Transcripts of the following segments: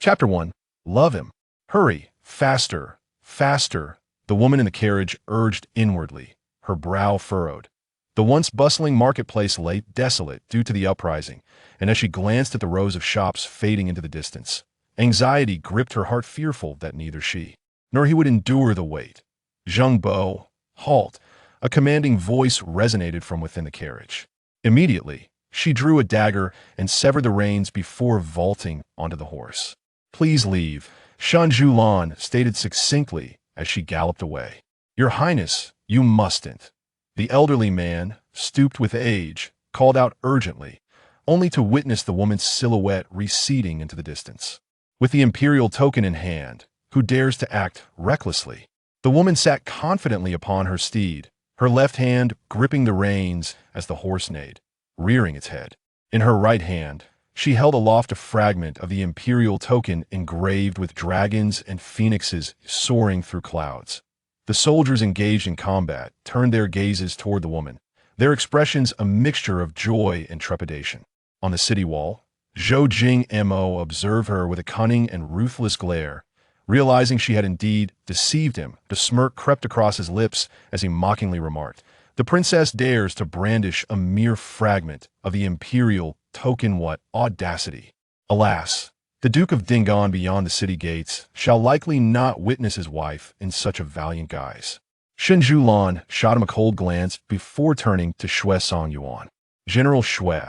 Chapter 1. Love him. Hurry, faster, faster, the woman in the carriage urged inwardly, her brow furrowed. The once bustling marketplace lay desolate due to the uprising, and as she glanced at the rows of shops fading into the distance, anxiety gripped her heart, fearful that neither she nor he would endure the wait. Zheng Bo, halt! A commanding voice resonated from within the carriage. Immediately, she drew a dagger and severed the reins before vaulting onto the horse. Please leave, Shen Siyuan stated succinctly as she galloped away. Your Highness, you mustn't. The elderly man, stooped with age, called out urgently, only to witness the woman's silhouette receding into the distance. With the imperial token in hand, who dares to act recklessly? The woman sat confidently upon her steed, her left hand gripping the reins as the horse neighed, rearing its head. In her right hand, she held aloft a fragment of the imperial token engraved with dragons and phoenixes soaring through clouds. The soldiers engaged in combat turned their gazes toward the woman, their expressions a mixture of joy and trepidation. On the city wall, Zhou Cechen observed her with a cunning and ruthless glare. Realizing she had indeed deceived him, the smirk crept across his lips as he mockingly remarked, "The princess dares to brandish a mere fragment of the imperial token. What audacity!" Alas, the Duke of Dingan beyond the city gates shall likely not witness his wife in such a valiant guise. Shen Siyuan shot him a cold glance before turning to Zhou Cechen. General Shui,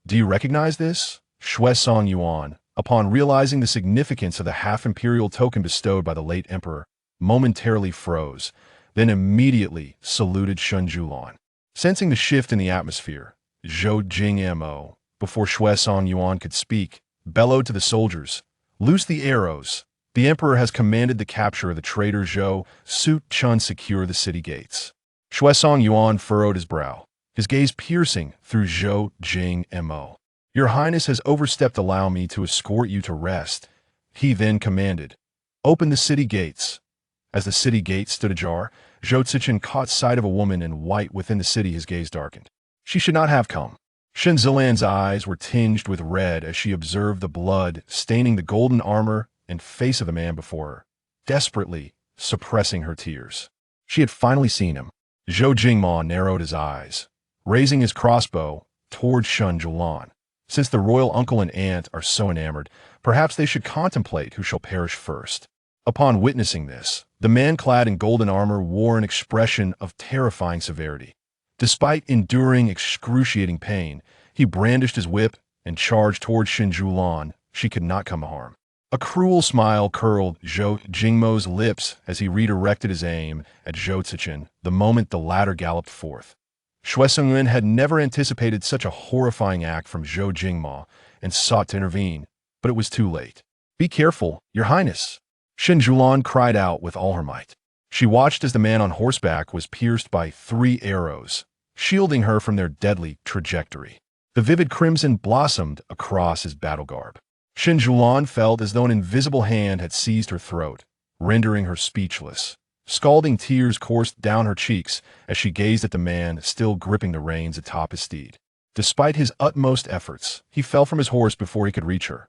do you recognize this? Zhou Cechen, upon realizing the significance of the half-imperial token bestowed by the late emperor, momentarily froze, then immediately saluted Shen Siyuan. Sensing the shift in the atmosphere, Zhou Cechen, before Zhou Cechen could speak, bellowed to the soldiers, "Loose the arrows. The emperor has commanded the capture of the traitor Zhou Cechen. Secure the city gates." Zhou Cechen furrowed his brow, his gaze piercing through Zhou Cechen. "Your Highness has overstepped. Allow me to escort you to rest," he then commanded. "Open the city gates." As the city gates stood ajar, Zhou Cechen caught sight of a woman in white within the city. His gaze darkened. She should not have come. Shen Siyuan's eyes were tinged with red as she observed the blood staining the golden armor and face of the man before her, desperately suppressing her tears. She had finally seen him. Zhou Cechen narrowed his eyes, raising his crossbow toward Shen Siyuan. Since the royal uncle and aunt are so enamored, perhaps they should contemplate who shall perish first. Upon witnessing this, the man clad in golden armor wore an expression of terrifying severity. Despite enduring excruciating pain, he brandished his whip and charged toward Shen Siyuan. She could not come to harm. A cruel smile curled Zhou Jingmo's lips as he redirected his aim at Zhou Cechen the moment the latter galloped forth. Zhou Cechen had never anticipated such a horrifying act from Zhou Jingmo and sought to intervene, but it was too late. "Be careful, Your Highness!" Shen Siyuan cried out with all her might. She watched as the man on horseback was pierced by 3 arrows, shielding her from their deadly trajectory. The vivid crimson blossomed across his battle garb. Shen Siyuan felt as though an invisible hand had seized her throat, rendering her speechless. Scalding tears coursed down her cheeks as she gazed at the man still gripping the reins atop his steed. Despite his utmost efforts, he fell from his horse before he could reach her.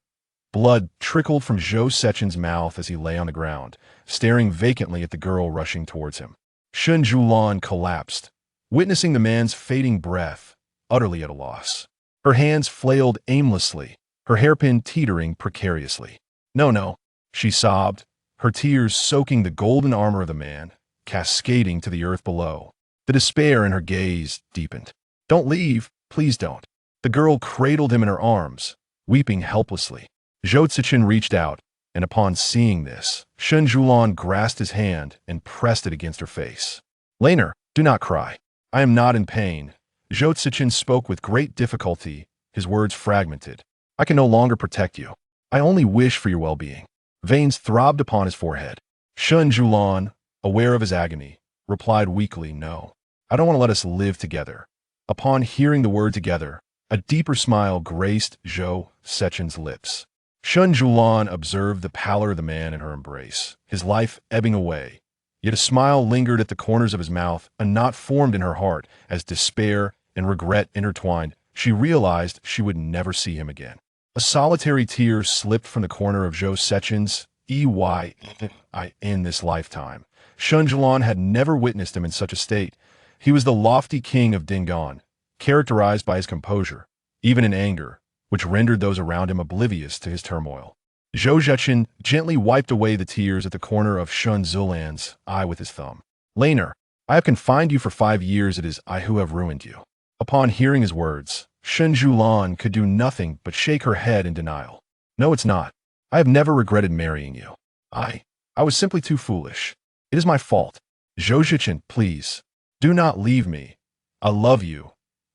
Blood trickled from Zhou Cechen's mouth as he lay on the ground, staring vacantly at the girl rushing towards him. Shen Siyuan collapsed, witnessing the man's fading breath, utterly at a loss. Her hands flailed aimlessly, her hairpin teetering precariously. No, she sobbed, her tears soaking the golden armor of the man, cascading to the earth below. The despair in her gaze deepened. "Don't leave, please don't." The girl cradled him in her arms, weeping helplessly. Zhou Cechen reached out, and upon seeing this, Shen Siyuan grasped his hand and pressed it against her face. "Laner, do not cry. I am not in pain." Zhou Cechen spoke with great difficulty, his words fragmented. "I can no longer protect you. I only wish for your well-being." Veins throbbed upon his forehead. Shen Siyuan, aware of his agony, replied weakly, "No, I don't want to let us live together." Upon hearing the word together, a deeper smile graced Zhou Cechen's lips. Shen Siyuan observed the pallor of the man in her embrace, his life ebbing away. Yet a smile lingered at the corners of his mouth, a knot formed in her heart as despair and regret intertwined. She realized she would never see him again. A solitary tear slipped from the corner of Zhou Cechen's eye in this lifetime. Shen Siyuan had never witnessed him in such a state. He was the lofty king of Dingan, characterized by his composure, even in anger, which rendered those around him oblivious to his turmoil. Zhou Cechen gently wiped away the tears at the corner of Shen Siyuan's eye with his thumb. Laner, I have confined you for 5 years. It is I who have ruined you. Upon hearing his words, Shen Siyuan could do nothing but shake her head in denial. No, it's not. I have never regretted marrying you. I was simply too foolish. It is my fault. Zhou Cechen, please, do not leave me. I love you.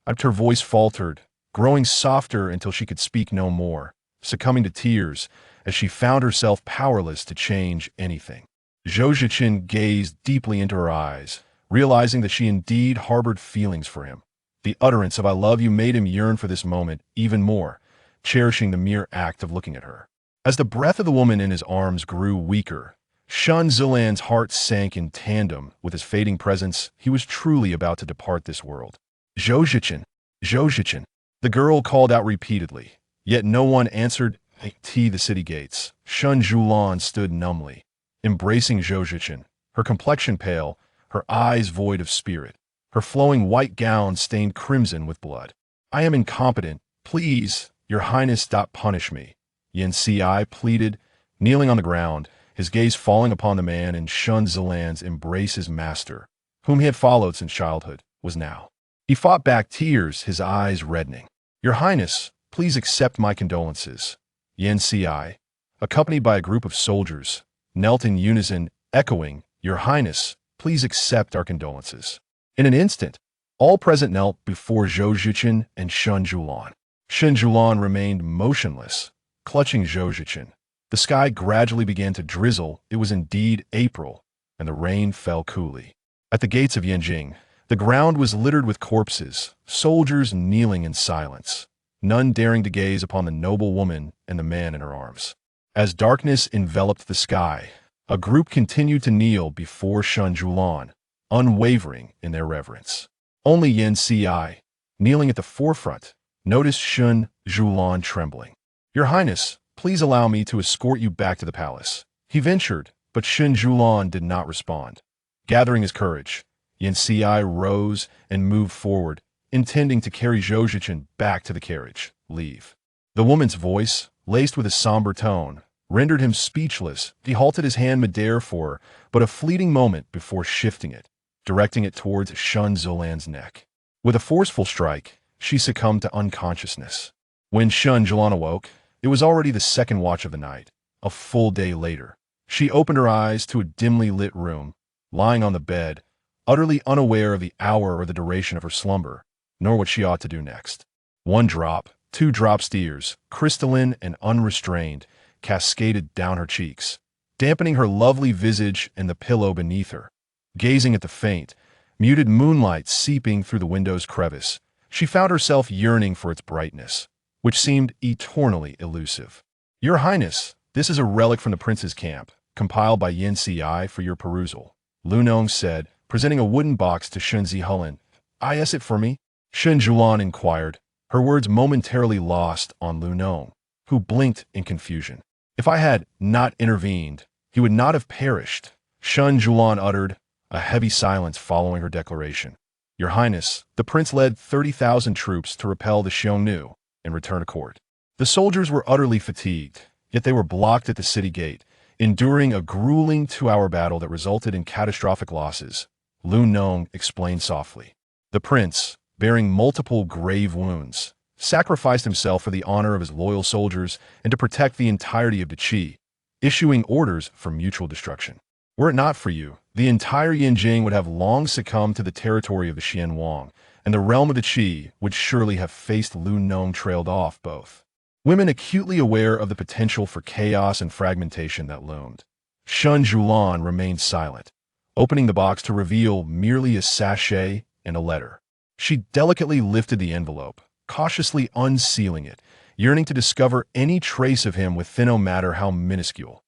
Her voice faltered, growing softer until she could speak no more, succumbing to tears as she found herself powerless to change anything. Zhou Cechen gazed deeply into her eyes, realizing that she indeed harbored feelings for him. The utterance of I love you made him yearn for this moment even more, cherishing the mere act of looking at her. As the breath of the woman in his arms grew weaker, Shen Siyuan's heart sank in tandem with his fading presence. He was truly about to depart this world. Zhou Cechen, Zhou Cechen. The girl called out repeatedly, yet no one answered. The city gates. Shen Siyuan stood numbly, embracing Zhou Cechen, her complexion pale, her eyes void of spirit, her flowing white gown stained crimson with blood. I am incompetent. Please, your highness, stop punish me. Yen Ci pleaded, kneeling on the ground, his gaze falling upon the man in Shen Siyuan's embrace. His master, whom he had followed since childhood, was now. He fought back tears, his eyes reddening. Your highness, please accept my condolences. Yen Ci, accompanied by a group of soldiers, knelt in unison, echoing, Your highness, please accept our condolences. In an instant, all present knelt before Zhou Cechen and Shen Siyuan. Shen Siyuan remained motionless, clutching Zhou Cechen. The sky gradually began to drizzle. It was indeed April, and the rain fell coolly. At the gates of Yanjing, the ground was littered with corpses, soldiers kneeling in silence, none daring to gaze upon the noble woman and the man in her arms. As darkness enveloped the sky, a group continued to kneel before Shen Siyuan, unwavering in their reverence. Only Yen Ci, kneeling at the forefront, noticed Shen Siyuan trembling. Your highness, please allow me to escort you back to the palace. He ventured, but Shen Siyuan did not respond. Gathering his courage, Yen Ci rose and moved forward, intending to carry Zhou Cechen back to the carriage. Leave. The woman's voice, laced with a somber tone, rendered him speechless. He halted his hand midair for but a fleeting moment before shifting it, directing it towards Shen Siyuan's neck. With a forceful strike, she succumbed to unconsciousness. When Shen Siyuan awoke, it was already the second watch of the night. A full day later, she opened her eyes to a dimly lit room, lying on the bed, utterly unaware of the hour or the duration of her slumber, nor what she ought to do next. 1 drop, 2 drops, tears, crystalline and unrestrained, cascaded down her cheeks, dampening her lovely visage and the pillow beneath her. Gazing at the faint, muted moonlight seeping through the window's crevice, she found herself yearning for its brightness, which seemed eternally elusive. Your highness, this is a relic from the prince's camp, compiled by Yen Ci for your perusal, Lu Nong said, presenting a wooden box to Shen Siyuan. Is it for me? Shen Siyuan inquired, her words momentarily lost on Lu Nong, who blinked in confusion. If I had not intervened, he would not have perished. Shen Siyuan uttered, a heavy silence following her declaration. Your highness, the prince led 30,000 troops to repel the Xiongnu and return to court. The soldiers were utterly fatigued, yet they were blocked at the city gate, enduring a grueling 2-hour battle that resulted in catastrophic losses. Lu Nong explained softly. The prince, bearing multiple grave wounds, sacrificed himself for the honor of his loyal soldiers and to protect the entirety of the Qi, issuing orders for mutual destruction. Were it not for you, the entire Yanjing would have long succumbed to the territory of the Xianwang, and the realm of the Qi would surely have faced. Lu Nong trailed off both. Women acutely aware of the potential for chaos and fragmentation that loomed. Shen Siyuan remained silent, opening the box to reveal merely a sachet and a letter. She delicately lifted the envelope, cautiously unsealing it, yearning to discover any trace of him within, no matter how minuscule.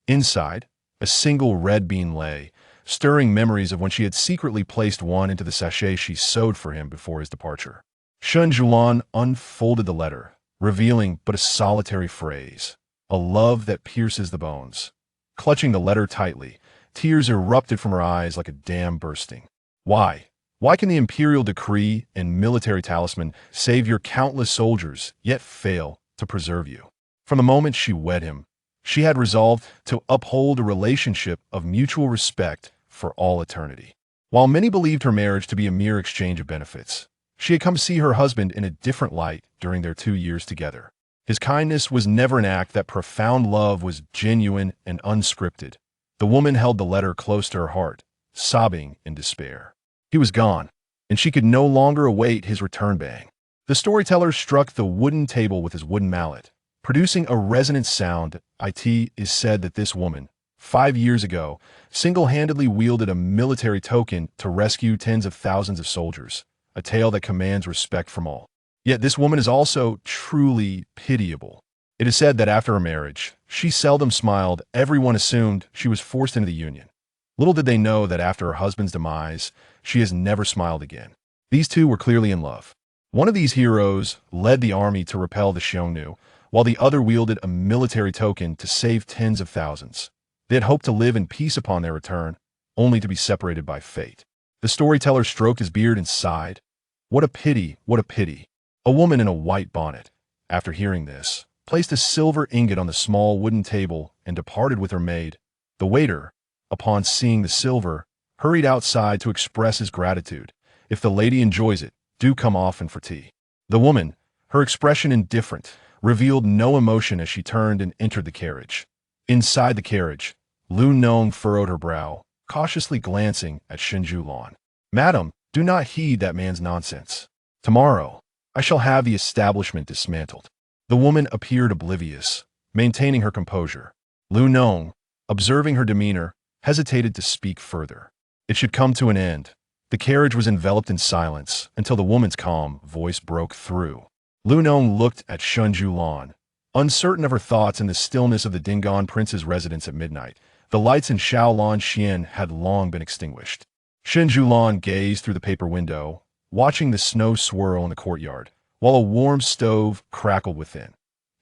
Inside, a single red bean lay, stirring memories of when she had secretly placed one into the sachet she sewed for him before his departure. Shen Siyuan unfolded the letter, revealing but a solitary phrase, a love that pierces the bones. Clutching the letter tightly, tears erupted from her eyes like a dam bursting. Why? Why can the imperial decree and military talisman save your countless soldiers, yet fail to preserve you? From the moment she wed him, she had resolved to uphold a relationship of mutual respect for all eternity. While many believed her marriage to be a mere exchange of benefits, she had come to see her husband in a different light during their 2 years together. His kindness was never an act, that profound love was genuine and unscripted. The woman held the letter close to her heart, sobbing in despair. He was gone, and she could no longer await his return. Bang. The storyteller struck the wooden table with his wooden mallet, producing a resonant sound. It is said that this woman, 5 years ago, single-handedly wielded a military token to rescue tens of thousands of soldiers, a tale that commands respect from all. Yet this woman is also truly pitiable. It is said that after her marriage, she seldom smiled. Everyone assumed she was forced into the union. Little did they know that after her husband's demise, she has never smiled again. These two were clearly in love. One of these heroes led the army to repel the Xiongnu, while the other wielded a military token to save tens of thousands. They had hoped to live in peace upon their return, only to be separated by fate. The storyteller stroked his beard and sighed. What a pity, what a pity. A woman in a white bonnet, after hearing this, placed a silver ingot on the small wooden table and departed with her maid. The waiter, upon seeing the silver, hurried outside to express his gratitude. If the lady enjoys it, do come often for tea. The woman, her expression indifferent, revealed no emotion as she turned and entered the carriage. Inside the carriage, Lu Nong furrowed her brow, cautiously glancing at Shen Siyuan. Madam, do not heed that man's nonsense. Tomorrow, I shall have the establishment dismantled. The woman appeared oblivious, maintaining her composure. Lu Nong, observing her demeanor, hesitated to speak further. It should come to an end. The carriage was enveloped in silence until the woman's calm voice broke through. Lu Nong looked at Shen Siyuan, uncertain of her thoughts in the stillness of the Dingan prince's residence at midnight. The lights in Shaolin Xian had long been extinguished. Shen Siyuan gazed through the paper window, watching the snow swirl in the courtyard, while a warm stove crackled within.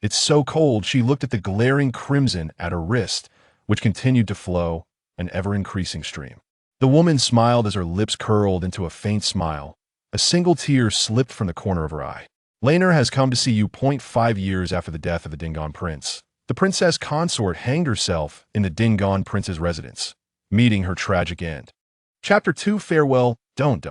It's so cold, she looked at the glaring crimson at her wrist, which continued to flow, an ever-increasing stream. The woman smiled as her lips curled into a faint smile. A single tear slipped from the corner of her eye. Laner has come to see you. 5 years after the death of the Dingan prince, the princess consort hanged herself in the Dingan prince's residence, meeting her tragic end. Chapter 2. Farewell. Don't.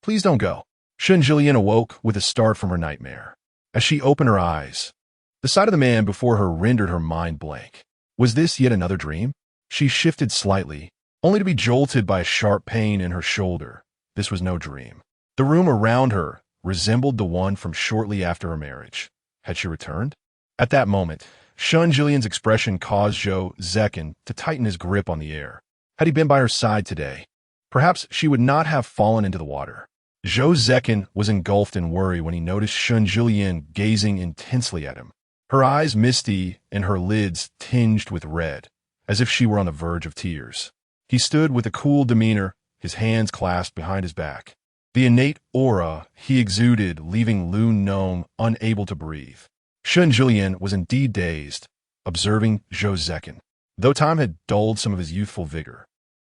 Please don't go. Shen Siyuan awoke with a start from her nightmare. As she opened her eyes, the sight of the man before her rendered her mind blank. Was this yet another dream? She shifted slightly, only to be jolted by a sharp pain in her shoulder. This was no dream. The room around her resembled the one from shortly after her marriage. Had she returned? At that moment, Shen Siyuan's expression caused Zhou Cechen to tighten his grip on the air. Had he been by her side today, perhaps she would not have fallen into the water. Zhou Cechen was engulfed in worry when he noticed Shen Siyuan gazing intensely at him. Her eyes misty and her lids tinged with red, as if she were on the verge of tears. He stood with a cool demeanor, his hands clasped behind his back. The innate aura he exuded, leaving Lu Nong unable to breathe. Shen Siyuan was indeed dazed, observing Zhou Cechen, though time had dulled some of his youthful vigor.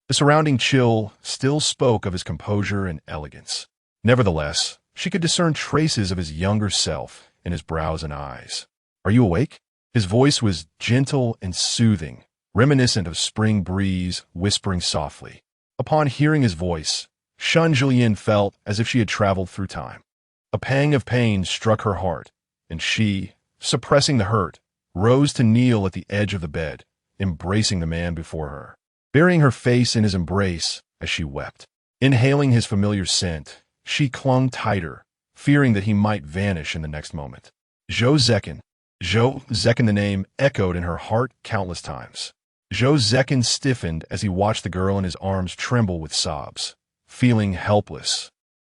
The surrounding chill still spoke of his composure and elegance. Nevertheless, she could discern traces of his younger self in his brows and eyes. Are you awake? His voice was gentle and soothing, reminiscent of spring breeze whispering softly. Upon hearing his voice, Shen Siyuan felt as if she had traveled through time. A pang of pain struck her heart, and she, suppressing the hurt, rose to kneel at the edge of the bed, embracing the man before her, burying her face in his embrace as she wept. Inhaling his familiar scent, she clung tighter, fearing that he might vanish in the next moment. Zhou Cechen, the name echoed in her heart countless times. Zhou Cechen stiffened as he watched the girl in his arms tremble with sobs, feeling helpless.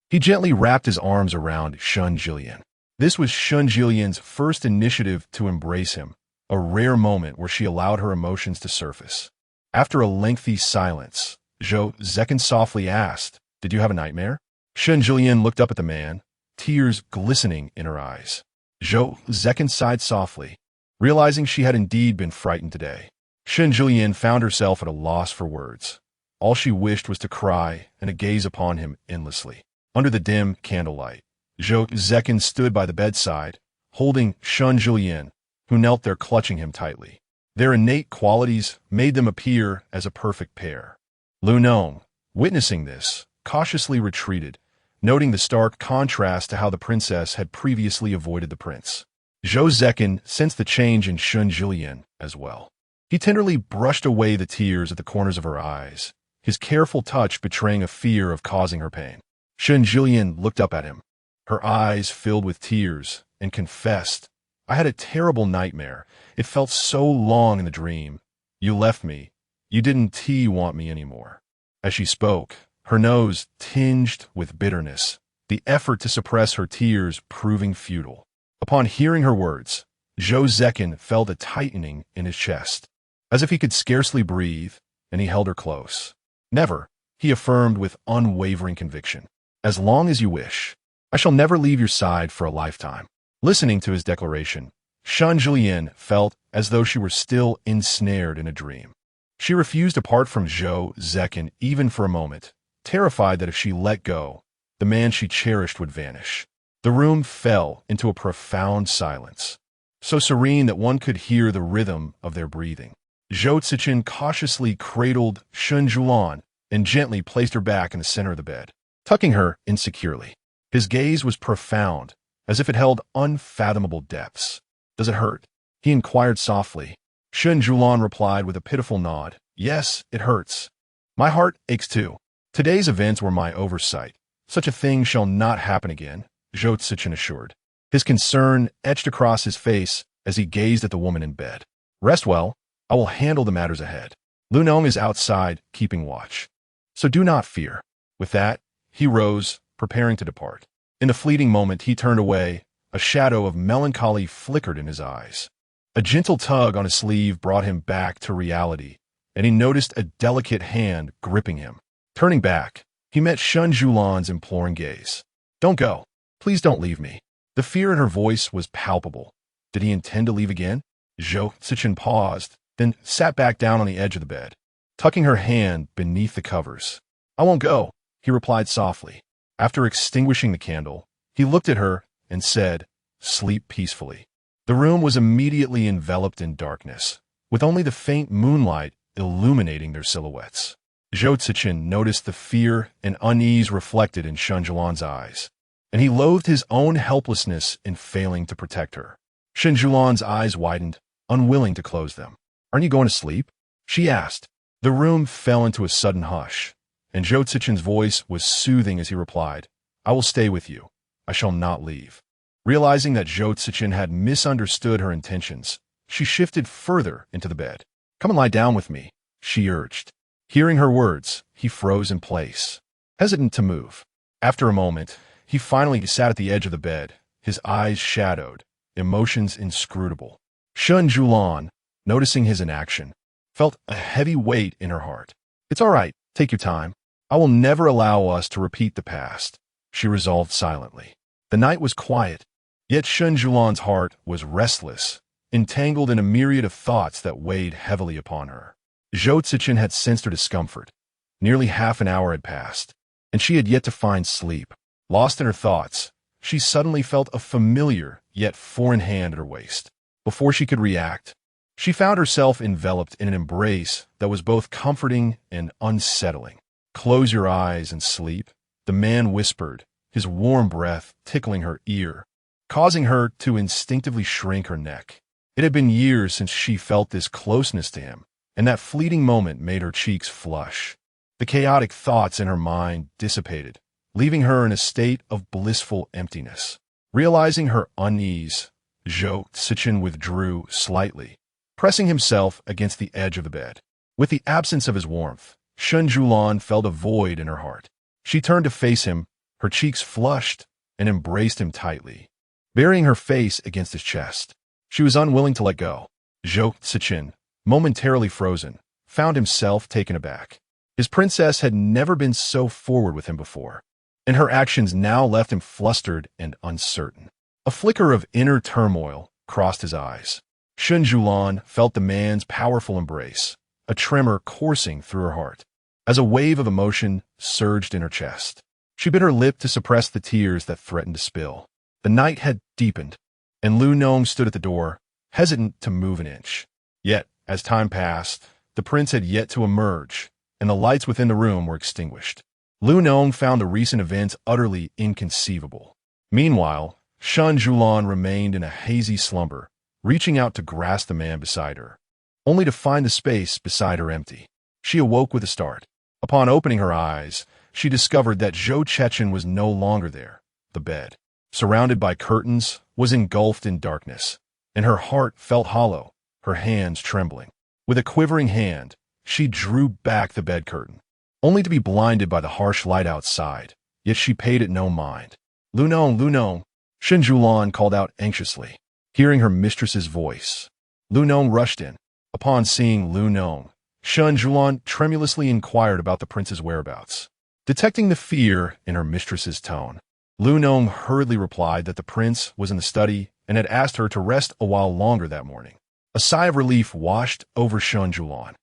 He gently wrapped his arms around Shen Siyuan. This was Shen Siyuan's first initiative to embrace him, a rare moment where she allowed her emotions to surface. After a lengthy silence, Zhou Cechen softly asked, "Did you have a nightmare?" Shen Siyuan looked up at the man, tears glistening in her eyes. Zhou Cechen sighed softly, realizing she had indeed been frightened today. Shen Siyuan found herself at a loss for words. All she wished was to cry and to gaze upon him endlessly. Under the dim candlelight, Zhou Cechen stood by the bedside, holding Shen Siyuan, who knelt there clutching him tightly. Their innate qualities made them appear as a perfect pair. Lu Nong, witnessing this, cautiously retreated, noting the stark contrast to how the princess had previously avoided the prince. Zhou Cechen sensed the change in Shen Siyuan as well. He tenderly brushed away the tears at the corners of her eyes, his careful touch betraying a fear of causing her pain. Shen Siyuan looked up at him, her eyes filled with tears, and confessed, "I had a terrible nightmare. It felt so long in the dream. You left me. You didn't want me anymore." As she spoke, her nose tinged with bitterness, the effort to suppress her tears proving futile. Upon hearing her words, Zhou Cechen felt a tightening in his chest, as if he could scarcely breathe, and he held her close. "Never," he affirmed with unwavering conviction. "As long as you wish. I shall never leave your side for a lifetime." Listening to his declaration, Shen Siyuan felt as though she were still ensnared in a dream. She refused to part from Zhou Cechen even for a moment, terrified that if she let go, the man she cherished would vanish. The room fell into a profound silence, so serene that one could hear the rhythm of their breathing. Zhou Cechen cautiously cradled Shen Siyuan and gently placed her back in the center of the bed, tucking her insecurely. His gaze was profound, as if it held unfathomable depths. "Does it hurt?" he inquired softly. Shen Siyuan replied with a pitiful nod. "Yes, it hurts. My heart aches too. Today's events were my oversight. Such a thing shall not happen again," Zhou Cechen assured. His concern etched across his face as he gazed at the woman in bed. "Rest well. I will handle the matters ahead. Lu Nong is outside, keeping watch. So do not fear." With that, he rose, preparing to depart. In the fleeting moment he turned away, a shadow of melancholy flickered in his eyes. A gentle tug on his sleeve brought him back to reality, and he noticed a delicate hand gripping him. Turning back, he met Shen Siyuan's imploring gaze. "Don't go. Please don't leave me." The fear in her voice was palpable. Did he intend to leave again? Zhou Cechen paused, then sat back down on the edge of the bed, tucking her hand beneath the covers. "I won't go," he replied softly. After extinguishing the candle, he looked at her and said, "Sleep peacefully." The room was immediately enveloped in darkness, with only the faint moonlight illuminating their silhouettes. Zhou Cechen noticed the fear and unease reflected in Shen Siyuan's eyes, and he loathed his own helplessness in failing to protect her. Shen Siyuan's eyes widened, unwilling to close them. "Aren't you going to sleep?" she asked. The room fell into a sudden hush, and Zhou Cechen's voice was soothing as he replied, "I will stay with you. I shall not leave." Realizing that Zhou Cechen had misunderstood her intentions, she shifted further into the bed. "Come and lie down with me," she urged. Hearing her words, he froze in place, hesitant to move. After a moment, he finally sat at the edge of the bed, his eyes shadowed, emotions inscrutable. Shen Siyuan, noticing his inaction, felt a heavy weight in her heart. "It's all right, take your time. I will never allow us to repeat the past," she resolved silently. The night was quiet, yet Shen Siyuan's heart was restless, entangled in a myriad of thoughts that weighed heavily upon her. Zhou Cechen had sensed her discomfort. Nearly half an hour had passed, and she had yet to find sleep. Lost in her thoughts, she suddenly felt a familiar yet foreign hand at her waist. Before she could react, she found herself enveloped in an embrace that was both comforting and unsettling. "Close your eyes and sleep," the man whispered, his warm breath tickling her ear, causing her to instinctively shrink her neck. It had been years since she felt this closeness to him, and that fleeting moment made her cheeks flush. The chaotic thoughts in her mind dissipated, leaving her in a state of blissful emptiness. Realizing her unease, Zhou Cechen withdrew slightly, pressing himself against the edge of the bed. With the absence of his warmth, Shen Siyuan felt a void in her heart. She turned to face him, her cheeks flushed, and embraced him tightly, burying her face against his chest. She was unwilling to let go. Zhou Cechen, momentarily frozen, found himself taken aback. His princess had never been so forward with him before, and her actions now left him flustered and uncertain. A flicker of inner turmoil crossed his eyes. Shen Siyuan felt the man's powerful embrace, a tremor coursing through her heart. As a wave of emotion surged in her chest, she bit her lip to suppress the tears that threatened to spill. The night had deepened, and Lu Nong stood at the door, hesitant to move an inch. Yet, as time passed, the prince had yet to emerge, and the lights within the room were extinguished. Lu Nong found the recent events utterly inconceivable. Meanwhile, Shen Siyuan remained in a hazy slumber, reaching out to grasp the man beside her, only to find the space beside her empty. She awoke with a start. Upon opening her eyes, she discovered that Zhou Cechen was no longer there. The bed, surrounded by curtains, was engulfed in darkness, and her heart felt hollow, her hands trembling. With a quivering hand, she drew back the bed curtain, only to be blinded by the harsh light outside, yet she paid it no mind. Lu Nong, Shen Siyuan called out anxiously, hearing her mistress's voice. Lu Nong rushed in. Upon seeing Lu Nong, Shen Siyuan tremulously inquired about the prince's whereabouts. Detecting the fear in her mistress's tone, Lu Nong hurriedly replied that the prince was in the study and had asked her to rest a while longer that morning. A sigh of relief washed over Shen Siyuan.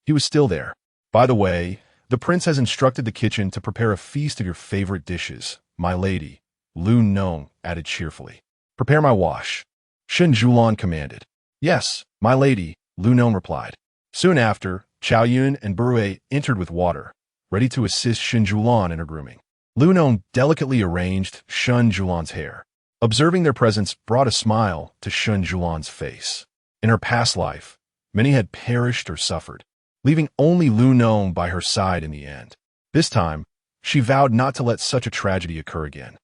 He was still there. By the way, the prince has instructed the kitchen to prepare a feast of your favorite dishes, my lady, Lu Nong added cheerfully. Prepare my wash, Shen Siyuan commanded. Yes, my lady, Lu Nong replied. Soon after, Chao Yun and Burue entered with water, ready to assist Shen Siyuan in her grooming. Lu Nong delicately arranged Shen Siyuan's hair. Observing their presence brought a smile to Shen Siyuan's face. In her past life, many had perished or suffered, leaving only Lu Nong by her side in the end. This time, she vowed not to let such a tragedy occur again.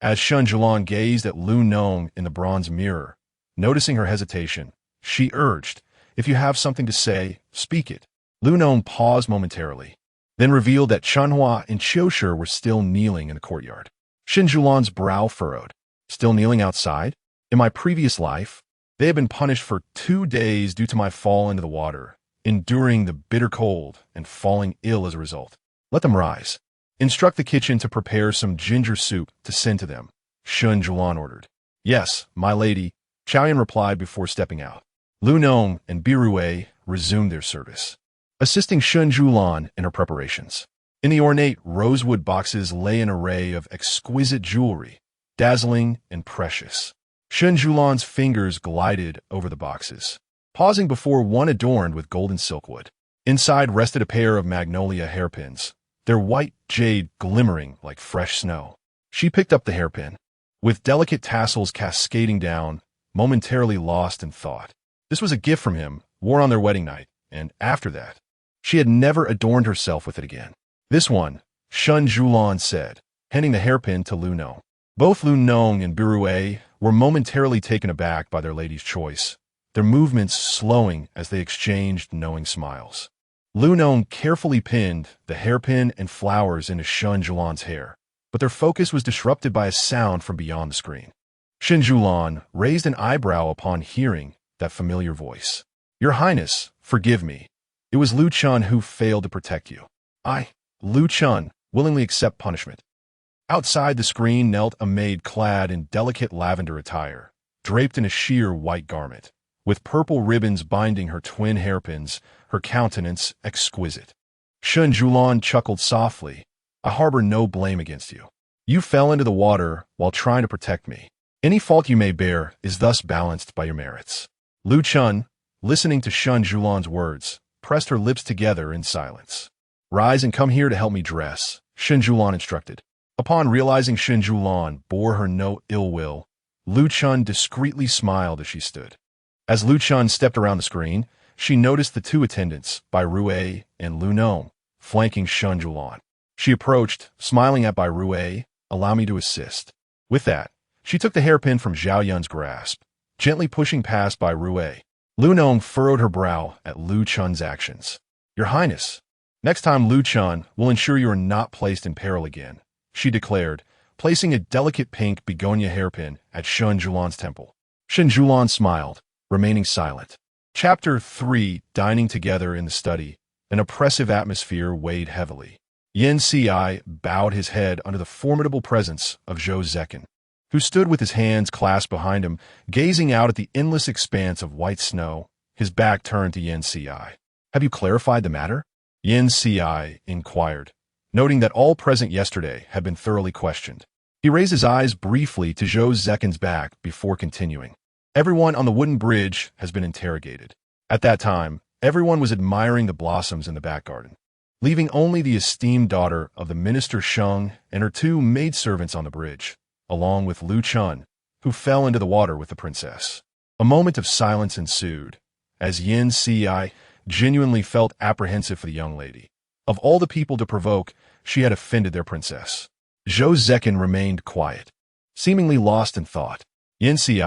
As Shen Siyuan gazed at Lu Nong in the bronze mirror, noticing her hesitation, she urged, if you have something to say, speak it. Lu Nong paused momentarily, then revealed that Chanhua and Qiushi were still kneeling in the courtyard. Shen Siyuan's brow furrowed. Still kneeling outside? In my previous life, they had been punished for 2 days due to my fall into the water, enduring the bitter cold and falling ill as a result. Let them rise. Instruct the kitchen to prepare some ginger soup to send to them, Shen Siyuan ordered. Yes, my lady, Chao Yun replied before stepping out. Lu Nong and Burue resumed their service, assisting Shen Siyuan in her preparations. In the ornate rosewood boxes lay an array of exquisite jewelry, dazzling and precious. Shen Siyuan's fingers glided over the boxes, pausing before one adorned with golden silkwood. Inside rested a pair of magnolia hairpins, their white jade glimmering like fresh snow. She picked up the hairpin, with delicate tassels cascading down, momentarily lost in thought. This was a gift from him, worn on their wedding night, and after that, she had never adorned herself with it again. This one, Shen Siyuan said, handing the hairpin to Lu Nong. Both Lu Nong and Burue were momentarily taken aback by their lady's choice, their movements slowing as they exchanged knowing smiles. Lu Nong carefully pinned the hairpin and flowers into Shen Siyuan's hair, but their focus was disrupted by a sound from beyond the screen. Shen Siyuan raised an eyebrow upon hearing that familiar voice. Your Highness, forgive me. It was Lu Chun who failed to protect you. I, Lu Chun, willingly accept punishment. Outside the screen knelt a maid clad in delicate lavender attire, draped in a sheer white garment, with purple ribbons binding her twin hairpins, her countenance exquisite. Shen Siyuan chuckled softly. I harbor no blame against you. You fell into the water while trying to protect me. Any fault you may bear is thus balanced by your merits. Lu Chun, listening to Shen Siyuan's words, pressed her lips together in silence. Rise and come here to help me dress, Shen Siyuan instructed. Upon realizing Shen Siyuan bore her no ill will, Lu Chun discreetly smiled as she stood. As Lu Chun stepped around the screen, she noticed the 2 attendants, Burue and Lu Nong, flanking Shen Siyuan. She approached, smiling at Burue, allow me to assist. With that, she took the hairpin from Zhao Yun's grasp, gently pushing past Burue. Lu Nong furrowed her brow at Lu Chun's actions. Your Highness, next time Lu Chun will ensure you are not placed in peril again, she declared, placing a delicate pink begonia hairpin at Shen Siyuan's temple. Shen Siyuan smiled, remaining silent. Chapter 3. Dining together in the study. An oppressive atmosphere weighed heavily. Yen Ci bowed his head under the formidable presence of Zhou Cechen. who stood with his hands clasped behind him, gazing out at the endless expanse of white snow, his back turned to Yin Si. "Have you clarified the matter?" Yin Si inquired, noting that all present yesterday had been thoroughly questioned. He raised his eyes briefly to Zhou Cechen's back before continuing. "Everyone on the wooden bridge has been interrogated. At that time, everyone was admiring the blossoms in the back garden, leaving only the esteemed daughter of the minister Sheng and her two maidservants on the bridge, along with Lu Chun, who fell into the water with the princess." A moment of silence ensued, as Yin Si genuinely felt apprehensive for the young lady. Of all the people to provoke, she had offended their princess. Zhou Cechen remained quiet, seemingly lost in thought. Yin Si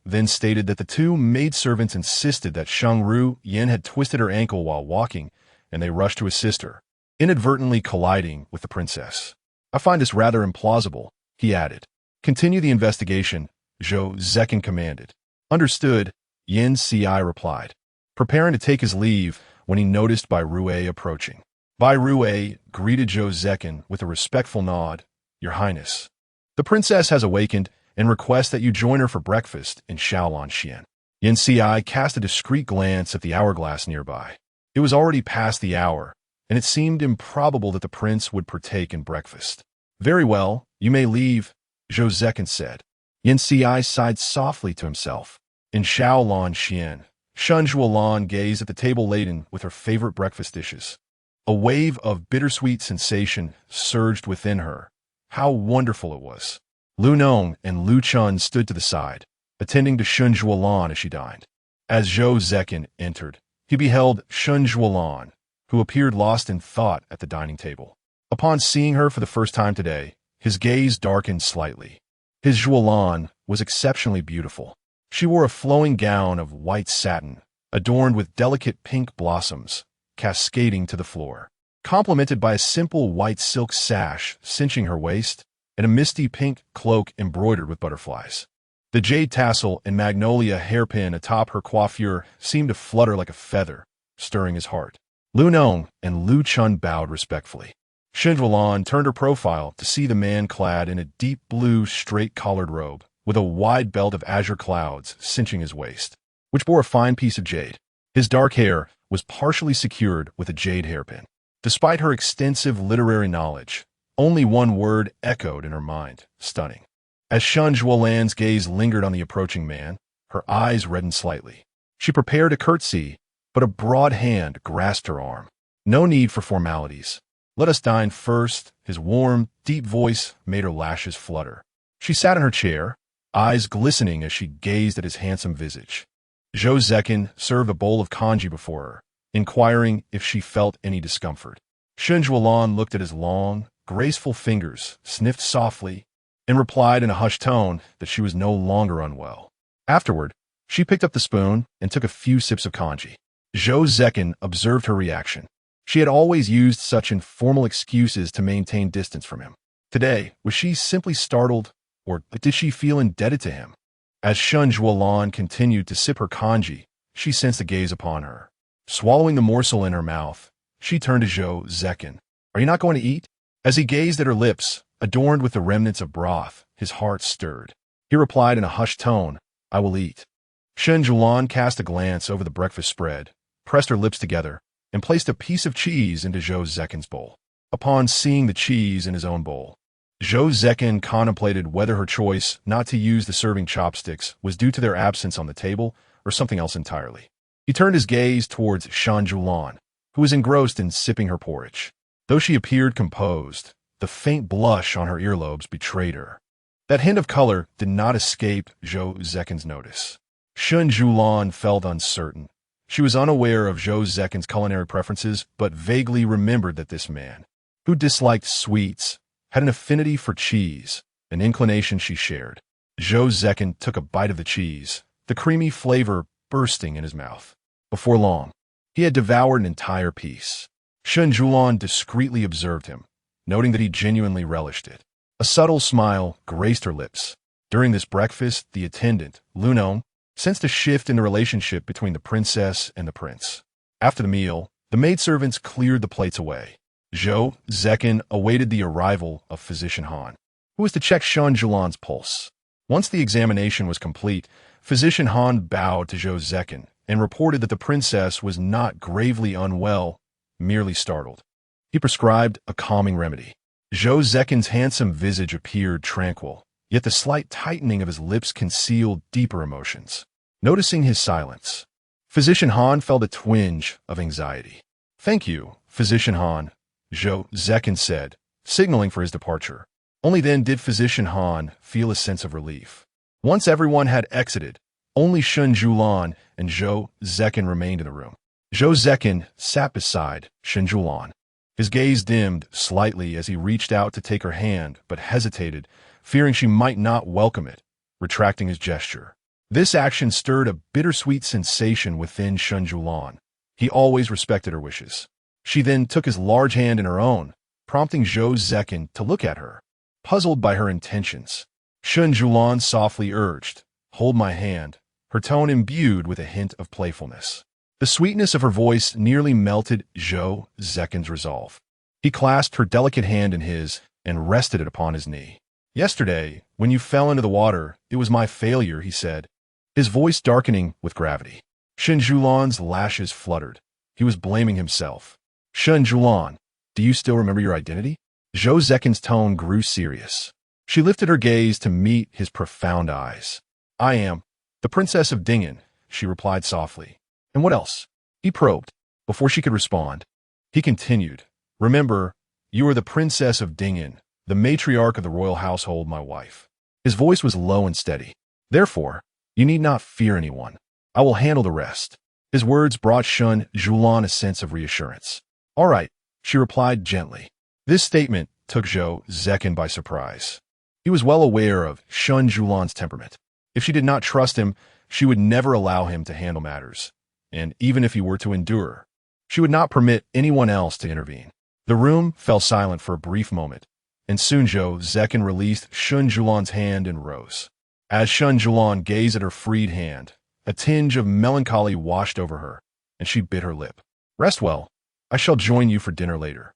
then stated that the two maidservants insisted that Sheng Ru Yin had twisted her ankle while walking, and they rushed to assist her, inadvertently colliding with the princess. "I find this rather implausible," he added. "Continue the investigation," Zhou Cechen commanded. "Understood," Yin Si replied, preparing to take his leave when he noticed Bai Rue approaching. Bai Rue greeted Zhou Cechen with a respectful nod. "Your Highness, the princess has awakened and requests that you join her for breakfast in Shaolan. Yin Si cast a discreet glance at the hourglass nearby. It was already past the hour, and it seemed improbable that the prince would partake in breakfast. "Very well, you may leave," Zhou Cechen said. Yin Si sighed softly to himself. In Shaolan, Shen Siyuan gazed at the table laden with her favorite breakfast dishes. A wave of bittersweet sensation surged within her. How wonderful it was! Lu Nong and Lu Chun stood to the side, attending to Shen Siyuan as she dined. As Zhou Cechen entered, he beheld Shen Siyuan, who appeared lost in thought at the dining table. Upon seeing her for the first time today, his gaze darkened slightly. His Siyuan was exceptionally beautiful. She wore a flowing gown of white satin, adorned with delicate pink blossoms, cascading to the floor, complemented by a simple white silk sash cinching her waist, and a misty pink cloak embroidered with butterflies. The jade tassel and magnolia hairpin atop her coiffure seemed to flutter like a feather, stirring his heart. Lu Nong and Lu Chun bowed respectfully. Shen Siyuan turned her profile to see the man clad in a deep blue straight-collared robe, with a wide belt of azure clouds cinching his waist, which bore a fine piece of jade. His dark hair was partially secured with a jade hairpin. Despite her extensive literary knowledge, only one word echoed in her mind: stunning. As Shen Siyuan's gaze lingered on the approaching man, her eyes reddened slightly. She prepared a curtsy, but a broad hand grasped her arm. "No need for formalities. Let us dine first." His warm, deep voice made her lashes flutter. She sat in her chair, eyes glistening as she gazed at his handsome visage. Zhou Cechen served a bowl of congee before her, inquiring if she felt any discomfort. Shen Siyuan looked at his long, graceful fingers, sniffed softly, and replied in a hushed tone that she was no longer unwell. Afterward, she picked up the spoon and took a few sips of congee. Zhou Cechen observed her reaction. She had always used such informal excuses to maintain distance from him. Today, was she simply startled, or did she feel indebted to him? As Shen Siyuan continued to sip her congee, she sensed a gaze upon her. Swallowing the morsel in her mouth, she turned to Zhou Cechen. "Are you not going to eat?" As he gazed at her lips, adorned with the remnants of broth, his heart stirred. He replied in a hushed tone, "I will eat." Shen Siyuan cast a glance over the breakfast spread, pressed her lips together, and placed a piece of cheese into Zhou Cechen's bowl. Upon seeing the cheese in his own bowl, Zhou Cechen contemplated whether her choice not to use the serving chopsticks was due to their absence on the table or something else entirely. He turned his gaze towards Shen Siyuan, who was engrossed in sipping her porridge. Though she appeared composed, the faint blush on her earlobes betrayed her. That hint of color did not escape Zhou Cechen's notice. Shen Siyuan felt uncertain. She was unaware of Zhou Cechen's culinary preferences, but vaguely remembered that this man, who disliked sweets, had an affinity for cheese, an inclination she shared. Zhou Cechen took a bite of the cheese, the creamy flavor bursting in his mouth. Before long, he had devoured an entire piece. Shen Siyuan discreetly observed him, noting that he genuinely relished it. A subtle smile graced her lips. During this breakfast, the attendant, Lu Nong, sensed a shift in the relationship between the princess and the prince. After the meal, the maidservants cleared the plates away. Zhou Cechen awaited the arrival of Physician Han, who was to check Shen Siyuan's pulse. Once the examination was complete, Physician Han bowed to Zhou Cechen and reported that the princess was not gravely unwell, merely startled. He prescribed a calming remedy. Zhou Zechen's handsome visage appeared tranquil, yet the slight tightening of his lips concealed deeper emotions. Noticing his silence, Physician Han felt a twinge of anxiety. "Thank you, Physician Han," Zhou Cechen said, signaling for his departure. Only then did Physician Han feel a sense of relief. Once everyone had exited, only Shen Siyuan and Zhou Cechen remained in the room. Zhou Cechen sat beside Shen Siyuan. His gaze dimmed slightly as he reached out to take her hand, but hesitated, fearing she might not welcome it, retracting his gesture. This action stirred a bittersweet sensation within Shen Siyuan. He always respected her wishes. She then took his large hand in her own, prompting Zhou Cechen to look at her. Puzzled by her intentions, Shen Siyuan softly urged, "Hold my hand," her tone imbued with a hint of playfulness. The sweetness of her voice nearly melted Zhou Zechen's resolve. He clasped her delicate hand in his and rested it upon his knee. "Yesterday, when you fell into the water, it was my failure," he said, his voice darkening with gravity. Shen Siyuan's lashes fluttered. He was blaming himself. "Shen Siyuan, do you still remember your identity?" Zhou Zechen's tone grew serious. She lifted her gaze to meet his profound eyes. "I am the Princess of Ding'an," she replied softly. "And what else?" he probed. Before she could respond, he continued, "Remember, you are the Princess of Ding'an, the matriarch of the royal household, my wife." His voice was low and steady. "Therefore, you need not fear anyone. I will handle the rest." His words brought Shen Siyuan a sense of reassurance. "All right," she replied gently. This statement took Zhou Cechen by surprise. He was well aware of Shen Siyuan's temperament. If she did not trust him, she would never allow him to handle matters. And even if he were to endure, she would not permit anyone else to intervene. The room fell silent for a brief moment, and soon Zhou Cechen released Shen Siyuan's hand and rose. As Shen Siyuan gazed at her freed hand, a tinge of melancholy washed over her, and she bit her lip. "Rest well. I shall join you for dinner later,"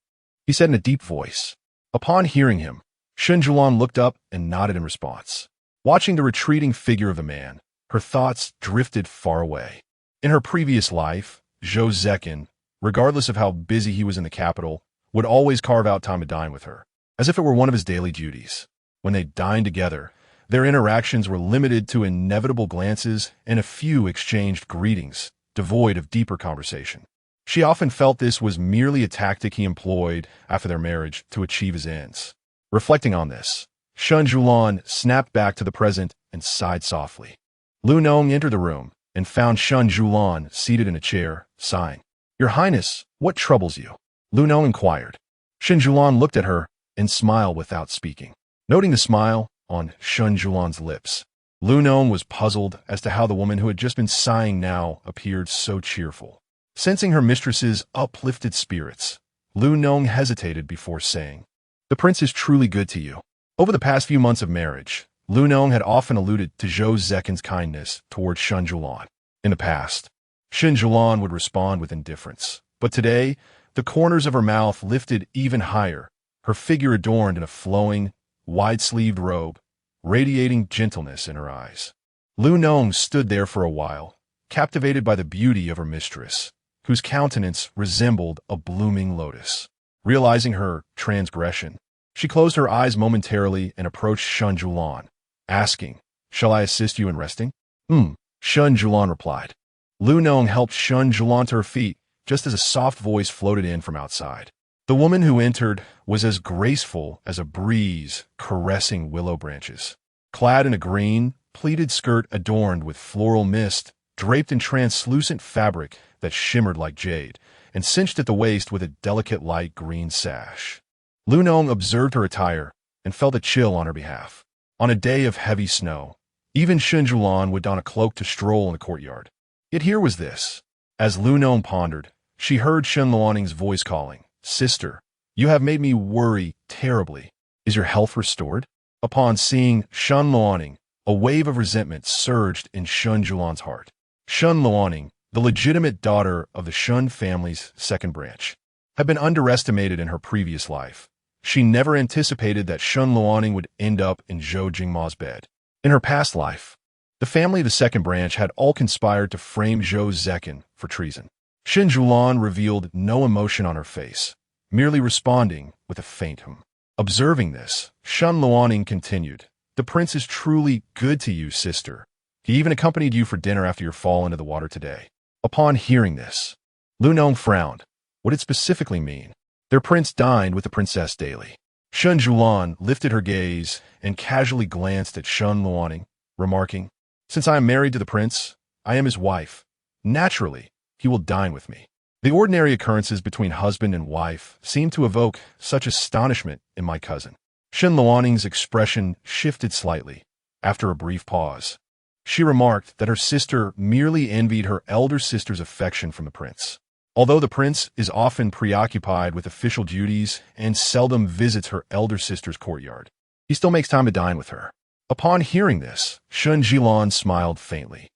he said in a deep voice. Upon hearing him, Shen Siyuan looked up and nodded in response. Watching the retreating figure of the man, her thoughts drifted far away. In her previous life, Zhou Cechen, regardless of how busy he was in the capital, would always carve out time to dine with her, as if it were one of his daily duties. When they dined together, their interactions were limited to inevitable glances and a few exchanged greetings, devoid of deeper conversation. She often felt this was merely a tactic he employed after their marriage to achieve his ends. Reflecting on this, Shen Siyuan snapped back to the present and sighed softly. Lu Nong entered the room and found Shen Siyuan seated in a chair, sighing. "Your Highness, what troubles you?" Lu Nong inquired. Shen Siyuan looked at her and smiled without speaking. Noting the smile on Shen Siyuan's lips, Lu Nong was puzzled as to how the woman who had just been sighing now appeared so cheerful. Sensing her mistress's uplifted spirits, Lu Nong hesitated before saying, "The prince is truly good to you." Over the past few months of marriage, Lu Nong had often alluded to Zhou Zechen's kindness towards Shen Siyuan. In the past, Shen Siyuan would respond with indifference, but today, the corners of her mouth lifted even higher, her figure adorned in a flowing, wide-sleeved robe, radiating gentleness in her eyes. Lu Nong stood there for a while, captivated by the beauty of her mistress, whose countenance resembled a blooming lotus. Realizing her transgression, she closed her eyes momentarily and approached Shen Siyuan, asking, "Shall I assist you in resting?" Shen Siyuan replied. Lu Nong helped Shen Siyuan to her feet, just as a soft voice floated in from outside. The woman who entered was as graceful as a breeze caressing willow branches. Clad in a green, pleated skirt adorned with floral mist, draped in translucent fabric that shimmered like jade, and cinched at the waist with a delicate light green sash. Lu Nong observed her attire and felt a chill on her behalf. On a day of heavy snow, even Shen Siyuan would don a cloak to stroll in the courtyard. Yet here was this. As Lu Nong pondered, she heard Shen Luanning's voice calling, "Sister, you have made me worry terribly. Is your health restored?" Upon seeing Shen Luanning, a wave of resentment surged in Shen Siyuan's heart. Shen Luanning, the legitimate daughter of the Shen family's second branch, had been underestimated in her previous life. She never anticipated that Shen Luanning would end up in Zhou Jingma's bed. In her past life, the family of the second branch had all conspired to frame Zhou Cechen for treason. Shen Siyuan revealed no emotion on her face, merely responding with a faint hum. Observing this, Shen Luoning continued, "The prince is truly good to you, sister. He even accompanied you for dinner after your fall into the water today." Upon hearing this, Lu Nong frowned. What did it specifically mean? Their prince dined with the princess daily. Shen Siyuan lifted her gaze and casually glanced at Shen Luoning, remarking, "Since I am married to the prince, I am his wife. Naturally, he will dine with me." The ordinary occurrences between husband and wife seemed to evoke such astonishment in my cousin. Shen Luoning's expression shifted slightly. After a brief pause, she remarked that her sister merely envied her elder sister's affection from the prince. Although the prince is often preoccupied with official duties and seldom visits her elder sister's courtyard, he still makes time to dine with her. Upon hearing this, Shen Siyuan smiled faintly,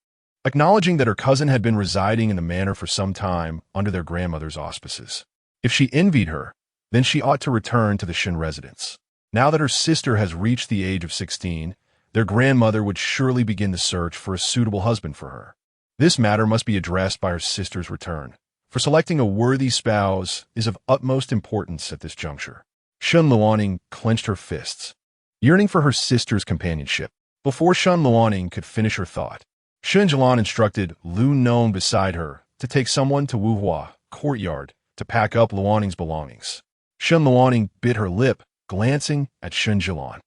acknowledging that her cousin had been residing in the manor for some time under their grandmother's auspices. If she envied her, then she ought to return to the Shen residence. Now that her sister has reached the age of 16, their grandmother would surely begin the search for a suitable husband for her. This matter must be addressed by her sister's return, for selecting a worthy spouse is of utmost importance at this juncture. Shen Luoning clenched her fists, yearning for her sister's companionship. Before Shen Luoning could finish her thought, Shen Siyuan instructed Lu Nong beside her to take someone to Wuhua courtyard to pack up Luoning's belongings. Shen Luoning bit her lip, glancing at Shen Siyuan.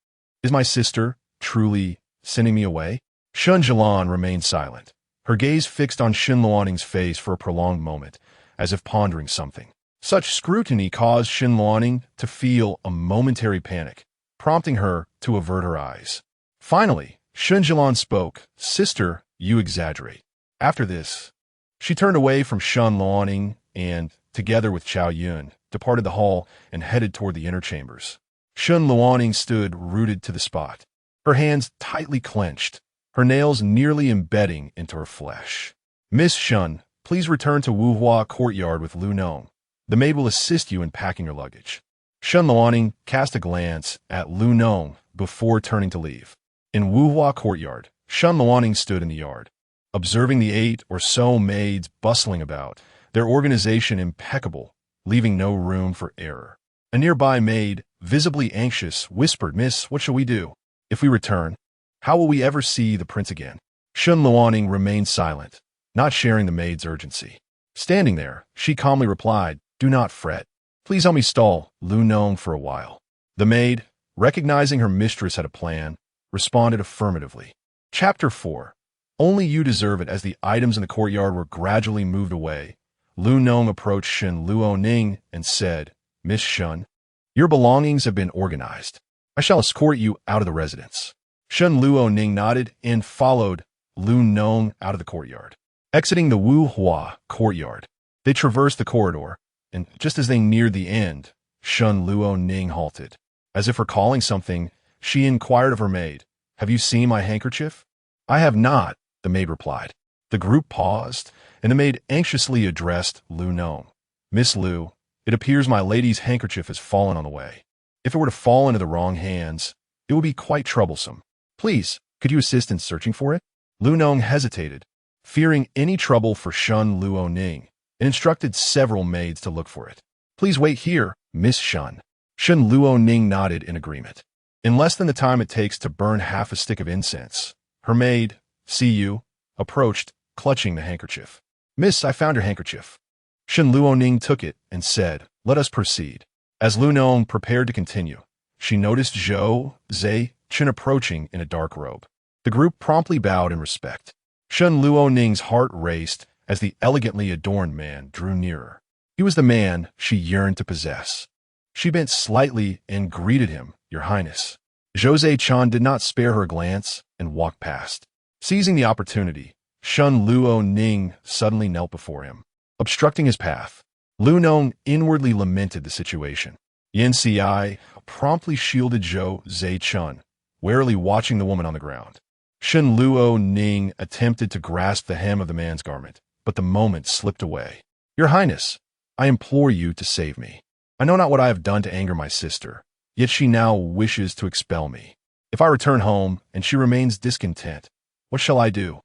"Is my sister truly sending me away?" Shen Siyuan remained silent, her gaze fixed on Shen Luoning's face for a prolonged moment, as if pondering something. Such scrutiny caused Shen Luoning to feel a momentary panic, prompting her to avert her eyes. Finally, Shen Siyuan spoke, "Sister, you exaggerate." After this, she turned away from Shen Luoning and, together with Chao Yun, departed the hall and headed toward the inner chambers. Shen Luoning stood rooted to the spot, her hands tightly clenched, her nails nearly embedding into her flesh. "Miss Shen, please return to Wuhua courtyard with Lu Nong. The maid will assist you in packing your luggage." Shen Luoning cast a glance at Lu Nong before turning to leave. In Wuhua courtyard, Shen Luoning stood in the yard, observing the 8 or so maids bustling about, their organization impeccable, leaving no room for error. A nearby maid, visibly anxious, whispered, "Miss, what shall we do? If we return, how will we ever see the prince again?" Shen Luoning remained silent, not sharing the maid's urgency. Standing there, she calmly replied, "Do not fret. Please help me stall Lu Nong for a while." The maid, recognizing her mistress had a plan, responded affirmatively. Chapter 4. Only you deserve it. As the items in the courtyard were gradually moved away, Lu Nong approached Shen Luoning and said, "Miss Shen, your belongings have been organized. I shall escort you out of the residence." Shen Luoning nodded and followed Lu Nong out of the courtyard. Exiting the Wuhua courtyard, they traversed the corridor, and just as they neared the end, Shen Luoning halted. As if recalling something, she inquired of her maid, "Have you seen my handkerchief?" "I have not," the maid replied. The group paused, and the maid anxiously addressed Lu Nong. "Miss Lu, it appears my lady's handkerchief has fallen on the way. If it were to fall into the wrong hands, it would be quite troublesome. Please, could you assist in searching for it?" Lu Nong hesitated, fearing any trouble for Shen Luoning, and instructed several maids to look for it. "Please wait here, Miss Shen." Shen Luoning nodded in agreement. In less than the time it takes to burn half a stick of incense, her maid, Siyu, approached, clutching the handkerchief. "Miss, I found your handkerchief." Shen Luoning took it and said, "Let us proceed." As Lu Nong prepared to continue, she noticed Zhou Cechen approaching in a dark robe. The group promptly bowed in respect. Shen Luoning's heart raced as the elegantly adorned man drew nearer. He was the man she yearned to possess. She bent slightly and greeted him, "Your Highness." Zhou Cechen did not spare her a glance and walked past. Seizing the opportunity, Shen Luoning suddenly knelt before him, obstructing his path. Lu Nong inwardly lamented the situation. Yin Si promptly shielded Zhou Cechen, warily watching the woman on the ground. Shen Luoning attempted to grasp the hem of the man's garment, but the moment slipped away. "Your Highness, I implore you to save me. I know not what I have done to anger my sister, yet she now wishes to expel me." If I return home and she remains discontent, what shall I do?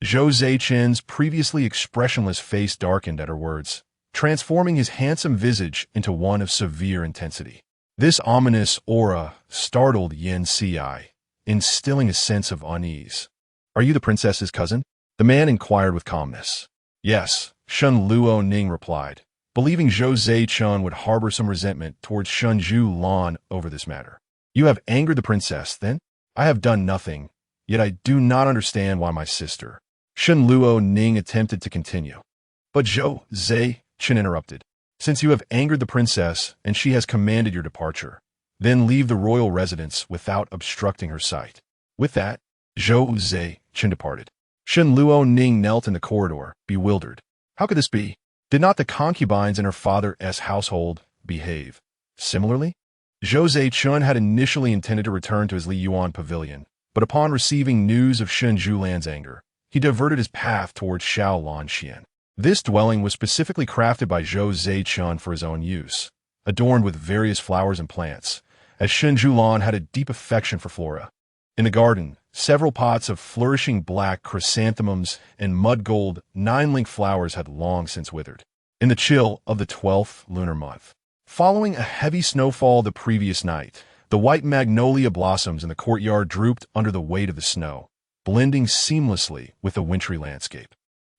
Zhou Cechen's previously expressionless face darkened at her words, transforming his handsome visage into one of severe intensity. This ominous aura startled Yen Siyuan, instilling a sense of unease. "Are you the princess's cousin?" the man inquired with calmness. "Yes," Shen Luoning replied, believing Zhou Cechen would harbor some resentment towards Shen Siyuan over this matter. "You have angered the princess, then?" "I have done nothing, yet I do not understand why my sister—" Shen Luoning attempted to continue. But Zhou Cechen interrupted. "Since you have angered the princess and she has commanded your departure, then leave the royal residence without obstructing her sight." With that, Zhou Cechen departed. Shen Luoning knelt in the corridor, bewildered. How could this be? Did not the concubines in her father's household behave similarly? Zhou Cechen had initially intended to return to his Li Yuan pavilion, but upon receiving news of Shen Siyuan's anger, he diverted his path towards Shaolanxian. This dwelling was specifically crafted by Zhou Cechen for his own use, adorned with various flowers and plants, as Shen Siyuan had a deep affection for flora. In the garden, several pots of flourishing black chrysanthemums and mud-gold 9-link flowers had long since withered. In the chill of the 12th lunar month, following a heavy snowfall the previous night, the white magnolia blossoms in the courtyard drooped under the weight of the snow, blending seamlessly with the wintry landscape.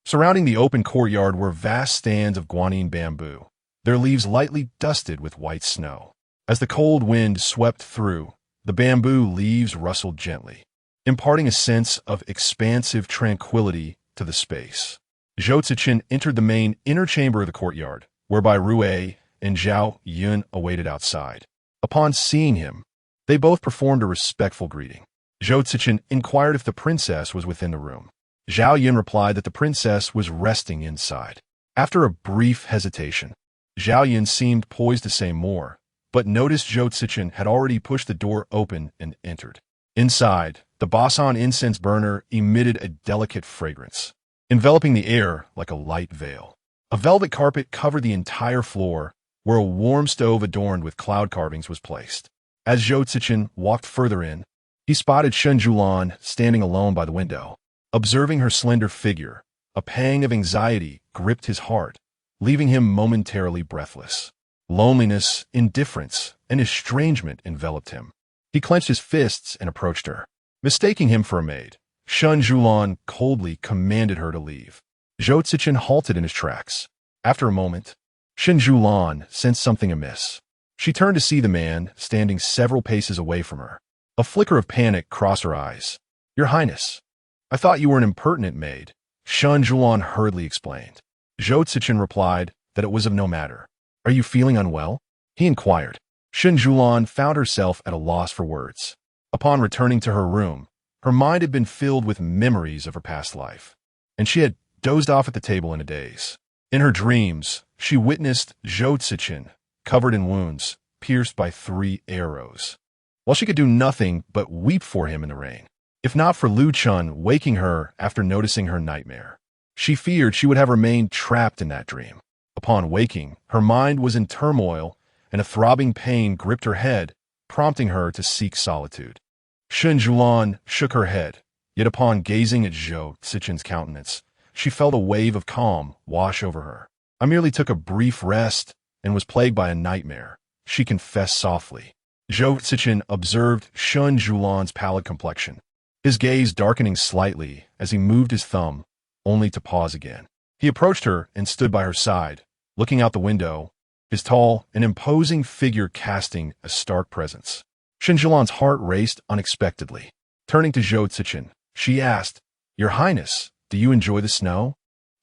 Surrounding the open courtyard were vast stands of guanine bamboo, their leaves lightly dusted with white snow. As the cold wind swept through, the bamboo leaves rustled gently, imparting a sense of expansive tranquility to the space. Zhou Cechen entered the main inner chamber of the courtyard, whereby Rui and Zhao Yun awaited outside. Upon seeing him, they both performed a respectful greeting. Zhou Cechen inquired if the princess was within the room. Zhao Yun replied that the princess was resting inside. After a brief hesitation, Zhao Yun seemed poised to say more, but noticed Zhou Cechen had already pushed the door open and entered. Inside, the Basan incense burner emitted a delicate fragrance, enveloping the air like a light veil. A velvet carpet covered the entire floor, where a warm stove adorned with cloud carvings was placed. As Zhou Cechen walked further in, he spotted Shen Siyuan standing alone by the window. Observing her slender figure, a pang of anxiety gripped his heart, leaving him momentarily breathless. Loneliness, indifference, and estrangement enveloped him. He clenched his fists and approached her. Mistaking him for a maid, Shen Siyuan coldly commanded her to leave. Zhou Cechen halted in his tracks. After a moment, Shen Siyuan sensed something amiss. She turned to see the man standing several paces away from her. A flicker of panic crossed her eyes. "Your Highness, I thought you were an impertinent maid," Shen Siyuan hurriedly explained. Zhou Cechen replied that it was of no matter. "Are you feeling unwell?" he inquired. Shen Siyuan found herself at a loss for words. Upon returning to her room, her mind had been filled with memories of her past life, and she had dozed off at the table in a daze. In her dreams, she witnessed Zhou Cechen, covered in wounds, pierced by 3 arrows, while she could do nothing but weep for him in the rain. If not for Lu Chun waking her after noticing her nightmare, she feared she would have remained trapped in that dream. Upon waking, her mind was in turmoil, and a throbbing pain gripped her head, prompting her to seek solitude. Shen Siyuan shook her head, yet upon gazing at Zhou Cechen's countenance, she felt a wave of calm wash over her. "I merely took a brief rest and was plagued by a nightmare," she confessed softly. Zhou Cechen observed Shen Siyuan's pallid complexion, his gaze darkening slightly as he moved his thumb, only to pause again. He approached her and stood by her side, looking out the window, his tall and imposing figure casting a stark presence. Shen Siyuan's heart raced unexpectedly. Turning to Zhou Cechen, she asked, "Your Highness, do you enjoy the snow?"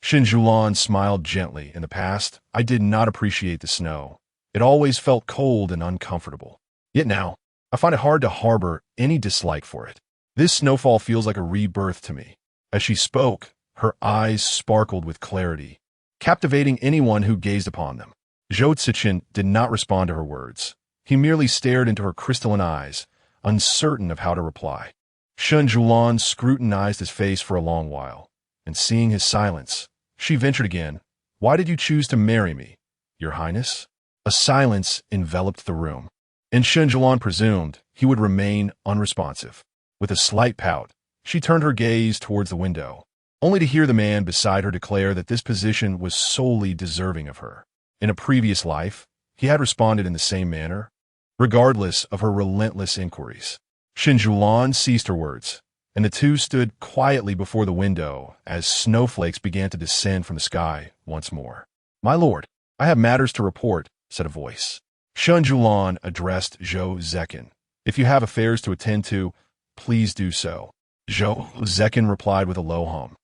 Shen Siyuan smiled gently. "In the past, I did not appreciate the snow. It always felt cold and uncomfortable. Yet now, I find it hard to harbor any dislike for it. This snowfall feels like a rebirth to me." As she spoke, her eyes sparkled with clarity, captivating anyone who gazed upon them. Zhou Cechen did not respond to her words. He merely stared into her crystalline eyes, uncertain of how to reply. Shen Siyuan scrutinized his face for a long while, and seeing his silence, she ventured again, "Why did you choose to marry me, Your Highness?" A silence enveloped the room. and Shen Siyuan presumed he would remain unresponsive. With a slight pout, she turned her gaze towards the window, only to hear the man beside her declare that this position was solely deserving of her. In a previous life, he had responded in the same manner, regardless of her relentless inquiries. Shen Siyuan ceased her words, and the two stood quietly before the window as snowflakes began to descend from the sky once more. "My lord, I have matters to report," said a voice. Shen Siyuan addressed Zhou Cechen. "If you have affairs to attend to, please do so." Zhou Cechen replied with a low hum,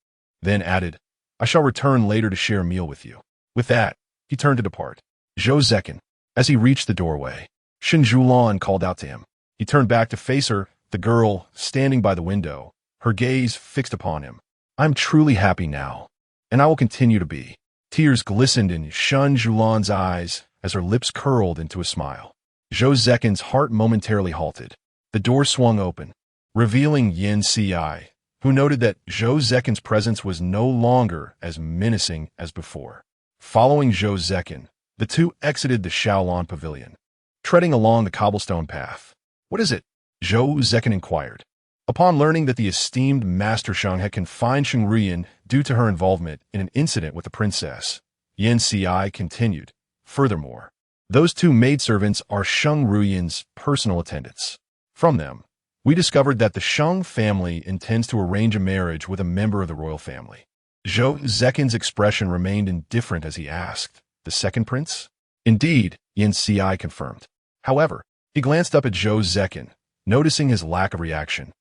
then added, "I shall return later to share a meal with you." With that, he turned to depart. Zhou Cechen, as he reached the doorway, Shen Siyuan called out to him. He turned back to face her, the girl standing by the window, her gaze fixed upon him. "I'm truly happy now, and I will continue to be." Tears glistened in Shen Siyuan's eyes as her lips curled into a smile. Zhou Cechen's heart momentarily halted. The door swung open, revealing Yin Ci, who noted that Zhou Cechen's presence was no longer as menacing as before. Following Zhou Cechen, the two exited the Shaolin Pavilion, treading along the cobblestone path. "What is it?" Zhou Cechen inquired. Upon learning that the esteemed Master Sheng had confined Sheng Ruyan due to her involvement in an incident with the princess, Yin Ci continued, "Furthermore, those two maidservants are Sheng Ruyan's personal attendants. From them, we discovered that the Sheng family intends to arrange a marriage with a member of the royal family." Zhou Cechen's expression remained indifferent as he asked, "The second prince?" "Indeed," Yin Ci confirmed. However, he glanced up at Zhou Cechen, noticing his lack of reaction,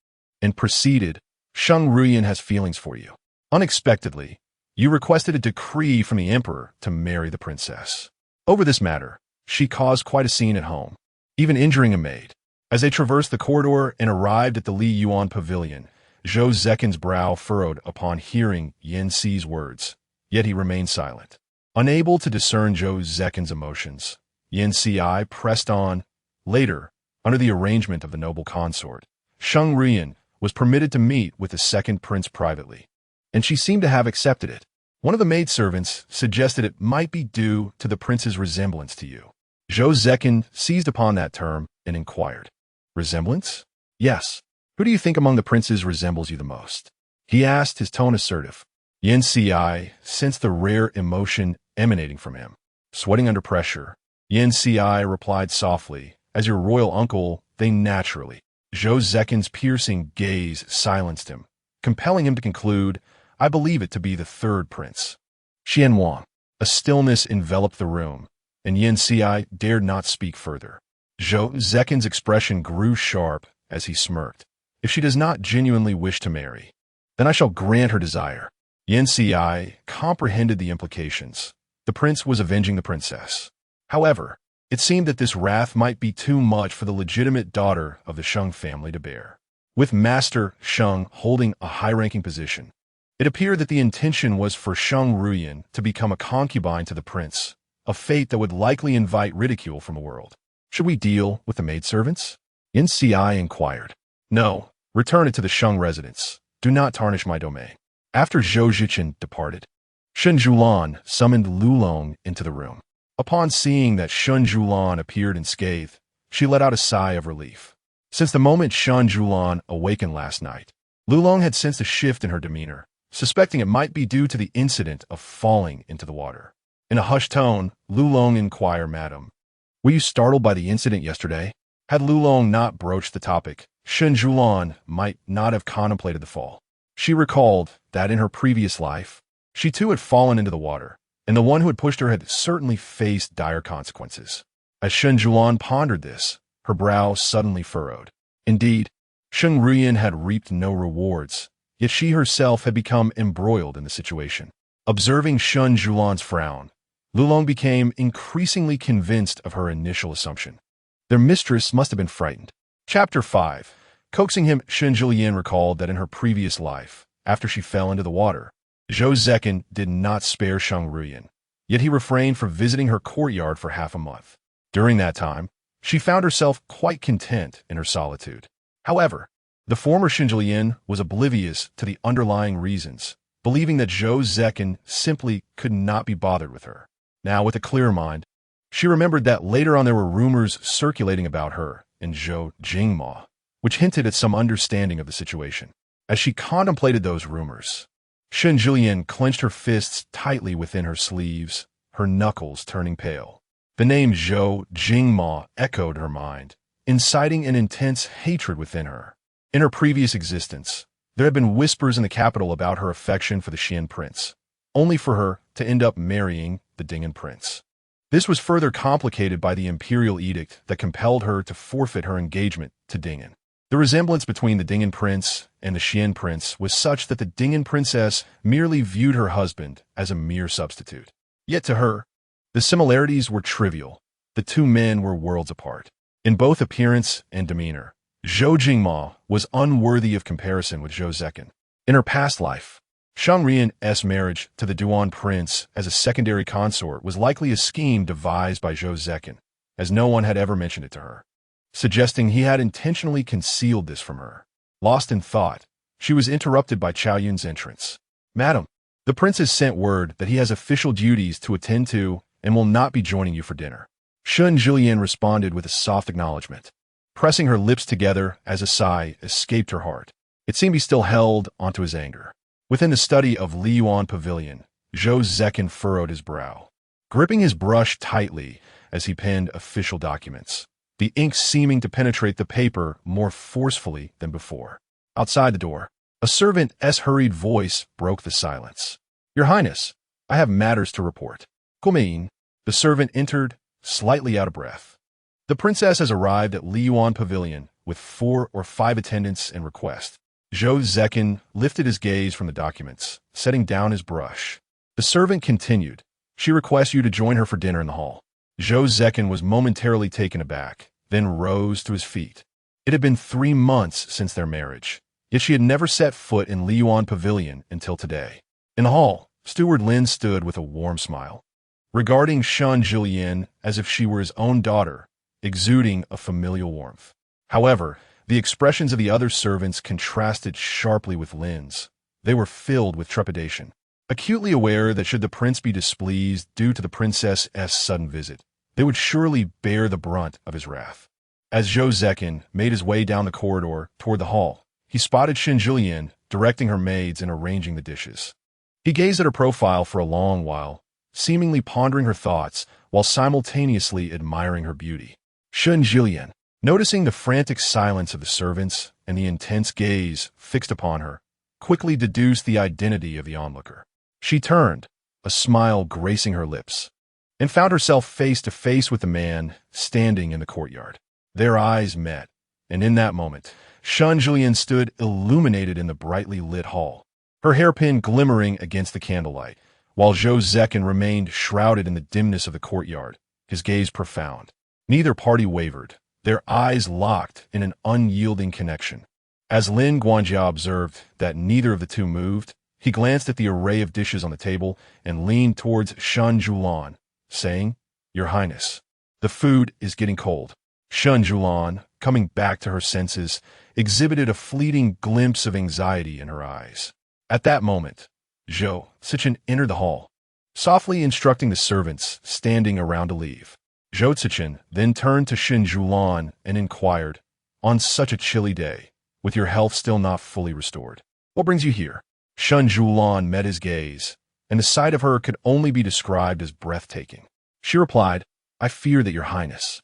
and proceeded, "Sheng Ruyan has feelings for you. Unexpectedly, you requested a decree from the emperor to marry the princess. Over this matter, she caused quite a scene at home, even injuring a maid." As they traversed the corridor and arrived at the Li Yuan Pavilion, Zhou Cechen's brow furrowed upon hearing Yin Ci's words, yet he remained silent. Unable to discern Zhou Cechen's emotions, Yin Ci pressed on. Later, under the arrangement of the noble consort, Sheng Ruyan was permitted to meet with the second prince privately, and she seemed to have accepted it. One of the maidservants suggested it might be due to the prince's resemblance to you. Zhou Cechen seized upon that term and inquired, "Resemblance?" "Yes. Who do you think among the princes resembles you the most?" he asked, his tone assertive. Yin Ci sensed the rare emotion emanating from him. Sweating under pressure, Yin Ci replied softly, "As your royal uncle, they naturally." Zhou Cechen's piercing gaze silenced him, compelling him to conclude, "I believe it to be the third prince." Xian Wang. A stillness enveloped the room, and Yin Ci dared not speak further. Zhou Cechen's expression grew sharp as he smirked. "If she does not genuinely wish to marry, then I shall grant her desire." Yin Ci comprehended the implications. The prince was avenging the princess. However, it seemed that this wrath might be too much for the legitimate daughter of the Sheng family to bear. With Master Sheng holding a high-ranking position, it appeared that the intention was for Sheng Ruyan to become a concubine to the prince, a fate that would likely invite ridicule from the world. "Should we deal with the maidservants?" Yin Ci inquired. "No, return it to the Sheng residence. Do not tarnish my domain." After Zhou Cechen departed, Shen Siyuan summoned Lulong into the room. Upon seeing that Shen Siyuan appeared unscathed, she let out a sigh of relief. Since the moment Shen Siyuan awakened last night, Lulong had sensed a shift in her demeanor, suspecting it might be due to the incident of falling into the water. In a hushed tone, Lulong inquired, "Madam, were you startled by the incident yesterday?" Had Lulong not broached the topic, Shen Siyuan might not have contemplated the fall. She recalled that in her previous life, she too had fallen into the water, and the one who had pushed her had certainly faced dire consequences. As Shen Siyuan pondered this, her brow suddenly furrowed. Indeed, Sheng Ruyan had reaped no rewards, yet she herself had become embroiled in the situation. Observing Shen Siyuan's frown, Lulong became increasingly convinced of her initial assumption. Their mistress must have been frightened. Chapter 5. Coaxing him, Shen Siyuan recalled that in her previous life, after she fell into the water, Zhou Cechen did not spare Sheng Ruyan, yet he refrained from visiting her courtyard for half a month. During that time, she found herself quite content in her solitude. However, the former Shen Siyuan was oblivious to the underlying reasons, believing that Zhou Cechen simply could not be bothered with her. Now, with a clear mind, She remembered that later on there were rumors circulating about her and Zhou Cechen, which hinted at some understanding of the situation. As she contemplated those rumors, Shen Siyuan clenched her fists tightly within her sleeves, her knuckles turning pale. The name Zhou Cechen echoed her mind, inciting an intense hatred within her. In her previous existence, there had been whispers in the capital about her affection for the Xian prince, only for her to end up marrying the Ding'an prince. This was further complicated by the imperial edict that compelled her to forfeit her engagement to Ding'an. The resemblance between the Ding'an prince and the Xian prince was such that the Ding'an princess merely viewed her husband as a mere substitute. Yet to her, the similarities were trivial. The two men were worlds apart. In both appearance and demeanor, Zhou Cechen was unworthy of comparison with Zhou Cechen. In her past life, Shang Rian's marriage to the Duan prince as a secondary consort was likely a scheme devised by Zhou Cechen, as no one had ever mentioned it to her, suggesting he had intentionally concealed this from her. Lost in thought, she was interrupted by Chao Yun's entrance. "Madam, the prince has sent word that he has official duties to attend to and will not be joining you for dinner." Shen Siyuan responded with a soft acknowledgement, pressing her lips together as a sigh escaped her heart. It seemed he still held onto his anger. Within the study of Liyuan Pavilion, Zhou Cechen furrowed his brow, gripping his brush tightly as he penned official documents, the ink seeming to penetrate the paper more forcefully than before. Outside the door, a servant's hurried voice broke the silence. "Your Highness, I have matters to report." "Come." The servant entered, slightly out of breath. "The princess has arrived at Liyuan Pavilion with 4 or 5 attendants and request." Zhou Cechen lifted his gaze from the documents, setting down his brush. The servant continued, "She requests you to join her for dinner in the hall." Zhou Cechen was momentarily taken aback, then rose to his feet. It had been 3 months since their marriage, yet she had never set foot in Liyuan Pavilion until today. In the hall, Steward Lin stood with a warm smile, regarding Shen Siyuan as if she were his own daughter, exuding a familial warmth. However, the expressions of the other servants contrasted sharply with Lin's. They were filled with trepidation, acutely aware that should the prince be displeased due to the princess's sudden visit, they would surely bear the brunt of his wrath. As Zhou Cechen made his way down the corridor toward the hall, he spotted Shen Siyuan directing her maids and arranging the dishes. He gazed at her profile for a long while, seemingly pondering her thoughts while simultaneously admiring her beauty. Shen Siyuan, noticing the frantic silence of the servants and the intense gaze fixed upon her, quickly deduced the identity of the onlooker. She turned, a smile gracing her lips, and found herself face to face with the man standing in the courtyard. Their eyes met, and in that moment, Shen Siyuan stood illuminated in the brightly lit hall, her hairpin glimmering against the candlelight, while Zhou Cechen remained shrouded in the dimness of the courtyard, his gaze profound. Neither party wavered, their eyes locked in an unyielding connection. As Lin Guanjia observed that neither of the two moved, he glanced at the array of dishes on the table and leaned towards Shen Siyuan, saying, "Your Highness, the food is getting cold." Shen Siyuan, coming back to her senses, exhibited a fleeting glimpse of anxiety in her eyes. At that moment, Zhou Cechen entered the hall, softly instructing the servants standing around to leave. Zhou Cechen then turned to Shen Siyuan and inquired, "On such a chilly day, with your health still not fully restored, what brings you here?" Shen Siyuan met his gaze, and the sight of her could only be described as breathtaking. She replied, "I fear that your Highness,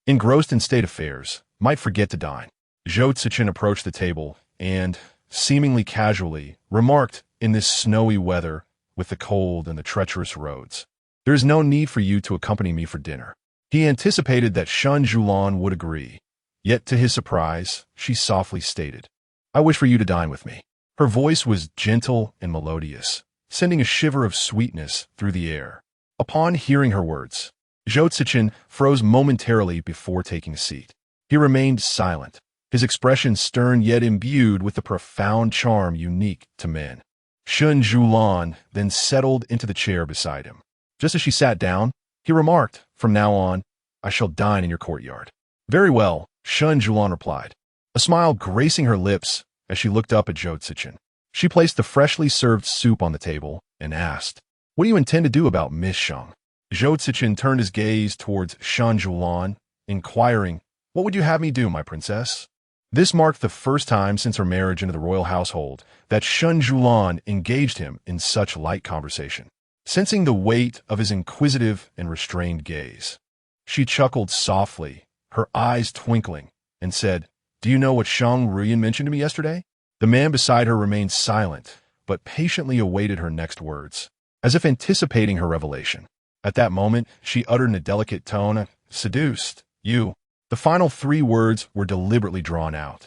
engrossed in state affairs, might forget to dine." Zhou Cechen approached the table and, seemingly casually, remarked, "In this snowy weather, with the cold and the treacherous roads, there is no need for you to accompany me for dinner." He anticipated that Shen Siyuan would agree, yet to his surprise, she softly stated, "I wish for you to dine with me." Her voice was gentle and melodious, sending a shiver of sweetness through the air. Upon hearing her words, Zhou Cechen froze momentarily before taking a seat. He remained silent, his expression stern yet imbued with the profound charm unique to men. Shen Siyuan then settled into the chair beside him. Just as she sat down, he remarked, "From now on, I shall dine in your courtyard." "Very well," Shen Siyuan replied, a smile gracing her lips as she looked up at Zhou Cechen. She placed the freshly served soup on the table and asked, "What do you intend to do about Miss Shang?" Zhou Cechen turned his gaze towards Shen Siyuan, inquiring, "What would you have me do, my princess?" This marked the first time since her marriage into the royal household that Shen Siyuan engaged him in such light conversation. Sensing the weight of his inquisitive and restrained gaze, she chuckled softly, her eyes twinkling, and said, "Do you know what Shang Ruyan mentioned to me yesterday?" The man beside her remained silent, but patiently awaited her next words, as if anticipating her revelation. At that moment, she uttered in a delicate tone, "Seduced, you." The final 3 words were deliberately drawn out,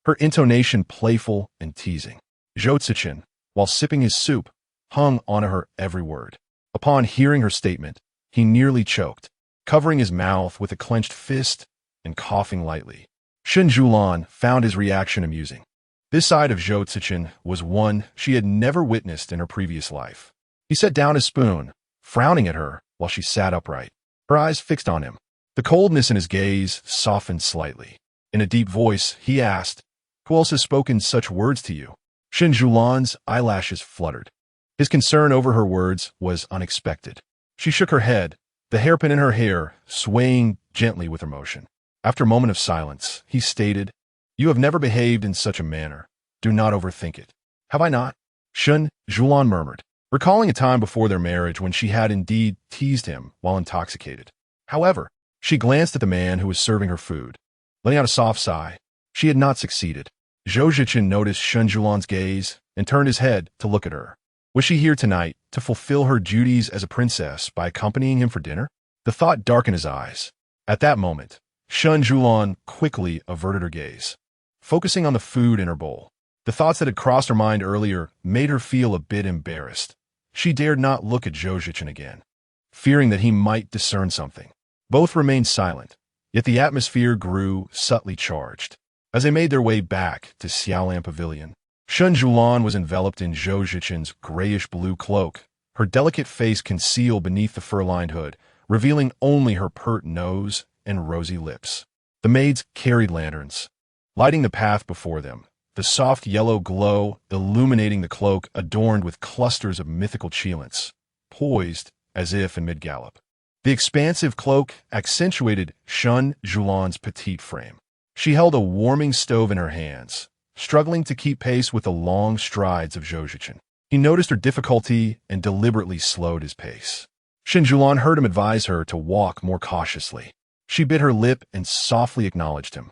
her intonation playful and teasing. Zhou Cechen, while sipping his soup, hung onto her every word. Upon hearing her statement, he nearly choked, covering his mouth with a clenched fist and coughing lightly. Shen Siyuan found his reaction amusing. This side of Zhou Cechen was one she had never witnessed in her previous life. He set down his spoon, frowning at her while she sat upright, her eyes fixed on him. The coldness in his gaze softened slightly. In a deep voice, he asked, "Who else has spoken such words to you?" Shen Siyuan's eyelashes fluttered. His concern over her words was unexpected. She shook her head, the hairpin in her hair swaying gently with emotion. After a moment of silence, he stated, "You have never behaved in such a manner. Do not overthink it." "Have I not?" Shen Siyuan murmured, recalling a time before their marriage when she had indeed teased him while intoxicated. However, she glanced at the man who was serving her food, letting out a soft sigh. She had not succeeded. Zhou Cechen noticed Shen Siyuan's gaze and turned his head to look at her. Was she here tonight to fulfill her duties as a princess by accompanying him for dinner? The thought darkened his eyes. At that moment, Shen Siyuan quickly averted her gaze, focusing on the food in her bowl. The thoughts that had crossed her mind earlier made her feel a bit embarrassed. She dared not look at Zhou Cechen again, fearing that he might discern something. Both remained silent, yet the atmosphere grew subtly charged. As they made their way back to Xiaolan Pavilion, Shen Siyuan was enveloped in Zhou Cechen's grayish-blue cloak, her delicate face concealed beneath the fur-lined hood, revealing only her pert nose and rosy lips. The maids carried lanterns, lighting the path before them, the soft yellow glow illuminating the cloak adorned with clusters of mythical cheilants, poised as if in mid-gallop. The expansive cloak accentuated Shen Siyuan's petite frame. She held a warming stove in her hands, struggling to keep pace with the long strides of Zhou Cechen. He noticed her difficulty and deliberately slowed his pace. Shen Siyuan heard him advise her to walk more cautiously. She bit her lip and softly acknowledged him.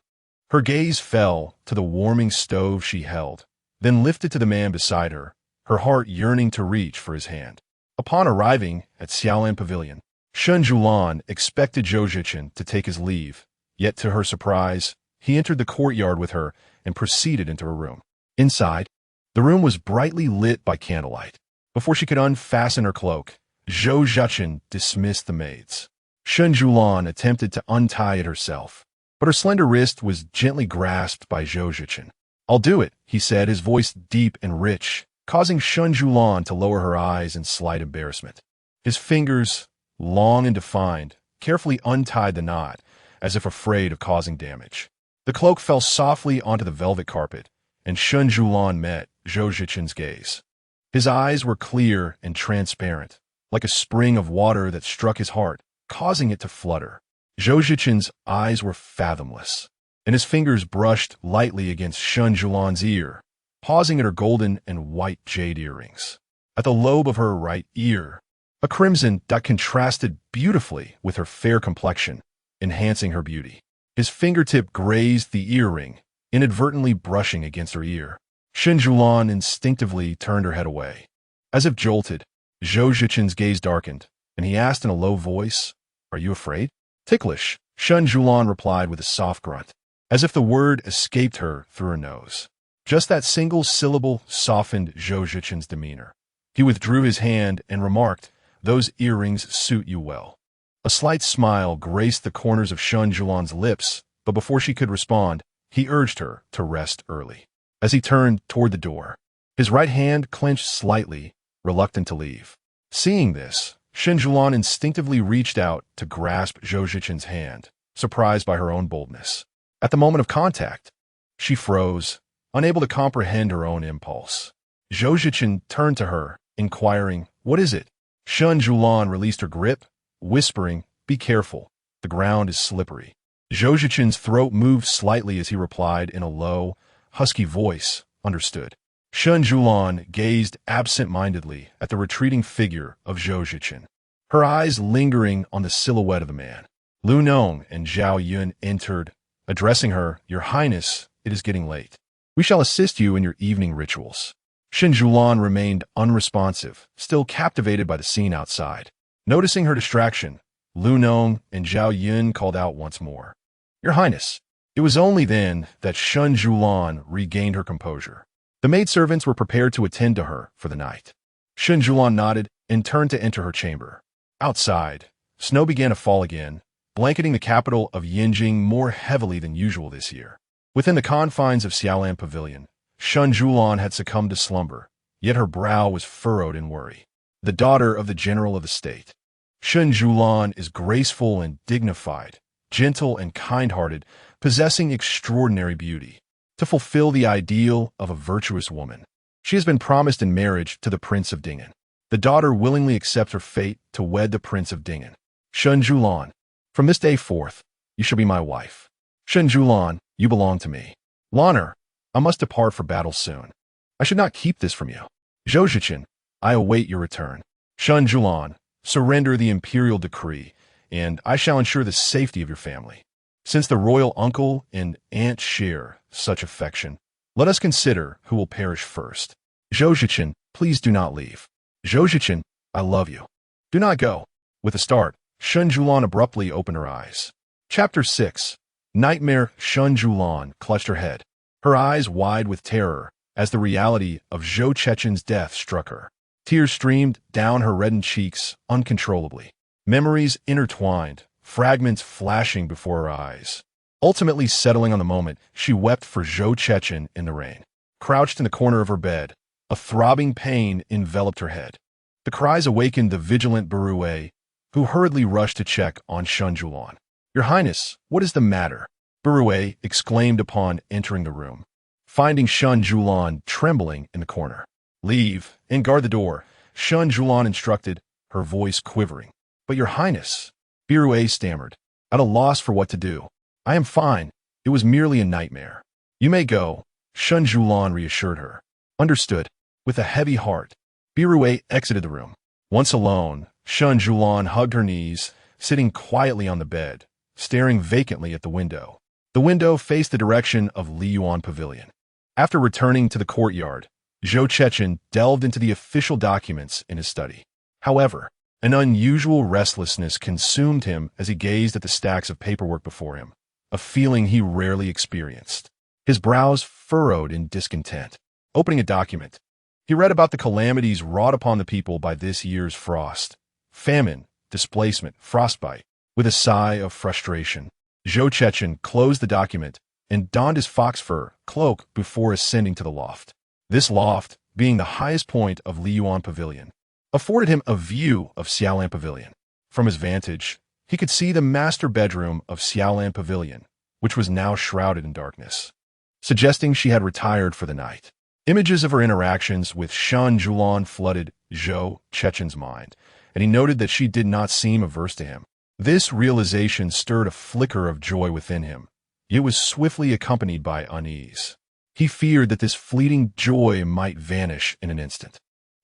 Her gaze fell to the warming stove she held, then lifted to the man beside her, her heart yearning to reach for his hand. Upon arriving at Xiaolan Pavilion, Shen Siyuan expected Zhou Cechen to take his leave, yet to her surprise, he entered the courtyard with her and proceeded into her room. Inside, the room was brightly lit by candlelight. Before she could unfasten her cloak, Zhou Cechen dismissed the maids. Shen Siyuan attempted to untie it herself, but her slender wrist was gently grasped by Zhou Cechen. "I'll do it," he said, his voice deep and rich, causing Shen Siyuan to lower her eyes in slight embarrassment. His fingers, long and defined, carefully untied the knot, as if afraid of causing damage. The cloak fell softly onto the velvet carpet, and Shen Siyuan met Zhou Cechen's gaze. His eyes were clear and transparent, like a spring of water that struck his heart, causing it to flutter. Zhou Cechen's eyes were fathomless, and his fingers brushed lightly against Shen Siyuan's ear, pausing at her golden and white jade earrings. At the lobe of her right ear, a crimson that contrasted beautifully with her fair complexion, enhancing her beauty. His fingertip grazed the earring, inadvertently brushing against her ear. Shen Siyuan instinctively turned her head away. As if jolted, Zhou Cechen's gaze darkened, and he asked in a low voice, "Are you afraid?" "Ticklish," Shen Siyuan replied with a soft grunt, as if the word escaped her through her nose. Just that single syllable softened Zhou Cechen's demeanor. He withdrew his hand and remarked, "Those earrings suit you well." A slight smile graced the corners of Shen Siyuan's lips, but before she could respond, he urged her to rest early. As he turned toward the door, his right hand clenched slightly, reluctant to leave. Seeing this, Shen Siyuan instinctively reached out to grasp Zhou Cechen's hand, surprised by her own boldness. At the moment of contact, she froze, unable to comprehend her own impulse. Zhou Cechen turned to her, inquiring, "What is it?" Shen Siyuan released her grip, whispering, "Be careful. The ground is slippery." Zhou Cechen's throat moved slightly as he replied in a low, husky voice, "Understood." Shen Siyuan gazed absent-mindedly at the retreating figure of Zhou Cechen, her eyes lingering on the silhouette of the man. Lu Nong and Zhao Yun entered, addressing her, "Your Highness, it is getting late. We shall assist you in your evening rituals." Shen Siyuan remained unresponsive, still captivated by the scene outside. Noticing her distraction, Lu Nong and Zhao Yun called out once more, "Your Highness." It was only then that Shen Siyuan regained her composure. The maidservants were prepared to attend to her for the night. Shen Siyuan nodded and turned to enter her chamber. Outside, snow began to fall again, blanketing the capital of Yinjing more heavily than usual this year. Within the confines of Xiaolan Pavilion, Shen Siyuan had succumbed to slumber, yet her brow was furrowed in worry. The daughter of the general of the state. Shen Siyuan is graceful and dignified, gentle and kind-hearted, possessing extraordinary beauty. To fulfill the ideal of a virtuous woman, she has been promised in marriage to the Prince of Dingen. The daughter willingly accepts her fate to wed the Prince of Dingen. Shen Siyuan, from this day forth, you shall be my wife. Shen Siyuan, you belong to me. Lanner, I must depart for battle soon. I should not keep this from you. Zhou Cechen, I await your return. Shen Siyuan, surrender the imperial decree, and I shall ensure the safety of your family. Since the royal uncle and aunt share such affection, let us consider who will perish first. Zhou Cechen, please do not leave. Zhou Cechen, I love you. Do not go. With a start, Shen Siyuan abruptly opened her eyes. Chapter 6. Nightmare. Shen Siyuan clutched her head, her eyes wide with terror as the reality of Zhou Cechen's death struck her. Tears streamed down her reddened cheeks uncontrollably. Memories intertwined, fragments flashing before her eyes. Ultimately settling on the moment, she wept for Zhou Cechen in the rain. Crouched in the corner of her bed, a throbbing pain enveloped her head. The cries awakened the vigilant Beruei, who hurriedly rushed to check on Shen Siyuan. "Your Highness, what is the matter?" Beruei exclaimed upon entering the room, finding Shen Siyuan trembling in the corner. "Leave and guard the door," Shen Siyuan instructed, her voice quivering. "But your Highness," Beruei stammered, at a loss for what to do. "I am fine. It was merely a nightmare." "You may go," Shen Siyuan reassured her. "Understood." With a heavy heart, Beruei exited the room. Once alone, Shen Siyuan hugged her knees, sitting quietly on the bed, staring vacantly at the window. The window faced the direction of Liyuan Pavilion. After returning to the courtyard, Zhou Cechen delved into the official documents in his study. However, an unusual restlessness consumed him as he gazed at the stacks of paperwork before him, a feeling he rarely experienced. His brows furrowed in discontent. Opening a document, he read about the calamities wrought upon the people by this year's frost. Famine, displacement, frostbite. With a sigh of frustration, Zhou Cechen closed the document and donned his fox fur cloak before ascending to the loft. This loft, being the highest point of Liyuan Pavilion, afforded him a view of Xiaolan Pavilion. From his vantage, he could see the master bedroom of Xiaolan Pavilion, which was now shrouded in darkness, suggesting she had retired for the night. Images of her interactions with Shen Siyuan flooded Zhou Cechen's mind, and he noted that she did not seem averse to him. This realization stirred a flicker of joy within him. It was swiftly accompanied by unease. He feared that this fleeting joy might vanish in an instant.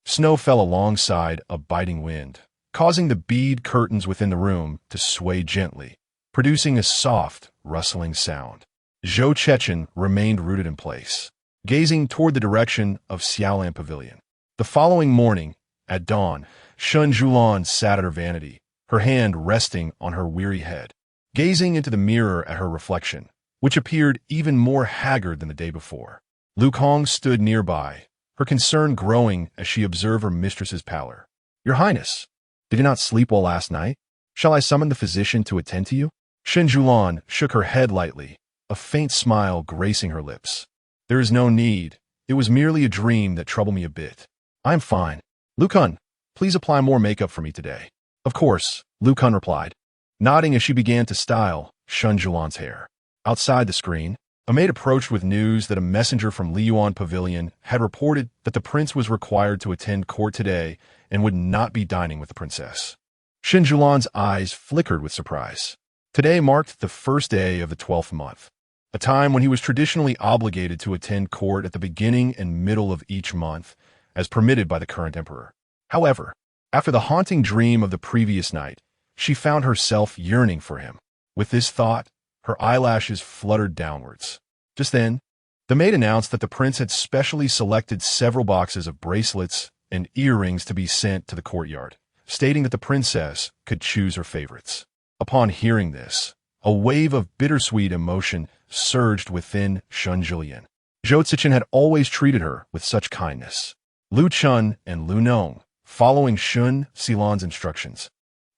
Snow fell alongside a biting wind, causing the bead curtains within the room to sway gently, producing a soft, rustling sound. Zhou Cechen remained rooted in place, gazing toward the direction of Xiaolan Pavilion. The following morning, at dawn, Shen Siyuan sat at her vanity, her hand resting on her weary head, gazing into the mirror at her reflection, which appeared even more haggard than the day before. Lu Kong stood nearby, her concern growing as she observed her mistress's pallor. "Your Highness, did you not sleep well last night? Shall I summon the physician to attend to you?" Shen Siyuan shook her head lightly, a faint smile gracing her lips. "There is no need. It was merely a dream that troubled me a bit. I'm fine. Lu Kun, please apply more makeup for me today." "Of course," Lu Kun replied, nodding as she began to style Shen Siyuan's hair. Outside the screen, a maid approached with news that a messenger from Liyuan Pavilion had reported that the prince was required to attend court today and would not be dining with the princess. Shen Siyuan's eyes flickered with surprise. Today marked the first day of the 12th month, a time when he was traditionally obligated to attend court at the beginning and middle of each month, as permitted by the current emperor. However, after the haunting dream of the previous night, she found herself yearning for him. With this thought, her eyelashes fluttered downwards. Just then, the maid announced that the prince had specially selected several boxes of bracelets and earrings to be sent to the courtyard, stating that the princess could choose her favorites. Upon hearing this, a wave of bittersweet emotion surged within Shen Siyuan. Zhou Cechen had always treated her with such kindness. Lu Chun and Lu Nong, following Shen Siyuan's instructions,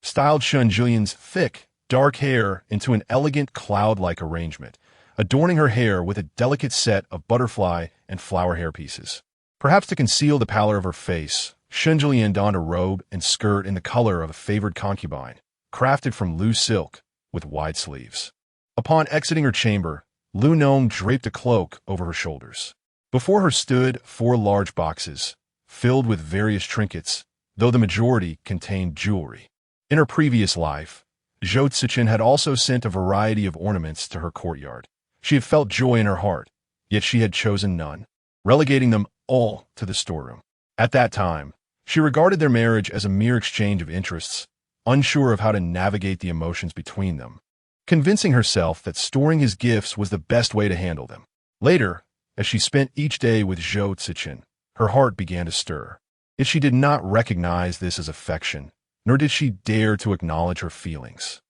styled Shen Siyuan's thick, dark hair into an elegant cloud-like arrangement, adorning her hair with a delicate set of butterfly and flower hair pieces. Perhaps to conceal the pallor of her face, Shen Siyuan donned a robe and skirt in the color of a favored concubine, crafted from loose silk with wide sleeves. Upon exiting her chamber, Lu Nong draped a cloak over her shoulders. Before her stood 4 large boxes, filled with various trinkets, though the majority contained jewelry. In her previous life, Zhou Cechen had also sent a variety of ornaments to her courtyard. She had felt joy in her heart, yet she had chosen none, relegating them all to the storeroom. At that time, she regarded their marriage as a mere exchange of interests, unsure of how to navigate the emotions between them, convincing herself that storing his gifts was the best way to handle them. Later, as she spent each day with Zhou Cechen, her heart began to stir. Yet she did not recognize this as affection, nor did she dare to acknowledge her feelings.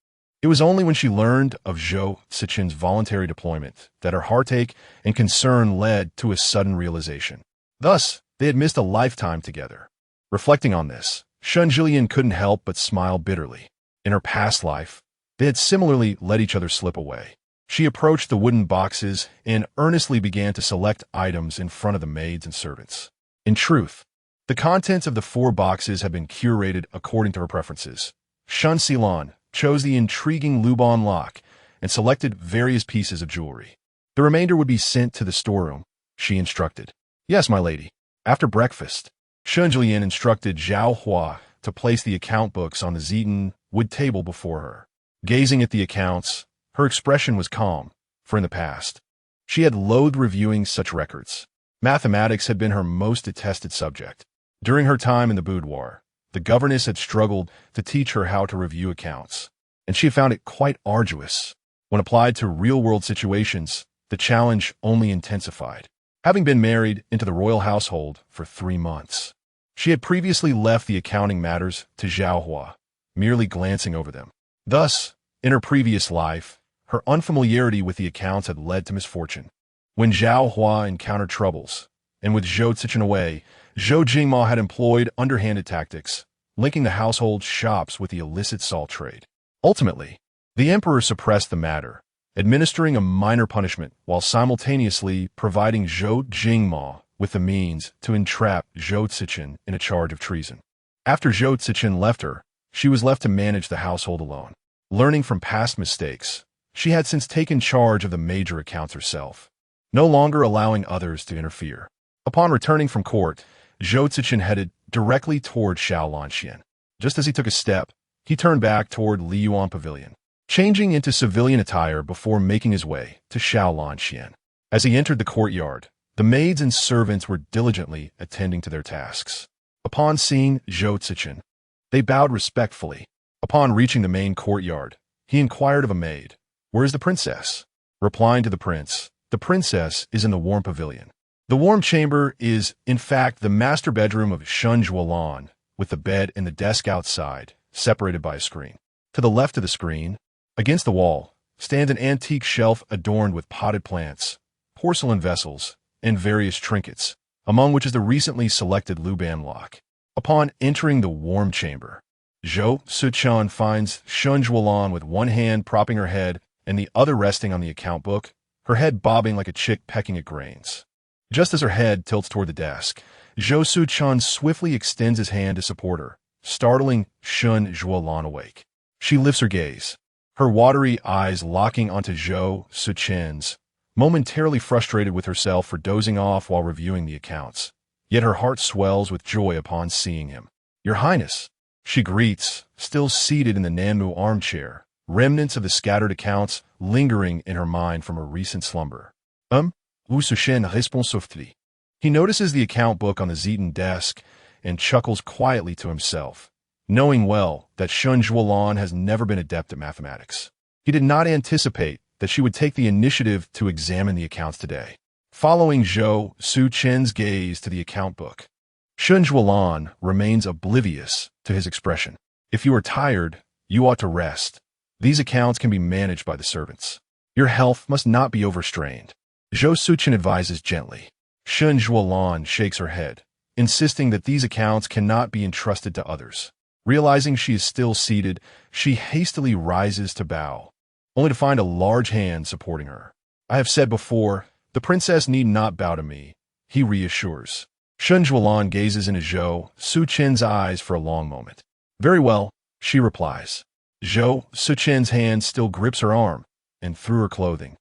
It was only when she learned of Zhou Cechen's voluntary deployment that her heartache and concern led to a sudden realization. Thus, they had missed a lifetime together. Reflecting on this, Shen Siyuan couldn't help but smile bitterly. In her past life, they had similarly let each other slip away. She approached the wooden boxes and earnestly began to select items in front of the maids and servants. In truth, the contents of the 4 boxes had been curated according to her preferences. Shen Siyuan chose the intriguing Luban lock and selected various pieces of jewelry. The remainder would be sent to the storeroom, she instructed. Yes, my lady. After breakfast, Shen Siyuan instructed Zhao Hua to place the account books on the Zeton wood table before her. Gazing at the accounts, her expression was calm, for in the past, she had loathed reviewing such records. Mathematics had been her most detested subject. During her time in the boudoir, the governess had struggled to teach her how to review accounts, and she found it quite arduous. When applied to real-world situations, the challenge only intensified. Having been married into the royal household for 3 months, she had previously left the accounting matters to Zhao Hua, merely glancing over them. Thus, in her previous life, her unfamiliarity with the accounts had led to misfortune. When Zhao Hua encountered troubles, and with Zhou Cechen away, Zhou Jingma had employed underhanded tactics, linking the household shops with the illicit salt trade. Ultimately, the emperor suppressed the matter, administering a minor punishment while simultaneously providing Zhou Jingma with the means to entrap Zhou Cechen in a charge of treason. After Zhou Cechen left her, she was left to manage the household alone. Learning from past mistakes, she had since taken charge of the major accounts herself, no longer allowing others to interfere. Upon returning from court, Zhou Cechen headed directly toward Shaolanxian. Just as he took a step, he turned back toward Liyuan Pavilion, changing into civilian attire before making his way to Shaolanxian. As he entered the courtyard, the maids and servants were diligently attending to their tasks. Upon seeing Zhou Cechen, they bowed respectfully. Upon reaching the main courtyard, he inquired of a maid, "Where is the princess?" Replying to the prince, "The princess is in the warm pavilion." The warm chamber is, in fact, the master bedroom of Shen Siyuan, with the bed and the desk outside, separated by a screen. To the left of the screen, against the wall, stands an antique shelf adorned with potted plants, porcelain vessels, and various trinkets, among which is the recently selected Luban lock. Upon entering the warm chamber, Zhou Cechen finds Shen Siyuan with one hand propping her head and the other resting on the account book, her head bobbing like a chick pecking at grains. Just as her head tilts toward the desk, Zhou Cechen swiftly extends his hand to support her, startling Shen Siyuan awake. She lifts her gaze, her watery eyes locking onto Zhou Cechen's, momentarily frustrated with herself for dozing off while reviewing the accounts. Yet her heart swells with joy upon seeing him. "Your Highness," She greets, still seated in the Nanmu armchair, remnants of the scattered accounts lingering in her mind from her recent slumber. Zhou Cechen répond softly. He notices the account book on the Zetan desk and chuckles quietly to himself, knowing well that Shen Siyuan has never been adept at mathematics. He did not anticipate that she would take the initiative to examine the accounts today. Following Zhou Cechen's gaze to the account book, Shen Siyuan remains oblivious to his expression. If you are tired, you ought to rest. These accounts can be managed by the servants. Your health must not be overstrained. Zhou Cechen advises gently. Shen Siyuan shakes her head, insisting that these accounts cannot be entrusted to others. Realizing she is still seated, she hastily rises to bow, only to find a large hand supporting her. I have said before, the princess need not bow to me, he reassures. Shen Siyuan gazes into Zhou Cechen's eyes for a long moment. Very well, she replies. Zhou Cechen's hand still grips her arm, and through her clothing,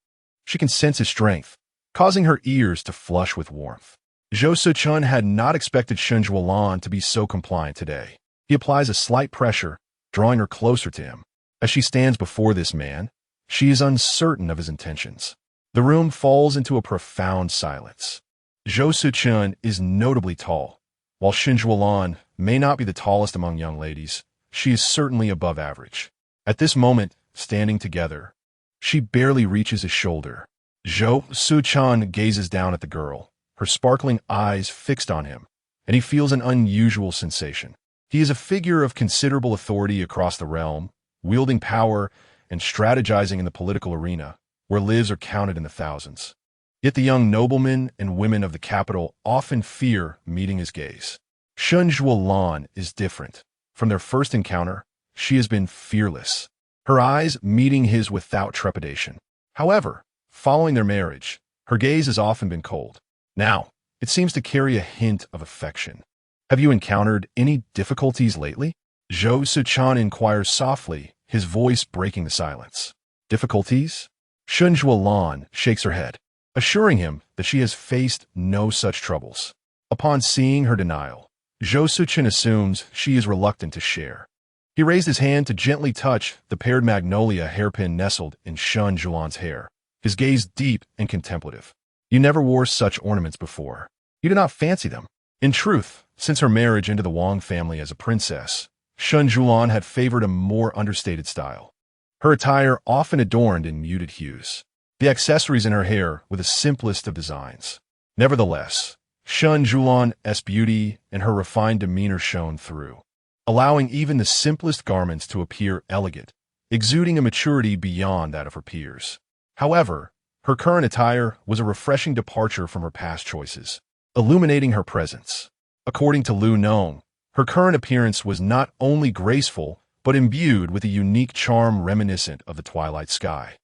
she can sense his strength, causing her ears to flush with warmth. Zhou Cechen had not expected Shen Siyuan to be so compliant today. He applies a slight pressure, drawing her closer to him. As she stands before this man, she is uncertain of his intentions. The room falls into a profound silence. Zhou Cechen is notably tall. While Shen Siyuan may not be the tallest among young ladies, she is certainly above average. At this moment, standing together, she barely reaches his shoulder. Zhou Cechen gazes down at the girl, her sparkling eyes fixed on him, and he feels an unusual sensation. He is a figure of considerable authority across the realm, wielding power and strategizing in the political arena, where lives are counted in the thousands. Yet the young noblemen and women of the capital often fear meeting his gaze. Shen Siyuan is different. From their first encounter, she has been fearless, her eyes meeting his without trepidation. However, following their marriage, her gaze has often been cold. Now, it seems to carry a hint of affection. Have you encountered any difficulties lately? Zhou Cechen inquires softly, his voice breaking the silence. Difficulties? Shen Siyuan shakes her head, assuring him that she has faced no such troubles. Upon seeing her denial, Zhou Cechen assumes she is reluctant to share. He raised his hand to gently touch the paired magnolia hairpin nestled in Shen Siyuan's hair, his gaze deep and contemplative. You never wore such ornaments before. You do not fancy them. In truth, since her marriage into the Wang family as a princess, Shen Siyuan had favored a more understated style. Her attire often adorned in muted hues, the accessories in her hair were the simplest of designs. Nevertheless, Shen Siyuan's beauty and her refined demeanor shone through, allowing even the simplest garments to appear elegant, exuding a maturity beyond that of her peers. However, her current attire was a refreshing departure from her past choices, illuminating her presence. According to Lu Nong, her current appearance was not only graceful, but imbued with a unique charm reminiscent of the twilight sky.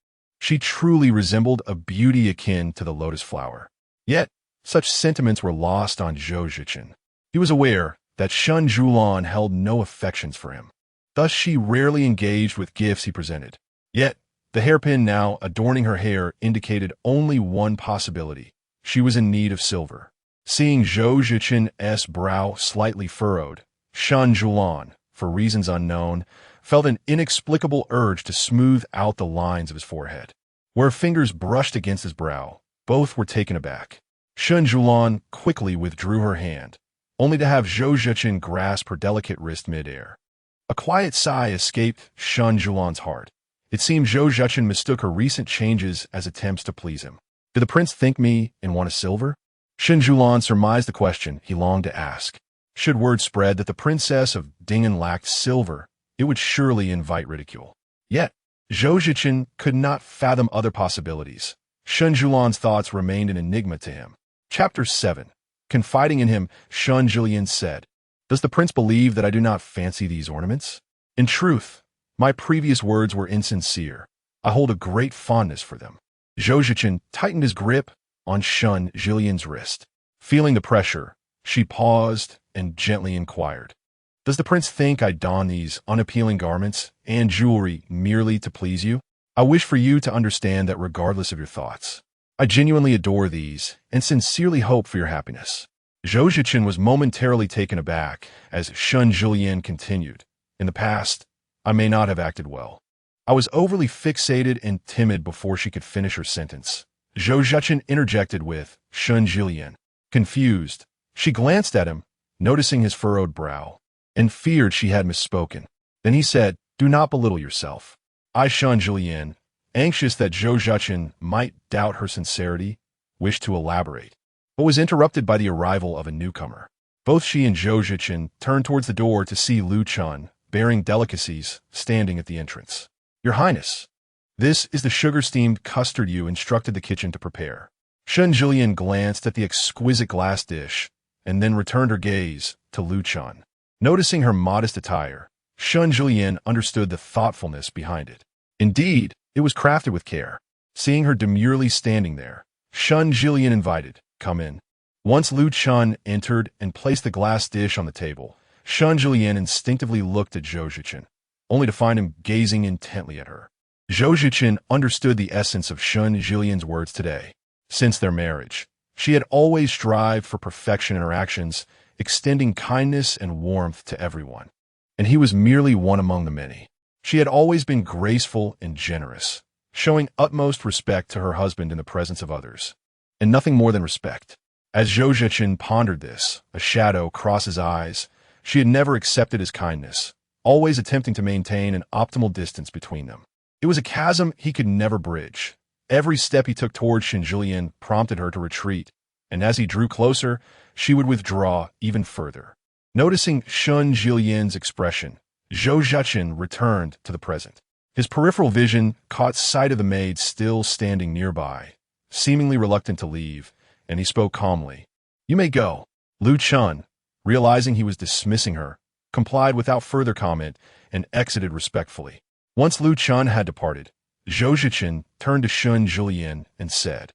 She truly resembled a beauty akin to the lotus flower. Yet, such sentiments were lost on Zhou Cechen. He was aware that Shen Siyuan held no affections for him. Thus she rarely engaged with gifts he presented. Yet, the hairpin now adorning her hair indicated only one possibility. She was in need of silver. Seeing Zhou Cechen's brow slightly furrowed, Shen Siyuan, for reasons unknown, felt an inexplicable urge to smooth out the lines of his forehead. Where her fingers brushed against his brow, both were taken aback. Shen Siyuan quickly withdrew her hand, only to have Zhou Cechen grasp her delicate wrist midair. A quiet sigh escaped Shen Siyuan's heart. It seemed Zhou Cechen mistook her recent changes as attempts to please him. Did the prince think me and want a silver? Shen Siyuan surmised the question he longed to ask. Should word spread that the princess of Dingen lacked silver, it would surely invite ridicule. Yet, Zhou Cechen could not fathom other possibilities. Shen Siyuan's thoughts remained an enigma to him. Chapter 7. Confiding in him, Shen Siyuan said, "Does the prince believe that I do not fancy these ornaments? In truth, my previous words were insincere. I hold a great fondness for them." Zhou Cechen tightened his grip on Shen Siyuan's wrist. Feeling the pressure, she paused and gently inquired, "Does the prince think I don these unappealing garments and jewelry merely to please you? I wish for you to understand that regardless of your thoughts, I genuinely adore these and sincerely hope for your happiness." Zhou Cechen was momentarily taken aback as Shen Siyuan continued, In the past, I may not have acted well. I was overly fixated and timid before she could finish her sentence. Zhou Cechen interjected with, Shen Siyuan. Confused, she glanced at him, noticing his furrowed brow, and feared she had misspoken. Then he said, do not belittle yourself. I, Shen Siyuan, anxious that Zhou Cechen might doubt her sincerity, wished to elaborate, but was interrupted by the arrival of a newcomer. Both she and Zhou Cechen turned towards the door to see Lu Chun, bearing delicacies, standing at the entrance. Your Highness, this is the sugar-steamed custard you instructed the kitchen to prepare. Shen Siyuan glanced at the exquisite glass dish, and then returned her gaze to Lu Chun. Noticing her modest attire, Shen Siyuan understood the thoughtfulness behind it. Indeed, it was crafted with care. Seeing her demurely standing there, Shen Siyuan invited, come in. Once Lu Chun entered and placed the glass dish on the table, Shen Siyuan instinctively looked at Zhou Cechen, only to find him gazing intently at her. Zhou Cechen understood the essence of Shen Siyuan's words today. Since their marriage, she had always strived for perfection in her actions, extending kindness and warmth to everyone. And he was merely one among the many. She had always been graceful and generous, showing utmost respect to her husband in the presence of others, and nothing more than respect. As Zhou Cechen pondered this, a shadow crossed his eyes. She had never accepted his kindness, always attempting to maintain an optimal distance between them. It was a chasm he could never bridge. Every step he took towards Shen Siyuan prompted her to retreat, and as he drew closer, she would withdraw even further. Noticing Shen Siyuan's expression, Zhou Cechen returned to the present. His peripheral vision caught sight of the maid still standing nearby, seemingly reluctant to leave, and he spoke calmly. You may go. Lu Chun, realizing he was dismissing her, complied without further comment and exited respectfully. Once Lu Chun had departed, Zhou Cechen turned to Shen Siyuan and said,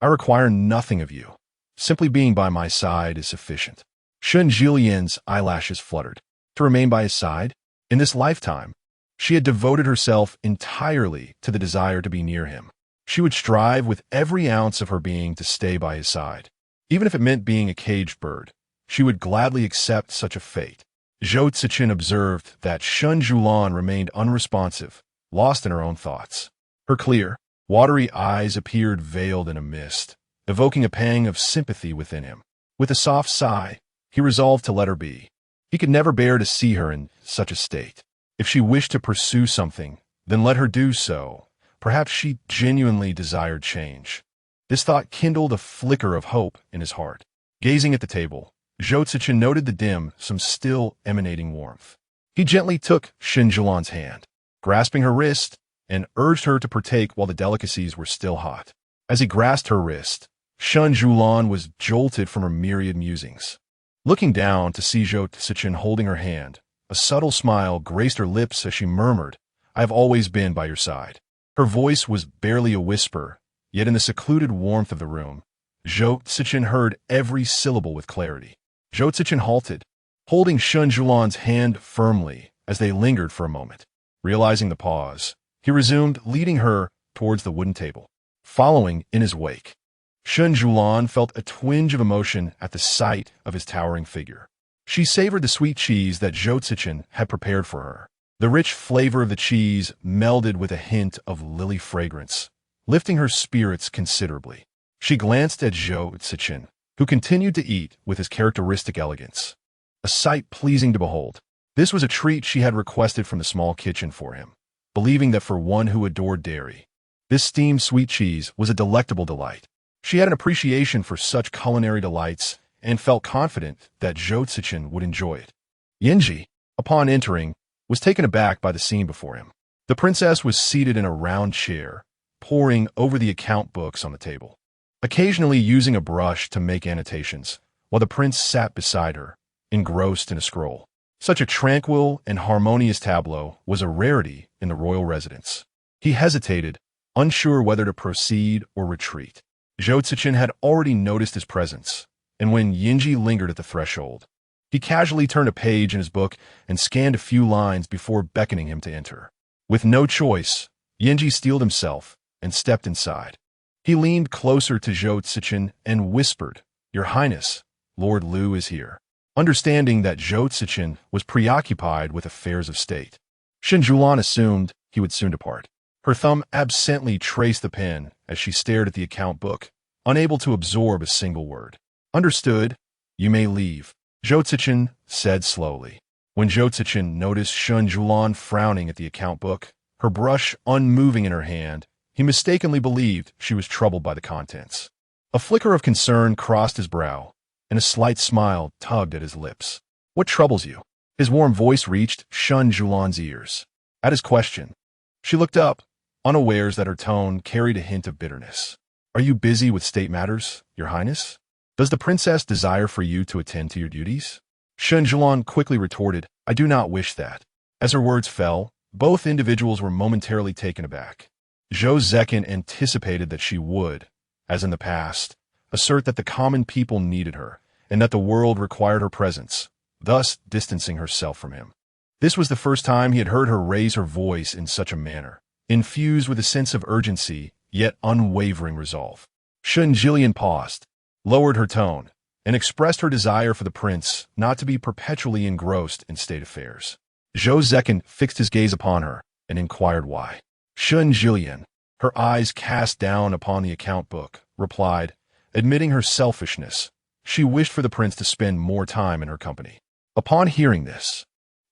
I require nothing of you. Simply being by my side is sufficient. Shen Siyuan's eyelashes fluttered. To remain by his side? In this lifetime, she had devoted herself entirely to the desire to be near him. She would strive with every ounce of her being to stay by his side. Even if it meant being a caged bird, she would gladly accept such a fate. Zhou Cechen observed that Shen Siyuan remained unresponsive, lost in her own thoughts. Her clear, watery eyes appeared veiled in a mist, evoking a pang of sympathy within him. With a soft sigh, he resolved to let her be. He could never bear to see her in such a state. If she wished to pursue something, then let her do so. Perhaps she genuinely desired change. This thought kindled a flicker of hope in his heart. Gazing at the table, Zhou Cechen noted the dim, some still emanating warmth. He gently took Shen Siyuan's hand, grasping her wrist, and urged her to partake while the delicacies were still hot. As he grasped her wrist, Shen Siyuan was jolted from her myriad musings. Looking down to see Zhou Cechen holding her hand, a subtle smile graced her lips as she murmured, I have always been by your side. Her voice was barely a whisper, yet in the secluded warmth of the room, Zhou Cechen heard every syllable with clarity. Zhou Cechen halted, holding Shen Siyuan's hand firmly as they lingered for a moment. Realizing the pause, he resumed, leading her towards the wooden table. Following in his wake, Shen Siyuan felt a twinge of emotion at the sight of his towering figure. She savored the sweet cheese that Zhou Cechen had prepared for her. The rich flavor of the cheese melded with a hint of lily fragrance, lifting her spirits considerably. She glanced at Zhou Cechen, who continued to eat with his characteristic elegance, a sight pleasing to behold. This was a treat she had requested from the small kitchen for him, believing that for one who adored dairy, this steamed sweet cheese was a delectable delight. She had an appreciation for such culinary delights and felt confident that Zhou Cechen would enjoy it. Yinji, upon entering, was taken aback by the scene before him. The princess was seated in a round chair, poring over the account books on the table, occasionally using a brush to make annotations, while the prince sat beside her, engrossed in a scroll. Such a tranquil and harmonious tableau was a rarity in the royal residence. He hesitated, unsure whether to proceed or retreat. Zhou Cechen had already noticed his presence, and when Yinji lingered at the threshold, he casually turned a page in his book and scanned a few lines before beckoning him to enter. With no choice, Yinji steeled himself and stepped inside. He leaned closer to Zhou Cechen and whispered, Your Highness, Lord Lu is here. understanding that Zhou Cechen was preoccupied with affairs of state. Shen Siyuan assumed he would soon depart. Her thumb absently traced the pen as she stared at the account book, unable to absorb a single word. "Understood. You may leave," Zhou Cechen said slowly. When Zhou Cechen noticed Shen Siyuan frowning at the account book, her brush unmoving in her hand, he mistakenly believed she was troubled by the contents. A flicker of concern crossed his brow, and a slight smile tugged at his lips. "What troubles you?" His warm voice reached Shen Siyuan's ears. At his question, she looked up, unawares that her tone carried a hint of bitterness. "Are you busy with state matters, Your Highness? Does the princess desire for you to attend to your duties?" Shen Siyuan quickly retorted, "I do not wish that." As her words fell, both individuals were momentarily taken aback. Zhou Cechen anticipated that she would, as in the past, assert that the common people needed her, and that the world required her presence, thus distancing herself from him. This was the first time he had heard her raise her voice in such a manner, infused with a sense of urgency, yet unwavering resolve. Shen Siyuan paused, lowered her tone, and expressed her desire for the prince not to be perpetually engrossed in state affairs. Zhou Cechen fixed his gaze upon her and inquired why. Shen Siyuan, her eyes cast down upon the account book, replied, admitting her selfishness. She wished for the prince to spend more time in her company. Upon hearing this,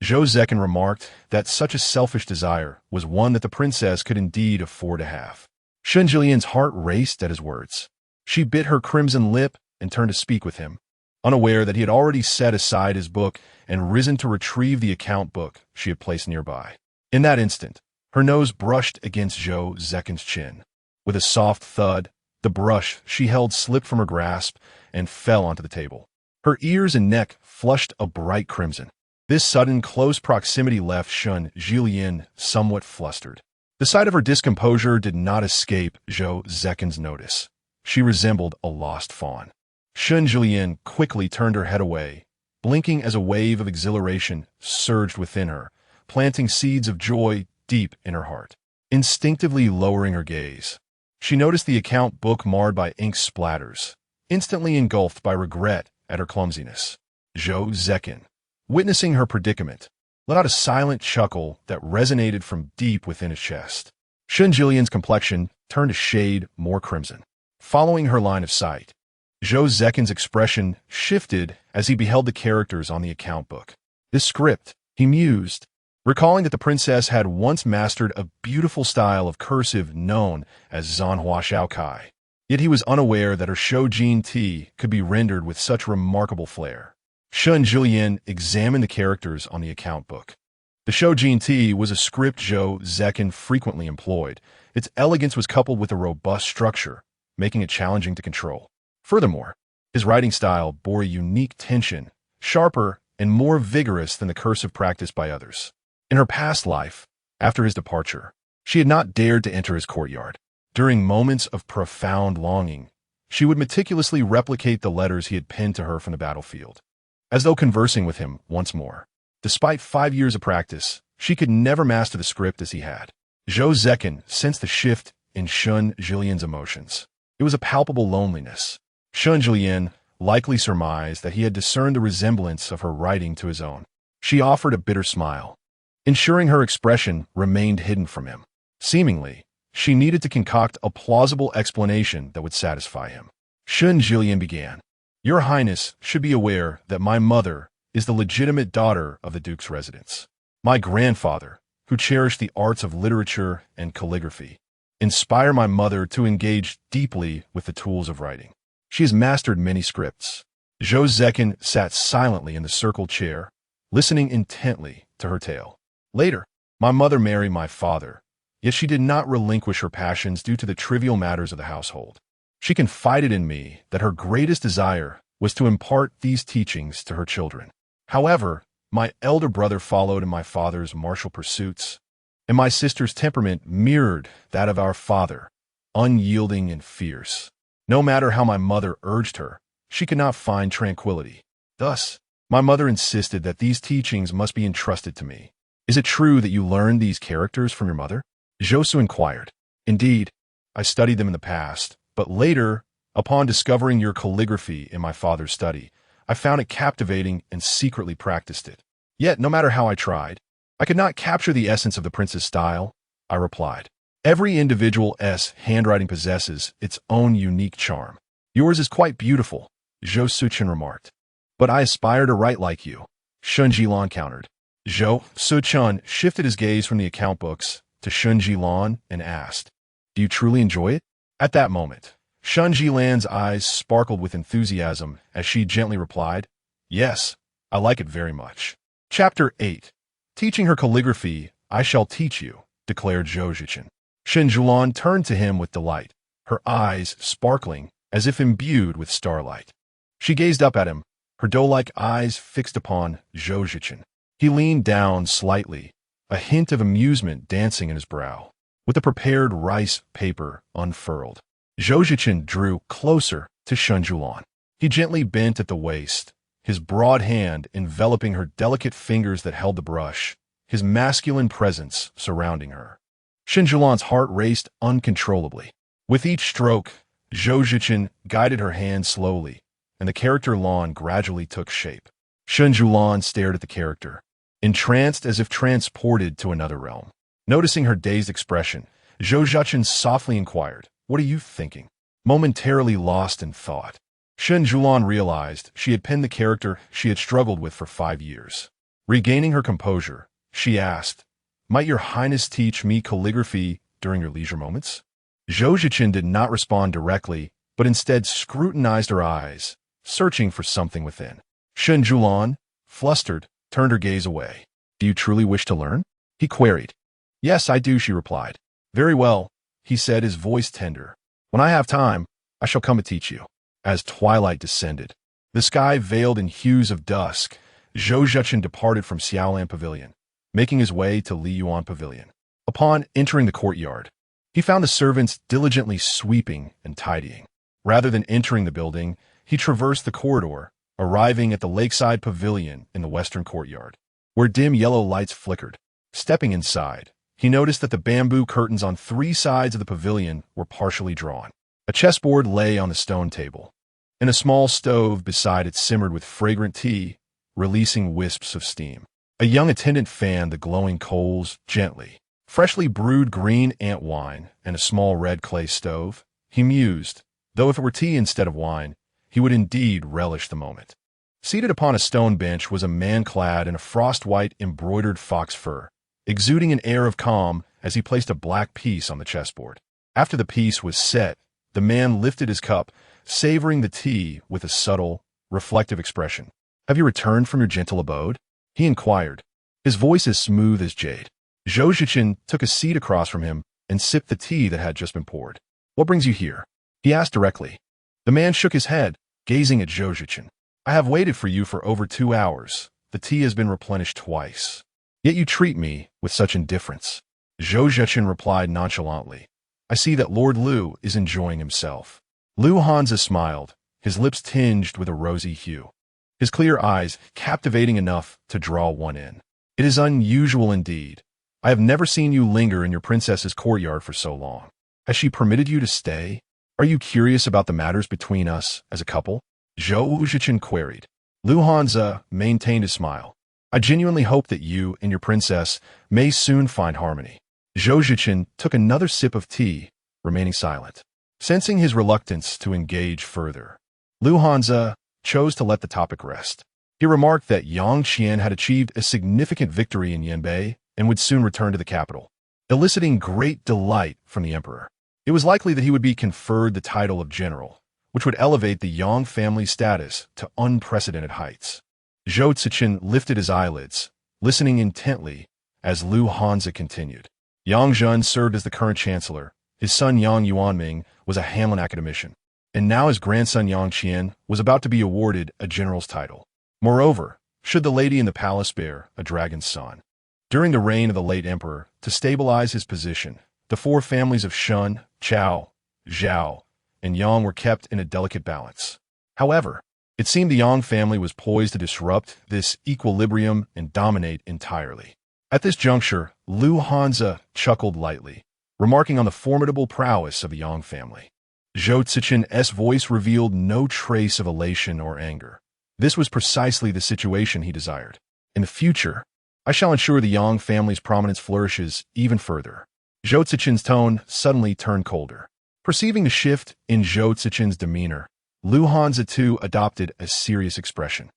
Zhou Cechen remarked that such a selfish desire was one that the princess could indeed afford to have. Shen Siyuan's heart raced at his words. She bit her crimson lip and turned to speak with him, unaware that he had already set aside his book and risen to retrieve the account book she had placed nearby. In that instant, her nose brushed against Zhou Cechen's chin. With a soft thud, the brush she held slipped from her grasp and fell onto the table. Her ears and neck flushed a bright crimson. This sudden close proximity left Shen Siyuan somewhat flustered. The sight of her discomposure did not escape Zhou Cechen's notice. She resembled a lost fawn. Shen Siyuan quickly turned her head away, blinking as a wave of exhilaration surged within her, planting seeds of joy deep in her heart. Instinctively lowering her gaze, she noticed the account book marred by ink splatters, instantly engulfed by regret at her clumsiness. Zhou Cechen, witnessing her predicament, let out a silent chuckle that resonated from deep within his chest. Shen Siyuan's complexion turned a shade more crimson. Following her line of sight, Zhou Cechen's expression shifted as he beheld the characters on the account book. This script, he mused, recalling that the princess had once mastered a beautiful style of cursive known as Zhanhua Shaokai. Yet he was unaware that her Shoujin Ti could be rendered with such remarkable flair. Shen Siyuan examined the characters on the account book. The Shoujin Ti was a script Zhou Cechen frequently employed. Its elegance was coupled with a robust structure, making it challenging to control. Furthermore, his writing style bore a unique tension, sharper and more vigorous than the cursive practiced by others. In her past life, after his departure, she had not dared to enter his courtyard. During moments of profound longing, she would meticulously replicate the letters he had penned to her from the battlefield, as though conversing with him once more. Despite 5 years of practice, she could never master the script as he had. Zhou Cechen sensed the shift in Shen Siyuan's emotions. It was a palpable loneliness. Shen Siyuan likely surmised that he had discerned the resemblance of her writing to his own. She offered a bitter smile, ensuring her expression remained hidden from him. Seemingly, she needed to concoct a plausible explanation that would satisfy him. Shen Siyuan began, "Your Highness should be aware that my mother is the legitimate daughter of the Duke's residence. My grandfather, who cherished the arts of literature and calligraphy, inspired my mother to engage deeply with the tools of writing. She has mastered many scripts." Zhou Cechen sat silently in the circle chair, listening intently to her tale. "Later, my mother married my father, yet she did not relinquish her passions due to the trivial matters of the household. She confided in me that her greatest desire was to impart these teachings to her children. However, my elder brother followed in my father's martial pursuits, and my sister's temperament mirrored that of our father, unyielding and fierce. No matter how my mother urged her, she could not find tranquility. Thus, my mother insisted that these teachings must be entrusted to me. Is it true that you learned these characters from your mother?" Zhou inquired. "Indeed, I studied them in the past, but later, upon discovering your calligraphy in my father's study, I found it captivating and secretly practiced it. Yet, no matter how I tried, I could not capture the essence of the prince's style, I replied. Every individual's handwriting possesses its own unique charm. Yours is quite beautiful, Zhou Cechen remarked. But I aspire to write like you, Shen Siyuan countered. Zhou Cechen shifted his gaze from the account books to Shen Siyuan and asked, "Do you truly enjoy it?" At that moment, Shen Siyuan's eyes sparkled with enthusiasm as she gently replied, "Yes, I like it very much." Chapter 8. Teaching her calligraphy, I shall teach you, declared Zhou Cechen. Shen Siyuan turned to him with delight, her eyes sparkling as if imbued with starlight. She gazed up at him, her doe-like eyes fixed upon Zhou Cechen. He leaned down slightly, a hint of amusement dancing in his brow, with the prepared rice paper unfurled. Zhou Cechen drew closer to Shen Siyuan. He gently bent at the waist, his broad hand enveloping her delicate fingers that held the brush, his masculine presence surrounding her. Shen Siyuan's heart raced uncontrollably. With each stroke, Zhou Cechen guided her hand slowly, and the character lawn gradually took shape. Shen Siyuan stared at the character, entranced as if transported to another realm. Noticing her dazed expression, Zhou Cechen softly inquired, "What are you thinking?" Momentarily lost in thought, Shen Siyuan realized she had penned the character she had struggled with for 5 years. Regaining her composure, she asked, "Might your highness teach me calligraphy during your leisure moments?" Zhou Cechen did not respond directly, but instead scrutinized her eyes, searching for something within. Shen Siyuan, flustered, turned her gaze away. "Do you truly wish to learn?" he queried. "Yes, I do," she replied. "Very well," he said, his voice tender. "When I have time, I shall come to teach you." As twilight descended, the sky veiled in hues of dusk, Zhou Cechen departed from Xiaolan Pavilion, making his way to Li Yuan Pavilion. Upon entering the courtyard, he found the servants diligently sweeping and tidying. Rather than entering the building, he traversed the corridor, arriving at the lakeside pavilion in the western courtyard, where dim yellow lights flickered. Stepping inside, he noticed that the bamboo curtains on 3 sides of the pavilion were partially drawn. A chessboard lay on the stone table, and a small stove beside it simmered with fragrant tea, releasing wisps of steam. A young attendant fanned the glowing coals gently. Freshly brewed green ant wine and a small red clay stove, he mused, though if it were tea instead of wine, he would indeed relish the moment. Seated upon a stone bench was a man clad in a frost-white embroidered fox fur, exuding an air of calm as he placed a black piece on the chessboard. After the piece was set, the man lifted his cup, savoring the tea with a subtle, reflective expression. "Have you returned from your gentle abode?" he inquired, his voice as smooth as jade. Zhou Cechen took a seat across from him and sipped the tea that had just been poured. "What brings you here?" he asked directly. The man shook his head, gazing at Zhou Cechen. "I have waited for you for over 2 hours. The tea has been replenished twice. Yet you treat me with such indifference." Zhou Cechen replied nonchalantly, "I see that Lord Liu is enjoying himself." Liu Hanzi smiled, his lips tinged with a rosy hue, his clear eyes captivating enough to draw one in. "It is unusual indeed. I have never seen you linger in your princess's courtyard for so long. Has she permitted you to stay? Are you curious about the matters between us as a couple?" Zhou Cechen queried. Liu Hanzi maintained his smile. "I genuinely hope that you and your princess may soon find harmony." Zhou Cechen took another sip of tea, remaining silent. Sensing his reluctance to engage further, Liu Hanzi chose to let the topic rest. He remarked that Yang Qian had achieved a significant victory in Yanbei and would soon return to the capital, eliciting great delight from the emperor. It was likely that he would be conferred the title of general, which would elevate the Yang family's status to unprecedented heights. Zhou Cechen lifted his eyelids, listening intently as Liu Hanzi continued. Yang Zhen served as the current chancellor. His son Yang Yuanming was a Hanlin academician, and now his grandson Yang Qian was about to be awarded a general's title. Moreover, should the lady in the palace bear a dragon's son? During the reign of the late emperor, to stabilize his position, the 4 families of Shen, Chao, Zhao, and Yang were kept in a delicate balance. However, it seemed the Yang family was poised to disrupt this equilibrium and dominate entirely. At this juncture, Liu Hanzi chuckled lightly, remarking on the formidable prowess of the Yang family. Zhou Cechen's voice revealed no trace of elation or anger. This was precisely the situation he desired. In the future, I shall ensure the Yang family's prominence flourishes even further. Zhou Cechen's tone suddenly turned colder. Perceiving the shift in Zhou Cechen's demeanor, Lu Hanzi too adopted a serious expression.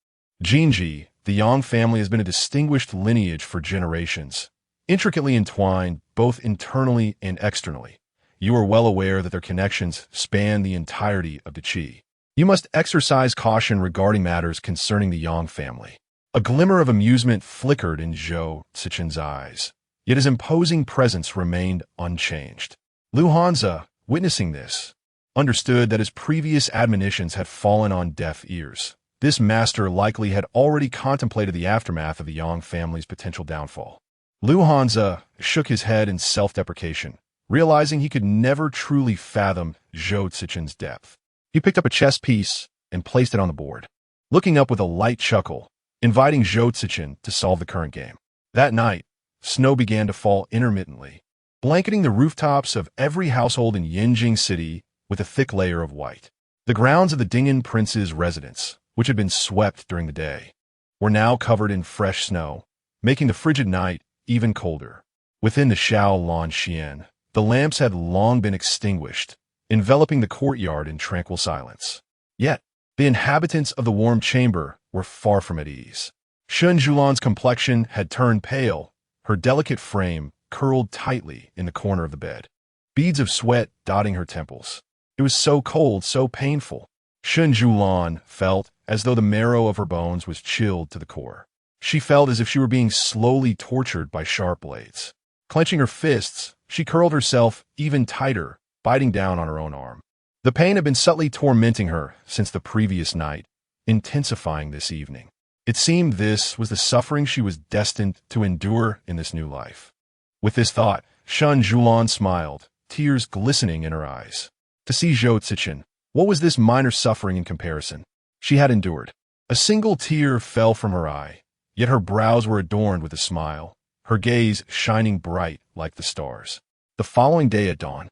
Jinji, the Yang family has been a distinguished lineage for generations, intricately entwined both internally and externally. You are well aware that their connections span the entirety of the Qi. You must exercise caution regarding matters concerning the Yang family. A glimmer of amusement flickered in Zhou Cechen's eyes, yet his imposing presence remained unchanged. Lu Hanzi, witnessing this, understood that his previous admonitions had fallen on deaf ears. This master likely had already contemplated the aftermath of the Yang family's potential downfall. Lu Hanzi shook his head in self-deprecation, realizing he could never truly fathom Zhou Cechen's depth. He picked up a chess piece and placed it on the board, looking up with a light chuckle, inviting Zhou Cechen to solve the current game. That night, snow began to fall intermittently, blanketing the rooftops of every household in Yinjing City with a thick layer of white. The grounds of the Ding'an prince's residence, which had been swept during the day, were now covered in fresh snow, making the frigid night even colder. Within the Shaolong Xian, the lamps had long been extinguished, enveloping the courtyard in tranquil silence. Yet, the inhabitants of the warm chamber were far from at ease. Shen Siyuan's complexion had turned pale, her delicate frame curled tightly in the corner of the bed, beads of sweat dotting her temples. It was so cold, so painful. Shen Siyuan felt as though the marrow of her bones was chilled to the core. She felt as if she were being slowly tortured by sharp blades. Clenching her fists, she curled herself even tighter, biting down on her own arm. The pain had been subtly tormenting her since the previous night, intensifying this evening. It seemed this was the suffering she was destined to endure in this new life. With this thought, Shen Siyuan smiled, tears glistening in her eyes. To see Zhou Cechen, what was this minor suffering in comparison? She had endured. A single tear fell from her eye, yet her brows were adorned with a smile, her gaze shining bright like the stars. The following day at dawn,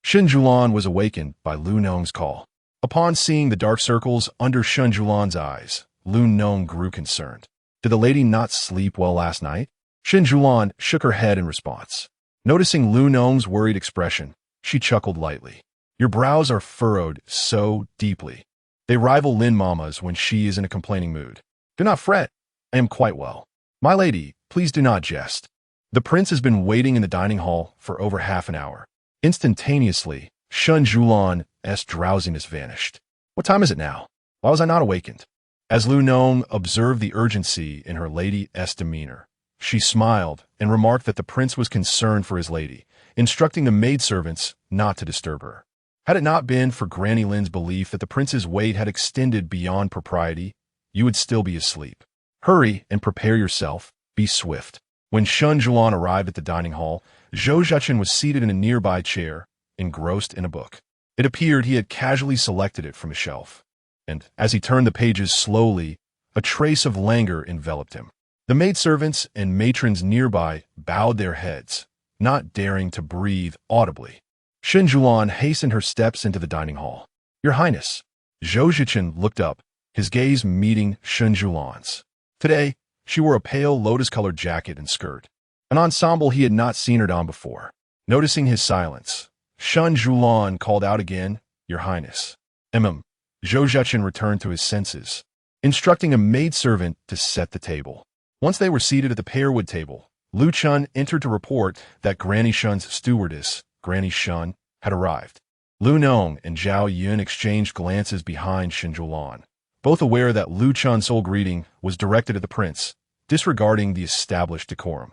Shen Siyuan was awakened by Lu Nong's call. Upon seeing the dark circles under Shen Siyuan's eyes, Lu Nong grew concerned. Did the lady not sleep well last night? Shen Siyuan shook her head in response. Noticing Lu Nong's worried expression, she chuckled lightly. Your brows are furrowed so deeply. They rival Lin Mama's when she is in a complaining mood. Do not fret. I am quite well. My lady, please do not jest. The prince has been waiting in the dining hall for over half an hour. Instantaneously, Shen Siyuan's drowsiness vanished. What time is it now? Why was I not awakened? As Lu Nong observed the urgency in her lady's demeanor, she smiled and remarked that the prince was concerned for his lady, instructing the maidservants not to disturb her. Had it not been for Granny Lin's belief that the prince's wait had extended beyond propriety, you would still be asleep. Hurry and prepare yourself. Be swift. When Shen Siyuan arrived at the dining hall, Zhou Cechen was seated in a nearby chair, engrossed in a book. It appeared he had casually selected it from a shelf, and as he turned the pages slowly, a trace of languor enveloped him. The maidservants and matrons nearby bowed their heads, not daring to breathe audibly. Shen Siyuan hastened her steps into the dining hall. Your Highness. Zhou Cechen looked up, his gaze meeting Shen Siyuan's. Today, she wore a pale lotus-colored jacket and skirt, an ensemble he had not seen her don before. Noticing his silence, Shen Siyuan called out again, Your Highness. Zhou Cechen returned to his senses, instructing a maidservant to set the table. Once they were seated at the pearwood table, Lu Chun entered to report that Granny Shen's stewardess, Granny Shen, had arrived. Lu Nong and Zhao Yun exchanged glances behind Shen Siyuan, both aware that Lu Chun's sole greeting was directed at the prince, disregarding the established decorum.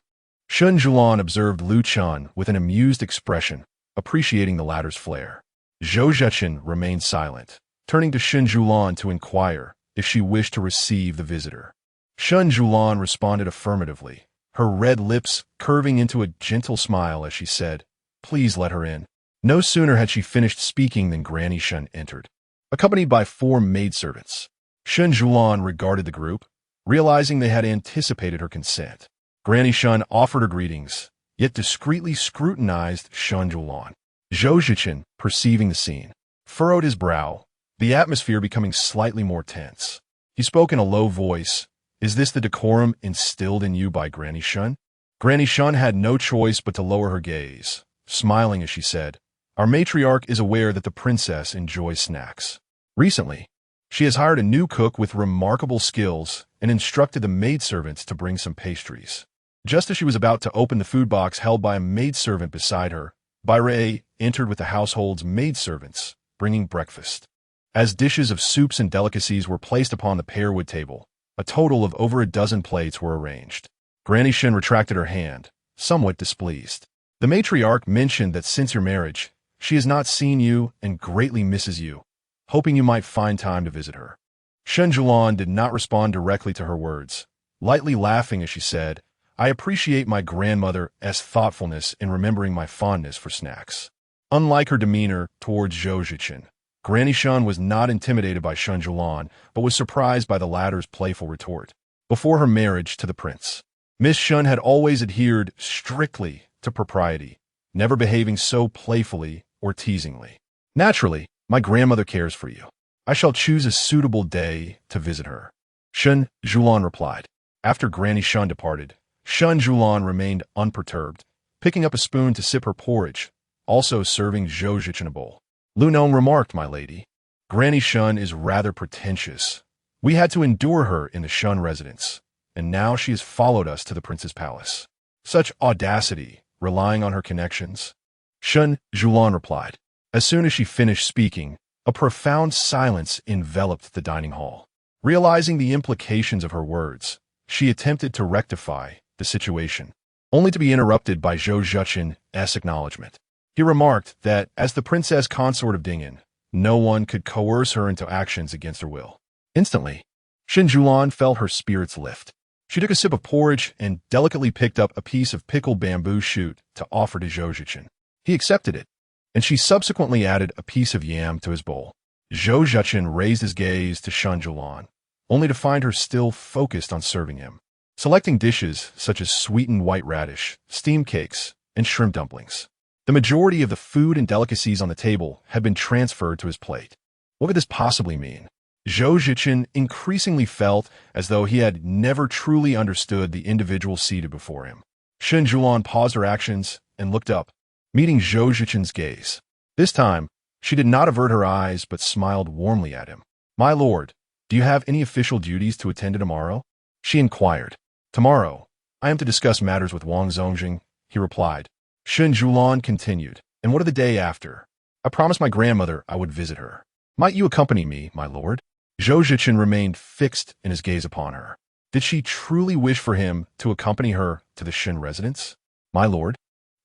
Shen Siyuan observed Lu Chun with an amused expression, appreciating the latter's flair. Zhou Cechen remained silent, turning to Shen Siyuan to inquire if she wished to receive the visitor. Shen Siyuan responded affirmatively, her red lips curving into a gentle smile as she said, Please let her in. No sooner had she finished speaking than Granny Shen entered, accompanied by 4 maidservants. Shen Siyuan regarded the group, realizing they had anticipated her consent. Granny Shen offered her greetings, yet discreetly scrutinized Shen Siyuan. Zhou Cechen, perceiving the scene, furrowed his brow, the atmosphere becoming slightly more tense. He spoke in a low voice. Is this the decorum instilled in you by Granny Shen? Granny Shen had no choice but to lower her gaze, smiling as she said, Our matriarch is aware that the princess enjoys snacks. Recently, she has hired a new cook with remarkable skills and instructed the maidservants to bring some pastries. Just as she was about to open the food box held by a maidservant beside her, Bairei entered with the household's maidservants, bringing breakfast. As dishes of soups and delicacies were placed upon the pearwood table, a total of over a dozen plates were arranged. Granny Shen retracted her hand, somewhat displeased. The matriarch mentioned that since your marriage, she has not seen you and greatly misses you, hoping you might find time to visit her. Shen Siyuan did not respond directly to her words, lightly laughing as she said, I appreciate my grandmother's thoughtfulness in remembering my fondness for snacks. Unlike her demeanor towards Zhou Cechen, Granny Shen was not intimidated by Shen Siyuan, but was surprised by the latter's playful retort. Before her marriage to the prince, Miss Shen had always adhered strictly to propriety, never behaving so playfully or teasingly. Naturally, my grandmother cares for you. I shall choose a suitable day to visit her. Shen Siyuan replied. After Granny Shen departed, Shen Siyuan remained unperturbed, picking up a spoon to sip her porridge, also serving Zhou Cechen a bowl. Lu Nong remarked, My lady, Granny Shen is rather pretentious. We had to endure her in the Shen residence, and now she has followed us to the prince's palace. Such audacity, relying on her connections. Shen Siyuan replied. As soon as she finished speaking, a profound silence enveloped the dining hall. Realizing the implications of her words, she attempted to rectify the situation, only to be interrupted by Zhou Cechen's acknowledgement. He remarked that, as the princess consort of Dingen, no one could coerce her into actions against her will. Instantly, Shen Siyuan felt her spirits lift. She took a sip of porridge and delicately picked up a piece of pickled bamboo shoot to offer to Zhou Cechen. He accepted it, and she subsequently added a piece of yam to his bowl. Zhou Cechen raised his gaze to Shen Siyuan, only to find her still focused on serving him, selecting dishes such as sweetened white radish, steamed cakes, and shrimp dumplings. The majority of the food and delicacies on the table had been transferred to his plate. What could this possibly mean? Zhou Cechen increasingly felt as though he had never truly understood the individual seated before him. Shen Siyuan paused her actions and looked up, meeting Zhou Cechen's gaze. This time, she did not avert her eyes but smiled warmly at him. My lord, do you have any official duties to attend to tomorrow? She inquired. Tomorrow, I am to discuss matters with Wang Zongjing, he replied. Shen Siyuan continued. And what of the day after? I promised my grandmother I would visit her. Might you accompany me, my lord? Zhou Cechen remained fixed in his gaze upon her. Did she truly wish for him to accompany her to the Shen residence? My lord?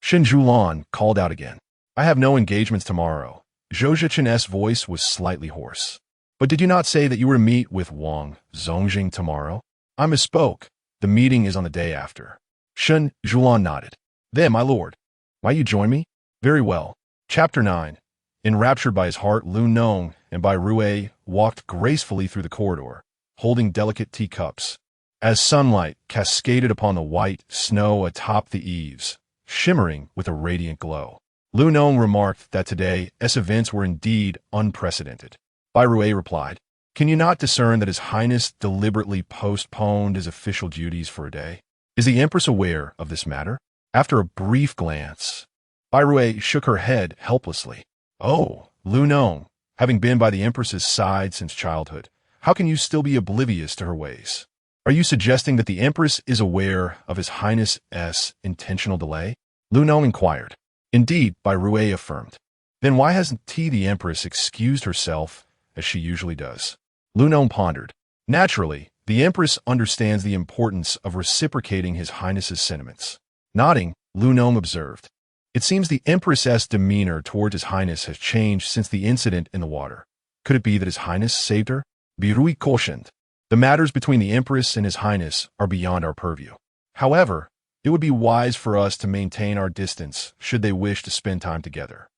Shen Siyuan called out again. I have no engagements tomorrow. Zhou Cechen's voice was slightly hoarse. But did you not say that you were to meet with Wang Zongjing tomorrow? I misspoke. The meeting is on the day after. Shen Siyuan nodded. Then, my lord, might you join me? Very well. Chapter 9. Enraptured by his heart, Lu Nong and Bai Rui walked gracefully through the corridor, holding delicate teacups. As sunlight cascaded upon the white snow atop the eaves, shimmering with a radiant glow, Lu Nong remarked that today's events were indeed unprecedented. Bai Rui replied, Can you not discern that His Highness deliberately postponed his official duties for a day? Is the Empress aware of this matter? After a brief glance, Bai Rui shook her head helplessly. Oh, Lu Nong, having been by the Empress's side since childhood, how can you still be oblivious to her ways? Are you suggesting that the Empress is aware of His Highness's intentional delay? Lu Nong inquired. Indeed, Bai Rui affirmed. Then why hasn't the Empress excused herself as she usually does? Lu Nong pondered. Naturally, the Empress understands the importance of reciprocating His Highness's sentiments. Nodding, Lu Nong observed. It seems the Empress's demeanor towards His Highness has changed since the incident in the water. Could it be that His Highness saved her? Birui cautioned. The matters between the Empress and His Highness are beyond our purview. However, it would be wise for us to maintain our distance should they wish to spend time together.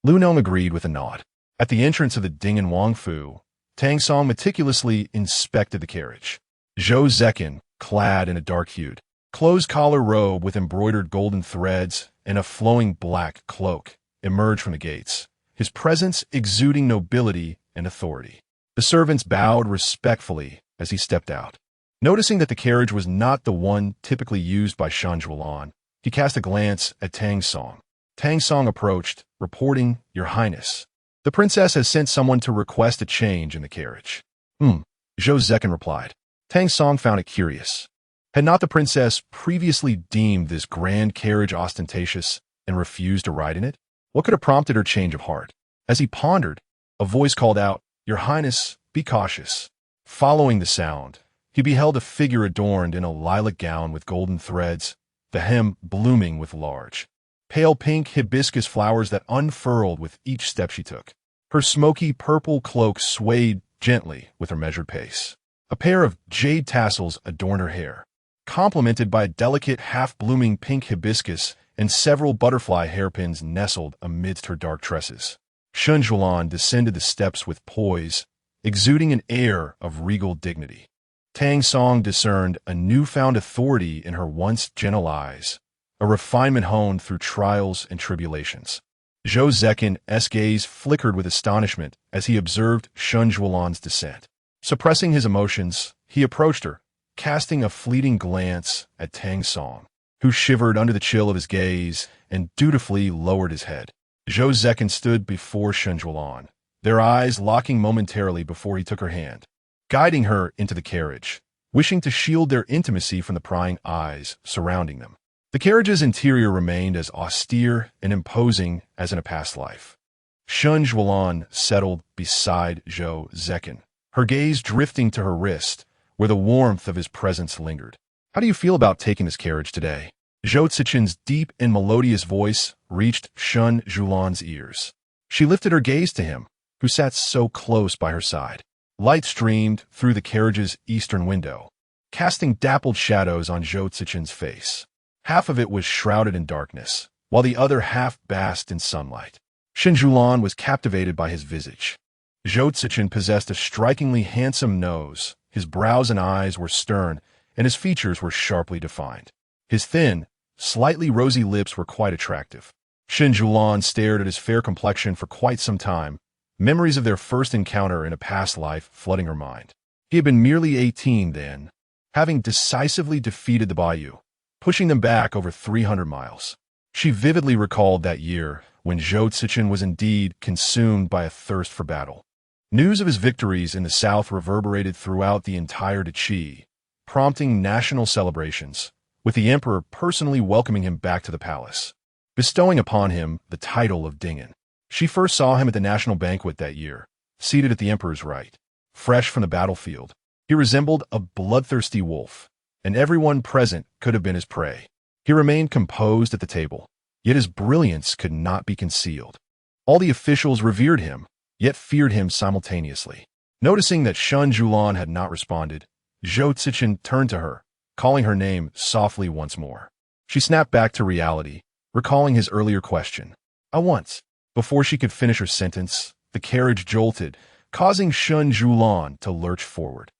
Lu Nong agreed with a nod. At the entrance of the Dingen Wang Fu, Tang Song meticulously inspected the carriage. Zhou Cechen, clad in a dark-hued, closed-collar robe with embroidered golden threads and a flowing black cloak, emerged from the gates, his presence exuding nobility and authority. The servants bowed respectfully as he stepped out. Noticing that the carriage was not the one typically used by Shen Siyuan, he cast a glance at Tang Song. Tang Song approached, reporting, "Your Highness, the princess has sent someone to request a change in the carriage." Zhou Cechen replied. Tang Song found it curious. Had not the princess previously deemed this grand carriage ostentatious and refused to ride in it? What could have prompted her change of heart? As he pondered, a voice called out, "Your Highness, be cautious." Following the sound, he beheld a figure adorned in a lilac gown with golden threads, the hem blooming with large, pale pink hibiscus flowers that unfurled with each step she took. Her smoky purple cloak swayed gently with her measured pace. A pair of jade tassels adorned her hair, complemented by a delicate half-blooming pink hibiscus and several butterfly hairpins nestled amidst her dark tresses. Shen Siyuan descended the steps with poise, exuding an air of regal dignity. Tang Song discerned a newfound authority in her once gentle eyes, a refinement honed through trials and tribulations. Zhou Cechen's gaze flickered with astonishment as he observed Shen Siyuan's descent. Suppressing his emotions, he approached her, casting a fleeting glance at Tang Song, who shivered under the chill of his gaze and dutifully lowered his head. Zhou Cechen stood before Shen Siyuan, their eyes locking momentarily before he took her hand, guiding her into the carriage, wishing to shield their intimacy from the prying eyes surrounding them. The carriage's interior remained as austere and imposing as in a past life. Shen Siyuan settled beside Zhou Cechen, her gaze drifting to her wrist, where the warmth of his presence lingered. "How do you feel about taking this carriage today?" Zhou Cechen's deep and melodious voice reached Shen Siyuan's ears. She lifted her gaze to him, who sat so close by her side. Light streamed through the carriage's eastern window, casting dappled shadows on Zhou Cechen's face. Half of it was shrouded in darkness, while the other half basked in sunlight. Shen Siyuan was captivated by his visage. Zhou Cechen possessed a strikingly handsome nose, his brows and eyes were stern, and his features were sharply defined. His thin, slightly rosy lips were quite attractive. Shen Siyuan stared at his fair complexion for quite some time, memories of their first encounter in a past life flooding her mind. He had been merely 18 then, having decisively defeated the Bayou, pushing them back over 300 miles. She vividly recalled that year when Zhou Cechen was indeed consumed by a thirst for battle. News of his victories in the south reverberated throughout the entire duchy, prompting national celebrations, with the emperor personally welcoming him back to the palace, bestowing upon him the title of Dingen. She first saw him at the national banquet that year, seated at the emperor's right. Fresh from the battlefield, he resembled a bloodthirsty wolf, and everyone present could have been his prey. He remained composed at the table, yet his brilliance could not be concealed. All the officials revered him, yet feared him simultaneously. Noticing that Shen Siyuan had not responded, Zhou Cechen turned to her, calling her name softly once more. She snapped back to reality, recalling his earlier question. "I want." Before she could finish her sentence, the carriage jolted, causing Shen Siyuan to lurch forward.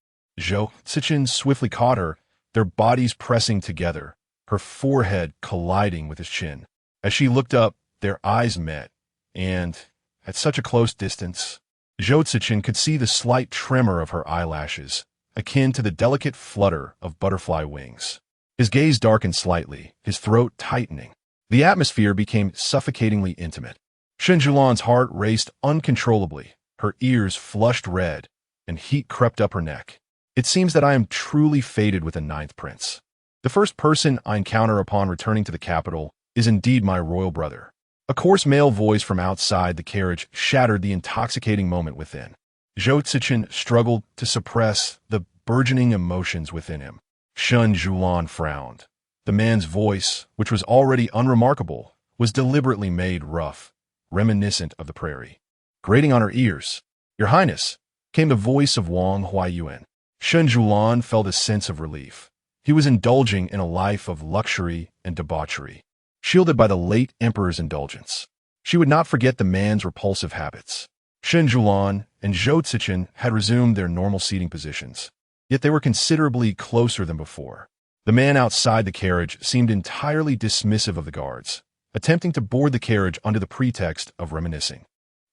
Zhou Cechen swiftly caught her, their bodies pressing together, her forehead colliding with his chin. As she looked up, their eyes met, and, at such a close distance, Zhou Cechen could see the slight tremor of her eyelashes, akin to the delicate flutter of butterfly wings. His gaze darkened slightly, his throat tightening. The atmosphere became suffocatingly intimate. Shen Siyuan's heart raced uncontrollably, her ears flushed red, and heat crept up her neck. "It seems that I am truly fated with a ninth prince. The first person I encounter upon returning to the capital is indeed my royal brother." A coarse male voice from outside the carriage shattered the intoxicating moment within. Zhou Cechen struggled to suppress the burgeoning emotions within him. Shen Siyuan frowned. The man's voice, which was already unremarkable, was deliberately made rough, reminiscent of the prairie. Grating on her ears, "Your Highness," came the voice of Wang Huayuan. Shen Siyuan felt a sense of relief. He was indulging in a life of luxury and debauchery, shielded by the late emperor's indulgence. She would not forget the man's repulsive habits. Shen Siyuan and Zhou Cechen had resumed their normal seating positions, yet they were considerably closer than before. The man outside the carriage seemed entirely dismissive of the guards, attempting to board the carriage under the pretext of reminiscing.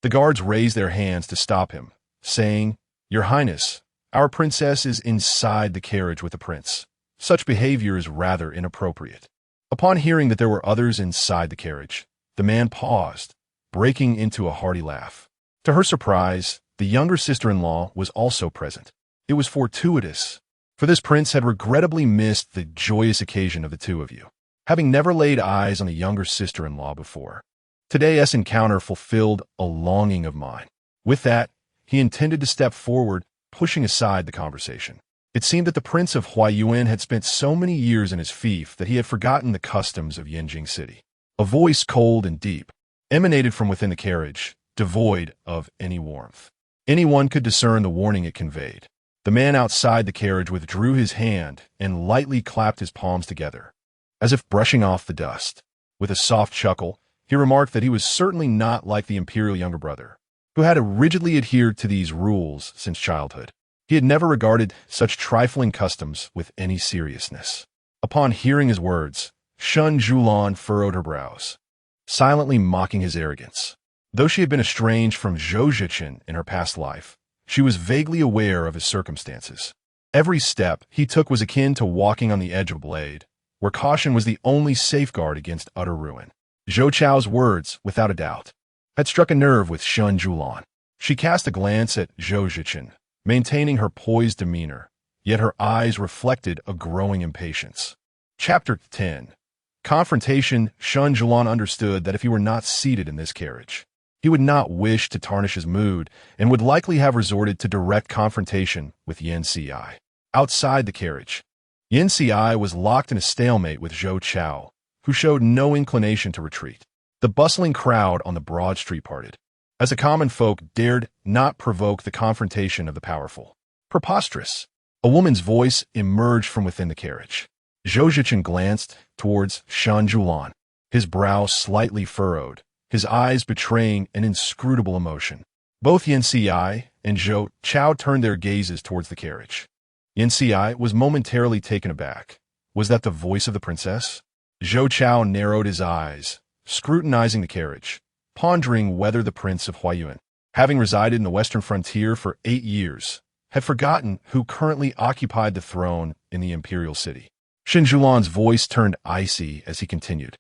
The guards raised their hands to stop him, saying, "Your Highness, Our princess is inside the carriage with the prince. Such behavior is rather inappropriate." Upon hearing that there were others inside the carriage, the man paused, breaking into a hearty laugh. To her surprise, the younger sister-in-law was also present. It was fortuitous, for this prince had regrettably missed the joyous occasion of the two of you, having never laid eyes on a younger sister-in-law before. Today's encounter fulfilled a longing of mine. With that, he intended to step forward, pushing aside the conversation. It seemed that the Prince of Huayuan had spent so many years in his fief that he had forgotten the customs of Yanjing City. A voice cold and deep emanated from within the carriage, devoid of any warmth. Anyone could discern the warning it conveyed. The man outside the carriage withdrew his hand and lightly clapped his palms together, as if brushing off the dust. With a soft chuckle, he remarked that he was certainly not like the imperial younger brother, who had rigidly adhered to these rules since childhood. He had never regarded such trifling customs with any seriousness. Upon hearing his words, Shen Siyuan furrowed her brows, silently mocking his arrogance. Though she had been estranged from Zhou Cechen in her past life, she was vaguely aware of his circumstances. Every step he took was akin to walking on the edge of a blade, where caution was the only safeguard against utter ruin. Zhou Chao's words, without a doubt, had struck a nerve with Shen Siyuan. She cast a glance at Zhou Cechen, maintaining her poised demeanor, yet her eyes reflected a growing impatience. Chapter 10. Confrontation. Shen Siyuan understood that if he were not seated in this carriage, he would not wish to tarnish his mood and would likely have resorted to direct confrontation with Yan Ci. Outside the carriage, Yan Ci was locked in a stalemate with Zhou Chao, who showed no inclination to retreat. The bustling crowd on the broad street parted, as the common folk dared not provoke the confrontation of the powerful. Preposterous. A woman's voice emerged from within the carriage. Zhou Cechen glanced towards Shen Siyuan, his brow slightly furrowed, his eyes betraying an inscrutable emotion. Both Yan Ci and Zhou Chao turned their gazes towards the carriage. Yan Ci was momentarily taken aback. Was that the voice of the princess? Zhou Chao narrowed his eyes, scrutinizing the carriage, pondering whether the Prince of Huayuan, having resided in the western frontier for 8 years, had forgotten who currently occupied the throne in the imperial city. Shen Siyuan's voice turned icy as he continued.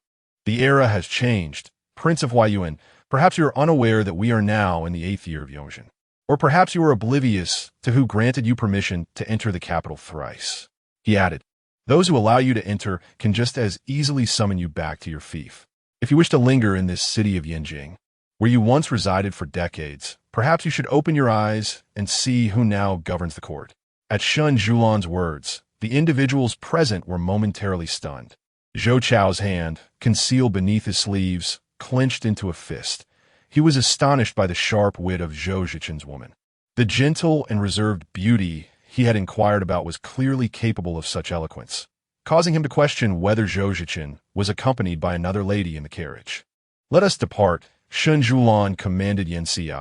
"The era has changed. Prince of Huayuan, perhaps you are unaware that we are now in the 8th year of Yongzhen. Or perhaps you are oblivious to who granted you permission to enter the capital thrice." He added, "Those who allow you to enter can just as easily summon you back to your fief. If you wish to linger in this city of Yanjing, where you once resided for decades, perhaps you should open your eyes and see who now governs the court." At Shen Siyuan's words, the individuals present were momentarily stunned. Zhou Chao's hand, concealed beneath his sleeves, clenched into a fist. He was astonished by the sharp wit of Zhou Zichen's woman. The gentle and reserved beauty he had inquired about was clearly capable of such eloquence, causing him to question whether Zhou Cechen was accompanied by another lady in the carriage. "Let us depart," Shen Siyuan commanded Yan Ci,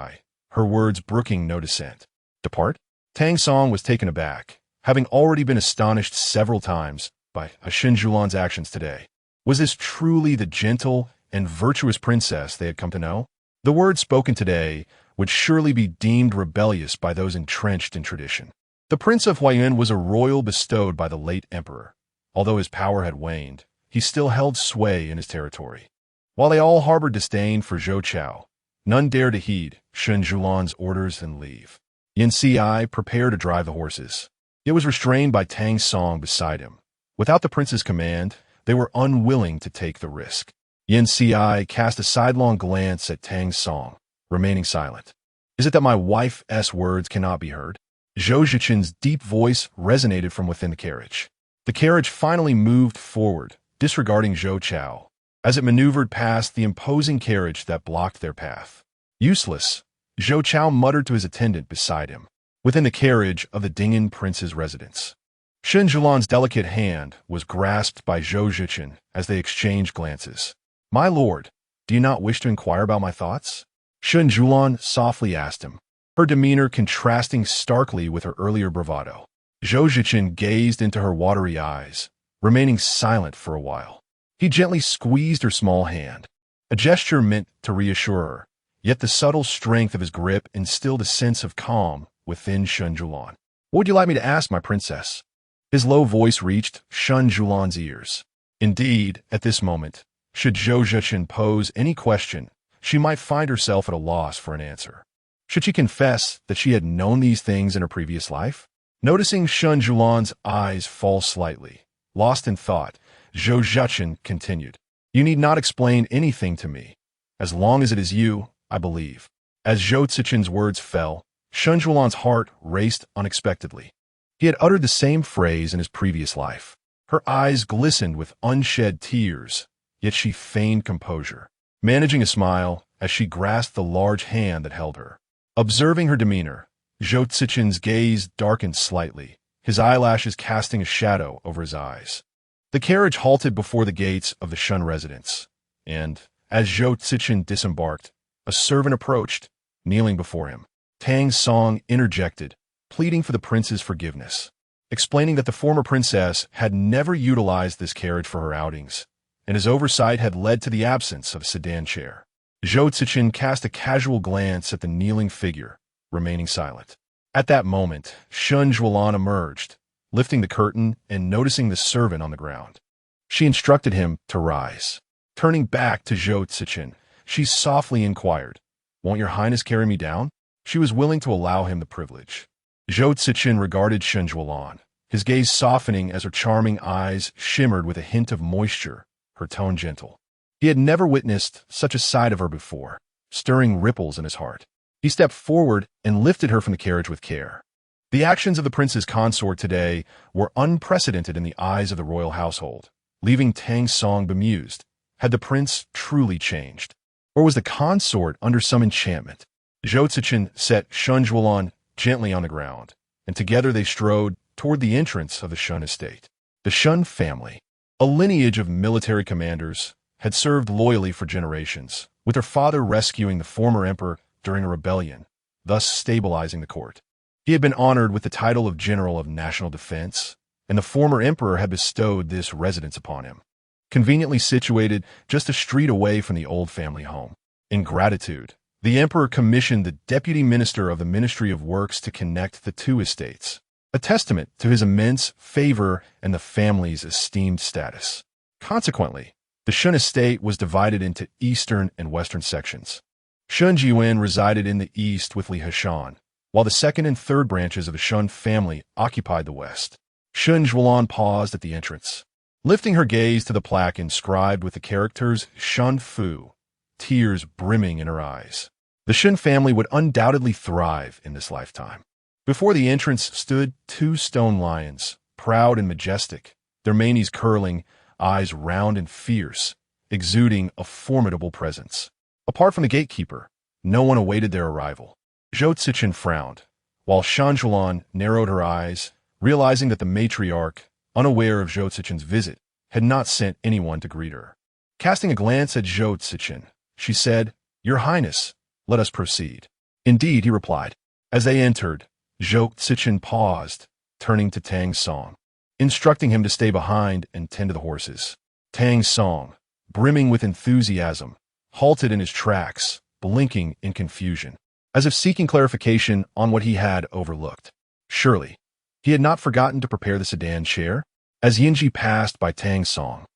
her words brooking no dissent. "Depart?" Tang Song was taken aback, having already been astonished several times by Shen Siyuan's actions today. Was this truly the gentle and virtuous princess they had come to know? The words spoken today would surely be deemed rebellious by those entrenched in tradition. The Prince of Huayuan was a royal bestowed by the late emperor. Although his power had waned, he still held sway in his territory. While they all harbored disdain for Zhou Chao, none dared to heed Shen Siyuan's orders and leave. Yan Ci prepared to drive the horses, yet was restrained by Tang Song beside him. Without the prince's command, they were unwilling to take the risk. Yan Ci cast a sidelong glance at Tang Song, remaining silent. "Is it that my wife's words cannot be heard?" Zhou Zichen's deep voice resonated from within the carriage. The carriage finally moved forward, disregarding Zhou Chao, as it maneuvered past the imposing carriage that blocked their path. "Useless," Zhou Chao muttered to his attendant beside him, within the carriage of the Dingin prince's residence. Shen Siyuan's delicate hand was grasped by Zhou Cechen as they exchanged glances. "My lord, do you not wish to inquire about my thoughts?" Shen Siyuan softly asked him, her demeanor contrasting starkly with her earlier bravado. Zhou Cechen gazed into her watery eyes, remaining silent for a while. He gently squeezed her small hand, a gesture meant to reassure her, yet the subtle strength of his grip instilled a sense of calm within Shen Siyuan. What would you like me to ask, my princess? His low voice reached Shen Siyuan's ears. Indeed, at this moment, should Zhou Cechen pose any question, she might find herself at a loss for an answer. Should she confess that she had known these things in her previous life? Noticing Shen Siyuan's eyes fall slightly, lost in thought, Zhou Cechen continued. You need not explain anything to me. As long as it is you, I believe. As Zhou Cechen's words fell, Shen Siyuan's heart raced unexpectedly. He had uttered the same phrase in his previous life. Her eyes glistened with unshed tears, yet she feigned composure, managing a smile as she grasped the large hand that held her. Observing her demeanor, Zhou Cechen's gaze darkened slightly, his eyelashes casting a shadow over his eyes. The carriage halted before the gates of the Shen residence, and, as Zhou Cechen disembarked, a servant approached, kneeling before him. Tang Song interjected, pleading for the prince's forgiveness, explaining that the former princess had never utilized this carriage for her outings, and his oversight had led to the absence of a sedan chair. Zhou Cechen cast a casual glance at the kneeling figure, remaining silent. At that moment, Shen Siyuan emerged, lifting the curtain and noticing the servant on the ground. She instructed him to rise. Turning back to Zhou Cechen, she softly inquired, "Won't your highness carry me down?" She was willing to allow him the privilege. Zhou Cechen regarded Shen Siyuan, his gaze softening as her charming eyes shimmered with a hint of moisture, her tone gentle. He had never witnessed such a side of her before, stirring ripples in his heart. He stepped forward and lifted her from the carriage with care. The actions of the prince's consort today were unprecedented in the eyes of the royal household, leaving Tang Song bemused. Had the prince truly changed? Or was the consort under some enchantment? Zhou Cechen set Shen Siyuan gently on the ground, and together they strode toward the entrance of the Shen estate. The Shen family, a lineage of military commanders, had served loyally for generations, with their father rescuing the former emperor during a rebellion, thus stabilizing the court. He had been honored with the title of General of National Defense, and the former emperor had bestowed this residence upon him, conveniently situated just a street away from the old family home. In gratitude, the emperor commissioned the deputy minister of the Ministry of Works to connect the two estates, a testament to his immense favor and the family's esteemed status. Consequently, the Shen estate was divided into eastern and western sections. Shen Siyuan resided in the east with Li Hashan, while the second and third branches of the Shen family occupied the west. Shen Siyuan paused at the entrance, lifting her gaze to the plaque inscribed with the characters Shen Fu, tears brimming in her eyes. The Shen family would undoubtedly thrive in this lifetime. Before the entrance stood two stone lions, proud and majestic, their manes curling, eyes round and fierce, exuding a formidable presence. Apart from the gatekeeper, no one awaited their arrival. Zhou Cechen frowned, while Shen Siyuan narrowed her eyes, realizing that the matriarch, unaware of Zhou Cechen's visit, had not sent anyone to greet her. Casting a glance at Zhou Cechen, she said, "Your Highness, let us proceed." "Indeed," he replied. As they entered, Zhou Cechen paused, turning to Tang Song, instructing him to stay behind and tend to the horses. Tang Song, brimming with enthusiasm, halted in his tracks, blinking in confusion, as if seeking clarification on what he had overlooked. Surely, he had not forgotten to prepare the sedan chair? As Yinji passed by Tang Song,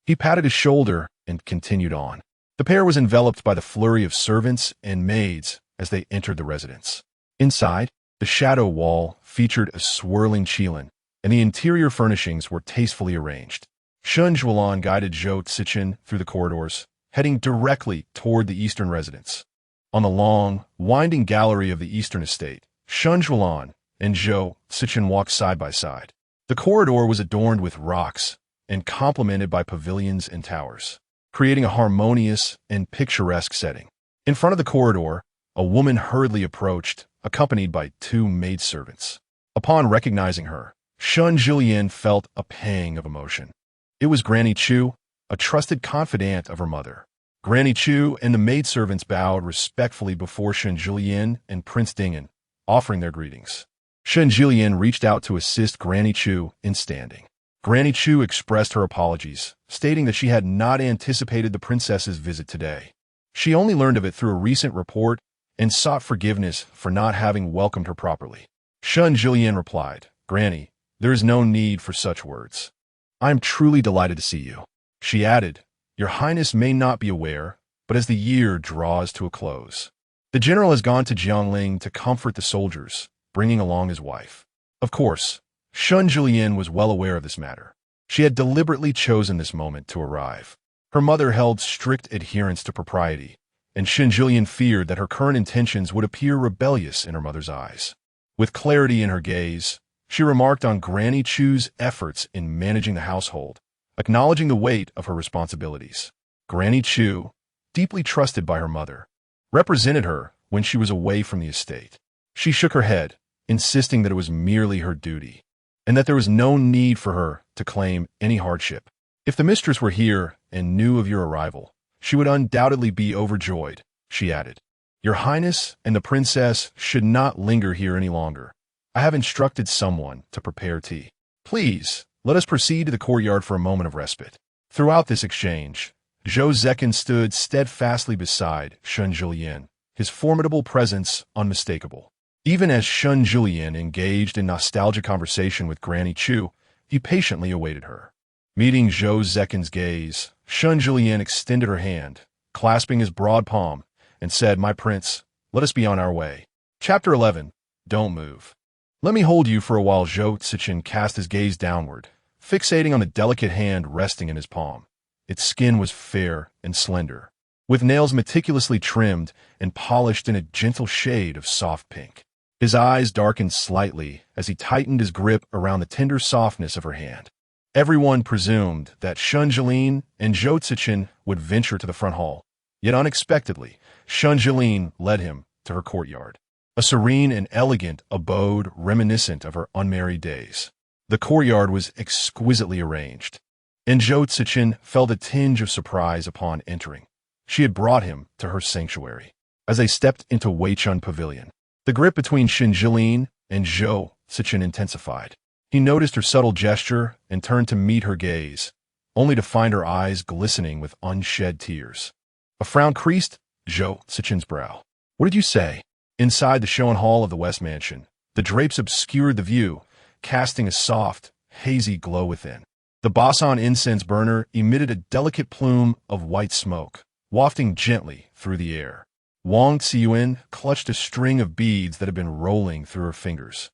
he patted his shoulder and continued on. The pair was enveloped by the flurry of servants and maids as they entered the residence. Inside, the shadow wall featured a swirling qilin, and the interior furnishings were tastefully arranged. Shen Siyuan guided Zhou Cechen through the corridors, heading directly toward the eastern residence. On the long, winding gallery of the eastern estate, Shen Siyuan and Zhou Cechen walked side by side. The corridor was adorned with rocks and complemented by pavilions and towers, creating a harmonious and picturesque setting. In front of the corridor, a woman hurriedly approached, accompanied by two maidservants. Upon recognizing her, Shen Siyuan felt a pang of emotion. It was Granny Chu, a trusted confidant of her mother. Granny Chu and the maidservants bowed respectfully before Shen Siyuan and Prince Dingen, offering their greetings. Shen Siyuan reached out to assist Granny Chu in standing. Granny Chu expressed her apologies, stating that she had not anticipated the princess's visit today. She only learned of it through a recent report and sought forgiveness for not having welcomed her properly. Shen Siyuan replied, "Granny, there is no need for such words. I am truly delighted to see you." She added, "Your Highness may not be aware, but as the year draws to a close, the general has gone to Jiangling to comfort the soldiers, bringing along his wife." Of course, Shen Siyuan was well aware of this matter. She had deliberately chosen this moment to arrive. Her mother held strict adherence to propriety, and Shen Siyuan feared that her current intentions would appear rebellious in her mother's eyes. With clarity in her gaze, she remarked on Granny Chu's efforts in managing the household, acknowledging the weight of her responsibilities. Granny Chu, deeply trusted by her mother, represented her when she was away from the estate. She shook her head, insisting that it was merely her duty, and that there was no need for her to claim any hardship. If the mistress were here and knew of your arrival, she would undoubtedly be overjoyed, she added. Your Highness and the princess should not linger here any longer. I have instructed someone to prepare tea. Please, let us proceed to the courtyard for a moment of respite. Throughout this exchange, Zhou Cechen stood steadfastly beside Shen Siyuan, his formidable presence unmistakable. Even as Shen Siyuan engaged in nostalgic conversation with Granny Chu, he patiently awaited her. Meeting Zhou Cechen's gaze, Shen Siyuan extended her hand, clasping his broad palm, and said, "My prince, let us be on our way." Chapter 11. Don't move. Let me hold you for a while. Zhou Cechen cast his gaze downward, fixating on the delicate hand resting in his palm. Its skin was fair and slender, with nails meticulously trimmed and polished in a gentle shade of soft pink. His eyes darkened slightly as he tightened his grip around the tender softness of her hand. Everyone presumed that Shen Siyuan and Zhou Cechen would venture to the front hall, yet unexpectedly, Shen Siyuan led him to her courtyard, a serene and elegant abode reminiscent of her unmarried days. The courtyard was exquisitely arranged, and Zhou Cechen felt a tinge of surprise upon entering. She had brought him to her sanctuary. As they stepped into Weichun Pavilion, the grip between Shen Siyuan and Zhou Cechen intensified. He noticed her subtle gesture and turned to meet her gaze, only to find her eyes glistening with unshed tears. A frown creased Zhou Cechen's brow. "What did you say?" Inside the show and hall of the West Mansion, the drapes obscured the view, casting a soft, hazy glow within. The Basan incense burner emitted a delicate plume of white smoke, wafting gently through the air. Wang Ciyuan clutched a string of beads that had been rolling through her fingers.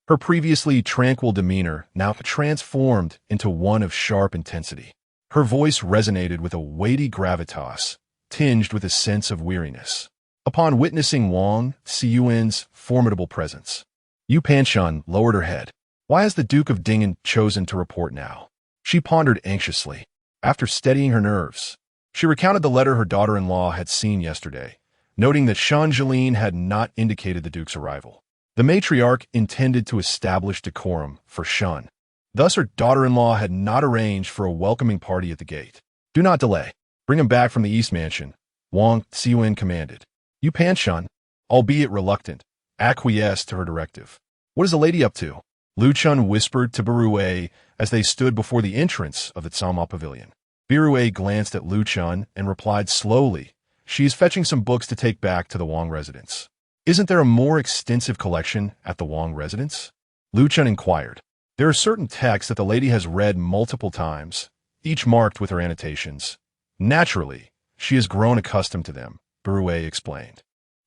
Her previously tranquil demeanor now transformed into one of sharp intensity. Her voice resonated with a weighty gravitas, tinged with a sense of weariness. Upon witnessing Wang Ciyuan's formidable presence, Yu Panshun lowered her head. Why has the Duke of Dingen chosen to report now? She pondered anxiously. After steadying her nerves, she recounted the letter her daughter-in-law had seen yesterday, noting that Shen Siyuan had not indicated the Duke's arrival. The matriarch intended to establish decorum for Shen. Thus her daughter-in-law had not arranged for a welcoming party at the gate. "Do not delay. Bring him back from the East Mansion," Wang Ciyuan commanded. Yu Panshun, albeit reluctant, acquiesced to her directive. "What is the lady up to?" Lu Chun whispered to Birue as they stood before the entrance of the Tsangma Pavilion. Birue glanced at Lu Chun and replied slowly, "She is fetching some books to take back to the Wang residence." "Isn't there a more extensive collection at the Wang residence?" Lu Chun inquired. "There are certain texts that the lady has read multiple times, each marked with her annotations. Naturally, she has grown accustomed to them," Birue explained.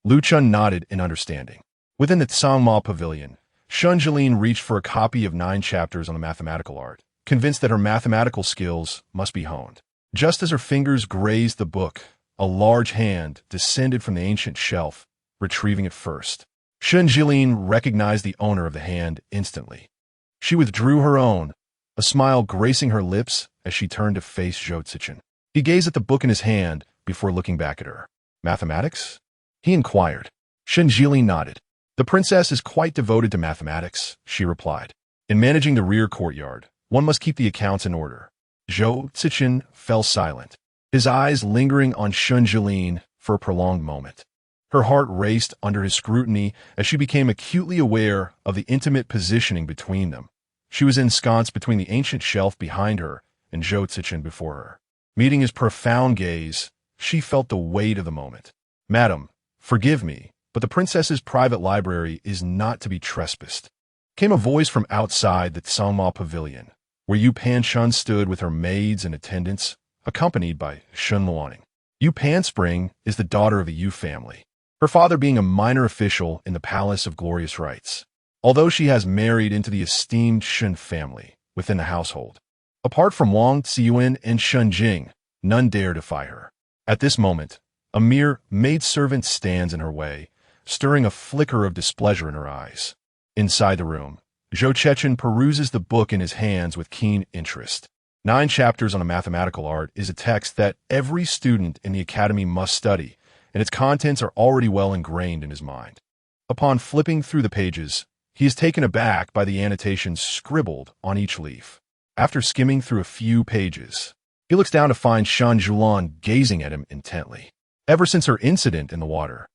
Lu Chun nodded in understanding. Within the Tsangma Pavilion, Shen Siyuan reached for a copy of 9 chapters on the mathematical art, convinced that her mathematical skills must be honed. Just as her fingers grazed the book, a large hand descended from the ancient shelf, retrieving it first. Shen Siyuan recognized the owner of the hand instantly. She withdrew her own, a smile gracing her lips as she turned to face Zhou Cechen. He gazed at the book in his hand before looking back at her. "Mathematics?" he inquired. Shen Siyuan nodded. "The princess is quite devoted to mathematics," she replied. "In managing the rear courtyard, one must keep the accounts in order." Zhou Cechen fell silent, his eyes lingering on Shen Siyuan for a prolonged moment. Her heart raced under his scrutiny as she became acutely aware of the intimate positioning between them. She was ensconced between the ancient shelf behind her and Zhou Cechen before her. Meeting his profound gaze, she felt the weight of the moment. "Madam, forgive me, but the princess's private library is not to be trespassed. Came a voice from outside the Tsangma pavilion, where Yu Panshun stood with her maids and attendants, accompanied by Shen Luaning. Yu Panspring is the daughter of a Yu family, her father being a minor official in the Palace of Glorious Rites, although she has married into the esteemed Shen family within the household. Apart from Wang Ciyuan and Shen Jing, none dare defy her. At this moment, a mere maidservant stands in her way, stirring a flicker of displeasure in her eyes. Inside the room, Zhou Cechen peruses the book in his hands with keen interest. 9 chapters on a mathematical art is a text that every student in the academy must study, and its contents are already well ingrained in his mind. Upon flipping through the pages, he is taken aback by the annotations scribbled on each leaf. After skimming through a few pages, he looks down to find Shen Siyuan gazing at him intently. Ever since her incident in the water,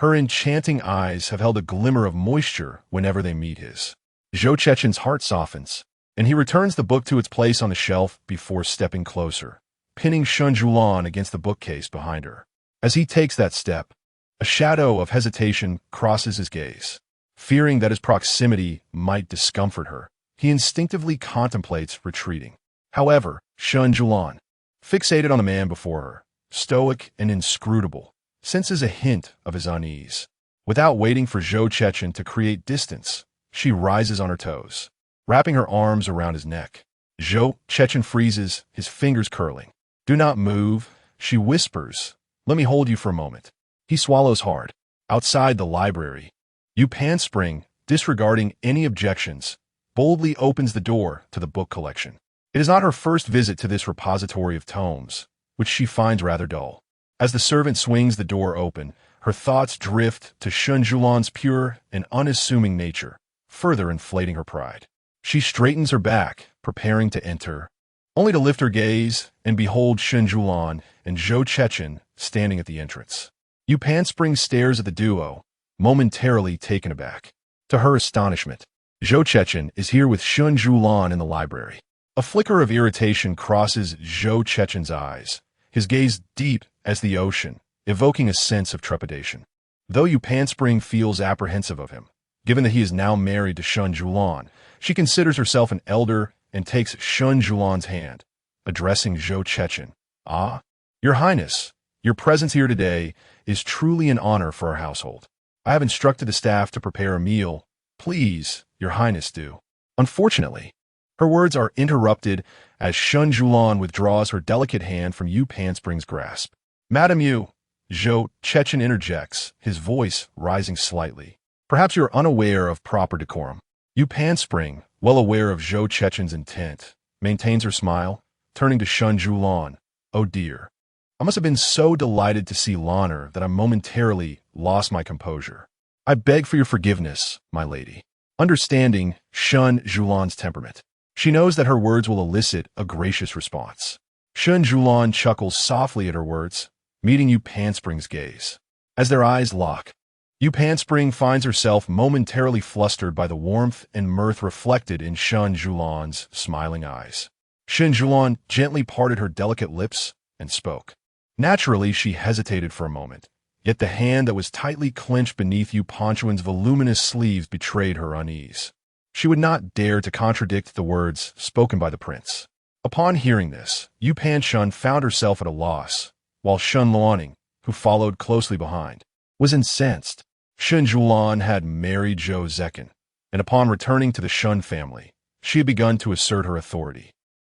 her enchanting eyes have held a glimmer of moisture whenever they meet his. Zhou Cechen's heart softens, and he returns the book to its place on the shelf before stepping closer, pinning Shen Siyuan against the bookcase behind her. As he takes that step, a shadow of hesitation crosses his gaze. Fearing that his proximity might discomfort her, he instinctively contemplates retreating. However, Shen Siyuan, fixated on the man before her, stoic and inscrutable, senses a hint of his unease. Without waiting for Zhou Cechen to create distance, she rises on her toes, wrapping her arms around his neck. Zhou Cechen freezes, his fingers curling. "Do not move," she whispers. "Let me hold you for a moment." He swallows hard. Outside the library, Yu Panspring, disregarding any objections, boldly opens the door to the book collection. It is not her first visit to this repository of tomes, which she finds rather dull. As the servant swings the door open, her thoughts drift to Shen Siyuan's pure and unassuming nature, further inflating her pride. She straightens her back, preparing to enter, only to lift her gaze and behold Shen Siyuan and Zhou Cechen standing at the entrance. Yu Panspring stares at the duo, momentarily taken aback. To her astonishment, Zhou Cechen is here with Shen Siyuan in the library. A flicker of irritation crosses Zhou Cechen's eyes, his gaze deep as the ocean, evoking a sense of trepidation. Though Yu Panspring feels apprehensive of him, given that he is now married to Shen Siyuan, she considers herself an elder and takes Shen Siyuan's hand, addressing Zhou Cechen. "Ah, Your Highness, your presence here today is truly an honor for our household. I have instructed the staff to prepare a meal. Please, Your Highness, do." Unfortunately, her words are interrupted as Shen Siyuan withdraws her delicate hand from Yu Panspring's grasp. "Madam Yu," Zhou Cechen interjects, his voice rising slightly. "Perhaps you're unaware of proper decorum." Yu Panspring, well aware of Zhou Cechen's intent, maintains her smile, turning to Shen Siyuan. "Oh dear. I must have been so delighted to see l'honneur that I momentarily lost my composure. I beg for your forgiveness, my lady." Understanding Shen Siyuan's temperament, she knows that her words will elicit a gracious response. Shen Siyuan chuckles softly at her words, meeting Yu Panspring's gaze. As their eyes lock, Yu Panspring finds herself momentarily flustered by the warmth and mirth reflected in Shen Siyuan's smiling eyes. Shen Siyuan gently parted her delicate lips and spoke. Naturally, she hesitated for a moment, yet the hand that was tightly clenched beneath Yu Panchuan's voluminous sleeves betrayed her unease. She would not dare to contradict the words spoken by the prince. Upon hearing this, Yu Panshun found herself at a loss, while Shen Luaning, who followed closely behind, was incensed. Shen Siyuan had married Zhou Cechen, and upon returning to the Shen family, she had begun to assert her authority.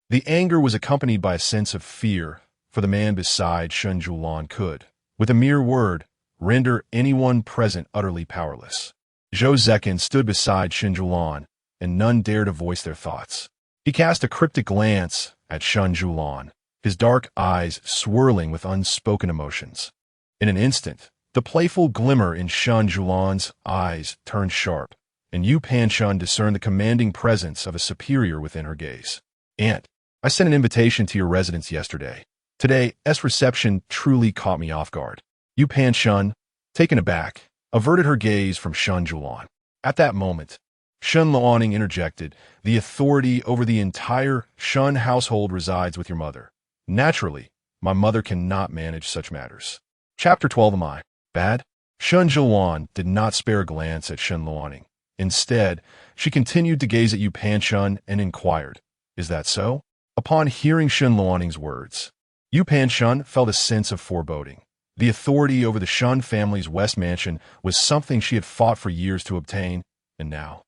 The anger was accompanied by a sense of fear, for the man beside Shen Siyuan could, with a mere word, render anyone present utterly powerless. Zhou Cechen stood beside Shen Siyuan, and none dared to voice their thoughts. He cast a cryptic glance at Shen Siyuan, his dark eyes swirling with unspoken emotions. In an instant, the playful glimmer in Shen Siyuan's eyes turned sharp, and Yu Panshun discerned the commanding presence of a superior within her gaze. "Aunt, I sent an invitation to your residence yesterday. Today's reception truly caught me off guard." Yu Panshun, taken aback, averted her gaze from Shen Siyuan. At that moment, Shen Luaning interjected, "The authority over the entire Shen household resides with your mother. Naturally, my mother cannot manage such matters." Chapter 12. Am I bad? Shen Siyuan did not spare a glance at Shen Luaning. Instead, she continued to gaze at Yu Panshun and inquired, "Is that so?" Upon hearing Shen Luaning's words, Yu Panshun felt a sense of foreboding. The authority over the Shen family's West Mansion was something she had fought for years to obtain, and now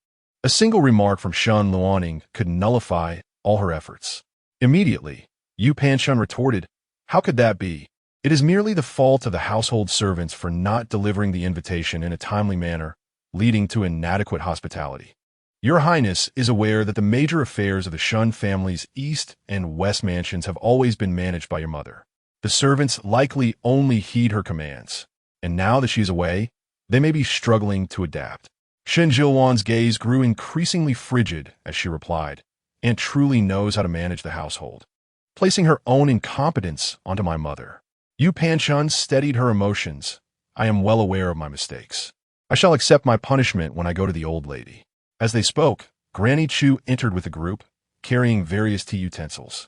a single remark from Shen Luaning could nullify all her efforts. Immediately, Yu Panshun retorted, "How could that be? It is merely the fault of the household servants for not delivering the invitation in a timely manner, leading to inadequate hospitality. Your Highness is aware that the major affairs of the Shen family's East and West mansions have always been managed by your mother. The servants likely only heed her commands, and now that she is away, they may be struggling to adapt." Shen Siyuan's gaze grew increasingly frigid as she replied, "Aunt truly knows how to manage the household, placing her own incompetence onto my mother." Yu Panshun steadied her emotions. "I am well aware of my mistakes. I shall accept my punishment when I go to the old lady." As they spoke, Granny Chu entered with the group, carrying various tea utensils.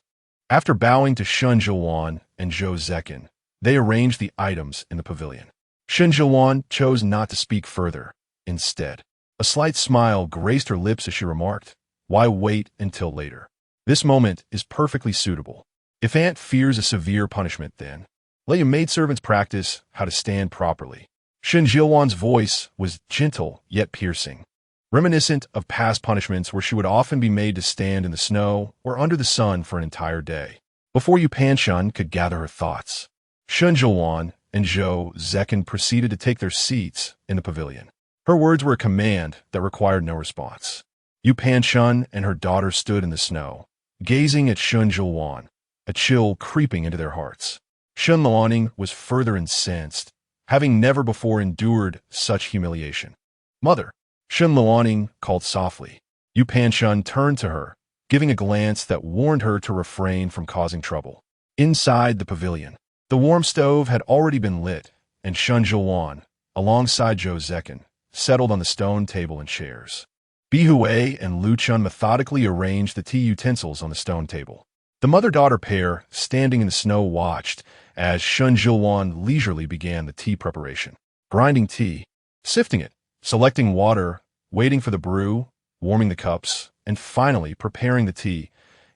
After bowing to Shen Siyuan and Zhou Cechen, they arranged the items in the pavilion. Shen Siyuan chose not to speak further. Instead, a slight smile graced her lips as she remarked, "Why wait until later? This moment is perfectly suitable. If Aunt fears a severe punishment, then let your maidservants practice how to stand properly." Shen Siyuan's voice was gentle yet piercing, reminiscent of past punishments where she would often be made to stand in the snow or under the sun for an entire day. Before Yu Panshun could gather her thoughts, Shen Siyuan and Zhou Cechen proceeded to take their seats in the pavilion. Her words were a command that required no response. Yu Panshun and her daughter stood in the snow, gazing at Shen Siyuan, a chill creeping into their hearts. Shen Luaning was further incensed, having never before endured such humiliation. "Mother," Shen Luaning called softly. Yu Panshun turned to her, giving a glance that warned her to refrain from causing trouble. Inside the pavilion, the warm stove had already been lit, and Shen Siyuan, alongside Zhou Cechen, settled on the stone table and chairs. Bihui and Lu Chun methodically arranged the tea utensils on the stone table. The mother-daughter pair, standing in the snow, watched as Shen Siyuan leisurely began the tea preparation. Grinding tea, sifting it, selecting water, waiting for the brew, warming the cups, and finally preparing the tea.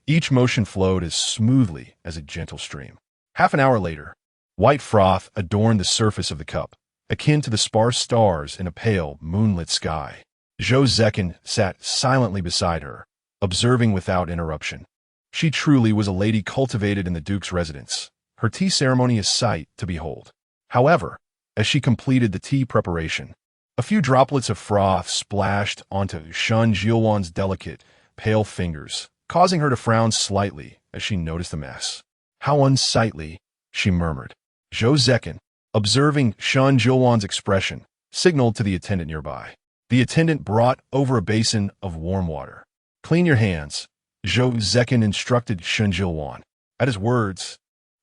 Each motion flowed as smoothly as a gentle stream. Half an hour later, white froth adorned the surface of the cup, akin to the sparse stars in a pale, moonlit sky. Zhou Cechen sat silently beside her, observing without interruption. She truly was a lady cultivated in the Duke's residence, her tea ceremony a sight to behold. However, as she completed the tea preparation, a few droplets of froth splashed onto Shen Siyuan's delicate, pale fingers, causing her to frown slightly as she noticed the mess. "How unsightly," she murmured. Zhou Cechen, observing Shen Siyuan's expression, signaled to the attendant nearby. The attendant brought over a basin of warm water. "Clean your hands," Zhou Cechen instructed Shen Siyuan. At his words,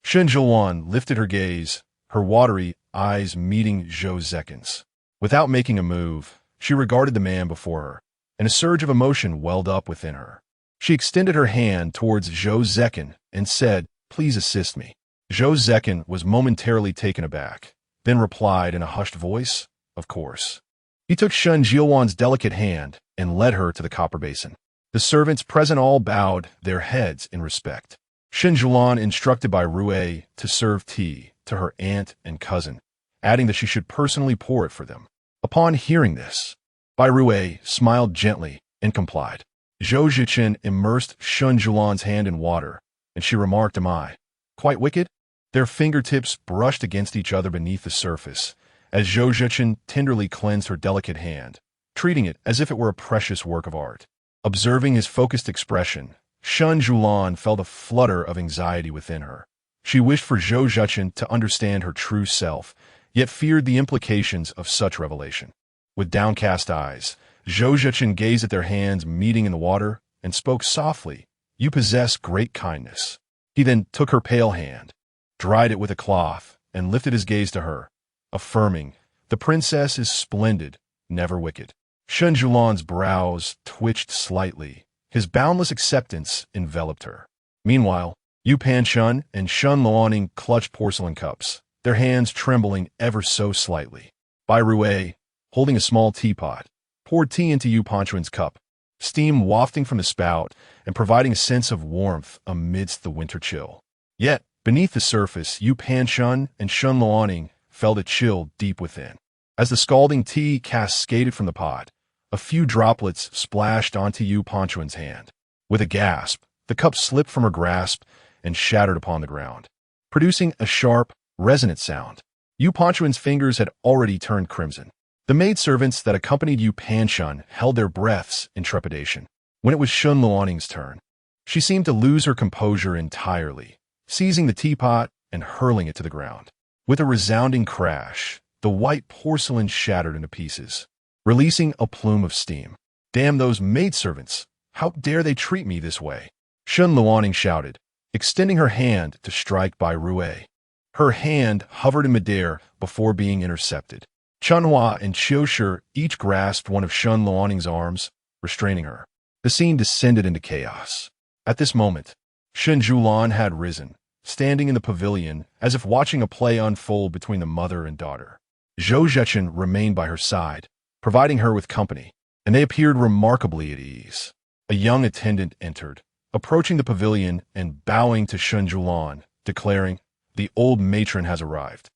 Shen Siyuan lifted her gaze, her watery eyes meeting Zhou Cechen's. Without making a move, she regarded the man before her, and a surge of emotion welled up within her. She extended her hand towards Zhou Cechen and said, "Please assist me." Zhou Cechen was momentarily taken aback, then replied in a hushed voice, "Of course." He took Shen Siyuan's delicate hand and led her to the copper basin. The servants present all bowed their heads in respect. Shen Siyuan instructed by Rui to serve tea to her aunt and cousin, adding that she should personally pour it for them. Upon hearing this, Bai Rui smiled gently and complied. Zhou Cechen immersed Shen Siyuan's hand in water, and she remarked, "Am I quite wicked?" Their fingertips brushed against each other beneath the surface, as Zhou Cechen tenderly cleansed her delicate hand, treating it as if it were a precious work of art. Observing his focused expression, Shen Siyuan felt a flutter of anxiety within her. She wished for Zhou Cechen to understand her true self, yet feared the implications of such revelation. With downcast eyes, Zhou Cechen gazed at their hands meeting in the water and spoke softly, "You possess great kindness." He then took her pale hand, dried it with a cloth, and lifted his gaze to her, affirming, "The princess is splendid, never wicked." Shen Siyuan's brows twitched slightly. His boundless acceptance enveloped her. Meanwhile, Yu Panshun and Shen Luaning clutched porcelain cups, their hands trembling ever so slightly. Bai Rui, holding a small teapot, poured tea into Yu Panchuan's cup, steam wafting from the spout and providing a sense of warmth amidst the winter chill. Yet, beneath the surface, Yu Panchun and Shen Luoning felt a chill deep within. As the scalding tea cascaded from the pot, a few droplets splashed onto Yu Panchuan's hand. With a gasp, the cup slipped from her grasp and shattered upon the ground, producing a sharp, resonant sound. Yu Panchuan's fingers had already turned crimson. The maidservants that accompanied Yu Panchun held their breaths in trepidation. When it was Shen Luoning's turn, she seemed to lose her composure entirely, seizing the teapot and hurling it to the ground. With a resounding crash, the white porcelain shattered into pieces, releasing a plume of steam. "Damn those maidservants! How dare they treat me this way?" Shen Luoning shouted, extending her hand to strike Bai Rui. Her hand hovered in midair before being intercepted. Chunhua and Qiushi each grasped one of Shen Luoning's arms, restraining her. The scene descended into chaos. At this moment, Shen Ziyuan had risen, standing in the pavilion as if watching a play unfold between the mother and daughter. Zhou Cechen remained by her side, providing her with company, and they appeared remarkably at ease. A young attendant entered, approaching the pavilion and bowing to Shen Ziyuan, declaring, "The old matron has arrived."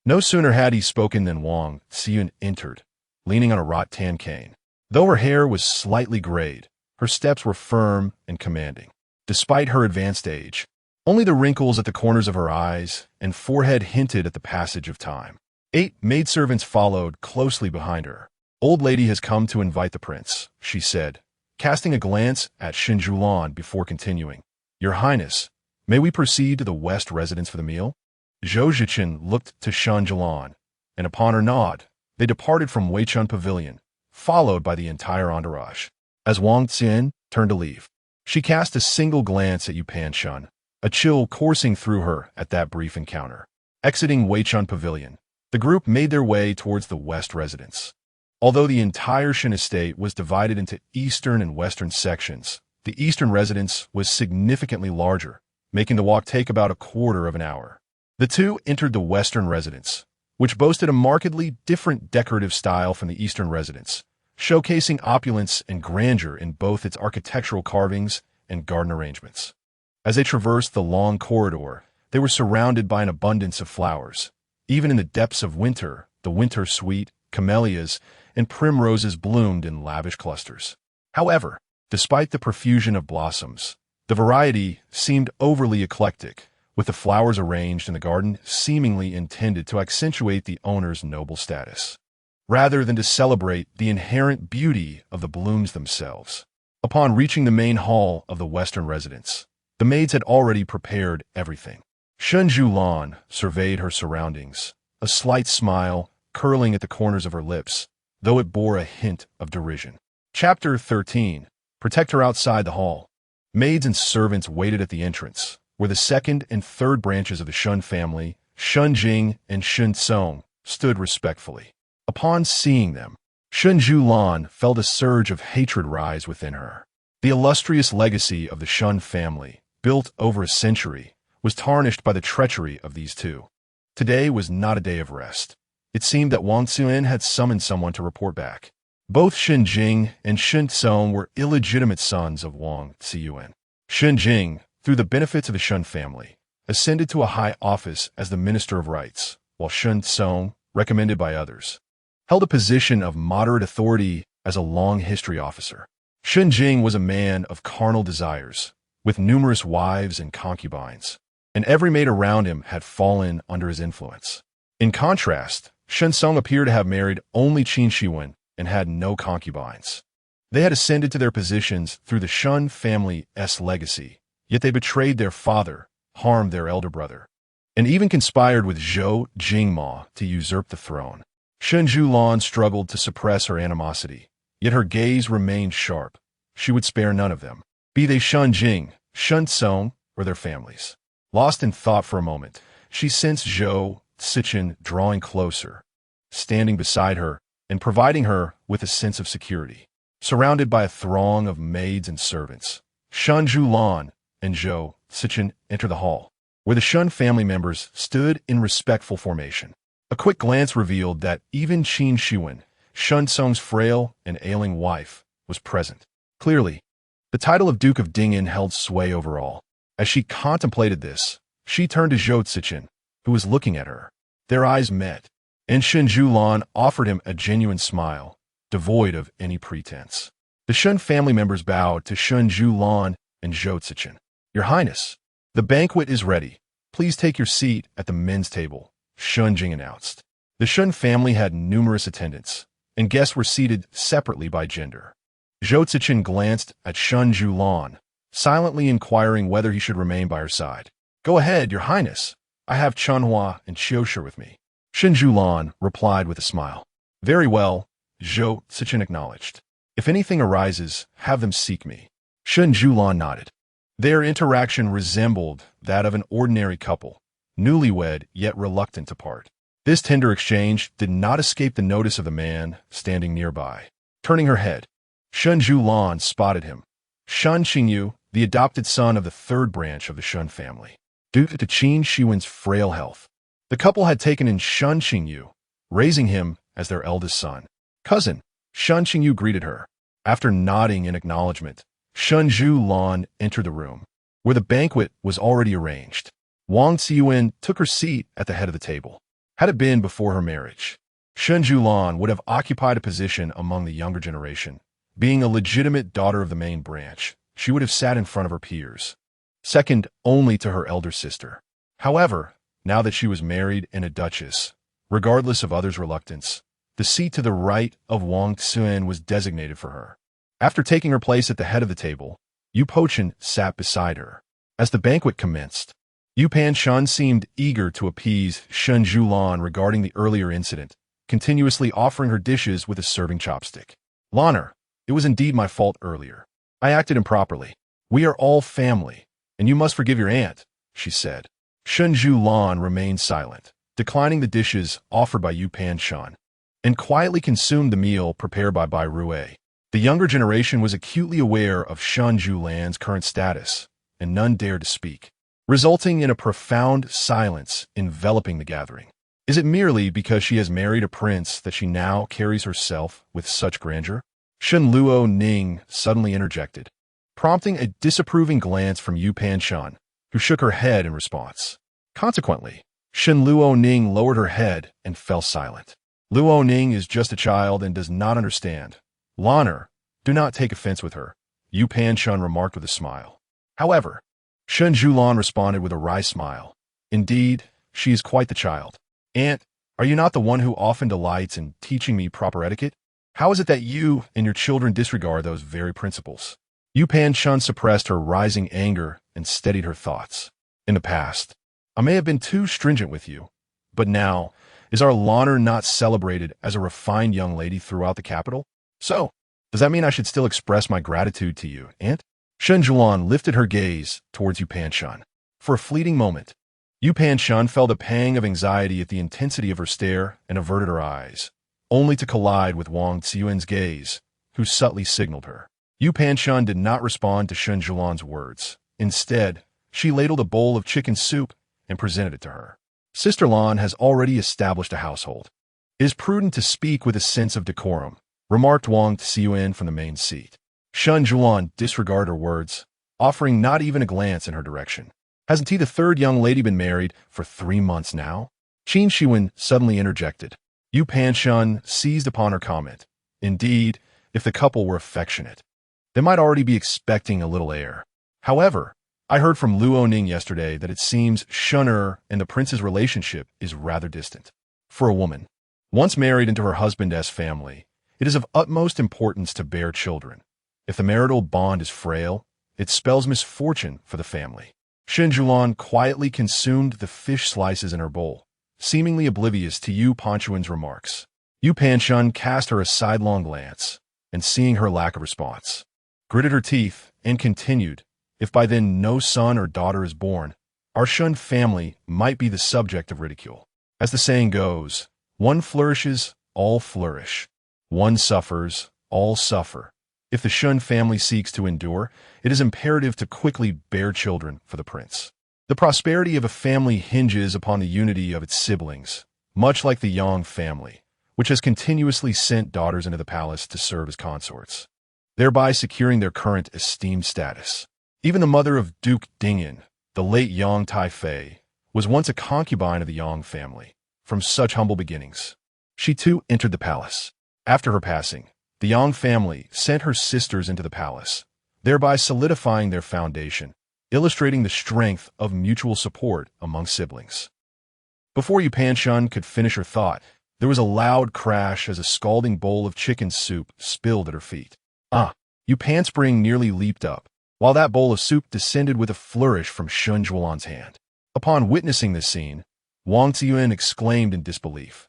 No sooner had he spoken than Wang Xiyun entered, leaning on a rattan cane. Though her hair was slightly grayed, her steps were firm and commanding. Despite her advanced age, only the wrinkles at the corners of her eyes and forehead hinted at the passage of time. 8 maidservants followed closely behind her. "Old lady has come to invite the prince," she said, casting a glance at Shen Ziyuan before continuing. "Your Highness, may we proceed to the west residence for the meal?" Zhou Cechen looked to Shen Ziyuan, and upon her nod, they departed from Weichun Pavilion, followed by the entire entourage. As Wang Xian turned to leave, she cast a single glance at Yu Panchun, a chill coursing through her at that brief encounter. Exiting Weichun Pavilion, the group made their way towards the west residence. Although the entire Shen estate was divided into eastern and western sections, the eastern residence was significantly larger, making the walk take about a quarter of an hour. The two entered the western residence, which boasted a markedly different decorative style from the eastern residence, showcasing opulence and grandeur in both its architectural carvings and garden arrangements. As they traversed the long corridor, they were surrounded by an abundance of flowers. Even in the depths of winter, the winter sweet, camellias, and primroses bloomed in lavish clusters. However, despite the profusion of blossoms, the variety seemed overly eclectic, with the flowers arranged in the garden seemingly intended to accentuate the owner's noble status, rather than to celebrate the inherent beauty of the blooms themselves. Upon reaching the main hall of the western residence, the maids had already prepared everything. Shen Ziyuan surveyed her surroundings, a slight smile curling at the corners of her lips, though it bore a hint of derision. Chapter 13. Protect her outside the hall. Maids and servants waited at the entrance, where the second and third branches of the Shen family, Shen Jing and Shen Song, stood respectfully. Upon seeing them, Shen Ziyuan felt a surge of hatred rise within her. The illustrious legacy of the Shen family, built over a century, was tarnished by the treachery of these two. Today was not a day of rest. It seemed that Wang Xian had summoned someone to report back. Both Shen Jing and Shen Song were illegitimate sons of Wang Xiyuan. Shen Jing, through the benefits of the Shen family, ascended to a high office as the Minister of Rights, while Shen Song, recommended by others, held a position of moderate authority as a long history officer. Shen Jing was a man of carnal desires, with numerous wives and concubines, and every maid around him had fallen under his influence. In contrast, Shen Song appeared to have married only Qin Shiwen and had no concubines. They had ascended to their positions through the Shen family's legacy, yet they betrayed their father, harmed their elder brother, and even conspired with Zhou Jingma to usurp the throne. Shen Ziyuan struggled to suppress her animosity, yet her gaze remained sharp. She would spare none of them, be they Shen Jing, Shen Song, or their families. Lost in thought for a moment, she sensed Zhou Cechen drawing closer, standing beside her and providing her with a sense of security. Surrounded by a throng of maids and servants, Shen Ziyuan and Zhou Cechen entered the hall, where the Shen family members stood in respectful formation. A quick glance revealed that even Shen Siyuan, Shen Song's frail and ailing wife, was present. Clearly, the title of Duke of Ding'an held sway over all. As she contemplated this, she turned to Zhou Cechen, who was looking at her. Their eyes met, and Shen Siyuan offered him a genuine smile, devoid of any pretense. The Shen family members bowed to Shen Siyuan and Zhou Cechen. "Your Highness, the banquet is ready. Please take your seat at the men's table," Shen Jing announced. The Shen family had numerous attendants, and guests were seated separately by gender. Zhou Cechen glanced at Shen Siyuan, silently inquiring whether he should remain by her side. "Go ahead, Your Highness. I have Chunhua and Qiushi with me," Shen Siyuan replied with a smile. "Very well," Zhou Cechen acknowledged. "If anything arises, have them seek me." Shen Siyuan nodded. Their interaction resembled that of an ordinary couple, newlywed yet reluctant to part. This tender exchange did not escape the notice of the man standing nearby. Turning her head, Shen Siyuan spotted him. Shen Qingyu, the adopted son of the third branch of the Shen family. Due to Qin Shiyuan's frail health, the couple had taken in Shen Qingyu, raising him as their eldest son. "Cousin," Shen Qingyu greeted her. After nodding in acknowledgement, Shen Siyuan entered the room, where the banquet was already arranged. Wang Ziyuan took her seat at the head of the table. Had it been before her marriage, Shen Siyuan would have occupied a position among the younger generation. Being a legitimate daughter of the main branch, she would have sat in front of her peers, second only to her elder sister. However, now that she was married and a duchess, regardless of others' reluctance, the seat to the right of Wang Ziyuan was designated for her. After taking her place at the head of the table, Yu Pochen sat beside her. As the banquet commenced, Yu Panshan seemed eager to appease Shen Siyuan regarding the earlier incident, continuously offering her dishes with a serving chopstick. "Lanner, it was indeed my fault earlier. I acted improperly. We are all family, and you must forgive your aunt," she said. Shen Siyuan remained silent, declining the dishes offered by Yu Panshan, and quietly consumed the meal prepared by Bai Rui. The younger generation was acutely aware of Shen Siyuan's current status, and none dared to speak, resulting in a profound silence enveloping the gathering. Is it merely because she has married a prince that she now carries herself with such grandeur? Shen Luo Ning suddenly interjected, prompting a disapproving glance from Yu Panshan, who shook her head in response. Consequently, Shen Luo Ning lowered her head and fell silent. "Luo Ning is just a child and does not understand. Lanner, do not take offense with her," Yu Panshan remarked with a smile. However, Shen Siyuan responded with a wry smile. "Indeed, she is quite the child. Aunt, are you not the one who often delights in teaching me proper etiquette? How is it that you and your children disregard those very principles?" Yu Panshan suppressed her rising anger and steadied her thoughts. "In the past, I may have been too stringent with you, but now, is our Lanner not celebrated as a refined young lady throughout the capital? So, does that mean I should still express my gratitude to you, Aunt?" Shen Siyuan lifted her gaze towards Yu Panshan. For a fleeting moment, Yu Panshan felt a pang of anxiety at the intensity of her stare and averted her eyes, only to collide with Wang Ziyuan's gaze, who subtly signaled her. Yu Panshan did not respond to Shen Siyuan's words. Instead, she ladled a bowl of chicken soup and presented it to her. "Sister Lan has already established a household. It is prudent to speak with a sense of decorum," remarked Wang Ziyuan from the main seat. Shen Siyuan disregarded her words, offering not even a glance in her direction. "Hasn't he the third young lady been married for 3 months now?" Qin Shiyuan suddenly interjected. Yu Panshan seized upon her comment. Indeed, if the couple were affectionate, they might already be expecting a little heir. However, I heard from Luo Ning yesterday that it seems Shen and the prince's relationship is rather distant. For a woman, once married into her husband's family, it is of utmost importance to bear children. If the marital bond is frail, it spells misfortune for the family. Shen Siyuan quietly consumed the fish slices in her bowl, seemingly oblivious to Yu Panshan's remarks. Yu Panshan cast her a sidelong glance, and seeing her lack of response, gritted her teeth and continued, "If by then no son or daughter is born, our Shen family might be the subject of ridicule. As the saying goes, one flourishes, all flourish. One suffers, all suffer. If the Shen family seeks to endure, it is imperative to quickly bear children for the prince. The prosperity of a family hinges upon the unity of its siblings, much like the Yang family, which has continuously sent daughters into the palace to serve as consorts, thereby securing their current esteemed status. Even the mother of Duke Dingyan, the late Yang Taifei, was once a concubine of the Yang family, from such humble beginnings. She too entered the palace. After her passing, the Yang family sent her sisters into the palace, thereby solidifying their foundation, illustrating the strength of mutual support among siblings. Before Yu Panshun could finish her thought, there was a loud crash as a scalding bowl of chicken soup spilled at her feet. Yu Panspring nearly leaped up, while that bowl of soup descended with a flourish from Shen Siyuan's hand. Upon witnessing this scene, Wang Ziyuan exclaimed in disbelief.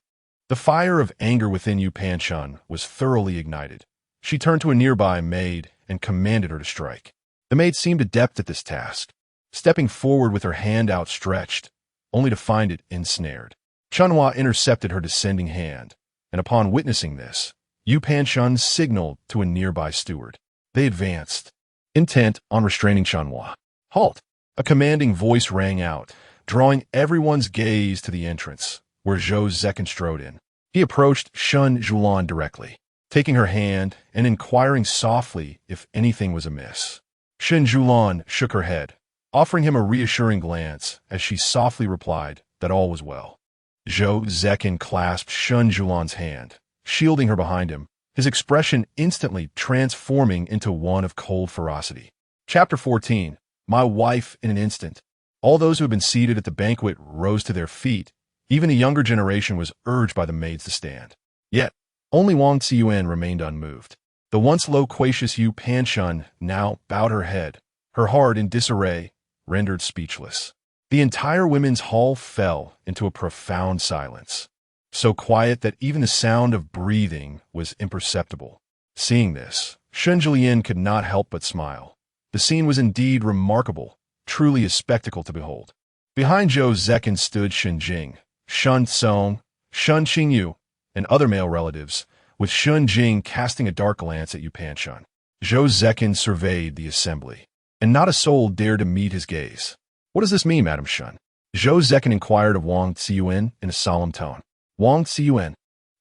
The fire of anger within Yu Panshun was thoroughly ignited. She turned to a nearby maid and commanded her to strike. The maid seemed adept at this task, stepping forward with her hand outstretched, only to find it ensnared. Chunhua intercepted her descending hand, and upon witnessing this, Yu Panshun signaled to a nearby steward. They advanced, intent on restraining Chunhua. "Halt!" A commanding voice rang out, drawing everyone's gaze to the entrance, where Zhou Cechen strode in. He approached Shen Siyuan directly, taking her hand and inquiring softly if anything was amiss. Shen Siyuan shook her head, offering him a reassuring glance as she softly replied that all was well. Zhou Cechen clasped Shen Siyuan's hand, shielding her behind him, his expression instantly transforming into one of cold ferocity. Chapter 14. My wife in an instant. All those who had been seated at the banquet rose to their feet. Even a younger generation was urged by the maids to stand. Yet, only Wang Ziyuan remained unmoved. The once loquacious Yu Panshun now bowed her head, her heart in disarray, rendered speechless. The entire women's hall fell into a profound silence, so quiet that even the sound of breathing was imperceptible. Seeing this, Shen Siyuan could not help but smile. The scene was indeed remarkable, truly a spectacle to behold. Behind Zhou Cechen stood Shen Jing, Shen Song, Shen Qingyu, and other male relatives, with Shen Jing casting a dark glance at Yu Panshun. Zhou Cechen surveyed the assembly, and not a soul dared to meet his gaze. "What does this mean, Madam Shen?" Zhou Cechen inquired of Wang Ziyuan in a solemn tone. Wang Ziyuan,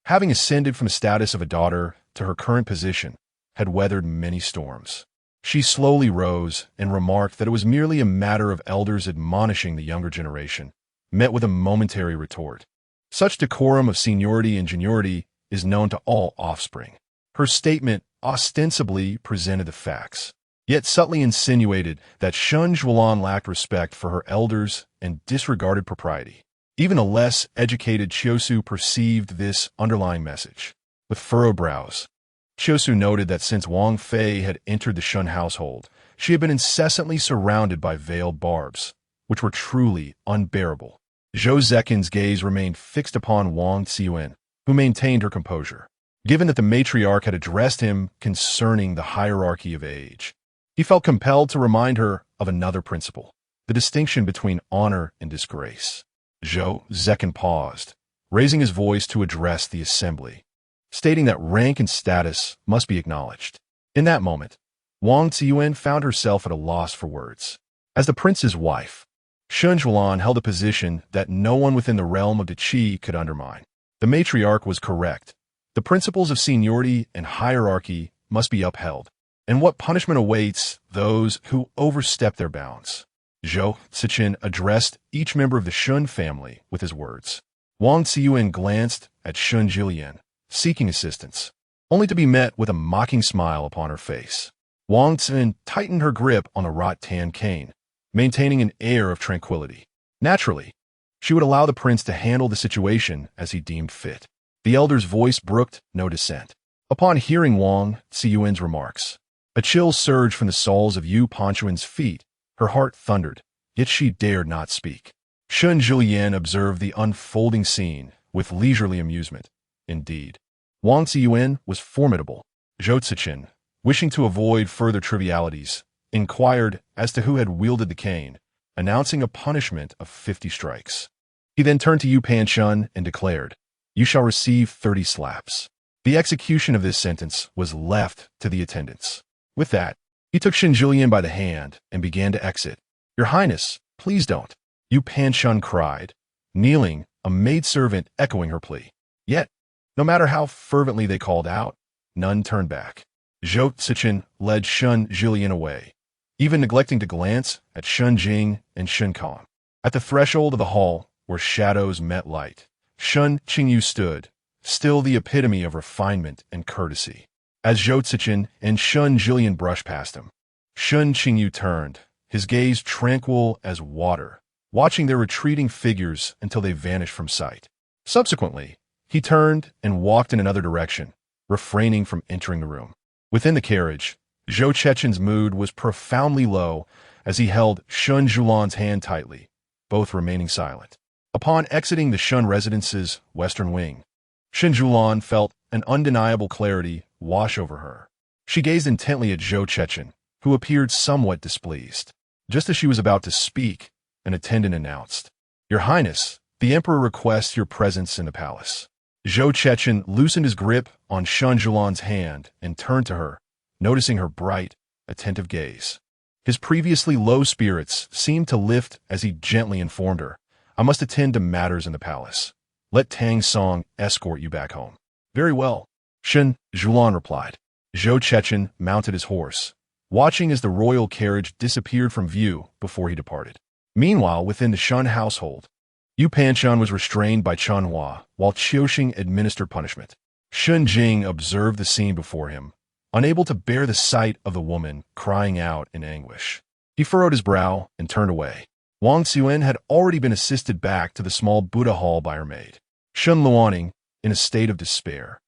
having ascended from the status of a daughter to her current position, had weathered many storms. She slowly rose and remarked that it was merely a matter of elders admonishing the younger generation, met with a momentary retort. Such decorum of seniority and juniority is known to all offspring. Her statement ostensibly presented the facts, yet subtly insinuated that Shen Siyuan lacked respect for her elders and disregarded propriety. Even a less educated Chiosu perceived this underlying message. With furrowed brows, Chiosu noted that since Wang Fei had entered the Shen household, she had been incessantly surrounded by veiled barbs, which were truly unbearable. Zhou Zechen's gaze remained fixed upon Wang Ziyuan, who maintained her composure. Given that the matriarch had addressed him concerning the hierarchy of age, he felt compelled to remind her of another principle, the distinction between honor and disgrace. Zhou Cechen paused, raising his voice to address the assembly, stating that rank and status must be acknowledged. In that moment, Wang Ziyuan found herself at a loss for words. As the prince's wife, Shen Siyuan held a position that no one within the realm of the Qi could undermine. The matriarch was correct. The principles of seniority and hierarchy must be upheld. And what punishment awaits those who overstep their bounds? Zhou Cechen addressed each member of the Shen family with his words. Wang Ziyuan glanced at Shen Siyuan, seeking assistance, only to be met with a mocking smile upon her face. Wang Ziyuan tightened her grip on a wrought-tan cane, maintaining an air of tranquility. Naturally, she would allow the prince to handle the situation as he deemed fit. The elder's voice brooked no dissent. Upon hearing Wang Ziyuan's remarks, a chill surged from the soles of Yu Panshun's feet. Her heart thundered, yet she dared not speak. Shen Siyuan observed the unfolding scene with leisurely amusement. Indeed, Wang Ziyuan was formidable. Zhou Cechen, wishing to avoid further trivialities, inquired as to who had wielded the cane, announcing a punishment of 50 strikes. He then turned to Yu Panshun and declared, "You shall receive 30 slaps." The execution of this sentence was left to the attendants. With that, he took Shen Siyuan by the hand and began to exit. "Your Highness, please don't," Yu Panshun cried, kneeling a maidservant echoing her plea. Yet, no matter how fervently they called out, none turned back. Zhou Cechen led Shen Siyuan away, even neglecting to glance at Shen Jing and Shen Kong. At the threshold of the hall, where shadows met light, Shen Qingyu stood, still the epitome of refinement and courtesy. As Zhou Cechen and Shen Siyuan brushed past him, Shen Qingyu turned, his gaze tranquil as water, watching their retreating figures until they vanished from sight. Subsequently, he turned and walked in another direction, refraining from entering the room. Within the carriage, Zhou Cechen's mood was profoundly low as he held Shen Siyuan's hand tightly, both remaining silent. Upon exiting the Shen residence's western wing, Shen Siyuan felt an undeniable clarity wash over her. She gazed intently at Zhou Cechen, who appeared somewhat displeased. Just as she was about to speak, an attendant announced, "Your Highness, the Emperor requests your presence in the palace." Zhou Cechen loosened his grip on Shen Siyuan's hand and turned to her, noticing her bright, attentive gaze. His previously low spirits seemed to lift as he gently informed her, "I must attend to matters in the palace. Let Tang Song escort you back home." "Very well," Shen Siyuan replied. Zhou Cechen mounted his horse, watching as the royal carriage disappeared from view before he departed. Meanwhile, within the Shen household, Yu Panshan was restrained by Chen Hua while Qiuxing administered punishment. Shen Jing observed the scene before him, unable to bear the sight of the woman crying out in anguish. He furrowed his brow and turned away. Wang Xuan had already been assisted back to the small Buddha hall by her maid. Shen Luaning, in a state of despair,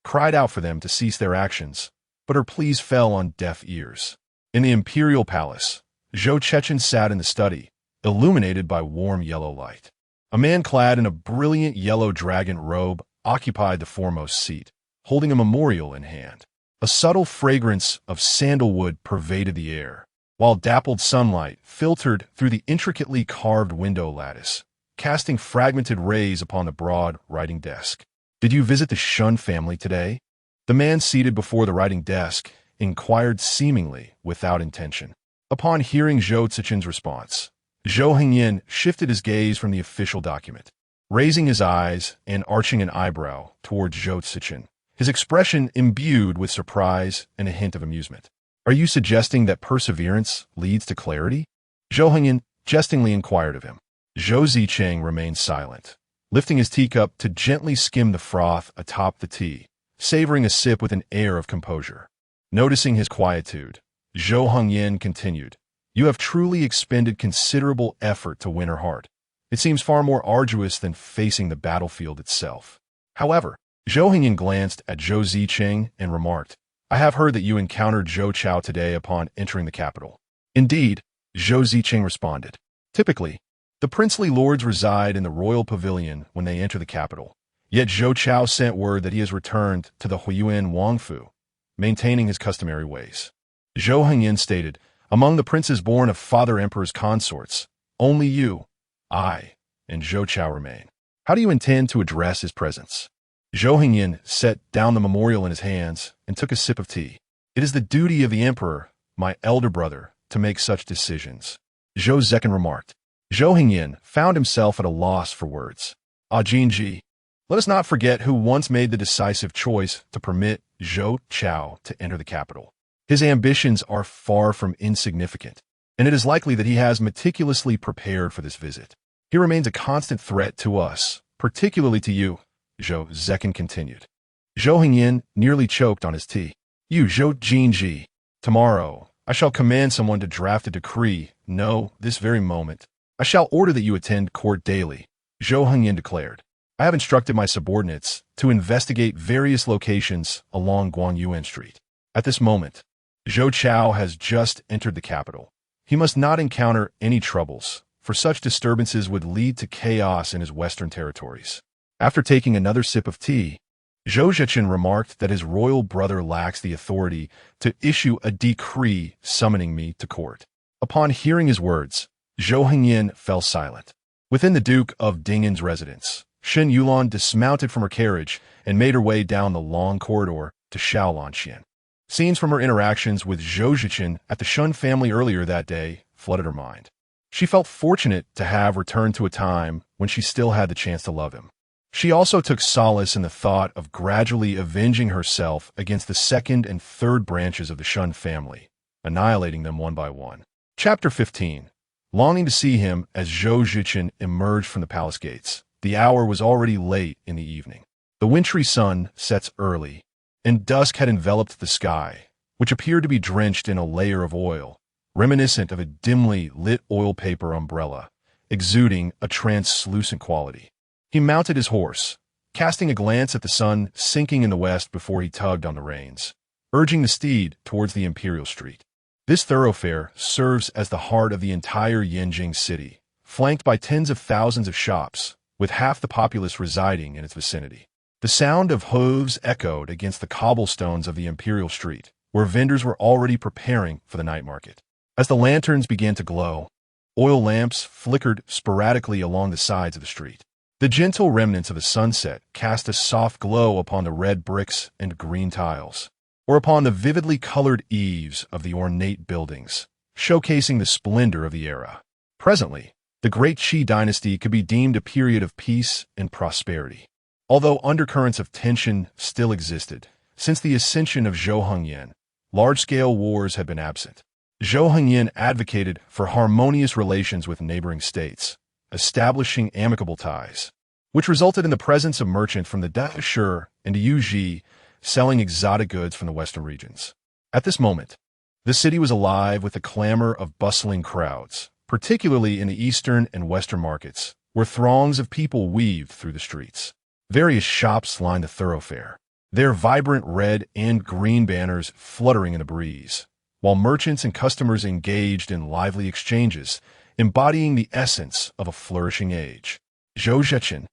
cried out for them to cease their actions, but her pleas fell on deaf ears. In the imperial palace, Zhou Cechen sat in the study, illuminated by warm yellow light. A man clad in a brilliant yellow dragon robe occupied the foremost seat, holding a memorial in hand. A subtle fragrance of sandalwood pervaded the air, while dappled sunlight filtered through the intricately carved window lattice, casting fragmented rays upon the broad writing desk. "Did you visit the Shen family today?" The man seated before the writing desk inquired seemingly without intention. Upon hearing Zhou Cechen's response, Zhou Hengyan shifted his gaze from the official document, raising his eyes and arching an eyebrow towards Zhou Cechen, his expression imbued with surprise and a hint of amusement. "Are you suggesting that perseverance leads to clarity?" Zhou Hengyan jestingly inquired of him. Zhou Cechen remained silent, lifting his teacup to gently skim the froth atop the tea, savoring a sip with an air of composure. Noticing his quietude, Zhou Hengyan continued, "You have truly expended considerable effort to win her heart. It seems far more arduous than facing the battlefield itself." However, Zhou Hengyan glanced at Zhou Cechen and remarked, "I have heard that you encountered Zhou Chao today upon entering the capital." "Indeed," Zhou Cechen responded. Typically, the princely lords reside in the royal pavilion when they enter the capital. Yet Zhou Chao sent word that he has returned to the Huiyuan Wangfu, maintaining his customary ways. Zhou Hengyan stated, "Among the princes born of Father Emperor's consorts, only you, I, and Zhou Chao remain. How do you intend to address his presence?" Zhou Hengyan set down the memorial in his hands and took a sip of tea. "It is the duty of the emperor, my elder brother, to make such decisions," Zhou Cechen remarked. Zhou Hengyan found himself at a loss for words. Jinji, let us not forget who once made the decisive choice to permit Zhou Chao to enter the capital. His ambitions are far from insignificant, and it is likely that he has meticulously prepared for this visit. He remains a constant threat to us, particularly to you, Zhou Cechen continued. Zhou Hengyan nearly choked on his tea. "You, Zhou Jinji, tomorrow I shall command someone to draft a decree. No, this very moment. I shall order that you attend court daily," Zhou Hengyan declared. "I have instructed my subordinates to investigate various locations along Guangyuan Street. At this moment, Zhou Chao has just entered the capital. He must not encounter any troubles, for such disturbances would lead to chaos in his western territories." After taking another sip of tea, Zhou Cechen remarked that his royal brother lacks the authority to issue a decree summoning me to court. Upon hearing his words, Zhou Hengyan fell silent. Within the Duke of Dingan's residence, Shen Yulan dismounted from her carriage and made her way down the long corridor to Shaolanqian. Scenes from her interactions with Zhou Cechen at the Shen family earlier that day flooded her mind. She felt fortunate to have returned to a time when she still had the chance to love him. She also took solace in the thought of gradually avenging herself against the second and third branches of the Shen family, annihilating them one by one. Chapter 15. Longing to see him as Zhou Cechen emerged from the palace gates. The hour was already late in the evening. The wintry sun sets early, and dusk had enveloped the sky, which appeared to be drenched in a layer of oil, reminiscent of a dimly lit oil paper umbrella, exuding a translucent quality. He mounted his horse, casting a glance at the sun sinking in the west before he tugged on the reins, urging the steed towards the imperial street. This thoroughfare serves as the heart of the entire Yanjing city, flanked by tens of thousands of shops, with half the populace residing in its vicinity. The sound of hooves echoed against the cobblestones of the imperial street, where vendors were already preparing for the night market. As the lanterns began to glow, oil lamps flickered sporadically along the sides of the street. The gentle remnants of the sunset cast a soft glow upon the red bricks and green tiles, or upon the vividly colored eaves of the ornate buildings, showcasing the splendor of the era. Presently, the Great Qi dynasty could be deemed a period of peace and prosperity. Although undercurrents of tension still existed, since the ascension of Zhou Hongyan, large-scale wars had been absent. Zhou Hongyan advocated for harmonious relations with neighboring states, establishing amicable ties, which resulted in the presence of merchants from the Dashi and the Yuji selling exotic goods from the western regions. At this moment, the city was alive with the clamor of bustling crowds, particularly in the eastern and western markets, where throngs of people weaved through the streets. Various shops lined the thoroughfare, their vibrant red and green banners fluttering in the breeze, while merchants and customers engaged in lively exchanges, embodying the essence of a flourishing age. Zhou Cechen,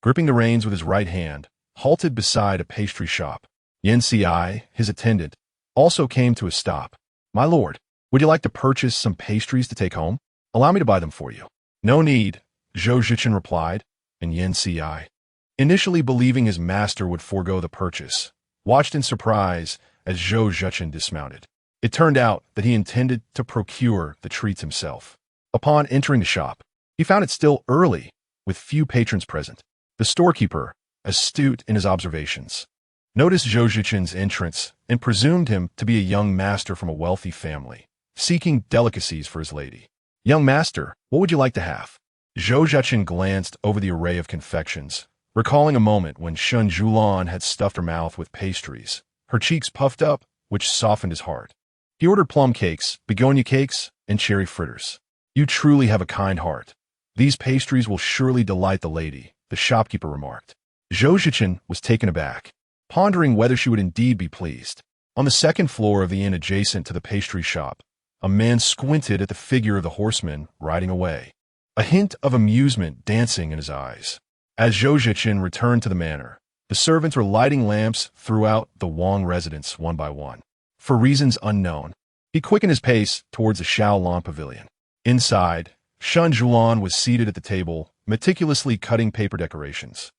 gripping the reins with his right hand, halted beside a pastry shop. Yen Ci, his attendant, also came to a stop. "My lord, would you like to purchase some pastries to take home? Allow me to buy them for you." "No need," Zhou Cechen replied, and Yen Ci, initially believing his master would forego the purchase, watched in surprise as Zhou Cechen dismounted. It turned out that he intended to procure the treats himself. Upon entering the shop, he found it still early, with few patrons present. The storekeeper, astute in his observations, noticed Zhou Cechen's entrance and presumed him to be a young master from a wealthy family, seeking delicacies for his lady. "Young master, what would you like to have?" Zhou Cechen glanced over the array of confections, recalling a moment when Shen Siyuan had stuffed her mouth with pastries, her cheeks puffed up, which softened his heart. He ordered plum cakes, begonia cakes, and cherry fritters. "You truly have a kind heart. These pastries will surely delight the lady," the shopkeeper remarked. Zhou Cechen was taken aback, pondering whether she would indeed be pleased. On the second floor of the inn adjacent to the pastry shop, a man squinted at the figure of the horseman riding away, a hint of amusement dancing in his eyes. As Zhou Cechen returned to the manor, the servants were lighting lamps throughout the Wang residence one by one. For reasons unknown, he quickened his pace towards the Shaolong pavilion. Inside, Shen Siyuan was seated at the table, meticulously cutting paper decorations,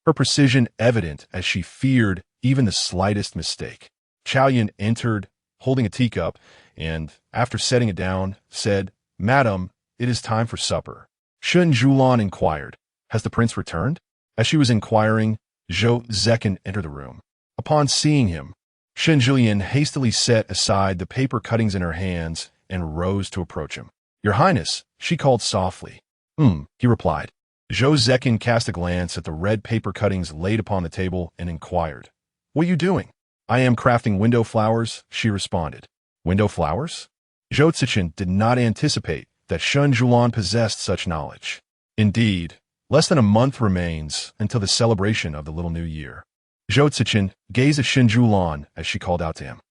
her precision evident as she feared even the slightest mistake. Chao Yin entered, holding a teacup, and, after setting it down, said, "Madam, it is time for supper." Shen Siyuan inquired, "Has the prince returned?" As she was inquiring, Zhou Cechen entered the room. Upon seeing him, Shen Siyuan hastily set aside the paper cuttings in her hands and rose to approach him. "Your Highness," she called softly. He replied. Zhou Cechen cast a glance at the red paper cuttings laid upon the table and inquired, "What are you doing?" "I am crafting window flowers," she responded. "Window flowers?" Zhou Cechen did not anticipate that Shen Siyuan possessed such knowledge. Indeed, less than a month remains until the celebration of the Little New Year. Zhou Cechen gazed at Shen Siyuan as she called out to him.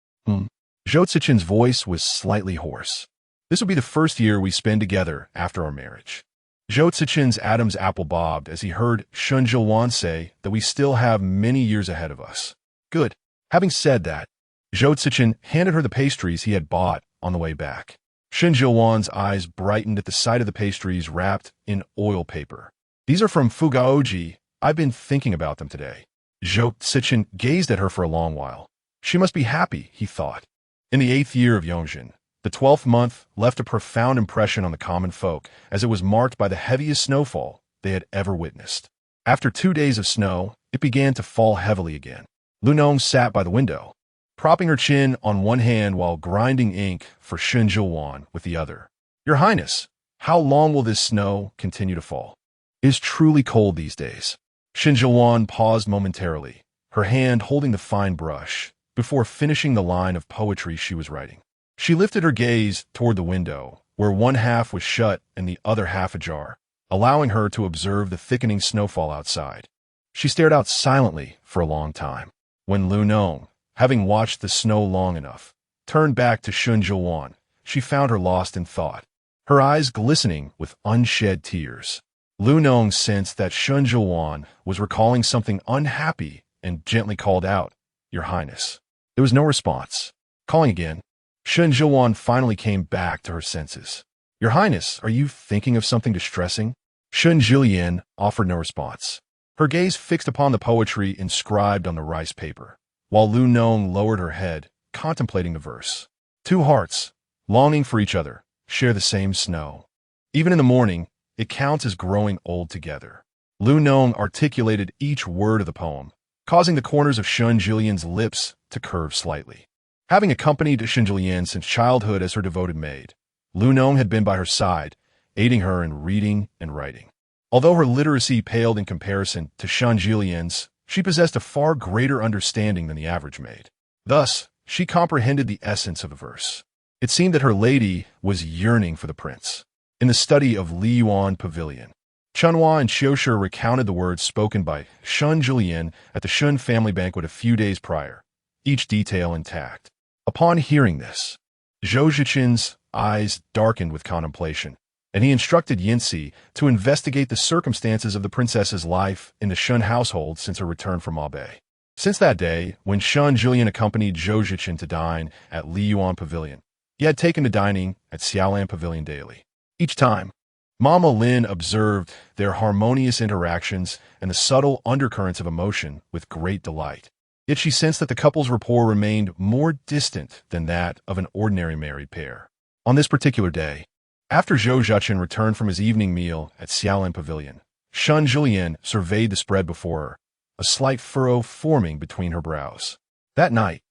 Zhou Cechen's voice was slightly hoarse. "This will be the first year we spend together after our marriage." Zhou Cechen's Adam's apple bobbed as he heard Shen Siyuan say that we still have many years ahead of us. "Good." Having said that, Zhou Cechen handed her the pastries he had bought on the way back. Shen Siyuan's eyes brightened at the sight of the pastries wrapped in oil paper. "These are from Fugaoji. I've been thinking about them today." Zhou Cechen gazed at her for a long while. She must be happy, he thought. In the 8th year of Yongzhen, The 12th month left a profound impression on the common folk, as it was marked by the heaviest snowfall they had ever witnessed. After 2 days of snow, it began to fall heavily again. Lu Nong sat by the window, propping her chin on one hand while grinding ink for Shen Siyuan with the other. "Your Highness, how long will this snow continue to fall? It is truly cold these days." Shen Siyuan paused momentarily, her hand holding the fine brush, before finishing the line of poetry she was writing. She lifted her gaze toward the window, where one half was shut and the other half ajar, allowing her to observe the thickening snowfall outside. She stared out silently for a long time. When Lu Nong, having watched the snow long enough, turned back to Shen Siyuan, she found her lost in thought, her eyes glistening with unshed tears. Lu Nong sensed that Shen Siyuan was recalling something unhappy and gently called out, "Your Highness." There was no response. Calling again, Shen Siyuan finally came back to her senses. "Your Highness, are you thinking of something distressing?" Shen Siyuan offered no response, her gaze fixed upon the poetry inscribed on the rice paper, while Lu Nong lowered her head, contemplating the verse. "Two hearts, longing for each other, share the same snow. Even in the morning, it counts as growing old together." Lu Nong articulated each word of the poem, causing the corners of Shen Siyuan's lips to curve slightly. Having accompanied Shen Siyuan since childhood as her devoted maid, Lu Nong had been by her side, aiding her in reading and writing. Although her literacy paled in comparison to Shen Siyuan's, she possessed a far greater understanding than the average maid. Thus, she comprehended the essence of the verse. It seemed that her lady was yearning for the prince. In the study of Liyuan Pavilion, Chunhua and Xiushi recounted the words spoken by Shen Siyuan at the Shen family banquet a few days prior, each detail intact. Upon hearing this, Zhou Cechen's eyes darkened with contemplation, and he instructed Yinsi to investigate the circumstances of the princess's life in the Shen household since her return from Aubei. Since that day, when Shen Siyuan accompanied Zhou Cechen to dine at Liyuan Pavilion, he had taken to dining at Xiaolan Pavilion daily. Each time, Mama Lin observed their harmonious interactions and the subtle undercurrents of emotion with great delight. Yet she sensed that the couple's rapport remained more distant than that of an ordinary married pair. On this particular day, after Zhou Cechen returned from his evening meal at Xiaolan Pavilion, Shen Siyuan surveyed the spread before her, a slight furrow forming between her brows. That night,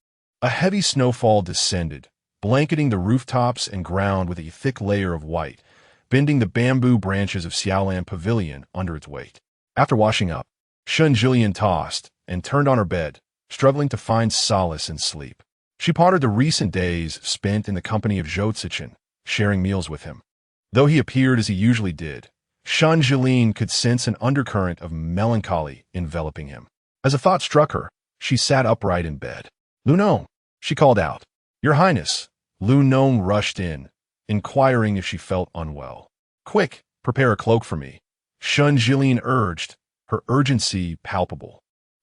a heavy snowfall descended, blanketing the rooftops and ground with a thick layer of white, bending the bamboo branches of Xiaolan Pavilion under its weight. After washing up, Shen Siyuan tossed and turned on her bed, struggling to find solace in sleep. She pondered the recent days spent in the company of Zhou Cechen, sharing meals with him. Though he appeared as he usually did, Shen Siyuan could sense an undercurrent of melancholy enveloping him. As a thought struck her, she sat upright in bed. "Lu Nong," she called out. "Your Highness." Lu Nong rushed in, inquiring if she felt unwell. "Quick, prepare a cloak for me," Shen Siyuan urged, her urgency palpable.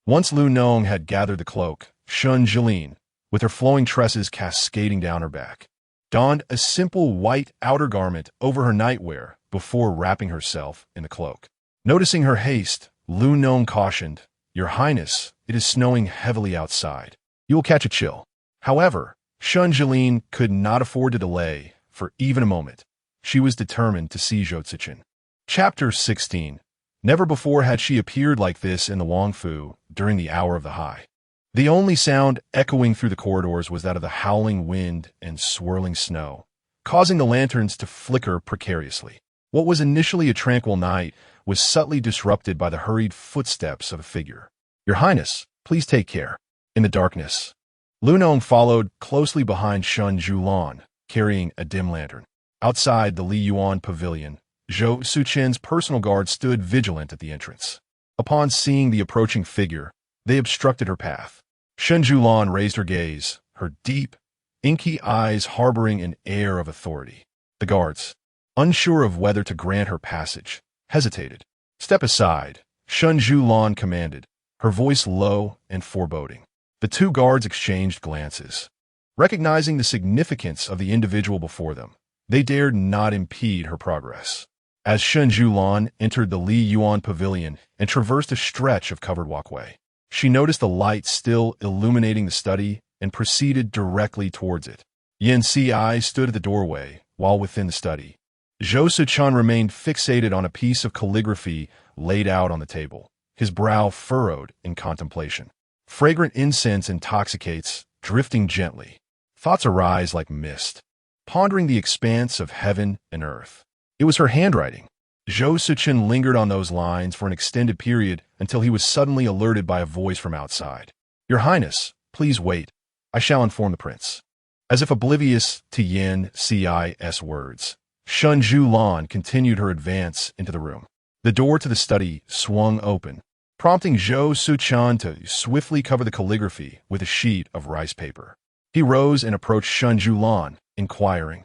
Once Lu Nong had gathered the cloak, Shen Siyuan, with her flowing tresses cascading down her back, donned a simple white outer garment over her nightwear before wrapping herself in the cloak. Noticing her haste, Lu Nong cautioned, "Your Highness, it is snowing heavily outside. You will catch a chill." However, Shen Siyuan could not afford to delay for even a moment. She was determined to see Zhou Cechen. Chapter 16. Never before had she appeared like this in the Wangfu during the hour of the high. The only sound echoing through the corridors was that of the howling wind and swirling snow, causing the lanterns to flicker precariously. What was initially a tranquil night was subtly disrupted by the hurried footsteps of a figure. "Your Highness, please take care." In the darkness, Lu Nong followed closely behind Shen Siyuan, carrying a dim lantern. Outside the Liyuan Pavilion, Zhou Cechen's personal guard stood vigilant at the entrance. Upon seeing the approaching figure, they obstructed her path. Shen Siyuan raised her gaze, her deep, inky eyes harboring an air of authority. The guards, unsure of whether to grant her passage, hesitated. "Step aside," Shen Siyuan commanded, her voice low and foreboding. The two guards exchanged glances. Recognizing the significance of the individual before them, they dared not impede her progress. As Shen Siyuan entered the Liyuan Pavilion and traversed a stretch of covered walkway, she noticed the light still illuminating the study and proceeded directly towards it. Yin Si stood at the doorway, while within the study. Zhou Cechen remained fixated on a piece of calligraphy laid out on the table, his brow furrowed in contemplation. Fragrant incense intoxicates, drifting gently. Thoughts arise like mist, pondering the expanse of heaven and earth. It was her handwriting. Zhou Cechen lingered on those lines for an extended period until he was suddenly alerted by a voice from outside. "Your Highness, please wait. I shall inform the prince." As if oblivious to Yin Si's words, Shen Siyuan continued her advance into the room. The door to the study swung open, prompting Zhou Cechen to swiftly cover the calligraphy with a sheet of rice paper. He rose and approached Shen Siyuan, inquiring,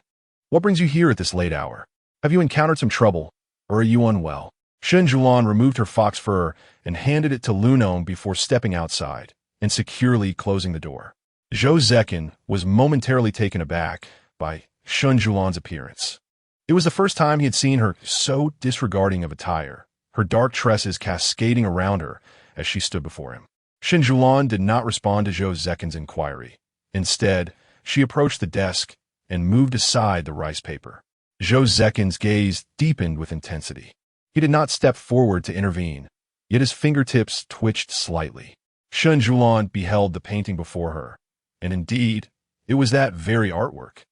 "What brings you here at this late hour? Have you encountered some trouble, or are you unwell?" Shen Siyuan removed her fox fur and handed it to Lunong before stepping outside and securely closing the door. Zhou Cechen was momentarily taken aback by Shen Siyuan's appearance. It was the first time he had seen her so disregarding of attire, her dark tresses cascading around her as she stood before him. Shen Siyuan did not respond to Zhou Cechen's inquiry. Instead, she approached the desk and moved aside the rice paper. Zhou Cechen's gaze deepened with intensity. He did not step forward to intervene, yet his fingertips twitched slightly. Shen Siyuan beheld the painting before her, and indeed, it was that very artwork.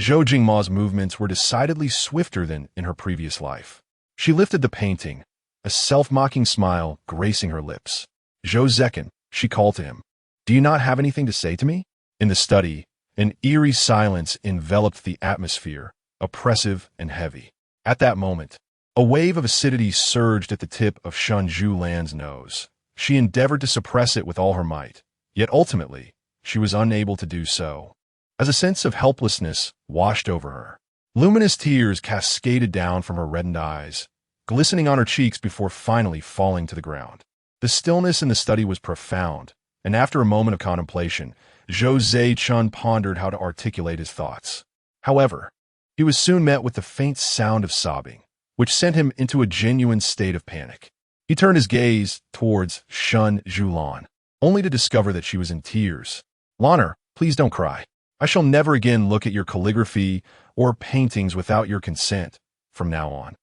Zhou Jingma's movements were decidedly swifter than in her previous life. She lifted the painting, a self-mocking smile gracing her lips. "Zhou Cechen," she called to him, "do you not have anything to say to me?" In the study, an eerie silence enveloped the atmosphere, oppressive and heavy. At that moment, a wave of acidity surged at the tip of Shen Siyuan's nose. She endeavored to suppress it with all her might, yet ultimately, she was unable to do so. As a sense of helplessness washed over her, luminous tears cascaded down from her reddened eyes, glistening on her cheeks before finally falling to the ground. The stillness in the study was profound, and after a moment of contemplation, Zhou Cechen pondered how to articulate his thoughts. However, he was soon met with the faint sound of sobbing, which sent him into a genuine state of panic. He turned his gaze towards Shen Siyuan, only to discover that she was in tears. "Lanner, please don't cry. I shall never again look at your calligraphy or paintings without your consent from now on."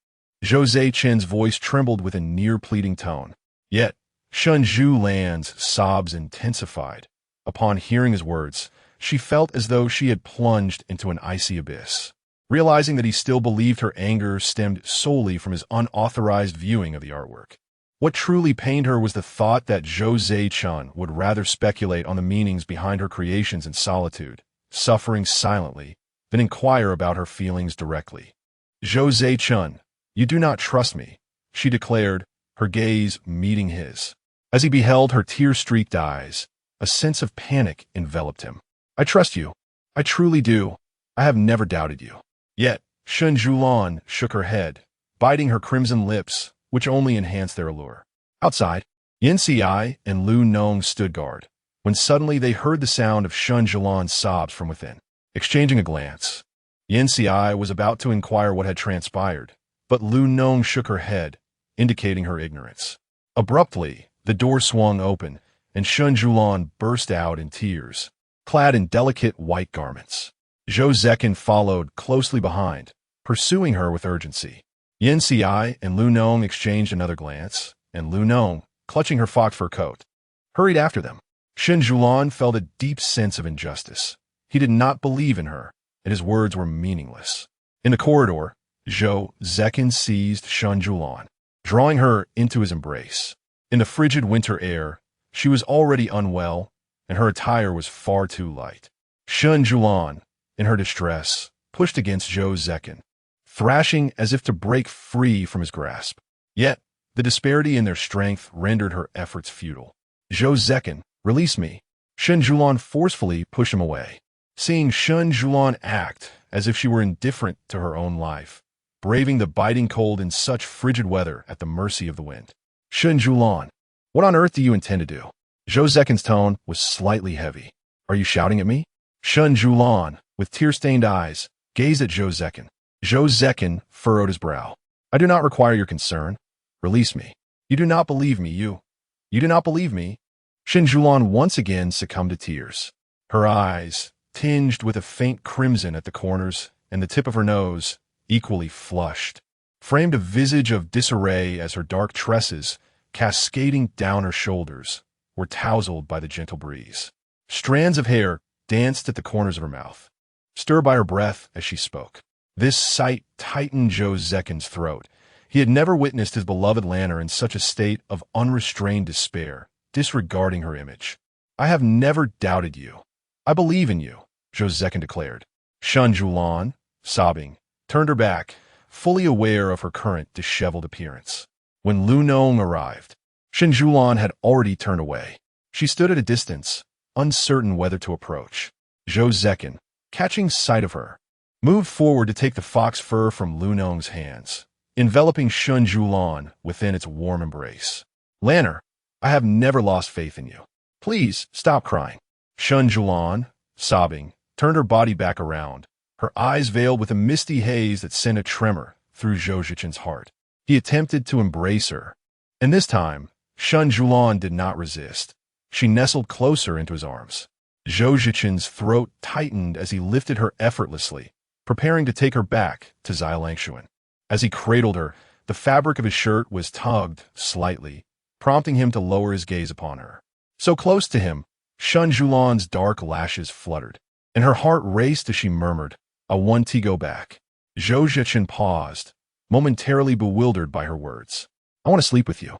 Zhou Cechen's voice trembled with a near-pleading tone. Yet, Shen Siyuan's sobs intensified. Upon hearing his words, she felt as though she had plunged into an icy abyss. Realizing that he still believed her anger stemmed solely from his unauthorized viewing of the artwork. What truly pained her was the thought that Zhou Cechen would rather speculate on the meanings behind her creations in solitude, suffering silently, than inquire about her feelings directly. "Zhou Cechen, you do not trust me," she declared, her gaze meeting his. As he beheld her tear-streaked eyes, a sense of panic enveloped him. "I trust you. I truly do. I have never doubted you." Yet, Shen Siyuan shook her head, biting her crimson lips, which only enhanced their allure. Outside, Yin Si and Lunong stood guard, when suddenly they heard the sound of Shen Siyuan's sobs from within. Exchanging a glance, Yin Si was about to inquire what had transpired, but Lunong shook her head, indicating her ignorance. Abruptly, the door swung open, and Shen Siyuan burst out in tears, clad in delicate white garments. Zhou Cechen followed closely behind, pursuing her with urgency. Yin Si and Lunong exchanged another glance, and Lunong, clutching her fox fur coat, hurried after them. Shen Siyuan felt a deep sense of injustice. He did not believe in her, and his words were meaningless. In the corridor, Zhou Cechen seized Shen Siyuan, drawing her into his embrace. In the frigid winter air, she was already unwell, and her attire was far too light. Shen Siyuan, in her distress, pushed against Zhou Cechen, thrashing as if to break free from his grasp. Yet, the disparity in their strength rendered her efforts futile. "Zhou Cechen, release me." Shen Siyuan forcefully pushed him away. Seeing Shen Siyuan act as if she were indifferent to her own life, braving the biting cold in such frigid weather at the mercy of the wind. "Shen Siyuan, what on earth do you intend to do?" Zhou Cechen's tone was slightly heavy. "Are you shouting at me?" Shen Siyuan, with tear-stained eyes, gazed at Zhou Cechen. Zhou Cechen furrowed his brow. "I do not require your concern. Release me. You do not believe me, you do not believe me." Shen Siyuan once again succumbed to tears. Her eyes, tinged with a faint crimson at the corners, and the tip of her nose, equally flushed, framed a visage of disarray as her dark tresses, cascading down her shoulders, were tousled by the gentle breeze. Strands of hair danced at the corners of her mouth, stirred by her breath as she spoke. This sight tightened Zhou Cechen's throat. He had never witnessed his beloved Lanner in such a state of unrestrained despair, disregarding her image. "I have never doubted you. I believe in you," Zhou Cechen declared. Shen Siyuan, sobbing, turned her back, fully aware of her current disheveled appearance. When Lu Nong arrived, Shen Siyuan had already turned away. She stood at a distance, uncertain whether to approach. Zhou Cechen, catching sight of her, moved forward to take the fox fur from Lu Nong's hands, enveloping Shen Siyuan within its warm embrace. "Lanner, I have never lost faith in you. Please stop crying." Shen Siyuan, sobbing, turned her body back around, her eyes veiled with a misty haze that sent a tremor through Zhou Cechen's heart. He attempted to embrace her, and this time, Shen Siyuan did not resist. She nestled closer into his arms. Zhou Cechen's throat tightened as he lifted her effortlessly, preparing to take her back to Xilangshuan. As he cradled her, the fabric of his shirt was tugged slightly, prompting him to lower his gaze upon her. So close to him, Shen Siyuan's dark lashes fluttered, and her heart raced as she murmured, "I want to go back." Zhou Cechen paused, momentarily bewildered by her words. "I want to sleep with you."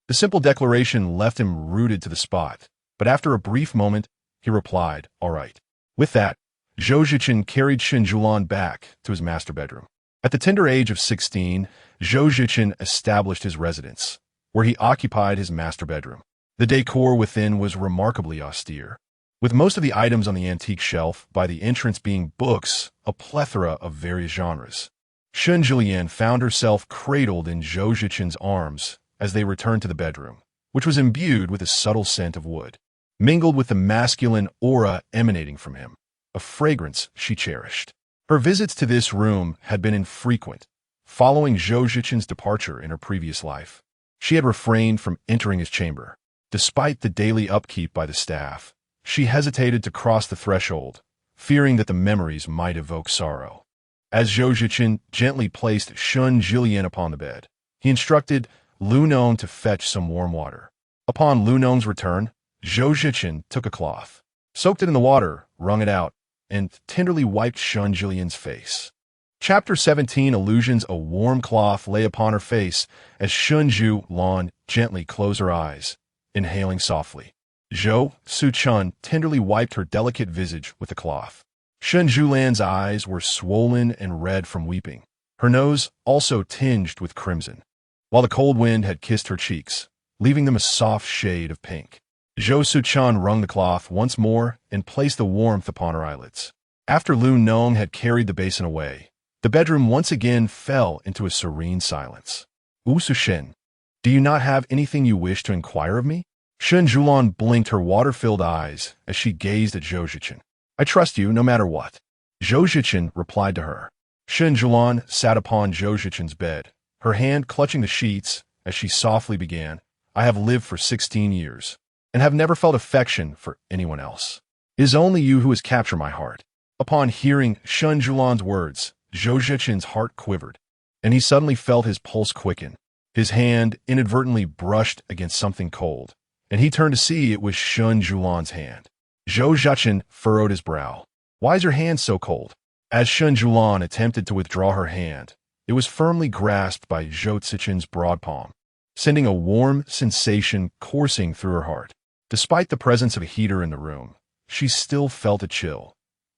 The simple declaration left him rooted to the spot, but after a brief moment, he replied, "All right." With that, Zhou Cechen carried Shen Siyuan back to his master bedroom. At the tender age of 16, Zhou Cechen established his residence, where he occupied his master bedroom. The decor within was remarkably austere, with most of the items on the antique shelf by the entrance being books, a plethora of various genres. Shen Siyuan found herself cradled in Zhou Cechen's arms as they returned to the bedroom, which was imbued with a subtle scent of wood, mingled with the masculine aura emanating from him, a fragrance she cherished. Her visits to this room had been infrequent, following Zhou Cechen's departure in her previous life. She had refrained from entering his chamber. Despite the daily upkeep by the staff, she hesitated to cross the threshold, fearing that the memories might evoke sorrow. As Zhou Cechen gently placed Shen Siyuan upon the bed, he instructed Lu Nong to fetch some warm water. Upon Lu Nong's return, Zhou Cechen took a cloth, soaked it in the water, wrung it out, and tenderly wiped Shen Siyuan's face. Chapter 17 allusions a warm cloth lay upon her face as Shen Siyuan gently closed her eyes, inhaling softly. Zhou Cechen tenderly wiped her delicate visage with the cloth. Shen Siyuan's eyes were swollen and red from weeping, her nose also tinged with crimson, while the cold wind had kissed her cheeks, leaving them a soft shade of pink. Zhou Cechen wrung the cloth once more and placed the warmth upon her eyelids. After Lu Nong had carried the basin away, the bedroom once again fell into a serene silence. "Zhou Cechen, do you not have anything you wish to inquire of me?" Shen Siyuan blinked her water-filled eyes as she gazed at Zhou Cechen. "I trust you no matter what," Zhou Cechen replied to her. Shen Siyuan sat upon Zhou Cechen's bed, her hand clutching the sheets as she softly began, "I have lived for 16 years, and have never felt affection for anyone else. It is only you who has captured my heart." Upon hearing Shen Siyuan's words, Zhou Cechen's heart quivered, and he suddenly felt his pulse quicken. His hand inadvertently brushed against something cold, and he turned to see it was Shen Siyuan's hand. Zhou Cechen furrowed his brow. "Why is your hand so cold?" As Shen Siyuan attempted to withdraw her hand, it was firmly grasped by Zhou Cechen's broad palm, sending a warm sensation coursing through her heart. Despite the presence of a heater in the room, she still felt a chill.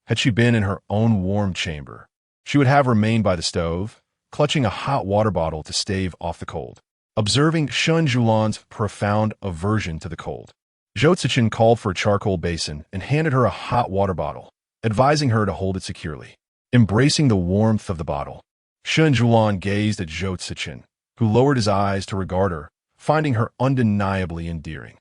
Had she been in her own warm chamber, she would have remained by the stove, clutching a hot water bottle to stave off the cold. Observing Shen Siyuan's profound aversion to the cold, Zhou Cechen called for a charcoal basin and handed her a hot water bottle, advising her to hold it securely. Embracing the warmth of the bottle, Shen Siyuan gazed at Zhou Cechen, who lowered his eyes to regard her, finding her undeniably endearing.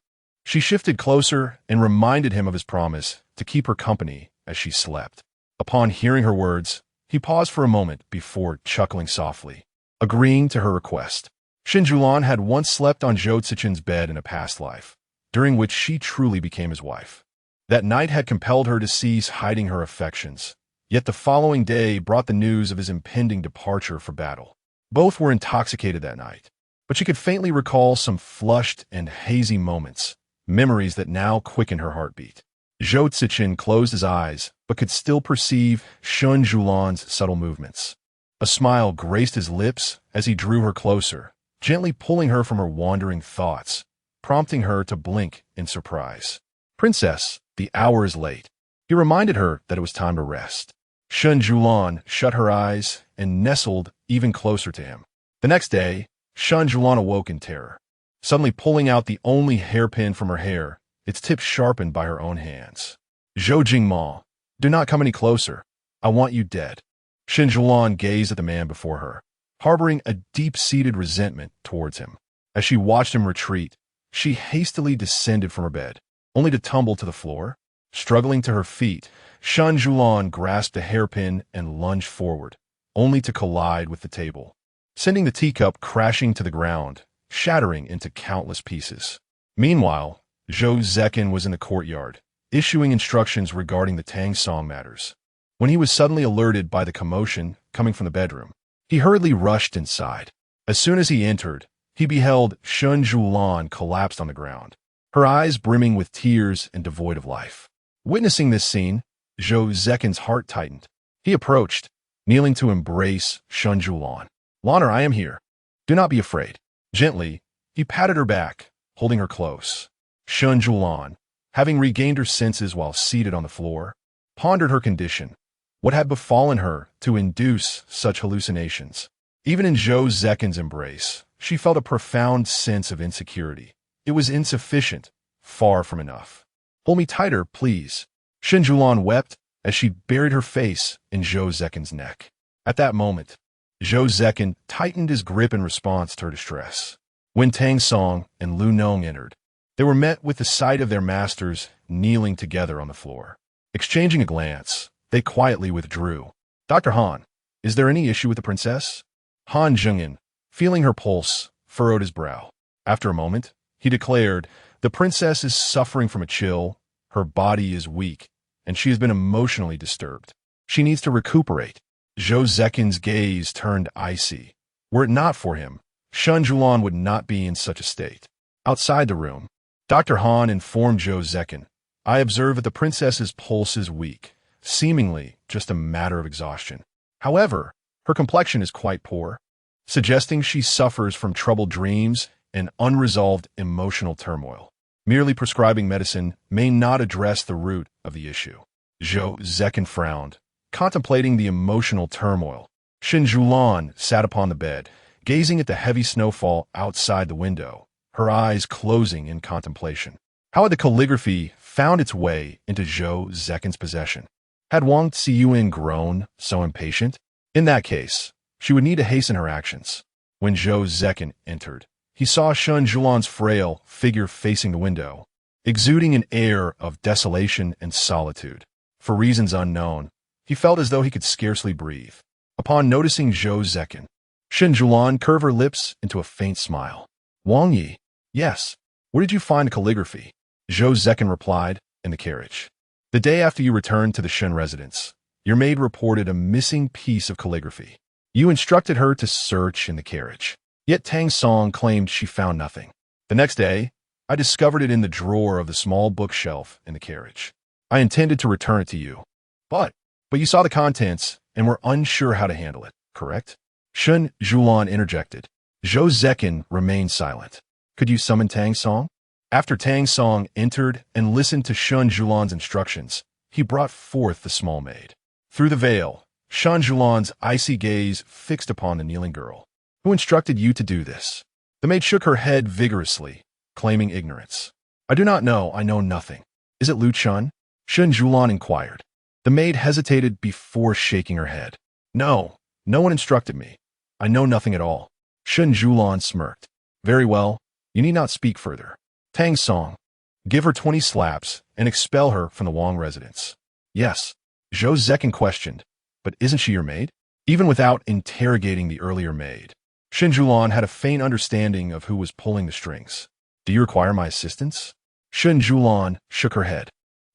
She shifted closer and reminded him of his promise to keep her company as she slept. Upon hearing her words, he paused for a moment before chuckling softly, agreeing to her request. Shen Siyuan had once slept on Zhou Cechen's bed in a past life, during which she truly became his wife. That night had compelled her to cease hiding her affections, yet the following day brought the news of his impending departure for battle. Both were intoxicated that night, but she could faintly recall some flushed and hazy moments, memories that now quickened her heartbeat. Zhou Cechen closed his eyes, but could still perceive Shen Siyuan's subtle movements. A smile graced his lips as he drew her closer, gently pulling her from her wandering thoughts, prompting her to blink in surprise. "Princess, the hour is late." He reminded her that it was time to rest. Shen Siyuan shut her eyes and nestled even closer to him. The next day, Shen Siyuan awoke in terror, suddenly pulling out the only hairpin from her hair, its tip sharpened by her own hands. "Zhou Jingma, do not come any closer. I want you dead." Shen Siyuan gazed at the man before her, harboring a deep-seated resentment towards him. As she watched him retreat, she hastily descended from her bed, only to tumble to the floor. Struggling to her feet, Shen Siyuan grasped a hairpin and lunged forward, only to collide with the table, sending the teacup crashing to the ground, shattering into countless pieces. Meanwhile, Zhou Cechen was in the courtyard, issuing instructions regarding the Tang Song matters. When he was suddenly alerted by the commotion coming from the bedroom, he hurriedly rushed inside. As soon as he entered, he beheld Shen Siyuan collapsed on the ground, her eyes brimming with tears and devoid of life. Witnessing this scene, Zhou Cechen's heart tightened. He approached, kneeling to embrace Shen Siyuan. "Lanner, I am here. Do not be afraid." Gently, he patted her back, holding her close. Shen Siyuan, having regained her senses while seated on the floor, pondered her condition. What had befallen her to induce such hallucinations? Even in Zhou Cechen's embrace, she felt a profound sense of insecurity. It was insufficient, far from enough. "Hold me tighter, please." Shen Siyuan wept as she buried her face in Zhou Cechen's neck. At that moment, Zhou Cechen tightened his grip in response to her distress. When Tang Song and Lu Nong entered, they were met with the sight of their masters kneeling together on the floor. Exchanging a glance, they quietly withdrew. "Dr. Han, is there any issue with the princess?" Han Zhengin, feeling her pulse, furrowed his brow. After a moment, he declared, "The princess is suffering from a chill, her body is weak, and she has been emotionally disturbed. She needs to recuperate." Zhou Cechen's gaze turned icy. Were it not for him, Shen Siyuan would not be in such a state. Outside the room, Dr. Han informed Zhou Cechen, "I observe that the princess's pulse is weak, seemingly just a matter of exhaustion. However, her complexion is quite poor, suggesting she suffers from troubled dreams and unresolved emotional turmoil. Merely prescribing medicine may not address the root of the issue." Zhou Cechen frowned, contemplating the emotional turmoil. Shen Siyuan sat upon the bed, gazing at the heavy snowfall outside the window, her eyes closing in contemplation. How had the calligraphy found its way into Zhou Cechen's possession? Had Wang Ziyuan grown so impatient? In that case, she would need to hasten her actions. When Zhou Cechen entered, he saw Shen Siyuan's frail figure facing the window, exuding an air of desolation and solitude. For reasons unknown, he felt as though he could scarcely breathe. Upon noticing Zhou Cechen, Shen Siyuan curved her lips into a faint smile. "Wang Yi, yes. Where did you find the calligraphy?" Zhou Cechen replied, "In the carriage. The day after you returned to the Shen residence, your maid reported a missing piece of calligraphy. You instructed her to search in the carriage. Yet Tang Song claimed she found nothing. The next day, I discovered it in the drawer of the small bookshelf in the carriage. I intended to return it to you. But you saw the contents and were unsure how to handle it, correct?" Shen Siyuan interjected. Zhou Cechen remained silent. "Could you summon Tang Song?" After Tang Song entered and listened to Shen Siyuan's instructions, he brought forth the small maid. Through the veil, Shen Siyuan's icy gaze fixed upon the kneeling girl. "Who instructed you to do this?" The maid shook her head vigorously, claiming ignorance. "I do not know. I know nothing." "Is it Lu Chun?" Shen Siyuan inquired. The maid hesitated before shaking her head. "No, no one instructed me. I know nothing at all." Shen Siyuan smirked. "Very well, you need not speak further. Tang Song, give her 20 slaps and expel her from the Wang residence." "Yes," Zhou Cechen questioned, "but isn't she your maid?" Even without interrogating the earlier maid, Shen Siyuan had a faint understanding of who was pulling the strings. "Do you require my assistance?" Shen Siyuan shook her head.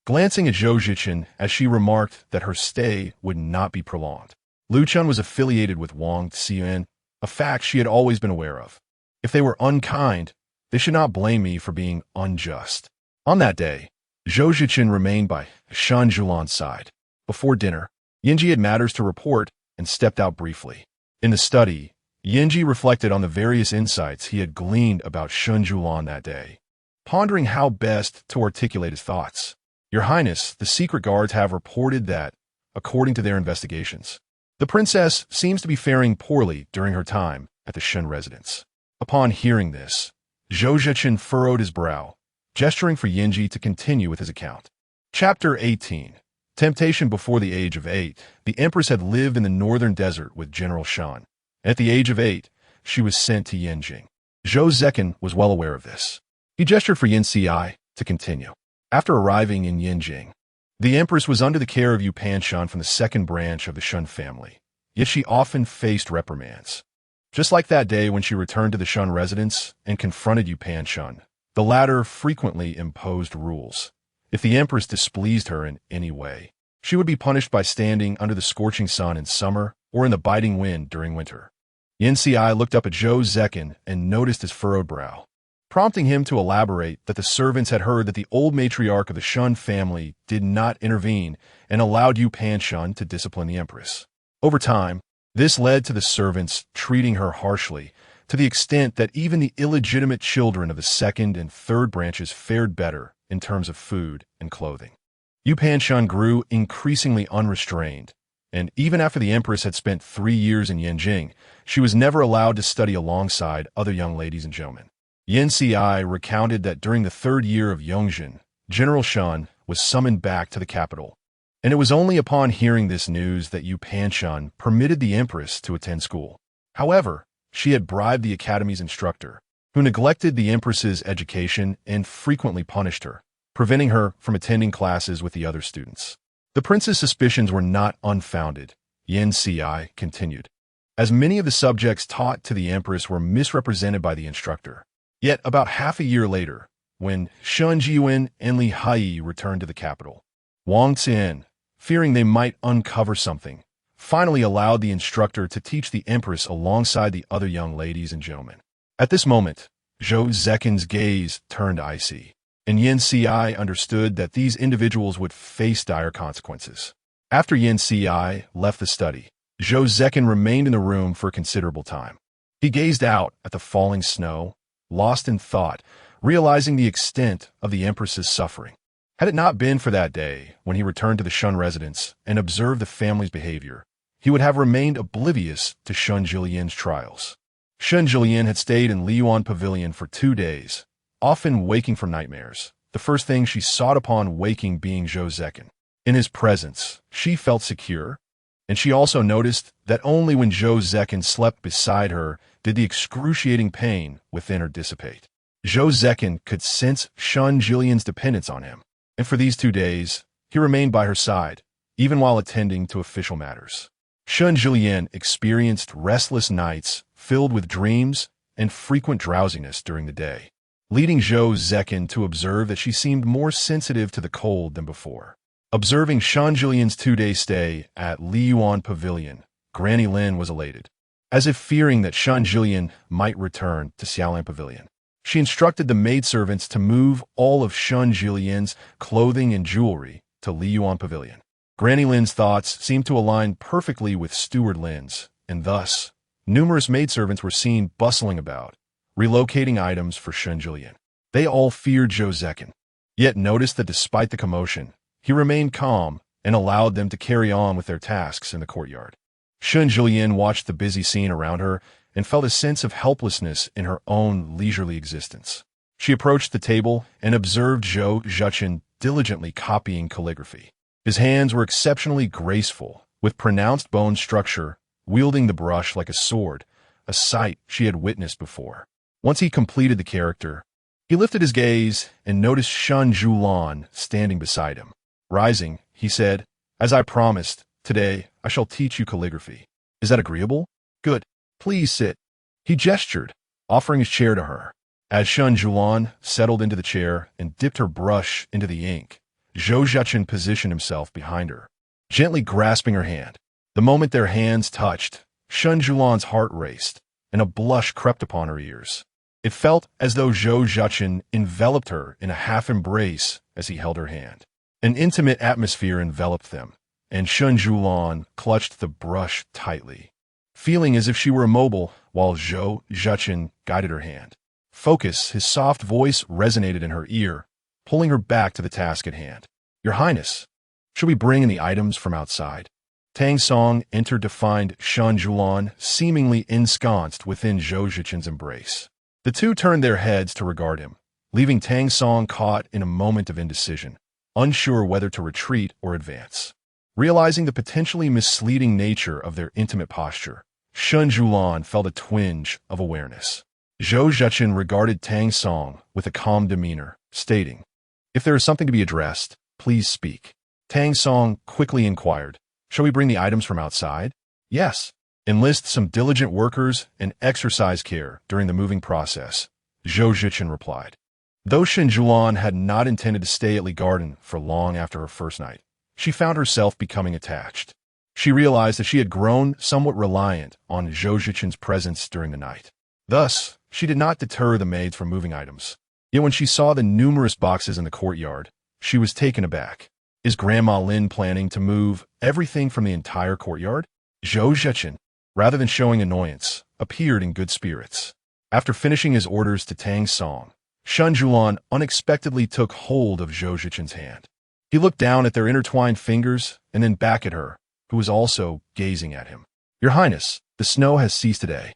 glancing at Zhou Cechen as she remarked that her stay would not be prolonged. Lu Chun was affiliated with Zhou Cechen, a fact she had always been aware of. If they were unkind, they should not blame me for being unjust. On that day, Zhou Cechen remained by Shen Siyuan's side. Before dinner, Yinji had matters to report and stepped out briefly. In the study, Yinji reflected on the various insights he had gleaned about Shen Siyuan that day, pondering how best to articulate his thoughts. Your Highness, the secret guards have reported that, according to their investigations, the princess seems to be faring poorly during her time at the Shen residence. Upon hearing this, Zhou Cechen furrowed his brow, gesturing for Yinji to continue with his account. Chapter 18. Temptation before the age of 8. The Empress had lived in the northern desert with General Shan. At the age of 8, she was sent to Yanjing. Zhou Cechen was well aware of this. He gestured for Yin Ci to continue. After arriving in Yanjing, the Empress was under the care of Yu Panshan from the second branch of the Shen family, yet she often faced reprimands. Just like that day when she returned to the Shen residence and confronted Yu Panshan, the latter frequently imposed rules. If the Empress displeased her in any way, she would be punished by standing under the scorching sun in summer or in the biting wind during winter. Yin Ci looked up at Zhou Cechen and noticed his furrowed brow, prompting him to elaborate that the servants had heard that the old matriarch of the Shen family did not intervene and allowed Yu Panshan to discipline the Empress. Over time, this led to the servants treating her harshly, to the extent that even the illegitimate children of the second and third branches fared better in terms of food and clothing. Yu Panshan grew increasingly unrestrained, and even after the Empress had spent 3 years in Yanjing, she was never allowed to study alongside other young ladies and gentlemen. Yin Ci recounted that during the 3rd year of Yongjin, General Shan was summoned back to the capital, and it was only upon hearing this news that Yu Panshan permitted the Empress to attend school. However, she had bribed the academy's instructor, who neglected the Empress's education and frequently punished her, preventing her from attending classes with the other students. The prince's suspicions were not unfounded, Yin Ci continued, as many of the subjects taught to the Empress were misrepresented by the instructor. Yet about half a year later, when Shen Siyuan and Li Hai returned to the capital, Wang Xian, fearing they might uncover something, finally allowed the instructor to teach the Empress alongside the other young ladies and gentlemen. At this moment, Zhou Cechen's gaze turned icy, and Yin Ci understood that these individuals would face dire consequences. After Yin Ci left the study, Zhou Cechen remained in the room for a considerable time. He gazed out at the falling snow, lost in thought, realizing the extent of the Empress's suffering. Had it not been for that day when he returned to the Shen residence and observed the family's behavior, he would have remained oblivious to Shen Siyuan's trials. Shen Siyuan had stayed in Liyuan Pavilion for 2 days, often waking from nightmares, the first thing she sought upon waking being Zhou Cechen. In his presence, she felt secure, and she also noticed that only when Zhou Cechen slept beside her did the excruciating pain within her dissipate. Zhou Cechen could sense Shen Siyuan's dependence on him, and for these 2 days, he remained by her side, even while attending to official matters. Shen Siyuan experienced restless nights filled with dreams and frequent drowsiness during the day, leading Zhou Cechen to observe that she seemed more sensitive to the cold than before. Observing Shen Siyuan's 2-day stay at Liyuan Pavilion, Granny Lin was elated. As if fearing that Shen Siyuan might return to Xiaolan Pavilion, she instructed the maidservants to move all of Shen Siyuan's clothing and jewelry to Liyuan Pavilion. Granny Lin's thoughts seemed to align perfectly with Steward Lin's, and thus, numerous maidservants were seen bustling about, relocating items for Shen Siyuan. They all feared Zhou Cechen, yet noticed that despite the commotion, he remained calm and allowed them to carry on with their tasks in the courtyard. Shen Siyuan watched the busy scene around her and felt a sense of helplessness in her own leisurely existence. She approached the table and observed Zhou Cechen diligently copying calligraphy. His hands were exceptionally graceful, with pronounced bone structure, wielding the brush like a sword, a sight she had witnessed before. Once he completed the character, he lifted his gaze and noticed Shen Siyuan standing beside him. Rising, he said, "As I promised, today I shall teach you calligraphy. Is that agreeable? Good. Please sit." He gestured, offering his chair to her. As Shen Siyuan settled into the chair and dipped her brush into the ink, Zhou Cechen positioned himself behind her, gently grasping her hand. The moment their hands touched, Shen Siyuan's heart raced, and a blush crept upon her ears. It felt as though Zhou Cechen enveloped her in a half-embrace as he held her hand. An intimate atmosphere enveloped them, and Shen Siyuan clutched the brush tightly, feeling as if she were immobile while Zhou Cechen guided her hand. Focus, his soft voice resonated in her ear, pulling her back to the task at hand. Your Highness, should we bring in the items from outside? Tang Song entered to find Shen Siyuan seemingly ensconced within Zhou Cechen's embrace. The two turned their heads to regard him, leaving Tang Song caught in a moment of indecision, unsure whether to retreat or advance. Realizing the potentially misleading nature of their intimate posture, Shen Siyuan felt a twinge of awareness. Zhou Cechen regarded Tang Song with a calm demeanor, stating, "If there is something to be addressed, please speak." Tang Song quickly inquired, "Shall we bring the items from outside?" "Yes. Enlist some diligent workers and exercise care during the moving process," Zhou Cechen replied. Though Shen Siyuan had not intended to stay at Li Garden for long after her first night, she found herself becoming attached. She realized that she had grown somewhat reliant on Zhou Cechen's presence during the night. Thus, she did not deter the maids from moving items. Yet when she saw the numerous boxes in the courtyard, she was taken aback. Is Grandma Lin planning to move everything from the entire courtyard? Zhou Cechen, rather than showing annoyance, appeared in good spirits. After finishing his orders to Tang Song, Shen Siyuan unexpectedly took hold of Zhou Cechen's hand. He looked down at their intertwined fingers and then back at her, who was also gazing at him. "Your Highness, the snow has ceased today.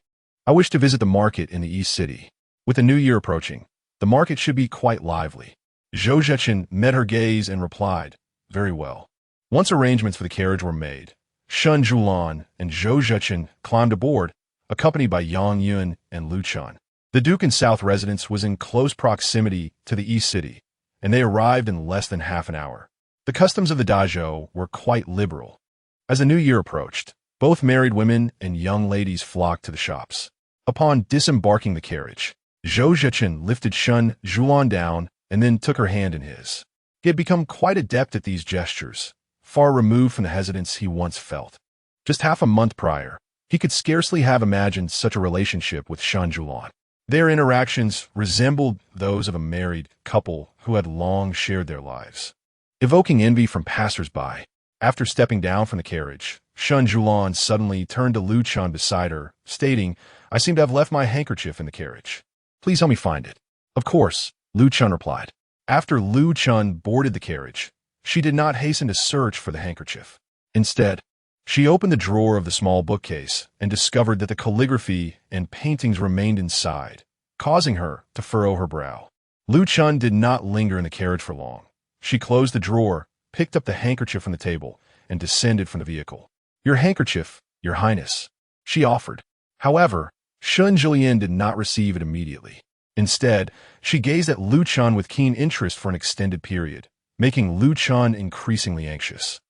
I wish to visit the market in the East City. With the new year approaching, the market should be quite lively." Zhou Cechen met her gaze and replied, "Very well." Once arrangements for the carriage were made, Shen Siyuan and Zhou Cechen climbed aboard, accompanied by Yang Yun and Lu Chun. The Duke and South residence was in close proximity to the East City, and they arrived in less than half an hour. The customs of the Dazhou were quite liberal. As the new year approached, both married women and young ladies flocked to the shops. Upon disembarking the carriage, Zhou Cechen lifted Shen Siyuan down and then took her hand in his. He had become quite adept at these gestures, far removed from the hesitance he once felt. Just half a month prior, he could scarcely have imagined such a relationship with Shen Siyuan. Their interactions resembled those of a married couple who had long shared their lives. Evoking envy from passers-by, after stepping down from the carriage, Shen Siyuan suddenly turned to Lu Chun beside her, stating, "I seem to have left my handkerchief in the carriage. Please help me find it." "Of course," Lu Chun replied. After Lu Chun boarded the carriage, she did not hasten to search for the handkerchief. Instead, she opened the drawer of the small bookcase and discovered that the calligraphy and paintings remained inside, causing her to furrow her brow. Lu Chun did not linger in the carriage for long. She closed the drawer, picked up the handkerchief from the table, and descended from the vehicle. "Your handkerchief, Your Highness," she offered. However, Shen Siyuan did not receive it immediately. Instead, she gazed at Lu Chun with keen interest for an extended period, making Lu Chun increasingly anxious.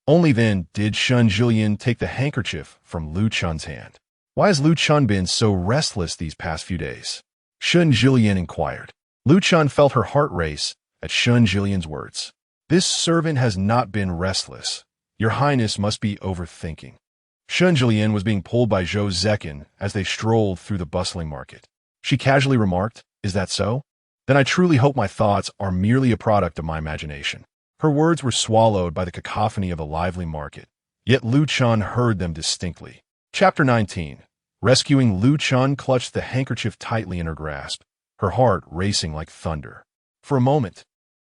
Only then did Shen Siyuan take the handkerchief from Lu Chun's hand. "Why has Lu Chun been so restless these past few days?" Shen Siyuan inquired. Lu Chun felt her heart race at Shen Siyuan's words. "This servant has not been restless. Your Highness must be overthinking." Shen Siyuan was being pulled by Zhou Cechen as they strolled through the bustling market. She casually remarked, "Is that so? Then I truly hope my thoughts are merely a product of my imagination." Her words were swallowed by the cacophony of the lively market, yet Lu Chun heard them distinctly. Chapter 19. Rescuing Lu Chun clutched the handkerchief tightly in her grasp, her heart racing like thunder. For a moment,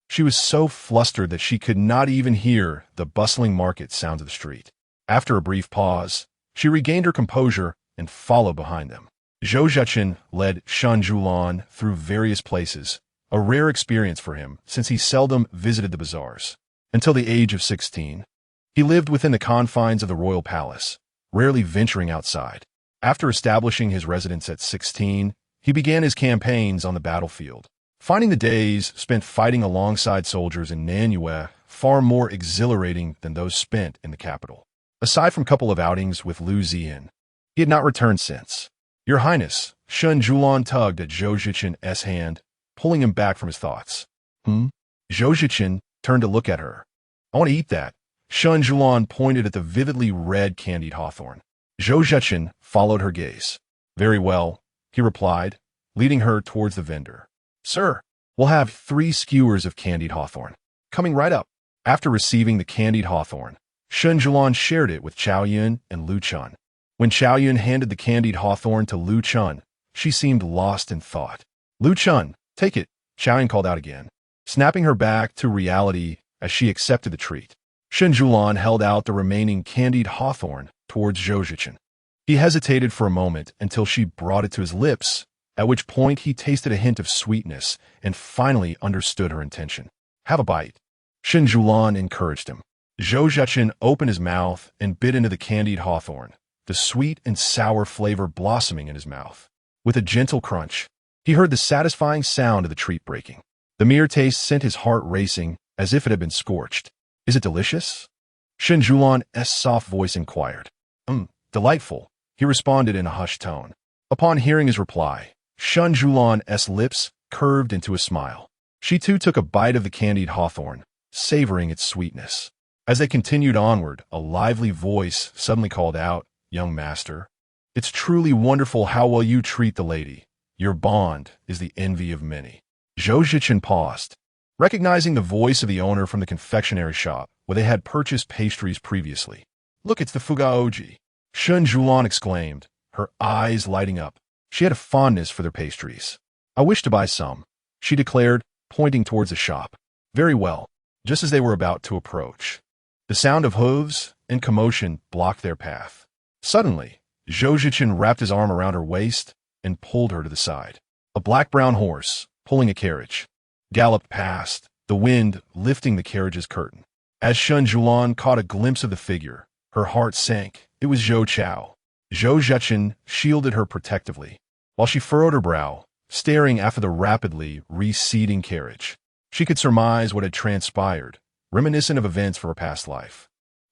she was so flustered that she could not even hear the bustling market sounds of the street. After a brief pause, she regained her composure and followed behind them. Zhou Cechen led Shen Siyuan through various places, a rare experience for him since he seldom visited the bazaars. Until the age of 16, he lived within the confines of the royal palace, rarely venturing outside. After establishing his residence at 16, he began his campaigns on the battlefield, finding the days spent fighting alongside soldiers in Nanyue far more exhilarating than those spent in the capital. Aside from a couple of outings with Lu Ziyan, he had not returned since. "Your Highness," Shen Siyuan tugged at Zhou Cechen's hand, pulling him back from his thoughts. Zhou Cechen turned to look at her. "I want to eat that." Shen Siyuan pointed at the vividly red candied hawthorn. Zhou Cechen followed her gaze. "Very well," he replied, leading her towards the vendor. "Sir, we'll have 3 skewers of candied hawthorn. Coming right up." After receiving the candied hawthorn, Shen Siyuan shared it with Chao Yun and Lu Chun. When Chao Yun handed the candied hawthorn to Lu Chun, she seemed lost in thought. "Lu Chun, take it," Chao Yun called out again, snapping her back to reality as she accepted the treat. Shen Siyuan held out the remaining candied hawthorn towards Zhou Cechen. He hesitated for a moment until she brought it to his lips, at which point he tasted a hint of sweetness and finally understood her intention. "Have a bite." Shen Siyuan encouraged him. Zhou Cechen opened his mouth and bit into the candied hawthorn, the sweet and sour flavor blossoming in his mouth. With a gentle crunch, he heard the satisfying sound of the treat breaking. The mere taste sent his heart racing as if it had been scorched. "Is it delicious?" Shen Siyuan's soft voice inquired. Delightful," he responded in a hushed tone. Upon hearing his reply, Shen Siyuan's lips curved into a smile. She too took a bite of the candied hawthorn, savoring its sweetness. As they continued onward, a lively voice suddenly called out, "Young master, it's truly wonderful how well you treat the lady. Your bond is the envy of many." Zhou Cechen paused, recognizing the voice of the owner from the confectionery shop where they had purchased pastries previously. "Look, it's the Fugaoji," Shen Siyuan exclaimed, her eyes lighting up. She had a fondness for their pastries. "I wish to buy some," she declared, pointing towards the shop. "Very well." Just as they were about to approach, the sound of hooves and commotion blocked their path. Suddenly, Zhou Cechen wrapped his arm around her waist and pulled her to the side. A black-brown horse, pulling a carriage, galloped past, the wind lifting the carriage's curtain. As Shen Siyuan caught a glimpse of the figure, her heart sank. It was Zhou Chao. Zhou Cechen shielded her protectively, while she furrowed her brow, staring after the rapidly receding carriage. She could surmise what had transpired, reminiscent of events from her past life.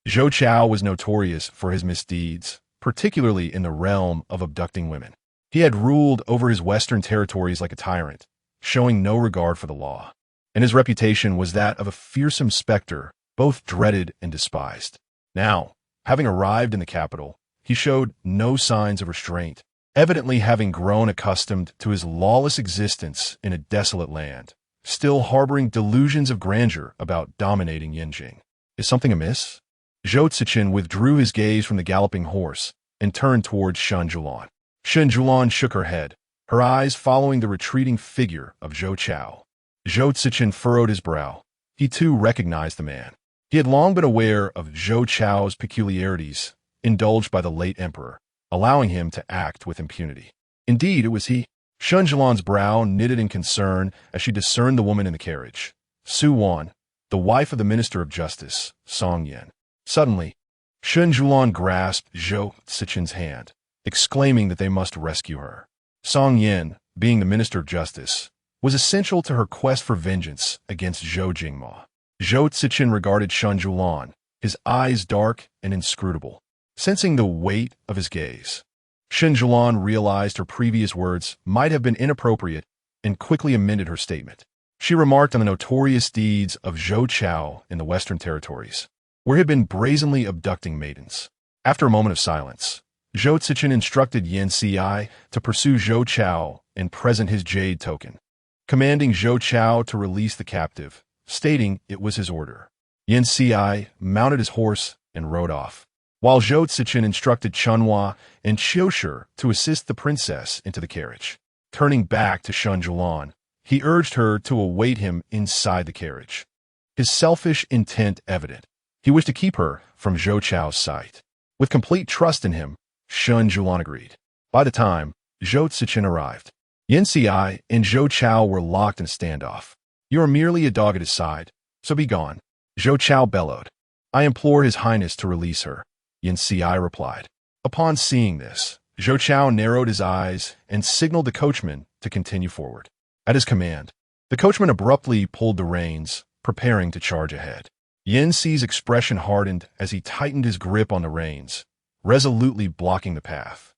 Zhou Chao was notorious for his misdeeds, particularly in the realm of abducting women. He had ruled over his western territories like a tyrant, showing no regard for the law, and his reputation was that of a fearsome specter, both dreaded and despised. Now, having arrived in the capital, he showed no signs of restraint, evidently having grown accustomed to his lawless existence in a desolate land, still harboring delusions of grandeur about dominating Yinjing. "Is something amiss?" Zhou Cechen withdrew his gaze from the galloping horse and turned towards Shen Siyuan. Shen Siyuan shook her head, her eyes following the retreating figure of Zhou Chao. Zhou Cechen furrowed his brow. He too recognized the man. He had long been aware of Zhou Chao's peculiarities, indulged by the late emperor, allowing him to act with impunity. Indeed, it was he. Shen Siyuan's brow knitted in concern as she discerned the woman in the carriage. Su Wan, the wife of the Minister of Justice, Song Yin. Suddenly, Shen Siyuan grasped Zhou Cechen's hand, exclaiming that they must rescue her. Song Yin, being the Minister of Justice, was essential to her quest for vengeance against Zhou Jingma. Zhou Cechen regarded Shen Siyuan, his eyes dark and inscrutable. Sensing the weight of his gaze, Shen Siyuan realized her previous words might have been inappropriate and quickly amended her statement. She remarked on the notorious deeds of Zhou Chao in the Western Territories, where he had been brazenly abducting maidens. After a moment of silence, Zhou Cechen instructed Yin Ci to pursue Zhou Chao and present his jade token, commanding Zhou Chao to release the captive, stating it was his order. Yin Ci mounted his horse and rode off, while Zhou Cechen instructed Chunhua and Qiushi to assist the princess into the carriage. Turning back to Shen Siyuan, he urged her to await him inside the carriage, his selfish intent evident. He wished to keep her from Zhou Chao's sight. With complete trust in him, Shen Siyuan agreed. By the time Zhou Cechen arrived, Yin Ci and Zhou Chao were locked in a standoff. "You are merely a dog at his side, so be gone," Zhou Chao bellowed. "I implore His Highness to release her," Yin Ci replied. Upon seeing this, Zhou Chao narrowed his eyes and signaled the coachman to continue forward. At his command, the coachman abruptly pulled the reins, preparing to charge ahead. Yin Ci's expression hardened as he tightened his grip on the reins, resolutely blocking the path.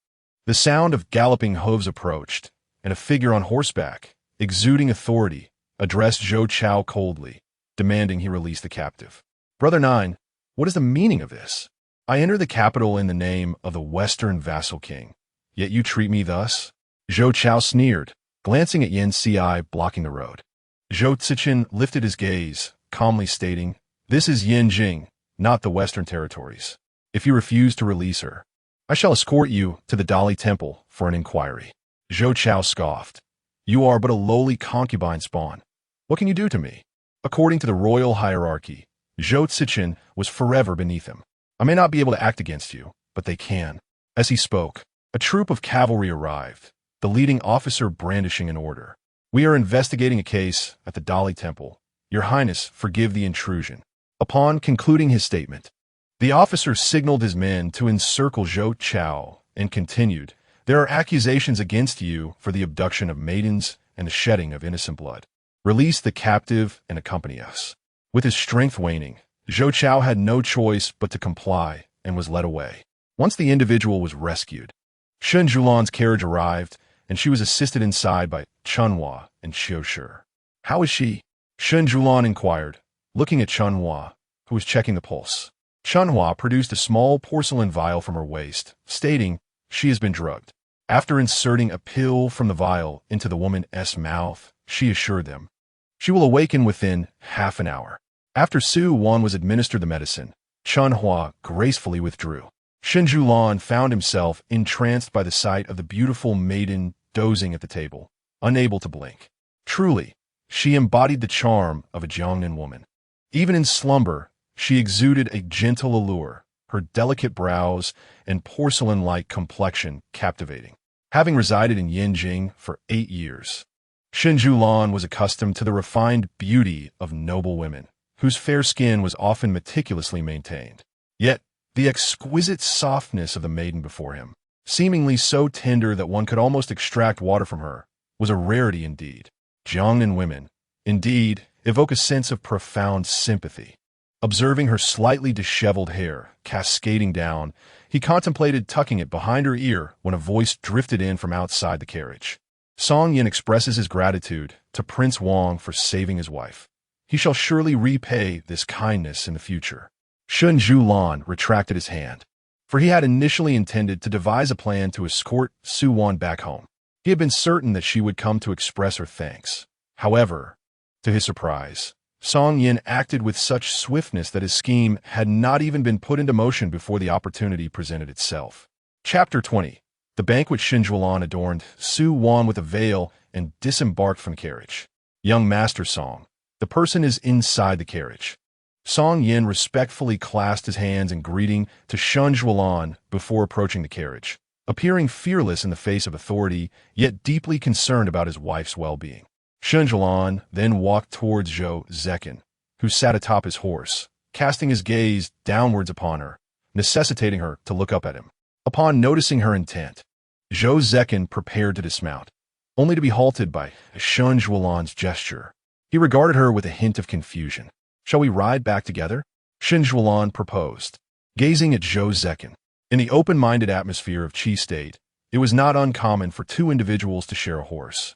The sound of galloping hooves approached, and a figure on horseback, exuding authority, addressed Zhou Chao coldly. demanding he release the captive. Brother 9, what is the meaning of this? I enter the capital in the name of the Western vassal king, yet you treat me thus? Zhou Chao sneered, glancing at Yen Ci blocking the road. Zhou Cechen lifted his gaze, calmly stating, "This is Yen Jing, not the Western territories. If you refuse to release her, I shall escort you to the Dali temple for an inquiry." Zhou Chao scoffed. "You are but a lowly concubine spawn. What can you do to me?" According to the royal hierarchy, Zhou Cechen was forever beneath him. "I may not be able to act against you, but they can." As he spoke, a troop of cavalry arrived, the leading officer brandishing an order. "We are investigating a case at the Dali temple. Your Highness, forgive the intrusion." Upon concluding his statement, the officer signaled his men to encircle Zhou Chao and continued, "There are accusations against you for the abduction of maidens and the shedding of innocent blood. Release the captive and accompany us." With his strength waning, Zhou Chao had no choice but to comply and was led away. Once the individual was rescued, Shen Siyuan's carriage arrived, and she was assisted inside by Chunhua and Xiushi. "How is she?" Shen Siyuan inquired, looking at Chunhua, who was checking the pulse. Chunhua produced a small porcelain vial from her waist, stating, "She has been drugged." After inserting a pill from the vial into the woman's mouth, she assured them, "She will awaken within half an hour." After Su Wan was administered the medicine, Chunhua gracefully withdrew. Shen Siyuan found himself entranced by the sight of the beautiful maiden dozing at the table, unable to blink. Truly, she embodied the charm of a Jiangnan woman. Even in slumber, she exuded a gentle allure, her delicate brows and porcelain-like complexion captivating. Having resided in Yanjing for 8 years, Shen Siyuan was accustomed to the refined beauty of noble women, whose fair skin was often meticulously maintained. Yet, the exquisite softness of the maiden before him, seemingly so tender that one could almost extract water from her, was a rarity indeed. Jiangnan women, indeed, evoke a sense of profound sympathy. Observing her slightly disheveled hair cascading down, he contemplated tucking it behind her ear when a voice drifted in from outside the carriage. Song Yin expresses his gratitude to Prince Wang for saving his wife. He shall surely repay this kindness in the future. Shen Siyuan retracted his hand, for he had initially intended to devise a plan to escort Su Wan back home. He had been certain that she would come to express her thanks. However, to his surprise, Song Yin acted with such swiftness that his scheme had not even been put into motion before the opportunity presented itself. Chapter 20. The banquet. Shen Siyuan adorned Su Wan with a veil and disembarked from the carriage. "Young Master Song, the person is inside the carriage." Song Yin respectfully clasped his hands in greeting to Shen Siyuan before approaching the carriage, appearing fearless in the face of authority, yet deeply concerned about his wife's well-being. Shen Siyuan then walked towards Zhou Cechen, who sat atop his horse, casting his gaze downwards upon her, necessitating her to look up at him. Upon noticing her intent, Zhou Cechen prepared to dismount, only to be halted by Shen Siyuan's gesture. He regarded her with a hint of confusion. "Shall we ride back together?" Shen Siyuan proposed, gazing at Zhou Cechen. In the open-minded atmosphere of Qi State, it was not uncommon for two individuals to share a horse.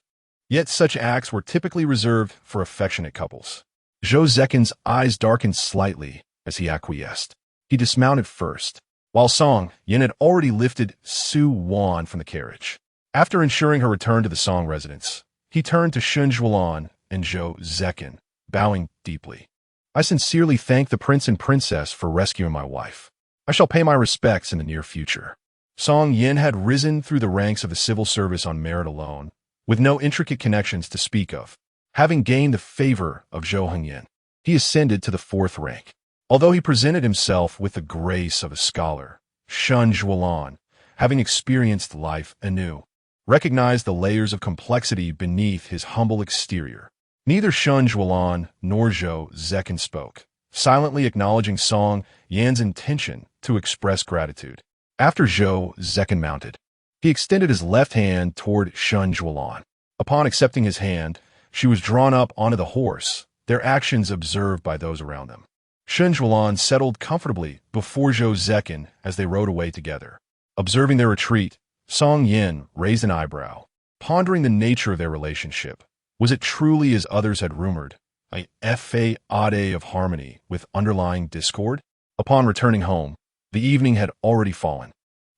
Yet such acts were typically reserved for affectionate couples. Zhou Zechen's eyes darkened slightly as he acquiesced. He dismounted first, while Song Yin had already lifted Su Wan from the carriage. After ensuring her return to the Song residence, he turned to Shen Siyuan and Zhou Cechen, bowing deeply. "I sincerely thank the prince and princess for rescuing my wife. I shall pay my respects in the near future." Song Yin had risen through the ranks of the civil service on merit alone, with no intricate connections to speak of. Having gained the favor of Zhou Hengyan, he ascended to the 4th rank. Although he presented himself with the grace of a scholar, Shen Siyuan, having experienced life anew, recognized the layers of complexity beneath his humble exterior. Neither Shen Siyuan nor Zhou Cechen spoke, silently acknowledging Song Yan's intention to express gratitude. After Zhou Cechen mounted, he extended his left hand toward Shen Siyuan. Upon accepting his hand, she was drawn up onto the horse, their actions observed by those around them. Shen Siyuan settled comfortably before Zhou Cechen as they rode away together. Observing their retreat, Song Yin raised an eyebrow, pondering the nature of their relationship. Was it truly as others had rumored, a fade of harmony with underlying discord. Upon returning home, the evening had already fallen.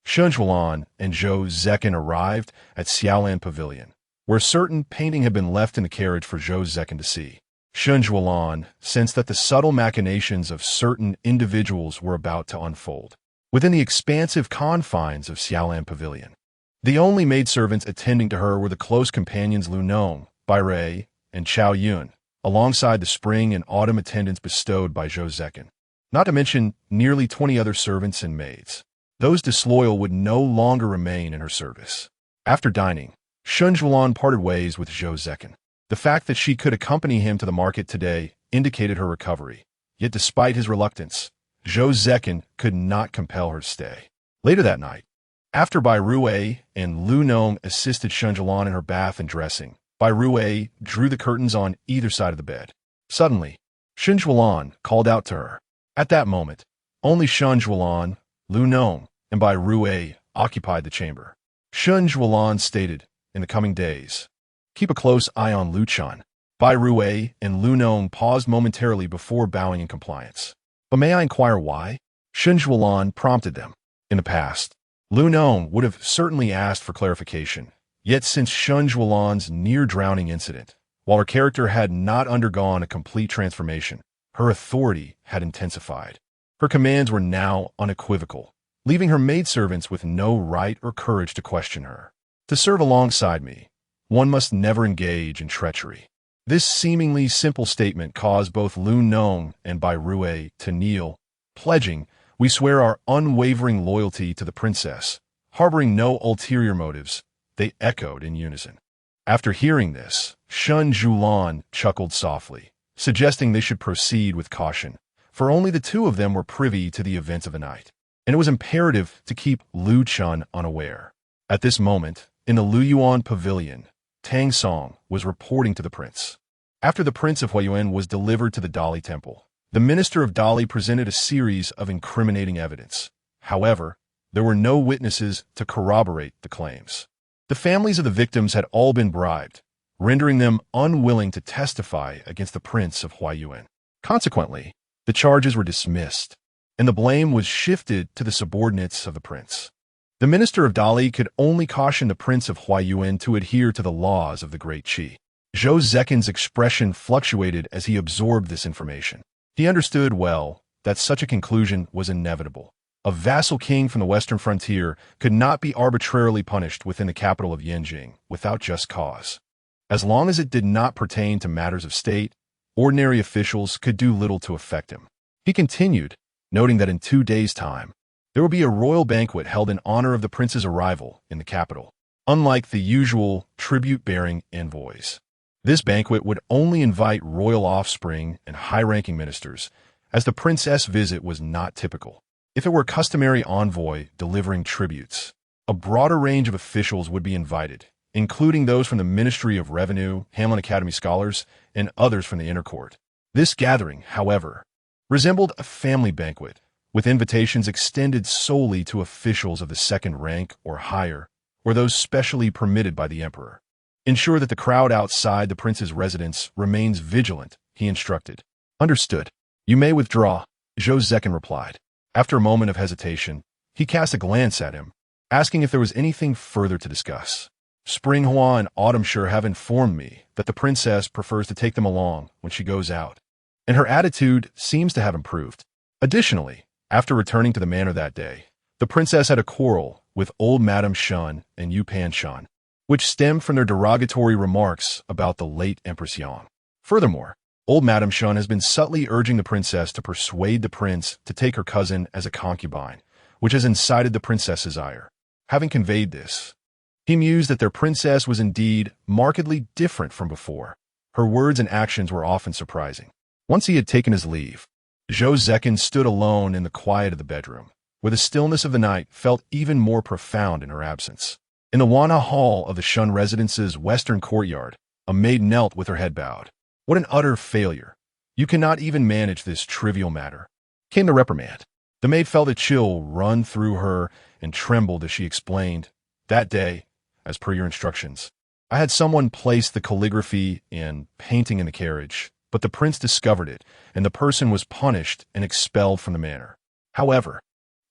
Shen Siyuan and Zhou Cechen arrived at Xiaolan Pavilion, where certain painting had been left in the carriage for Zhou Cechen to see. Shen Siyuan sensed that the subtle machinations of certain individuals were about to unfold within the expansive confines of Xiaolan Pavilion. The only maidservants attending to her were the close companions Lu Nong, Bai Rui, and Chao Yun, alongside the spring and autumn attendants bestowed by Zhou Cechen, not to mention nearly 20 other servants and maids. Those disloyal would no longer remain in her service. After dining, Shen Siyuan parted ways with Zhou Cechen. The fact that she could accompany him to the market today indicated her recovery. Yet despite his reluctance, Zhou Cechen could not compel her to stay. Later that night, after Bai Rui and Lu Nong assisted Shen Siyuan in her bath and dressing, Bai Rui drew the curtains on either side of the bed. Suddenly, Shen Siyuan called out to her. At that moment, only Shen Siyuan, Lu Nong, and Bai Rui occupied the chamber. Shen Siyuan stated, in the coming days, keep a close eye on Lu Chan. Bai Rui and Lu Nong paused momentarily before bowing in compliance. But may I inquire why? Shen Siyuan prompted them. In the past, Lu Nong would have certainly asked for clarification. Yet since Shen Siyuan's near-drowning incident, while her character had not undergone a complete transformation, her authority had intensified. Her commands were now unequivocal, leaving her maidservants with no right or courage to question her. To serve alongside me, one must never engage in treachery. This seemingly simple statement caused both Lu Nong and Bai Rui to kneel, pledging, we swear our unwavering loyalty to the princess, harboring no ulterior motives, they echoed in unison. After hearing this, Shen Siyuan chuckled softly, suggesting they should proceed with caution, for only the two of them were privy to the events of the night, and it was imperative to keep Lu Chun unaware. At this moment, in the Luyuan Pavilion, Tang Song was reporting to the prince. After the Prince of Huayuan was delivered to the Dali Temple, the minister of Dali presented a series of incriminating evidence. However, there were no witnesses to corroborate the claims. The families of the victims had all been bribed, rendering them unwilling to testify against the Prince of Huayuan. Consequently, the charges were dismissed, and the blame was shifted to the subordinates of the prince. The minister of Dali could only caution the Prince of Huayuan to adhere to the laws of the Great Qi. Zhou Cechen's expression fluctuated as he absorbed this information. He understood well that such a conclusion was inevitable. A vassal king from the western frontier could not be arbitrarily punished within the capital of Yanjing without just cause. As long as it did not pertain to matters of state, ordinary officials could do little to affect him. He continued, noting that in 2 days' time, there will be a royal banquet held in honor of the prince's arrival in the capital. Unlike the usual tribute-bearing envoys, this banquet would only invite royal offspring and high-ranking ministers, as the princess' visit was not typical. If it were a customary envoy delivering tributes, a broader range of officials would be invited, including those from the Ministry of Revenue, Hamlin Academy scholars, and others from the inner court. This gathering, however, resembled a family banquet, with invitations extended solely to officials of the second rank or higher, or those specially permitted by the emperor. Ensure that the crowd outside the prince's residence remains vigilant, he instructed. Understood. You may withdraw, Zhou Cechen replied. After a moment of hesitation, he cast a glance at him, asking if there was anything further to discuss. Spring Hua and Autumn Sure have informed me that the princess prefers to take them along when she goes out, and her attitude seems to have improved. Additionally, after returning to the manor that day, the princess had a quarrel with old Madame Shen and Yu Pan Shan, which stemmed from their derogatory remarks about the late Empress Yang. Furthermore, old Madame Shen has been subtly urging the princess to persuade the prince to take her cousin as a concubine, which has incited the princess's ire. Having conveyed this, he mused that their princess was indeed markedly different from before. Her words and actions were often surprising. Once he had taken his leave, Zhou Cechen stood alone in the quiet of the bedroom, where the stillness of the night felt even more profound in her absence. In the Wana Hall of the Shun residence's western courtyard, a maid knelt with her head bowed. What an utter failure. You cannot even manage this trivial matter. Came the reprimand. The maid felt a chill run through her and trembled as she explained, that day, as per your instructions, I had someone place the calligraphy and painting in the carriage, but the prince discovered it, and the person was punished and expelled from the manor. However,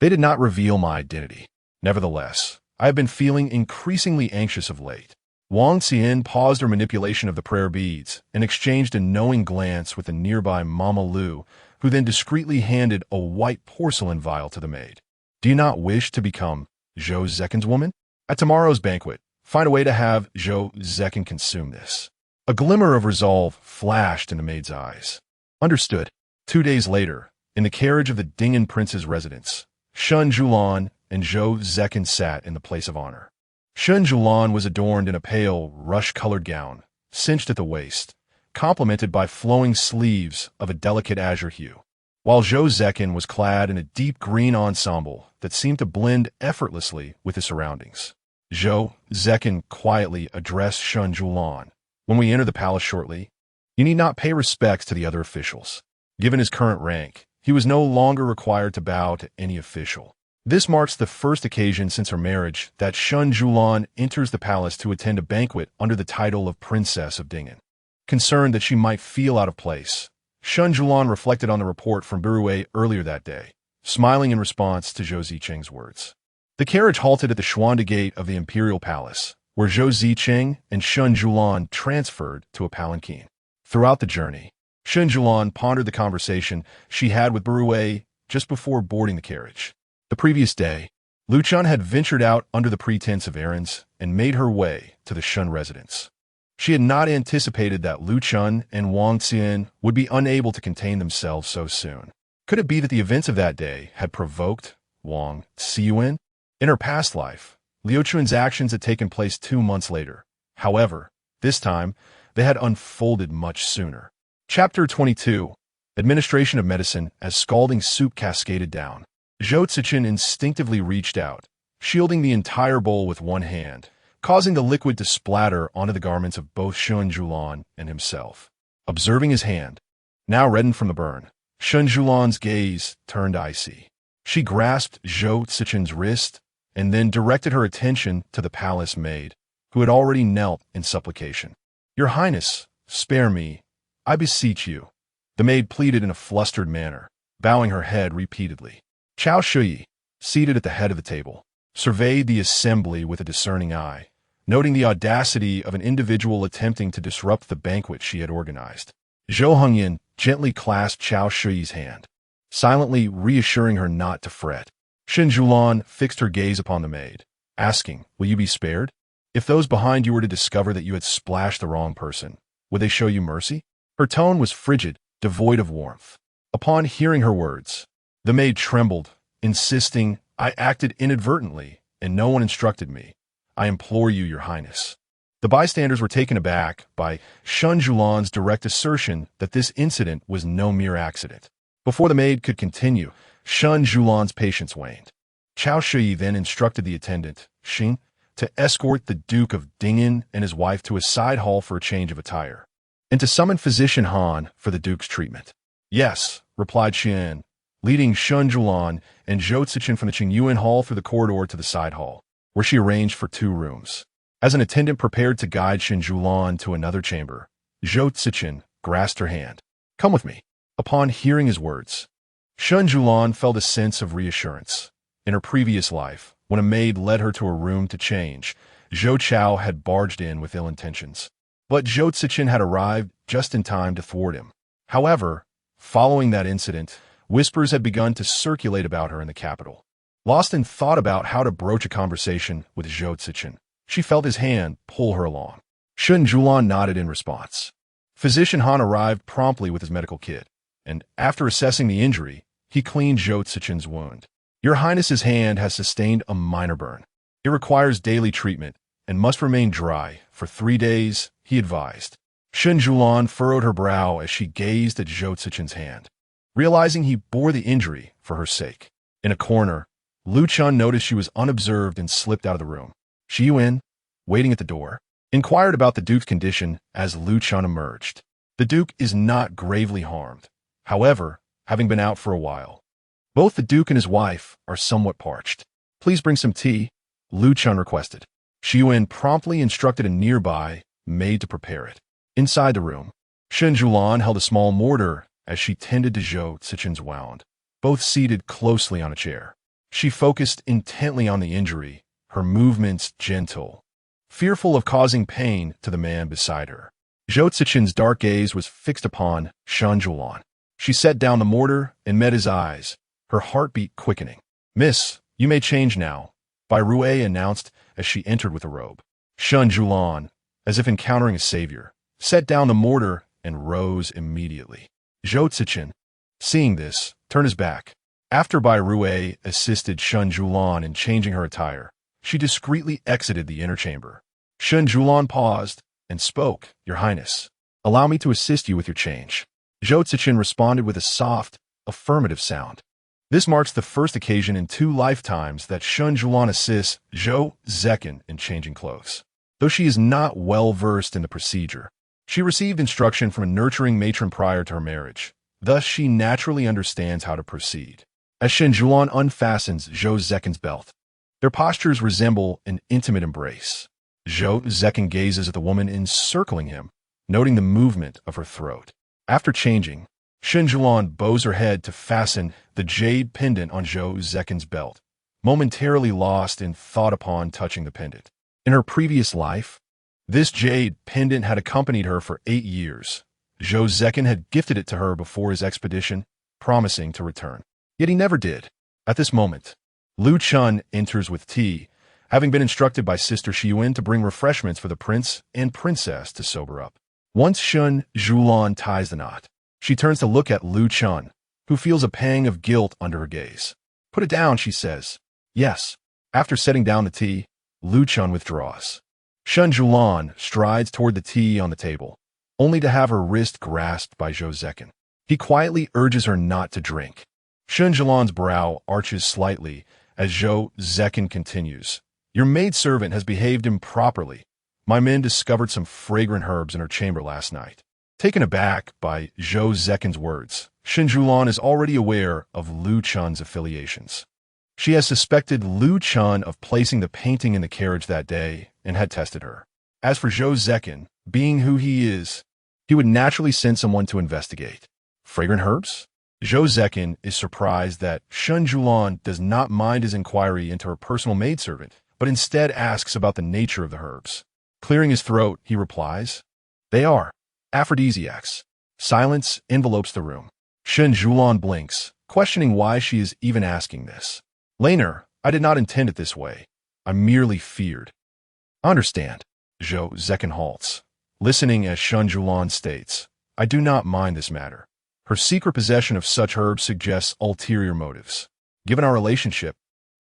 they did not reveal my identity. Nevertheless, I have been feeling increasingly anxious of late. Wang Xian paused her manipulation of the prayer beads and exchanged a knowing glance with the nearby Mama Lu, who then discreetly handed a white porcelain vial to the maid. Do you not wish to become Zhou Cechen's woman? At tomorrow's banquet, find a way to have Zhou Cechen consume this. A glimmer of resolve flashed in the maid's eyes. Understood. 2 days later, in the carriage of the Ding'an prince's residence, Shen Siyuan and Zhou Cechen sat in the place of honor. Shen Siyuan was adorned in a pale, rush-colored gown, cinched at the waist, complemented by flowing sleeves of a delicate azure hue, while Zhou Cechen was clad in a deep green ensemble that seemed to blend effortlessly with his surroundings. Zhou Cechen quietly addressed Shen Siyuan. When we enter the palace shortly, you need not pay respects to the other officials. Given his current rank, he was no longer required to bow to any official. This marks the first occasion since her marriage that Shen Siyuan enters the palace to attend a banquet under the title of Princess of Ding'an. Concerned that she might feel out of place, Shen Siyuan reflected on the report from Biruei earlier that day, smiling in response to Zhou Cechen's words. The carriage halted at the Xuanda Gate of the Imperial Palace, where Zhou Cechen and Shen Siyuan transferred to a palanquin. Throughout the journey, Shen Siyuan pondered the conversation she had with Biruei just before boarding the carriage. The previous day, Lu Chun had ventured out under the pretense of errands and made her way to the Shen residence. She had not anticipated that Lu Chun and Wang Xian would be unable to contain themselves so soon. Could it be that the events of that day had provoked Wang Xian? In her past life, Liu Chun's actions had taken place 2 months later. However, this time, they had unfolded much sooner. Chapter 22. Administration of Medicine as scalding soup cascaded down. Zhou Cechen instinctively reached out, shielding the entire bowl with one hand, causing the liquid to splatter onto the garments of both Shen Siyuan and himself. Observing his hand, now reddened from the burn, Shen Siyuan's gaze turned icy. She grasped Zhou Cechen's wrist and then directed her attention to the palace maid, who had already knelt in supplication. "Your Highness, spare me, I beseech you," the maid pleaded in a flustered manner, bowing her head repeatedly. Chao Shuyi, seated at the head of the table, surveyed the assembly with a discerning eye, noting the audacity of an individual attempting to disrupt the banquet she had organized. Zhou Hongyan gently clasped Chao Shuyi's hand, silently reassuring her not to fret. Shen Siyuan fixed her gaze upon the maid, asking, "Will you be spared? If those behind you were to discover that you had splashed the wrong person, would they show you mercy?" Her tone was frigid, devoid of warmth. Upon hearing her words, the maid trembled, insisting, "I acted inadvertently, and no one instructed me. I implore you, Your Highness." The bystanders were taken aback by Shen Siyuan's direct assertion that this incident was no mere accident. Before the maid could continue, Shen Siyuan's patience waned. Chao Shuyi then instructed the attendant, Xing, to escort the Duke of Ding'an and his wife to a side hall for a change of attire, and to summon Physician Han for the Duke's treatment. "Yes," replied Xian, leading Shen Siyuan and Zhou Cechen from the Qingyuan Hall through the corridor to the side hall, where she arranged for 2 rooms. As an attendant prepared to guide Shen Siyuan to another chamber, Zhou Cechen grasped her hand. "Come with me." Upon hearing his words, Shen Siyuan felt a sense of reassurance. In her previous life, when a maid led her to a room to change, Zhou Chao had barged in with ill intentions. But Zhou Cechen had arrived just in time to thwart him. However, following that incident, whispers had begun to circulate about her in the capital. Lost in thought about how to broach a conversation with Zhou Cechen, she felt his hand pull her along. Shen Siyuan nodded in response. Physician Han arrived promptly with his medical kit, and after assessing the injury, he cleaned Zhou Cechen's wound. "Your Highness's hand has sustained a minor burn. It requires daily treatment and must remain dry for 3 days," he advised. Shen Siyuan furrowed her brow as she gazed at Zhou Cechen's hand, realizing he bore the injury for her sake. In a corner, Lu Chun noticed she was unobserved and slipped out of the room. Shi Yuan, waiting at the door, inquired about the Duke's condition as Lu Chun emerged. The Duke is not gravely harmed, however, having been out for a while. Both the Duke and his wife are somewhat parched. "Please bring some tea," Lu Chun requested. Shi Yuan promptly instructed a nearby maid to prepare it. Inside the room, Shen Siyuan held a small mortar as she tended to Zhou Cechen's wound, both seated closely on a chair. She focused intently on the injury, her movements gentle, fearful of causing pain to the man beside her. Zhou Cechen's dark gaze was fixed upon Shen Siyuan. She set down the mortar and met his eyes, her heartbeat quickening. "Miss, you may change now," Bai Rui announced as she entered with a robe. Shen Siyuan, as if encountering a savior, set down the mortar and rose immediately. Zhou Cechen, seeing this, turned his back. After Bai Rui assisted Shen Siyuan in changing her attire, she discreetly exited the inner chamber. Shen Siyuan paused and spoke, "Your Highness, allow me to assist you with your change." Zhou Cechen responded with a soft, affirmative sound. This marks the first occasion in 2 lifetimes that Shen Siyuan assists Zhou Cechen in changing clothes. Though she is not well versed in the procedure, she received instruction from a nurturing matron prior to her marriage. Thus, she naturally understands how to proceed. As Shen Siyuan unfastens Zhou Cechen's belt, their postures resemble an intimate embrace. Zhou Cechen gazes at the woman encircling him, noting the movement of her throat. After changing, Shen Siyuan bows her head to fasten the jade pendant on Zhou Cechen's belt, momentarily lost in thought upon touching the pendant. In her previous life, this jade pendant had accompanied her for 8 years. Zhou Cechen had gifted it to her before his expedition, promising to return. Yet he never did. At this moment, Lu Chun enters with tea, having been instructed by Sister Siyuan to bring refreshments for the prince and princess to sober up. Once Shen Siyuan ties the knot, she turns to look at Lu Chun, who feels a pang of guilt under her gaze. "Put it down," she says. "Yes." After setting down the tea, Lu Chun withdraws. Shen Siyuan strides toward the tea on the table, only to have her wrist grasped by Zhou Cechen. He quietly urges her not to drink. Shen Siyuan's brow arches slightly as Zhou Cechen continues. "Your maidservant has behaved improperly. My men discovered some fragrant herbs in her chamber last night." Taken aback by Zhou Cechen's words, Shen Siyuan is already aware of Lu Chun's affiliations. She has suspected Lu Chun of placing the painting in the carriage that day and had tested her. As for Zhou Cechen, being who he is, he would naturally send someone to investigate. Fragrant herbs? Zhou Cechen is surprised that Shen Siyuan does not mind his inquiry into her personal maidservant, but instead asks about the nature of the herbs. Clearing his throat, he replies, "They are aphrodisiacs." Silence envelopes the room. Shen Siyuan blinks, questioning why she is even asking this. "Later, I did not intend it this way. I merely feared." "Understand." Zhou Cechen halts, listening as Shen Siyuan states, "I do not mind this matter. Her secret possession of such herbs suggests ulterior motives. Given our relationship,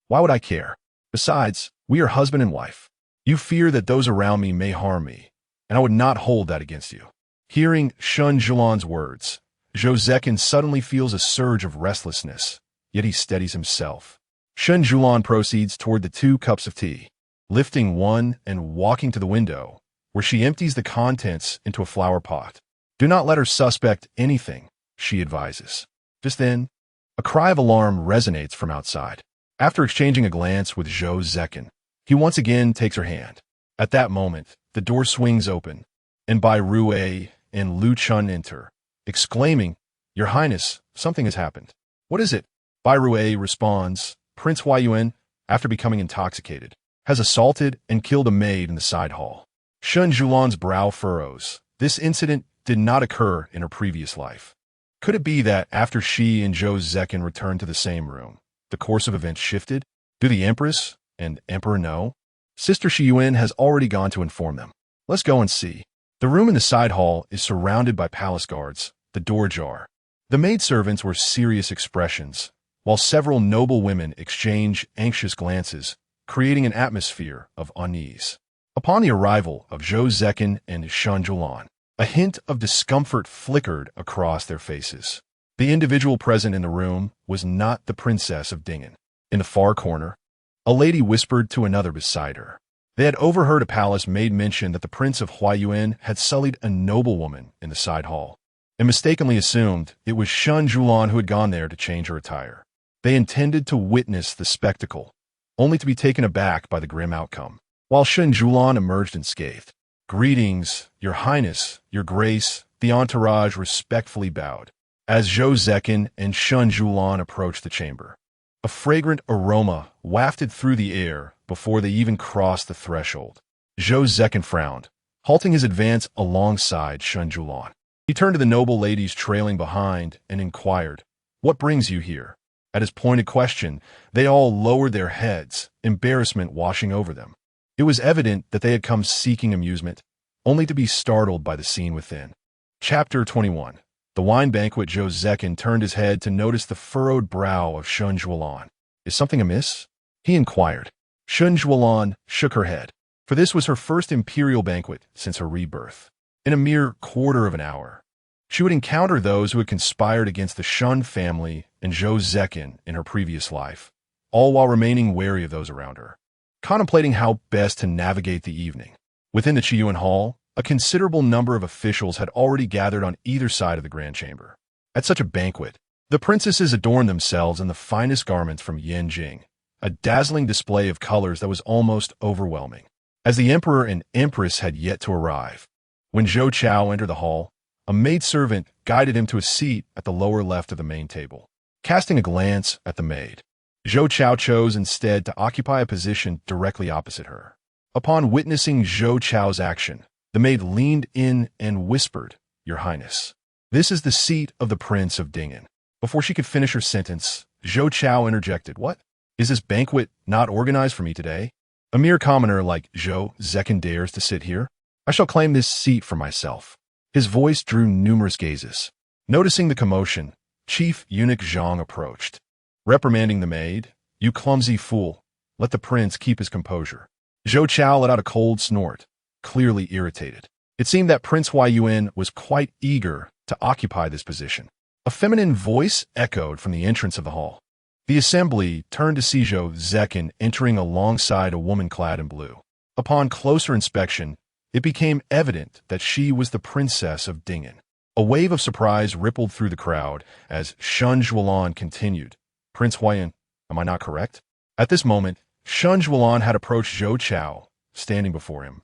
why would I care? Besides, we are husband and wife. You fear that those around me may harm me, and I would not hold that against you." Hearing Shen Siyuan's words, Zhou Cechen suddenly feels a surge of restlessness, yet he steadies himself. Shen Siyuan proceeds toward the 2 cups of tea, lifting one and walking to the window, where she empties the contents into a flower pot. "Do not let her suspect anything," she advises. Just then, a cry of alarm resonates from outside. After exchanging a glance with Zhou Cechen, he once again takes her hand. At that moment, the door swings open, and Bai Rui and Lu Chun enter, exclaiming, "Your Highness, something has happened." "What is it?" Bai Rui responds, "Prince Huayuan, after becoming intoxicated, has assaulted and killed a maid in the side hall." Shen Siyuan's brow furrows. This incident did not occur in her previous life. Could it be that after she and Zhou Cechen returned to the same room, the course of events shifted? Do the Empress and Emperor know? Sister Siyuan has already gone to inform them. Let's go and see. The room in the side hall is surrounded by palace guards, the door ajar. The maidservants wear serious expressions, while several noble women exchange anxious glances, creating an atmosphere of unease. Upon the arrival of Zhou Cechen and Shen Siyuan, a hint of discomfort flickered across their faces. The individual present in the room was not the Princess of Dingen. In the far corner, a lady whispered to another beside her. They had overheard a palace maid mention that the Prince of Huayuan had sullied a noblewoman in the side hall, and mistakenly assumed it was Shen Siyuan who had gone there to change her attire. They intended to witness the spectacle, only to be taken aback by the grim outcome. While Shen Siyuan emerged unscathed. "Greetings, Your Highness, Your Grace, the entourage respectfully bowed. As Zhou Cechen and Shen Siyuan approached the chamber, a fragrant aroma wafted through the air before they even crossed the threshold. Zhou Cechen frowned, halting his advance alongside Shen Siyuan. He turned to the noble ladies trailing behind and inquired, "What brings you here?" At his pointed question, they all lowered their heads, embarrassment washing over them. It was evident that they had come seeking amusement, only to be startled by the scene within. Chapter 21. The wine banquet. Zhou Cechen turned his head to notice the furrowed brow of Shen Siyuan. "Is something amiss?" he inquired. Shen Siyuan shook her head, for this was her first imperial banquet since her rebirth. In a mere quarter of an hour, she would encounter those who had conspired against the Shen family and Zhou Cechen in her previous life, all while remaining wary of those around her. Contemplating how best to navigate the evening, within the Qiyuan Hall, a considerable number of officials had already gathered on either side of the grand chamber. At such a banquet, the princesses adorned themselves in the finest garments from Yanjing, a dazzling display of colors that was almost overwhelming. As the emperor and empress had yet to arrive, when Zhou Chao entered the hall, a maidservant guided him to a seat at the lower left of the main table. Casting a glance at the maid, Zhou Chao chose instead to occupy a position directly opposite her. Upon witnessing Zhou Chao's action, the maid leaned in and whispered, "Your Highness, this is the seat of the Prince of Dingen." Before she could finish her sentence, Zhou Chao interjected, "What? Is this banquet not organized for me today? A mere commoner like Zhou Cechen dares to sit here? I shall claim this seat for myself." His voice drew numerous gazes. Noticing the commotion, Chief Eunuch Zhang approached. Reprimanding the maid, "You clumsy fool, let the prince keep his composure." Zhou Chao let out a cold snort, clearly irritated. It seemed that Prince Huayuan was quite eager to occupy this position. A feminine voice echoed from the entrance of the hall. The assembly turned to see Zhou Cechen entering alongside a woman clad in blue. Upon closer inspection, it became evident that she was the Princess of Dingen. A wave of surprise rippled through the crowd as Shen Siyuan continued, "Prince Huayuan, am I not correct?" At this moment, Shen Siyuan had approached Zhou Chao, standing before him.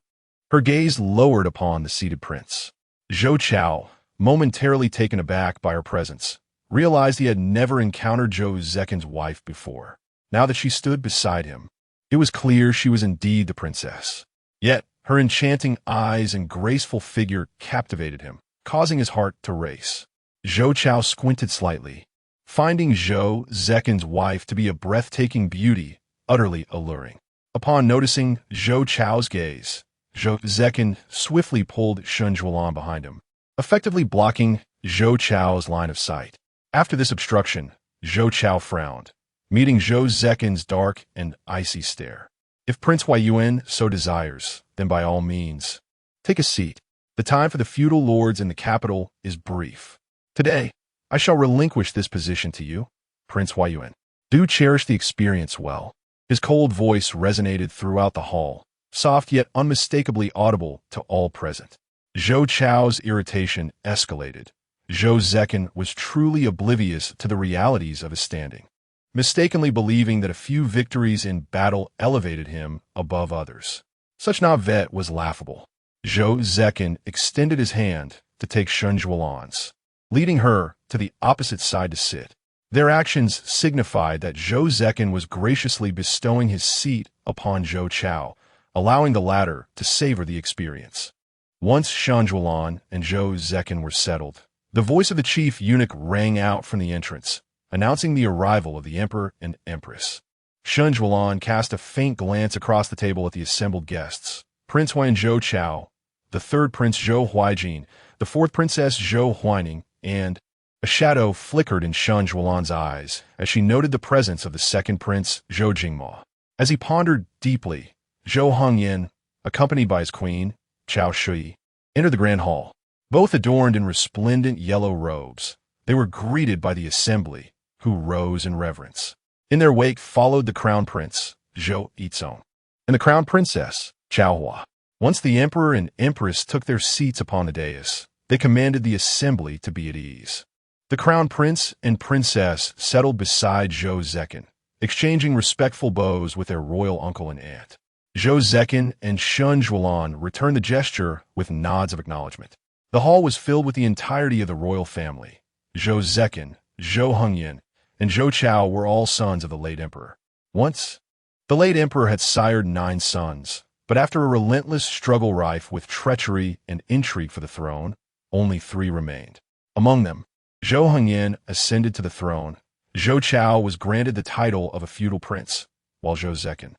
Her gaze lowered upon the seated prince. Zhou Chao, momentarily taken aback by her presence, realized he had never encountered Zhou Cechen's wife before. Now that she stood beside him, it was clear she was indeed the princess. Yet, her enchanting eyes and graceful figure captivated him, causing his heart to race. Zhou Chao squinted slightly, finding Zhou Cechen's wife to be a breathtaking beauty, utterly alluring. Upon noticing Zhou Chao's gaze, Zhou Cechen swiftly pulled Shen Siyuan behind him, effectively blocking Zhou Chao's line of sight. After this obstruction, Zhou Chao frowned, meeting Zhou Cechen's dark and icy stare. "If Prince Huayuan so desires, then by all means, take a seat. The time for the feudal lords in the capital is brief. Today, I shall relinquish this position to you, Prince Huayuan. Do cherish the experience well." His cold voice resonated throughout the hall, soft yet unmistakably audible to all present. Zhou Chao's irritation escalated. Zhou Cechen was truly oblivious to the realities of his standing, mistakenly believing that a few victories in battle elevated him above others. Such naivete was laughable. Zhou Cechen extended his hand to take Shen Siyuan's, leading her to the opposite side to sit. Their actions signified that Zhou Cechen was graciously bestowing his seat upon Zhou Chao, allowing the latter to savor the experience. Once Shen Siyuan and Zhou Cechen were settled, the voice of the chief eunuch rang out from the entrance, announcing the arrival of the emperor and empress. Shen Siyuan cast a faint glance across the table at the assembled guests. Prince Huayuan Zhou Chao, the third Prince Zhou Huaijin, the fourth Princess Zhou Huaining, and a shadow flickered in Shen Siyuan's eyes as she noted the presence of the second Prince Zhou Jingmo. As he pondered deeply, Zhou Hongyan, accompanied by his queen, Chao Shui, entered the grand hall. Both adorned in resplendent yellow robes, they were greeted by the assembly, who rose in reverence. In their wake followed the crown prince, Zhou Yizong, and the crown princess, Chao Hua. Once the emperor and empress took their seats upon the dais, they commanded the assembly to be at ease. The crown prince and princess settled beside Zhou Cechen, exchanging respectful bows with their royal uncle and aunt. Zhou Cechen and Shen Siyuan returned the gesture with nods of acknowledgement. The hall was filled with the entirety of the royal family. Zhou Cechen, Zhou Hongyan, and Zhou Chao were all sons of the late emperor. Once, the late emperor had sired 9 sons, but after a relentless struggle rife with treachery and intrigue for the throne, only 3 remained. Among them, Zhou Hongyan ascended to the throne. Zhou Chao was granted the title of a feudal prince, while Zhou Cechen,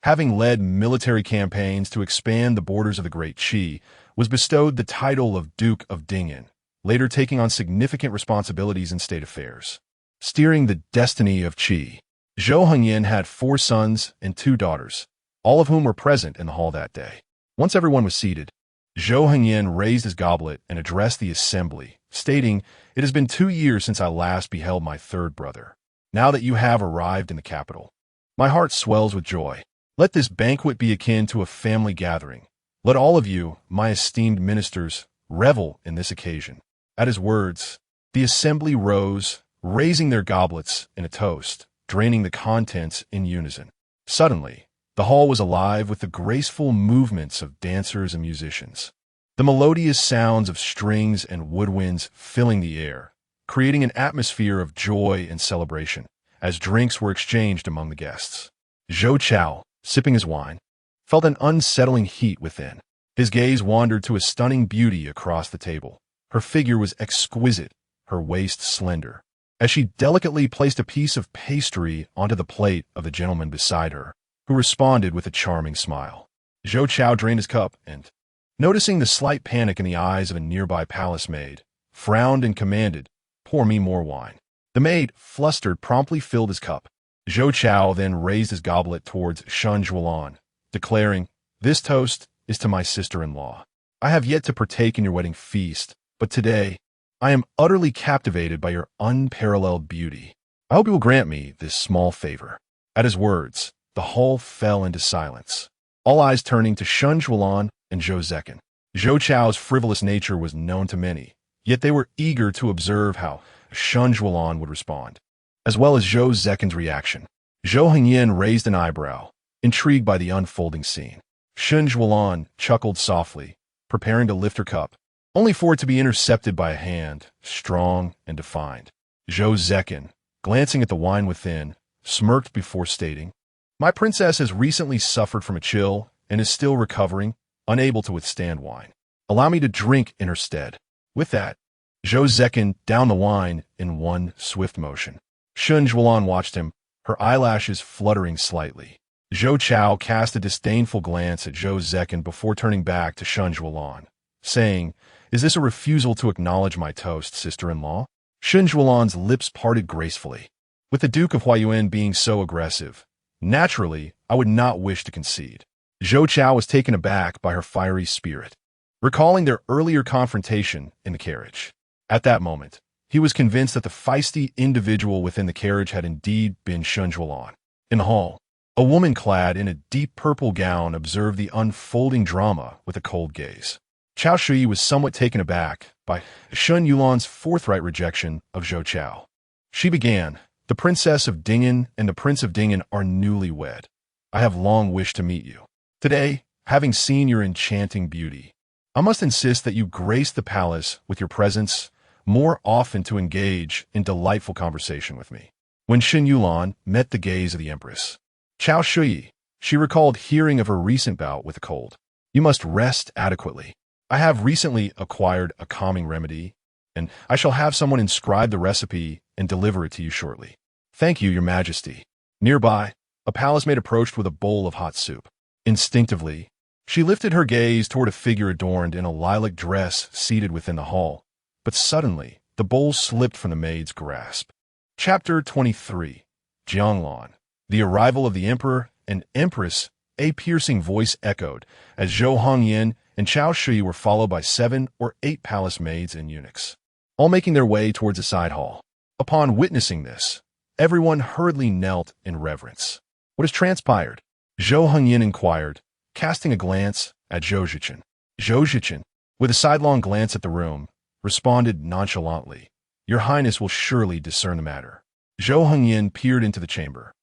having led military campaigns to expand the borders of the Great Qi, was bestowed the title of Duke of Dingyan, later taking on significant responsibilities in state affairs. Steering the destiny of Qi, Zhou Hongyan had 4 sons and 2 daughters, all of whom were present in the hall that day. Once everyone was seated, Zhou Hongyan raised his goblet and addressed the assembly, stating, "It has been 2 years since I last beheld my 3rd brother. Now that you have arrived in the capital, my heart swells with joy. Let this banquet be akin to a family gathering. Let all of you, my esteemed ministers, revel in this occasion." At his words, the assembly rose, raising their goblets in a toast, draining the contents in unison. Suddenly, the hall was alive with the graceful movements of dancers and musicians, the melodious sounds of strings and woodwinds filling the air, creating an atmosphere of joy and celebration, as drinks were exchanged among the guests. Zhou Chao, sipping his wine, felt an unsettling heat within. His gaze wandered to a stunning beauty across the table. Her figure was exquisite, her waist slender, as she delicately placed a piece of pastry onto the plate of the gentleman beside her, who responded with a charming smile. Zhou Chao drained his cup and, noticing the slight panic in the eyes of a nearby palace maid, frowned and commanded, "Pour me more wine." The maid, flustered, promptly filled his cup. Zhou Chao then raised his goblet towards Shen Siyuan, declaring, "This toast is to my sister-in-law. I have yet to partake in your wedding feast, but today I am utterly captivated by your unparalleled beauty. I hope you will grant me this small favor." At his words, the hall fell into silence, all eyes turning to Shen Siyuan and Zhou Cechen. Zhou Chao's frivolous nature was known to many, yet they were eager to observe how Shen Siyuan would respond, as well as Zhou Cechen's reaction. Zhou Hongyan raised an eyebrow, intrigued by the unfolding scene. Shen Siyuan chuckled softly, preparing to lift her cup, only for it to be intercepted by a hand, strong and defined. Zhou Cechen, glancing at the wine within, smirked before stating, "My princess has recently suffered from a chill and is still recovering, unable to withstand wine. Allow me to drink in her stead." With that, Zhou Cechen downed the wine in one swift motion. Shen Siyuan watched him, her eyelashes fluttering slightly. Zhou Chao cast a disdainful glance at Zhou Cechen before turning back to Shen Siyuan, saying, "Is this a refusal to acknowledge my toast, sister-in-law?" Shen Siyuan's lips parted gracefully. With the Duke of Huayuan being so aggressive, naturally, I would not wish to concede. Zhou Chao was taken aback by her fiery spirit, recalling their earlier confrontation in the carriage. At that moment, he was convinced that the feisty individual within the carriage had indeed been Shen Siyuan. In the hall, a woman clad in a deep purple gown observed the unfolding drama with a cold gaze. Chao Shui was somewhat taken aback by Shen Yulan's forthright rejection of Zhou Chao. She began, "The Princess of Dingyan and the Prince of Dingyan are newly wed. I have long wished to meet you. Today, having seen your enchanting beauty, I must insist that you grace the palace with your presence more often to engage in delightful conversation with me." When Shen Yulan met the gaze of the empress, Chao Shui, she recalled hearing of her recent bout with a cold. "You must rest adequately. I have recently acquired a calming remedy, and I shall have someone inscribe the recipe and deliver it to you shortly." "Thank you, Your Majesty." Nearby, a palace maid approached with a bowl of hot soup. Instinctively, she lifted her gaze toward a figure adorned in a lilac dress seated within the hall, but suddenly, the bowl slipped from the maid's grasp. Chapter 23. Jianglan. The arrival of the emperor and empress, a piercing voice echoed, as Zhou Hongyan and Chao Shui were followed by 7 or 8 palace maids and eunuchs, all making their way towards a side hall. Upon witnessing this, everyone hurriedly knelt in reverence. "What has transpired?" Zhou Hongyan inquired, casting a glance at Zhou Cechen. Zhou Cechen, with a sidelong glance at the room, responded nonchalantly, "Your Highness will surely discern the matter." Zhou Hongyan peered into the chamber,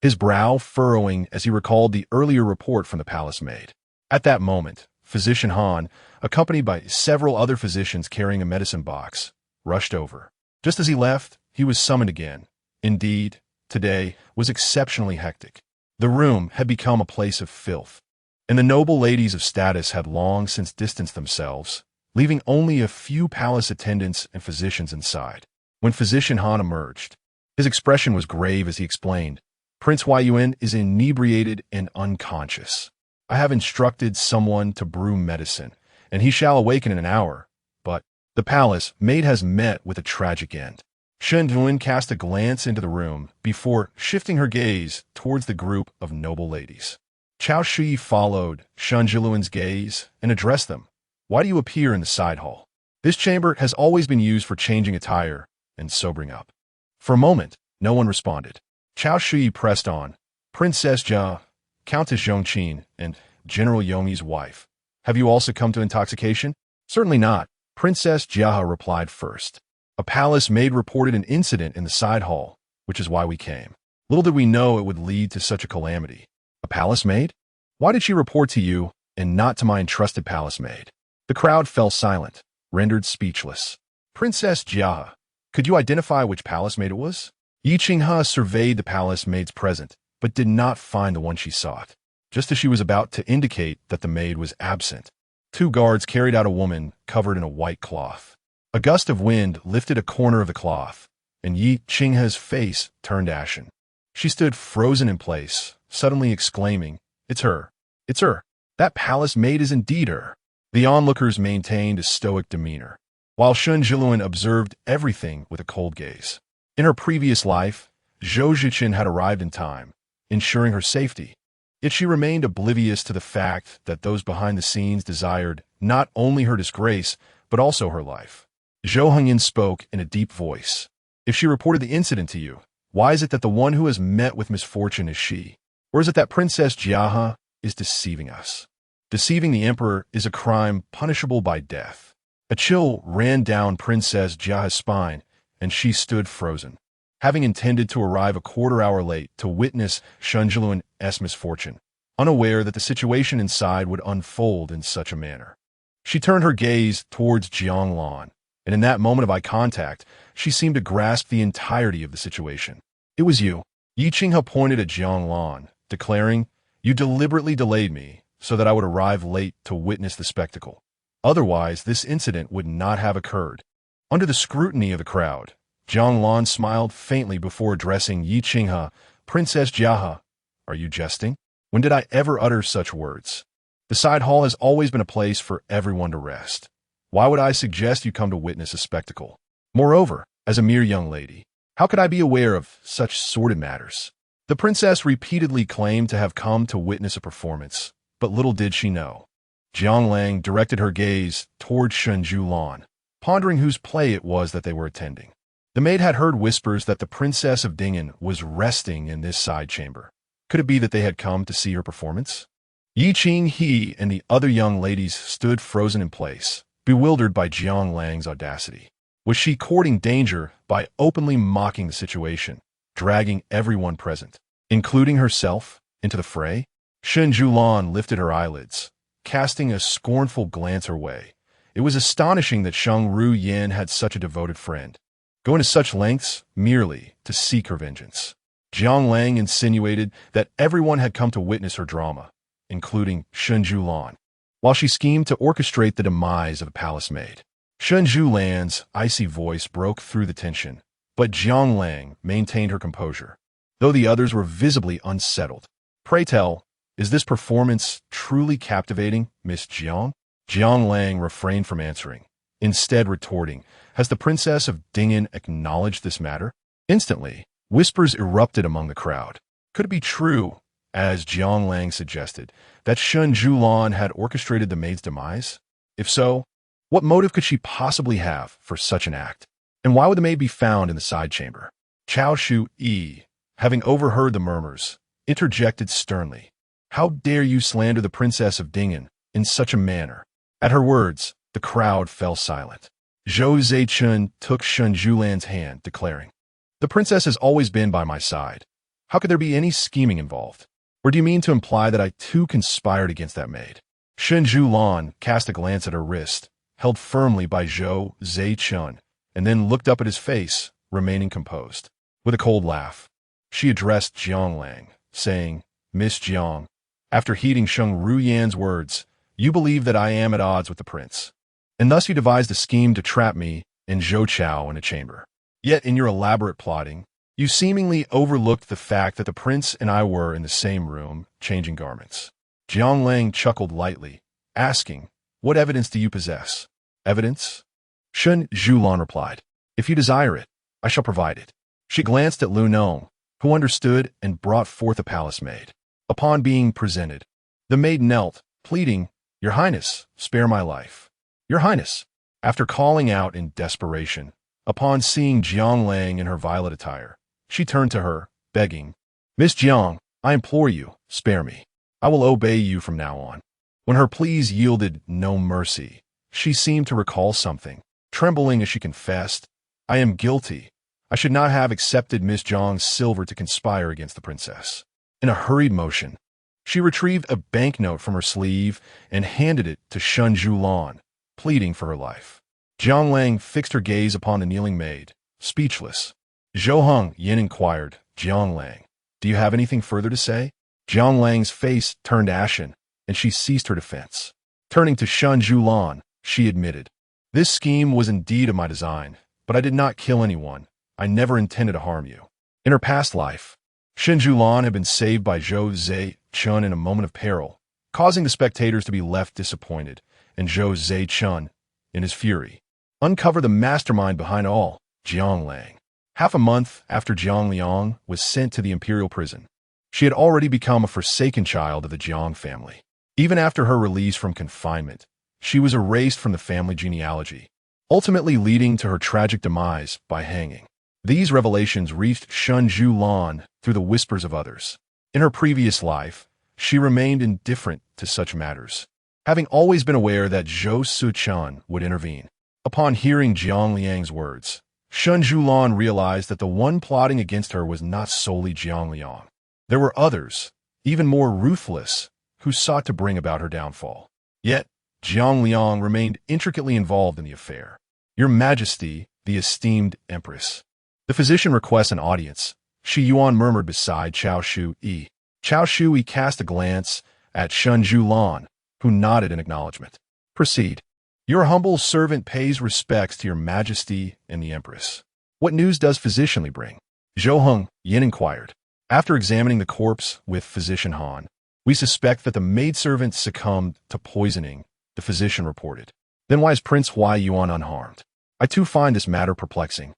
his brow furrowing as he recalled the earlier report from the palace maid. At that moment, Physician Han, accompanied by several other physicians carrying a medicine box, rushed over. Just as he left, he was summoned again. Indeed, today was exceptionally hectic. The room had become a place of filth, and the noble ladies of status had long since distanced themselves, leaving only a few palace attendants and physicians inside. When Physician Han emerged, his expression was grave as he explained, "Prince Huayuan is inebriated and unconscious. I have instructed someone to brew medicine, and he shall awaken in an hour, but the palace maid has met with a tragic end." Shen Siyuan cast a glance into the room before shifting her gaze towards the group of noble ladies. Cao Shi followed Shen Siyuan's gaze and addressed them. "Why do you appear in the side hall? This chamber has always been used for changing attire and sobering up." For a moment, no one responded. Cao Shi pressed on. "Princess Jia, Countess Zhongqin, and General Yomi's wife. Have you also come to intoxication?" "Certainly not," Princess Jia replied first. "A palace maid reported an incident in the side hall, which is why we came. Little did we know it would lead to such a calamity." "A palace maid? Why did she report to you and not to my entrusted palace maid?" The crowd fell silent, rendered speechless. "Princess Jia, could you identify which palace maid it was?" Yi Qinghe surveyed the palace maids present, but did not find the one she sought. Just as she was about to indicate that the maid was absent, two guards carried out a woman covered in a white cloth. A gust of wind lifted a corner of the cloth, and Yi Qinghe's face turned ashen. She stood frozen in place, suddenly exclaiming, "It's her! It's her! That palace maid is indeed her!" The onlookers maintained a stoic demeanor, while Shen Siyuan observed everything with a cold gaze. In her previous life, Zhou Cechen had arrived in time, ensuring her safety. Yet she remained oblivious to the fact that those behind the scenes desired not only her disgrace, but also her life. Zhou Hongyan spoke in a deep voice. "If she reported the incident to you, why is it that the one who has met with misfortune is she? Or is it that Princess Jia is deceiving us? Deceiving the emperor is a crime punishable by death." A chill ran down Princess Jia's spine, and she stood frozen, having intended to arrive a quarter-hour late to witness Shen Siyuan's misfortune, unaware that the situation inside would unfold in such a manner. She turned her gaze towards Jianglan, and in that moment of eye contact, she seemed to grasp the entirety of the situation. "It was you." Yi Qinghe pointed at Jianglan, declaring, "You deliberately delayed me so that I would arrive late to witness the spectacle. Otherwise, this incident would not have occurred." Under the scrutiny of the crowd, Jianglan smiled faintly before addressing Yi Qinghe. "Princess Jia, are you jesting? When did I ever utter such words? The side hall has always been a place for everyone to rest. Why would I suggest you come to witness a spectacle? Moreover, as a mere young lady, how could I be aware of such sordid matters?" The princess repeatedly claimed to have come to witness a performance, but little did she know. Jianglang directed her gaze toward Shen Siyuan, pondering whose play it was that they were attending. The maid had heard whispers that the Princess of Ding'an was resting in this side chamber. Could it be that they had come to see her performance? Yi Qinghe and the other young ladies stood frozen in place, bewildered by Jianglang's audacity. Was she courting danger by openly mocking the situation, dragging everyone present, including herself, into the fray? Shen Siyuan lifted her eyelids, casting a scornful glance her way. It was astonishing that Shang Ru Yan had such a devoted friend, going to such lengths merely to seek her vengeance. Jianglang insinuated that everyone had come to witness her drama, including Shen Siyuan, while she schemed to orchestrate the demise of a palace maid. Shen Siyuan's icy voice broke through the tension, but Jianglang maintained her composure, though the others were visibly unsettled. "Pray tell, is this performance truly captivating, Miss Jiang?" Jianglang refrained from answering, instead retorting, "Has the Princess of Ding'an acknowledged this matter?" Instantly, whispers erupted among the crowd. Could it be true, as Jianglang suggested, that Shen Siyuan had orchestrated the maid's demise? If so, what motive could she possibly have for such an act? And why would the maid be found in the side chamber? Cao Shu-yi, having overheard the murmurs, interjected sternly. "How dare you slander the Princess of Ding'an in such a manner?" At her words, the crowd fell silent. Zhou Cechen took Shen Siyuan's hand, declaring, "The princess has always been by my side. How could there be any scheming involved? Or do you mean to imply that I too conspired against that maid?" Shen Siyuan cast a glance at her wrist, held firmly by Zhou Cechen, and then looked up at his face, remaining composed. With a cold laugh, she addressed Jiang Lang, saying, "Miss Jiang, after heeding Sheng Ruyan's words, you believe that I am at odds with the prince, and thus you devised a scheme to trap me and Zhou Chao in a chamber. Yet in your elaborate plotting, you seemingly overlooked the fact that the prince and I were in the same room, changing garments." Jiang Lang chuckled lightly, asking, "What evidence do you possess?" "Evidence?" Shen Siyuan replied, "If you desire it, I shall provide it." She glanced at Lu Nong, who understood and brought forth a palace maid. Upon being presented, the maid knelt, pleading, "Your Highness, spare my life. Your Highness." After calling out in desperation, upon seeing Jiang Lang in her violet attire, she turned to her, begging, "Miss Jiang, I implore you, spare me. I will obey you from now on." When her pleas yielded no mercy, she seemed to recall something, trembling as she confessed, "I am guilty. I should not have accepted Miss Jiang's silver to conspire against the princess." In a hurried motion, she retrieved a banknote from her sleeve and handed it to Shen Siyuan, pleading for her life. Jiang Lang fixed her gaze upon the kneeling maid, speechless. Zhou Yin inquired, "Jiang Lang, do you have anything further to say?" Jiang Lang's face turned ashen, and she ceased her defense. Turning to Shen Siyuan, she admitted, "This scheme was indeed of my design, but I did not kill anyone. I never intended to harm you." In her past life, Shen Siyuan had been saved by Zhou Cechen in a moment of peril, causing the spectators to be left disappointed, and Zhou Cechen, in his fury, uncovered the mastermind behind all, Jiang Lang. Half a month after Jiang Liang was sent to the imperial prison, she had already become a forsaken child of the Jiang family. Even after her release from confinement, she was erased from the family genealogy, ultimately leading to her tragic demise by hanging. These revelations reached Shen Siyuan through the whispers of others. In her previous life, she remained indifferent to such matters, having always been aware that Zhou Cechen would intervene. Upon hearing Jiang Liang's words, Shen Siyuan realized that the one plotting against her was not solely Jiang Liang. There were others, even more ruthless, who sought to bring about her downfall. Yet, Jiang Liang remained intricately involved in the affair. "Your Majesty, the esteemed Empress." The physician requests an audience, Shi Yuan murmured beside Chao Shui. Chao Shui cast a glance at Shen Siyuan, who nodded in acknowledgement. "Proceed." "Your humble servant pays respects to your Majesty and the Empress." "What news does Physician Li bring?" Zhou Yin inquired. "After examining the corpse with Physician Han, we suspect that the maidservant succumbed to poisoning," the physician reported. "Then why is Prince Huai Yuan unharmed? I too find this matter perplexing."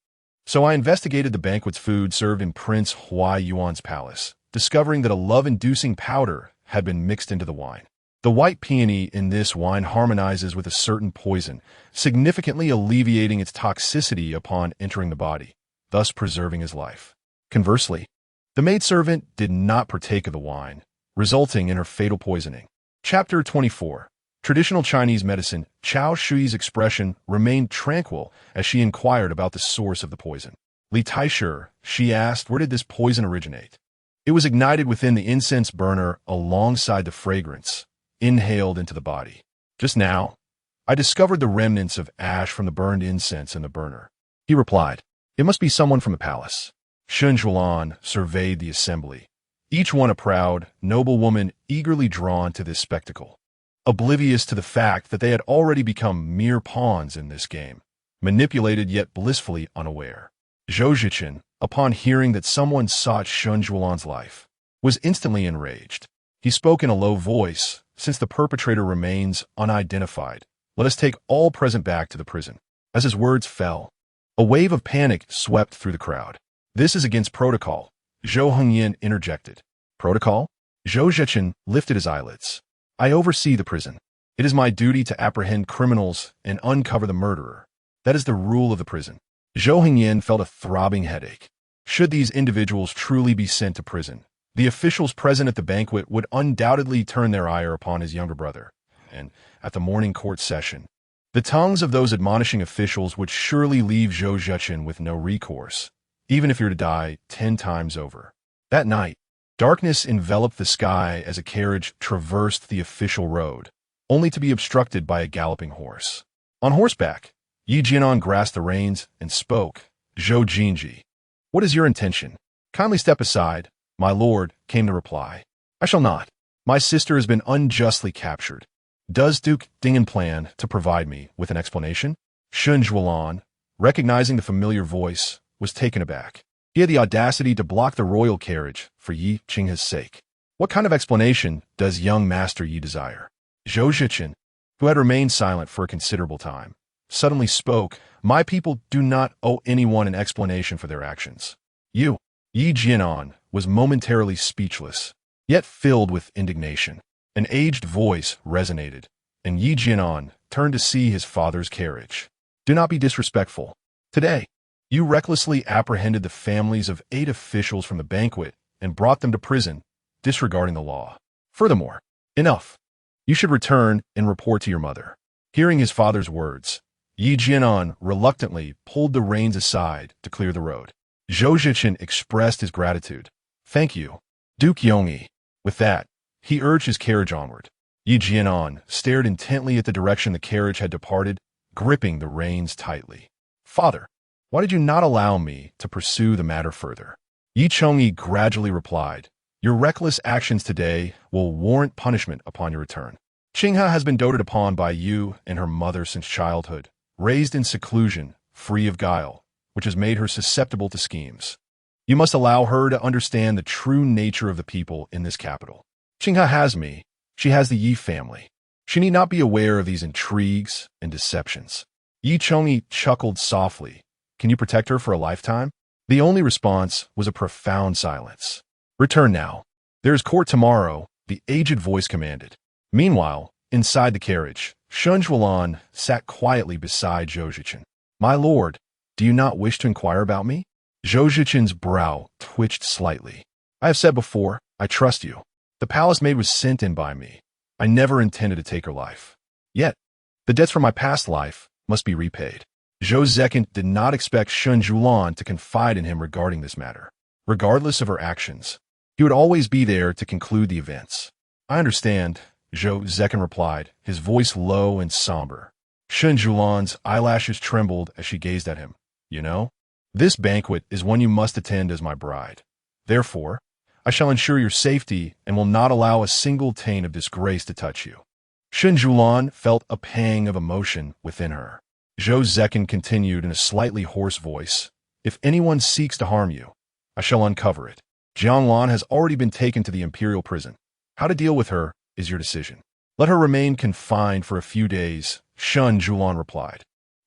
So I investigated the banquet's food served in Prince Huai Yuan's palace, discovering that a love-inducing powder had been mixed into the wine. The white peony in this wine harmonizes with a certain poison, significantly alleviating its toxicity upon entering the body, thus preserving his life. Conversely, the maidservant did not partake of the wine, resulting in her fatal poisoning. Chapter 24. Traditional Chinese medicine. Chao Shui's expression remained tranquil as she inquired about the source of the poison. "Li Taisher," she asked, "where did this poison originate?" "It was ignited within the incense burner alongside the fragrance, inhaled into the body. Just now, I discovered the remnants of ash from the burned incense in the burner," he replied. "It must be someone from the palace." Shen Siyuan surveyed the assembly, each one a proud, noble woman eagerly drawn to this spectacle, oblivious to the fact that they had already become mere pawns in this game, manipulated yet blissfully unaware. Zhou Cechen, upon hearing that someone sought Shen Siyuan's life, was instantly enraged. He spoke in a low voice, "Since the perpetrator remains unidentified, let us take all present back to the prison." As his words fell, a wave of panic swept through the crowd. "This is against protocol," Zhou Yin interjected. "Protocol?" Zhou Cechen lifted his eyelids. "I oversee the prison. It is my duty to apprehend criminals and uncover the murderer. That is the rule of the prison." Zhou Yin felt a throbbing headache. Should these individuals truly be sent to prison, the officials present at the banquet would undoubtedly turn their ire upon his younger brother, and at the morning court session, the tongues of those admonishing officials would surely leave Zhou Cechen with no recourse, even if he were to die 10 times over. That night, darkness enveloped the sky as a carriage traversed the official road, only to be obstructed by a galloping horse. On horseback, Yi Jianan grasped the reins and spoke. "Zhou Jinji, what is your intention?" "Kindly step aside, my lord," came the reply. "I shall not. My sister has been unjustly captured. Does Duke Dingen plan to provide me with an explanation?" Shen Siyuan, recognizing the familiar voice, was taken aback. He had the audacity to block the royal carriage for Yi Qinghe's sake. "What kind of explanation does young Master Yi desire?" Zhou Cechen, who had remained silent for a considerable time, suddenly spoke. "My people do not owe anyone an explanation for their actions." Yi Jianan was momentarily speechless, yet filled with indignation. An aged voice resonated, and Yi Jianan turned to see his father's carriage. "Do not be disrespectful. Today, you recklessly apprehended the families of 8 officials from the banquet and brought them to prison, disregarding the law. Furthermore, enough. You should return and report to your mother." Hearing his father's words, Yi Jianan reluctantly pulled the reins aside to clear the road. Zhou Cechen expressed his gratitude. "Thank you, Duke Yongyi." With that, he urged his carriage onward. Yi Jianan stared intently at the direction the carriage had departed, gripping the reins tightly. "Father, why did you not allow me to pursue the matter further?" Yi Chongyi gradually replied, "Your reckless actions today will warrant punishment upon your return. Qinghe has been doted upon by you and her mother since childhood, raised in seclusion, free of guile, which has made her susceptible to schemes. You must allow her to understand the true nature of the people in this capital. Qinghe has me. She has the Yi family. She need not be aware of these intrigues and deceptions." Yi Chongyi chuckled softly. "Can you protect her for a lifetime?" The only response was a profound silence. "Return now. There is court tomorrow," the aged voice commanded. Meanwhile, inside the carriage, Shen Siyuan sat quietly beside Zhou Cechen. "My lord, do you not wish to inquire about me?" Zhou Cechen's brow twitched slightly. "I have said before, I trust you. The palace maid was sent in by me. I never intended to take her life. Yet, the debts from my past life must be repaid." Zhou Cechen did not expect Shen Siyuan to confide in him regarding this matter. Regardless of her actions, he would always be there to conclude the events. "I understand," Zhou Cechen replied, his voice low and somber. Shen Siyuan's eyelashes trembled as she gazed at him. "You know, this banquet is one you must attend as my bride. Therefore, I shall ensure your safety and will not allow a single taint of disgrace to touch you." Shen Siyuan felt a pang of emotion within her. Zhou Cechen continued in a slightly hoarse voice, "If anyone seeks to harm you, I shall uncover it. Jianglan has already been taken to the imperial prison. How to deal with her is your decision. Let her remain confined for a few days," Shen Siyuan replied.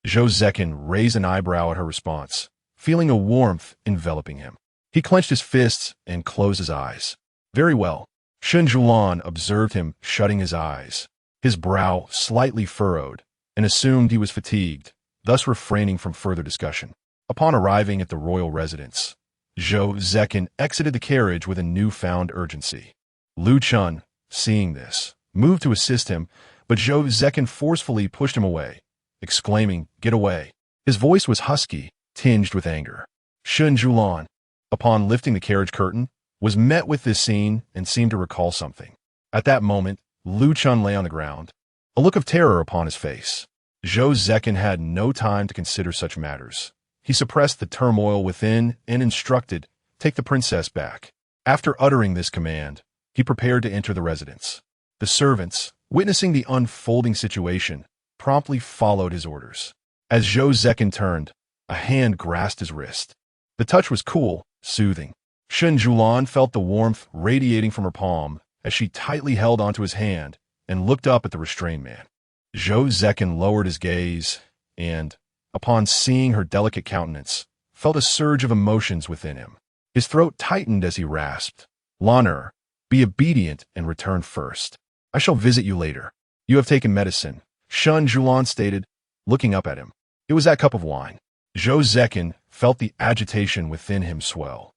Zhou Cechen raised an eyebrow at her response, feeling a warmth enveloping him. He clenched his fists and closed his eyes. "Very well." Shen Siyuan observed him shutting his eyes. His brow slightly furrowed, and assumed he was fatigued, thus refraining from further discussion. Upon arriving at the royal residence, Zhou Cechen exited the carriage with a newfound urgency. Lu Chun, seeing this, moved to assist him, but Zhou Cechen forcefully pushed him away, exclaiming, "Get away." His voice was husky, tinged with anger. Shen Siyuan, upon lifting the carriage curtain, was met with this scene and seemed to recall something. At that moment, Lu Chun lay on the ground, a look of terror upon his face. Zhou Cechen had no time to consider such matters. He suppressed the turmoil within and instructed, "Take the princess back." After uttering this command, he prepared to enter the residence. The servants, witnessing the unfolding situation, promptly followed his orders. As Zhou Cechen turned, a hand grasped his wrist. The touch was cool, soothing. Shen Siyuan felt the warmth radiating from her palm as she tightly held onto his hand and looked up at the restrained man. Zhou Cechen lowered his gaze and, upon seeing her delicate countenance, felt a surge of emotions within him. His throat tightened as he rasped, "Lan'er, be obedient and return first. I shall visit you later. You have taken medicine," Shen Siyuan stated, looking up at him. It was that cup of wine. Zhou Cechen felt the agitation within him swell.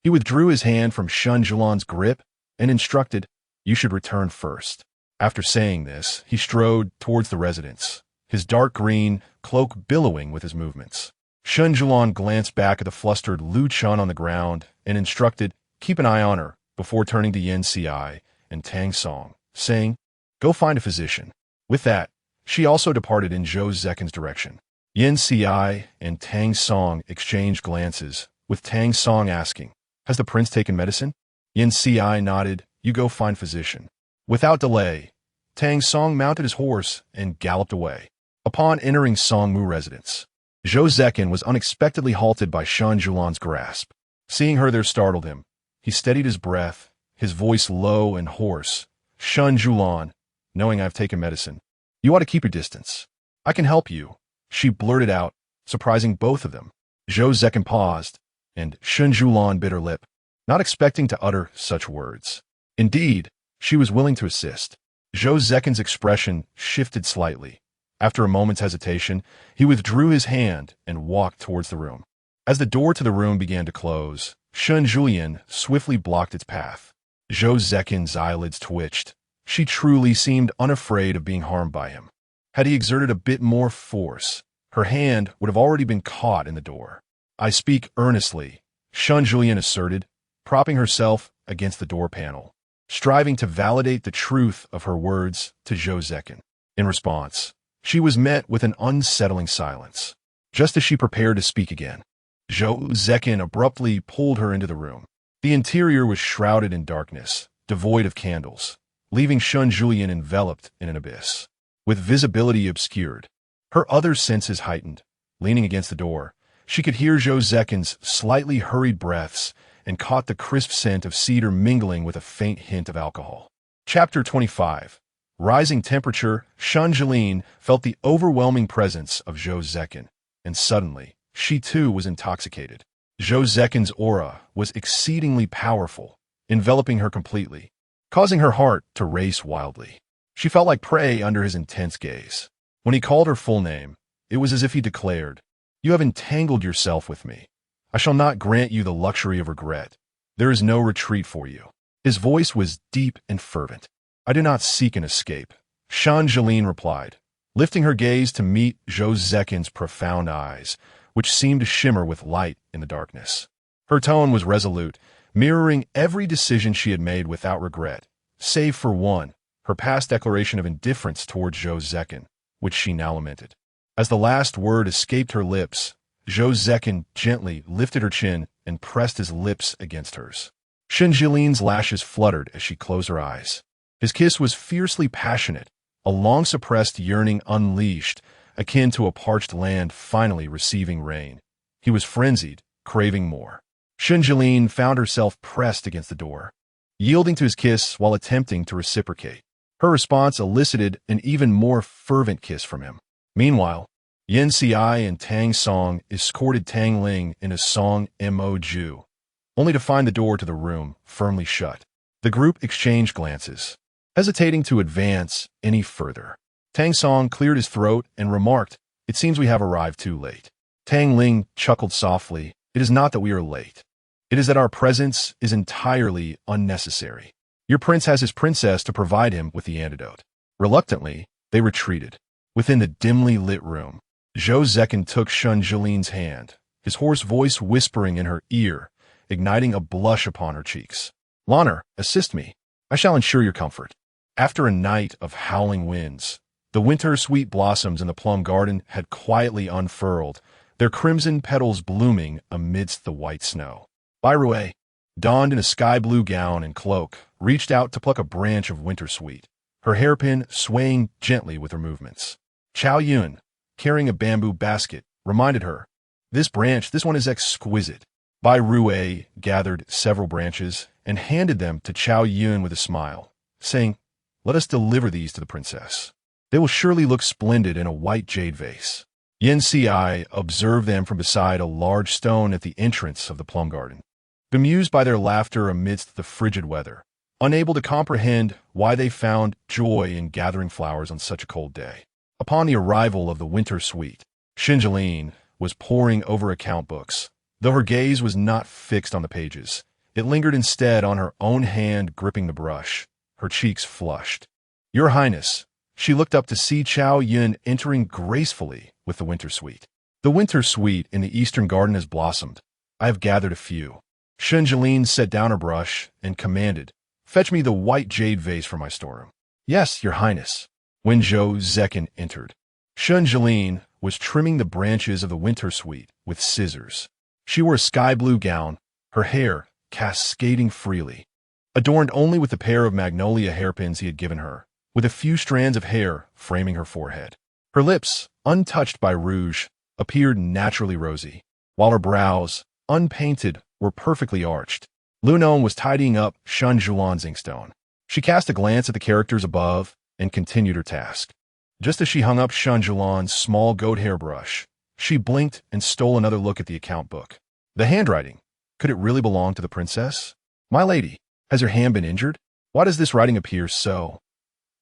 He withdrew his hand from Shen Siyuan's grip and instructed, "You should return first." After saying this, he strode towards the residence, his dark green cloak billowing with his movements. Shen Siyuan glanced back at the flustered Lu Chun on the ground and instructed, "Keep an eye on her," before turning to Yen Ci and Tang Song, saying, "Go find a physician." With that, she also departed in Zhou Cechen's direction. Yin Xi and Tang Song exchanged glances, with Tang Song asking, "Has the prince taken medicine?" Yin Xi nodded, "You go find physician." Without delay, Tang Song mounted his horse and galloped away. Upon entering Songmu residence, Zhou Cechen was unexpectedly halted by Shen Siyuan's grasp. Seeing her there startled him. He steadied his breath, his voice low and hoarse. "Shen Siyuan, knowing I've taken medicine, you ought to keep your distance. I can help you," she blurted out, surprising both of them. Zhou Cechen paused, and Shen Siyuan bit her lip, not expecting to utter such words. Indeed, she was willing to assist. Zhou Cechen's expression shifted slightly. After a moment's hesitation, he withdrew his hand and walked towards the room. As the door to the room began to close, Shen Siyuan swiftly blocked its path. Zhou Cechen's eyelids twitched. She truly seemed unafraid of being harmed by him. Had he exerted a bit more force, her hand would have already been caught in the door. "I speak earnestly," Shen Siyuan asserted, propping herself against the door panel, striving to validate the truth of her words to Zhou Cechen. In response, she was met with an unsettling silence. Just as she prepared to speak again, Zhou Cechen abruptly pulled her into the room. The interior was shrouded in darkness, devoid of candles, leaving Shen Siyuan enveloped in an abyss, with visibility obscured. Her other senses heightened. Leaning against the door, she could hear Zhou Cechen's slightly hurried breaths and caught the crisp scent of cedar mingling with a faint hint of alcohol. Chapter 25. Rising temperature. Shen Siyuan felt the overwhelming presence of Zhou Cechen, and suddenly, she too was intoxicated. Zhou Cechen's aura was exceedingly powerful, enveloping her completely, causing her heart to race wildly. She felt like prey under his intense gaze. When he called her full name, it was as if he declared, "You have entangled yourself with me. I shall not grant you the luxury of regret. There is no retreat for you." His voice was deep and fervent. "I do not seek an escape," Shen Siyuan replied, lifting her gaze to meet Zhou Cechen's profound eyes, which seemed to shimmer with light in the darkness. Her tone was resolute, mirroring every decision she had made without regret, save for one, her past declaration of indifference towards Zhou Cechen, which she now lamented. As the last word escaped her lips, Zhou Cechen gently lifted her chin and pressed his lips against hers. Shen Siyuan's lashes fluttered as she closed her eyes. His kiss was fiercely passionate, a long-suppressed yearning unleashed, akin to a parched land finally receiving rain. He was frenzied, craving more. Shen Siyuan found herself pressed against the door, yielding to his kiss while attempting to reciprocate. Her response elicited an even more fervent kiss from him. Meanwhile, Yin Xi and Tang Song escorted Tang Ling in a Song Mo Ju, only to find the door to the room firmly shut. The group exchanged glances, hesitating to advance any further. Tang Song cleared his throat and remarked, "It seems we have arrived too late." Tang Ling chuckled softly, "It is not that we are late. It is that our presence is entirely unnecessary. Your prince has his princess to provide him with the antidote." Reluctantly, they retreated. Within the dimly lit room, Zhou Cechen took Shen Siyuan's hand, his hoarse voice whispering in her ear, igniting a blush upon her cheeks. "Lanner, assist me. I shall ensure your comfort." After a night of howling winds, the winter sweet blossoms in the plum garden had quietly unfurled, their crimson petals blooming amidst the white snow. Bai Rui, donned in a sky-blue gown and cloak, reached out to pluck a branch of wintersweet, her hairpin swaying gently with her movements. Chao Yun, carrying a bamboo basket, reminded her, this one is exquisite." Bai Rui gathered several branches and handed them to Chao Yun with a smile, saying, "Let us deliver these to the princess. They will surely look splendid in a white jade vase." Yin Xi observed them from beside a large stone at the entrance of the plum garden, bemused by their laughter amidst the frigid weather, unable to comprehend why they found joy in gathering flowers on such a cold day. Upon the arrival of the winter sweet, Shen Siyuan was poring over account books. Though her gaze was not fixed on the pages, it lingered instead on her own hand gripping the brush. Her cheeks flushed. "Your Highness," she looked up to see Chao Yun entering gracefully with the winter sweet. "The winter sweet in the eastern garden has blossomed. I have gathered a few." Shen Siyuan set down her brush and commanded, "Fetch me the white jade vase from my storeroom." "Yes, Your Highness." when Zhou Cechen entered. Shen Siyuan was trimming the branches of the winter suite with scissors. She wore a sky-blue gown, her hair cascading freely, adorned only with the pair of magnolia hairpins he had given her, with a few strands of hair framing her forehead. Her lips, untouched by rouge, appeared naturally rosy, while her brows, unpainted, were perfectly arched. Lu Non was tidying up Shen Siyuan's inkstone. She cast a glance at the characters above and continued her task. Just as she hung up Shen Siyuan's small goat hair brush, she blinked and stole another look at the account book. The handwriting. Could it really belong to the princess? My lady, has her hand been injured? Why does this writing appear so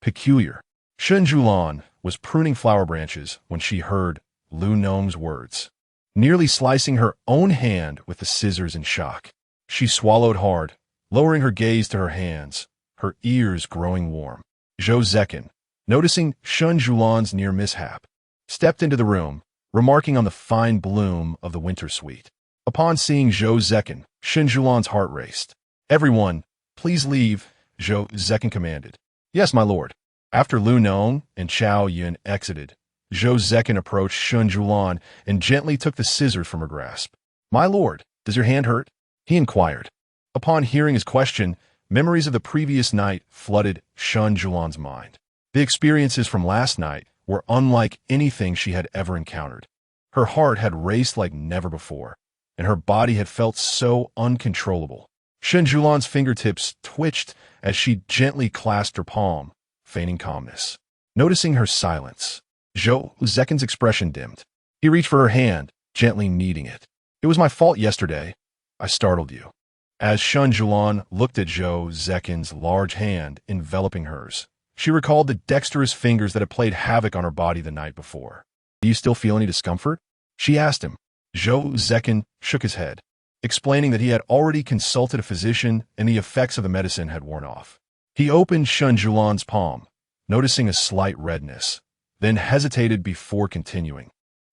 peculiar? Shen Siyuan was pruning flower branches when she heard Lu Non's words, nearly slicing her own hand with the scissors in shock. She swallowed hard, lowering her gaze to her hands, her ears growing warm. Zhou Cechen, noticing Shen Siyuan's near mishap, stepped into the room, remarking on the fine bloom of the winter suite. Upon seeing Zhou Cechen, Shen Siyuan's heart raced. Everyone, please leave, Zhou Cechen commanded. Yes, my lord. After Lu Non and Chao Yun exited, Zhou Cechen approached Shen Siyuan and gently took the scissors from her grasp. My lord, does your hand hurt? He inquired. Upon hearing his question, memories of the previous night flooded Shen Siyuan's mind. The experiences from last night were unlike anything she had ever encountered. Her heart had raced like never before, and her body had felt so uncontrollable. Shen Siyuan's fingertips twitched as she gently clasped her palm, feigning calmness. Noticing her silence, Zhou Cechen's expression dimmed. He reached for her hand, gently kneading it. It was my fault yesterday. I startled you. As Shen Siyuan looked at Zhou Cechen's large hand enveloping hers, she recalled the dexterous fingers that had played havoc on her body the night before. Do you still feel any discomfort? She asked him. Zhou Cechen shook his head, explaining that he had already consulted a physician and the effects of the medicine had worn off. He opened Shen Siyuan's palm, noticing a slight redness, then hesitated before continuing.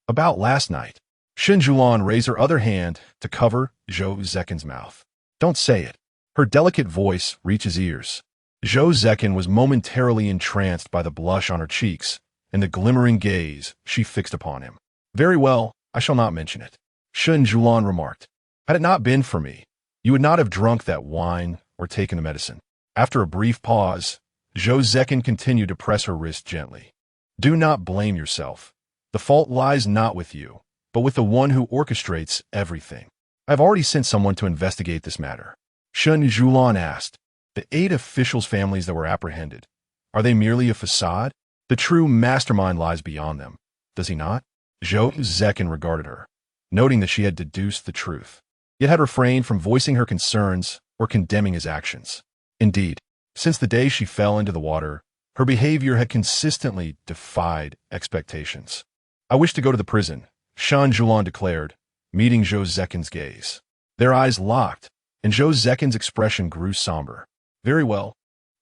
About last night, Shen Siyuan raised her other hand to cover Zhou Cechen's mouth. Don't say it. Her delicate voice reached his ears. Zhou Cechen was momentarily entranced by the blush on her cheeks and the glimmering gaze she fixed upon him. Very well, I shall not mention it, Shen Siyuan remarked. Had it not been for me, you would not have drunk that wine or taken the medicine. After a brief pause, Zhou Cechen continued to press her wrist gently. Do not blame yourself. The fault lies not with you, but with the one who orchestrates everything. I have already sent someone to investigate this matter. Shen Siyuan asked. The 8 officials' families that were apprehended, are they merely a facade? The true mastermind lies beyond them, does he not? Zhou Cechen regarded her, noting that she had deduced the truth, yet had refrained from voicing her concerns or condemning his actions. Indeed, since the day she fell into the water, her behavior had consistently defied expectations. I wish to go to the prison, Shen Siyuan declared, meeting Zhou Cechen's gaze. Their eyes locked, and Zhou Cechen's expression grew somber. Very well.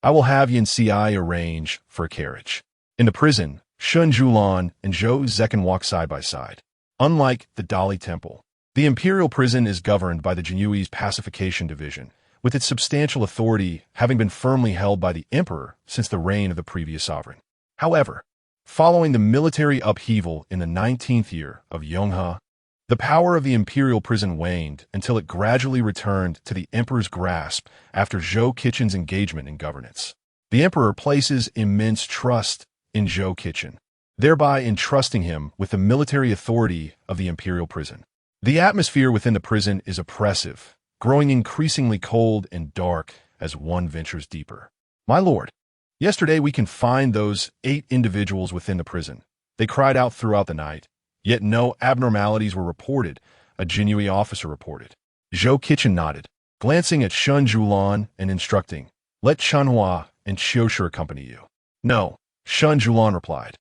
I will have Yin Ci arrange for a carriage. In the prison, Shen Siyuan and Zhou Cechen walked side by side. Unlike the Dali Temple, the imperial prison is governed by the Jinyui's pacification division, with its substantial authority having been firmly held by the emperor since the reign of the previous sovereign. However, following the military upheaval in the 19th year of Yonghe, the power of the imperial prison waned until it gradually returned to the emperor's grasp after Zhou Cechen's engagement in governance. The emperor places immense trust in Zhou Cechen, thereby entrusting him with the military authority of the imperial prison. The atmosphere within the prison is oppressive, growing increasingly cold and dark as one ventures deeper. My lord, yesterday we confined those 8 individuals within the prison. They cried out throughout the night, yet no abnormalities were reported, a Jinyui officer reported. Zhou Cechen nodded, glancing at Shen Siyuan and instructing, let Chanhua and Qiushi accompany you. No, Shen Siyuan replied.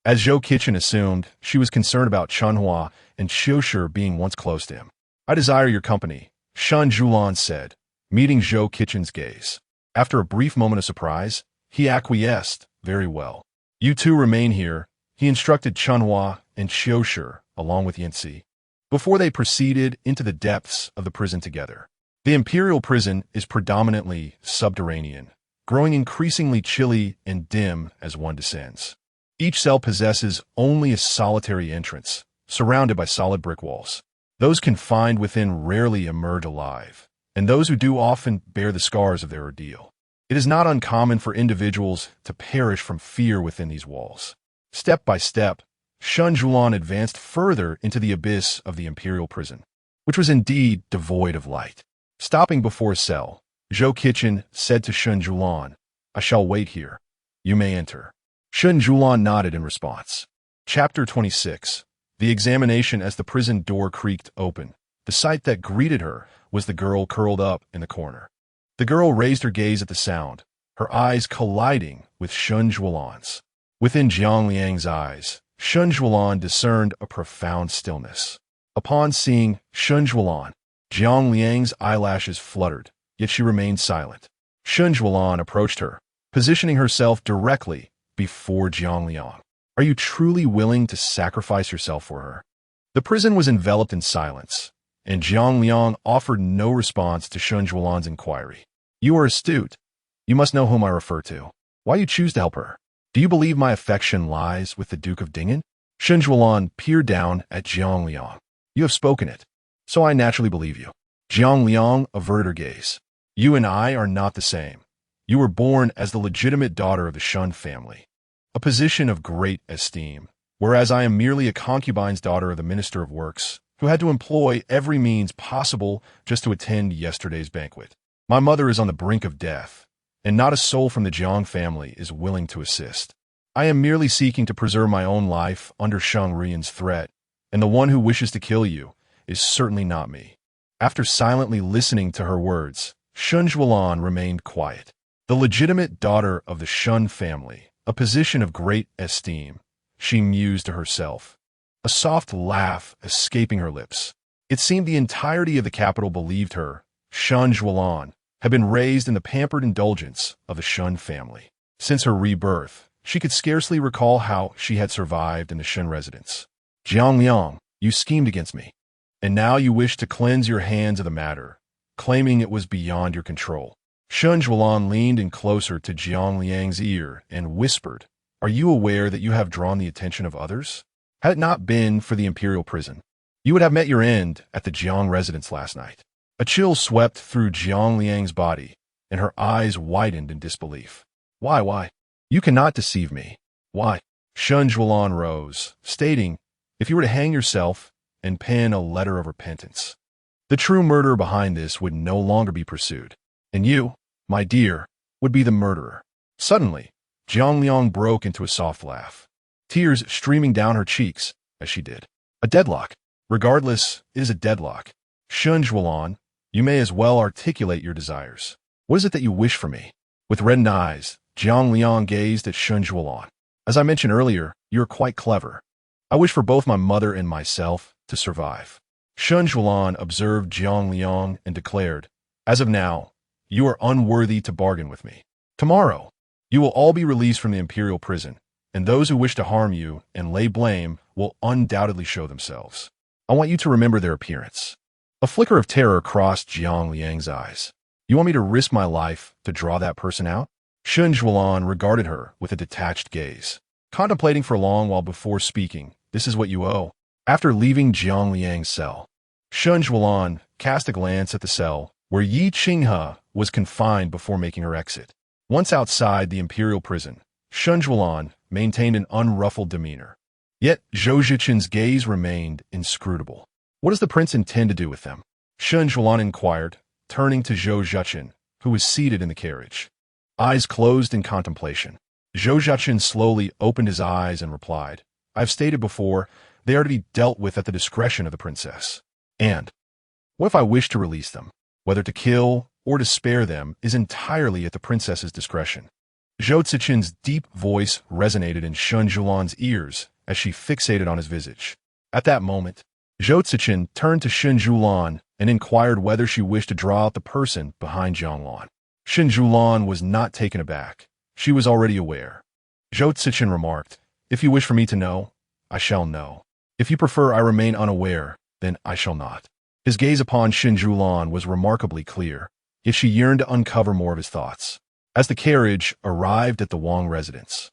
As Zhou Cechen assumed, she was concerned about Chanhua and Qiushi being once close to him. I desire your company, Shen Siyuan said, meeting Zhou Cechen's gaze. After a brief moment of surprise, he acquiesced. Very well. You two remain here, he instructed Chanhua and Qiushi, along with Yanxi, before they proceeded into the depths of the prison together. The imperial prison is predominantly subterranean, growing increasingly chilly and dim as one descends. Each cell possesses only a solitary entrance, surrounded by solid brick walls. Those confined within rarely emerge alive, and those who do often bear the scars of their ordeal. It is not uncommon for individuals to perish from fear within these walls. Step by step, Shen Siyuan advanced further into the abyss of the imperial prison, which was indeed devoid of light. Stopping before a cell, Zhou Cechen said to Shen Siyuan, "I shall wait here. You may enter." Shen Siyuan nodded in response. Chapter 26. The examination. As the prison door creaked open, the sight that greeted her was the girl curled up in the corner. The girl raised her gaze at the sound, her eyes colliding with Shen Siyuan's. Within Jiang Liang's eyes, Shen Siyuan discerned a profound stillness. Upon seeing Shen Siyuan, Jiang Liang's eyelashes fluttered, yet she remained silent. Shen Siyuan approached her, positioning herself directly before Jiang Liang. "Are you truly willing to sacrifice yourself for her?" The prison was enveloped in silence, and Jiang Liang offered no response to Shen Siyuan's inquiry. "You are astute. You must know whom I refer to. Why you choose to help her? Do you believe my affection lies with the Duke of Dingen?" Shen Siyuan peered down at Jiang Liang. "You have spoken it, so I naturally believe you." Jiang Liang averted her gaze. "You and I are not the same. You were born as the legitimate daughter of the Shen family, a position of great esteem, whereas I am merely a concubine's daughter of the Minister of Works, who had to employ every means possible just to attend yesterday's banquet. My mother is on the brink of death, and not a soul from the Jiang family is willing to assist. I am merely seeking to preserve my own life under Shang Rian's threat, and the one who wishes to kill you is certainly not me." After silently listening to her words, Shen Siyuan remained quiet. The legitimate daughter of the Shen family, a position of great esteem, she mused to herself, a soft laugh escaping her lips. It seemed the entirety of the capital believed her, Shen Siyuan, had been raised in the pampered indulgence of the Shen family. Since her rebirth, she could scarcely recall how she had survived in the Shen residence. "Jiang Liang, you schemed against me, and now you wish to cleanse your hands of the matter, claiming it was beyond your control." Shen Siyuan leaned in closer to Jiang Liang's ear and whispered, "Are you aware that you have drawn the attention of others? Had it not been for the imperial prison, you would have met your end at the Jiang residence last night." A chill swept through Jiang Liang's body, and her eyes widened in disbelief. Why? You cannot deceive me. Why?" Shen Siyuan rose, stating, "If you were to hang yourself and pen a letter of repentance, the true murderer behind this would no longer be pursued, and you, my dear, would be the murderer." Suddenly, Jiang Liang broke into a soft laugh, tears streaming down her cheeks as she did. "A deadlock. Regardless, it is a deadlock. Shen Siyuan, you may as well articulate your desires. What is it that you wish for me?" With reddened eyes, Jiang Liang gazed at Shen Siyuan. "As I mentioned earlier, you are quite clever. I wish for both my mother and myself to survive." Shen Siyuan observed Jiang Liang and declared, "As of now, you are unworthy to bargain with me. Tomorrow, you will all be released from the imperial prison, and those who wish to harm you and lay blame will undoubtedly show themselves. I want you to remember their appearance." A flicker of terror crossed Jiang Liang's eyes. "You want me to risk my life to draw that person out?" Shen Siyuan regarded her with a detached gaze, contemplating for a long while before speaking. "This is what you owe." After leaving Jiang Liang's cell, Shen Siyuan cast a glance at the cell where Yi Qinghe was confined before making her exit. Once outside the imperial prison, Shen Siyuan maintained an unruffled demeanor. Yet Zhou Cechen's gaze remained inscrutable. "What does the prince intend to do with them?" Shen Siyuan inquired, turning to Zhou Cechen, who was seated in the carriage, eyes closed in contemplation. Zhou Cechen slowly opened his eyes and replied, "I have stated before, they are to be dealt with at the discretion of the princess. And what if I wish to release them? Whether to kill or to spare them is entirely at the princess's discretion." Zhou Cechen's deep voice resonated in Shen Siyuan's ears as she fixated on his visage. At that moment, Zhou Cechen turned to Shen Siyuan and inquired whether she wished to draw out the person behind Jiang Liang. Shen Siyuan was not taken aback. She was already aware. Zhou Cechen remarked, "If you wish for me to know, I shall know. If you prefer I remain unaware, then I shall not." His gaze upon Shen Siyuan was remarkably clear, yet she yearned to uncover more of his thoughts. As the carriage arrived at the Wang residence,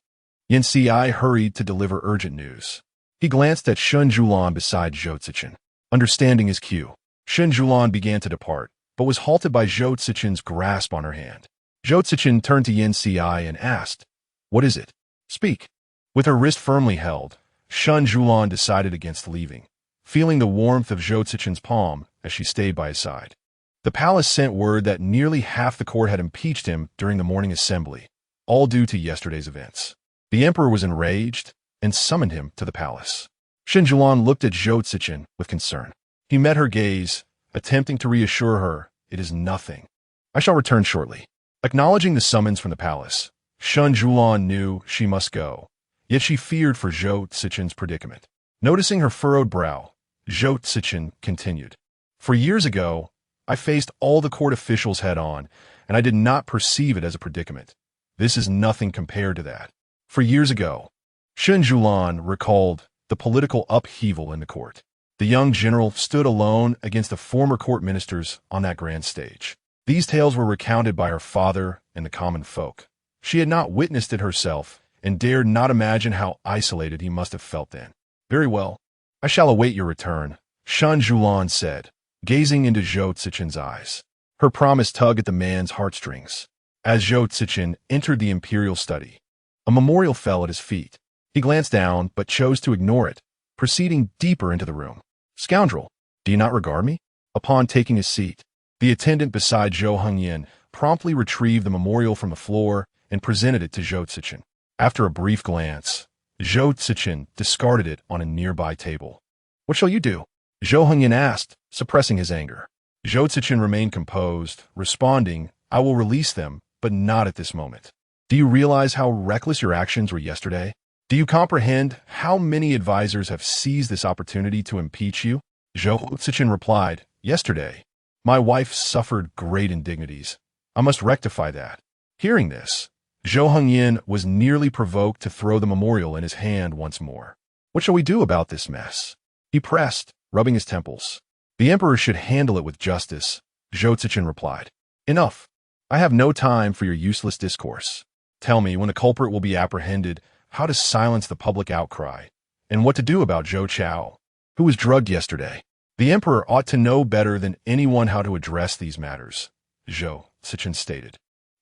Yin Xi hurried to deliver urgent news. He glanced at Shen Siyuan beside Zhou Cechen. Understanding his cue, Shen Siyuan began to depart, but was halted by Zhou Cechen's grasp on her hand. Zhou Cechen turned to Yin Xi and asked, "What is it? Speak." With her wrist firmly held, Shen Siyuan decided against leaving, feeling the warmth of Zhou Cechen's palm as she stayed by his side. The palace sent word that nearly half the court had impeached him during the morning assembly, all due to yesterday's events. The emperor was enraged and summoned him to the palace. Shen Siyuan looked at Zhou Cechen with concern. He met her gaze, attempting to reassure her, "It is nothing. I shall return shortly." Acknowledging the summons from the palace, Shen Siyuan knew she must go, yet she feared for Zhou Cechen's predicament. Noticing her furrowed brow, Zhou Cechen continued, "For years ago, I faced all the court officials head-on, and I did not perceive it as a predicament. This is nothing compared to that. For years ago." Shen Siyuan recalled the political upheaval in the court. The young general stood alone against the former court ministers on that grand stage. These tales were recounted by her father and the common folk. She had not witnessed it herself and dared not imagine how isolated he must have felt then. "Very well. I shall await your return," Shen Siyuan said, gazing into Zhou Cechen's eyes. Her promise tugged at the man's heartstrings. As Zhou Cechen entered the imperial study, a memorial fell at his feet. He glanced down, but chose to ignore it, proceeding deeper into the room. "Scoundrel, do you not regard me?" Upon taking his seat, the attendant beside Zhou Hongyan promptly retrieved the memorial from the floor and presented it to Zhou Cechen. After a brief glance, Zhou Cechen discarded it on a nearby table. "What shall you do?" Zhou Hongyan asked, suppressing his anger. Zhou Cechen remained composed, responding, "I will release them, but not at this moment. Do you realize how reckless your actions were yesterday? Do you comprehend how many advisors have seized this opportunity to impeach you?" Zhou Cechen replied, "Yesterday, my wife suffered great indignities. I must rectify that." Hearing this, Zhou Hongyan was nearly provoked to throw the memorial in his hand once more. "What shall we do about this mess?" he pressed, rubbing his temples. "The emperor should handle it with justice," Zhou Cechen replied. "Enough. I have no time for your useless discourse. Tell me when the culprit will be apprehended, how to silence the public outcry, and what to do about Zhou Chao, who was drugged yesterday. The emperor ought to know better than anyone how to address these matters," Zhou Cechen stated.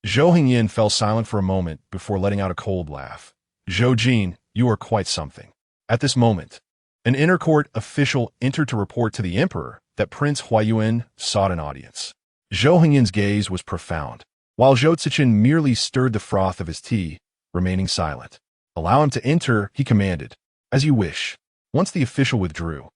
Zhou Hongyan fell silent for a moment before letting out a cold laugh. "Zhou Jin, you are quite something." At this moment, an inner court official entered to report to the emperor that Prince Huayuan sought an audience. Zhou Hongyan's gaze was profound, while Zhou Cechen merely stirred the froth of his tea, remaining silent. "Allow him to enter," he commanded. "As you wish." Once the official withdrew,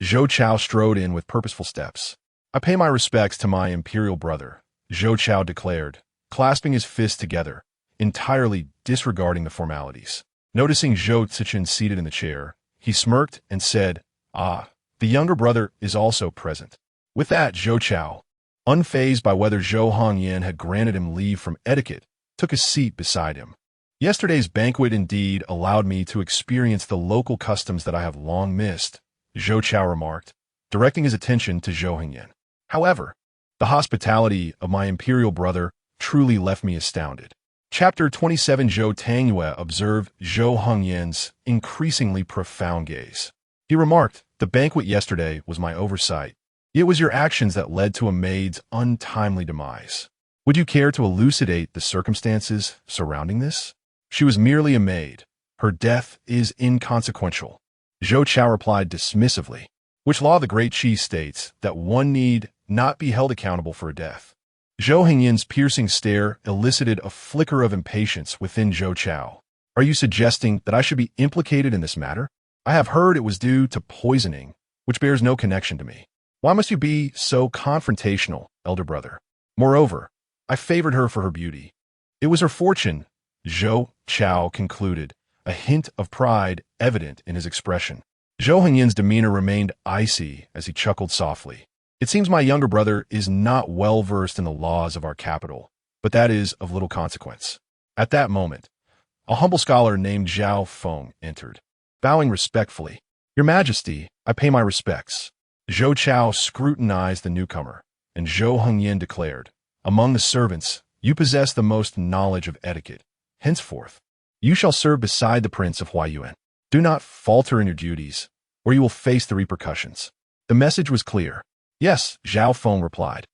Zhou Chao strode in with purposeful steps. "I pay my respects to my imperial brother," Zhou Chao declared, clasping his fists together, entirely disregarding the formalities. Noticing Zhou Cechen seated in the chair, he smirked and said, "Ah, the younger brother is also present." With that, Zhou Chao, unfazed by whether Zhou Hongyan had granted him leave from etiquette, took a seat beside him. "Yesterday's banquet indeed allowed me to experience the local customs that I have long missed," Zhou Chao remarked, directing his attention to Zhou Hongyan. "However, the hospitality of my imperial brother truly left me astounded." Chapter 27. Zhou Tangyue observed Zhou Hongyan's increasingly profound gaze. He remarked, "The banquet yesterday was my oversight. It was your actions that led to a maid's untimely demise. Would you care to elucidate the circumstances surrounding this?" "She was merely a maid. Her death is inconsequential," Zhou Chao replied dismissively. "Which law of the Great Qi states that one need not be held accountable for a death?" Zhou Hongyan's piercing stare elicited a flicker of impatience within Zhou Chao. "Are you suggesting that I should be implicated in this matter? I have heard it was due to poisoning, which bears no connection to me. Why must you be so confrontational, elder brother? Moreover, I favored her for her beauty. It was her fortune," Zhou Chao concluded, a hint of pride evident in his expression. Zhou Hongyan's demeanor remained icy as he chuckled softly. "It seems my younger brother is not well versed in the laws of our capital, but that is of little consequence." At that moment, a humble scholar named Zhao Feng entered. Bowing respectfully, "Your Majesty, I pay my respects." Zhou Chao scrutinized the newcomer, and Zhou Hongyan declared, "Among the servants, You possess the most knowledge of etiquette. Henceforth, you shall serve beside the Prince of Huayuan. Do not falter in your duties, or you will face the repercussions. The message was clear. Yes, Zhao Feng replied,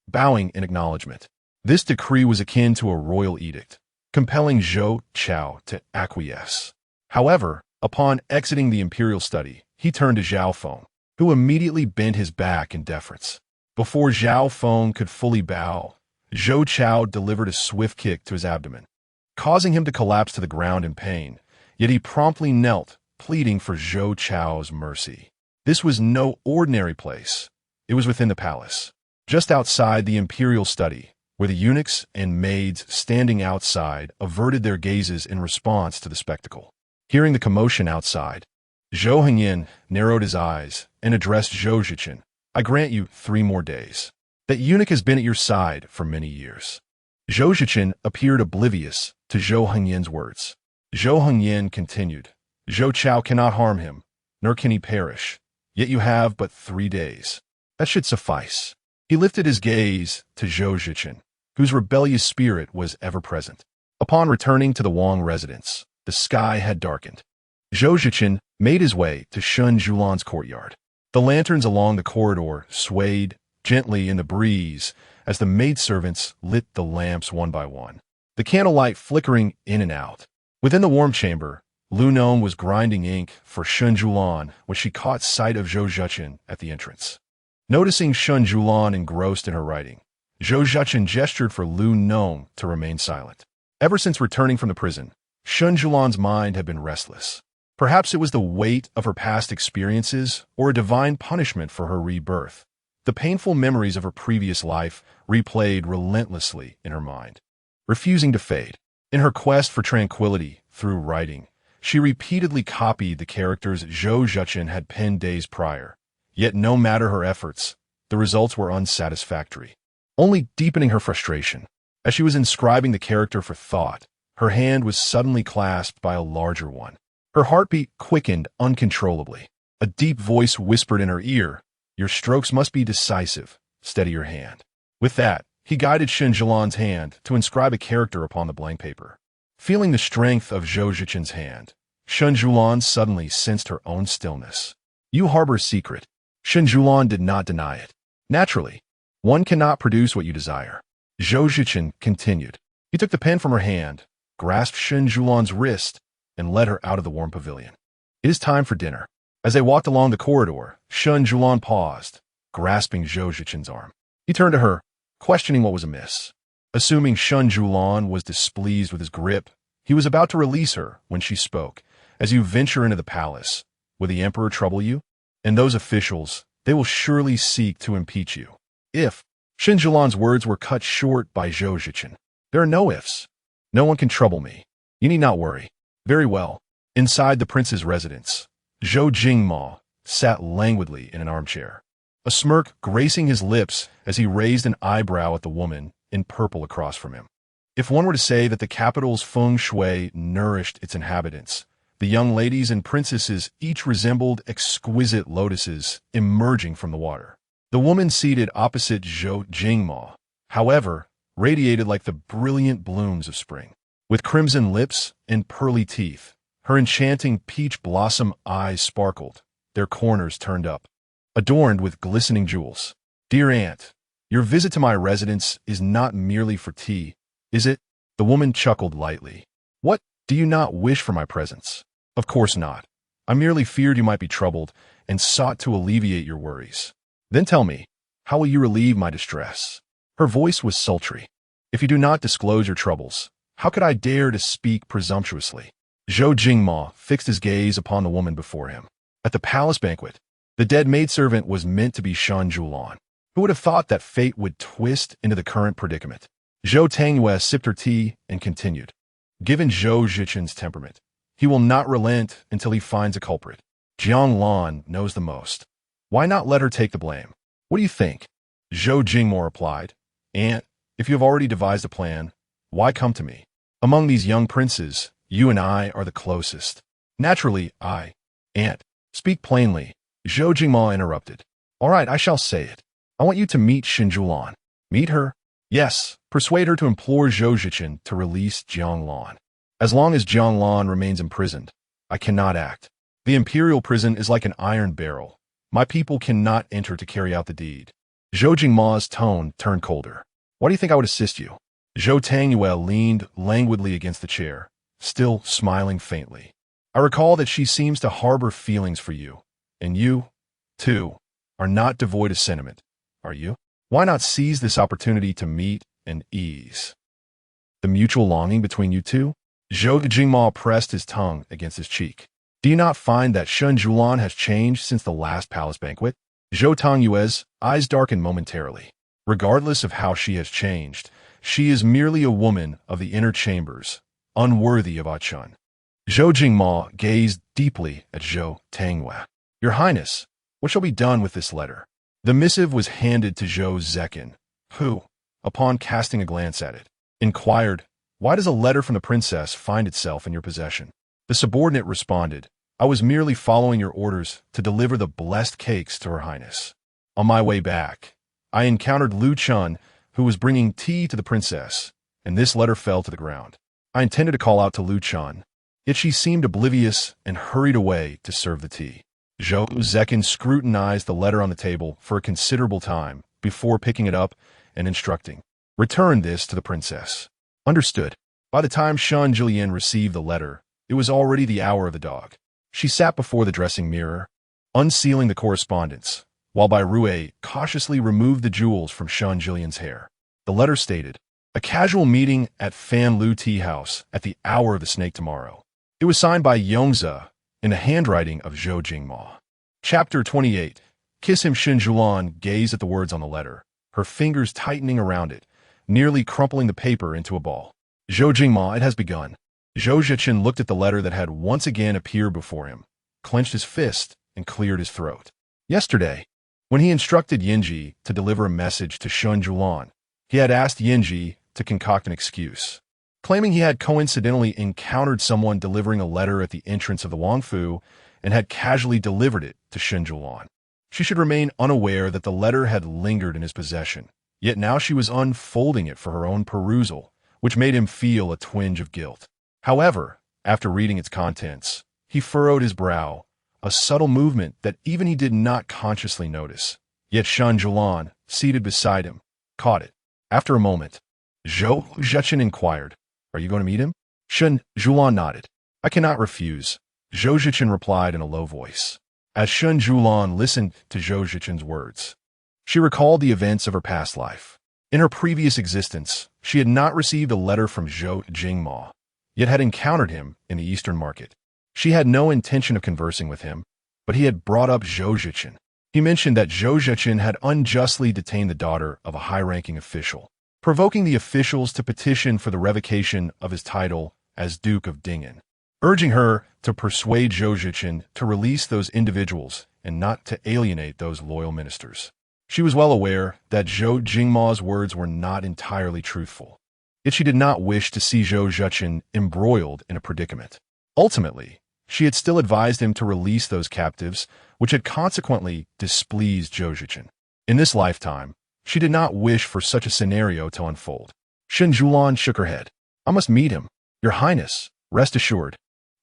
bowing in acknowledgement. This decree was akin to a royal edict, compelling Zhou Cechen to acquiesce. However, upon exiting the imperial study, he turned to Zhao Feng, who immediately bent his back in deference. Before Zhao Feng could fully bow, Zhou Cechen delivered a swift kick to his abdomen, causing him to collapse to the ground in pain, yet he promptly knelt, pleading for Zhou Chen's mercy. This was no ordinary place. It was within the palace, just outside the imperial study, where the eunuchs and maids standing outside averted their gazes in response to the spectacle. Hearing the commotion outside, Zhou Hengyan narrowed his eyes and addressed Zhou Cechen. I grant you 3 more days. That eunuch has been at your side for many years. Zhou Cechen appeared oblivious to Zhou Hengyan's words. Zhou Hengyan continued, Zhou Cechen cannot harm him, nor can he perish. Yet you have but 3 days. That should suffice. He lifted his gaze to Zhou Cechen, whose rebellious spirit was ever present. Upon returning to the Wang residence, the sky had darkened. Zhou Cechen made his way to Shen Siyuan's courtyard. The lanterns along the corridor swayed gently in the breeze as the maidservants lit the lamps one by one, the candlelight flickering in and out. Within the warm chamber, Lu Non was grinding ink for Shen Siyuan when she caught sight of Zhou Cechen at the entrance. Noticing Shen Siyuan engrossed in her writing, Zhou Cechen gestured for Lu Non to remain silent. Ever since returning from the prison, Shen Siyuan's mind had been restless. Perhaps it was the weight of her past experiences or a divine punishment for her rebirth. The painful memories of her previous life replayed relentlessly in her mind, refusing to fade. In her quest for tranquility through writing, she repeatedly copied the characters Zhou Cechen had penned days prior. Yet no matter her efforts, the results were unsatisfactory, only deepening her frustration. As she was inscribing the character for thought, her hand was suddenly clasped by a larger one. Her heartbeat quickened uncontrollably. A deep voice whispered in her ear, your strokes must be decisive. Steady your hand. With that, he guided Shen Siyuan's hand to inscribe a character upon the blank paper. Feeling the strength of Zhou Cechen's hand, Shen Siyuan suddenly sensed her own stillness. You harbor a secret. Shen Siyuan did not deny it. Naturally, one cannot produce what you desire. Zhou Cechen continued. He took the pen from her hand, grasped Shen Siyuan's wrist, and led her out of the warm pavilion. It is time for dinner. As they walked along the corridor, Shen Siyuan paused, grasping Zhou Cechen's arm. He turned to her, questioning what was amiss. Assuming Shen Siyuan was displeased with his grip, he was about to release her when she spoke. As you venture into the palace, will the emperor trouble you? And those officials, they will surely seek to impeach you. If Shen Siyuan's words were cut short by Zhou Cechen. There are no ifs. No one can trouble me. You need not worry. Very well. Inside the prince's residence, Zhou Jingma sat languidly in an armchair, a smirk gracing his lips as he raised an eyebrow at the woman in purple across from him. If one were to say that the capital's feng shui nourished its inhabitants, the young ladies and princesses each resembled exquisite lotuses emerging from the water. The woman seated opposite Zhou Jingma, however, radiated like the brilliant blooms of spring. With crimson lips and pearly teeth, her enchanting peach blossom eyes sparkled, their corners turned up, adorned with glistening jewels. Dear aunt, your visit to my residence is not merely for tea, is it? The woman chuckled lightly. What, do you not wish for my presence? Of course not. I merely feared you might be troubled and sought to alleviate your worries. Then tell me, how will you relieve my distress? Her voice was sultry. If you do not disclose your troubles, how could I dare to speak presumptuously? Zhou Jingma fixed his gaze upon the woman before him. At the palace banquet, the dead maidservant was meant to be Shen Siyuan. Who would have thought that fate would twist into the current predicament? Zhou Tangyue sipped her tea and continued. Given Zhou Zichen's temperament, he will not relent until he finds a culprit. Jiang Lan knows the most. Why not let her take the blame? What do you think? Zhou Jingma replied. Aunt, if you have already devised a plan, why come to me? Among these young princes, you and I are the closest. Naturally, Aunt, speak plainly. Zhou Jingma interrupted. All right, I shall say it. I want you to meet Shen Siyuan. Meet her, Yes, persuade her to implore Zhou Cechen to release Jiang Lan. As long as Jiang Lan remains imprisoned, I cannot act. The imperial prison is like an iron barrel. My people cannot enter to carry out the deed. Zhou Jingma's tone turned colder. Why do you think I would assist you? Zhou Tangyuel leaned languidly against the chair, still smiling faintly. I recall that she seems to harbor feelings for you, and you, too, are not devoid of sentiment, are you? Why not seize this opportunity to meet and ease the mutual longing between you two? Zhou Jingma pressed his tongue against his cheek. Do you not find that Shen Siyuan has changed since the last palace banquet? Zhou Tangyue's eyes darkened momentarily. Regardless of how she has changed, she is merely a woman of the inner chambers, unworthy of Chun. Zhou Jingma gazed deeply at Zhou Tangyue. Your Highness, what shall be done with this letter? The missive was handed to Zhou Cechen, who, upon casting a glance at it, inquired, Why does a letter from the princess find itself in your possession? The subordinate responded, I was merely following your orders to deliver the blessed cakes to Her Highness. On my way back, I encountered Lu Chun, who was bringing tea to the princess, and this letter fell to the ground. I intended to call out to Lu Chun, yet she seemed oblivious and hurried away to serve the tea. Zhou Cechen scrutinized the letter on the table for a considerable time before picking it up and instructing, Return this to the princess. Understood. By the time Shen Siyuan received the letter, it was already the hour of the dog. She sat before the dressing mirror, unsealing the correspondence, while Bai Rui cautiously removed the jewels from Shen Siyuan's hair. The letter stated, A casual meeting at Fan Lu Tea House at the hour of the snake tomorrow. It was signed by Yongzi in the handwriting of Zhou Jingma. Chapter 28. Kiss him. Shen Siyuan gazed at the words on the letter, her fingers tightening around it, nearly crumpling the paper into a ball. Zhou Jingma, it has begun. Zhou Cechen looked at the letter that had once again appeared before him, clenched his fist, and cleared his throat. Yesterday, when he instructed Yinji to deliver a message to Shen Siyuan, he had asked Yinji to concoct an excuse, claiming he had coincidentally encountered someone delivering a letter at the entrance of the Wangfu and had casually delivered it to Shen Siyuan. She should remain unaware that the letter had lingered in his possession, yet now she was unfolding it for her own perusal, which made him feel a twinge of guilt. However, after reading its contents, he furrowed his brow, a subtle movement that even he did not consciously notice. Yet Shen Siyuan, seated beside him, caught it. After a moment, Zhou Cechen inquired, Are you going to meet him? Shen Siyuan nodded. I cannot refuse, Zhou Cechen replied in a low voice. As Shen Siyuan listened to Zhou Cechen's words, she recalled the events of her past life. In her previous existence, she had not received a letter from Zhou Jingma, yet had encountered him in the Eastern Market. She had no intention of conversing with him, but he had brought up Zhou Cechen. He mentioned that Zhou Cechen had unjustly detained the daughter of a high-ranking official, provoking the officials to petition for the revocation of his title as Duke of Dingen, urging her to persuade Zhou Cechen to release those individuals and not to alienate those loyal ministers. She was well aware that Zhou Jingma's words were not entirely truthful, yet she did not wish to see Zhou Cechen embroiled in a predicament. Ultimately, she had still advised him to release those captives, which had consequently displeased Zhou Cechen. In this lifetime, she did not wish for such a scenario to unfold. Shen Siyuan shook her head. I must meet him. Your Highness, rest assured,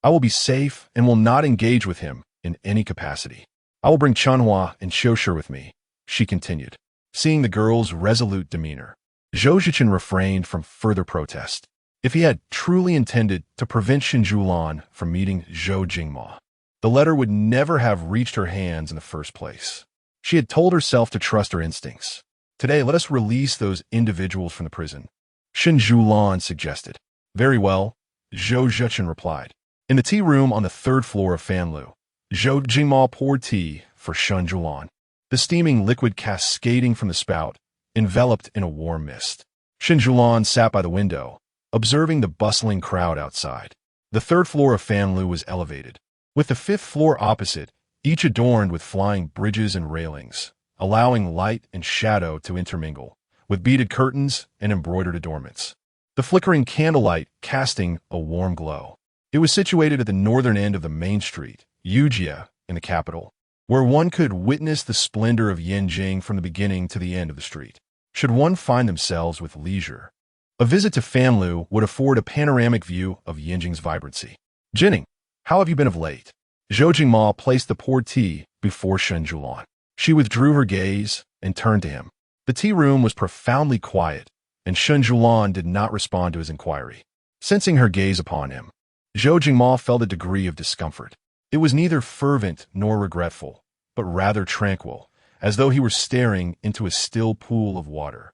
I will be safe and will not engage with him in any capacity. I will bring Chanhua and Xiushi with me, she continued, seeing the girl's resolute demeanor. Zhou Cechen refrained from further protest. If he had truly intended to prevent Shen Siyuan from meeting Zhou Jingma, the letter would never have reached her hands in the first place. She had told herself to trust her instincts. Today, let us release those individuals from the prison, Shen Siyuan suggested. Very well, Zhou Cechen replied. In the tea room on the third floor of Fanlu, Zhou Jingma poured tea for Shen Siyuan, the steaming liquid cascading from the spout, enveloped in a warm mist. Shen Siyuan sat by the window, observing the bustling crowd outside. The third floor of Fanlu was elevated, with the fifth floor opposite, each adorned with flying bridges and railings, allowing light and shadow to intermingle, with beaded curtains and embroidered adornments. The flickering candlelight casting a warm glow. It was situated at the northern end of the main street, Yujia, in the capital, where one could witness the splendor of Yanjing from the beginning to the end of the street. should one find themselves with leisure. A visit to Fanlu would afford a panoramic view of Yinjing's vibrancy. Jinning, how have you been of late? Zhou Jingma placed the poured tea before Shen Siyuan. She withdrew her gaze and turned to him. The tea room was profoundly quiet, and Shen Siyuan did not respond to his inquiry. Sensing her gaze upon him, Zhou Jingma felt a degree of discomfort. It was neither fervent nor regretful, but rather tranquil, as though he were staring into a still pool of water,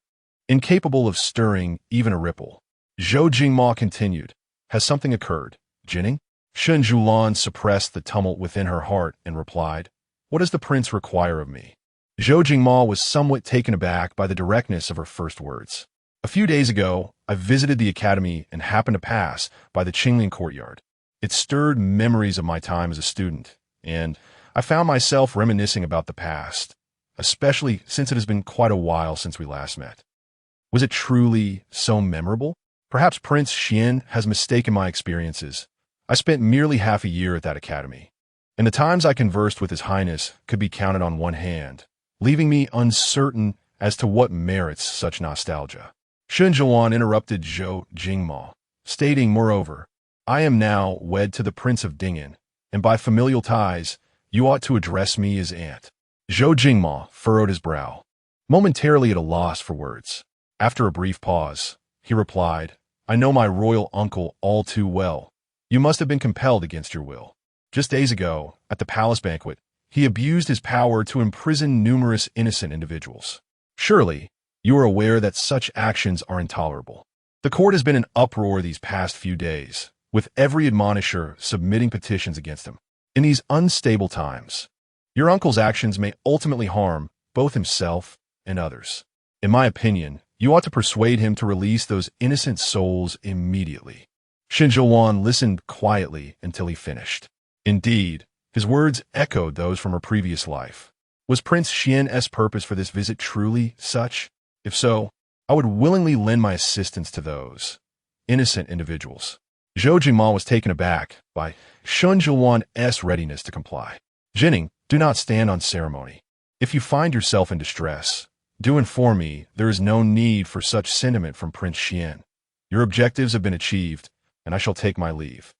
incapable of stirring even a ripple. Zhou Jingma continued, "Has something occurred, Jinning?" Shen Siyuan suppressed the tumult within her heart and replied, "What does the prince require of me?" Zhou Jingma was somewhat taken aback by the directness of her first words. "A few days ago, I visited the academy and happened to pass by the Qingling courtyard. It stirred memories of my time as a student, and I found myself reminiscing about the past, especially since it has been quite a while since we last met. Was it truly so memorable? Perhaps Prince Xian has mistaken my experiences. I spent merely half a year at that academy, and the times I conversed with His Highness could be counted on one hand, leaving me uncertain as to what merits such nostalgia." Shen Siyuan interrupted Zhou Jingma, stating, "Moreover, I am now wed to the Prince of Ding'an, and by familial ties, you ought to address me as aunt." Zhou Jingma furrowed his brow, momentarily at a loss for words. After a brief pause, he replied, "I know my royal uncle all too well. You must have been compelled against your will. Just days ago, at the palace banquet, he abused his power to imprison numerous innocent individuals. Surely, you are aware that such actions are intolerable. The court has been in uproar these past few days, with every admonisher submitting petitions against him. In these unstable times, your uncle's actions may ultimately harm both himself and others. In my opinion, you ought to persuade him to release those innocent souls immediately." Shen Siyuan listened quietly until he finished. Indeed, his words echoed those from her previous life. Was Prince Xian's purpose for this visit truly such? If so, I would willingly lend my assistance to those innocent individuals. Zhou Jingma was taken aback by Shen Siyuan's readiness to comply. "Jinning, do not stand on ceremony. If you find yourself in distress, do inform me. There is no need for such sentiment from Prince Xian. Your objectives have been achieved, and I shall take my leave."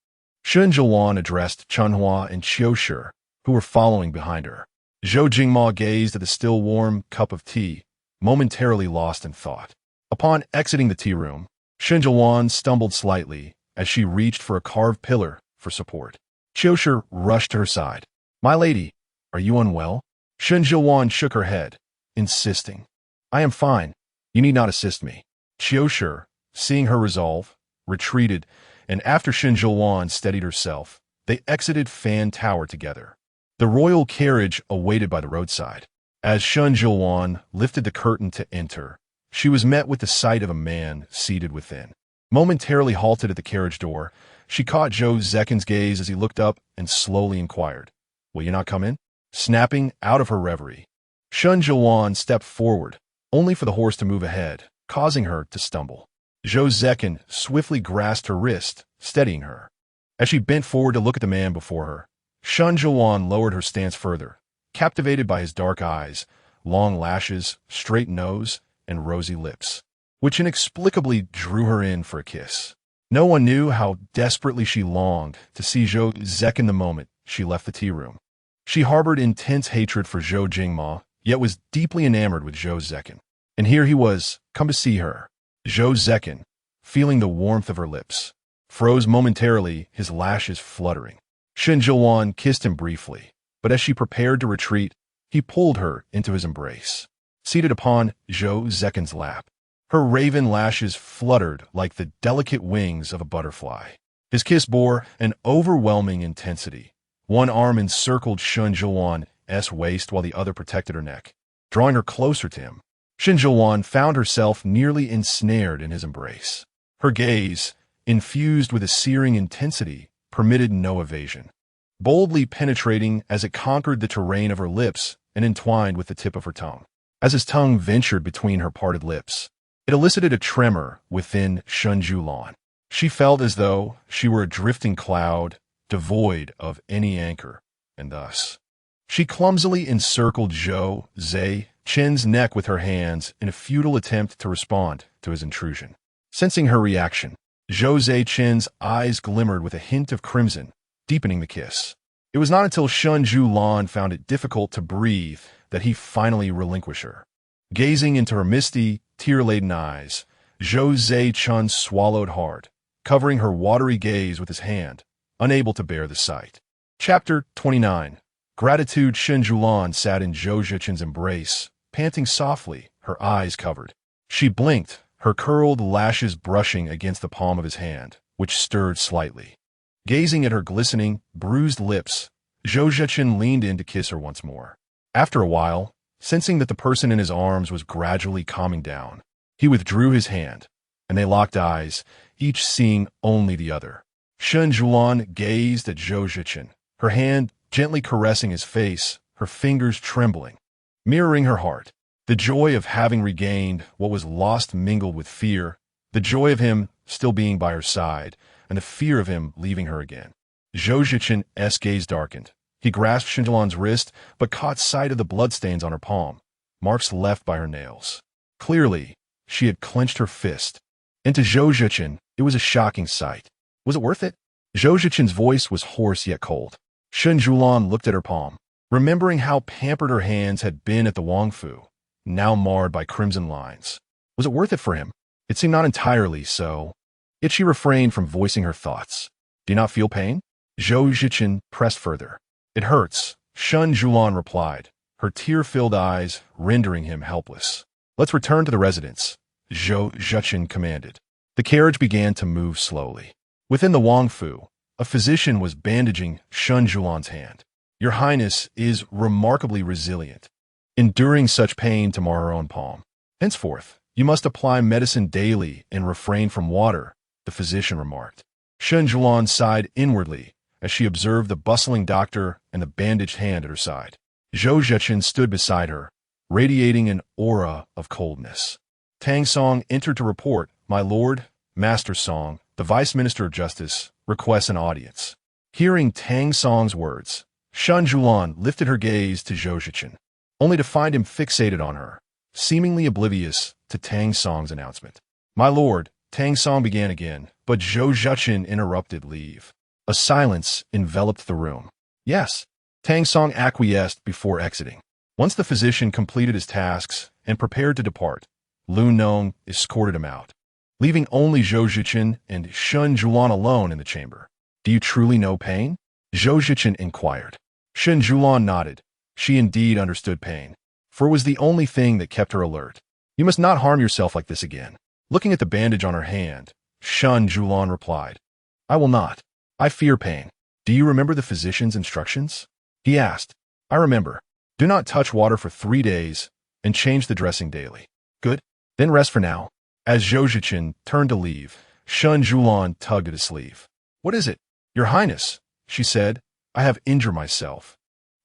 Shen Siyuan addressed Chunhua and Qiushi, who were following behind her. Zhou Jingma gazed at the still warm cup of tea, momentarily lost in thought. Upon exiting the tea room, Shen Siyuan stumbled slightly as she reached for a carved pillar for support. Qiushi rushed to her side. "My lady, are you unwell?" Shen Siyuan shook her head, insisting, "I am fine. You need not assist me." Qiushi, seeing her resolve, retreated, and after Shen Siyuan steadied herself, they exited Fan Tower together. The royal carriage awaited by the roadside. As Shen Siyuan lifted the curtain to enter, she was met with the sight of a man seated within. Momentarily halted at the carriage door, she caught Zhou Cechen's gaze as he looked up and slowly inquired, "Will you not come in?" Snapping out of her reverie, Shen Siyuan stepped forward, only for the horse to move ahead, causing her to stumble. Zhou Cechen swiftly grasped her wrist, steadying her. As she bent forward to look at the man before her, Shen Siyuan lowered her stance further, captivated by his dark eyes, long lashes, straight nose, and rosy lips, which inexplicably drew her in for a kiss. No one knew how desperately she longed to see Zhou Cechen the moment she left the tea room. She harbored intense hatred for Zhou Jingma, yet was deeply enamored with Zhou Cechen. And here he was, come to see her. Zhou Cechen, feeling the warmth of her lips, froze momentarily, his lashes fluttering. Shen Siyuan kissed him briefly, but as she prepared to retreat, he pulled her into his embrace. Seated upon Zhou Cechen's lap, her raven lashes fluttered like the delicate wings of a butterfly. His kiss bore an overwhelming intensity. One arm encircled Shen Siyuan's waist while the other protected her neck, drawing her closer to him. Shen Siyuan found herself nearly ensnared in his embrace. Her gaze, infused with a searing intensity, permitted no evasion, boldly penetrating as it conquered the terrain of her lips and entwined with the tip of her tongue. As his tongue ventured between her parted lips, it elicited a tremor within Shen Siyuan. She felt as though she were a drifting cloud, devoid of any anchor, and thus she clumsily encircled Zhou Chen's neck with her hands in a futile attempt to respond to his intrusion. Sensing her reaction, Zhou Cechen's eyes glimmered with a hint of crimson, deepening the kiss. It was not until Shen Siyuan found it difficult to breathe that he finally relinquished her. Gazing into her misty, tear-laden eyes, Zhou Cechen swallowed hard, covering her watery gaze with his hand, unable to bear the sight. Chapter 29. Gratitude. Shen Siyuan sat in Zhou Cechen's embrace, panting softly, her eyes covered. She blinked, her curled lashes brushing against the palm of his hand, which stirred slightly. Gazing at her glistening, bruised lips, Zhou Cechen leaned in to kiss her once more. After a while, sensing that the person in his arms was gradually calming down, he withdrew his hand, and they locked eyes, each seeing only the other. Shen Siyuan gazed at Zhou Cechen, her hand gently caressing his face, her fingers trembling, mirroring her heart. The joy of having regained what was lost mingled with fear, the joy of him still being by her side, and the fear of him leaving her again. Zhou Cechen's gaze darkened. He grasped Shen Siyuan's wrist, but caught sight of the bloodstains on her palm, marks left by her nails. Clearly, she had clenched her fist. And to Zhou Cechen, it was a shocking sight. Was it worth it? Zhou Cechen's voice was hoarse yet cold. Shen Siyuan looked at her palm, remembering how pampered her hands had been at the Wang Fu, now marred by crimson lines. Was it worth it for him? It seemed not entirely so. Yet she refrained from voicing her thoughts. Do you not feel pain? Zhou Cechen pressed further. It hurts, Shen Siyuan replied, her tear-filled eyes rendering him helpless. Let's return to the residence, Zhou Cechen commanded. The carriage began to move slowly. Within the Wang Fu, a physician was bandaging Shen Siyuan's hand. Your Highness is remarkably resilient, enduring such pain to mar her own palm. Henceforth, you must apply medicine daily and refrain from water, the physician remarked. Shen Siyuan sighed inwardly as she observed the bustling doctor and the bandaged hand at her side. Zhou Cechen stood beside her, radiating an aura of coldness. Tang Song entered to report, My Lord, Master Song, the Vice Minister of Justice, requests an audience. Hearing Tang Song's words, Shen Siyuan lifted her gaze to Zhou Cechen, only to find him fixated on her, seemingly oblivious to Tang Song's announcement. My Lord, Tang Song began again, but Zhou Cechen interrupted. Leave. A silence enveloped the room. Yes, Tang Song acquiesced before exiting. Once the physician completed his tasks and prepared to depart, Lu Nong escorted him out, leaving only Zhou Cechen and Shen Siyuan alone in the chamber. Do you truly know pain? Zhou Cechen inquired. Shen Siyuan nodded. She indeed understood pain, for it was the only thing that kept her alert. You must not harm yourself like this again. Looking at the bandage on her hand, Shen Siyuan replied, I will not. I fear pain. Do you remember the physician's instructions? He asked. I remember. Do not touch water for 3 days and change the dressing daily. Good. Then rest for now. As Zhou Cechen turned to leave, Shen Siyuan tugged at his sleeve. What is it? Your Highness, she said, I have injured myself.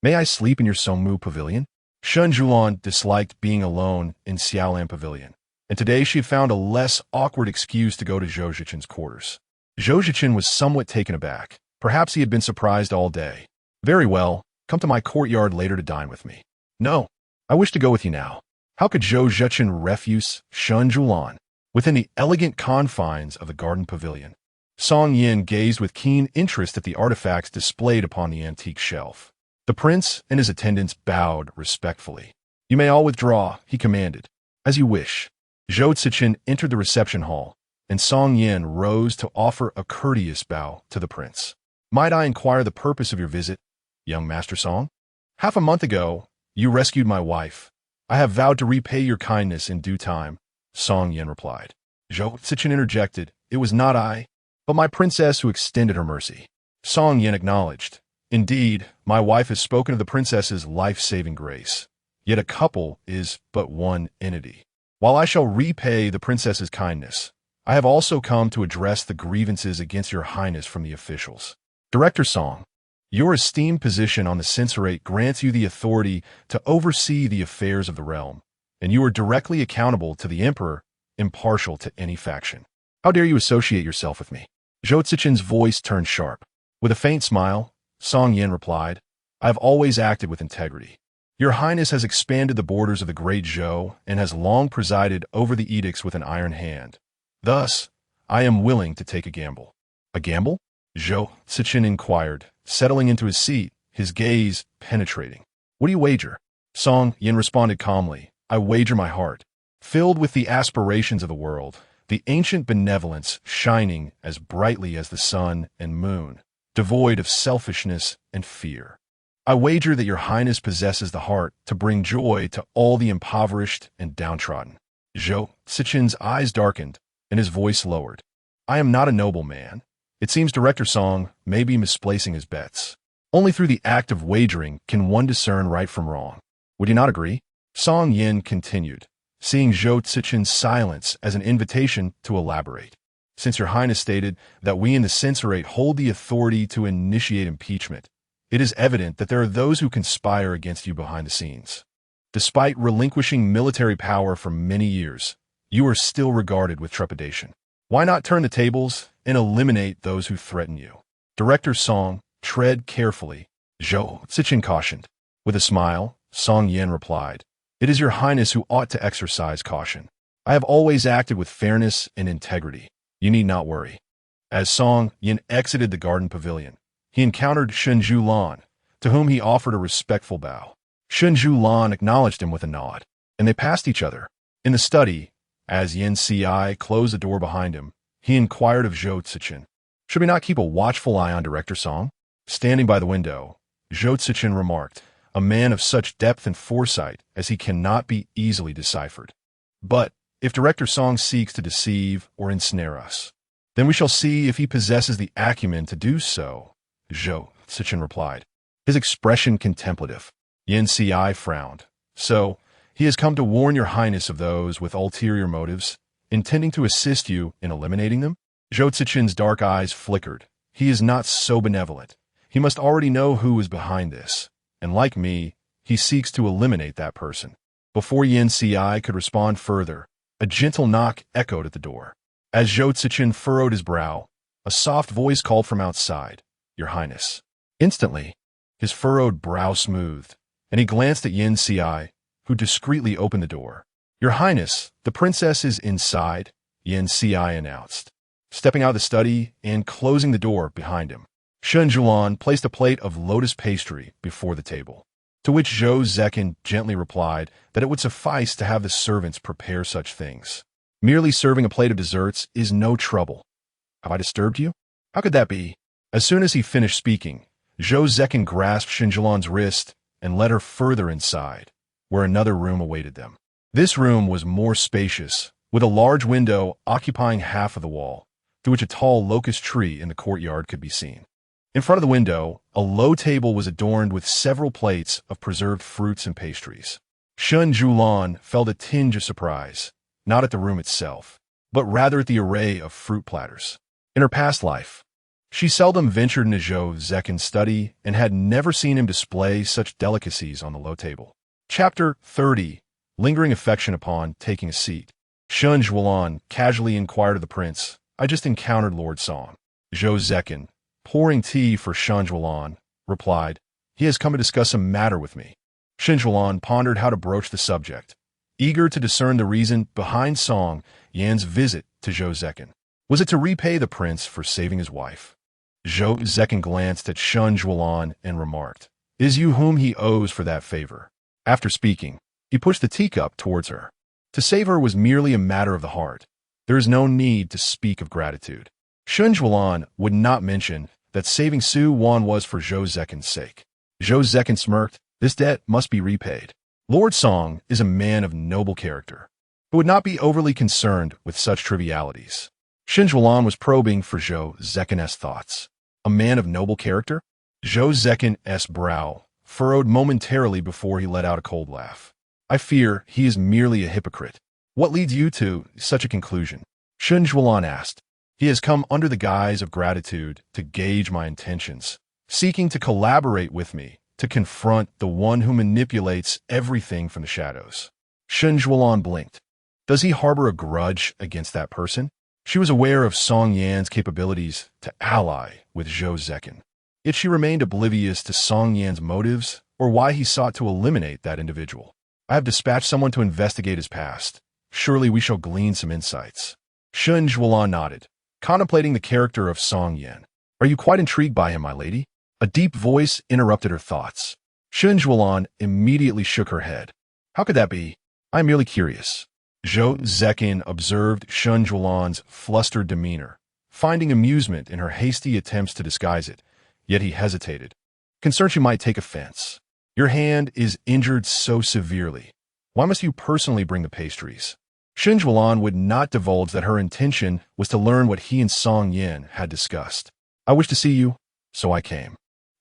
May I sleep in your Songmu pavilion? Shen Siyuan disliked being alone in Xiaolan pavilion, and today she had found a less awkward excuse to go to Zhou Cechen's quarters. Zhou Cechen was somewhat taken aback. Perhaps he had been surprised all day. Very well, come to my courtyard later to dine with me. No, I wish to go with you now. How could Zhou Cechen refuse Shen Siyuan? Within the elegant confines of the garden pavilion, Song Yin gazed with keen interest at the artifacts displayed upon the antique shelf. The prince and his attendants bowed respectfully. You may all withdraw, he commanded. As you wish. Zhou Cechen entered the reception hall, and Song Yin rose to offer a courteous bow to the prince. Might I inquire the purpose of your visit, young Master Song? Half a month ago, you rescued my wife. I have vowed to repay your kindness in due time, Song Yin replied. Zhou Cechen interjected, It was not I, but my princess who extended her mercy. Song Yin acknowledged, Indeed, my wife has spoken of the princess's life-saving grace. Yet a couple is but one entity. While I shall repay the princess's kindness, I have also come to address the grievances against your highness from the officials. Director Song, your esteemed position on the censorate grants you the authority to oversee the affairs of the realm, and you are directly accountable to the emperor, impartial to any faction. How dare you associate yourself with me? Zhou Cechen's voice turned sharp. With a faint smile, Song Yin replied, I have always acted with integrity. Your Highness has expanded the borders of the great Zhou and has long presided over the edicts with an iron hand. Thus, I am willing to take a gamble. A gamble? Zhou Cechen inquired, settling into his seat, his gaze penetrating. What do you wager? Song Yin responded calmly, I wager my heart. Filled with the aspirations of the world, the ancient benevolence shining as brightly as the sun and moon, devoid of selfishness and fear. I wager that your Highness possesses the heart to bring joy to all the impoverished and downtrodden. Zhou Cechen's eyes darkened, and his voice lowered. I am not a noble man. It seems Director Song may be misplacing his bets. Only through the act of wagering can one discern right from wrong. Would you not agree? Song Yin continued, seeing Zhou Cechen's silence as an invitation to elaborate. Since your Highness stated that we in the censorate hold the authority to initiate impeachment, it is evident that there are those who conspire against you behind the scenes. Despite relinquishing military power for many years, you are still regarded with trepidation. Why not turn the tables and eliminate those who threaten you? Director Song, tread carefully, Zhou Cechen cautioned. With a smile, Song Yin replied, It is your Highness who ought to exercise caution. I have always acted with fairness and integrity. You need not worry. As Song Yin exited the garden pavilion, he encountered Shen Siyuan, to whom he offered a respectful bow. Shen Siyuan acknowledged him with a nod, and they passed each other. In the study, as Yin Si closed the door behind him, he inquired of Zhou Cechen, Should we not keep a watchful eye on Director Song? Standing by the window, Zhou Cechen remarked, a man of such depth and foresight as he cannot be easily deciphered. But if Director Song seeks to deceive or ensnare us, then we shall see if he possesses the acumen to do so, Zhou Cechen replied, his expression contemplative. Yin Si frowned. So, he has come to warn your Highness of those with ulterior motives, intending to assist you in eliminating them? Zhou Cechen's dark eyes flickered. He is not so benevolent. He must already know who is behind this, and like me, he seeks to eliminate that person. Before Yin Si could respond further, a gentle knock echoed at the door. As Zhou Cechen furrowed his brow, a soft voice called from outside, Your Highness. Instantly, his furrowed brow smoothed, and he glanced at Yin Si, who discreetly opened the door. Your Highness, the princess is inside, Yin Si announced, stepping out of the study and closing the door behind him. Shen Siyuan placed a plate of lotus pastry before the table, to which Zhou Cechen gently replied that it would suffice to have the servants prepare such things. Merely serving a plate of desserts is no trouble. Have I disturbed you? How could that be? As soon as he finished speaking, Zhou Cechen grasped Shen Siyuan's wrist and led her further inside, where another room awaited them. This room was more spacious, with a large window occupying half of the wall, through which a tall locust tree in the courtyard could be seen. In front of the window, a low table was adorned with several plates of preserved fruits and pastries. Shen Siyuan felt a tinge of surprise, not at the room itself, but rather at the array of fruit platters. In her past life, she seldom ventured into Zhou Cechen's study and had never seen him display such delicacies on the low table. Chapter 30. Lingering affection upon taking a seat. Shen Siyuan casually inquired of the prince, I just encountered Lord Song. Zhou Cechen, pouring tea for Shen Siyuan, replied, He has come to discuss a matter with me. Shen Siyuan pondered how to broach the subject, eager to discern the reason behind Song Yan's visit to Zhou Cechen. Was it to repay the prince for saving his wife? Zhou Cechen glanced at Shen Siyuan and remarked, It is you whom he owes for that favor. After speaking, he pushed the teacup towards her. To save her was merely a matter of the heart. There is no need to speak of gratitude. Shen Siyuan would not mention that saving Su Wan was for Zhou Cechen's sake. Zhou Cechen smirked, This debt must be repaid. Lord Song is a man of noble character, who would not be overly concerned with such trivialities. Shen Siyuan was probing for Zhou Cechen's thoughts. A man of noble character? Zhou Cechen's brow furrowed momentarily before he let out a cold laugh. I fear he is merely a hypocrite. What leads you to such a conclusion? Shen Siyuan asked. He has come under the guise of gratitude to gauge my intentions, seeking to collaborate with me to confront the one who manipulates everything from the shadows. Shen Siyuan blinked. Does he harbor a grudge against that person? She was aware of Song Yan's capabilities to ally with Zhou Cechen. Yet she remained oblivious to Song Yan's motives or why he sought to eliminate that individual. I have dispatched someone to investigate his past. Surely we shall glean some insights. Shen Siyuan nodded, contemplating the character of Song Yan. Are you quite intrigued by him, my lady? A deep voice interrupted her thoughts. Shen Siyuan immediately shook her head. How could that be? I am merely curious. Zhou Cechen observed Shen Siyuan's flustered demeanor, finding amusement in her hasty attempts to disguise it, yet he hesitated. Concerned you might take offense. Your hand is injured so severely. Why must you personally bring the pastries? Shen Siyuan would not divulge that her intention was to learn what he and Song Yan had discussed. I wish to see you, so I came.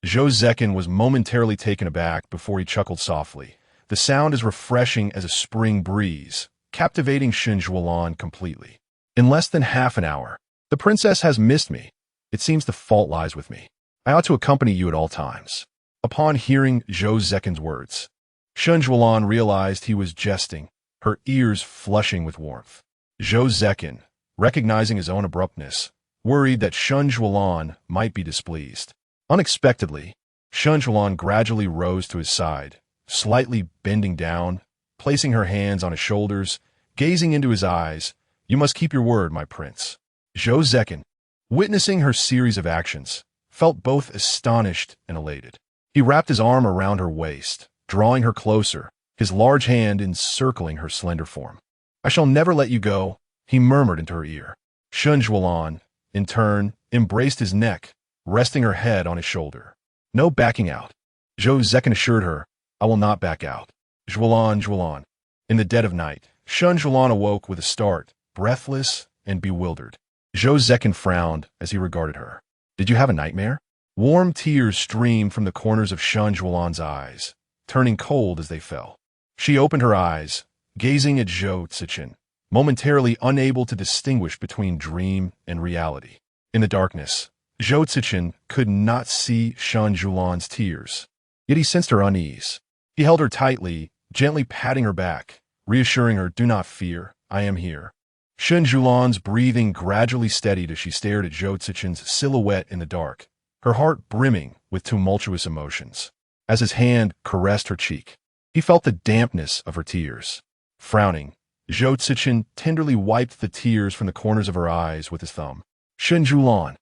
Zhou Cechen was momentarily taken aback before he chuckled softly. The sound as refreshing as a spring breeze, captivating Shen Siyuan completely. In less than half an hour, the princess has missed me. It seems the fault lies with me. I ought to accompany you at all times. Upon hearing Zhou Cechen's words, Shen Siyuan realized he was jesting, her ears flushing with warmth. Zhou Cechen, recognizing his own abruptness, worried that Shen Siyuan might be displeased. Unexpectedly, Shen Siyuan gradually rose to his side, slightly bending down, placing her hands on his shoulders, gazing into his eyes. You must keep your word, my prince. Zhou Cechen, witnessing her series of actions, felt both astonished and elated. He wrapped his arm around her waist, drawing her closer, his large hand encircling her slender form. I shall never let you go, he murmured into her ear. Shen Siyuan, in turn, embraced his neck, resting her head on his shoulder. No backing out. Zhou Cechen assured her, I will not back out. Siyuan. In the dead of night, Shen Siyuan awoke with a start, breathless and bewildered. Zhou Cechen frowned as he regarded her. Did you have a nightmare? Warm tears streamed from the corners of Shen Siyuan's eyes, turning cold as they fell. She opened her eyes, gazing at Zhou Cechen, momentarily unable to distinguish between dream and reality. In the darkness, Zhou Cechen could not see Shen Siyuan's tears, yet he sensed her unease. He held her tightly, gently patting her back, reassuring her, do not fear, I am here. Shen Siyuan's breathing gradually steadied as she stared at Zhou Cechen's silhouette in the dark, her heart brimming with tumultuous emotions. As his hand caressed her cheek, he felt the dampness of her tears. Frowning, Zhou Cechen tenderly wiped the tears from the corners of her eyes with his thumb. Shen Siyuan,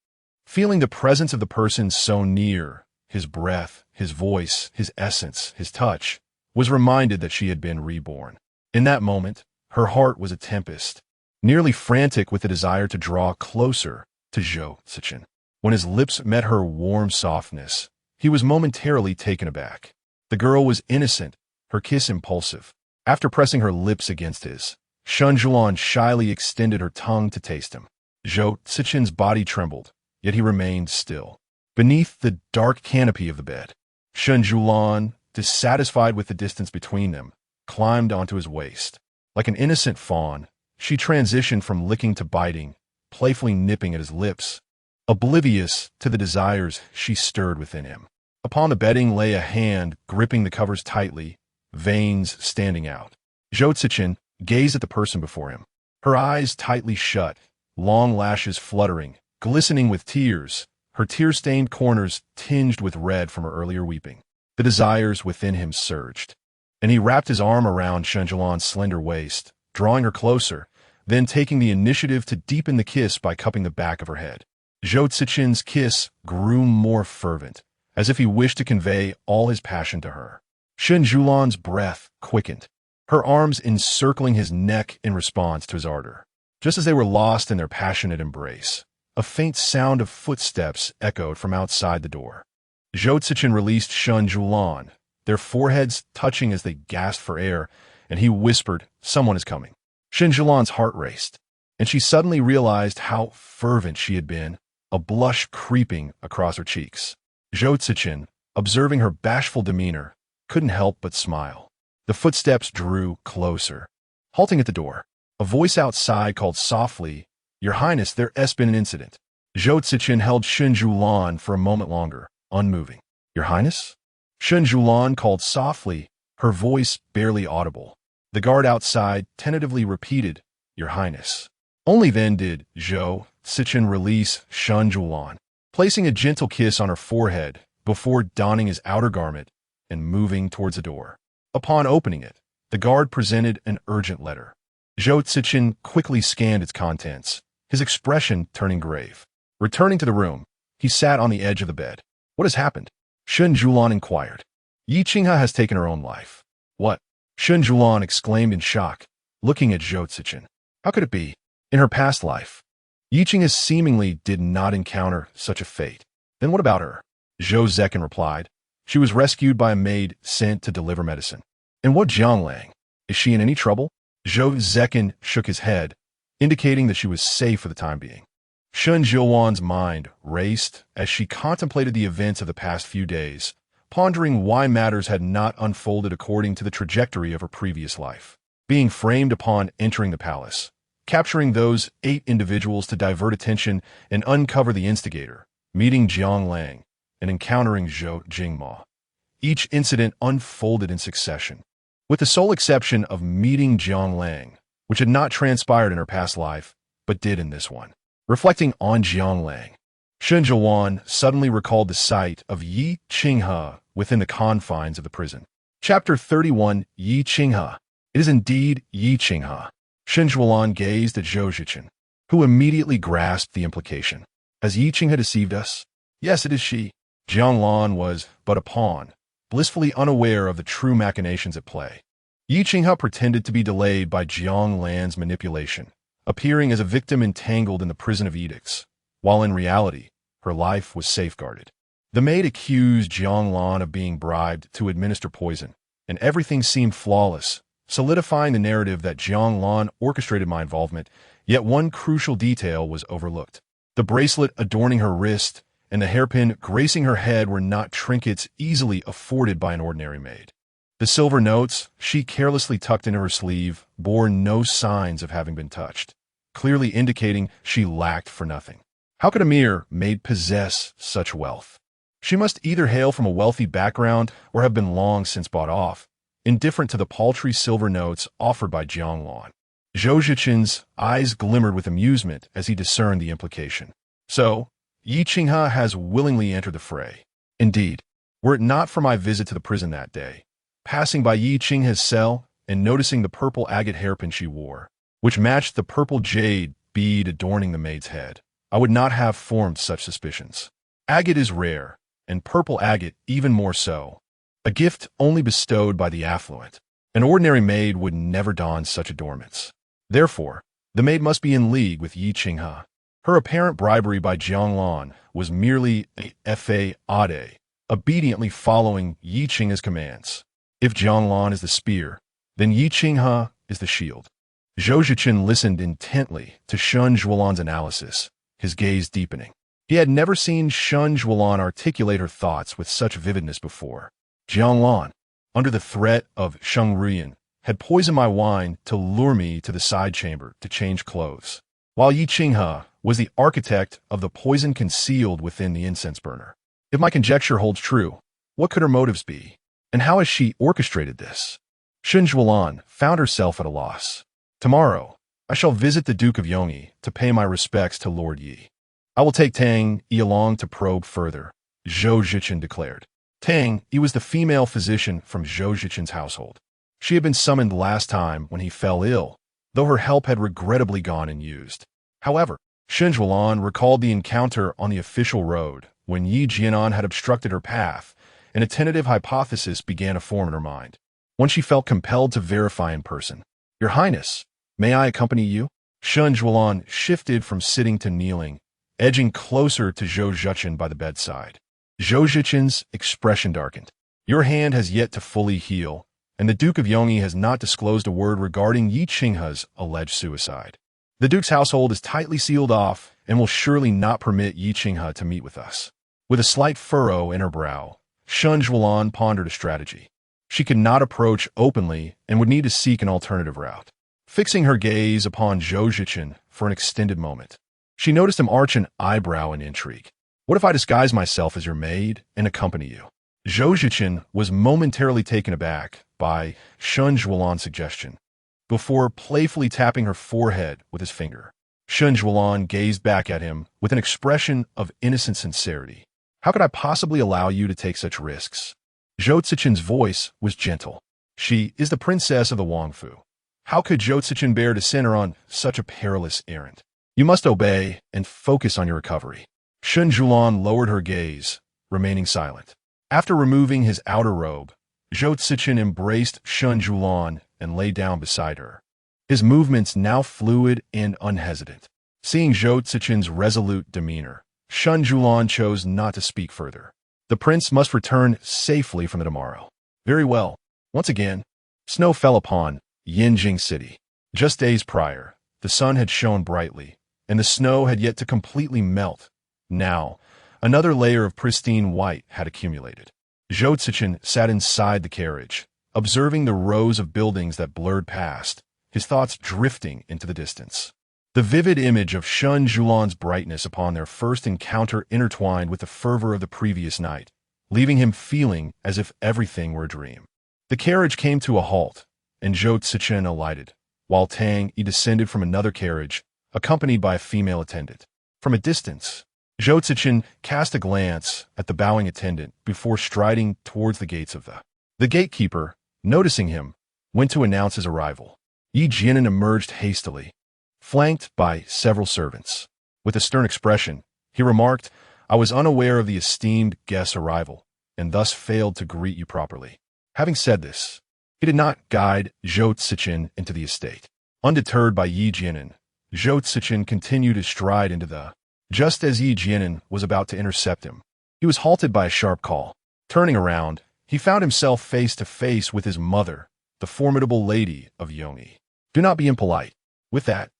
feeling the presence of the person so near, his breath, his voice, his essence, his touch, was reminded that she had been reborn. In that moment, her heart was a tempest, nearly frantic with the desire to draw closer to Zhou Cechen. When his lips met her warm softness, he was momentarily taken aback. The girl was innocent, her kiss impulsive. After pressing her lips against his, Shen Siyuan shyly extended her tongue to taste him. Zhou Cechen's body trembled, yet he remained still. Beneath the dark canopy of the bed, Shen Siyuan, dissatisfied with the distance between them, climbed onto his waist. Like an innocent fawn, she transitioned from licking to biting, playfully nipping at his lips, oblivious to the desires she stirred within him. Upon the bedding lay a hand gripping the covers tightly, veins standing out. Zhou Cechen gazed at the person before him, her eyes tightly shut, long lashes fluttering, glistening with tears, her tear-stained corners tinged with red from her earlier weeping. The desires within him surged, and he wrapped his arm around Shen Siyuan's slender waist, drawing her closer, then taking the initiative to deepen the kiss by cupping the back of her head. Zhou Cechen's kiss grew more fervent, as if he wished to convey all his passion to her. Shen Siyuan's breath quickened, her arms encircling his neck in response to his ardor. Just as they were lost in their passionate embrace, a faint sound of footsteps echoed from outside the door. Zhou Cechen released Shen Siyuan, their foreheads touching as they gasped for air, and he whispered, someone is coming. Shen Siyuan's heart raced, and she suddenly realized how fervent she had been, a blush creeping across her cheeks. Zhou Cechen, observing her bashful demeanor, couldn't help but smile. The footsteps drew closer. Halting at the door, a voice outside called softly, Your Highness, there has been an incident. Zhou Cechen held Shen Siyuan for a moment longer, unmoving. Your Highness? Shen Siyuan called softly, her voice barely audible. The guard outside tentatively repeated, Your Highness. Only then did Zhou Cechen release Shen Siyuan, placing a gentle kiss on her forehead before donning his outer garment and moving towards the door. Upon opening it, the guard presented an urgent letter. Zhou Cechen quickly scanned its contents, his expression turning grave. Returning to the room, he sat on the edge of the bed. What has happened? Shen Siyuan inquired. Yi Qinghe has taken her own life. What? Shen Siyuan exclaimed in shock, looking at Zhou Cechen. How could it be? In her past life, Yi Qinghe seemingly did not encounter such a fate. Then what about her? Zhou Cechen replied. She was rescued by a maid sent to deliver medicine. And what Jianglang? Is she in any trouble? Zhou Cechen shook his head, indicating that she was safe for the time being. Shen Siyuan's mind raced as she contemplated the events of the past few days, pondering why matters had not unfolded according to the trajectory of her previous life. Being framed upon entering the palace, capturing those 8 individuals to divert attention and uncover the instigator, meeting Jiang Lang, and encountering Zhou Jingma. Each incident unfolded in succession, with the sole exception of meeting Jiang Lang, which had not transpired in her past life, but did in this one. Reflecting on Jiang Lang, Shen Siyuan suddenly recalled the sight of Yi Qinghe within the confines of the prison. Chapter 31, Yi Qinghe. It is indeed Yi Qinghe. Shen Siyuan gazed at Zhou Cechen, who immediately grasped the implication. Has Yi Qinghe deceived us? Yes, it is she. Jiang Lan was but a pawn, blissfully unaware of the true machinations at play. Yi Qinghe pretended to be delayed by Jiang Lan's manipulation, appearing as a victim entangled in the prison of edicts, while in reality, her life was safeguarded. The maid accused Jiang Lan of being bribed to administer poison, and everything seemed flawless, solidifying the narrative that Jiang Lan orchestrated my involvement, yet one crucial detail was overlooked. The bracelet adorning her wrist and the hairpin gracing her head were not trinkets easily afforded by an ordinary maid. The silver notes she carelessly tucked into her sleeve bore no signs of having been touched, clearly indicating she lacked for nothing. How could a mere maid possess such wealth? She must either hail from a wealthy background or have been long since bought off, indifferent to the paltry silver notes offered by Jiang Lan. Zhou Cechen's eyes glimmered with amusement as he discerned the implication. So, Yi Qinghe has willingly entered the fray. Indeed, were it not for my visit to the prison that day, passing by Yi Qinghe's cell and noticing the purple agate hairpin she wore, which matched the purple jade bead adorning the maid's head, I would not have formed such suspicions. Agate is rare, and purple agate even more so, a gift only bestowed by the affluent. An ordinary maid would never don such adornments. Therefore, the maid must be in league with Yi Qinghe. Her apparent bribery by Jiang Lan was merely a fade, obediently following Yi Qinghe's commands. If Jiang Lan is the spear, then Yi Qinghe is the shield. Zhou Cechen listened intently to Shen Siyuan's analysis, his gaze deepening. He had never seen Shen Siyuan articulate her thoughts with such vividness before. Jiang Lan, under the threat of Sheng Ruyan, had poisoned my wine to lure me to the side chamber to change clothes, while Yi Qinghe was the architect of the poison concealed within the incense burner. If my conjecture holds true, what could her motives be? And how has she orchestrated this? Shen Siyuan found herself at a loss. Tomorrow, I shall visit the Duke of Yongyi to pay my respects to Lord Yi. I will take Tang Yi along to probe further, Zhou Cechen declared. Tang Yi was the female physician from Zhou Cechen's household. She had been summoned last time when he fell ill, though her help had regrettably gone unused. However, Shen Siyuan recalled the encounter on the official road when Yi Jianan had obstructed her path, and a tentative hypothesis began to form in her mind. One she felt compelled to verify in person. Your Highness, may I accompany you? Shen Siyuan shifted from sitting to kneeling, edging closer to Zhou Cechen by the bedside. Zhou Cechen's expression darkened. Your hand has yet to fully heal, and the Duke of Yongyi has not disclosed a word regarding Yi Qinghe's alleged suicide. The Duke's household is tightly sealed off and will surely not permit Yi Qinghe to meet with us. With a slight furrow in her brow, Shen Siyuan pondered a strategy. She could not approach openly and would need to seek an alternative route. Fixing her gaze upon Zhou Cechen for an extended moment, she noticed him arch an eyebrow in intrigue. What if I disguise myself as your maid and accompany you? Zhou Cechen was momentarily taken aback by Shen Siyuan's suggestion, before playfully tapping her forehead with his finger. Shen Siyuan gazed back at him with an expression of innocent sincerity. How could I possibly allow you to take such risks? Zhou Cechen's voice was gentle. She is the princess of the Wangfu. How could Zhou Cechen bear to send her on such a perilous errand? You must obey and focus on your recovery. Shen Siyuan lowered her gaze, remaining silent. After removing his outer robe, Zhou Cechen embraced Shen Siyuan and lay down beside her. His movements now fluid and unhesitant. Seeing Zhou Cechen's resolute demeanor, Shen Siyuan chose not to speak further. The prince must return safely from the tomorrow. Very well. Once again, snow fell upon Yinjing City. Just days prior, the sun had shone brightly, and the snow had yet to completely melt. Now, another layer of pristine white had accumulated. Zhou Cechen sat inside the carriage, observing the rows of buildings that blurred past, his thoughts drifting into the distance. The vivid image of Shen Siyuan's brightness upon their first encounter intertwined with the fervor of the previous night, leaving him feeling as if everything were a dream. The carriage came to a halt, and Zhou Cechen alighted, while Tang Yi descended from another carriage, accompanied by a female attendant. From a distance, Zhou Cechen cast a glance at the bowing attendant before striding towards the gates of the gatekeeper, noticing him, went to announce his arrival. Yi Jianan emerged hastily, flanked by several servants. With a stern expression, he remarked, "I was unaware of the esteemed guest's arrival, and thus failed to greet you properly." Having said this, he did not guide Zhou Cechen into the estate. Undeterred by Yi Jianan, Zhou Cechen continued his stride into the... Just as Yi Jianan was about to intercept him, he was halted by a sharp call. Turning around, he found himself face to face with his mother, the formidable lady of Yongyi. "Do not be impolite." With that,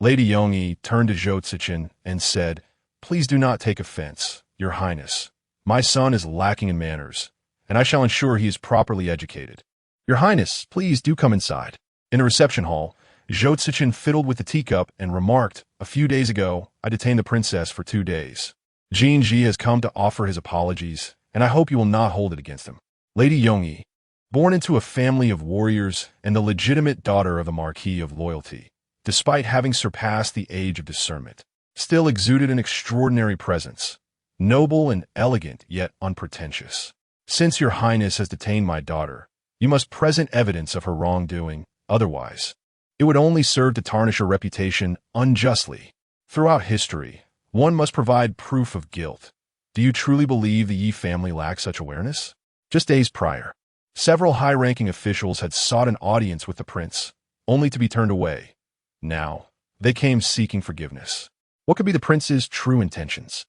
Lady Yongyi turned to Zhou Cechen and said, "Please do not take offense, Your Highness. My son is lacking in manners, and I shall ensure he is properly educated. Your Highness, please do come inside." In the reception hall, Zhou Cechen fiddled with the teacup and remarked, "A few days ago, I detained the princess for 2 days. Jin Ji has come to offer his apologies, and I hope you will not hold it against him." Lady Yongyi, born into a family of warriors and the legitimate daughter of the Marquis of Loyalty, despite having surpassed the age of discernment, still exuded an extraordinary presence, noble and elegant yet unpretentious. "Since Your Highness has detained my daughter, you must present evidence of her wrongdoing, otherwise it would only serve to tarnish her reputation unjustly. Throughout history, one must provide proof of guilt. Do you truly believe the Yi family lacks such awareness?" Just days prior, several high-ranking officials had sought an audience with the prince, only to be turned away. Now, they came seeking forgiveness. What could be the prince's true intentions?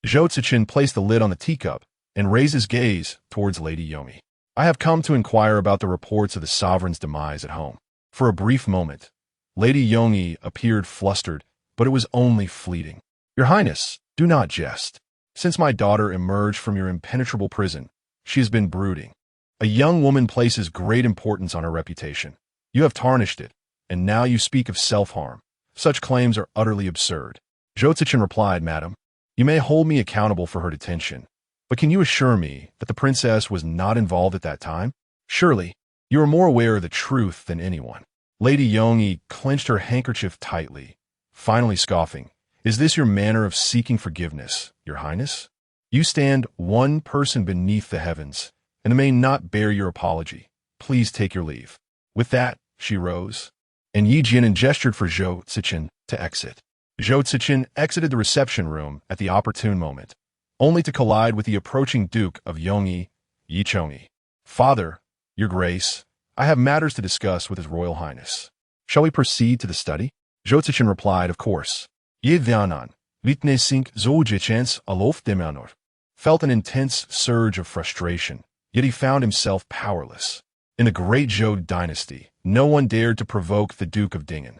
Zhou Cechen placed the lid on the teacup and raised his gaze towards Lady Yongyi. "I have come to inquire about the reports of the sovereign's demise at home." For a brief moment, Lady Yongyi appeared flustered, but it was only fleeting. "Your Highness, do not jest. Since my daughter emerged from your impenetrable prison, she has been brooding. A young woman places great importance on her reputation. You have tarnished it, and now you speak of self-harm. Such claims are utterly absurd." Zhou Cechen replied, "Madam, you may hold me accountable for her detention, but can you assure me that the princess was not involved at that time? Surely, you are more aware of the truth than anyone." Lady Yongyi clenched her handkerchief tightly, finally scoffing, "Is this your manner of seeking forgiveness, Your Highness? You stand one person beneath the heavens, and may not bear your apology. Please take your leave." With that, she rose, and Yi Jianan gestured for Zhou Cechen to exit. Zhou Cechen exited the reception room at the opportune moment, only to collide with the approaching Duke of Yongyi, Yi Chongyi. "Father, Your Grace, I have matters to discuss with His Royal Highness. Shall we proceed to the study?" Zhou Cechen replied, "Of course." Yi Jianan, witnessing Zhou Cechen's aloft demeanor, felt an intense surge of frustration, yet he found himself powerless. In the great Zhou dynasty, no one dared to provoke the Duke of Dingen.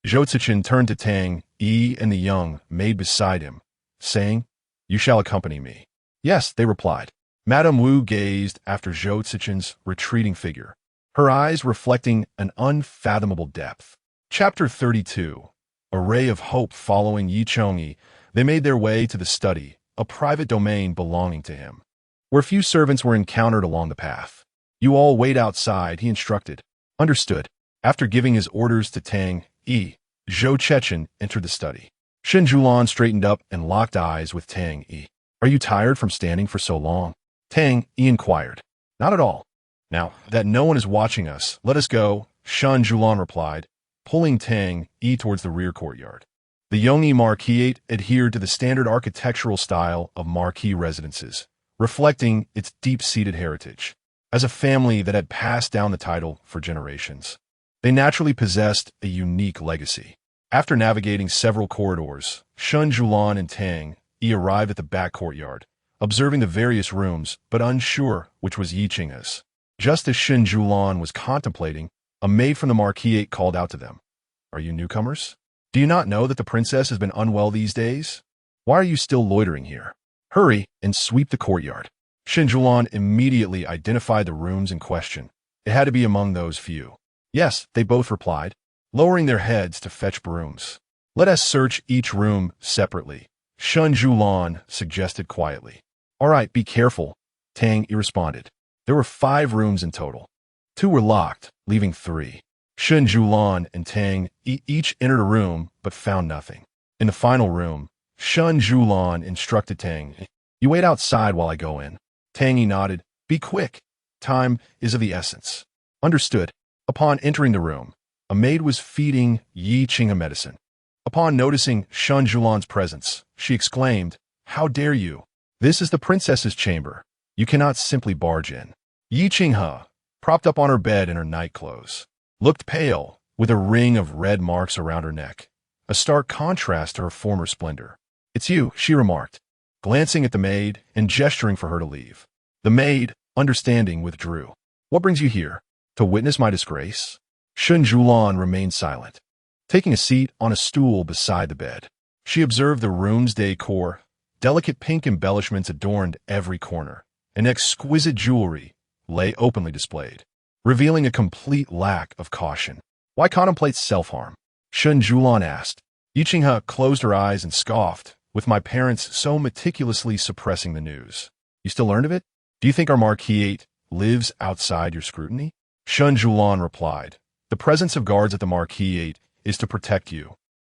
Zhou Cechen turned to Tang Yi and the young maid beside him, saying, "You shall accompany me." "Yes," they replied. Madame Wu gazed after Zhou Cechen's retreating figure, her eyes reflecting an unfathomable depth. Chapter 32. A ray of hope. Following Yi Chongyi, they made their way to the study, a private domain belonging to him, where few servants were encountered along the path. "You all wait outside," he instructed. "Understood." After giving his orders to Tang Yi, Zhou Cechen entered the study. Shen Siyuan straightened up and locked eyes with Tang Yi. "Are you tired from standing for so long?" Tang Yi inquired. Not at all. Now that no one is watching us, let us go, Shen Siyuan replied, pulling Tang Yi towards the rear courtyard. The Yongyi Marquisate adhered to the standard architectural style of marquis residences, reflecting its deep-seated heritage. As a family that had passed down the title for generations, they naturally possessed a unique legacy. After navigating several corridors, Shen Siyuan and Tang Yi arrived at the back courtyard, observing the various rooms but unsure which was Yi Qinghe's. Just as Shen Siyuan was contemplating, a maid from the Marquisate called out to them. "Are you newcomers? Do you not know that the princess has been unwell these days? Why are you still loitering here? Hurry and sweep the courtyard." Shen Siyuan immediately identified the rooms in question. It had to be among those few. "Yes," they both replied, lowering their heads to fetch brooms. "Let us search each room separately," Shen Siyuan suggested quietly. "All right, be careful," Tang Yi responded. There were 5 rooms in total. 2 were locked, leaving 3. Shen Siyuan and Tang Yi each entered a room but found nothing. In the final room, Shen Siyuan instructed Tang Yi, "You wait outside while I go in." Tang Yi nodded. "Be quick. Time is of the essence." "Understood." Upon entering the room, a maid was feeding Yi Qinghe medicine. Upon noticing Shen Siyuan's presence, she exclaimed, "How dare you? This is the princess's chamber. You cannot simply barge in." Yi Qinghe, propped up on her bed in her nightclothes, looked pale, with a ring of red marks around her neck, a stark contrast to her former splendor. "It's you," she remarked, glancing at the maid and gesturing for her to leave. The maid, understanding, withdrew. "What brings you here? To witness my disgrace?" Shen Siyuan remained silent, taking a seat on a stool beside the bed. She observed the room's decor. Delicate pink embellishments adorned every corner, and exquisite jewelry lay openly displayed, revealing a complete lack of caution. "Why contemplate self-harm?" Shen Siyuan asked. Yi Qinghe closed her eyes and scoffed, "With my parents so meticulously suppressing the news. You still learned of it? Do you think our Marquisate lives outside your scrutiny?" Shen Siyuan replied, "The presence of guards at the Marquisate is to protect you,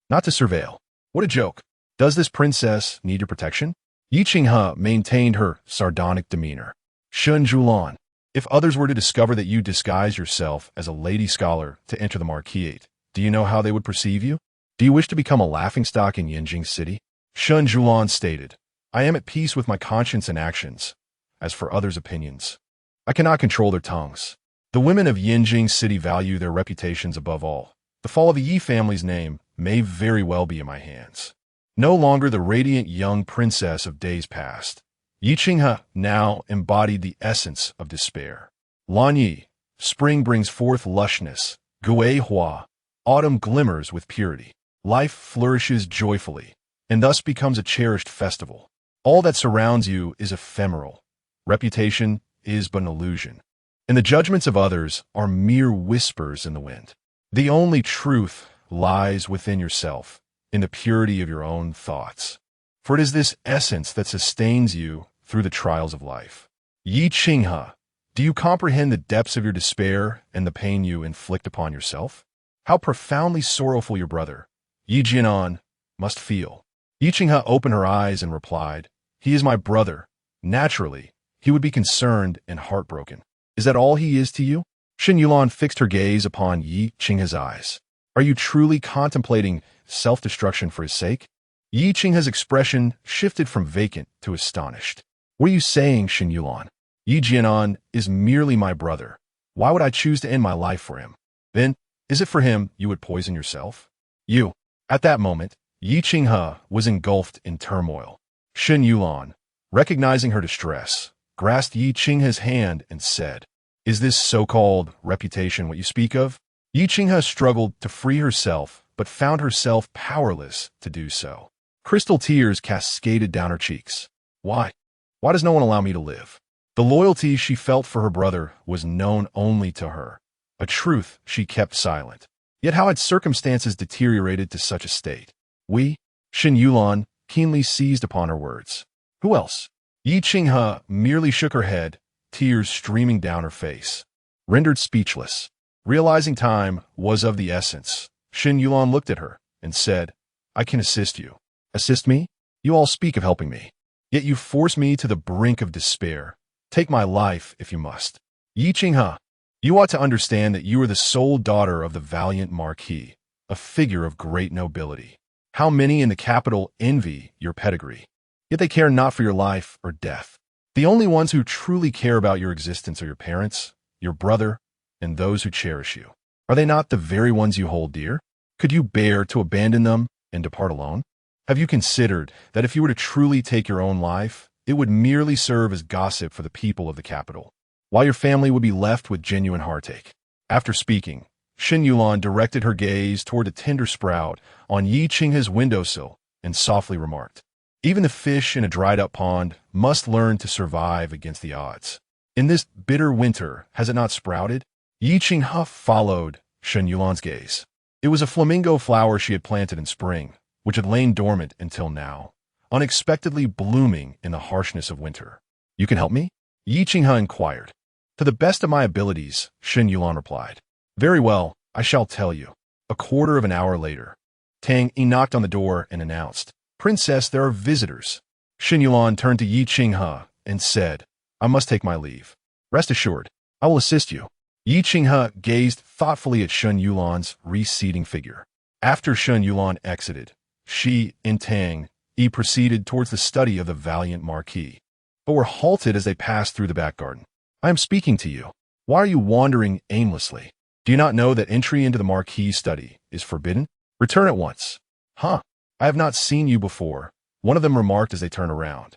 not to surveil." "What a joke. Does this princess need your protection?" Yi Qinghe maintained her sardonic demeanor. "Shen Siyuan, if others were to discover that you disguise yourself as a lady scholar to enter the Marquisate, do you know how they would perceive you? Do you wish to become a laughingstock in Yinjing City?" Shen Siyuan stated, "I am at peace with my conscience and actions. As for others' opinions, I cannot control their tongues. The women of Yinjing City value their reputations above all. The fall of the Yi family's name may very well be in my hands." No longer the radiant young princess of days past, Yi Qinghe now embodied the essence of despair. Lan Yi, spring brings forth lushness. Gui Hua, autumn glimmers with purity. Life flourishes joyfully, and thus becomes a cherished festival. All that surrounds you is ephemeral. Reputation is but an illusion, and the judgments of others are mere whispers in the wind. The only truth lies within yourself, in the purity of your own thoughts. For it is this essence that sustains you through the trials of life. Yi Qinghe, do you comprehend the depths of your despair and the pain you inflict upon yourself? How profoundly sorrowful your brother, Yi Jianan, must feel. Yi Qinghe opened her eyes and replied, "He is my brother. Naturally, he would be concerned and heartbroken. Is that all he is to you?" Shen Yulan fixed her gaze upon Yi Qinghe's eyes. "Are you truly contemplating self-destruction for his sake?" Yi Qinghe's expression shifted from vacant to astonished. "What are you saying, Shen Yulan? Yi Jianan is merely my brother. Why would I choose to end my life for him? Then, is it for him you would poison yourself?" "You." At that moment, Yi Qinghe was engulfed in turmoil. Shen Yulan, recognizing her distress, grasped Yi Qinghe's hand and said, "Is this so-called reputation what you speak of?" Yi Qinghe struggled to free herself, but found herself powerless to do so. Crystal tears cascaded down her cheeks. Why? Why does no one allow me to live? The loyalty she felt for her brother was known only to her, a truth she kept silent. Yet how had circumstances deteriorated to such a state? We? Shen Yulan keenly seized upon her words. Who else? Yi Qinghe merely shook her head, tears streaming down her face. Rendered speechless, realizing time was of the essence, Shen Yulan looked at her and said, "I can assist you." "Assist me? You all speak of helping me. Yet you force me to the brink of despair. Take my life if you must. Yi Qinghe, you ought to understand that you are the sole daughter of the valiant Marquis, a figure of great nobility. How many in the capital envy your pedigree? Yet they care not for your life or death. The only ones who truly care about your existence are your parents, your brother, and those who cherish you. Are they not the very ones you hold dear? Could you bear to abandon them and depart alone? Have you considered that if you were to truly take your own life, it would merely serve as gossip for the people of the capital, while your family would be left with genuine heartache? After speaking, Shen Siyuan directed her gaze toward a tender sprout on Yi Qinghe's windowsill and softly remarked, "Even the fish in a dried-up pond must learn to survive against the odds. In this bitter winter, has it not sprouted?" Yi Qinghe followed Shen Siyuan's gaze. It was a flamingo flower she had planted in spring, which had lain dormant until now, unexpectedly blooming in the harshness of winter. "You can help me?" Yi Qinghe inquired. "To the best of my abilities," Shen Siyuan replied. "Very well, I shall tell you." A quarter of an hour later, Tang Yi knocked on the door and announced, "Princess, there are visitors." Shen Siyuan turned to Yi Qinghe and said, "I must take my leave. Rest assured, I will assist you." Yi Qinghe gazed thoughtfully at Shen Siyuan's receding figure. After Shen Siyuan exited, she and Tang Yi proceeded towards the study of the valiant Marquis, but were halted as they passed through the back garden. "I am speaking to you. Why are you wandering aimlessly? Do you not know that entry into the Marquis' study is forbidden? Return at once." "Huh, I have not seen you before," one of them remarked as they turned around.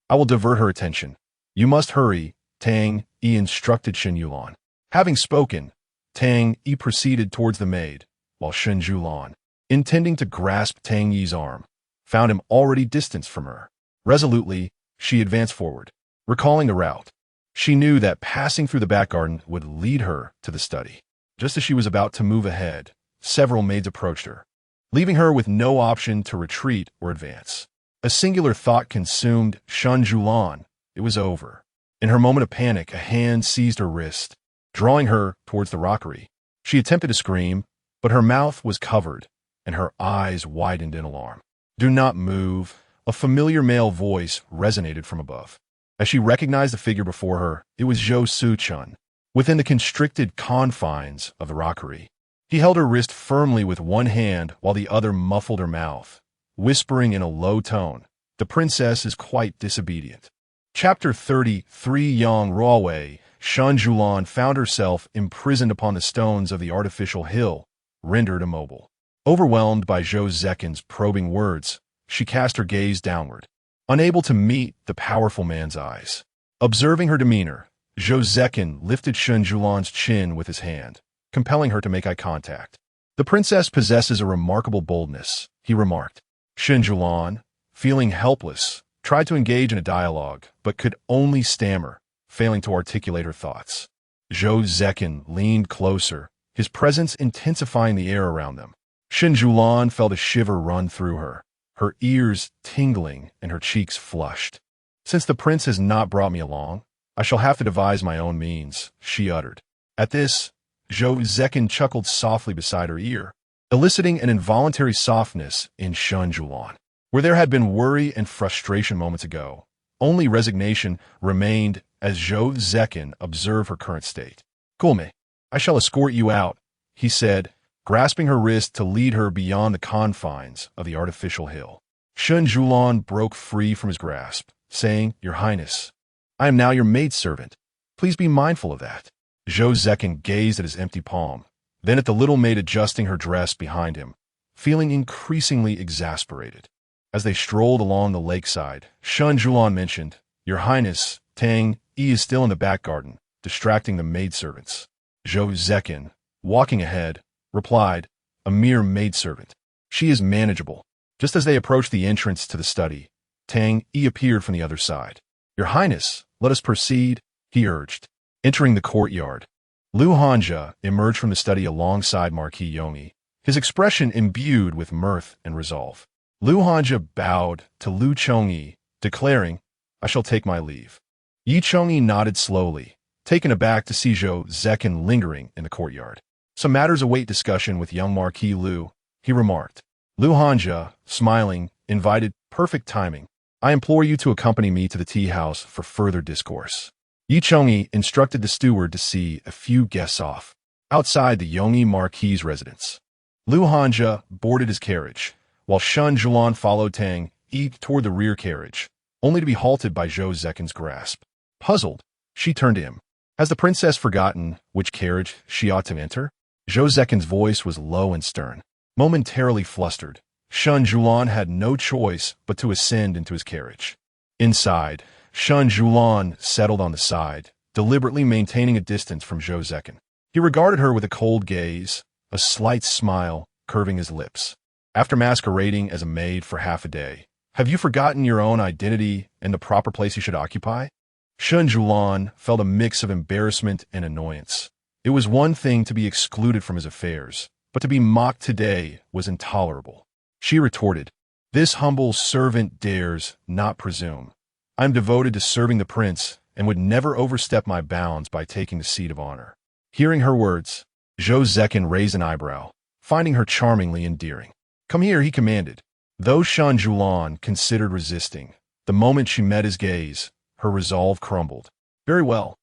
"I will divert her attention. You must hurry," Tang Yi instructed Shen Siyuan. Having spoken, Tang Yi proceeded towards the maid, while Shen Siyuan, intending to grasp Tang Yi's arm, found him already distanced from her. Resolutely, she advanced forward, recalling the route. She knew that passing through the back garden would lead her to the study. Just as she was about to move ahead, several maids approached her, leaving her with no option to retreat or advance. A singular thought consumed Shen Siyuan. It was over. In her moment of panic, a hand seized her wrist, drawing her towards the rockery. She attempted to scream, but her mouth was covered, and her eyes widened in alarm. "Do not move," a familiar male voice resonated from above. As she recognized the figure before her, it was Zhou Cechen, within the constricted confines of the rockery. He held her wrist firmly with one hand while the other muffled her mouth, whispering in a low tone, "The princess is quite disobedient." Chapter 33 Yang Ruowei. Shen Siyuan found herself imprisoned upon the stones of the artificial hill, rendered immobile. Overwhelmed by Zhou Cechen's probing words, she cast her gaze downward, unable to meet the powerful man's eyes. Observing her demeanor, Zhou Cechen lifted Shen Siyuan's chin with his hand, compelling her to make eye contact. "The princess possesses a remarkable boldness," he remarked. Shen Siyuan, feeling helpless, tried to engage in a dialogue, but could only stammer, failing to articulate her thoughts. Zhou Cechen leaned closer, his presence intensifying the air around them. Shen Siyuan felt a shiver run through her, her ears tingling and her cheeks flushed. "Since the prince has not brought me along, I shall have to devise my own means," she uttered. At this, Zhou Cechen chuckled softly beside her ear, eliciting an involuntary softness in Shen Siyuan. Where there had been worry and frustration moments ago, only resignation remained as Zhou Cechen observed her current state. "Kulme, I shall escort you out," he said, grasping her wrist to lead her beyond the confines of the artificial hill. Shen Siyuan broke free from his grasp, saying, "Your Highness, I am now your maidservant. Please be mindful of that." Zhou Cechen gazed at his empty palm, then at the little maid adjusting her dress behind him, feeling increasingly exasperated. As they strolled along the lakeside, Shen Siyuan mentioned, "Your Highness, Tang Yi is still in the back garden, distracting the maidservants." Zhou Cechen, walking ahead, replied, "A mere maidservant. She is manageable." Just as they approached the entrance to the study, Tang Yi appeared from the other side. "Your Highness, let us proceed," he urged. Entering the courtyard, Lu Hanja emerged from the study alongside Marquis Yongyi, his expression imbued with mirth and resolve. Lu Hanja bowed to Lu Chongyi, declaring, "I shall take my leave." Yi Chongyi nodded slowly, taken aback to see Zhou Cechen lingering in the courtyard. "Some matters await discussion with young Marquis Lu," he remarked. Lu Hanja, smiling, invited, "Perfect timing. I implore you to accompany me to the tea house for further discourse." Yi Chongyi instructed the steward to see a few guests off outside the Yongyi Marquis' residence. Liu Hanja boarded his carriage, while Shen Siyuan followed Tang Yi toward the rear carriage, only to be halted by Zhou Cechen's grasp. Puzzled, she turned to him. Has the princess forgotten which carriage she ought to enter? Zhou Cechen's voice was low and stern. Momentarily flustered, Shen Siyuan had no choice but to ascend into his carriage. Inside, Shen Siyuan settled on the side, deliberately maintaining a distance from Zhou Cechen. He regarded her with a cold gaze, a slight smile curving his lips. After masquerading as a maid for half a day, have you forgotten your own identity and the proper place you should occupy? Shen Siyuan felt a mix of embarrassment and annoyance. It was one thing to be excluded from his affairs, but to be mocked today was intolerable. She retorted, "This humble servant dares not presume. I am devoted to serving the prince and would never overstep my bounds by taking the seat of honor." Hearing her words, Zhou Cechen raised an eyebrow, finding her charmingly endearing. "Come here," he commanded. Though Shen Siyuan considered resisting, the moment she met his gaze, her resolve crumbled. "Very well.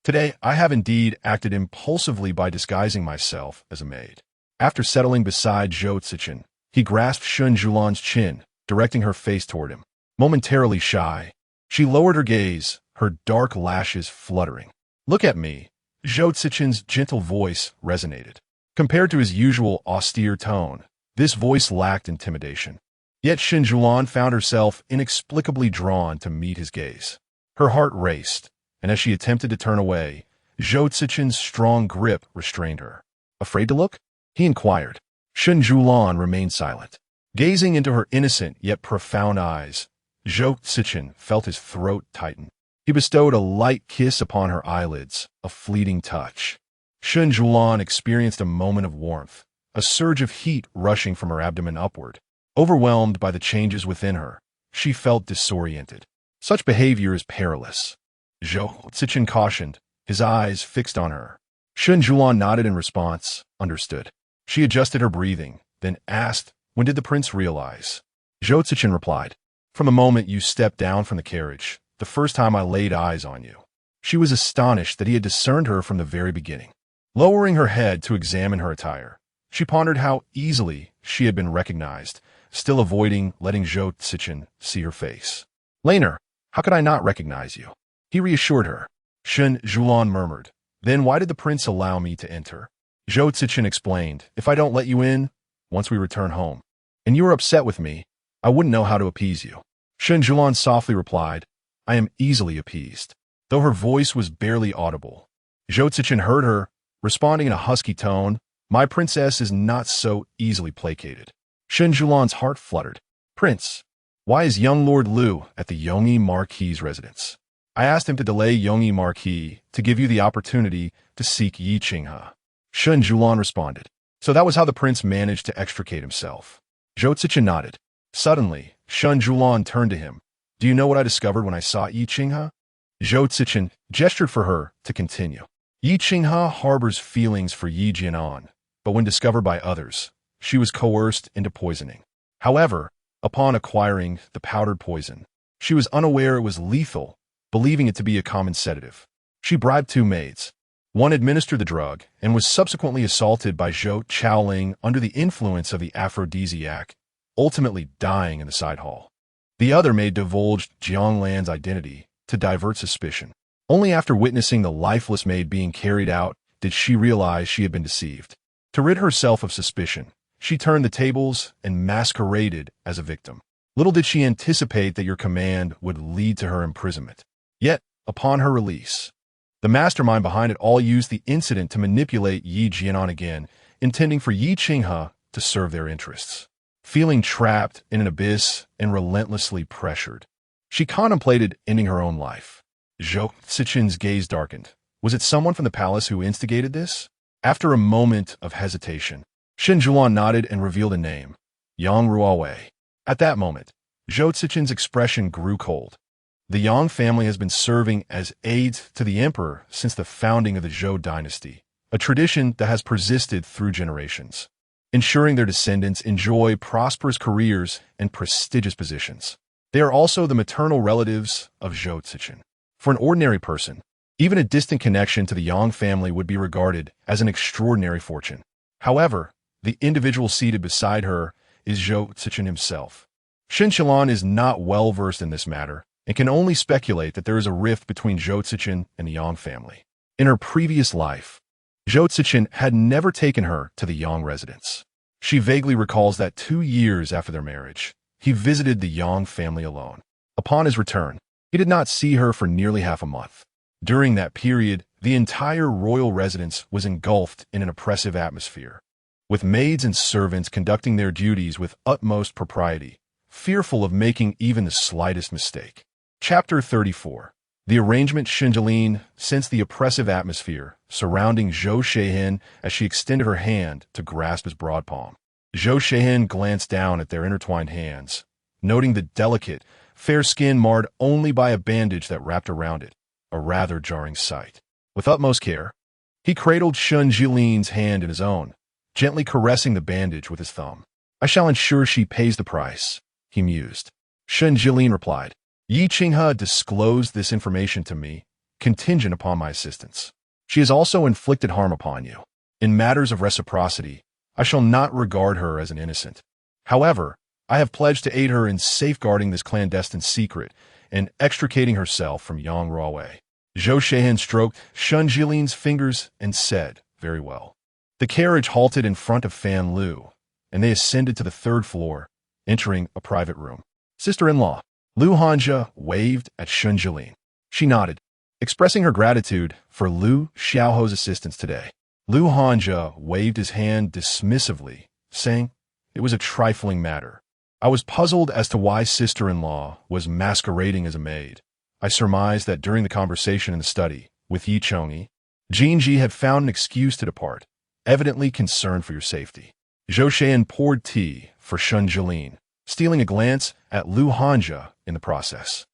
Today I have indeed acted impulsively by disguising myself as a maid." After settling beside Zhou Cechen, he grasped Shen Siyuan's chin, directing her face toward him. Momentarily shy, she lowered her gaze, her dark lashes fluttering. "Look at me." Zhou Cechen's gentle voice resonated. Compared to his usual austere tone, this voice lacked intimidation. Yet Shen Siyuan found herself inexplicably drawn to meet his gaze. Her heart raced, and as she attempted to turn away, Zhou Cechen's strong grip restrained her. "Afraid to look?" he inquired. Shen Siyuan remained silent. Gazing into her innocent yet profound eyes, Zhou Cechen felt his throat tighten. He bestowed a light kiss upon her eyelids, a fleeting touch. Shen Siyuan experienced a moment of warmth, a surge of heat rushing from her abdomen upward. Overwhelmed by the changes within her, she felt disoriented. Such behavior is perilous, Zhou Cechen cautioned, his eyes fixed on her. Shen Siyuan nodded in response, understood. She adjusted her breathing, then asked, "When did the prince realize?" Zhou Cechen replied, "From the moment you stepped down from the carriage, the first time I laid eyes on you." She was astonished that he had discerned her from the very beginning. Lowering her head to examine her attire, she pondered how easily she had been recognized, still avoiding letting Zhou Cechen see her face. "Laner, how could I not recognize you?" He reassured her. Shen Siyuan murmured, "Then why did the prince allow me to enter?" Zhou Cechen explained, "If I don't let you in, once we return home, and you are upset with me, I wouldn't know how to appease you." Shen Siyuan softly replied, "I am easily appeased." Though her voice was barely audible, Zhou Cechen heard her, responding in a husky tone, "My princess is not so easily placated." Shen Siyuan's heart fluttered. "Prince, why is young Lord Liu at the Yongyi Marquis' residence?" "I asked him to delay Yongyi Marquis to give you the opportunity to seek Yi Qinghe." Shen Siyuan responded. "So that was how the prince managed to extricate himself." Zhou Cechen nodded. Suddenly, Shen Siyuan turned to him. "Do you know what I discovered when I saw Yi Qinghe?" Zhou Cechen gestured for her to continue. Yi Qinghe harbors feelings for Yi Jianan, but when discovered by others, she was coerced into poisoning. However, upon acquiring the powdered poison, she was unaware it was lethal, believing it to be a common sedative. She bribed two maids. One administered the drug and was subsequently assaulted by Zhou Chaoling under the influence of the aphrodisiac, ultimately dying in the side hall. The other maid divulged Jiang Lan's identity to divert suspicion. Only after witnessing the lifeless maid being carried out did she realize she had been deceived. To rid herself of suspicion, she turned the tables and masqueraded as a victim. Little did she anticipate that your command would lead to her imprisonment. Yet, upon her release, the mastermind behind it all used the incident to manipulate Yi Jianan again, intending for Yi Qinghe to serve their interests. Feeling trapped in an abyss and relentlessly pressured, she contemplated ending her own life. Zhou Cechen's gaze darkened. Was it someone from the palace who instigated this? After a moment of hesitation, Shen Siyuan nodded and revealed a name, Yang Ruowei. At that moment, Zhou Cechen's expression grew cold. The Yang family has been serving as aides to the emperor since the founding of the Zhou dynasty, a tradition that has persisted through generations, ensuring their descendants enjoy prosperous careers and prestigious positions. They are also the maternal relatives of Zhou Cechen. For an ordinary person, Even a distant connection to the Yang family would be regarded as an extraordinary fortune. However, the individual seated beside her is Zhou Cechen himself. Shen Siyuan is not well versed in this matter and can only speculate that there is a rift between Zhou Cechen and the Yang family. In her previous life, Zhou Cechen had never taken her to the Yang residence. She vaguely recalls that 2 years after their marriage, he visited the Yang family alone. Upon his return, he did not see her for nearly half a month. During that period, the entire royal residence was engulfed in an oppressive atmosphere, with maids and servants conducting their duties with utmost propriety, fearful of making even the slightest mistake. Chapter 34. The arrangement. Shen Siyuan sensed the oppressive atmosphere surrounding Zhou Cechen as she extended her hand to grasp his broad palm. Zhou Cechen glanced down at their intertwined hands, noting the delicate, fair skin marred only by a bandage that wrapped around it, a rather jarring sight. With utmost care, he cradled Shen Siyuan's hand in his own, gently caressing the bandage with his thumb. "I shall ensure she pays the price," he mused. Shen Siyuan replied, "Yi Qinghe disclosed this information to me, contingent upon my assistance. She has also inflicted harm upon you. In matters of reciprocity, I shall not regard her as an innocent. However, I have pledged to aid her in safeguarding this clandestine secret and extricating herself from Yang Ruowei." Zhou Cechen stroked Shen Siyuan's fingers and said, "Very well." The carriage halted in front of Fan Lu, and they ascended to the 3rd floor, entering a private room. "Sister-in-law." Lu Hanja waved at Shen Siyuan. She nodded, expressing her gratitude for Lu Xiaoho's assistance today. Lu Hanja waved his hand dismissively, saying, "It was a trifling matter. I was puzzled as to why sister-in-law was masquerading as a maid. I surmised that during the conversation in the study with Yi Chongyi, Jinji had found an excuse to depart, evidently concerned for your safety." Zhou Cechen poured tea for Shen Siyuan, stealing a glance at Lu Hanja in the process.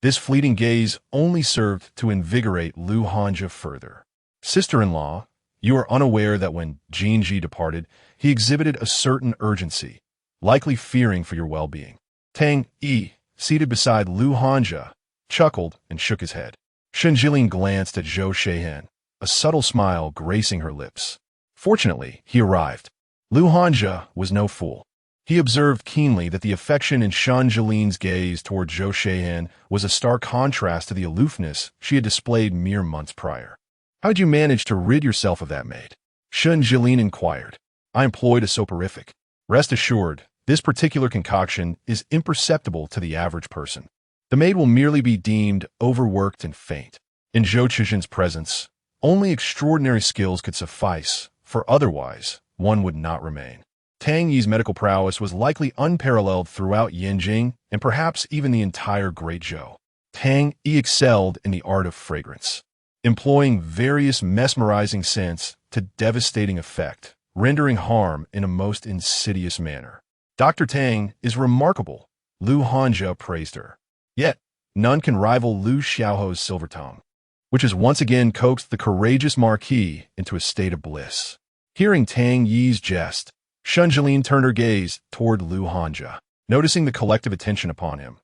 This fleeting gaze only served to invigorate Lu Hanja further. "Sister-in-law, you are unaware that when Jinji departed, he exhibited a certain urgency, likely fearing for your well-being." Tang Yi, seated beside Lu Hanja, chuckled and shook his head. Shen Siyuan glanced at Zhou Cechen, a subtle smile gracing her lips. Fortunately, he arrived. Lu Hanja was no fool. He observed keenly that the affection in Shen Siyuan's gaze toward Zhou Cechen was a stark contrast to the aloofness she had displayed mere months prior. "How'd you manage to rid yourself of that maid?" Shen Siyuan inquired. "I employed a soporific. Rest assured, this particular concoction is imperceptible to the average person. The maid will merely be deemed overworked and faint. In Zhou Cechen's presence, only extraordinary skills could suffice, for otherwise one would not remain." Tang Yi's medical prowess was likely unparalleled throughout Yanjing and perhaps even the entire Great Zhou. Tang Yi excelled in the art of fragrance, employing various mesmerizing scents to devastating effect, rendering harm in a most insidious manner. "Dr. Tang is remarkable," Lu Hanja praised her. "Yet, none can rival Lu Xiaoho's silver tongue," which has once again coaxed the courageous Marquis into a state of bliss. Hearing Tang Yi's jest, Shen Siyuan turned her gaze toward Lu Hanja. Noticing the collective attention upon him,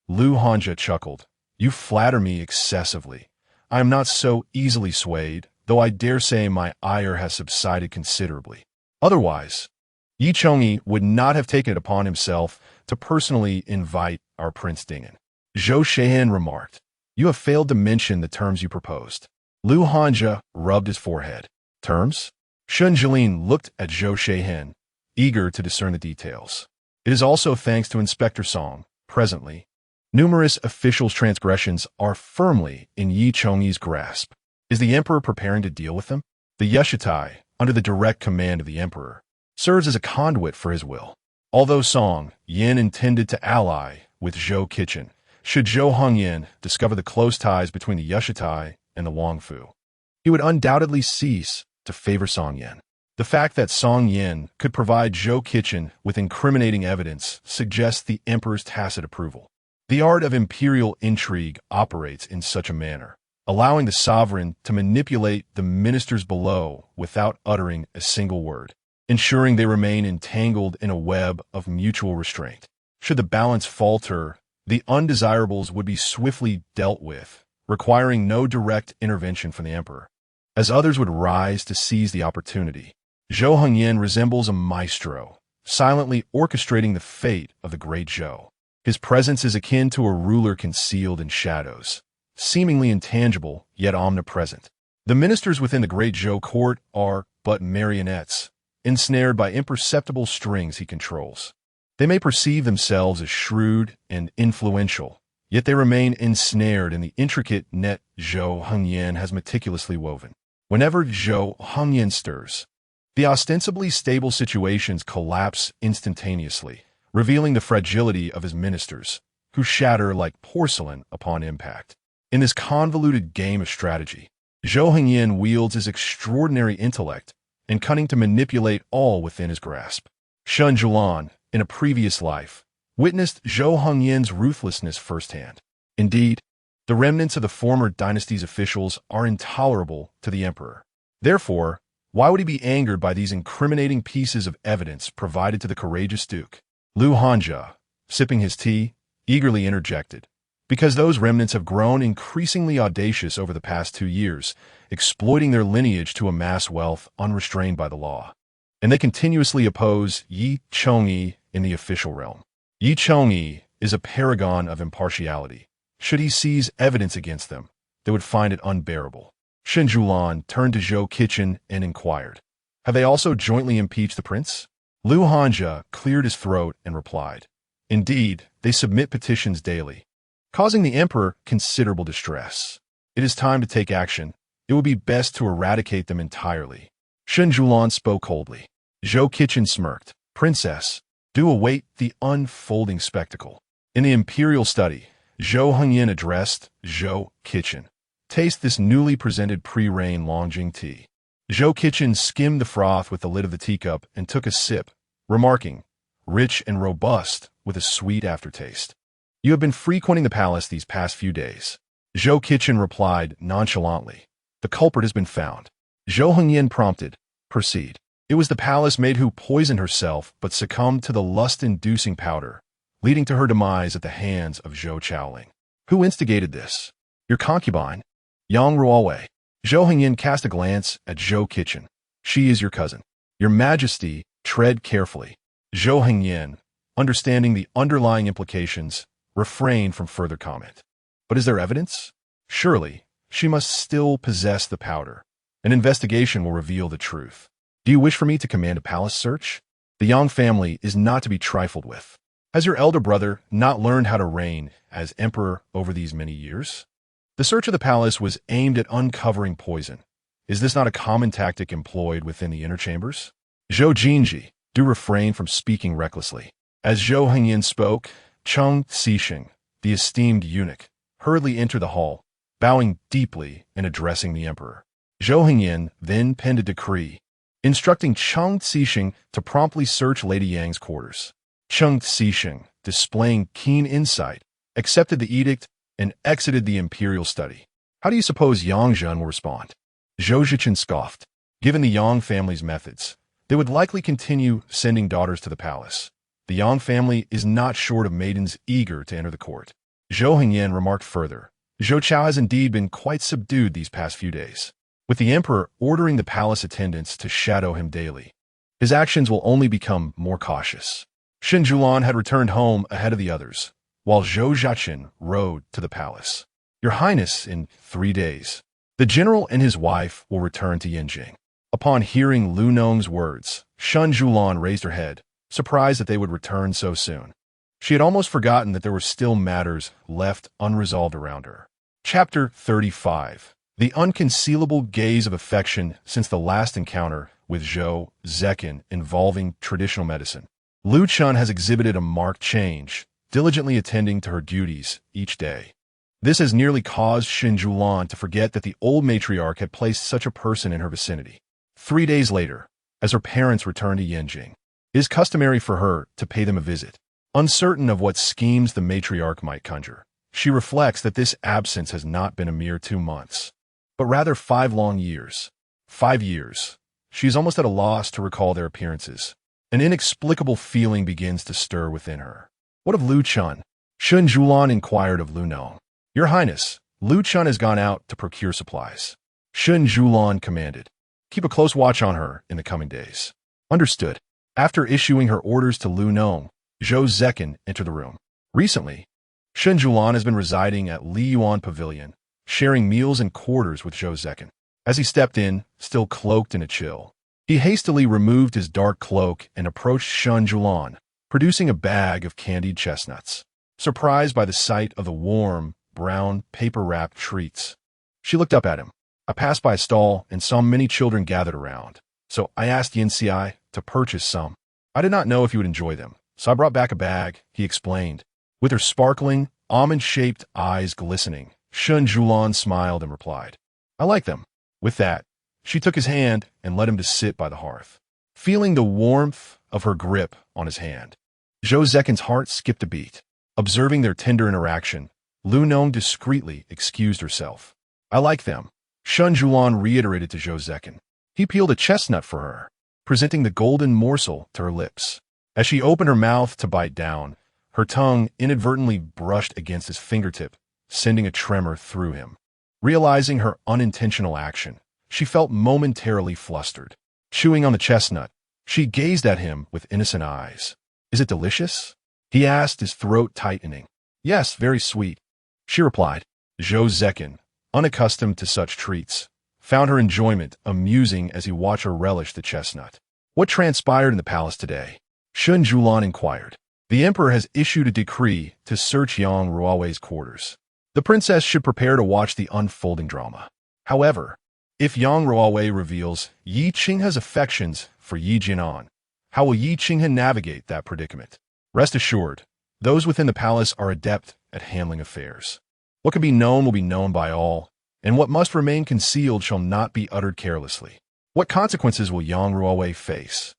Lu Hanja chuckled. "You flatter me excessively. I am not so easily swayed, though I dare say my ire has subsided considerably. Otherwise, Yi Chongyi would not have taken it upon himself to personally invite our Prince Dingen." Zhou Cechen remarked, "You have failed to mention the terms you proposed." Lu Hanja rubbed his forehead. "Terms?" Shen Siyuan looked at Zhou Cechen, eager to discern the details. "It is also thanks to Inspector Song, presently. Numerous officials' transgressions are firmly in Yi Chongyi's grasp. Is the Emperor preparing to deal with them?" The Yeshitai, under the direct command of the Emperor, serves as a conduit for his will. Although Song Yin intended to ally with Zhou Cechen, should Zhou Hongyan discover the close ties between the Yeshitai and the Wangfu, he would undoubtedly cease to favor Song Yin. The fact that Song Yin could provide Zhou Cechen with incriminating evidence suggests the Emperor's tacit approval. The art of imperial intrigue operates in such a manner, allowing the sovereign to manipulate the ministers below without uttering a single word, ensuring they remain entangled in a web of mutual restraint. Should the balance falter, the undesirables would be swiftly dealt with, requiring no direct intervention from the emperor, as others would rise to seize the opportunity. Zhou Hongyan resembles a maestro, silently orchestrating the fate of the great Zhou. His presence is akin to a ruler concealed in shadows, seemingly intangible yet omnipresent. The ministers within the great Zhou court are but marionettes, ensnared by imperceptible strings he controls. They may perceive themselves as shrewd and influential, yet they remain ensnared in the intricate net Zhou Hongyan has meticulously woven. Whenever Zhou Hongyan stirs, the ostensibly stable situations collapse instantaneously, revealing the fragility of his ministers, who shatter like porcelain upon impact. In this convoluted game of strategy, Zhou Hongyan wields his extraordinary intellect and cunning to manipulate all within his grasp. Shen Siyuan, in a previous life, witnessed Zhou Hongyan's ruthlessness firsthand. Indeed, the remnants of the former dynasty's officials are intolerable to the emperor. Therefore, why would he be angered by these incriminating pieces of evidence provided to the courageous duke? Lu Hanja, sipping his tea, eagerly interjected, because those remnants have grown increasingly audacious over the past 2 years, exploiting their lineage to amass wealth unrestrained by the law. And they continuously oppose Yi Chongyi in the official realm. Yi Chongyi is a paragon of impartiality. Should he seize evidence against them, they would find it unbearable. Shen Siyuan turned to Zhou Cechen and inquired, "Have they also jointly impeached the prince?" Lu Hanja cleared his throat and replied, "Indeed, they submit petitions daily, causing the emperor considerable distress. It is time to take action. It would be best to eradicate them entirely." Shen Siyuan spoke coldly. Zhou Cechen smirked. "Princess, do await the unfolding spectacle." In the imperial study, Zhou Hongyan addressed Zhou Cechen. "Taste this newly presented pre-rain Longjing tea." Zhou Cechen skimmed the froth with the lid of the teacup and took a sip, remarking, "Rich and robust, with a sweet aftertaste. You have been frequenting the palace these past few days." Zhou Cechen replied nonchalantly, "The culprit has been found." Zhou Hongyan prompted, "Proceed." It was the palace maid who poisoned herself but succumbed to the lust-inducing powder, leading to her demise at the hands of Zhou Chaoling. "Who instigated this?" "Your concubine, Yang Ruowei." Zhou Hongyan cast a glance at Zhou Cechen. "She is your cousin. Your Majesty, tread carefully." Zhou Hongyan, understanding the underlying implications, refrained from further comment. "But is there evidence?" "Surely, she must still possess the powder. An investigation will reveal the truth." "Do you wish for me to command a palace search?" "The Yang family is not to be trifled with. Has your elder brother not learned how to reign as emperor over these many years?" The search of the palace was aimed at uncovering poison. Is this not a common tactic employed within the inner chambers? "Zhou Jinji, do refrain from speaking recklessly." As Zhou Hongyan spoke, Zhou Cechen, the esteemed eunuch, hurriedly entered the hall, bowing deeply and addressing the emperor. Zhou Hongyan then penned a decree, instructing Zhou Cechen to promptly search Lady Yang's quarters. Zhou Cechen, displaying keen insight, accepted the edict and exited the imperial study. "How do you suppose Yang Zhen will respond?" Zhou Cechen scoffed. Given the Yang family's methods, they would likely continue sending daughters to the palace. The Yang family is not short of maidens eager to enter the court. Zhou Hongyan remarked further, "Zhou Chao has indeed been quite subdued these past few days, with the emperor ordering the palace attendants to shadow him daily. His actions will only become more cautious." Shen Siyuan had returned home ahead of the others, while Zhou Cechen rode to the palace. "Your Highness, in 3 days, the general and his wife will return to Yinjing." Upon hearing Lu Nong's words, Shen Siyuan raised her head, surprised that they would return so soon. She had almost forgotten that there were still matters left unresolved around her. Chapter 35. The unconcealable gaze of affection since the last encounter with Zhou Cechen involving traditional medicine. Lu Chun has exhibited a marked change, diligently attending to her duties each day. This has nearly caused Shen Siyuan to forget that the old matriarch had placed such a person in her vicinity. 3 days later, as her parents returned to Yinjing, it is customary for her to pay them a visit. Uncertain of what schemes the matriarch might conjure, she reflects that this absence has not been a mere 2 months, but rather 5 long years. 5 years. She is almost at a loss to recall their appearances. An inexplicable feeling begins to stir within her. "What of Lu Chun?" Shen Siyuan inquired of Lu Nong. "Your Highness, Lu Chun has gone out to procure supplies. Shen Siyuan commanded. Keep a close watch on her in the coming days. Understood. After issuing her orders to Lu Nong, Zhou Cechen entered the room. Recently, Shen Siyuan has been residing at Li Yuan Pavilion, sharing meals and quarters with Zhou Cechen. As he stepped in, still cloaked in a chill, he hastily removed his dark cloak and approached Shen Siyuan, producing a bag of candied chestnuts. Surprised by the sight of the warm, brown, paper-wrapped treats, she looked up at him. I passed by a stall and saw many children gathered around, so I asked Yin Xi to purchase some. I did not know if you would enjoy them, so I brought back a bag, he explained. With her sparkling, almond-shaped eyes glistening, Shen Siyuan smiled and replied, I like them. With that, she took his hand and led him to sit by the hearth. Feeling the warmth of her grip on his hand, Zhou Cechen's heart skipped a beat. Observing their tender interaction, Lu Nong discreetly excused herself. I like them, Shen Siyuan reiterated to Zhou Cechen. He peeled a chestnut for her, presenting the golden morsel to her lips. As she opened her mouth to bite down, her tongue inadvertently brushed against his fingertip, sending a tremor through him. Realizing her unintentional action, she felt momentarily flustered. Chewing on the chestnut, she gazed at him with innocent eyes. Is it delicious? He asked, his throat tightening. Yes, very sweet, she replied. Zhou Cechen, unaccustomed to such treats, found her enjoyment amusing as he watched her relish the chestnut. What transpired in the palace today? Shen Siyuan inquired. The emperor has issued a decree to search Yang Ruowei's quarters. The princess should prepare to watch the unfolding drama. However, if Yang Ruowei reveals Yi Qinghe's affections for Yi Jianan, how will Yi Qinghe navigate that predicament? Rest assured, those within the palace are adept at handling affairs. What can be known will be known by all, and what must remain concealed shall not be uttered carelessly. What consequences will Yang Ruowei face?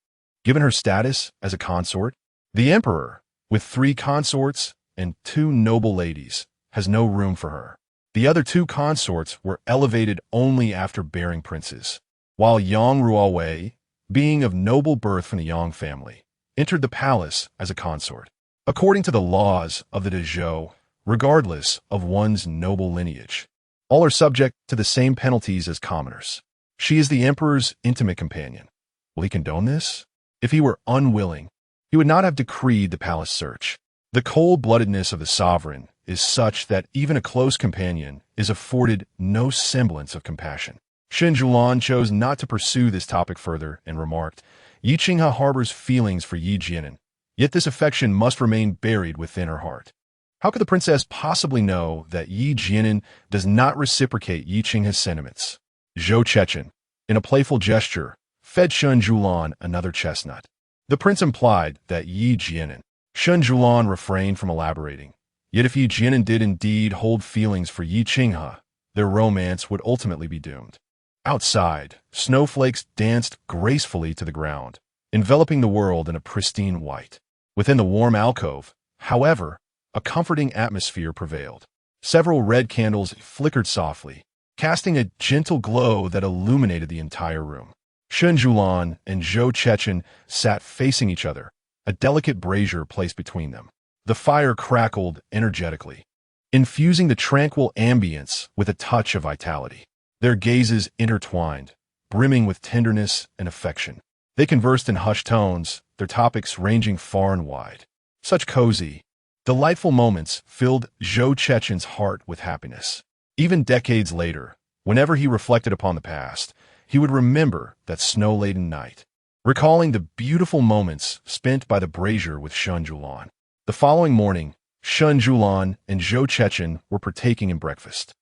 Given her status as a consort, the emperor, with 3 consorts and 2 noble ladies, has no room for her. The other 2 consorts were elevated only after bearing princes, while Yang Ruowei, being of noble birth from the Yang family, entered the palace as a consort. According to the laws of the Dezhou, regardless of one's noble lineage, all are subject to the same penalties as commoners. She is the emperor's intimate companion. Will he condone this? If he were unwilling, he would not have decreed the palace search. The cold-bloodedness of the sovereign is such that even a close companion is afforded no semblance of compassion. Shen Siyuan chose not to pursue this topic further and remarked, Yi Qinghe harbors feelings for Yi Jianan, yet this affection must remain buried within her heart. How could the princess possibly know that Yi Jianan does not reciprocate Yi Qinghe's sentiments? Zhou Cechen, in a playful gesture, fed Shen Siyuan another chestnut. The prince implied that Yi Jianan. Shen Siyuan refrained from elaborating. Yet if Yi Jianan did indeed hold feelings for Yi Qinghe, their romance would ultimately be doomed. Outside, snowflakes danced gracefully to the ground, enveloping the world in a pristine white. Within the warm alcove, however, a comforting atmosphere prevailed. Several red candles flickered softly, casting a gentle glow that illuminated the entire room. Shen Siyuan and Zhou Cechen sat facing each other, a delicate brazier placed between them. The fire crackled energetically, infusing the tranquil ambience with a touch of vitality. Their gazes intertwined, brimming with tenderness and affection. They conversed in hushed tones, their topics ranging far and wide. Such cozy, delightful moments filled Zhou Cechen's heart with happiness. Even decades later, whenever he reflected upon the past, he would remember that snow-laden night, recalling the beautiful moments spent by the brazier with Shen Siyuan. The following morning, Shen Siyuan and Zhou Cechen were partaking in breakfast.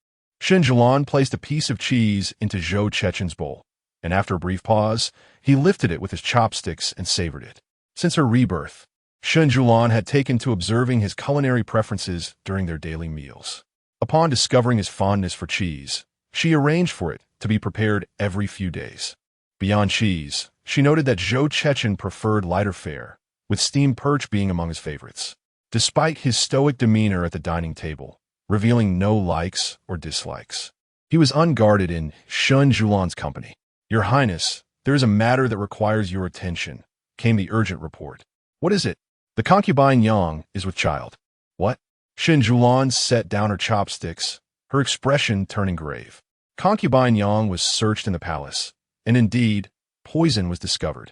Shen Siyuan placed a piece of cheese into Zhou Cechen's bowl, and after a brief pause, he lifted it with his chopsticks and savored it. Since her rebirth, Shen Siyuan had taken to observing his culinary preferences during their daily meals. Upon discovering his fondness for cheese, she arranged for it to be prepared every few days. Beyond cheese, she noted that Zhou Cechen preferred lighter fare, with steamed perch being among his favorites. Despite his stoic demeanor at the dining table, revealing no likes or dislikes, he was unguarded in Shen Siyuan's company. Your Highness, there is a matter that requires your attention, came the urgent report. What is it? The concubine Yang is with child. What? Shen Siyuan set down her chopsticks, her expression turning grave. Concubine Yang was searched in the palace, and indeed, poison was discovered.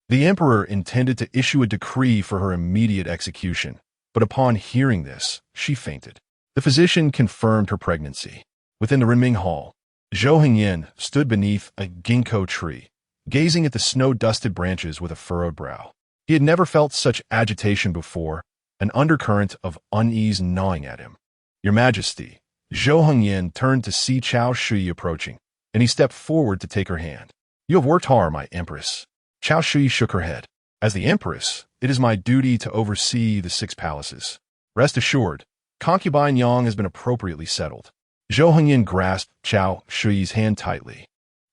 The emperor intended to issue a decree for her immediate execution, but upon hearing this, she fainted. The physician confirmed her pregnancy. Within the Renming Hall, Zhou Cechen stood beneath a ginkgo tree, gazing at the snow-dusted branches with a furrowed brow. He had never felt such agitation before, an undercurrent of unease gnawing at him. "Your Majesty," Zhou Cechen turned to see Cao Shui approaching, and he stepped forward to take her hand. "You have worked hard, my empress." Cao Shui shook her head. "As the empress, it is my duty to oversee the 6 palaces. Rest assured, concubine Yang has been appropriately settled." Zhou Cechen grasped Cao Shui's hand tightly,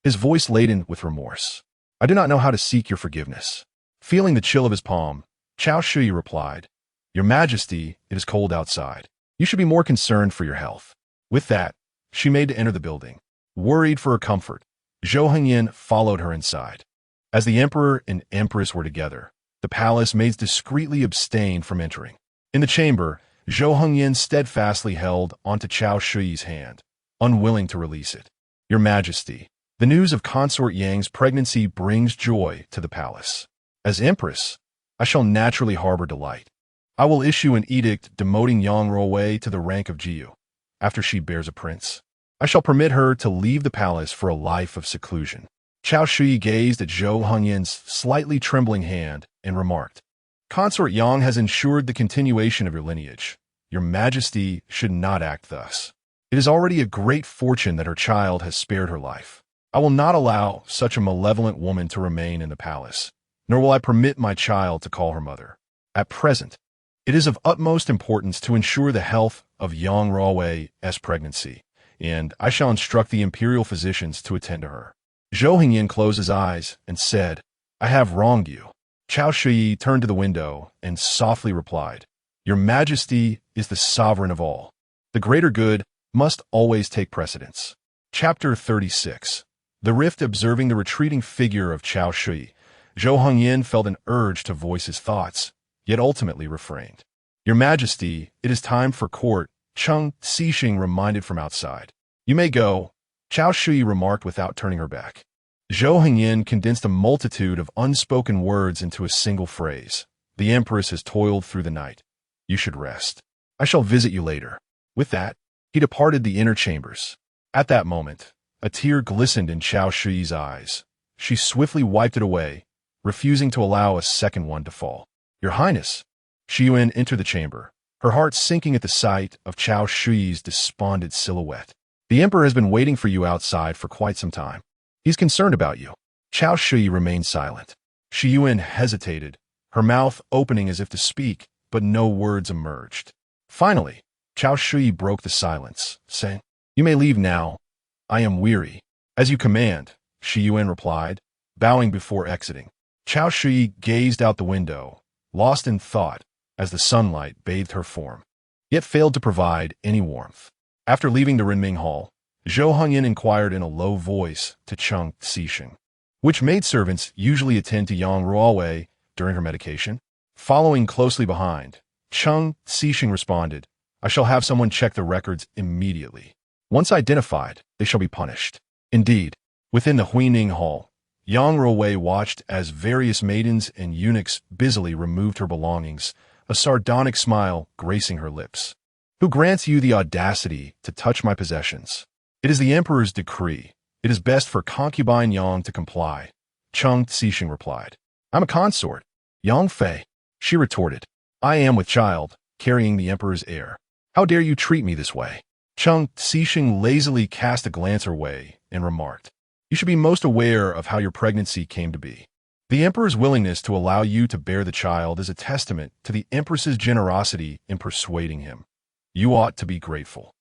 his voice laden with remorse. "I do not know how to seek your forgiveness." Feeling the chill of his palm, Cao Shui replied, "Your Majesty, it is cold outside. You should be more concerned for your health." With that, she made to enter the building. Worried for her comfort, Zhou Cechen followed her inside. As the emperor and empress were together, the palace maids discreetly abstained from entering. In the chamber, Zhou Cechen steadfastly held onto Cao Shui's hand, unwilling to release it. "Your Majesty, the news of Consort Yang's pregnancy brings joy to the palace. As empress, I shall naturally harbor delight. I will issue an edict demoting Yang Ruowei to the rank of Jiu. After she bears a prince, I shall permit her to leave the palace for a life of seclusion." Cao Shui gazed at Zhou Chen's slightly trembling hand and remarked, "Consort Yang has ensured the continuation of your lineage. Your Majesty should not act thus. It is already a great fortune that her child has spared her life. I will not allow such a malevolent woman to remain in the palace, nor will I permit my child to call her mother. At present, it is of utmost importance to ensure the health of Yang Ruowei's pregnancy, and I shall instruct the imperial physicians to attend to her." Zhou Cechen closed his eyes and said, "I have wronged you." Cao Shui turned to the window and softly replied, "Your Majesty is the sovereign of all. The greater good must always take precedence." Chapter 36. The Rift. Observing the retreating figure of Cao Shui, Zhou Cechen felt an urge to voice his thoughts, yet ultimately refrained. "Your Majesty, it is time for court," Zhou Cechen reminded from outside. "You may go," Cao Shui remarked without turning her back. Zhou Cechen condensed a multitude of unspoken words into a single phrase. "The empress has toiled through the night. You should rest. I shall visit you later." With that, he departed the inner chambers. At that moment, a tear glistened in Cao Shui's eyes. She swiftly wiped it away, refusing to allow a second one to fall. "Your Highness." Shen Siyuan entered the chamber, her heart sinking at the sight of Cao Shui's despondent silhouette. "The emperor has been waiting for you outside for quite some time. He's concerned about you." Cao Shui remained silent. Shen Siyuan hesitated, her mouth opening as if to speak, but no words emerged. Finally, Cao Shui broke the silence, saying, "You may leave now. I am weary." "As you command," Shen Siyuan replied, bowing before exiting. Cao Shui gazed out the window, lost in thought, as the sunlight bathed her form, yet failed to provide any warmth. After leaving the Renming Hall, Zhou Cechen inquired in a low voice to Zhou Cechen, "Which maidservants usually attend to Yang Ruowei during her medication?" Following closely behind, Zhou Cechen responded, "I shall have someone check the records immediately. Once identified, they shall be punished." Indeed, within the Huining Hall, Yang Ruowei watched as various maidens and eunuchs busily removed her belongings, a sardonic smile gracing her lips. "Who grants you the audacity to touch my possessions?" "It is the emperor's decree. It is best for concubine Yang to comply," Zhou Cechen replied. "I'm a consort, Yang Fei," she retorted. "I am with child, carrying the emperor's heir. How dare you treat me this way?" Zhou Cechen lazily cast a glance her way and remarked, "You should be most aware of how your pregnancy came to be. The emperor's willingness to allow you to bear the child is a testament to the empress's generosity in persuading him. You ought to be grateful.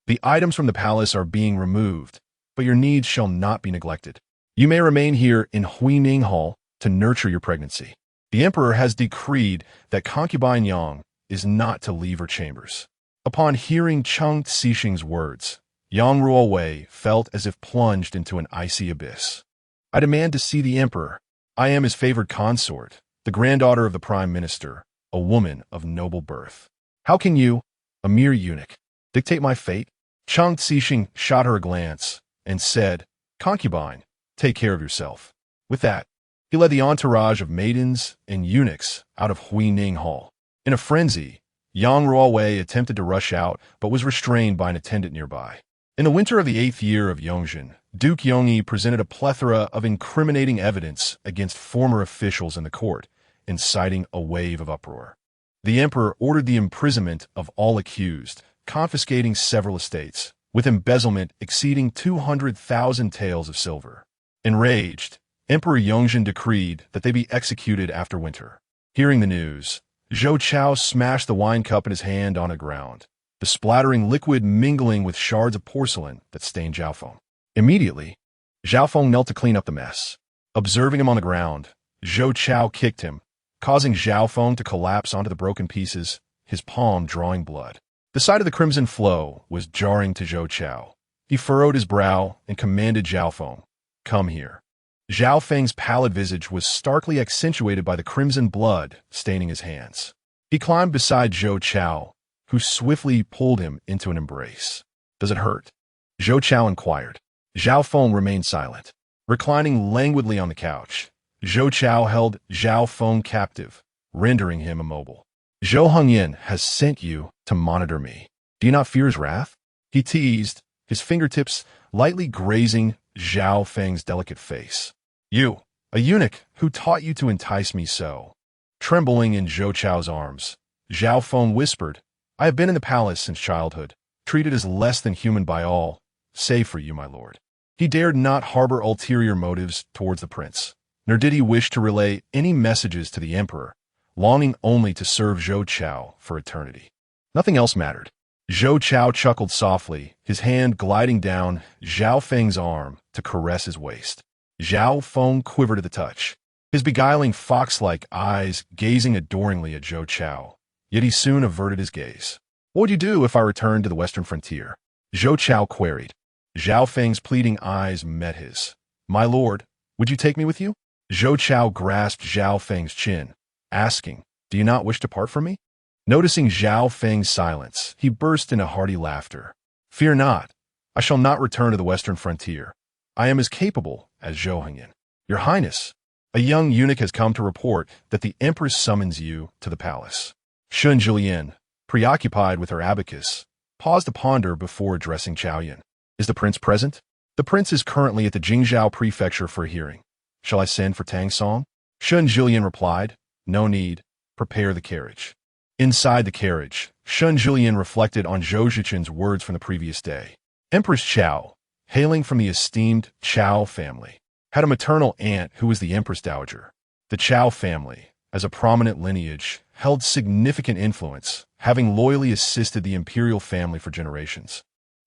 The items from the palace are being removed, but your needs shall not be neglected. You may remain here in Huining Hall to nurture your pregnancy. The emperor has decreed that concubine Yang is not to leave her chambers." Upon hearing Zhou Cechen's words, Yang Ruowei felt as if plunged into an icy abyss. "I demand to see the emperor. I am his favored consort, the granddaughter of the prime minister, a woman of noble birth. How can you, a mere eunuch, dictate my fate?" Zhou Cechen shot her a glance and said, "Concubine, take care of yourself." With that, he led the entourage of maidens and eunuchs out of Huining Hall. In a frenzy, Yang Ruowei attempted to rush out but was restrained by an attendant nearby. In the winter of the 8th year of Yongzhen, Duke Yongyi presented a plethora of incriminating evidence against former officials in the court, inciting a wave of uproar. The emperor ordered the imprisonment of all accused, confiscating several estates, with embezzlement exceeding 200,000 taels of silver. Enraged, Emperor Yongzhen decreed that they be executed after winter. Hearing the news, Zhou Chao smashed the wine cup in his hand on the ground, the splattering liquid mingling with shards of porcelain that stained Zhao Feng. Immediately, Zhao Feng knelt to clean up the mess. Observing him on the ground, Zhou Chao kicked him, causing Zhao Feng to collapse onto the broken pieces, his palm drawing blood. The sight of the crimson flow was jarring to Zhou Chao. He furrowed his brow and commanded Zhao Feng, "Come here." Zhao Feng's pallid visage was starkly accentuated by the crimson blood staining his hands. He climbed beside Zhou Chao, who swiftly pulled him into an embrace. "Does it hurt?" Zhou Chao inquired. Zhao Feng remained silent. Reclining languidly on the couch, Zhou Chao held Zhao Feng captive, rendering him immobile. "Zhou Hongyan has sent you to monitor me. Do you not fear his wrath?" He teased, his fingertips lightly grazing Zhao Feng's delicate face. "You, a eunuch who taught you to entice me so." Trembling in Zhou Chao's arms, Zhao Feng whispered, "I have been in the palace since childhood, treated as less than human by all, save for you, my lord." He dared not harbor ulterior motives towards the prince, nor did he wish to relay any messages to the emperor, longing only to serve Zhou Chao for eternity. Nothing else mattered. Zhou Chao chuckled softly, his hand gliding down Zhao Feng's arm to caress his waist. Zhao Feng quivered at the touch, his beguiling fox-like eyes gazing adoringly at Zhou Chao, yet he soon averted his gaze. "What would you do if I returned to the western frontier?" Zhou Chao queried. Zhao Feng's pleading eyes met his. "My lord, would you take me with you?" Zhou Chao grasped Zhao Feng's chin, asking, "Do you not wish to part from me?" Noticing Zhao Feng's silence, he burst into hearty laughter. "Fear not. I shall not return to the western frontier. I am as capable as Zhou Hongyan. Your Highness, a young eunuch has come to report that the Empress summons you to the palace." Shen Siyuan, preoccupied with her abacus, paused to ponder before addressing Chaoyan. "Is the prince present?" "The prince is currently at the Jingzhou prefecture for a hearing. Shall I send for Tang Song?" Shen Siyuan replied, "No need. Prepare the carriage." Inside the carriage, Shen Siyuan reflected on Zhou Cechen's words from the previous day. Empress Chao, hailing from the esteemed Chao family, had a maternal aunt who was the Empress Dowager. The Chao family, as a prominent lineage, held significant influence, having loyally assisted the imperial family for generations,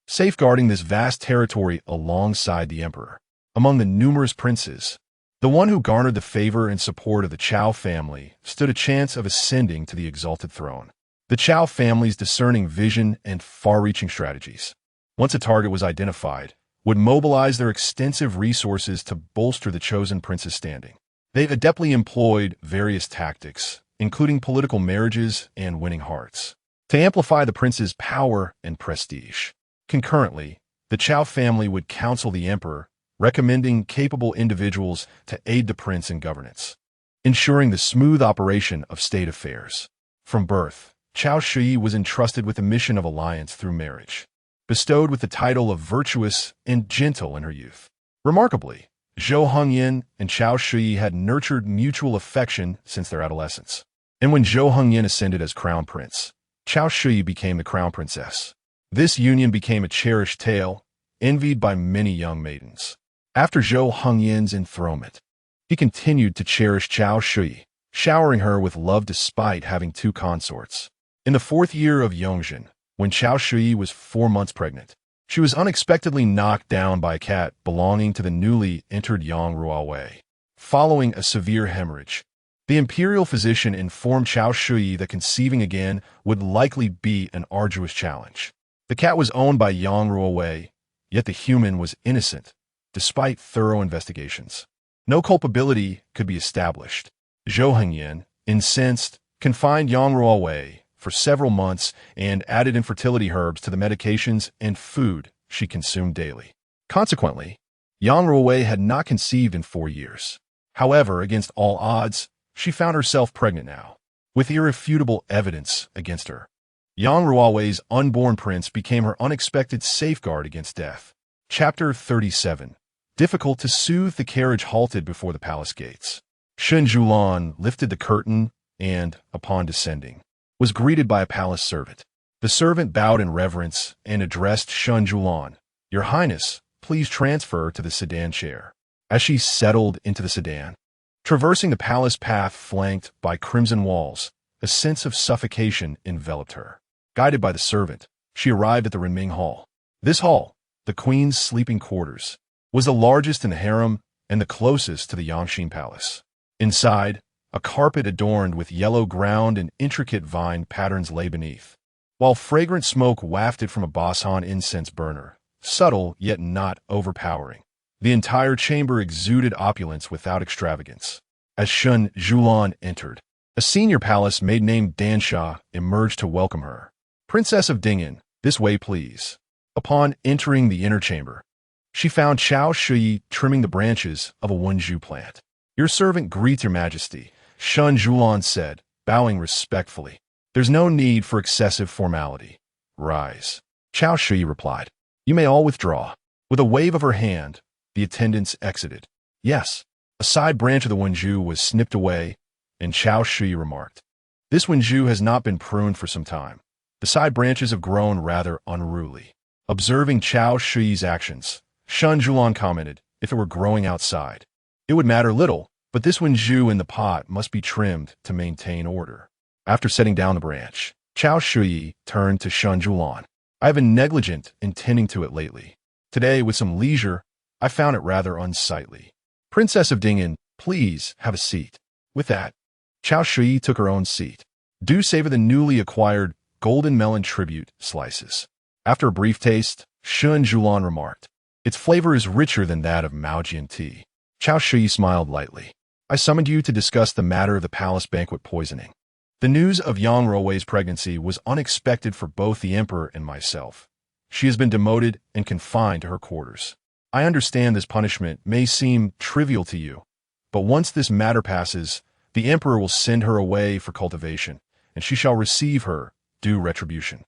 safeguarding this vast territory alongside the emperor. Among the numerous princes, the one who garnered the favor and support of the Chao family stood a chance of ascending to the exalted throne. The Chao family's discerning vision and far-reaching strategies, once a target was identified, would mobilize their extensive resources to bolster the chosen prince's standing. They adeptly employed various tactics, including political marriages and winning hearts, to amplify the prince's power and prestige. Concurrently, the Chao family would counsel the emperor, recommending capable individuals to aid the prince in governance, ensuring the smooth operation of state affairs. From birth, Chao Shi was entrusted with the mission of alliance through marriage, bestowed with the title of virtuous and gentle in her youth. Remarkably, Zhou Hongyan and Chao Shi had nurtured mutual affection since their adolescence. And when Zhou Hongyan ascended as crown prince, Chao Shi became the crown princess. This union became a cherished tale, envied by many young maidens. After Zhou Hongyan's enthronement, he continued to cherish Chao Shi, showering her with love despite having 2 consorts. In the 4th year of Yongzhen, when Chao Shi was 4 months pregnant, she was unexpectedly knocked down by a cat belonging to the newly entered Yang Ruowei. Following a severe hemorrhage, the imperial physician informed Chao Shi that conceiving again would likely be an arduous challenge. The cat was owned by Yang Ruowei, yet the human was innocent, despite thorough investigations. No culpability could be established. Zhou Hongyan, incensed, confined Yang Ruowei for several months and added infertility herbs to the medications and food she consumed daily. Consequently, Yang Ruowei had not conceived in 4 years. However, against all odds, she found herself pregnant now, with irrefutable evidence against her. Yang Ruowei's unborn prince became her unexpected safeguard against death. Chapter 37. Difficult to soothe. The carriage halted before the palace gates. Shen Siyuan lifted the curtain and, upon descending, was greeted by a palace servant. The servant bowed in reverence and addressed Shen Siyuan. "Your Highness, please transfer to the sedan chair." As she settled into the sedan, traversing the palace path flanked by crimson walls, a sense of suffocation enveloped her. Guided by the servant, she arrived at the Renming Hall. This hall, the queen's sleeping quarters, was the largest in the harem and the closest to the Yangxin Palace. Inside, a carpet adorned with yellow ground and intricate vine patterns lay beneath, while fragrant smoke wafted from a Basan incense burner, subtle yet not overpowering. The entire chamber exuded opulence without extravagance. As Shen Siyuan entered, a senior palace maid named Dansha emerged to welcome her. "Princess of Ding'an, this way please." Upon entering the inner chamber, she found Chao Shui trimming the branches of a Wenju plant. "Your servant greets your majesty," Shen Siyuan said, bowing respectfully. "There's no need for excessive formality. Rise." Chao Shui replied. "You may all withdraw." With a wave of her hand, the attendants exited. "Yes." A side branch of the Wenju was snipped away, and Chao Shui remarked, "This Wenju has not been pruned for some time. The side branches have grown rather unruly." Observing Chao Shui's actions, Shen Siyuan commented, "If it were growing outside, it would matter little, but this Wenju in the pot must be trimmed to maintain order." After setting down the branch, Chao Shui turned to Shen Siyuan. "I have been negligent in tending to it lately. Today, with some leisure, I found it rather unsightly. Princess of Ding'an, please have a seat." With that, Chao Shui took her own seat. "Do savor the newly acquired golden melon tribute slices." After a brief taste, Shen Siyuan remarked, "Its flavor is richer than that of Maojian tea." Chao Shui smiled lightly. "I summoned you to discuss the matter of the palace banquet poisoning." The news of Yang Ruowei's pregnancy was unexpected for both the emperor and myself. She has been demoted and confined to her quarters. I understand this punishment may seem trivial to you, but once this matter passes, the emperor will send her away for cultivation, and she shall receive her due retribution.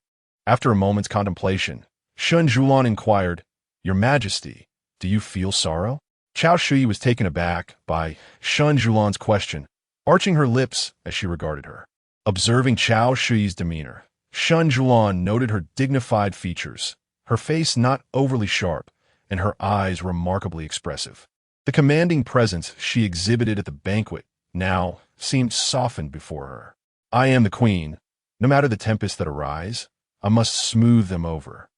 After a moment's contemplation, Shen Siyuan inquired, "Your Majesty, do you feel sorrow?" Chao Shui was taken aback by Shen Siyuan's question, arching her lips as she regarded her. Observing Chao Shui's demeanor, Shen Siyuan noted her dignified features, her face not overly sharp, and her eyes remarkably expressive. The commanding presence she exhibited at the banquet now seemed softened before her. "I am the queen. No matter the tempests that arise, I must smooth them over."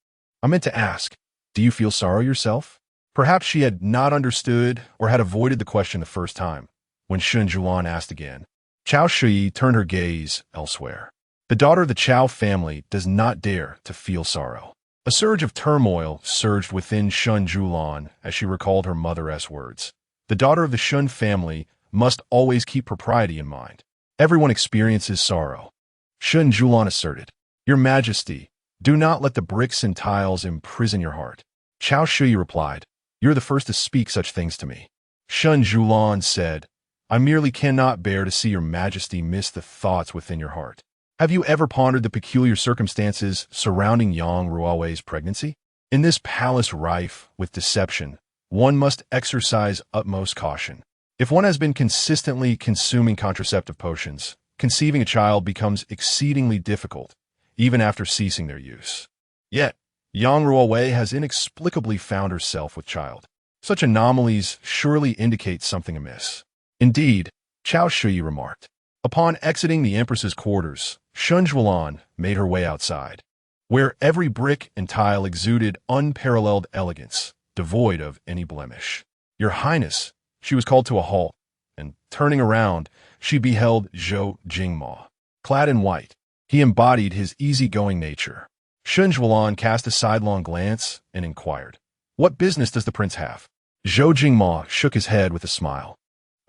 I meant to ask, "Do you feel sorrow yourself?" Perhaps she had not understood or had avoided the question the first time. When Shen Siyuan asked again, Chao Shui turned her gaze elsewhere. The daughter of the Chao family does not dare to feel sorrow. A surge of turmoil surged within Shen Siyuan as she recalled her mother's words. The daughter of the Shen family must always keep propriety in mind. Everyone experiences sorrow. Shen Siyuan asserted, "Your Majesty, do not let the bricks and tiles imprison your heart." Chao Shui replied, "You're the first to speak such things to me." Shen Siyuan said, "I merely cannot bear to see your Majesty miss the thoughts within your heart. Have you ever pondered the peculiar circumstances surrounding Yang Ruowei's pregnancy? In this palace rife with deception, one must exercise utmost caution. If one has been consistently consuming contraceptive potions, conceiving a child becomes exceedingly difficult, even after ceasing their use. Yet, Yang Ruowei has inexplicably found herself with child. Such anomalies surely indicate something amiss." "Indeed," Chao Shui remarked. Upon exiting the empress's quarters, Shen Siyuan made her way outside, where every brick and tile exuded unparalleled elegance, devoid of any blemish. "Your Highness," she was called to a halt, and turning around, she beheld Zhou Cechen. Clad in white, he embodied his easygoing nature. Shen Siyuan cast a sidelong glance and inquired, "What business does the prince have?" Zhou Cechen shook his head with a smile.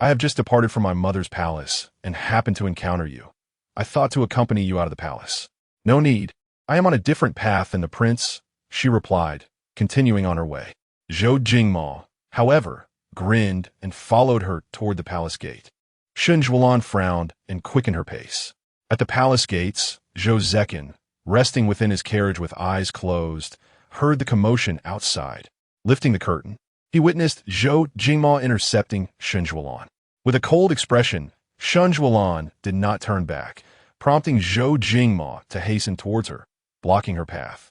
"I have just departed from my mother's palace and happened to encounter you. I thought to accompany you out of the palace. No need. I am on a different path than the prince, she replied, continuing on her way. Zhou Jingmao, however, grinned and followed her toward the palace gate. Shen Siyuan frowned and quickened her pace. At the palace gates, Zhou Cechen, resting within his carriage with eyes closed, heard the commotion outside. Lifting the curtain, he witnessed Zhou Jingmao intercepting Shen Siyuan. With a cold expression, Shen Siyuan did not turn back, prompting Zhou Jingmao to hasten towards her, blocking her path.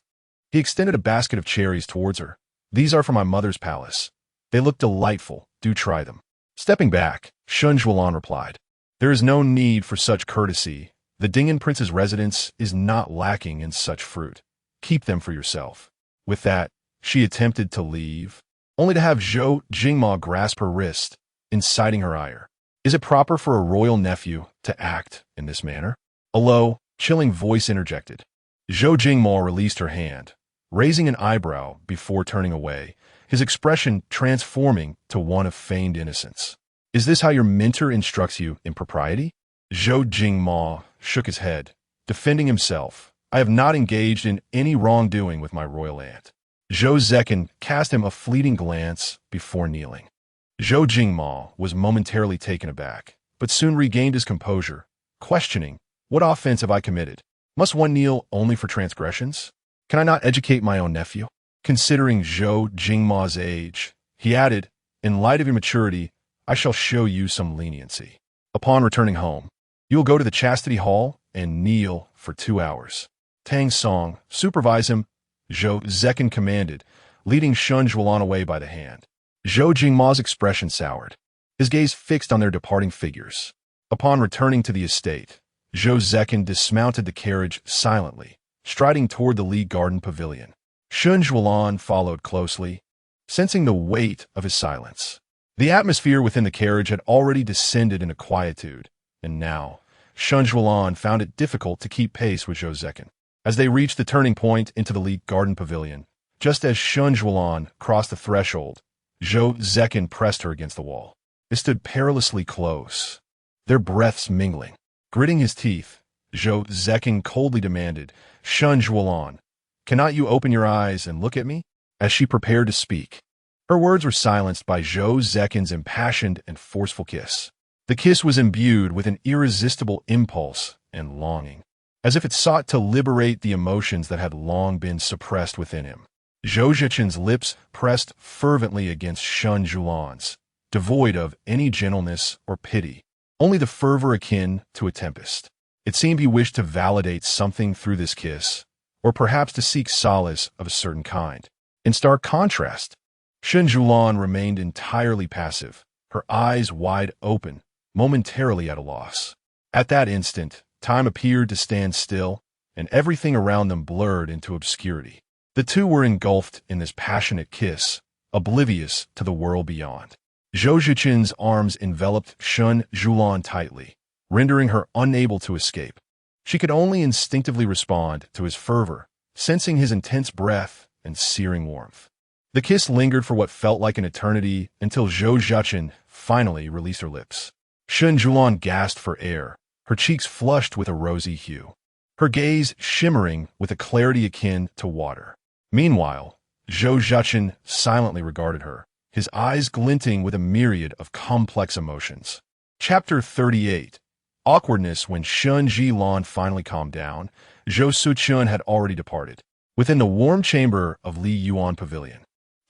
He extended a basket of cherries towards her. These are from my mother's palace. They look delightful. Do try them. Stepping back, Shen Siyuan replied, There is no need for such courtesy. The Ding'an Prince's residence is not lacking in such fruit. Keep them for yourself. With that, she attempted to leave, only to have Zhou Jingmao grasp her wrist, inciting her ire. Is it proper for a royal nephew to act in this manner? A low, chilling voice interjected. Zhou Jingmao released her hand, raising an eyebrow before turning away, his expression transforming to one of feigned innocence. Is this how your mentor instructs you in propriety? Zhou Jingmao shook his head, defending himself. I have not engaged in any wrongdoing with my royal aunt. Zhou Cechen cast him a fleeting glance before kneeling. Zhou Jingmao was momentarily taken aback, but soon regained his composure, questioning, What offense have I committed? Must one kneel only for transgressions? Can I not educate my own nephew? Considering Zhou Jingmao's age, he added, In light of your maturity, I shall show you some leniency. Upon returning home, you will go to the chastity hall and kneel for 2 hours. Tang Song, supervise him, Zhou Cechen commanded, leading Shen Siyuan away by the hand. Zhou Jingmao's expression soured, his gaze fixed on their departing figures. Upon returning to the estate, Zhou Cechen dismounted the carriage silently, striding toward the Li Garden Pavilion. Shen Siyuan followed closely, sensing the weight of his silence. The atmosphere within the carriage had already descended into quietude, and now, Shen Siyuan found it difficult to keep pace with Zhou Cechen. As they reached the turning point into the Li Garden Pavilion, just as Shen Siyuan crossed the threshold, Zhou Cechen pressed her against the wall. They stood perilously close, their breaths mingling. Gritting his teeth, Zhou Cechen coldly demanded, Shen Siyuan, cannot you open your eyes and look at me? As she prepared to speak, her words were silenced by Zhou Zechen's impassioned and forceful kiss. The kiss was imbued with an irresistible impulse and longing, as if it sought to liberate the emotions that had long been suppressed within him. Zhou Cechen's lips pressed fervently against Shen Siyuan's, devoid of any gentleness or pity, only the fervor akin to a tempest. It seemed he wished to validate something through this kiss, or perhaps to seek solace of a certain kind. In stark contrast, Shen Siyuan remained entirely passive, her eyes wide open, momentarily at a loss. At that instant, time appeared to stand still, and everything around them blurred into obscurity. The two were engulfed in this passionate kiss, oblivious to the world beyond. Zhou Cechen's arms enveloped Shen Siyuan tightly, rendering her unable to escape. She could only instinctively respond to his fervor, sensing his intense breath and searing warmth. The kiss lingered for what felt like an eternity until Zhou Cechen finally released her lips. Shen Siyuan gasped for air, her cheeks flushed with a rosy hue, her gaze shimmering with a clarity akin to water. Meanwhile, Zhou Cechen silently regarded her, his eyes glinting with a myriad of complex emotions. Chapter 38. Awkwardness. When Shen Siyuan finally calmed down, Zhou Cechen had already departed. Within the warm chamber of Li Yuan Pavilion,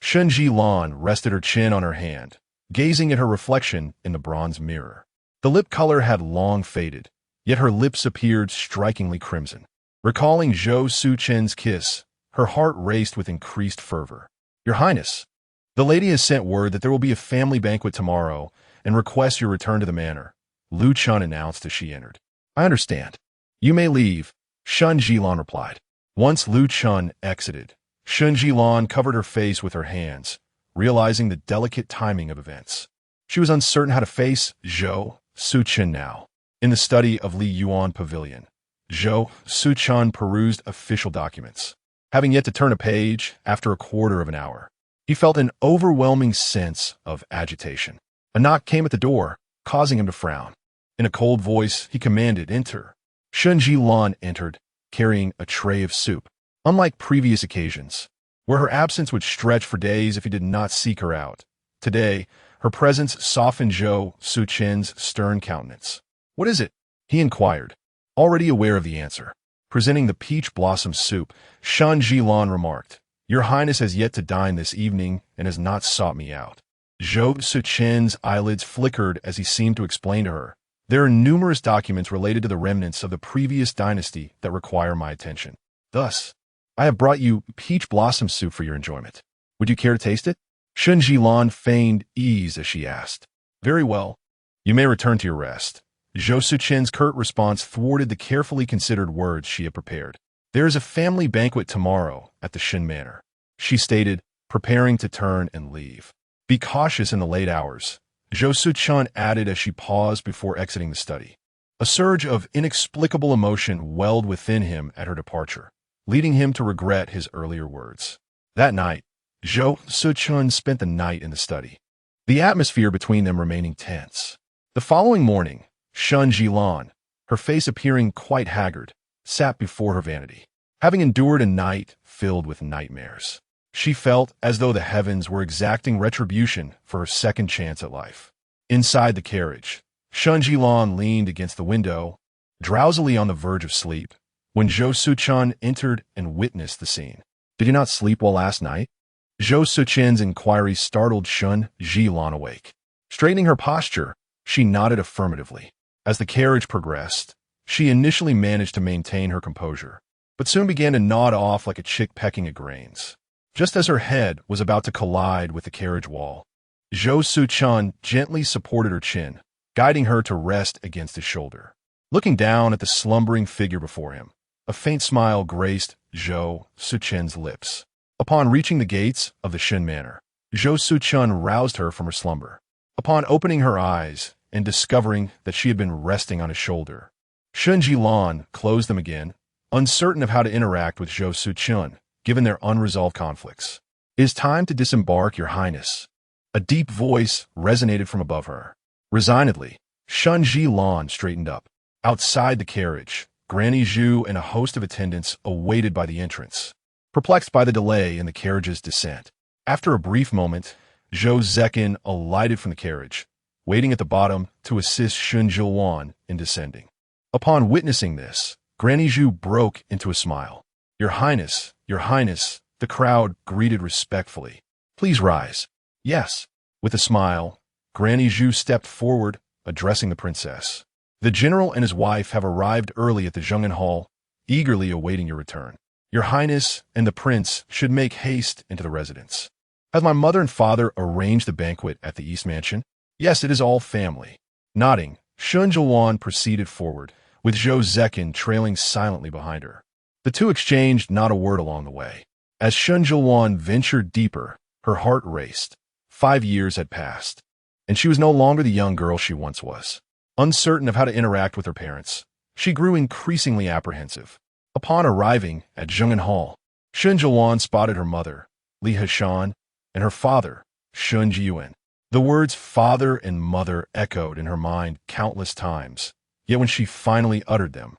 Shen Siyuan rested her chin on her hand, gazing at her reflection in the bronze mirror. The lip color had long faded, yet her lips appeared strikingly crimson. Recalling Zhou Cechen's kiss, her heart raced with increased fervor. Your Highness, the lady has sent word that there will be a family banquet tomorrow and requests your return to the manor, Lu Chun announced as she entered. I understand. You may leave, Shen Siyuan replied. Once Lu Chun exited, Shen Siyuan covered her face with her hands, realizing the delicate timing of events. She was uncertain how to face Zhou Cechen now. In the study of Li Yuan Pavilion, Zhou Cechen perused official documents. Having yet to turn a page after a quarter of an hour, he felt an overwhelming sense of agitation. A knock came at the door, causing him to frown. In a cold voice, he commanded, Enter. Shen Siyuan entered, carrying a tray of soup. Unlike previous occasions, where her absence would stretch for days if he did not seek her out, today, her presence softened Zhou Cechen's stern countenance. "What is it?" he inquired, already aware of the answer. Presenting the peach blossom soup, Shen Siyuan remarked, "Your Highness has yet to dine this evening and has not sought me out." Zhou Cechen's eyelids flickered as he seemed to explain to her, "There are numerous documents related to the remnants of the previous dynasty that require my attention. Thus, I have brought you peach blossom soup for your enjoyment. Would you care to taste it?" Shen Siyuan feigned ease as she asked. "Very well. You may return to your rest." Zhou Cechen's curt response thwarted the carefully considered words she had prepared. "There is a family banquet tomorrow at the Shen Manor," she stated, preparing to turn and leave. "Be cautious in the late hours," Zhou Cechen added as she paused before exiting the study. A surge of inexplicable emotion welled within him at her departure, leading him to regret his earlier words. That night, Zhou Cechen spent the night in the study, the atmosphere between them remaining tense. The following morning, Shen Siyuan, her face appearing quite haggard, sat before her vanity. Having endured a night filled with nightmares, she felt as though the heavens were exacting retribution for her second chance at life. Inside the carriage, Shen Siyuan leaned against the window, drowsily on the verge of sleep, when Zhou Cechen entered and witnessed the scene. "Did you not sleep well last night?" Zhou Cechen's inquiry startled Shen Siyuan awake. Straightening her posture, she nodded affirmatively. As the carriage progressed, she initially managed to maintain her composure, but soon began to nod off like a chick pecking at grains. Just as her head was about to collide with the carriage wall, Zhou Cechen gently supported her chin, guiding her to rest against his shoulder. Looking down at the slumbering figure before him, a faint smile graced Zhou Cechen's lips. Upon reaching the gates of the Shen Manor, Zhou Cechen roused her from her slumber. Upon opening her eyes and discovering that she had been resting on his shoulder, Shen Siyuan closed them again, uncertain of how to interact with Zhou Cechen, given their unresolved conflicts. "It is time to disembark, Your Highness." A deep voice resonated from above her. Resignedly, Shen Siyuan straightened up. Outside the carriage, Granny Zhu and a host of attendants awaited by the entrance, perplexed by the delay in the carriage's descent. After a brief moment, Zhou Cechen alighted from the carriage, waiting at the bottom to assist Shen Siyuan in descending. Upon witnessing this, Granny Zhu broke into a smile. Your Highness," the crowd greeted respectfully. "Please rise." "Yes." With a smile, Granny Zhu stepped forward, addressing the princess. "The general and his wife have arrived early at the Zheng'an Hall, eagerly awaiting your return. Your Highness and the prince should make haste into the residence." "Has my mother and father arranged the banquet at the East Mansion?" "Yes, it is all family." Nodding, Shen Siyuan proceeded forward, with Zhou Cechen trailing silently behind her. The two exchanged not a word along the way. As Shen Siyuan ventured deeper, her heart raced. 5 years had passed, and she was no longer the young girl she once was. Uncertain of how to interact with her parents, she grew increasingly apprehensive. Upon arriving at Zheng'an Hall, Shen Siyuan spotted her mother, Li Hashan, and her father, Shen Siyuan. The words father and mother echoed in her mind countless times, yet when she finally uttered them,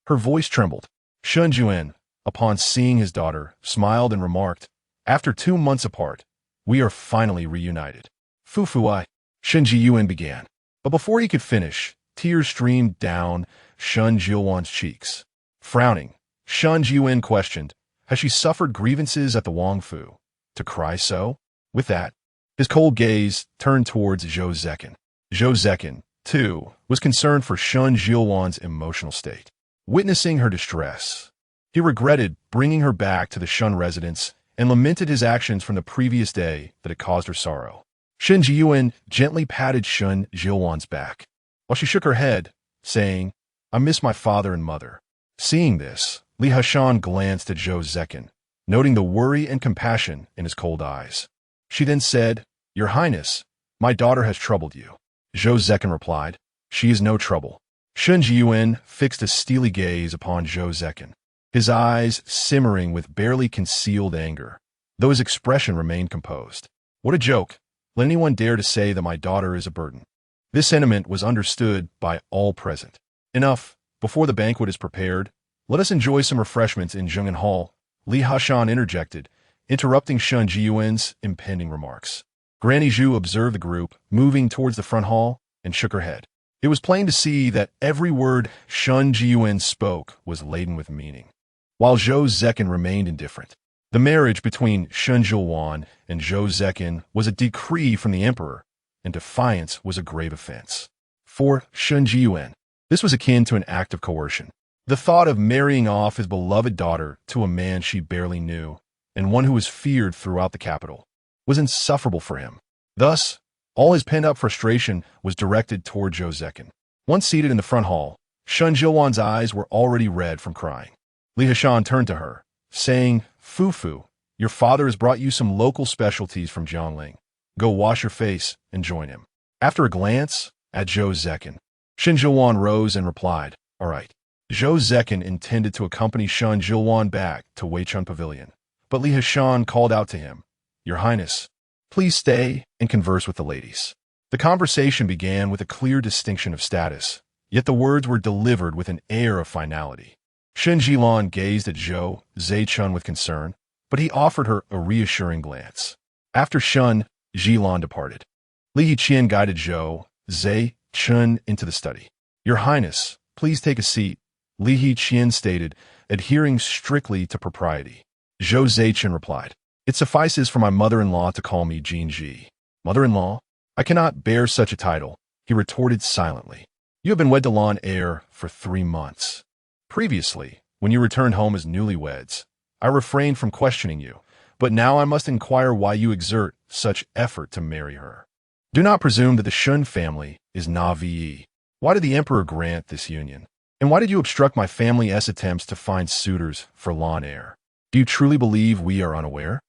her voice trembled. Shen Siyuan, upon seeing his daughter, smiled and remarked, "After 2 months apart, we are finally reunited." "Fufuai," Shen Siyuan began. But before he could finish, tears streamed down Shen Siyuan's cheeks. Frowning, Shen Siyuan questioned, "Has she suffered grievances at the Wangfu to cry so?" With that, his cold gaze turned towards Zhou Cechen. Zhou Cechen, too, was concerned for Shen Siyuan's emotional state. Witnessing her distress, he regretted bringing her back to the Shen residence and lamented his actions from the previous day that had caused her sorrow. Shen Siyuan gently patted Shen Siyuan's back, while she shook her head, saying, "I miss my father and mother." Seeing this, Li Hashan glanced at Zhou Cechen, noting the worry and compassion in his cold eyes. She then said, "Your Highness, my daughter has troubled you." Zhou Cechen replied, "She is no trouble." Shen Siyuan fixed a steely gaze upon Zhou Cechen, his eyes simmering with barely concealed anger, though his expression remained composed. "What a joke! Let anyone dare to say that my daughter is a burden." This sentiment was understood by all present. Enough, Before the banquet is prepared, let us enjoy some refreshments in Zheng'an Hall, Li Hashan interjected, interrupting Shen Siyuan's impending remarks. Granny Zhu observed the group, moving towards the front hall, and shook her head. It was plain to see that every word Shen Siyuan spoke was laden with meaning, while Zhou Cechen remained indifferent. The marriage between Shen Siyuan and Zhou Cechen was a decree from the emperor, and defiance was a grave offense. For Shen Siyuan, this was akin to an act of coercion. The thought of marrying off his beloved daughter to a man she barely knew, and one who was feared throughout the capital, was insufferable for him. Thus, all his pent-up frustration was directed toward Zhou Cechen. Once seated in the front hall, Shen Siyuan's eyes were already red from crying. Li Hashan turned to her, saying, "Fufu, your father has brought you some local specialties from Jiangling. Go wash your face and join him." After a glance at Zhou Cechen, Shen Siyuan rose and replied, "All right." Zhou Cechen intended to accompany Shen Siyuan back to Weichun Pavilion, but Li Hashan called out to him, "Your Highness, please stay and converse with the ladies." The conversation began with a clear distinction of status, yet the words were delivered with an air of finality. Shen Siyuan gazed at Zhou Cechen with concern, but he offered her a reassuring glance. After Shen Siyuan departed, Li Qian guided Zhou Cechen into the study. "Your Highness, please take a seat," Li Qian stated, adhering strictly to propriety. Zhou Cechen replied, "It suffices for my mother-in-law to call me Jinji." "Mother-in-law? I cannot bear such a title," he retorted silently. "You have been wed to Lan Er for 3 months. Previously, when you returned home as newlyweds, I refrained from questioning you, but now I must inquire why you exert such effort to marry her. Do not presume that the Shen family is Navi. Why did the emperor grant this union? And why did you obstruct my family's attempts to find suitors for Lan Er? Do you truly believe we are unaware?"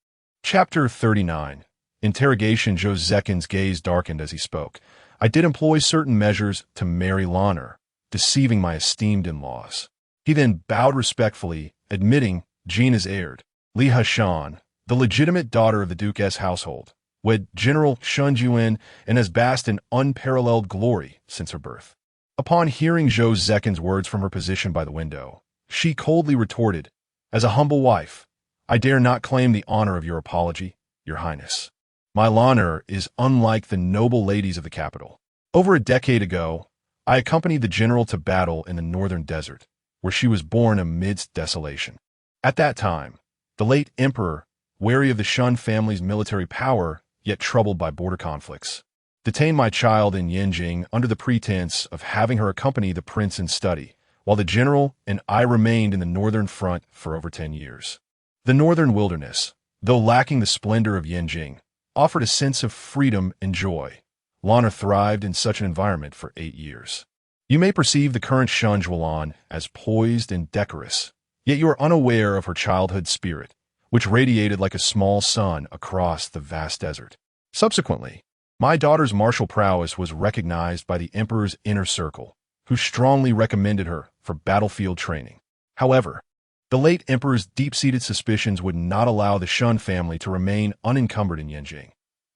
Chapter 39. Interrogation. Zhou Cechen's gaze darkened as he spoke. "I did employ certain measures to marry Lan Er, deceiving my esteemed in-laws." He then bowed respectfully, admitting Jean is heired. Li Hashan, the legitimate daughter of the Duke's household, wed General Shen Siyuan and has basked in unparalleled glory since her birth. Upon hearing Zhou Cechen's words from her position by the window, she coldly retorted, "As a humble wife, I dare not claim the honor of your apology, Your Highness. My Lan Er is unlike the noble ladies of the capital. Over a decade ago, I accompanied the general to battle in the northern desert, where she was born amidst desolation. At that time, the late emperor, wary of the Shen family's military power, yet troubled by border conflicts, detained my child in Yanjing under the pretense of having her accompany the prince in study, while the general and I remained in the northern front for over 10 years. The northern wilderness, though lacking the splendor of Yanjing, offered a sense of freedom and joy. Lan Er thrived in such an environment for 8 years. You may perceive the current Shen Siyuan as poised and decorous, yet you are unaware of her childhood spirit, which radiated like a small sun across the vast desert. Subsequently, my daughter's martial prowess was recognized by the emperor's inner circle, who strongly recommended her for battlefield training. However, the late emperor's deep-seated suspicions would not allow the Shen family to remain unencumbered in Yanjing.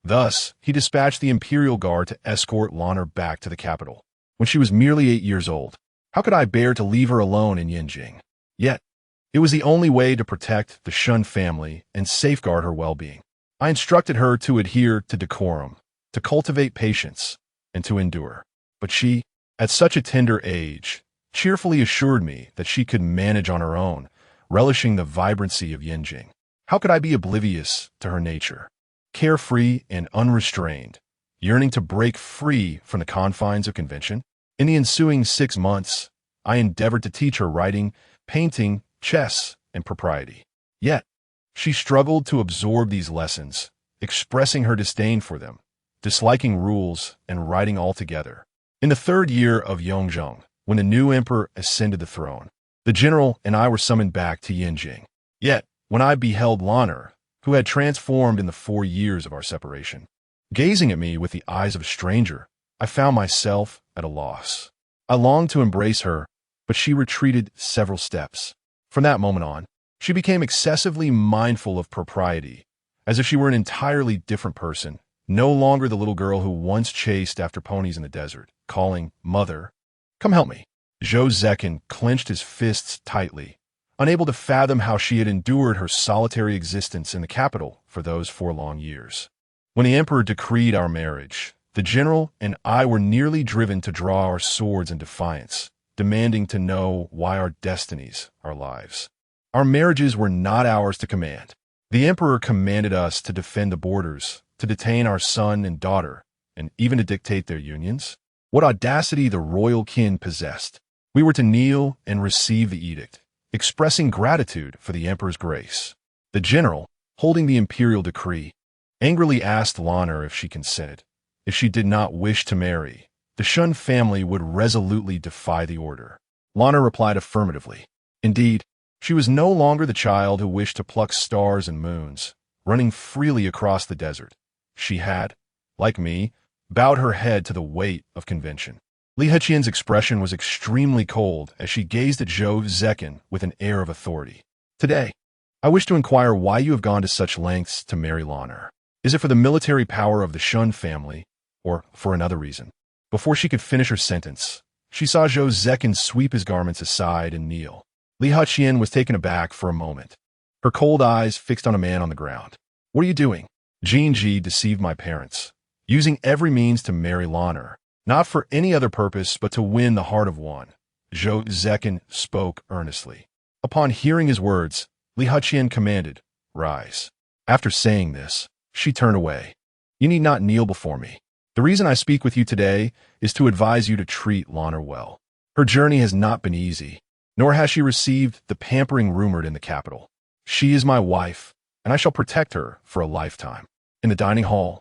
Thus, he dispatched the imperial guard to escort Lan Er back to the capital. When she was merely 8 years old, how could I bear to leave her alone in Yanjing? Yet, it was the only way to protect the Shen family and safeguard her well-being. I instructed her to adhere to decorum, to cultivate patience, and to endure. But she, at such a tender age, cheerfully assured me that she could manage on her own, relishing the vibrancy of Yanjing. How could I be oblivious to her nature? Carefree and unrestrained, yearning to break free from the confines of convention? In the ensuing 6 months, I endeavored to teach her writing, painting, chess, and propriety. Yet, she struggled to absorb these lessons, expressing her disdain for them, disliking rules and writing altogether. In the 3rd year of Yongzheng, when the new emperor ascended the throne, the general and I were summoned back to Yanjing. Yet, when I beheld Lan Er, who had transformed in the 4 years of our separation, gazing at me with the eyes of a stranger, I found myself at a loss. I longed to embrace her, but she retreated several steps. From that moment on, she became excessively mindful of propriety, as if she were an entirely different person, no longer the little girl who once chased after ponies in the desert, calling, "Mother, come help me." Zhou Cechen clenched his fists tightly, unable to fathom how she had endured her solitary existence in the capital for those 4 long years. When the emperor decreed our marriage, the general and I were nearly driven to draw our swords in defiance, demanding to know why our destinies, our lives. Our marriages were not ours to command. The emperor commanded us to defend the borders, to detain our son and daughter, and even to dictate their unions. What audacity the royal kin possessed! We were to kneel and receive the edict, expressing gratitude for the emperor's grace. The general, holding the imperial decree, angrily asked Lanner if she consented. If she did not wish to marry, the Shen family would resolutely defy the order. Lanner replied affirmatively. Indeed, she was no longer the child who wished to pluck stars and moons, running freely across the desert. She had, like me, bowed her head to the weight of convention. Li Heqian's expression was extremely cold as she gazed at Zhou Cechen with an air of authority. Today, I wish to inquire why you have gone to such lengths to marry Lanner. Is it for the military power of the Shen family, or for another reason? Before she could finish her sentence, she saw Zhou Cechen sweep his garments aside and kneel. Li Heqian was taken aback for a moment, her cold eyes fixed on a man on the ground. What are you doing? Jinji deceived my parents, using every means to marry Lanner, not for any other purpose but to win the heart of one. Zhou Cechen spoke earnestly. Upon hearing his words, Li Heqian commanded, "Rise." After saying this, she turned away. You need not kneel before me. The reason I speak with you today is to advise you to treat Lanner well. Her journey has not been easy, nor has she received the pampering rumored in the capital. She is my wife, and I shall protect her for a lifetime. In the dining hall,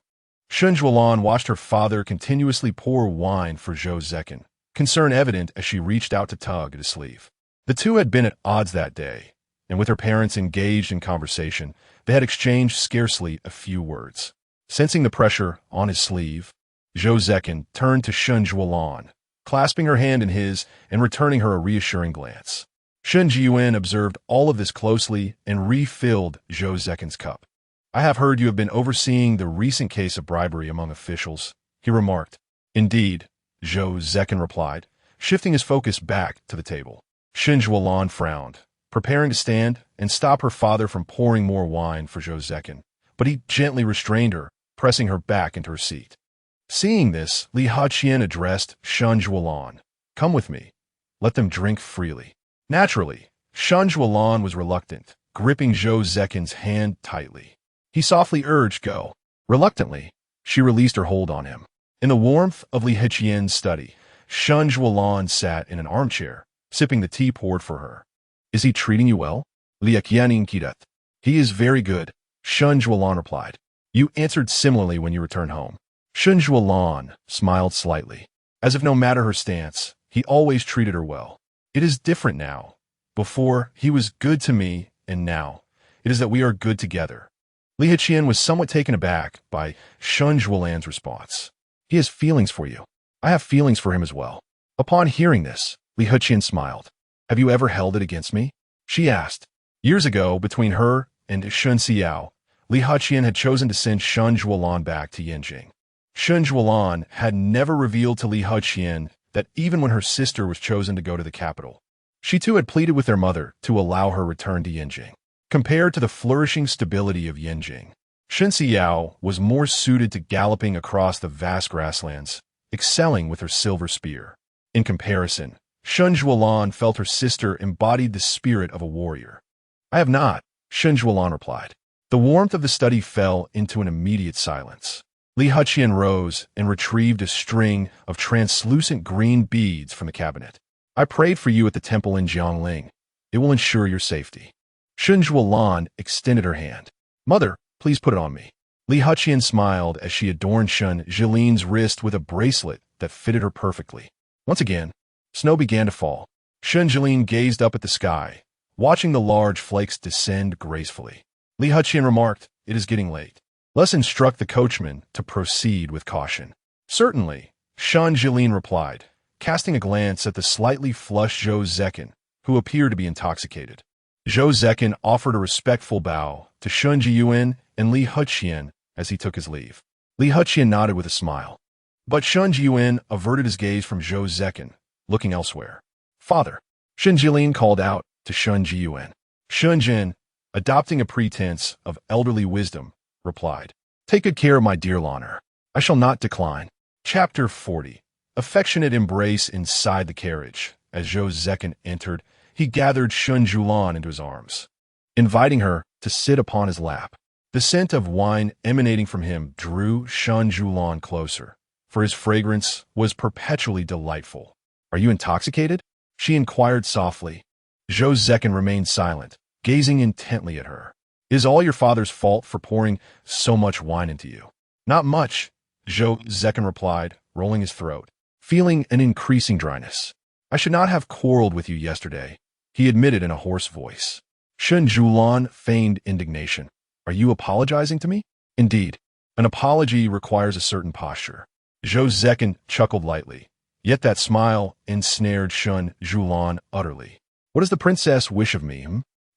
Shen Siyuan watched her father continuously pour wine for Zhou Cechen, concern evident as she reached out to tug at his sleeve. The two had been at odds that day, and with her parents engaged in conversation, they had exchanged scarcely a few words. Sensing the pressure on his sleeve, Zhou Cechen turned to Shen Siyuan, clasping her hand in his and returning her a reassuring glance. Shen Siyuan observed all of this closely and refilled Zhou Cechen's cup. I have heard you have been overseeing the recent case of bribery among officials, he remarked. Indeed, Zhou Cechen replied, shifting his focus back to the table. Shen Siyuan frowned, preparing to stand and stop her father from pouring more wine for Zhou Cechen, but he gently restrained her, pressing her back into her seat. Seeing this, Li Heqian addressed Shen Siyuan. Come with me. Let them drink freely. Naturally, Shen Siyuan was reluctant, gripping Zhou Cechen's hand tightly. He softly urged go. Reluctantly, she released her hold on him. In the warmth of Li Heqian's study, Shen Siyuan sat in an armchair, sipping the tea poured for her. Is he treating you well? Li Heqian kidat. He is very good, Shen Siyuan replied. You answered similarly when you returned home. Shen Siyuan smiled slightly, as if no matter her stance, he always treated her well. It is different now. Before, he was good to me, and now, it is that we are good together. Li Heqian was somewhat taken aback by Shen Siyuan's response. He has feelings for you. I have feelings for him as well. Upon hearing this, Li Heqian smiled. Have you ever held it against me? She asked. Years ago, between her and Shen Siyuan, Li Heqian had chosen to send Shen Siyuan back to Yanjing. Shen Siyuan had never revealed to Li Heqian that even when her sister was chosen to go to the capital, she too had pleaded with their mother to allow her return to Yanjing. Compared to the flourishing stability of Yanjing, Shen Siyuan was more suited to galloping across the vast grasslands, excelling with her silver spear. In comparison, Shen Siyuan felt her sister embodied the spirit of a warrior. I have not, Shen Siyuan replied. The warmth of the study fell into an immediate silence. Li Heqian rose and retrieved a string of translucent green beads from the cabinet. I prayed for you at the temple in Jiangling. It will ensure your safety. Shen Siyuan extended her hand. Mother, please put it on me. Li Heqian smiled as she adorned Shen Jilin's wrist with a bracelet that fitted her perfectly. Once again, snow began to fall. Shen Jilin gazed up at the sky, watching the large flakes descend gracefully. Li Heqian remarked, it is getting late. Let's instruct the coachman to proceed with caution. Certainly, Shen Jilin replied, casting a glance at the slightly flushed Zhou Cechen, who appeared to be intoxicated. Zhou Cechen offered a respectful bow to Shen Siyuan and Li Heqian as he took his leave. Li Heqian nodded with a smile. But Shen Siyuan averted his gaze from Zhou Cechen, looking elsewhere. Father, Shen Jilin called out to Shen Siyuan. Shen Jin, adopting a pretense of elderly wisdom, replied, "Take good care of my dear Lanner. I shall not decline." Chapter 40. Affectionate embrace inside the carriage. As Zhou Cechen entered, he gathered Shen Siyuan into his arms, inviting her to sit upon his lap. The scent of wine emanating from him drew Shen Siyuan closer, for his fragrance was perpetually delightful. "Are you intoxicated?" she inquired softly. Zhou Cechen remained silent, gazing intently at her. "Is all your father's fault for pouring so much wine into you?" "Not much," Zhou Cechen replied, rolling his throat, feeling an increasing dryness. "I should not have quarreled with you yesterday," he admitted in a hoarse voice. Shen Siyuan feigned indignation. "Are you apologizing to me?" "Indeed, an apology requires a certain posture." Zhou Cechen chuckled lightly, yet that smile ensnared Shen Siyuan utterly. "What does the princess wish of me?"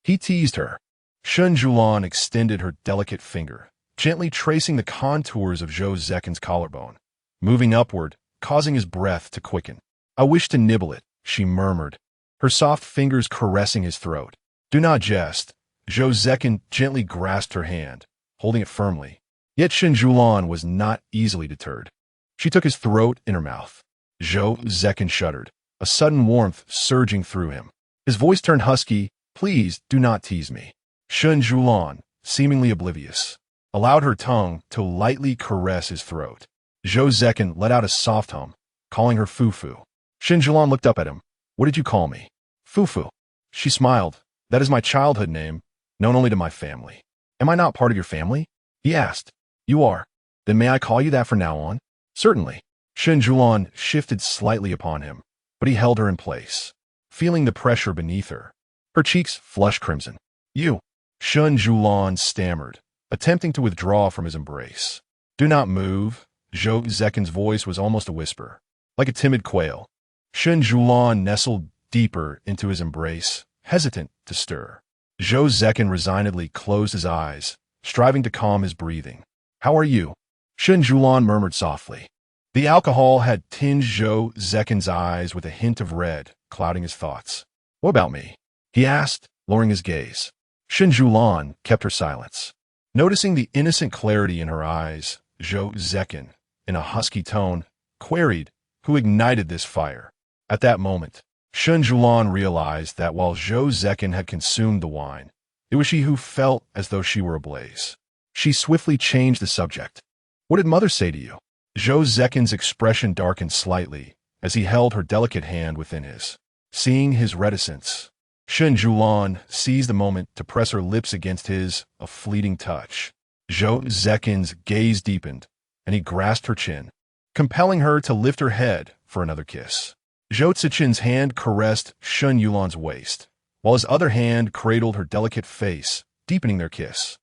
He teased her. Shen Siyuan extended her delicate finger, gently tracing the contours of Zhou Cechen's collarbone, moving upward, causing his breath to quicken. "I wish to nibble it," she murmured, her soft fingers caressing his throat. "Do not jest." Zhou Cechen gently grasped her hand, holding it firmly. Yet Shen Siyuan was not easily deterred. She took his throat in her mouth. Zhou Cechen shuddered, a sudden warmth surging through him. His voice turned husky. "Please do not tease me." Shen Siyuan, seemingly oblivious, allowed her tongue to lightly caress his throat. Zhou Cechen let out a soft hum, calling her Fufu. Shen Siyuan looked up at him. "What did you call me?" "Fufu." She smiled. "That is my childhood name, known only to my family." "Am I not part of your family?" he asked. "You are. Then may I call you that from now on?" "Certainly." Shen Siyuan shifted slightly upon him, but he held her in place, feeling the pressure beneath her. Her cheeks flushed crimson. "You." Shen Siyuan stammered, attempting to withdraw from his embrace. "Do not move." Zhou Cechen's voice was almost a whisper, like a timid quail. Shen Siyuan nestled deeper into his embrace, hesitant to stir. Zhou Cechen resignedly closed his eyes, striving to calm his breathing. "How are you?" Shen Siyuan murmured softly. The alcohol had tinged Zhou Cechen's eyes with a hint of red, clouding his thoughts. "What about me?" he asked, lowering his gaze. Shen Siyuan kept her silence. Noticing the innocent clarity in her eyes, Zhou Cechen, in a husky tone, queried, "Who ignited this fire?" At that moment, Shen Siyuan realized that while Zhou Cechen had consumed the wine, it was she who felt as though she were ablaze. She swiftly changed the subject. "What did mother say to you?" Zhou Cechen's expression darkened slightly as he held her delicate hand within his. Seeing his reticence, Shen Siyuan seized the moment to press her lips against his, a fleeting touch. Zhou Cechen's gaze deepened, and he grasped her chin, compelling her to lift her head for another kiss. Zhou Cechen's hand caressed Shen Yulan's waist, while his other hand cradled her delicate face, deepening their kiss.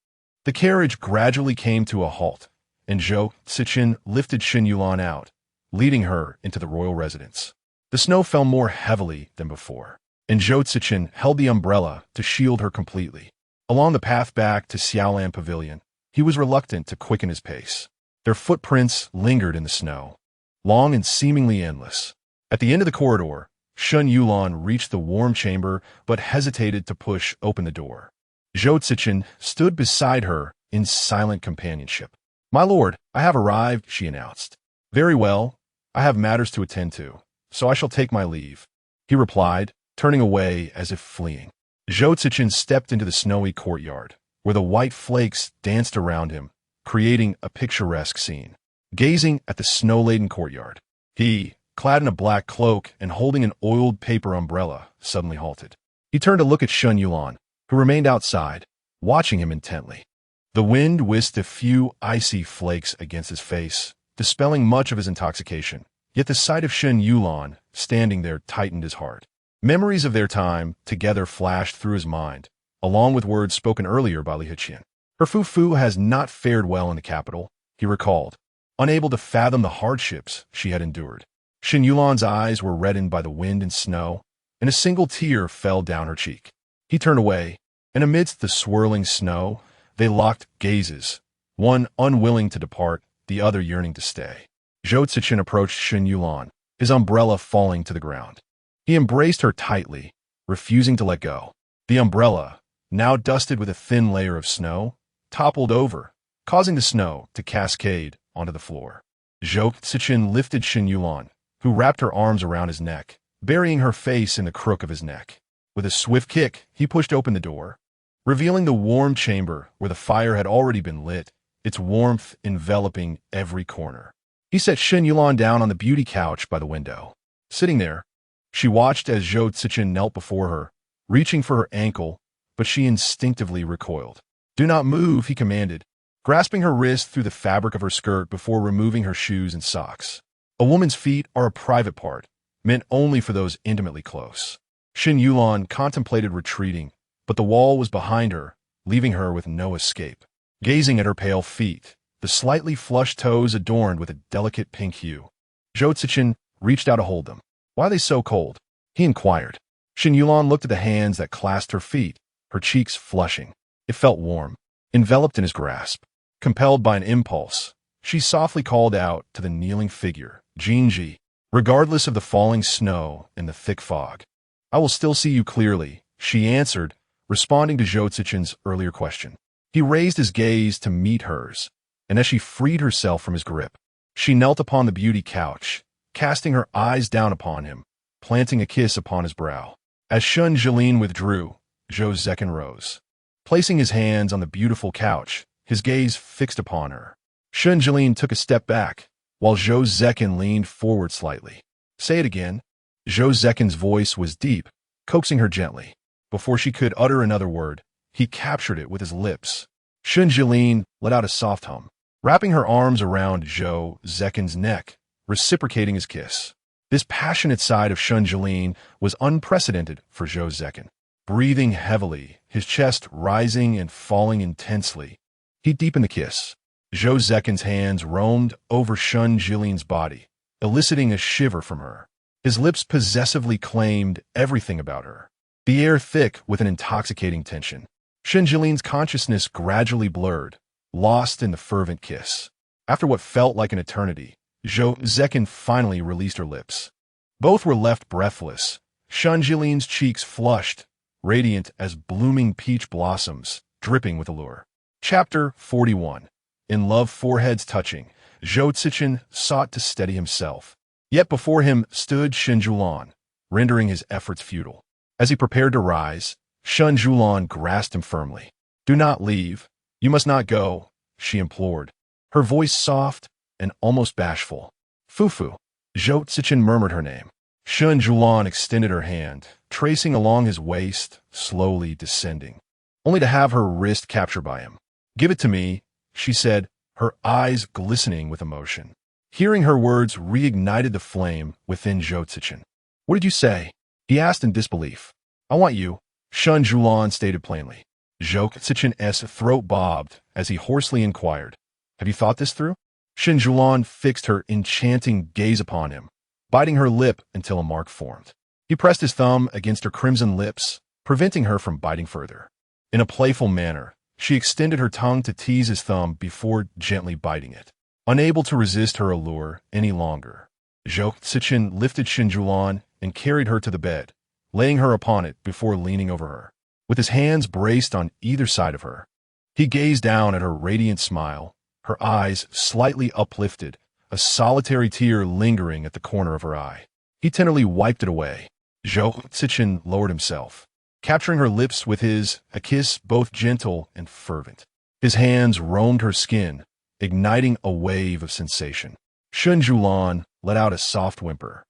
The carriage gradually came to a halt, and Zhou Cechen lifted Shen Yulan out, leading her into the royal residence. The snow fell more heavily than before, and Zhou Cechen held the umbrella to shield her completely. Along the path back to Xiaolan Pavilion, he was reluctant to quicken his pace. Their footprints lingered in the snow, long and seemingly endless. At the end of the corridor, Shen Yulan reached the warm chamber but hesitated to push open the door. Zhou Cechen stood beside her in silent companionship. "My lord, I have arrived," she announced. "Very well. I have matters to attend to, so I shall take my leave," he replied, turning away as if fleeing. Zhou Cechen stepped into the snowy courtyard, where the white flakes danced around him, creating a picturesque scene. Gazing at the snow-laden courtyard, he, clad in a black cloak and holding an oiled paper umbrella, suddenly halted. He turned to look at Shen Yulan, who remained outside, watching him intently. The wind whisked a few icy flakes against his face, dispelling much of his intoxication. Yet the sight of Shen Yulan standing there tightened his heart. Memories of their time together flashed through his mind, along with words spoken earlier by Li Heqian. Her Fufu has not fared well in the capital, he recalled, unable to fathom the hardships she had endured. Shen Yulan's eyes were reddened by the wind and snow, and a single tear fell down her cheek. He turned away, and amidst the swirling snow, they locked gazes, one unwilling to depart, the other yearning to stay. Zhou Cechen approached Shen Yulan, his umbrella falling to the ground. He embraced her tightly, refusing to let go. The umbrella, now dusted with a thin layer of snow, toppled over, causing the snow to cascade onto the floor. Zhou Cechen lifted Shen Siyuan, who wrapped her arms around his neck, burying her face in the crook of his neck. With a swift kick, he pushed open the door, revealing the warm chamber where the fire had already been lit, its warmth enveloping every corner. He set Shen Siyuan down on the beauty couch by the window. Sitting there, she watched as Zhou Cechen knelt before her, reaching for her ankle, but she instinctively recoiled. "Do not move," he commanded, grasping her wrist through the fabric of her skirt before removing her shoes and socks. A woman's feet are a private part, meant only for those intimately close. Shen Siyuan contemplated retreating, but the wall was behind her, leaving her with no escape. Gazing at her pale feet, the slightly flushed toes adorned with a delicate pink hue, Zhou Cechen reached out to hold them. "Why are they so cold?" he inquired. Shen Siyuan looked at the hands that clasped her feet, her cheeks flushing. It felt warm, enveloped in his grasp. Compelled by an impulse, she softly called out to the kneeling figure, "Jinji," regardless of the falling snow and the thick fog. "I will still see you clearly," she answered, responding to Zhou Cechen's earlier question. He raised his gaze to meet hers, and as she freed herself from his grip, she knelt upon the beauty couch, casting her eyes down upon him, planting a kiss upon his brow. As Shen Siyuan withdrew, Zhou Cechen rose. Placing his hands on the beautiful couch, his gaze fixed upon her. Shen Siyuan took a step back, while Zhou Cechen leaned forward slightly. "Say it again." Zhou Zechen's voice was deep, coaxing her gently. Before she could utter another word, he captured it with his lips. Shen Siyuan let out a soft hum, wrapping her arms around Zhou Zechen's neck, reciprocating his kiss. This passionate side of Shen Siyuan was unprecedented for Zhou Cechen. Breathing heavily, his chest rising and falling intensely, he deepened the kiss. Zhou Zechen's hands roamed over Shen Siyuan's body, eliciting a shiver from her. His lips possessively claimed everything about her, the air thick with an intoxicating tension. Shen Siyuan's consciousness gradually blurred, lost in the fervent kiss. After what felt like an eternity, Zhou Cechen finally released her lips. Both were left breathless, Shen Siyuan's cheeks flushed, radiant as blooming peach blossoms, dripping with allure. Chapter 41. In love, foreheads touching, Zhou Cechen sought to steady himself. Yet before him stood Shen Siyuan, rendering his efforts futile. As he prepared to rise, Shen Siyuan grasped him firmly. "Do not leave. You must not go," she implored, her voice soft and almost bashful. "Fufu." Zhou Cechen murmured her name. Shen Siyuan extended her hand, tracing along his waist, slowly descending, only to have her wrist captured by him. "Give it to me," she said, her eyes glistening with emotion. Hearing her words reignited the flame within Zhou Cechen. "What did you say?" he asked in disbelief. "I want you," Shen Siyuan stated plainly. Zhou Cechen's throat bobbed as he hoarsely inquired, "Have you thought this through?" Shen Siyuan fixed her enchanting gaze upon him, biting her lip until a mark formed. He pressed his thumb against her crimson lips, preventing her from biting further. In a playful manner, she extended her tongue to tease his thumb before gently biting it. Unable to resist her allure any longer, Zhou Cechen lifted Shen Siyuan and carried her to the bed, laying her upon it before leaning over her. With his hands braced on either side of her, he gazed down at her radiant smile, her eyes slightly uplifted, a solitary tear lingering at the corner of her eye. He tenderly wiped it away. Zhou Cechen lowered himself, capturing her lips with his, a kiss both gentle and fervent. His hands roamed her skin, igniting a wave of sensation. Shen Siyuan let out a soft whimper,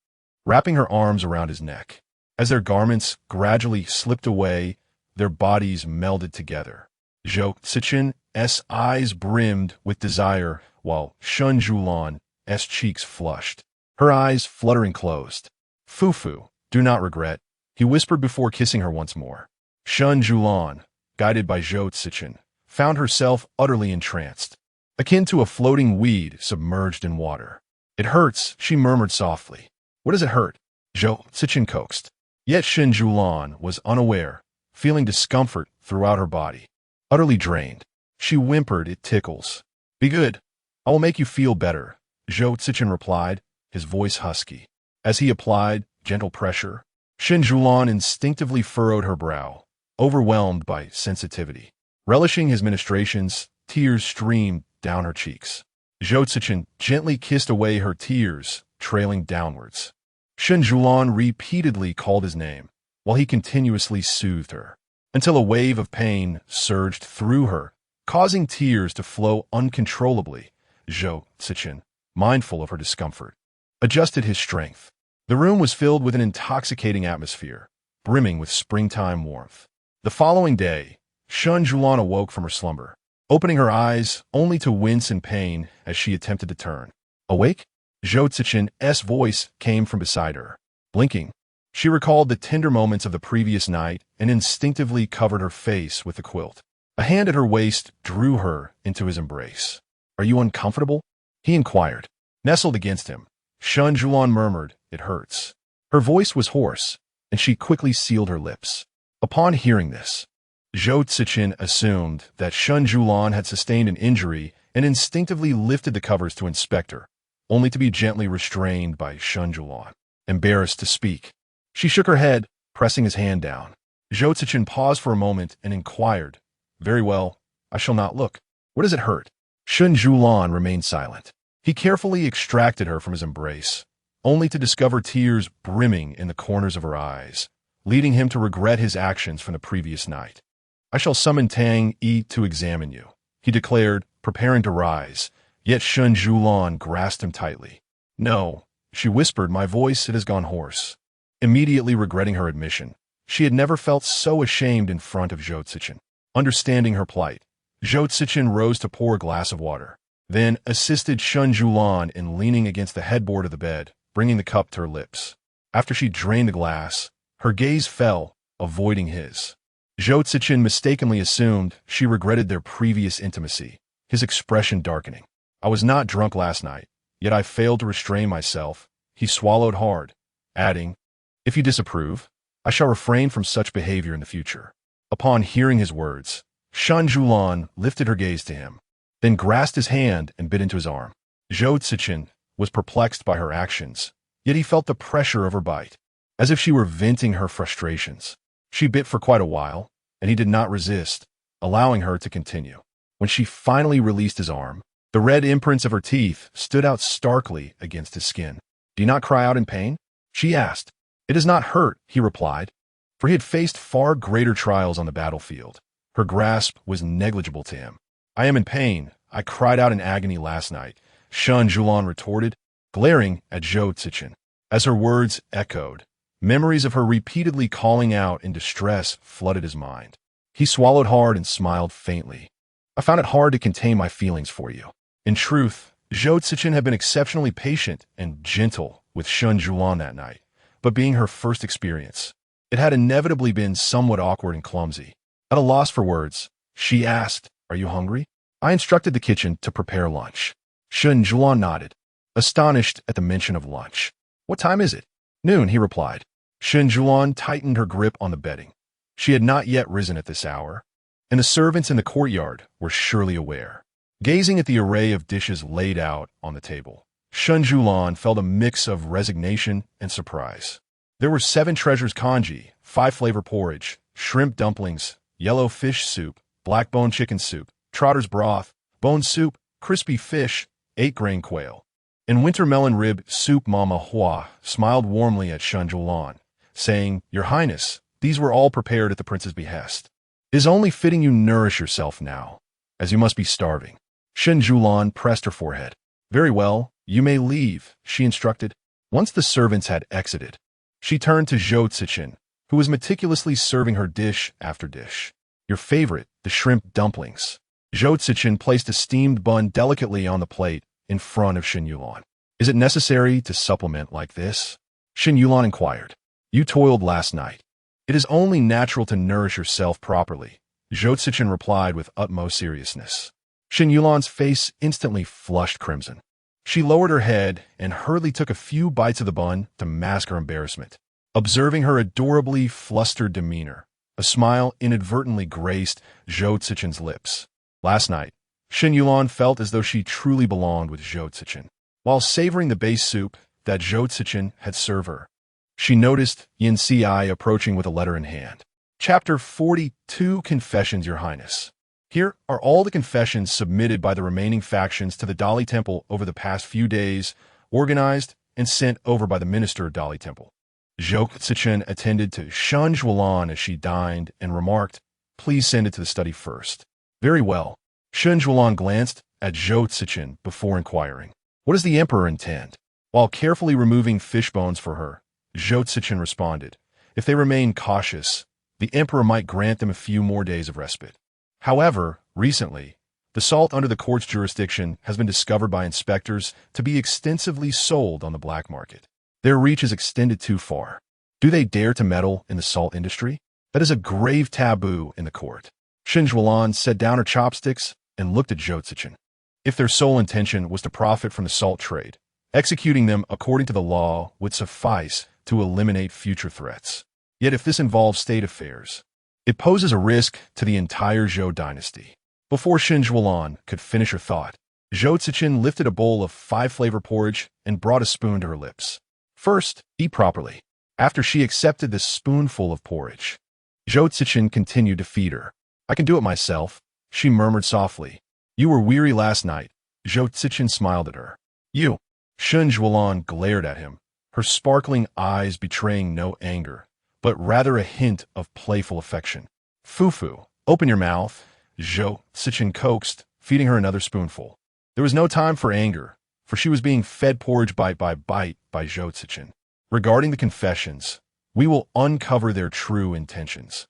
wrapping her arms around his neck. As their garments gradually slipped away, their bodies melded together. Zhou Cechen's eyes brimmed with desire, while Shen Siyuan's cheeks flushed, her eyes fluttering closed. "Fufu, do not regret," he whispered before kissing her once more. Shen Siyuan, guided by Zhou Cechen, found herself utterly entranced, akin to a floating weed submerged in water. "It hurts," she murmured softly. "What does it hurt?" Zhou Cechen coaxed. Yet Shen Siyuan was unaware, feeling discomfort throughout her body. Utterly drained, she whimpered, "It tickles." "Be good. I will make you feel better," Zhou Cechen replied, his voice husky. As he applied gentle pressure, Shen Siyuan instinctively furrowed her brow, overwhelmed by sensitivity. Relishing his ministrations, tears streamed down her cheeks. Zhou Cechen gently kissed away her tears, trailing downwards. Shen Siyuan repeatedly called his name, while he continuously soothed her, until a wave of pain surged through her, causing tears to flow uncontrollably. Zhou Cechen, mindful of her discomfort, adjusted his strength. The room was filled with an intoxicating atmosphere, brimming with springtime warmth. The following day, Shen Siyuan awoke from her slumber, opening her eyes only to wince in pain as she attempted to turn. Awake? Zhou Cechen's voice came from beside her. Blinking, she recalled the tender moments of the previous night and instinctively covered her face with the quilt. A hand at her waist drew her into his embrace. "Are you uncomfortable?" he inquired. Nestled against him, Shen Siyuan murmured, "It hurts." Her voice was hoarse, and she quickly sealed her lips. Upon hearing this, Zhou Cechen assumed that Shen Siyuan had sustained an injury and instinctively lifted the covers to inspect her, only to be gently restrained by Shen Siyuan. Embarrassed to speak, she shook her head, pressing his hand down. Zhou Cechen paused for a moment and inquired, "Very well, I shall not look. Where does it hurt?" Shen Siyuan remained silent. He carefully extracted her from his embrace, only to discover tears brimming in the corners of her eyes, leading him to regret his actions from the previous night. "I shall summon Tang Yi to examine you," he declared, preparing to rise, yet Shen Siyuan grasped him tightly. "No," she whispered, "my voice, it has gone hoarse." Immediately regretting her admission, she had never felt so ashamed in front of Zhou Cechen. Understanding her plight, Zhou Cechen rose to pour a glass of water, then assisted Shen Siyuan in leaning against the headboard of the bed, bringing the cup to her lips. After she drained the glass, her gaze fell, avoiding his. Zhou Cechen mistakenly assumed she regretted their previous intimacy, his expression darkening. "I was not drunk last night, yet I failed to restrain myself." He swallowed hard, adding, "If you disapprove, I shall refrain from such behavior in the future." Upon hearing his words, Shen Siyuan lifted her gaze to him, then grasped his hand and bit into his arm. Zhou Cechen was perplexed by her actions, yet he felt the pressure of her bite, as if she were venting her frustrations. She bit for quite a while, and he did not resist, allowing her to continue. When she finally released his arm, the red imprints of her teeth stood out starkly against his skin. "Do you not cry out in pain?" she asked. "It does not hurt," he replied, for he had faced far greater trials on the battlefield. Her grasp was negligible to him. "I am in pain. I cried out in agony last night," Shen Siyuan retorted, glaring at Zhou Cechen. As her words echoed, memories of her repeatedly calling out in distress flooded his mind. He swallowed hard and smiled faintly. "I found it hard to contain my feelings for you." In truth, Zhou Cechen had been exceptionally patient and gentle with Shen Siyuan that night, but being her first experience, it had inevitably been somewhat awkward and clumsy. At a loss for words, she asked, "Are you hungry?" "I instructed the kitchen to prepare lunch." Shen Siyuan nodded, astonished at the mention of lunch. "What time is it?" "Noon," he replied. Shen Siyuan tightened her grip on the bedding. She had not yet risen at this hour, and the servants in the courtyard were surely aware. Gazing at the array of dishes laid out on the table, Shen Siyuan felt a mix of resignation and surprise. There were 7 treasures congee, 5-flavor porridge, shrimp dumplings, yellow fish soup, black bone chicken soup, trotter's broth, bone soup, crispy fish, 8-grain quail, and winter melon rib soup. Mama Hua smiled warmly at Shen Siyuan, saying, "Your Highness, these were all prepared at the prince's behest. It is only fitting you nourish yourself now, as you must be starving." Shen Siyuan pressed her forehead. "Very well, you may leave," she instructed. Once the servants had exited, she turned to Zhou Cechen, who was meticulously serving her dish after dish. "Your favorite, the shrimp dumplings." Zhou Cechen placed a steamed bun delicately on the plate in front of Shen Siyuan. "Is it necessary to supplement like this?" Shen Siyuan inquired. "You toiled last night. It is only natural to nourish yourself properly," Zhou Cechen replied with utmost seriousness. Shen Siyuan's face instantly flushed crimson. She lowered her head and hurriedly took a few bites of the bun to mask her embarrassment. Observing her adorably flustered demeanor, a smile inadvertently graced Zhou Cechen's lips. Last night, Shen Siyuan felt as though she truly belonged with Zhou Cechen. While savoring the base soup that Zhou Cechen had served her, She noticed Yin Ci approaching with a letter in hand. Chapter 42, Confessions, Your Highness. Here are all the confessions submitted by the remaining factions to the Dali Temple over the past few days, organized and sent over by the Minister of Dali Temple. Zhou Cechen attended to Shen Siyuan as she dined and remarked, "Please send it to the study first." "Very well." Shen Siyuan glanced at Zhou Cechen before inquiring, "What does the Emperor intend?" While carefully removing fish bones for her, Zhou Cechen responded, "If they remain cautious, the Emperor might grant them a few more days of respite." However, recently, the salt under the court's jurisdiction has been discovered by inspectors to be extensively sold on the black market. Their reach is extended too far. Do they dare to meddle in the salt industry? That is a grave taboo in the court. Shen Siyuan set down her chopsticks and looked at Zhou Cechen. If their sole intention was to profit from the salt trade, executing them according to the law would suffice to eliminate future threats. Yet if this involves state affairs, it poses a risk to the entire Zhou dynasty. Before Shen Siyuan could finish her thought, Zhou Cechen lifted a bowl of 5-flavor porridge and brought a spoon to her lips. "First, eat properly." After she accepted the spoonful of porridge, Zhou Cechen continued to feed her. "I can do it myself," she murmured softly. "You were weary last night." Zhou Cechen smiled at her. "You?" Shen Siyuan glared at him, her sparkling eyes betraying no anger, but rather a hint of playful affection. "Fufu, open your mouth," Zhou Cechen coaxed, feeding her another spoonful. There was no time for anger, for she was being fed porridge bite by bite by Zhou Cechen. "Regarding the confessions, we will uncover their true intentions,"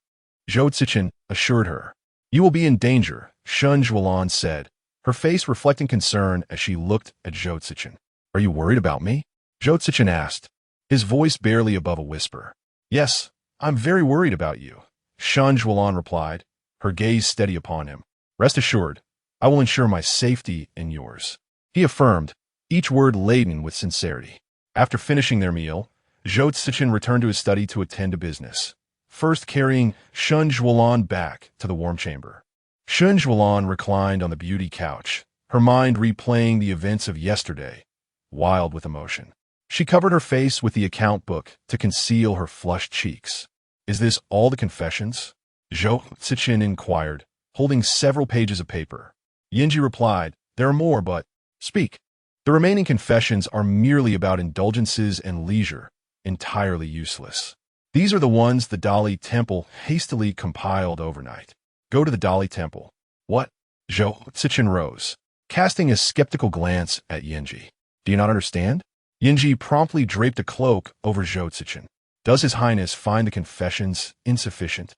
Zhou Cechen assured her. "You will be in danger," Shen Siyuan said, her face reflecting concern as she looked at Zhou Cechen. "Are you worried about me?" Zhou Cechen asked, his voice barely above a whisper. "Yes, I'm very worried about you," Shen Siyuan replied, her gaze steady upon him. "Rest assured, I will ensure my safety and yours," he affirmed, each word laden with sincerity. After finishing their meal, Zhou Cechen returned to his study to attend to business, first carrying Shen Siyuan back to the warm chamber. Shen Siyuan reclined on the beauty couch, her mind replaying the events of yesterday, wild with emotion. She covered her face with the account book to conceal her flushed cheeks. "Is this all the confessions?" Zhou Cechen inquired, holding several pages of paper. Yinji replied, "There are more, but speak." "The remaining confessions are merely about indulgences and leisure, entirely useless. These are the ones the Dali Temple hastily compiled overnight." "Go to the Dali Temple." "What?" Zhou Cechen rose, casting a skeptical glance at Yinji. "Do you not understand?" Yinji promptly draped a cloak over Zhou Cechen. "Does His Highness find the confessions insufficient?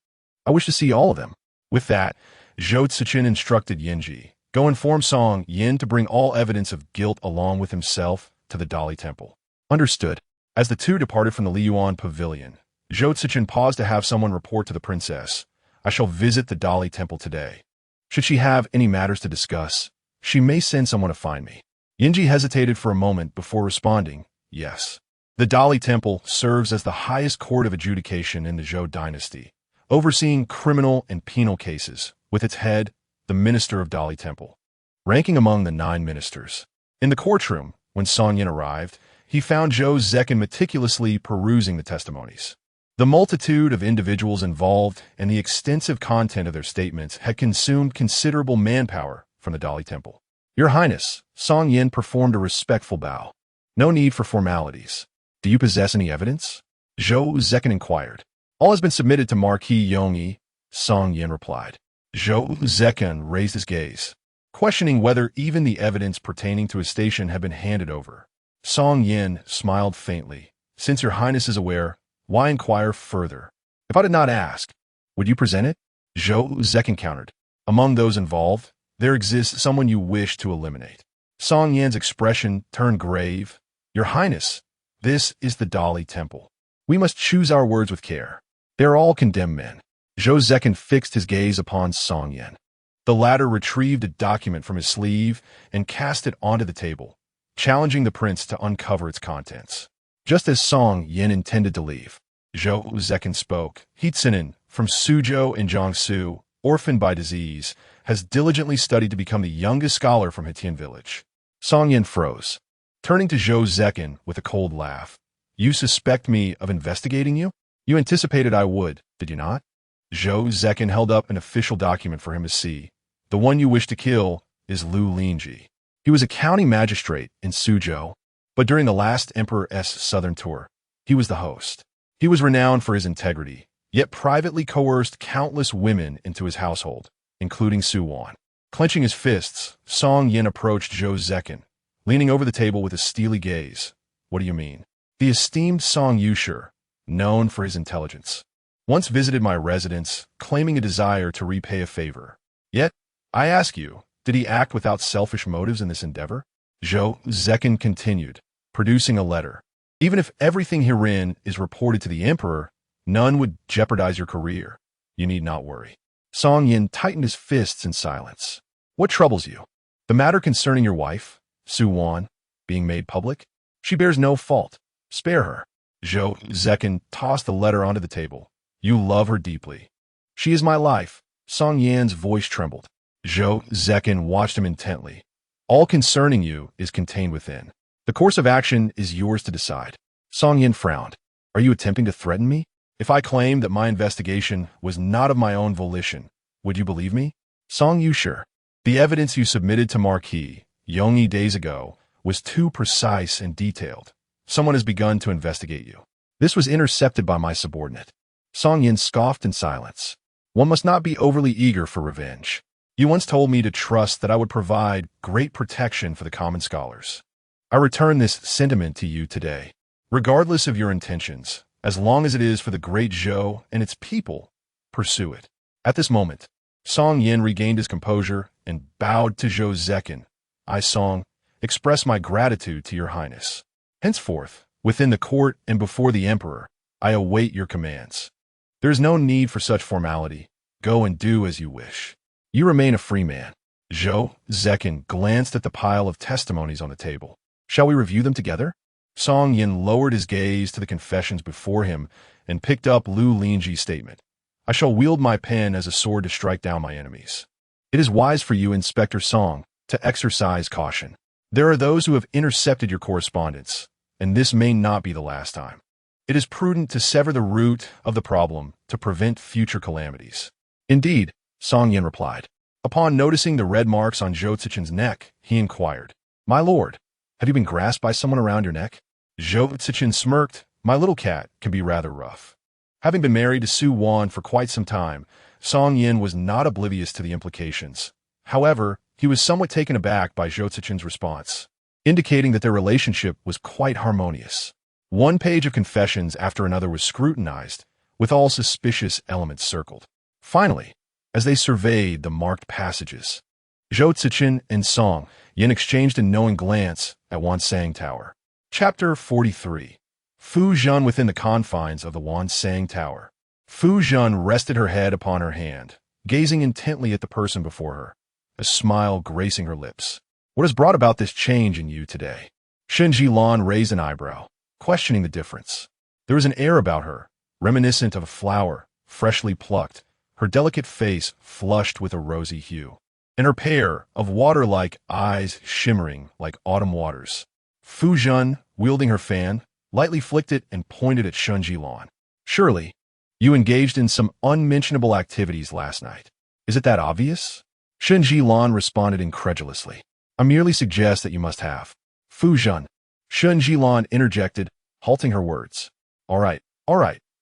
I wish to see all of them." With that, Zhou Cechen instructed Yinji, "Go inform Song Yin to bring all evidence of guilt along with himself to the Dali Temple." "Understood." As the two departed from the Liyuan Pavilion, Zhou Cechen paused to have someone report to the princess, "I shall visit the Dali Temple today. Should she have any matters to discuss, she may send someone to find me." Yinji hesitated for a moment before responding, "Yes." The Dali Temple serves as the highest court of adjudication in the Zhou dynasty, overseeing criminal and penal cases, with its head, the Minister of Dali Temple, ranking among the 9 ministers. In the courtroom, when Song Yin arrived, he found Zhou Cechen meticulously perusing the testimonies. The multitude of individuals involved and the extensive content of their statements had consumed considerable manpower from the Dali Temple. "Your Highness," Song Yin performed a respectful bow. "No need for formalities. Do you possess any evidence?" Zhou Cechen inquired. "All has been submitted to Marquis Yongyi," Song Yin replied. Zhou Cechen raised his gaze, questioning whether even the evidence pertaining to his station had been handed over. Song Yin smiled faintly. "Since your Highness is aware, why inquire further? If I did not ask, would you present it?" Zhou Cechen countered. "Among those involved, there exists someone you wish to eliminate." Song Yin's expression turned grave. "Your Highness, this is the Dali Temple. We must choose our words with care. They are all condemned men." Zhou Cechen fixed his gaze upon Song Yin. The latter retrieved a document from his sleeve and cast it onto the table, challenging the prince to uncover its contents. Just as Song Yin intended to leave, Zhou Cechen spoke. "Heatsenin, from Suzhou in Jiangsu, orphaned by disease, has diligently studied to become the youngest scholar from Hetian village." Song Yin froze, turning to Zhou Cechen with a cold laugh. You suspect me of investigating you? You anticipated I would, did you not? Zhou Cechen held up an official document for him to see. The one you wish to kill is Lu Lingji. He was a county magistrate in Suzhou, but during the last Emperor's southern tour, he was the host. He was renowned for his integrity, yet privately coerced countless women into his household, including Siyuan. Clenching his fists, Song Yin approached Zhou Cechen, leaning over the table with a steely gaze. What do you mean? The esteemed Song Yusher, known for his intelligence, once visited my residence, claiming a desire to repay a favor. Yet, I ask you, did he act without selfish motives in this endeavor? Zhou Cechen continued, producing a letter. Even if everything herein is reported to the emperor, none would jeopardize your career. You need not worry. Song Yin tightened his fists in silence. What troubles you? The matter concerning your wife, Siyuan, being made public? She bears no fault. Spare her. Zhou Cechen tossed the letter onto the table. You love her deeply. She is my life. Song Yin's voice trembled. Zhou Cechen watched him intently. All concerning you is contained within. The course of action is yours to decide. Song Yin frowned. Are you attempting to threaten me? If I claimed that my investigation was not of my own volition, would you believe me? Song Yusher, the evidence you submitted to Marquis Yongyi days ago was too precise and detailed. Someone has begun to investigate you. This was intercepted by my subordinate. Song Yin scoffed in silence. One must not be overly eager for revenge. You once told me to trust that I would provide great protection for the common scholars. I return this sentiment to you today. Regardless of your intentions, as long as it is for the great Zhou and its people, pursue it. At this moment, Song Yin regained his composure and bowed to Zhou Cechen. I, Song, express my gratitude to your highness. Henceforth, within the court and before the emperor, I await your commands. There is no need for such formality. Go and do as you wish. You remain a free man. Zhou Cechen glanced at the pile of testimonies on the table. Shall we review them together? Song Yin lowered his gaze to the confessions before him and picked up Lu Lingji's statement. I shall wield my pen as a sword to strike down my enemies. It is wise for you, Inspector Song, to exercise caution. There are those who have intercepted your correspondence, and this may not be the last time. It is prudent to sever the root of the problem to prevent future calamities. Indeed, Song Yin replied. Upon noticing the red marks on Zhou Cechen's neck, he inquired, My lord, have you been grasped by someone around your neck? Zhou Cechen smirked. My little cat can be rather rough. Having been married to Siyuan for quite some time, Song Yin was not oblivious to the implications. However, he was somewhat taken aback by Zhou Cechen's response, indicating that their relationship was quite harmonious. One page of confessions after another was scrutinized, with all suspicious elements circled. Finally, as they surveyed the marked passages, Zhou Cechen and Song Yin exchanged a knowing glance at Wansang Tower. Chapter 43. Fu Zhen within the confines of the Wansang Tower. Fu Zhen rested her head upon her hand, gazing intently at the person before her, a smile gracing her lips. What has brought about this change in you today? Shen Siyuan raised an eyebrow, questioning the difference. There was an air about her, reminiscent of a flower, freshly plucked, her delicate face flushed with a rosy hue, and her pair of water-like eyes shimmering like autumn waters. Fu Zhen, wielding her fan, lightly flicked it and pointed at Shen Siyuan. Surely, you engaged in some unmentionable activities last night. Is it that obvious? Shen Siyuan responded incredulously. I merely suggest that you must have. Fu Zhen. Shen Siyuan interjected, halting her words. All right,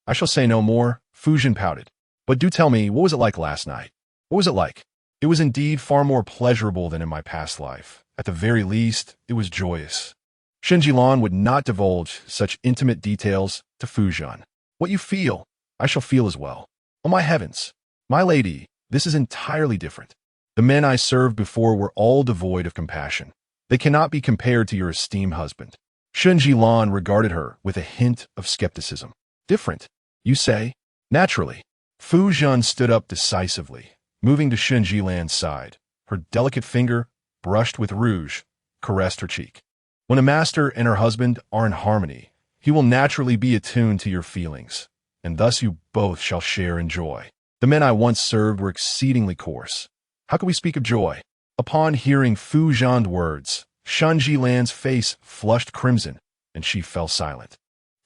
I shall say no more, Fu Zhen pouted. But do tell me, what was it like last night? What was it like? It was indeed far more pleasurable than in my past life. At the very least, it was joyous. Shen Siyuan would not divulge such intimate details to Fu Zhen. What you feel, I shall feel as well. Oh my heavens! My lady, this is entirely different. The men I served before were all devoid of compassion. They cannot be compared to your esteemed husband. Shen Siyuan regarded her with a hint of skepticism. Different, you say? Naturally. Fu Zhen stood up decisively, moving to Shen Siyuan's side. Her delicate finger, brushed with rouge, caressed her cheek. When a master and her husband are in harmony, he will naturally be attuned to your feelings, and thus you both shall share in joy. The men I once served were exceedingly coarse. How can we speak of joy? Upon hearing Fu Zhen's words, Shen Siyuan's face flushed crimson, and she fell silent.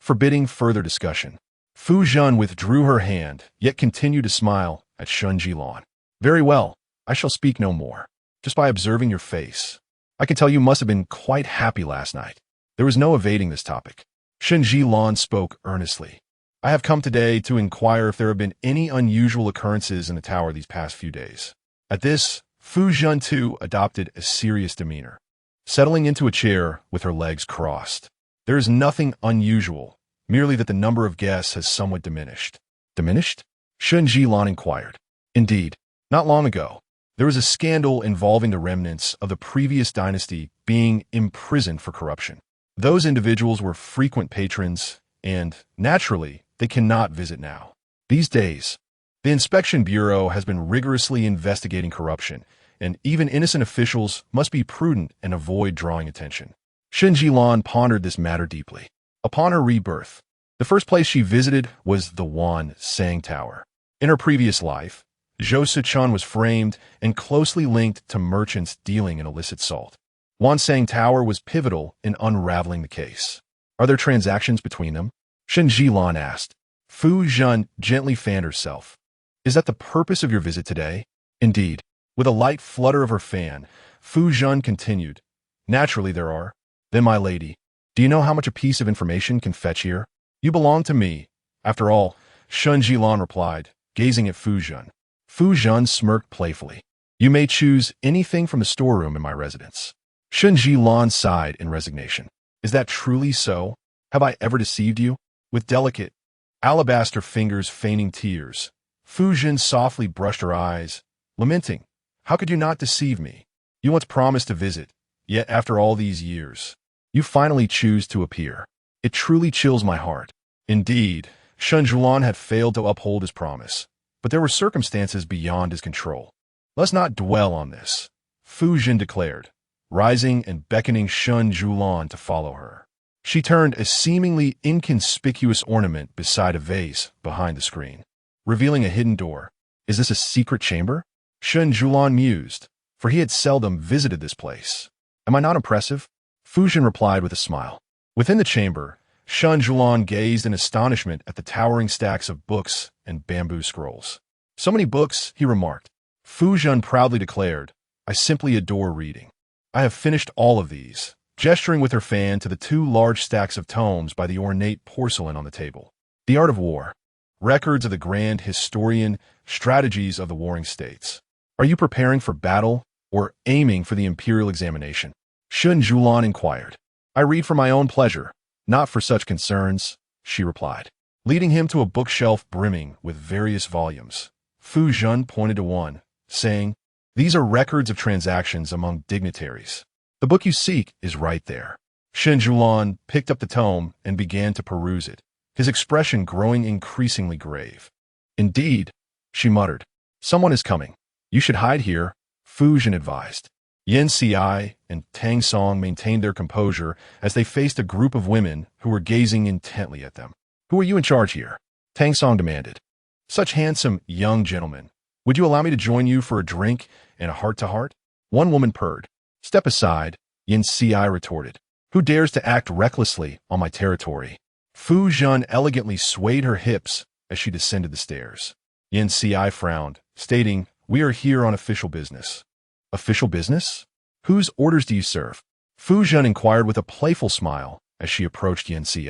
forbidding further discussion. Fu Zhen withdrew her hand, yet continued to smile at Shen Siyuan. Very well, I shall speak no more. Just by observing your face, I can tell you must have been quite happy last night. There was no evading this topic. Shen Siyuan spoke earnestly. I have come today to inquire if there have been any unusual occurrences in the tower these past few days. At this, Fu Zhen too adopted a serious demeanor, settling into a chair with her legs crossed. There is nothing unusual, merely that the number of guests has somewhat diminished. Diminished? Shen Siyuan inquired. Indeed, not long ago, there was a scandal involving the remnants of the previous dynasty being imprisoned for corruption. Those individuals were frequent patrons, and, naturally, they cannot visit now. These days, the Inspection Bureau has been rigorously investigating corruption, and even innocent officials must be prudent and avoid drawing attention. Shen Siyuan pondered this matter deeply. Upon her rebirth, the first place she visited was the Wan Sang Tower. In her previous life, Zhou Cechen was framed and closely linked to merchants dealing in illicit salt. Wan Sang Tower was pivotal in unraveling the case. Are there transactions between them? Shen Siyuan asked. Fu Zhen gently fanned herself. Is that the purpose of your visit today? Indeed. With a light flutter of her fan, Fu Zhen continued. Naturally there are. Then, my lady, do you know how much a piece of information can fetch here? You belong to me. After all, Shen Siyuan replied, gazing at Fu Zhen. Fu Zhen smirked playfully. You may choose anything from the storeroom in my residence. Shen Siyuan sighed in resignation. Is that truly so? Have I ever deceived you? With delicate, alabaster fingers feigning tears, Fu Zhen softly brushed her eyes, lamenting, how could you not deceive me? You once promised to visit, yet after all these years, you finally choose to appear. It truly chills my heart. Indeed, Shen Siyuan had failed to uphold his promise, but there were circumstances beyond his control. Let's not dwell on this, Fu Zhen declared, rising and beckoning Shen Siyuan to follow her. She turned a seemingly inconspicuous ornament beside a vase behind the screen, revealing a hidden door. Is this a secret chamber? Shen Siyuan mused, for he had seldom visited this place. Am I not impressive? Fu Zhen replied with a smile. Within the chamber, Shen Siyuan gazed in astonishment at the towering stacks of books and bamboo scrolls. So many books, he remarked. Fu Zhen proudly declared, I simply adore reading. I have finished all of these, gesturing with her fan to the two large stacks of tomes by the ornate porcelain on the table. The Art of War, records of the grand historian, strategies of the warring states. Are you preparing for battle or aiming for the imperial examination? Shen Siyuan inquired. I read for my own pleasure, not for such concerns, she replied, leading him to a bookshelf brimming with various volumes. Fu Zhen pointed to one, saying, these are records of transactions among dignitaries. The book you seek is right there. Shen Siyuan picked up the tome and began to peruse it, his expression growing increasingly grave. Indeed, she muttered, someone is coming. You should hide here, Fu Zhen advised. Yan Ci and Tang Song maintained their composure as they faced a group of women who were gazing intently at them. Who are you in charge here? Tang Song demanded. Such handsome young gentlemen. Would you allow me to join you for a drink and a heart-to-heart? One woman purred. Step aside, Yan Ci retorted. Who dares to act recklessly on my territory? Fu Zhen elegantly swayed her hips as she descended the stairs. Yan Ci frowned, stating, we are here on official business. Official business? Whose orders do you serve? Fu Zhen inquired with a playful smile as she approached Yan Ci.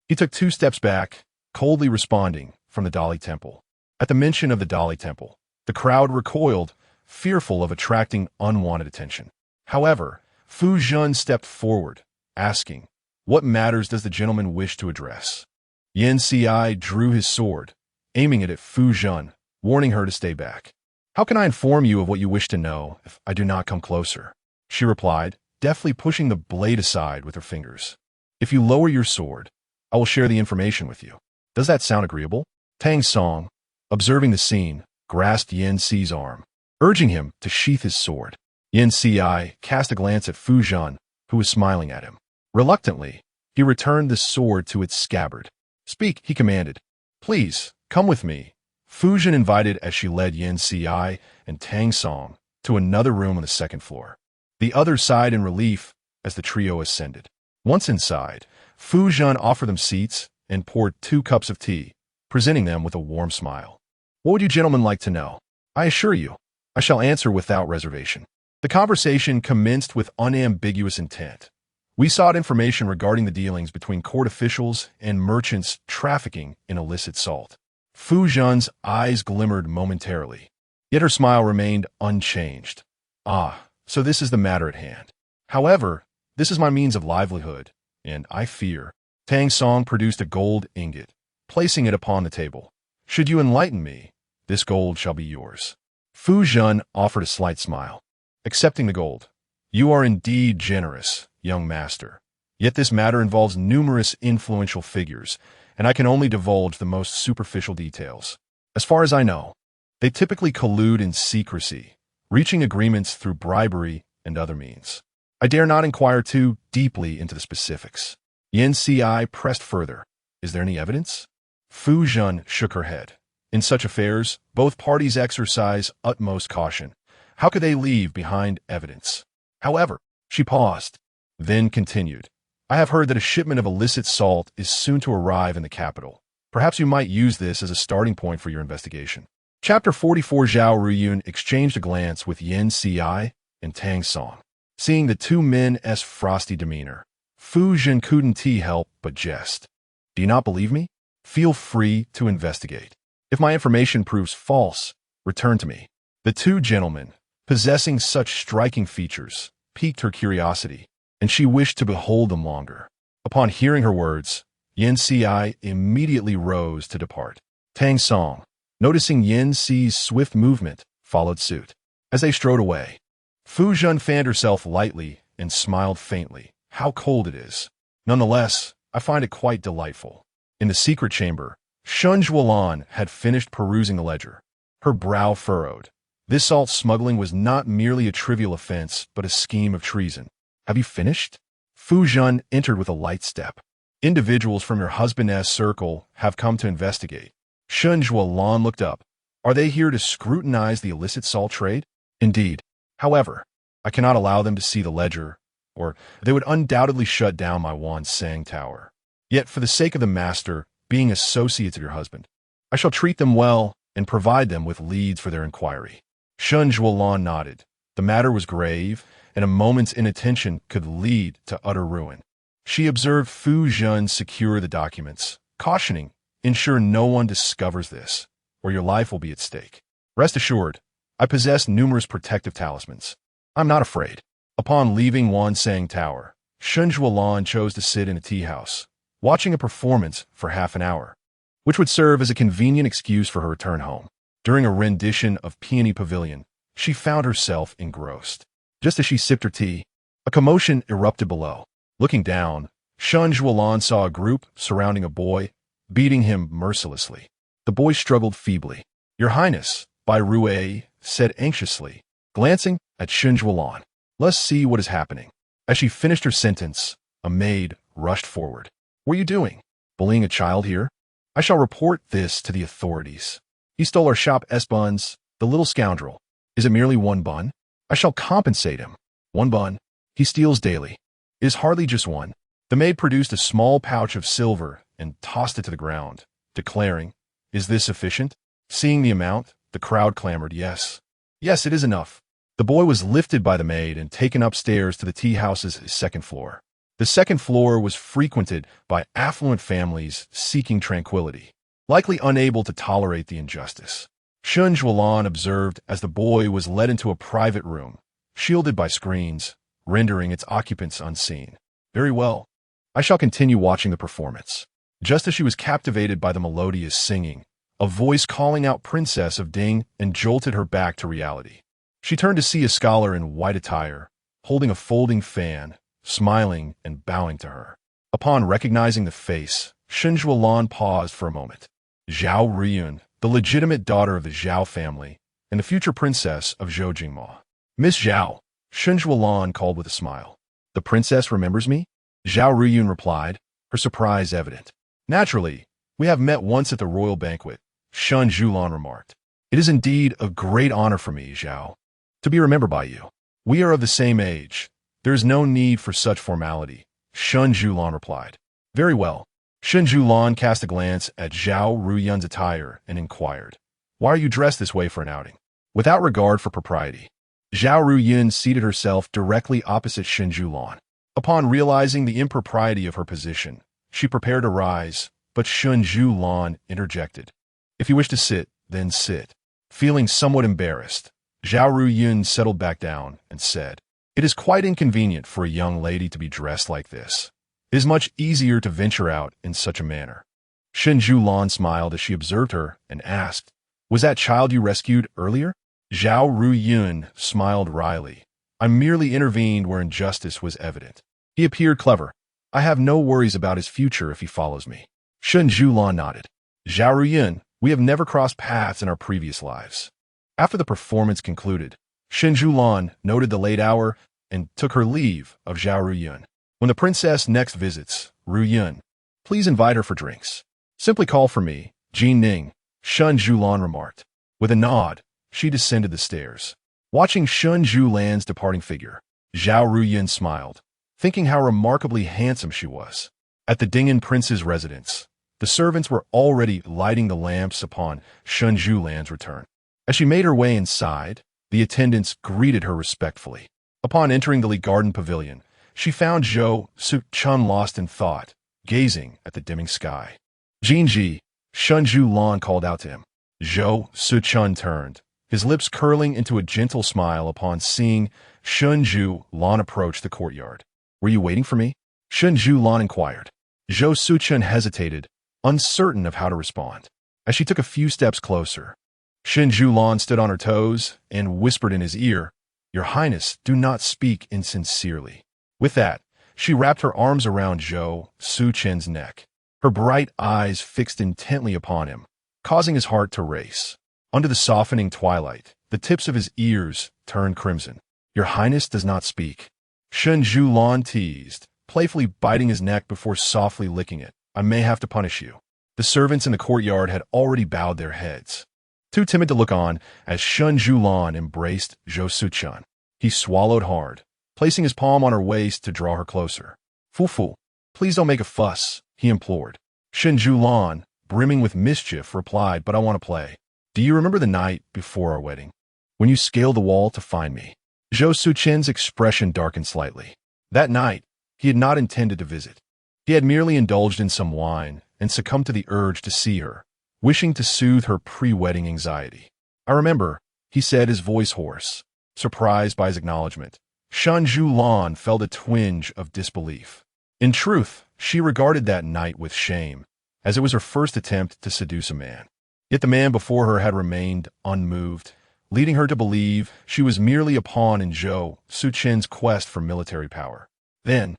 He took 2 steps back, coldly responding from the Dali Temple. At the mention of the Dali Temple, the crowd recoiled, fearful of attracting unwanted attention. However, Fu Zhen stepped forward, asking, what matters does the gentleman wish to address? Yan Ci drew his sword, aiming it at Fu Zhen, warning her to stay back. How can I inform you of what you wish to know if I do not come closer? She replied, deftly pushing the blade aside with her fingers. If you lower your sword, I will share the information with you. Does that sound agreeable? Tang Song, observing the scene, grasped Yan Ci's arm, urging him to sheath his sword. Yan Ci cast a glance at Fu Zhen, who was smiling at him. Reluctantly, he returned the sword to its scabbard. Speak, he commanded. Please, come with me. Fu Zhen invited as she led Yan Ci and Tang Song to another room on the 2nd floor. The others sighed in relief as the trio ascended. Once inside, Fu Zhen offered them seats and poured 2 cups of tea, presenting them with a warm smile. "What would you gentlemen like to know? I assure you, I shall answer without reservation." The conversation commenced with unambiguous intent. We sought information regarding the dealings between court officials and merchants trafficking in illicit salt. Fu Zhen's eyes glimmered momentarily, yet her smile remained unchanged. "Ah, so this is the matter at hand. However, this is my means of livelihood, and I fear—" Tang Song produced a gold ingot, placing it upon the table. "Should you enlighten me, this gold shall be yours." Fu Zhen offered a slight smile. Accepting the gold, "You are indeed generous, young master. Yet this matter involves numerous influential figures, and I can only divulge the most superficial details. As far as I know, they typically collude in secrecy, reaching agreements through bribery and other means. I dare not inquire too deeply into the specifics." Yen Ci pressed further. "Is there any evidence?" Fu Zhen shook her head. "In such affairs, both parties exercise utmost caution. How could they leave behind evidence? However," she paused, then continued, "I have heard that a shipment of illicit salt is soon to arrive in the capital. Perhaps you might use this as a starting point for your investigation." Chapter 44. Zhao Ruyun exchanged a glance with Yen Ci and Tang Song. Seeing the 2 men's frosty demeanor, Fu Zhen couldn't help but jest. "Do you not believe me? Feel free to investigate. If my information proves false, return to me." The 2 gentlemen, possessing such striking features, piqued her curiosity, and she wished to behold them longer. Upon hearing her words, Yen Ci immediately rose to depart. Tang Song, noticing Yen Ci's swift movement, followed suit. As they strode away, Fu Zhen fanned herself lightly and smiled faintly. "How cold it is. Nonetheless, I find it quite delightful." In the secret chamber, Shen Siyuan had finished perusing the ledger. Her brow furrowed. This salt smuggling was not merely a trivial offense, but a scheme of treason. "Have you finished?" Fu Zhen entered with a light step. "Individuals from your husband's circle have come to investigate." Shen Siyuan looked up. "Are they here to scrutinize the illicit salt trade?" "Indeed. However, I cannot allow them to see the ledger, or they would undoubtedly shut down my Wansang Tower. Yet, for the sake of the master, being associates of your husband, I shall treat them well and provide them with leads for their inquiry." Shen Siyuan nodded. The matter was grave, and a moment's inattention could lead to utter ruin. She observed Fu Zhen secure the documents, cautioning, "Ensure no one discovers this, or your life will be at stake. Rest assured, I possess numerous protective talismans. I'm not afraid." Upon leaving Wansang Tower, Shen Siyuan chose to sit in a tea house, watching a performance for half an hour, which would serve as a convenient excuse for her return home. During a rendition of Peony Pavilion, she found herself engrossed. Just as she sipped her tea, a commotion erupted below. Looking down, Shen Siyuan saw a group surrounding a boy, beating him mercilessly. The boy struggled feebly. "Your Highness," Bai Rue said anxiously, glancing at Shen Siyuan. "Let's see what is happening." As she finished her sentence, a maid rushed forward. "What are you doing? Bullying a child here? I shall report this to the authorities. He stole our shop's buns, the little scoundrel. Is it merely 1 bun? I shall compensate him. 1 bun. He steals daily. It is hardly just 1. The maid produced a small pouch of silver and tossed it to the ground, declaring, "Is this sufficient?" Seeing the amount, the crowd clamored, "Yes. Yes, it is enough." The boy was lifted by the maid and taken upstairs to the tea house's 2nd floor. The 2nd floor was frequented by affluent families seeking tranquility, likely unable to tolerate the injustice. Shen Siyuan observed as the boy was led into a private room, shielded by screens, rendering its occupants unseen. "Very well. I shall continue watching the performance." Just as she was captivated by the melodious singing, a voice calling out "Princess of Ding" and jolted her back to reality. She turned to see a scholar in white attire, holding a folding fan, smiling and bowing to her. Upon recognizing the face, Shen Siyuan paused for a moment. Zhao Ruyun, the legitimate daughter of the Zhao family, and the future princess of Zhou Jingma. "Miss Zhao," Shen Siyuan called with a smile. "The princess remembers me?" Zhao Ruyun replied, her surprise evident. "Naturally, we have met once at the royal banquet," Shen Siyuan remarked. "It is indeed a great honor for me, Zhao, to be remembered by you. We are of the same age. There is no need for such formality," Shen Siyuan replied. "Very well." Shen Siyuan cast a glance at Zhao Ruyun's attire and inquired, "Why are you dressed this way for an outing?" Without regard for propriety, Zhao Ruyun seated herself directly opposite Shen Siyuan. Upon realizing the impropriety of her position, she prepared to rise, but Shen Siyuan interjected, "If you wish to sit, then sit." Feeling somewhat embarrassed, Zhao Ruyun settled back down and said, "It is quite inconvenient for a young lady to be dressed like this. It is much easier to venture out in such a manner." Shen Siyuan smiled as she observed her and asked, "Was that child you rescued earlier?" Zhao Ruyun smiled wryly. "I merely intervened where injustice was evident. He appeared clever. I have no worries about his future if he follows me." Shen Siyuan nodded. "Zhao Ruyun, we have never crossed paths in our previous lives." After the performance concluded, Shen Siyuan noted the late hour and took her leave of Zhao Ruyun. "When the princess next visits, Ruyun, please invite her for drinks. Simply call for me, Jin Ning," Shen Siyuan remarked. With a nod, she descended the stairs. Watching Shen Siyuan's departing figure, Zhao Ruyun smiled, thinking how remarkably handsome she was. At the Ding'an prince's residence, the servants were already lighting the lamps upon Shen Siyuan's return. As she made her way inside, the attendants greeted her respectfully. Upon entering the Li Garden Pavilion, she found Zhou Cechen lost in thought, gazing at the dimming sky. "Jinji," Shen Siyuan called out to him. Zhou Cechen turned, his lips curling into a gentle smile upon seeing Shen Siyuan approach the courtyard. "Were you waiting for me?" Shen Siyuan inquired. Zhou Cechen hesitated, uncertain of how to respond. As she took a few steps closer, Shen Siyuan stood on her toes and whispered in his ear, "Your Highness, do not speak insincerely." With that, she wrapped her arms around Zhou Cechen's neck, her bright eyes fixed intently upon him, causing his heart to race. Under the softening twilight, the tips of his ears turned crimson. "Your Highness does not speak," Shen Siyuan teased, playfully biting his neck before softly licking it. "I may have to punish you." The servants in the courtyard had already bowed their heads, too timid to look on as Shen Siyuan embraced Zhou Cechen. He swallowed hard, placing his palm on her waist to draw her closer. "Fu, please don't make a fuss," he implored. Shen Siyuan, brimming with mischief, replied, "But I want to play. Do you remember the night before our wedding, when you scaled the wall to find me?" Zhou Cechen's expression darkened slightly. That night, he had not intended to visit. He had merely indulged in some wine and succumbed to the urge to see her, wishing to soothe her pre-wedding anxiety. "I remember," he said, his voice hoarse. Surprised by his acknowledgement, Shen Siyuan felt a twinge of disbelief. In truth, she regarded that night with shame, as it was her first attempt to seduce a man. Yet the man before her had remained unmoved, leading her to believe she was merely a pawn in Zhou Cechen's quest for military power. "Then,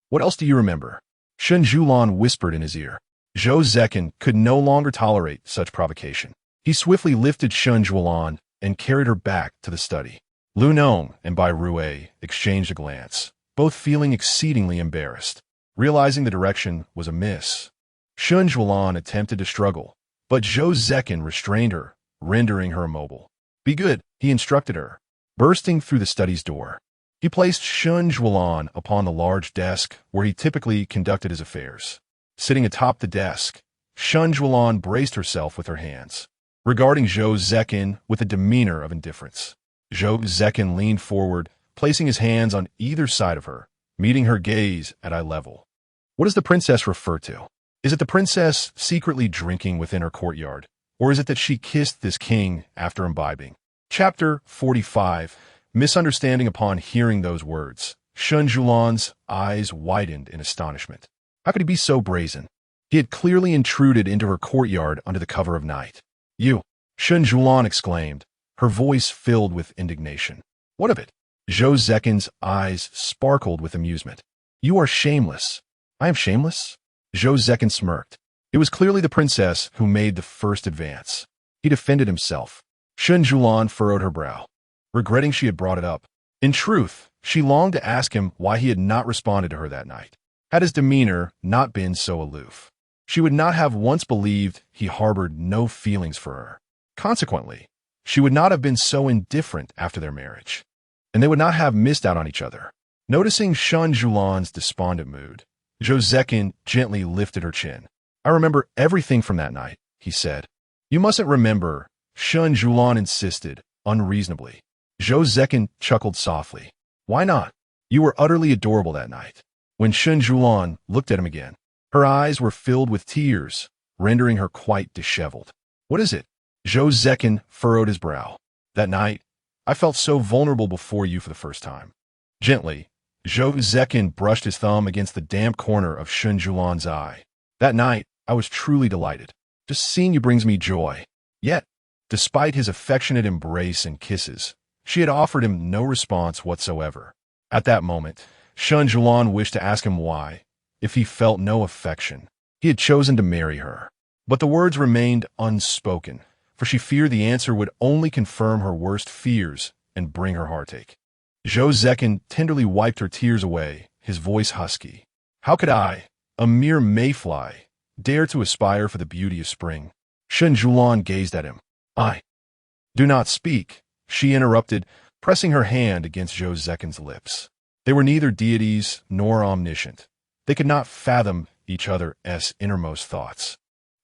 what else do you remember?" Shen Siyuan whispered in his ear. Zhou Cechen could no longer tolerate such provocation. He swiftly lifted Shen Siyuan and carried her back to the study. Lu Nong and Bai Rui exchanged a glance, both feeling exceedingly embarrassed. Realizing the direction was amiss, Shen Siyuan attempted to struggle, but Zhou Cechen restrained her, rendering her immobile. "Be good," he instructed her. Bursting through the study's door, he placed Shen Siyuan upon the large desk where he typically conducted his affairs. Sitting atop the desk, Shen Siyuan braced herself with her hands, regarding Zhou Cechen with a demeanor of indifference. Zhou Cechen leaned forward, placing his hands on either side of her, meeting her gaze at eye level. "What does the princess refer to? Is it the princess secretly drinking within her courtyard, or is it that she kissed this king after imbibing?" Chapter 45. Misunderstanding. Upon hearing those words, Shen Siyuan's eyes widened in astonishment. How could he be so brazen? He had clearly intruded into her courtyard under the cover of night. "You!" Shen Siyuan exclaimed, her voice filled with indignation. "What of it?" Zhou Cechen's eyes sparkled with amusement. "You are shameless." "I am shameless?" Zhou Cechen smirked. It was clearly the princess who made the first advance. He defended himself. Shen Siyuan furrowed her brow, regretting she had brought it up. In truth, she longed to ask him why he had not responded to her that night. Had his demeanor not been so aloof, she would not have once believed he harbored no feelings for her. Consequently, she would not have been so indifferent after their marriage, and they would not have missed out on each other. Noticing Shen Siyuan's despondent mood, Zhou Cechen gently lifted her chin. I remember everything from that night, he said. You mustn't remember, Shen Siyuan insisted, unreasonably. Zhou Cechen chuckled softly. Why not? You were utterly adorable that night. When Shen Siyuan looked at him again, her eyes were filled with tears, rendering her quite disheveled. What is it? Zhou Cechen furrowed his brow. That night, I felt so vulnerable before you for the first time. Gently, Zhou Cechen brushed his thumb against the damp corner of Shen Siyuan's eye. That night, I was truly delighted. Just seeing you brings me joy. Yet, despite his affectionate embrace and kisses, she had offered him no response whatsoever. At that moment, Shen Siyuan wished to ask him why, if he felt no affection, he had chosen to marry her. But the words remained unspoken, for she feared the answer would only confirm her worst fears and bring her heartache. Zhou Cechen tenderly wiped her tears away, his voice husky. How could I, a mere mayfly, dare to aspire for the beauty of spring? Shen Siyuan gazed at him. Do not speak, she interrupted, pressing her hand against Zhou Cechen's lips. They were neither deities nor omniscient. They could not fathom each other's innermost thoughts.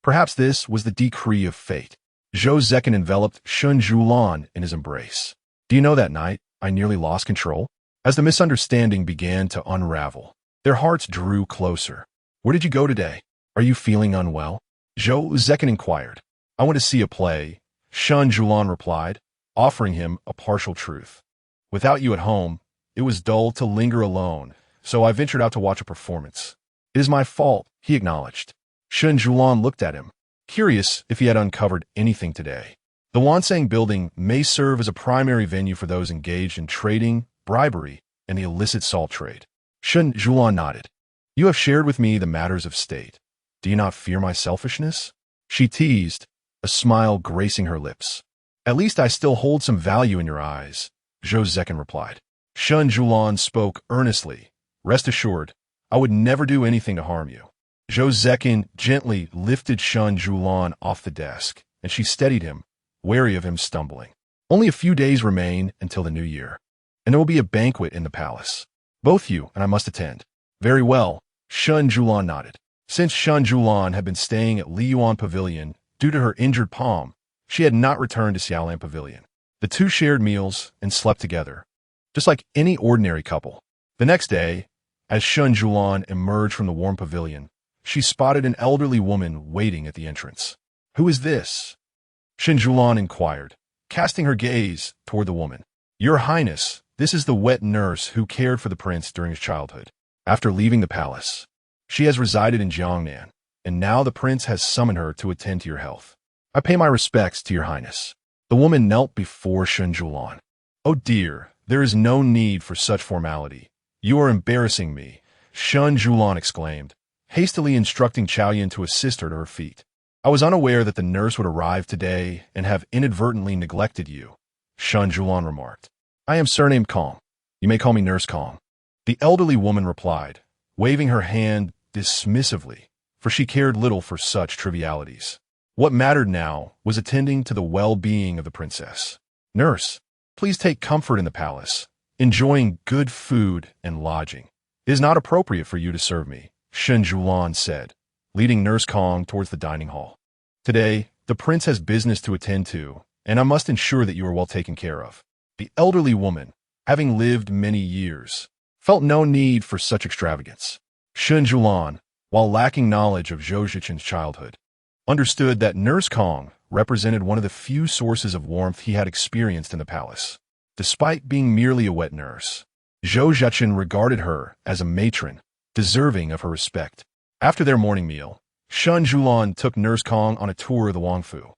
Perhaps this was the decree of fate. Zhou Cechen enveloped Shen Siyuan in his embrace. Do you know that night I nearly lost control? As the misunderstanding began to unravel, their hearts drew closer. Where did you go today? Are you feeling unwell? Zhou Cechen inquired. I went to see a play, Shen Siyuan replied, offering him a partial truth. Without you at home, it was dull to linger alone, so I ventured out to watch a performance. It is my fault, he acknowledged. Shen Siyuan looked at him, curious if he had uncovered anything today. The Wansang building may serve as a primary venue for those engaged in trading, bribery, and the illicit salt trade. Shen Siyuan nodded. You have shared with me the matters of state. Do you not fear my selfishness? She teased, a smile gracing her lips. At least I still hold some value in your eyes, Zhou Cechen replied. Shen Siyuan spoke earnestly. Rest assured, I would never do anything to harm you. Zhou Cechen gently lifted Shen Siyuan off the desk, and she steadied him, wary of him stumbling. Only a few days remain until the new year, and there will be a banquet in the palace. Both you and I must attend. Very well, Shen Siyuan nodded. Since Shen Siyuan had been staying at Liyuan Pavilion due to her injured palm, she had not returned to Xiaolan Pavilion. The two shared meals and slept together, just like any ordinary couple. The next day, as Shen Siyuan emerged from the warm pavilion, she spotted an elderly woman waiting at the entrance. Who is this? Shen Siyuan inquired, casting her gaze toward the woman. Your Highness, this is the wet nurse who cared for the prince during his childhood. After leaving the palace, she has resided in Jiangnan, and now the prince has summoned her to attend to your health. I pay my respects to your Highness. The woman knelt before Shen Siyuan. Oh dear, there is no need for such formality. You are embarrassing me, Shen Siyuan exclaimed, hastily instructing Chaoyan to assist her to her feet. I was unaware that the nurse would arrive today and have inadvertently neglected you, Shen Siyuan remarked. I am surnamed Kong. You may call me Nurse Kong. The elderly woman replied, waving her hand dismissively, for she cared little for such trivialities. What mattered now was attending to the well-being of the princess. Nurse, please take comfort in the palace, enjoying good food and lodging. It is not appropriate for you to serve me, Shen Siyuan said, leading Nurse Kong towards the dining hall. Today, the prince has business to attend to, and I must ensure that you are well taken care of. The elderly woman, having lived many years, felt no need for such extravagance. Shen Siyuan, while lacking knowledge of Zhou Cechen's childhood, understood that Nurse Kong represented one of the few sources of warmth he had experienced in the palace. Despite being merely a wet nurse, Zhou Cechen regarded her as a matron, deserving of her respect. After their morning meal, Shen Siyuan took Nurse Kong on a tour of the Wangfu,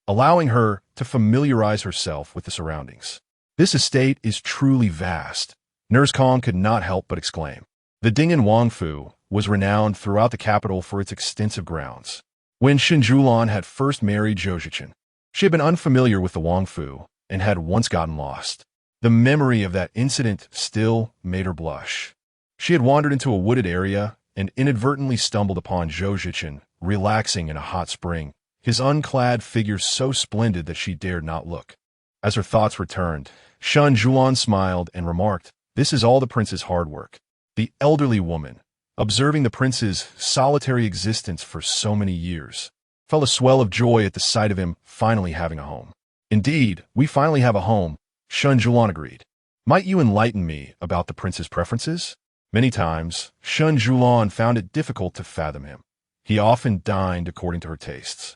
allowing her to familiarize herself with the surroundings. This estate is truly vast, Nurse Kong could not help but exclaim. The Ding'an Wangfu was renowned throughout the capital for its extensive grounds. When Shen Siyuan had first married Zhou Cechen, she had been unfamiliar with the Wangfu and had once gotten lost. The memory of that incident still made her blush. She had wandered into a wooded area and inadvertently stumbled upon Zhou Cechen relaxing in a hot spring, his unclad figure so splendid that she dared not look. As her thoughts returned, Shen Siyuan smiled and remarked, "This is all the prince's hard work." The elderly woman, observing the prince's solitary existence for so many years. Felt a swell of joy at the sight of him finally having a home. Indeed, we finally have a home, Shen Siyuan agreed. Might you enlighten me about the prince's preferences? Many times, Shen Siyuan found it difficult to fathom him. He often dined according to her tastes,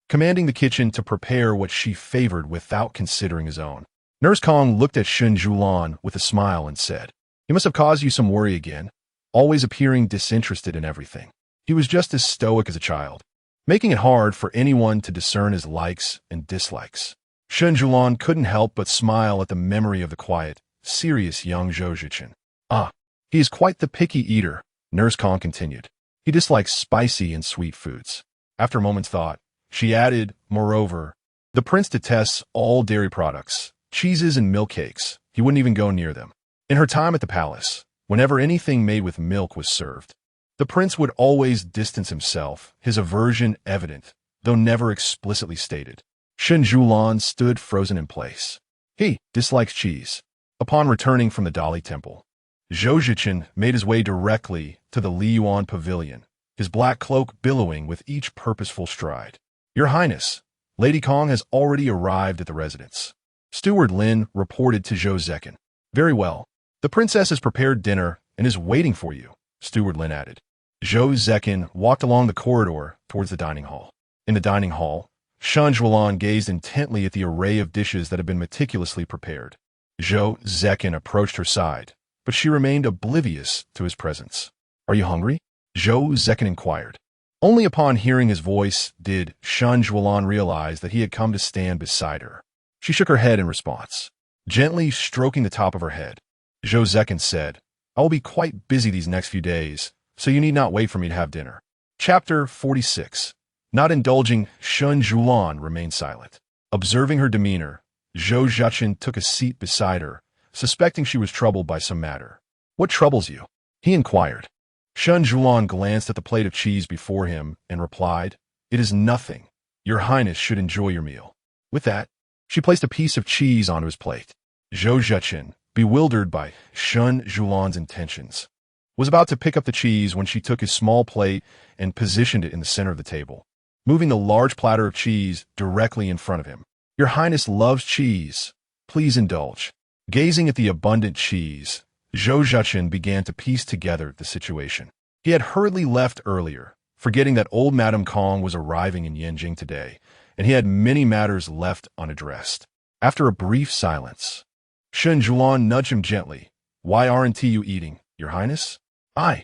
commanding the kitchen to prepare what she favored without considering his own. Nurse Kong looked at Shen Siyuan with a smile and said, "He must have caused you some worry again, always appearing disinterested in everything." He was just as stoic as a child, making it hard for anyone to discern his likes and dislikes. Shen Siyuan couldn't help but smile at the memory of the quiet, serious young Zhou Cechen. "Ah, he is quite the picky eater," Nurse Kong continued. "He dislikes spicy and sweet foods." After a moment's thought, she added, "Moreover, the prince detests all dairy products, cheeses and milk cakes. He wouldn't even go near them." In her time at the palace, whenever anything made with milk was served, the prince would always distance himself, his aversion evident, though never explicitly stated. Shen Siyuan stood frozen in place. He dislikes cheese. Upon returning from the Dali temple, Zhou Cechen made his way directly to the Liyuan pavilion, his black cloak billowing with each purposeful stride. "Your Highness, Lady Kong has already arrived at the residence," Steward Lin reported to Zhou Cechen. "Very well. The princess has prepared dinner and is waiting for you," Steward Lin added. Zhou Cechen walked along the corridor towards the dining hall. In the dining hall, Shen Siyuan gazed intently at the array of dishes that had been meticulously prepared. Zhou Cechen approached her side, but she remained oblivious to his presence. "Are you hungry?" Zhou Cechen inquired. Only upon hearing his voice did Shen Siyuan realize that he had come to stand beside her. She shook her head in response, gently stroking the top of her head. Zhou Cechen said, "I will be quite busy these next few days, so you need not wait for me to have dinner." Chapter 46. Not indulging, Shen Siyuan remained silent. Observing her demeanor, Zhou Cechen took a seat beside her, suspecting she was troubled by some matter. "What troubles you?" he inquired. Shen Siyuan glanced at the plate of cheese before him and replied, "It is nothing. Your Highness should enjoy your meal." With that, she placed a piece of cheese onto his plate. Zhou Cechen, bewildered by Shen Siyuan's intentions, was about to pick up the cheese when she took his small plate and positioned it in the center of the table, moving the large platter of cheese directly in front of him. "Your Highness loves cheese. Please indulge." Gazing at the abundant cheese, Zhou Cechen began to piece together the situation. He had hurriedly left earlier, forgetting that old Madame Kong was arriving in Yanjing today, and he had many matters left unaddressed. After a brief silence, Shen Siyuan nudged him gently. "Why aren't you eating, Your Highness?" "I,"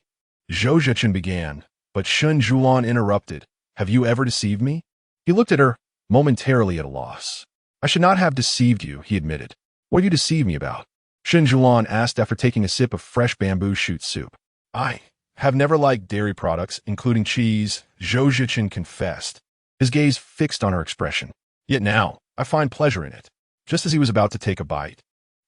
Zhou Cechen began, but Shen Siyuan interrupted. "Have you ever deceived me?" He looked at her, momentarily at a loss. "I should not have deceived you," he admitted. "What have you deceived me about?" Shen Siyuan asked after taking a sip of fresh bamboo shoot soup. "I have never liked dairy products, including cheese," Zhou Cechen confessed, his gaze fixed on her expression. "Yet now, I find pleasure in it." Just as he was about to take a bite,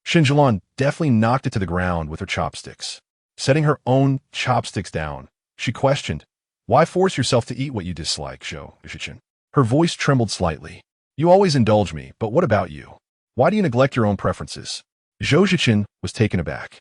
Shen Siyuan deftly knocked it to the ground with her chopsticks. Setting her own chopsticks down, she questioned, "Why force yourself to eat what you dislike, Zhou Cechen?" Her voice trembled slightly. "You always indulge me, but what about you? Why do you neglect your own preferences?" Zhou Cechen was taken aback.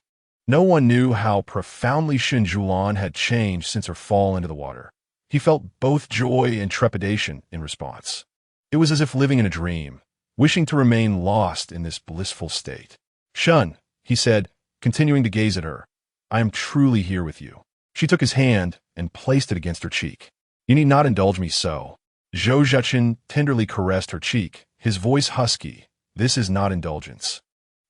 No one knew how profoundly Shen Siyuan had changed since her fall into the water. He felt both joy and trepidation in response. It was as if living in a dream, wishing to remain lost in this blissful state. "Shen," he said, continuing to gaze at her, "I am truly here with you." She took his hand and placed it against her cheek. "You need not indulge me so." Zhou Cechen tenderly caressed her cheek, his voice husky. "This is not indulgence.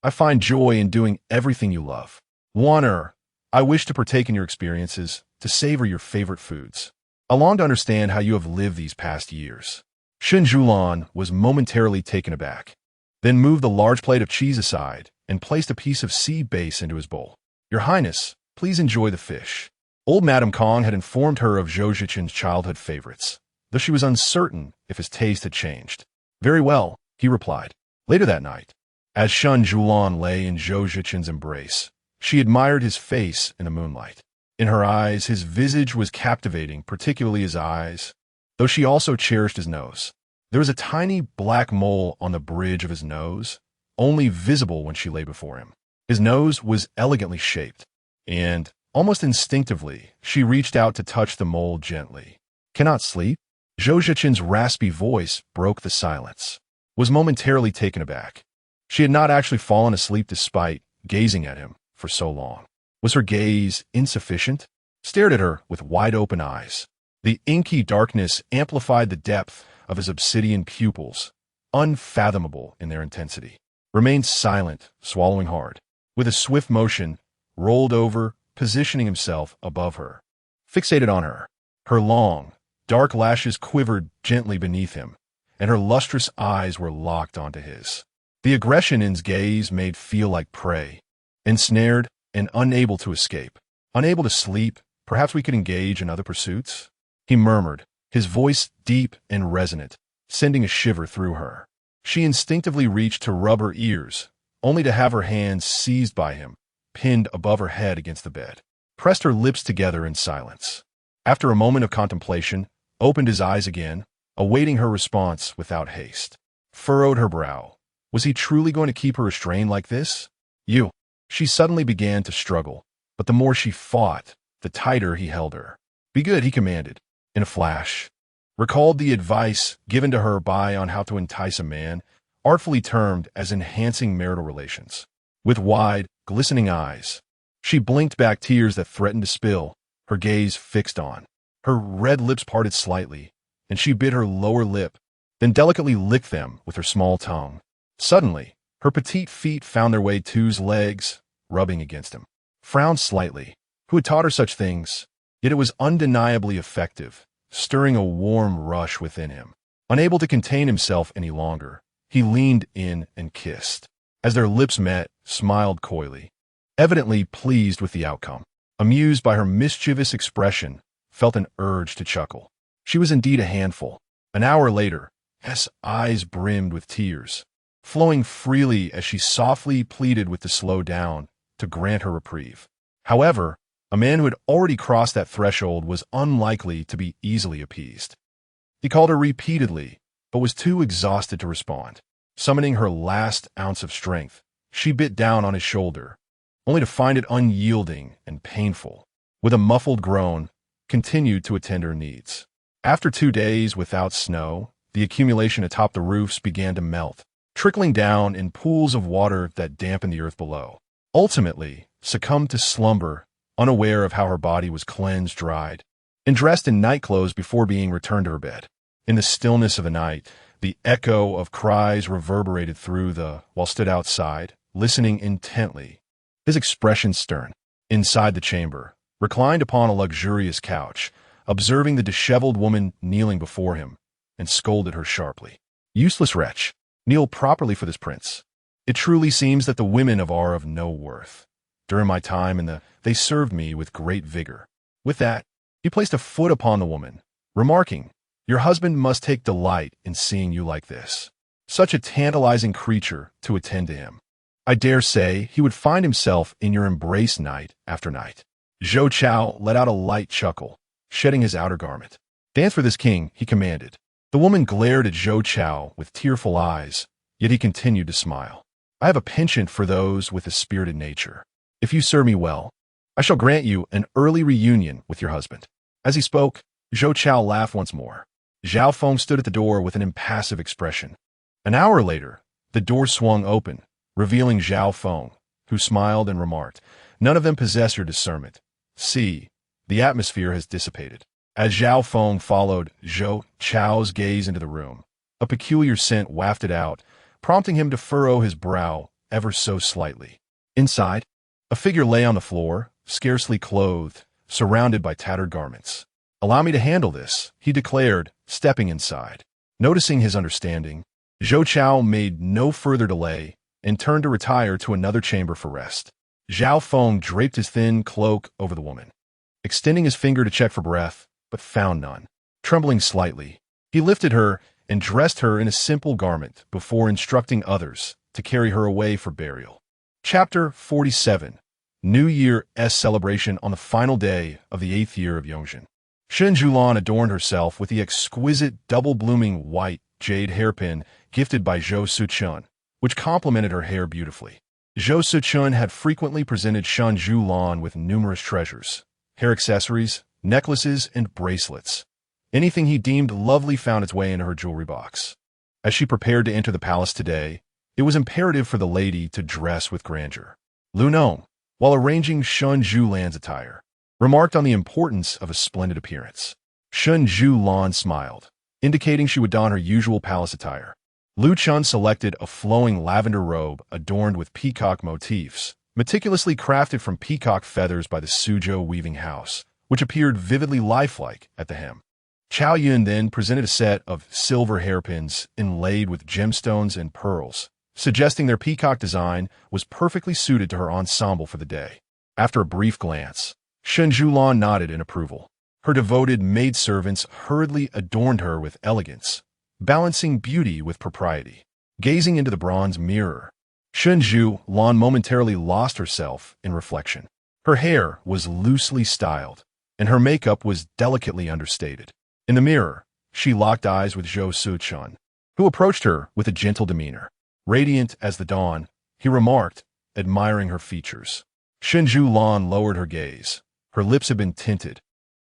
I find joy in doing everything you love. I wish to partake in your experiences, to savor your favorite foods. I long to understand how you have lived these past years." Shen Siyuan was momentarily taken aback, then moved the large plate of cheese aside and placed a piece of sea bass into his bowl. "Your Highness, please enjoy the fish." Old Madame Kong had informed her of Zhou Cechen's childhood favorites, though she was uncertain if his taste had changed. "Very well," he replied. Later that night, as Shen Siyuan lay in Zhou Cechen's embrace, she admired his face in the moonlight. In her eyes, his visage was captivating, particularly his eyes, though she also cherished his nose. There was a tiny black mole on the bridge of his nose, only visible when she lay before him. His nose was elegantly shaped, and, Almost instinctively, she reached out to touch the mole gently. "Cannot sleep?" Zhou Cechen's raspy voice broke the silence. Was momentarily taken aback. She had not actually fallen asleep despite gazing at him for so long. Was her gaze insufficient? Stared at her with wide-open eyes. The inky darkness amplified the depth of his obsidian pupils, unfathomable in their intensity. Remained silent, swallowing hard. With a swift motion, rolled over, positioning himself above her. Fixated on her. Her long, dark lashes quivered gently beneath him, and her lustrous eyes were locked onto his. The aggression in his gaze made feel like prey. Ensnared and unable to escape. Unable to sleep, perhaps we could engage in other pursuits? He murmured, his voice deep and resonant, sending a shiver through her. She instinctively reached to rub her ears, only to have her hands seized by him, pinned above her head against the bed. Pressed her lips together in silence. After a moment of contemplation, opened his eyes again, awaiting her response without haste. Furrowed her brow. Was he truly going to keep her restrained like this? "You." She suddenly began to struggle, but the more she fought, the tighter he held her. "Be good," he commanded, in a flash. Recalled the advice given to her on how to entice a man, artfully termed as enhancing marital relations. With wide, glistening eyes, she blinked back tears that threatened to spill, her gaze fixed on. Her red lips parted slightly, and she bit her lower lip, then delicately licked them with her small tongue. Suddenly, her petite feet found their way to his legs, rubbing against him. Frowned slightly. Who had taught her such things? Yet it was undeniably effective, stirring a warm rush within him. Unable to contain himself any longer, he leaned in and kissed. As their lips met, smiled coyly. Evidently pleased with the outcome. Amused by her mischievous expression, felt an urge to chuckle. She was indeed a handful. An hour later, Hess' eyes brimmed with tears, flowing freely as she softly pleaded with to slow down, to grant her reprieve. However, a man who had already crossed that threshold was unlikely to be easily appeased. He called her repeatedly, but was too exhausted to respond. Summoning her last ounce of strength, she bit down on his shoulder, only to find it unyielding and painful. With a muffled groan, continued to attend her needs. After 2 days without snow, the accumulation atop the roofs began to melt, trickling down in pools of water that dampened the earth below. Ultimately, succumbed to slumber, unaware of how her body was cleansed, dried, and dressed in nightclothes before being returned to her bed. In the stillness of the night, the echo of cries reverberated through while stood outside, listening intently, his expression stern. Inside the chamber, reclined upon a luxurious couch, observing the disheveled woman kneeling before him, and scolded her sharply. "Useless wretch, kneel properly for this prince. It truly seems that the women are of no worth. During my time they served me with great vigor." With that, he placed a foot upon the woman, remarking, "Your husband must take delight in seeing you like this. Such a tantalizing creature to attend to him. I dare say he would find himself in your embrace night after night." Zhou Chao let out a light chuckle, shedding his outer garment. "Dance for this king," he commanded. The woman glared at Zhou Chao with tearful eyes, yet he continued to smile. "I have a penchant for those with a spirited nature. If you serve me well, I shall grant you an early reunion with your husband." As he spoke, Zhou Chao laughed once more. Zhao Feng stood at the door with an impassive expression. An hour later, the door swung open, revealing Zhao Feng, who smiled and remarked, "None of them possess your discernment. See, the atmosphere has dissipated." As Zhao Feng followed Zhou Chao's gaze into the room, a peculiar scent wafted out, prompting him to furrow his brow ever so slightly. Inside, a figure lay on the floor, scarcely clothed, surrounded by tattered garments. "Allow me to handle this," he declared, stepping inside. Noticing his understanding, Zhou Chao made no further delay and turned to retire to another chamber for rest. Zhao Feng draped his thin cloak over the woman, extending his finger to check for breath, but found none. Trembling slightly, he lifted her and dressed her in a simple garment before instructing others to carry her away for burial. Chapter 47. New Year's celebration on the final day of the 8th year of Yongzhen. Shen Siyuan adorned herself with the exquisite double-blooming white jade hairpin gifted by Zhou Cechen, which complemented her hair beautifully. Zhou Cechen had frequently presented Shen Siyuan with numerous treasures, hair accessories, necklaces, and bracelets. Anything he deemed lovely found its way into her jewelry box. As she prepared to enter the palace today, it was imperative for the lady to dress with grandeur. Lu Nong, while arranging Shen Siyuan's attire, remarked on the importance of a splendid appearance. Shen Siyuan smiled, indicating she would don her usual palace attire. Lu Chun selected a flowing lavender robe adorned with peacock motifs, meticulously crafted from peacock feathers by the Suzhou weaving house, which appeared vividly lifelike at the hem. Chao Yun then presented a set of silver hairpins inlaid with gemstones and pearls, suggesting their peacock design was perfectly suited to her ensemble for the day. After a brief glance, Shen Siyuan nodded in approval. Her devoted maidservants hurriedly adorned her with elegance, balancing beauty with propriety. Gazing into the bronze mirror, Shen Siyuan momentarily lost herself in reflection. Her hair was loosely styled, and her makeup was delicately understated. In the mirror, she locked eyes with Zhou Cechen, who approached her with a gentle demeanor. Radiant as the dawn, he remarked, admiring her features. Shen Siyuan lowered her gaze. Her lips had been tinted,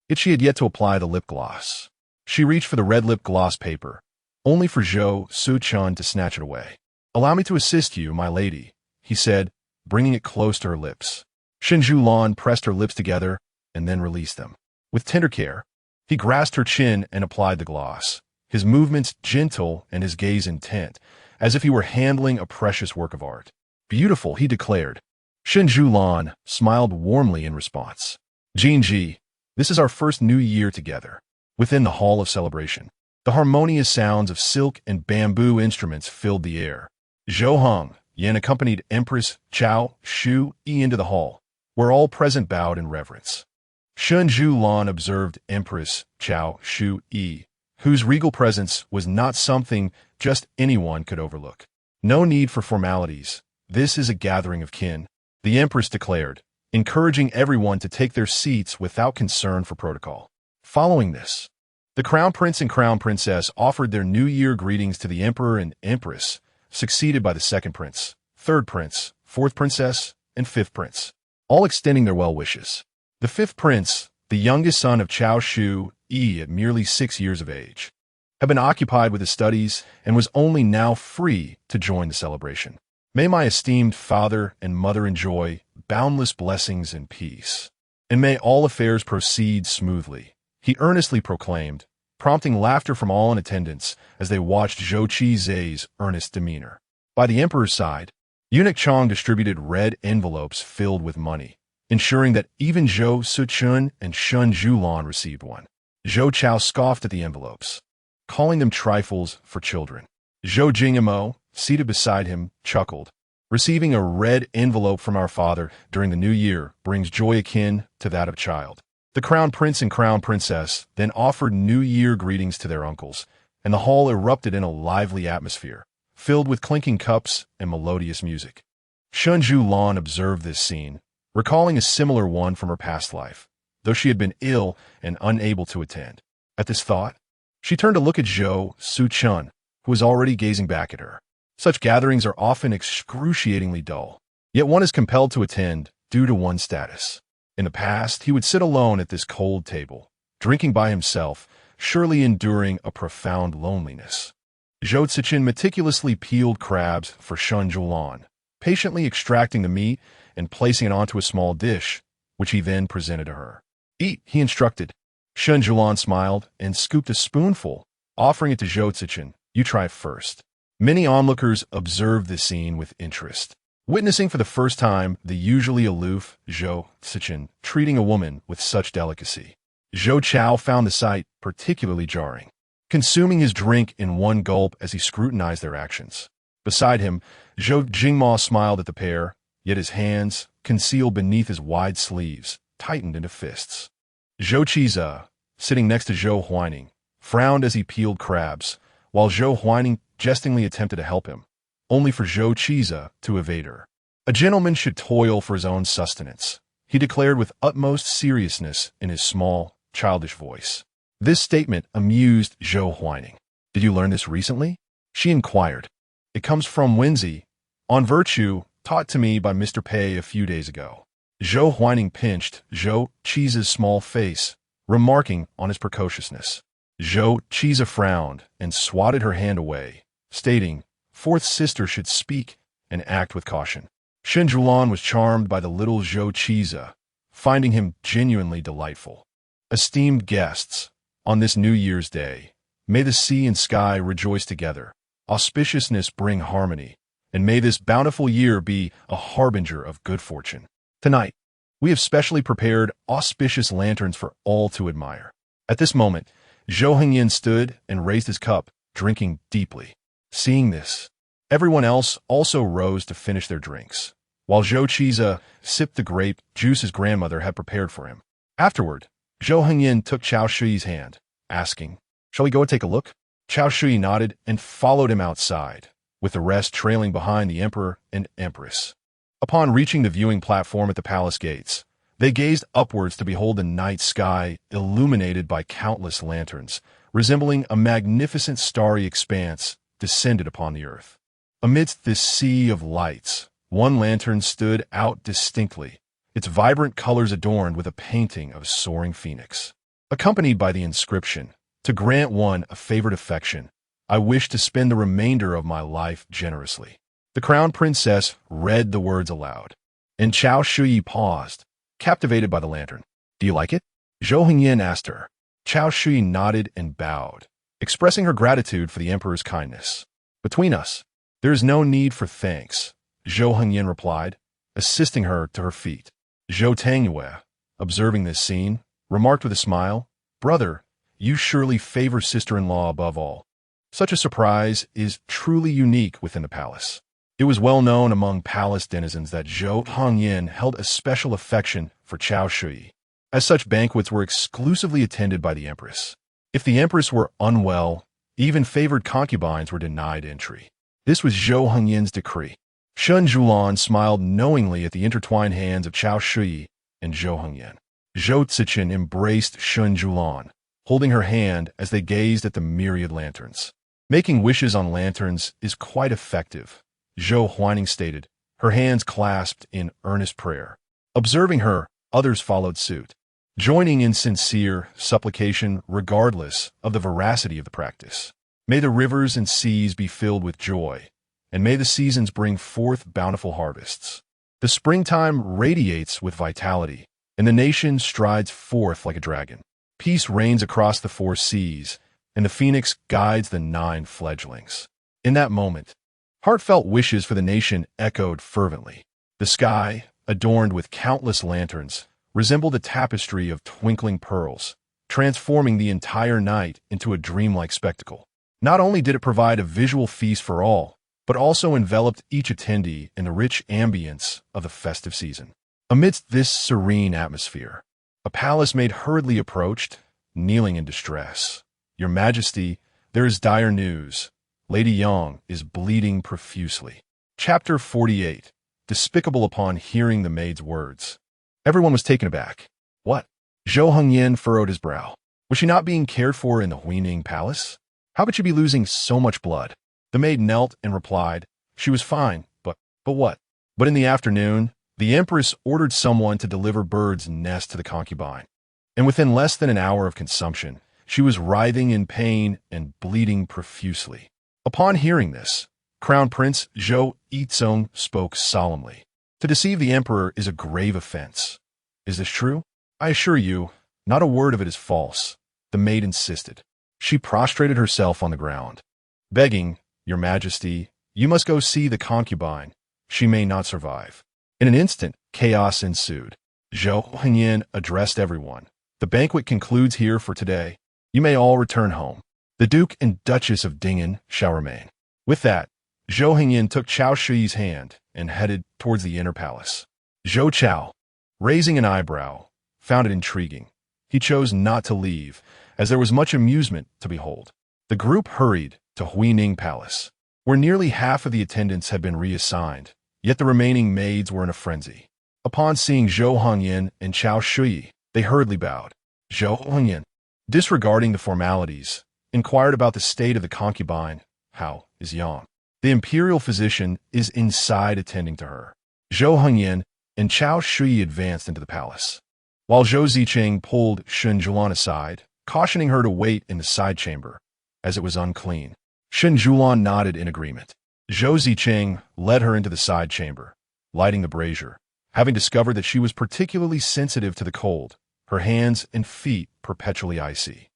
yet she had yet to apply the lip gloss. She reached for the red lip gloss paper, only for Zhou Cechen to snatch it away. "Allow me to assist you, my lady," he said, bringing it close to her lips. Shen Siyuan pressed her lips together and then released them. With tender care, he grasped her chin and applied the gloss, his movements gentle and his gaze intent, as if he were handling a precious work of art. "Beautiful," he declared. Shen Siyuan smiled warmly in response. "Jinji, this is our first new year together." Within the hall of celebration, the harmonious sounds of silk and bamboo instruments filled the air. Zhou Hong Yan accompanied Empress Chao Shu Yi into the hall, where all present bowed in reverence. Shen Siyuan observed Empress Chao Shu Yi, whose regal presence was not something just anyone could overlook. "No need for formalities. This is a gathering of kin," the Empress declared, encouraging everyone to take their seats without concern for protocol. Following this, the Crown Prince and Crown Princess offered their New Year greetings to the Emperor and Empress, succeeded by the Second Prince, Third Prince, Fourth Princess, and Fifth Prince, all extending their well wishes. The Fifth Prince, the youngest son of Chao Shu Yi at merely 6 years of age, had been occupied with his studies and was only now free to join the celebration. "May my esteemed father and mother enjoy boundless blessings and peace, and may all affairs proceed smoothly," he earnestly proclaimed, prompting laughter from all in attendance as they watched Zhou Qi's earnest demeanor. By the emperor's side, Eunuch Chong distributed red envelopes filled with money, ensuring that even Zhou Cechen and Shen Siyuan received one. Zhou Chao scoffed at the envelopes, calling them trifles for children. Zhou Jingamo, seated beside him, chuckled. "Receiving a red envelope from our father during the new year brings joy akin to that of a child." The Crown Prince and Crown Princess then offered New Year greetings to their uncles, and the hall erupted in a lively atmosphere, filled with clinking cups and melodious music. Shen Siyuan observed this scene, recalling a similar one from her past life, though she had been ill and unable to attend. At this thought, she turned to look at Zhou Cechen, who was already gazing back at her. Such gatherings are often excruciatingly dull, yet one is compelled to attend due to one's status. In the past, he would sit alone at this cold table, drinking by himself, surely enduring a profound loneliness. Zhou Cechen meticulously peeled crabs for Shen Siyuan, patiently extracting the meat and placing it onto a small dish, which he then presented to her. "Eat," he instructed. Shen Siyuan smiled and scooped a spoonful, offering it to Zhou Cechen. "You try first." Many onlookers observed this scene with interest, witnessing for the first time the usually aloof Zhou Cechen treating a woman with such delicacy. Zhou Chao found the sight particularly jarring, consuming his drink in one gulp as he scrutinized their actions. Beside him, Zhou Jingma smiled at the pair, yet his hands, concealed beneath his wide sleeves, tightened into fists. Zhou Qiza, sitting next to Zhou Huaining, frowned as he peeled crabs, while Zhou Huaining jestingly attempted to help him, only for Zhou Qiza to evade her. "A gentleman should toil for his own sustenance," he declared with utmost seriousness in his small, childish voice. This statement amused Zhou Huaining. "Did you learn this recently?" she inquired. "It comes from Wenzi. On virtue, taught to me by Mr. Pei a few days ago. Zhou Huining pinched Zhou Cezen's small face, remarking on his precociousness. Zhou Ceza frowned and swatted her hand away, stating, "Fourth sister should speak and act with caution." Shen Siyuan was charmed by the little Zhou Ceza, finding him genuinely delightful. Esteemed guests, on this New Year's Day, may the sea and sky rejoice together, auspiciousness bring harmony, and may this bountiful year be a harbinger of good fortune. Tonight, we have specially prepared auspicious lanterns for all to admire. At this moment, Zhou Hengyan stood and raised his cup, drinking deeply. Seeing this, everyone else also rose to finish their drinks, while Zhou Ceza sipped the grape juice his grandmother had prepared for him. Afterward, Zhou Hengyan took Qiao Shui's hand, asking, "Shall we go and take a look?" Qiao Shui nodded and followed him outside, with the rest trailing behind the emperor and empress. Upon reaching the viewing platform at the palace gates, they gazed upwards to behold the night sky illuminated by countless lanterns, resembling a magnificent starry expanse descended upon the earth. Amidst this sea of lights, one lantern stood out distinctly, its vibrant colors adorned with a painting of a soaring phoenix. Accompanied by the inscription, "To grant one a favored affection, I wish to spend the remainder of my life generously." The crown princess read the words aloud, and Qiao Shui paused, captivated by the lantern. "Do you like it?" Zhou Hengyan asked her. Qiao Shui nodded and bowed, expressing her gratitude for the emperor's kindness. "Between us, there is no need for thanks," Zhou Hengyan replied, assisting her to her feet. Zhou Tangyue, observing this scene, remarked with a smile, "Brother, you surely favor sister-in-law above all." Such a surprise is truly unique within the palace. It was well known among palace denizens that Zhou Hengyan held a special affection for Qiao Shui, as such banquets were exclusively attended by the empress. If the empress were unwell, even favored concubines were denied entry. This was Zhou Hengyan's decree. Shen Siyuan smiled knowingly at the intertwined hands of Qiao Shui and Zhou Hengyan. Zhou Cechen embraced Shen Siyuan, holding her hand as they gazed at the myriad lanterns. Making wishes on lanterns is quite effective, Zhou Huining stated, her hands clasped in earnest prayer. Observing her, others followed suit, joining in sincere supplication regardless of the veracity of the practice. May the rivers and seas be filled with joy, and may the seasons bring forth bountiful harvests. The springtime radiates with vitality, and the nation strides forth like a dragon. Peace reigns across the four seas, and the phoenix guides the 9 fledglings. In that moment, heartfelt wishes for the nation echoed fervently. The sky, adorned with countless lanterns, resembled a tapestry of twinkling pearls, transforming the entire night into a dreamlike spectacle. Not only did it provide a visual feast for all, but also enveloped each attendee in the rich ambience of the festive season. Amidst this serene atmosphere, a palace maid hurriedly approached, kneeling in distress. "Your Majesty, there is dire news. Lady Yang is bleeding profusely." Chapter 48. Despicable upon hearing the maid's words. Everyone was taken aback. What? Zhou Hengyan furrowed his brow. Was she not being cared for in the Huining Palace? How could she be losing so much blood? The maid knelt and replied, she was fine, but what? But in the afternoon, the empress ordered someone to deliver birds' nests to the concubine. And within less than an hour of consumption, she was writhing in pain and bleeding profusely. Upon hearing this, Crown Prince Zhou Cechen spoke solemnly. To deceive the emperor is a grave offense. Is this true? I assure you, not a word of it is false, the maid insisted. She prostrated herself on the ground, begging, Your Majesty, you must go see the concubine. She may not survive. In an instant, chaos ensued. Zhou Hengyan addressed everyone. The banquet concludes here for today. You may all return home. The Duke and Duchess of Dingen shall remain. With that, Zhou Hengyan took Qiao Shui's hand and headed towards the inner palace. Zhou Qiao, raising an eyebrow, found it intriguing. He chose not to leave, as there was much amusement to behold. The group hurried to Huining Palace, where nearly half of the attendants had been reassigned, yet the remaining maids were in a frenzy. Upon seeing Zhou Hengyan and Qiao Shui, they hurriedly bowed. Zhou Hengyan, disregarding the formalities, inquired about the state of the concubine. How is Yang? The imperial physician is inside attending to her. Zhou Hengyan and Qiao Shui advanced into the palace, while Zhou Cechen pulled Shen Siyuan aside, cautioning her to wait in the side chamber, as it was unclean. Shen Siyuan nodded in agreement. Zhou Cechen led her into the side chamber, lighting the brazier, having discovered that she was particularly sensitive to the cold, her hands and feet perpetually icy.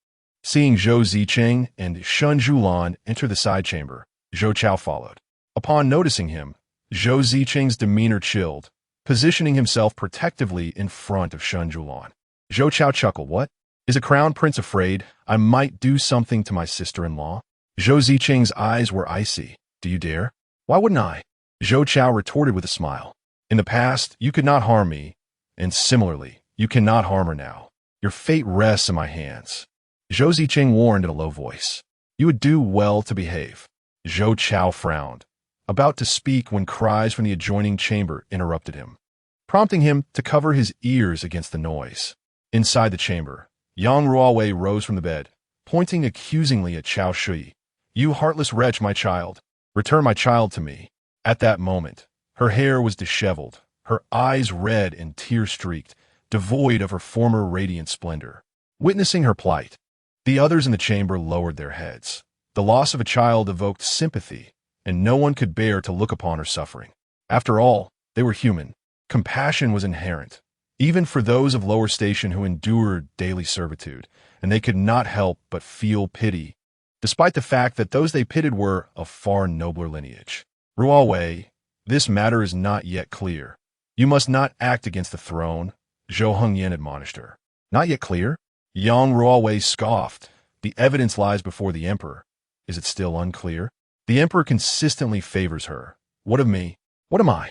Seeing Zhou Cechen and Shen Siyuan enter the side chamber, Zhou Qiao followed. Upon noticing him, Zhou Zichen's demeanor chilled, positioning himself protectively in front of Shen Siyuan. Zhou Qiao chuckled. What? Is a crown prince afraid I might do something to my sister-in-law? Zhou Zichen's eyes were icy. Do you dare? Why wouldn't I? Zhou Qiao retorted with a smile. In the past, you could not harm me, and similarly, you cannot harm her now. Your fate rests in my hands. Zhou Cechen warned in a low voice. You would do well to behave. Zhou Qiao frowned, about to speak when cries from the adjoining chamber interrupted him, prompting him to cover his ears against the noise. Inside the chamber, Yang Ruowei rose from the bed, pointing accusingly at Qiao Shui. You heartless wretch, my child. Return my child to me. At that moment, her hair was disheveled, her eyes red and tear-streaked, devoid of her former radiant splendor. Witnessing her plight, the others in the chamber lowered their heads. The loss of a child evoked sympathy, and no one could bear to look upon her suffering. After all, they were human. Compassion was inherent, even for those of lower station who endured daily servitude, and they could not help but feel pity, despite the fact that those they pitied were of far nobler lineage. Ruowei, this matter is not yet clear. You must not act against the throne, Zhou Hengyan admonished her. Not yet clear? Yang Ruowei scoffed. The evidence lies before the emperor. Is it still unclear? The emperor consistently favors her. What of me? What am I?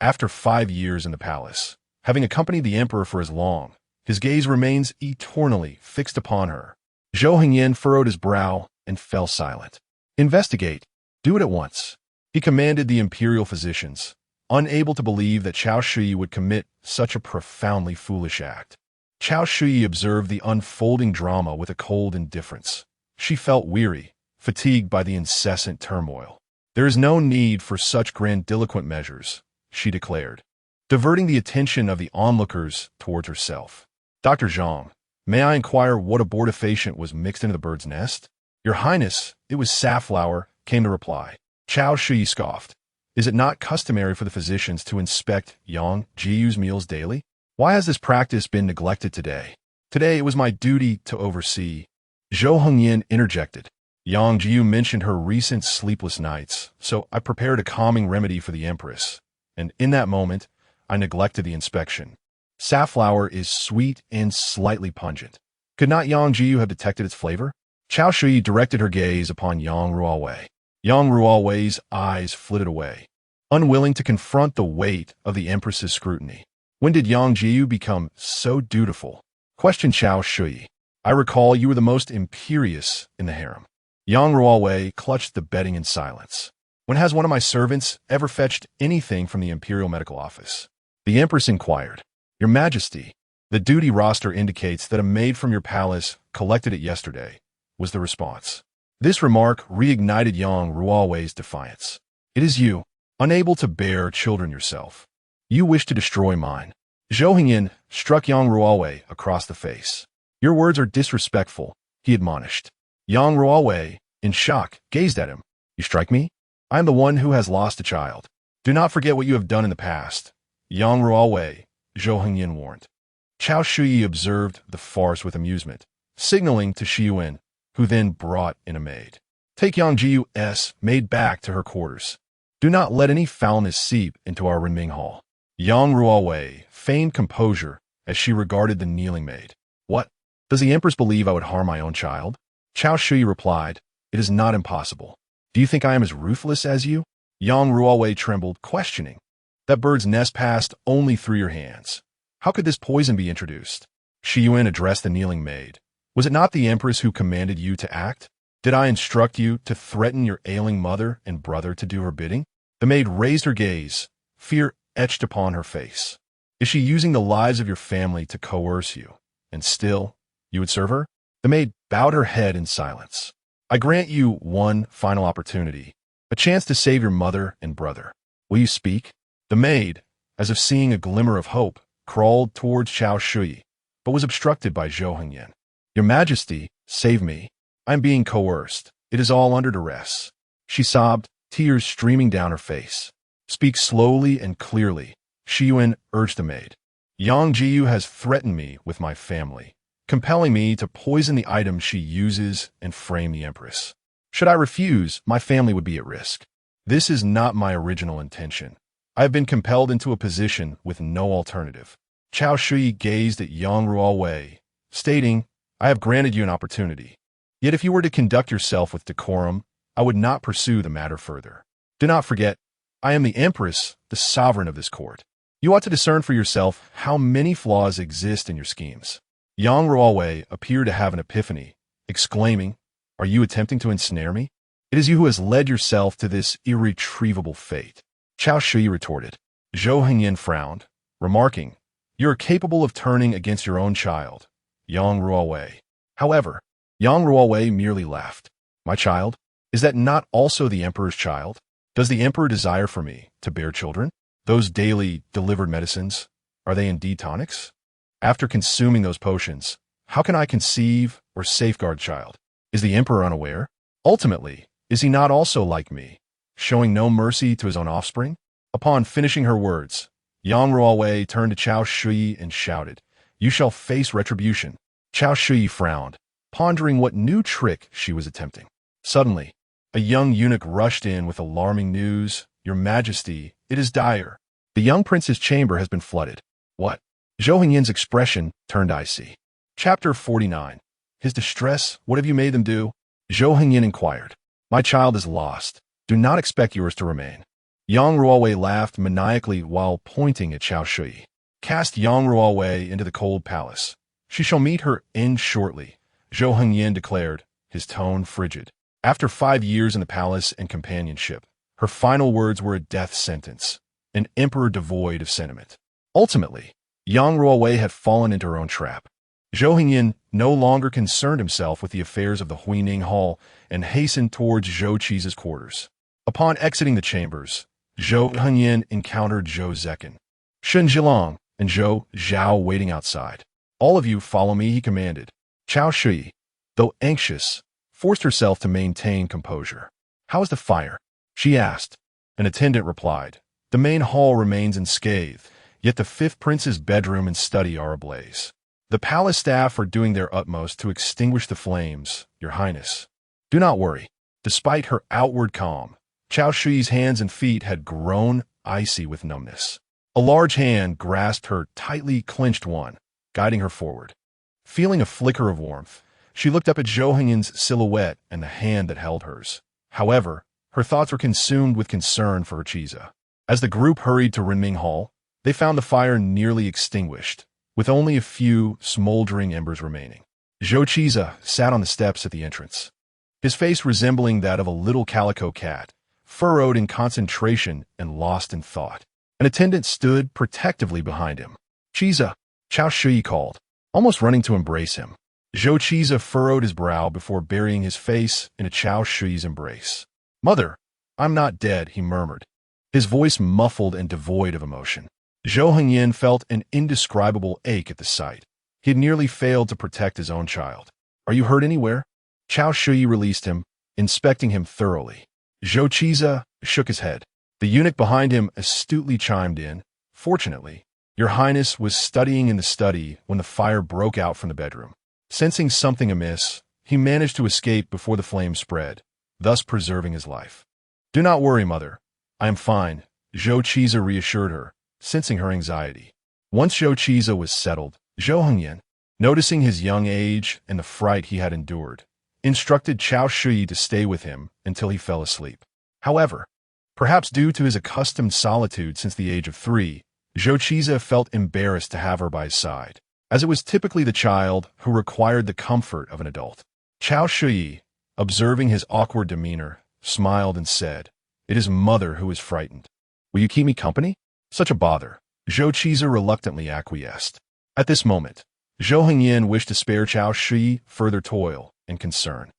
After 5 years in the palace, having accompanied the emperor for as long, his gaze remains eternally fixed upon her. Zhou Hengyan furrowed his brow and fell silent. Investigate. Do it at once. He commanded the imperial physicians, unable to believe that Qiao Shui would commit such a profoundly foolish act. Qiao Shui observed the unfolding drama with a cold indifference. She felt weary, fatigued by the incessant turmoil. There is no need for such grandiloquent measures, she declared, diverting the attention of the onlookers towards herself. Dr. Zhang, may I inquire what abortifacient was mixed into the bird's nest? Your Highness, it was safflower, came the reply. Qiao Shui scoffed. Is it not customary for the physicians to inspect Yang Jiyu's meals daily? Why has this practice been neglected today? Today it was my duty to oversee. Zhou Hengyan interjected. Yang Jiyu mentioned her recent sleepless nights, so I prepared a calming remedy for the Empress, and in that moment, I neglected the inspection. Safflower is sweet and slightly pungent. Could not Yang Jiyu have detected its flavor? Qiao Shui directed her gaze upon Yang Ruowei. Yang Ruowei's eyes flitted away, unwilling to confront the weight of the Empress's scrutiny. When did Yang Jiyu become so dutiful? Questioned Qiao Shui. I recall you were the most imperious in the harem. Yang Ruowei clutched the bedding in silence. When has one of my servants ever fetched anything from the Imperial Medical Office? The Empress inquired. Your Majesty, the duty roster indicates that a maid from your palace collected it yesterday, was the response. This remark reignited Yang Ruowei's defiance. It is you, unable to bear children yourself. You wish to destroy mine. Zhou Hengyan struck Yang Ruowei across the face. Your words are disrespectful, he admonished. Yang Ruowei, in shock, gazed at him. You strike me? I am the one who has lost a child. Do not forget what you have done in the past. Yang Ruowei, Zhou Hengyan warned. Qiao Shui observed the farce with amusement, signaling to Siyuan, who then brought in a maid. Take Yang Jiyu's maid back to her quarters. Do not let any foulness seep into our Renming Hall. Yang Ruowei feigned composure as she regarded the kneeling maid. What? Does the Empress believe I would harm my own child? Qiao Shui replied, It is not impossible. Do you think I am as ruthless as you? Yang Ruowei trembled, questioning. That bird's nest passed only through your hands. How could this poison be introduced? Siyuan addressed the kneeling maid. Was it not the Empress who commanded you to act? Did I instruct you to threaten your ailing mother and brother to do her bidding? The maid raised her gaze, fear etched upon her face. Is she using the lives of your family to coerce you? And still, you would serve her? The maid bowed her head in silence. I grant you one final opportunity, a chance to save your mother and brother. Will you speak? The maid, as if seeing a glimmer of hope, crawled towards Qiao Shui, but was obstructed by Zhou Cechen. Your Majesty, save me. I am being coerced. It is all under duress. She sobbed, tears streaming down her face. Speak slowly and clearly, Siyuan urged the maid. Yang Jiyu has threatened me with my family, compelling me to poison the items she uses and frame the Empress. Should I refuse, my family would be at risk. This is not my original intention. I have been compelled into a position with no alternative. Qiao Shui gazed at Yang Ruowei, stating, I have granted you an opportunity. Yet if you were to conduct yourself with decorum, I would not pursue the matter further. Do not forget, I am the Empress, the sovereign of this court. You ought to discern for yourself how many flaws exist in your schemes. Yang Ruowei appeared to have an epiphany, exclaiming, Are you attempting to ensnare me? It is you who has led yourself to this irretrievable fate. Qiao Shui retorted. Zhou Cechen frowned, remarking, You are capable of turning against your own child, Yang Ruowei. However, Yang Ruowei merely laughed. My child? Is that not also the Emperor's child? Does the Emperor desire for me to bear children? Those daily delivered medicines, are they indeed tonics? After consuming those potions, how can I conceive or safeguard child? Is the Emperor unaware? Ultimately, is he not also like me, showing no mercy to his own offspring? Upon finishing her words, Yang Ruowei turned to Qiao Shui and shouted, You shall face retribution. Qiao Shui frowned, pondering what new trick she was attempting. Suddenly, a young eunuch rushed in with alarming news. Your Majesty, it is dire. The young prince's chamber has been flooded. What? Zhou Chen's expression turned icy. Chapter 49. His distress, what have you made them do? Zhou Chen inquired. My child is lost. Do not expect yours to remain. Yang Ruowei laughed maniacally while pointing at Qiao Shui. Cast Yang Ruowei into the cold palace. She shall meet her end shortly, Zhou Chen declared, his tone frigid. After 5 years in the palace and companionship, her final words were a death sentence, an emperor devoid of sentiment. Ultimately, Yang Ruowei had fallen into her own trap. Zhou Chen no longer concerned himself with the affairs of the Huining Hall and hastened towards Zhou Ceche's quarters. Upon exiting the chambers, Zhou Chen encountered Zhou Cechen, Shen Siyuan, and Zhou Zhao waiting outside. All of you follow me, he commanded. Qiao Shui, though anxious, forced herself to maintain composure. How is the fire? She asked. An attendant replied. The main hall remains unscathed, yet the 5th prince's bedroom and study are ablaze. The palace staff are doing their utmost to extinguish the flames, Your Highness. Do not worry. Despite her outward calm, Qiao Shui's hands and feet had grown icy with numbness. A large hand grasped her tightly clenched one, guiding her forward. Feeling a flicker of warmth, she looked up at Zhou Chen's silhouette and the hand that held hers. However, her thoughts were consumed with concern for her Chiza. As the group hurried to Renming Hall, they found the fire nearly extinguished, with only a few smoldering embers remaining. Zhou Ciza sat on the steps at the entrance, his face resembling that of a little calico cat, furrowed in concentration and lost in thought. An attendant stood protectively behind him. Ciza, Qiao Shui called, almost running to embrace him. Zhou Ciza furrowed his brow before burying his face in a Qiao Shui's embrace. Mother, I'm not dead, he murmured, his voice muffled and devoid of emotion. Zhou Chen felt an indescribable ache at the sight. He had nearly failed to protect his own child. Are you hurt anywhere? Qiao Shui released him, inspecting him thoroughly. Zhou Ciza shook his head. The eunuch behind him astutely chimed in. Fortunately, Your Highness was studying in the study when the fire broke out from the bedroom. Sensing something amiss, he managed to escape before the flames spread, thus preserving his life. Do not worry, mother. I am fine, Zhou Ciza reassured her, sensing her anxiety. Once Zhou Ciza was settled, Zhou Chen, noticing his young age and the fright he had endured, instructed Qiao Shui to stay with him until he fell asleep. However, perhaps due to his accustomed solitude since the age of 3, Zhou Ciza felt embarrassed to have her by his side, as it was typically the child who required the comfort of an adult. Qiao Shui, observing his awkward demeanor, smiled and said, It is mother who is frightened. Will you keep me company? Such a bother. Zhou Ciza reluctantly acquiesced. At this moment, Zhou Chen wished to spare Qiao Shui further toil and concern.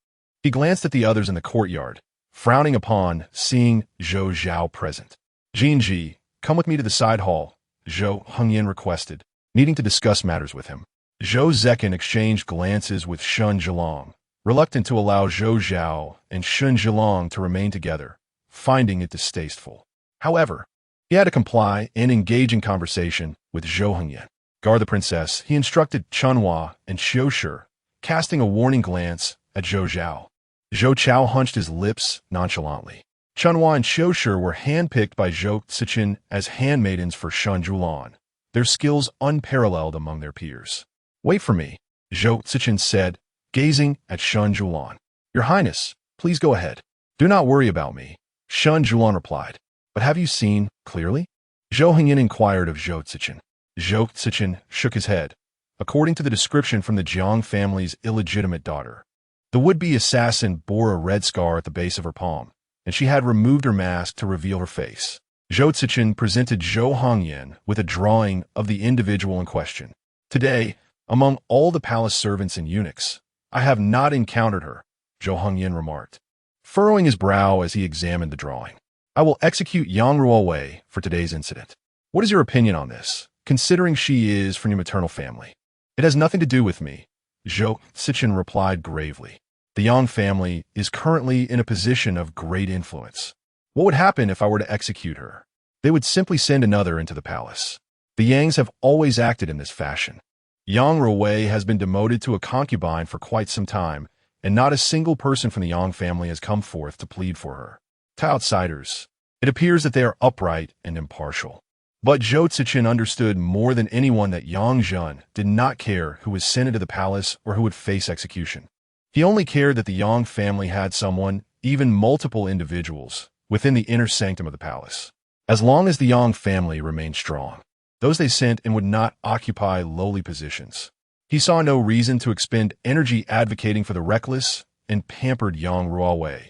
He glanced at the others in the courtyard, frowning upon seeing Zhou Zhao present. Jinji, come with me to the side hall, Zhou Hengyan requested, needing to discuss matters with him. Zhou Cechen exchanged glances with Shen Siyuan, reluctant to allow Zhou Zhao and Shen Siyuan to remain together, finding it distasteful. However, he had to comply and engage in conversation with Zhou Hengyan. Guard the princess, he instructed Chunhua and Xiushi, casting a warning glance at Zhou Zhao. Zhou Chao hunched his lips nonchalantly. Chunhua and Xiushi were handpicked by Zhou Cechen as handmaidens for Shen Siyuan, their skills unparalleled among their peers. Wait for me, Zhou Cechen said, gazing at Shen Siyuan. Your Highness, please go ahead. Do not worry about me, Shen Siyuan replied. But have you seen clearly? Zhou Hengyan inquired of Zhou Cechen. Zhou Cechen shook his head. According to the description from the Jiang family's illegitimate daughter, the would-be assassin bore a red scar at the base of her palm, and she had removed her mask to reveal her face. Zhou Cechen presented Zhou Hengyan with a drawing of the individual in question. Today, among all the palace servants and eunuchs, I have not encountered her, Zhou Hengyan remarked, furrowing his brow as he examined the drawing. I will execute Yang Ruowei for today's incident. What is your opinion on this, considering she is from your maternal family? It has nothing to do with me, Zhou Cechen replied gravely. The Yang family is currently in a position of great influence. What would happen if I were to execute her? They would simply send another into the palace. The Yangs have always acted in this fashion. Yang Ruowei has been demoted to a concubine for quite some time, and not a single person from the Yang family has come forth to plead for her. To outsiders, it appears that they are upright and impartial. But Zhou Cechen understood more than anyone that Yang Zhen did not care who was sent into the palace or who would face execution. He only cared that the Yang family had someone, even multiple individuals, within the inner sanctum of the palace. As long as the Yang family remained strong, those they sent in would not occupy lowly positions. He saw no reason to expend energy advocating for the reckless and pampered Yang Ruowei,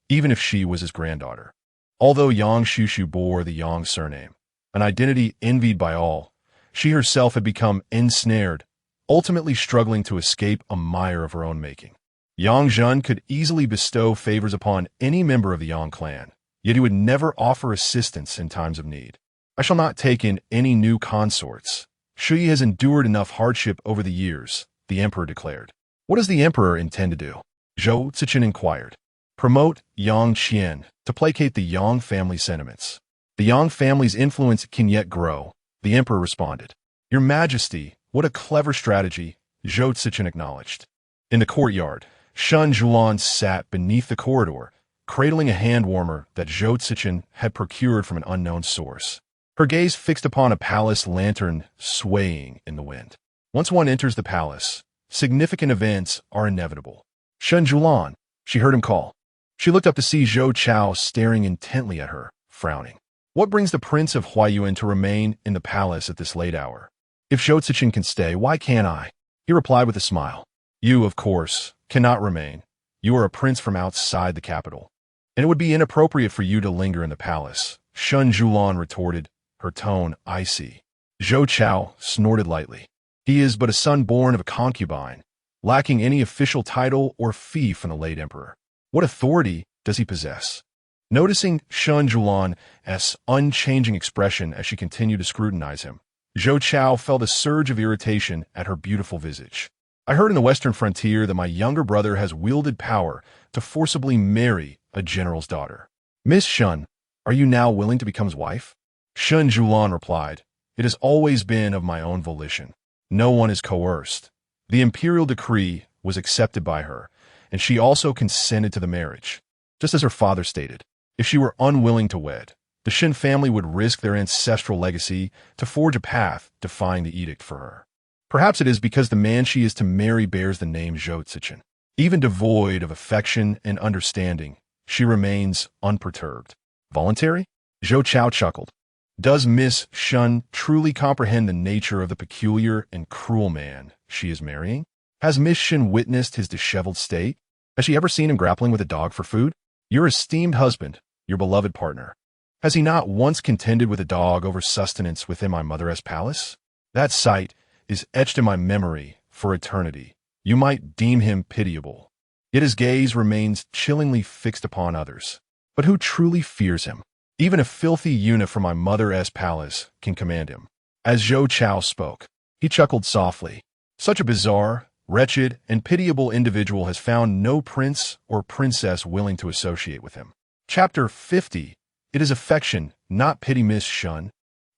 even if she was his granddaughter. Although Yang Shushu bore the Yang surname, an identity envied by all, she herself had become ensnared, ultimately struggling to escape a mire of her own making. Yang Zhen could easily bestow favors upon any member of the Yang clan, yet he would never offer assistance in times of need. I shall not take in any new consorts. Shui has endured enough hardship over the years, the emperor declared. What does the emperor intend to do? Zhou Cechen inquired. Promote Yang Qian to placate the Yang family sentiments. The Yang family's influence can yet grow, the emperor responded. Your Majesty, what a clever strategy, Zhou Cechen acknowledged. In the courtyard, Shen Siyuan sat beneath the corridor, cradling a hand warmer that Zhou Cechen had procured from an unknown source. Her gaze fixed upon a palace lantern swaying in the wind. Once one enters the palace, significant events are inevitable. Shen Siyuan, she heard him call. She looked up to see Zhou Chao staring intently at her, frowning. What brings the Prince of Huayuan to remain in the palace at this late hour? If Zhou Cechen can stay, why can't I? He replied with a smile. You, of course, cannot remain. You are a prince from outside the capital, and it would be inappropriate for you to linger in the palace, Shen Siyuan retorted, her tone icy. Zhou Chao snorted lightly. He is but a son born of a concubine, lacking any official title or fee from the late emperor. What authority does he possess? Noticing Shen Siyuan's unchanging expression as she continued to scrutinize him, Zhou Chao felt a surge of irritation at her beautiful visage. I heard in the western frontier that my younger brother has wielded power to forcibly marry a general's daughter. Miss Shen, are you now willing to become his wife? Shen Siyuan replied, It has always been of my own volition. No one is coerced. The imperial decree was accepted by her, and she also consented to the marriage, just as her father stated. If she were unwilling to wed, the Shen family would risk their ancestral legacy to forge a path defying the edict for her. Perhaps it is because the man she is to marry bears the name Zhou Cechen. Even devoid of affection and understanding, she remains unperturbed. Voluntary? Zhou Chao chuckled. Does Miss Shen truly comprehend the nature of the peculiar and cruel man she is marrying? Has Miss Shen witnessed his disheveled state? Has she ever seen him grappling with a dog for food? Your esteemed husband, your beloved partner. Has he not once contended with a dog over sustenance within my mother's palace? That sight is etched in my memory for eternity. You might deem him pitiable, yet his gaze remains chillingly fixed upon others. But who truly fears him? Even a filthy eunuch from my mother's palace can command him. As Zhou Chao spoke, he chuckled softly. Such a bizarre, wretched, and pitiable individual has found no prince or princess willing to associate with him. Chapter 50. It is affection, not pity, Miss Shun.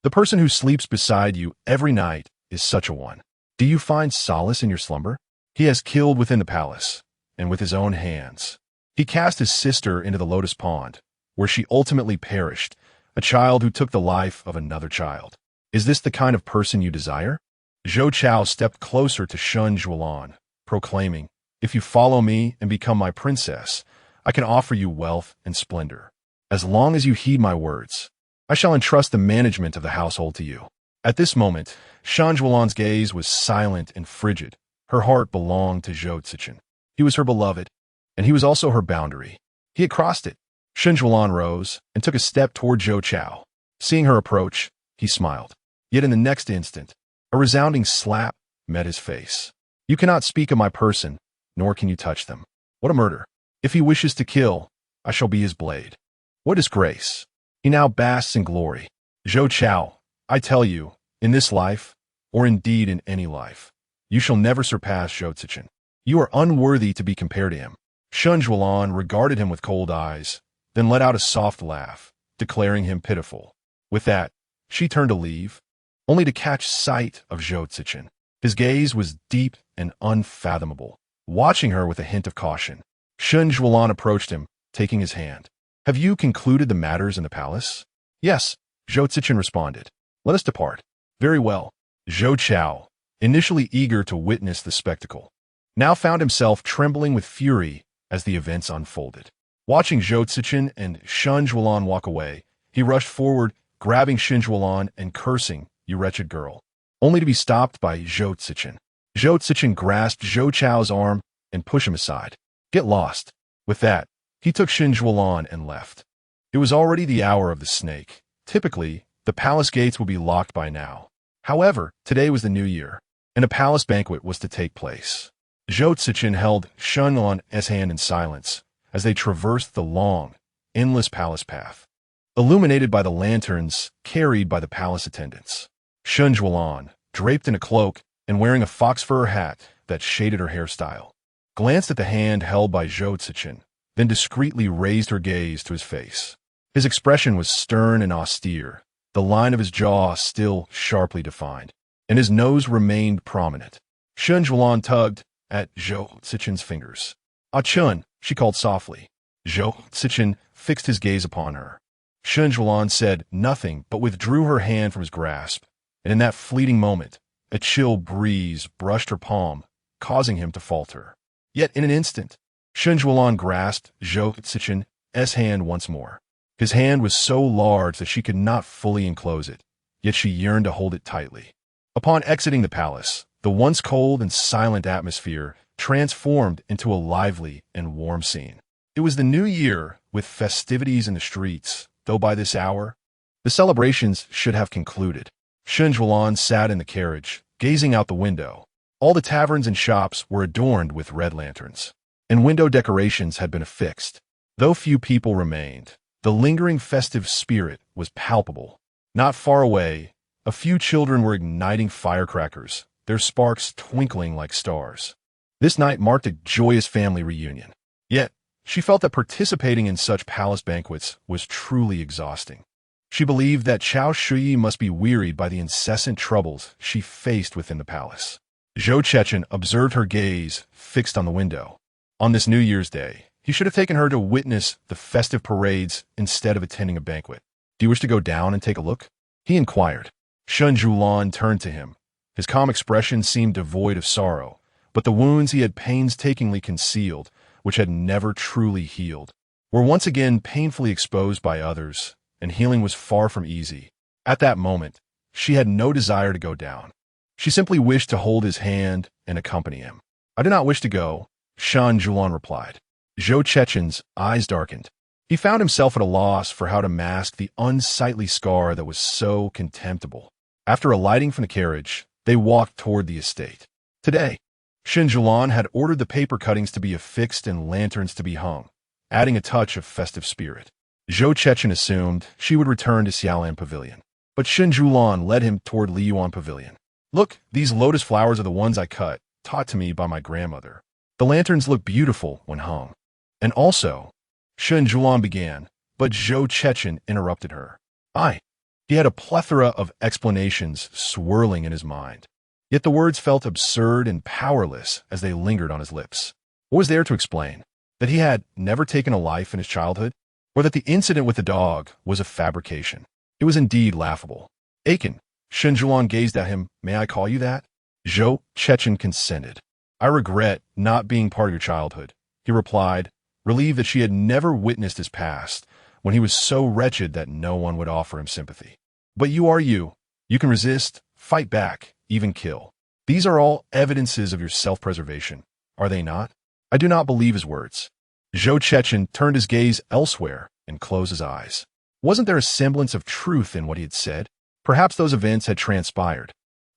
The person who sleeps beside you every night is such a one. Do you find solace in your slumber? He has killed within the palace, and with his own hands. He cast his sister into the lotus pond, where she ultimately perished, a child who took the life of another child. Is this the kind of person you desire? Zhou Chao stepped closer to Shen Siyuan, proclaiming, If you follow me and become my princess, I can offer you wealth and splendor. As long as you heed my words, I shall entrust the management of the household to you. At this moment, Shen Siyuan's gaze was silent and frigid. Her heart belonged to Zhou Cechen. He was her beloved, and he was also her boundary. He had crossed it. Shen Siyuan rose and took a step toward Zhou Chao. Seeing her approach, he smiled. Yet in the next instant, a resounding slap met his face. You cannot speak of my person, nor can you touch them. What a murder! If he wishes to kill, I shall be his blade. What disgrace! He now basks in glory. Zhou Chao, I tell you, in this life, or indeed in any life, you shall never surpass Zhou Cechen. You are unworthy to be compared to him. Shen Siyuan regarded him with cold eyes, then let out a soft laugh, declaring him pitiful. With that, she turned to leave, only to catch sight of Zhou Cechen. His gaze was deep and unfathomable, watching her with a hint of caution. Shen Siyuan approached him, taking his hand. Have you concluded the matters in the palace? Yes, Zhou Cechen responded. Let us depart. Very well. Zhou Chao, initially eager to witness the spectacle, now found himself trembling with fury as the events unfolded. Watching Zhou Cechen and Shen Siyuan walk away, he rushed forward, grabbing Shen Siyuan and cursing, You wretched girl, only to be stopped by Zhou Cechen. Zhou Cechen grasped Zhou Chao's arm and pushed him aside. Get lost. With that, he took Shen Siyuan and left. It was already the hour of the snake. Typically, the palace gates would be locked by now. However, today was the new year, and a palace banquet was to take place. Zhou Cechen held Shen Siyuan's hand in silence as they traversed the long, endless palace path, illuminated by the lanterns carried by the palace attendants. Shen Siyuan, draped in a cloak and wearing a fox fur hat that shaded her hairstyle, glanced at the hand held by Zhou Cechen, then discreetly raised her gaze to his face. His expression was stern and austere, the line of his jaw still sharply defined, and his nose remained prominent. Shen Siyuan tugged at Zhou Cechen's fingers. Ah Chun, she called softly. Zhou Cechen fixed his gaze upon her. Shen Siyuan said nothing but withdrew her hand from his grasp, and in that fleeting moment, a chill breeze brushed her palm, causing him to falter. Yet in an instant, Shen Siyuan grasped Zhou Cechen's hand once more. His hand was so large that she could not fully enclose it, yet she yearned to hold it tightly. Upon exiting the palace, the once cold and silent atmosphere transformed into a lively and warm scene. It was the new year, with festivities in the streets, though by this hour, the celebrations should have concluded. Shen Siyuan sat in the carriage, gazing out the window. All the taverns and shops were adorned with red lanterns, and window decorations had been affixed. Though few people remained, the lingering festive spirit was palpable. Not far away, a few children were igniting firecrackers, their sparks twinkling like stars. This night marked a joyous family reunion. Yet, she felt that participating in such palace banquets was truly exhausting. She believed that Chao Shuyi must be wearied by the incessant troubles she faced within the palace. Zhou Cechen observed her gaze fixed on the window. On this New Year's Day, he should have taken her to witness the festive parades instead of attending a banquet. Do you wish to go down and take a look? He inquired. Shen Siyuan turned to him. His calm expression seemed devoid of sorrow, but the wounds he had painstakingly concealed, which had never truly healed, were once again painfully exposed by others, and healing was far from easy. At that moment, she had no desire to go down. She simply wished to hold his hand and accompany him. I do not wish to go, Shen Siyuan replied. Zhou Cechen's eyes darkened. He found himself at a loss for how to mask the unsightly scar that was so contemptible. After alighting from the carriage, they walked toward the estate. Today, Shen Siyuan had ordered the paper cuttings to be affixed and lanterns to be hung, adding a touch of festive spirit. Zhou Cechen assumed she would return to Xiaolan Pavilion. but Shen Siyuan led him toward Liyuan Pavilion. Look, these lotus flowers are the ones I cut, taught to me by my grandmother. The lanterns look beautiful when hung. And also, Shen Siyuan began, but Zhou Cechen interrupted her. He had a plethora of explanations swirling in his mind. Yet the words felt absurd and powerless as they lingered on his lips. What was there to explain? That he had never taken a life in his childhood? Or that the incident with the dog was a fabrication? It was indeed laughable. Aiken, Shen Siyuan gazed at him. May I call you that? Zhou Cechen consented. I regret not being part of your childhood, he replied, relieved that she had never witnessed his past, when he was so wretched that no one would offer him sympathy. But you are you. You can resist, fight back, even kill. These are all evidences of your self-preservation, are they not? I do not believe his words. Zhou Cechen turned his gaze elsewhere and closed his eyes. Wasn't there a semblance of truth in what he had said? Perhaps those events had transpired.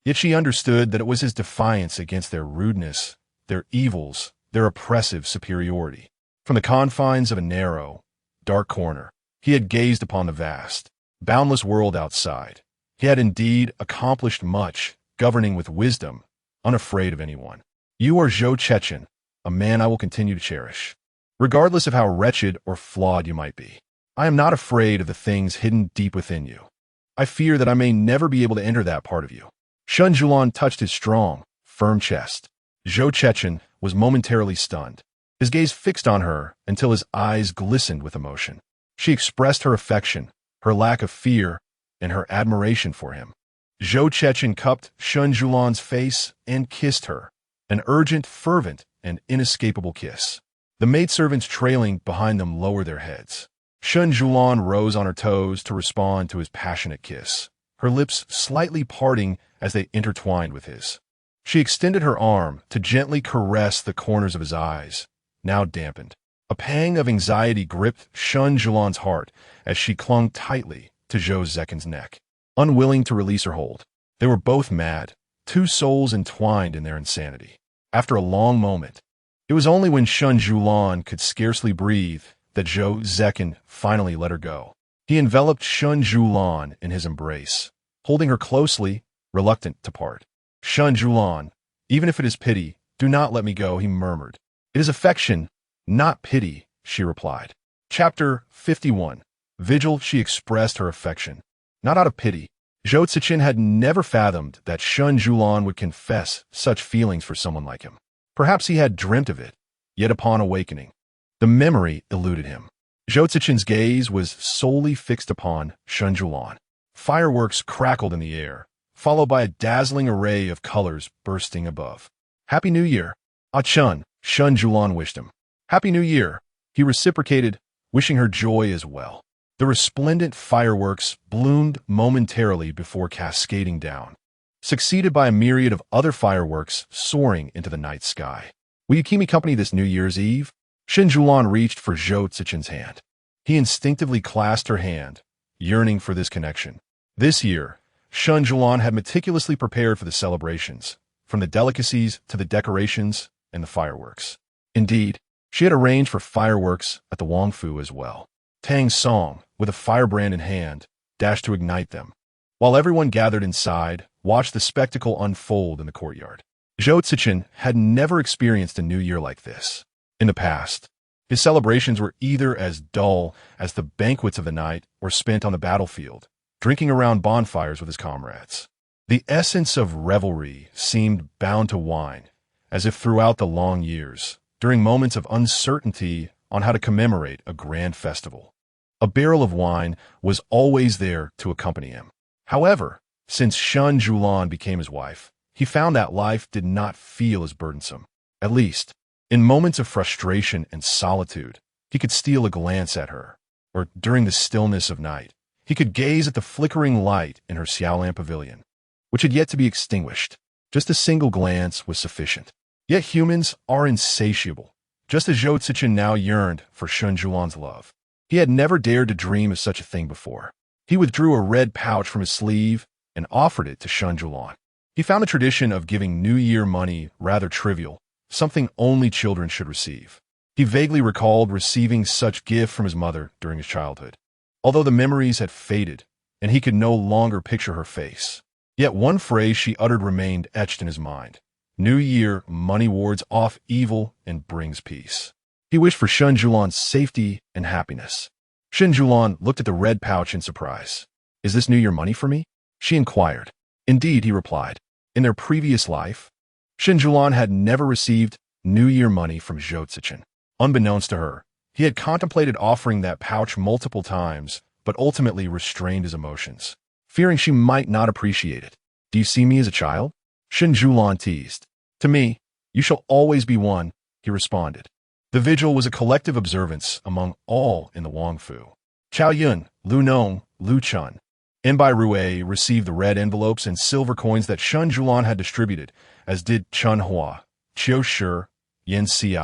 Yet she understood that it was his defiance against their rudeness, their evils, their oppressive superiority. From the confines of a narrow, dark corner, he had gazed upon the vast, boundless world outside. He had indeed accomplished much, governing with wisdom, unafraid of anyone. You are Zhou Cechen, a man I will continue to cherish. Regardless of how wretched or flawed you might be, I am not afraid of the things hidden deep within you. I fear that I may never be able to enter that part of you. Shen Siyuan touched his strong, firm chest. Zhou Cechen was momentarily stunned, his gaze fixed on her until his eyes glistened with emotion. She expressed her affection, her lack of fear, and her admiration for him. Zhou Cechen cupped Shen Siyuan's face and kissed her, an urgent, fervent, and inescapable kiss. The maidservants trailing behind them lowered their heads. Shen Siyuan rose on her toes to respond to his passionate kiss, her lips slightly parting as they intertwined with his. She extended her arm to gently caress the corners of his eyes, now dampened. A pang of anxiety gripped Shen Siyuan's heart as she clung tightly to Zhou Cechen's neck, unwilling to release her hold. They were both mad, two souls entwined in their insanity. After a long moment, it was only when Shen Siyuan could scarcely breathe that Zhou Cechen finally let her go. He enveloped Shen Siyuan in his embrace, holding her closely, reluctant to part. Shen Siyuan, even if it is pity, do not let me go, he murmured. It is affection, not pity, she replied. Chapter 51. Vigil. She expressed her affection, not out of pity. Zhou Cechen had never fathomed that Shen Siyuan would confess such feelings for someone like him. Perhaps he had dreamt of it, yet upon awakening, the memory eluded him. Zhou Cechen's gaze was solely fixed upon Shen Siyuan. Fireworks crackled in the air, followed by a dazzling array of colors bursting above. Happy New Year! Ah Chun, Shen Siyuan wished him. Happy New Year! He reciprocated, wishing her joy as well. The resplendent fireworks bloomed momentarily before cascading down, succeeded by a myriad of other fireworks soaring into the night sky. Will you keep me company this New Year's Eve? Shen Siyuan reached for Zhou Cechen's hand. He instinctively clasped her hand, yearning for this connection. This year, Shen Siyuan had meticulously prepared for the celebrations, from the delicacies to the decorations and the fireworks. Indeed, she had arranged for fireworks at the Wang Fu as well. Tang Song, with a firebrand in hand, dashed to ignite them, while everyone gathered inside watched the spectacle unfold in the courtyard. Zhou Cechen had never experienced a New Year like this. In the past, his celebrations were either as dull as the banquets of the night or spent on the battlefield, drinking around bonfires with his comrades. The essence of revelry seemed bound to wine, as if throughout the long years, during moments of uncertainty on how to commemorate a grand festival, a barrel of wine was always there to accompany him. However, since Shen Siyuan became his wife, he found that life did not feel as burdensome. At least, in moments of frustration and solitude, he could steal a glance at her, or during the stillness of night, he could gaze at the flickering light in her Xiaolan pavilion, which had yet to be extinguished. Just a single glance was sufficient. Yet humans are insatiable, just as Zhou Cechen now yearned for Shen Siyuan's love. He had never dared to dream of such a thing before. He withdrew a red pouch from his sleeve and offered it to Shen Siyuan. He found the tradition of giving New Year money rather trivial, something only children should receive. He vaguely recalled receiving such gift from his mother during his childhood. Although the memories had faded, and he could no longer picture her face. Yet one phrase she uttered remained etched in his mind. New Year, money wards off evil and brings peace. He wished for Shen Siyuan's safety and happiness. Shen Siyuan looked at the red pouch in surprise. Is this New Year money for me? She inquired. Indeed, he replied. In their previous life, Shen Siyuan had never received New Year money from Zhou Cechen. Unbeknownst to her, he had contemplated offering that pouch multiple times, but ultimately restrained his emotions, fearing she might not appreciate it. Do you see me as a child? Shen Siyuan teased. To me, you shall always be one, he responded. The vigil was a collective observance among all in the Wangfu. Chao Yun, Lu Nong, Lu Chun, and Bai Rui received the red envelopes and silver coins that Shen Siyuan had distributed, as did Chun Hua, Chiu Shi, Yen Ci,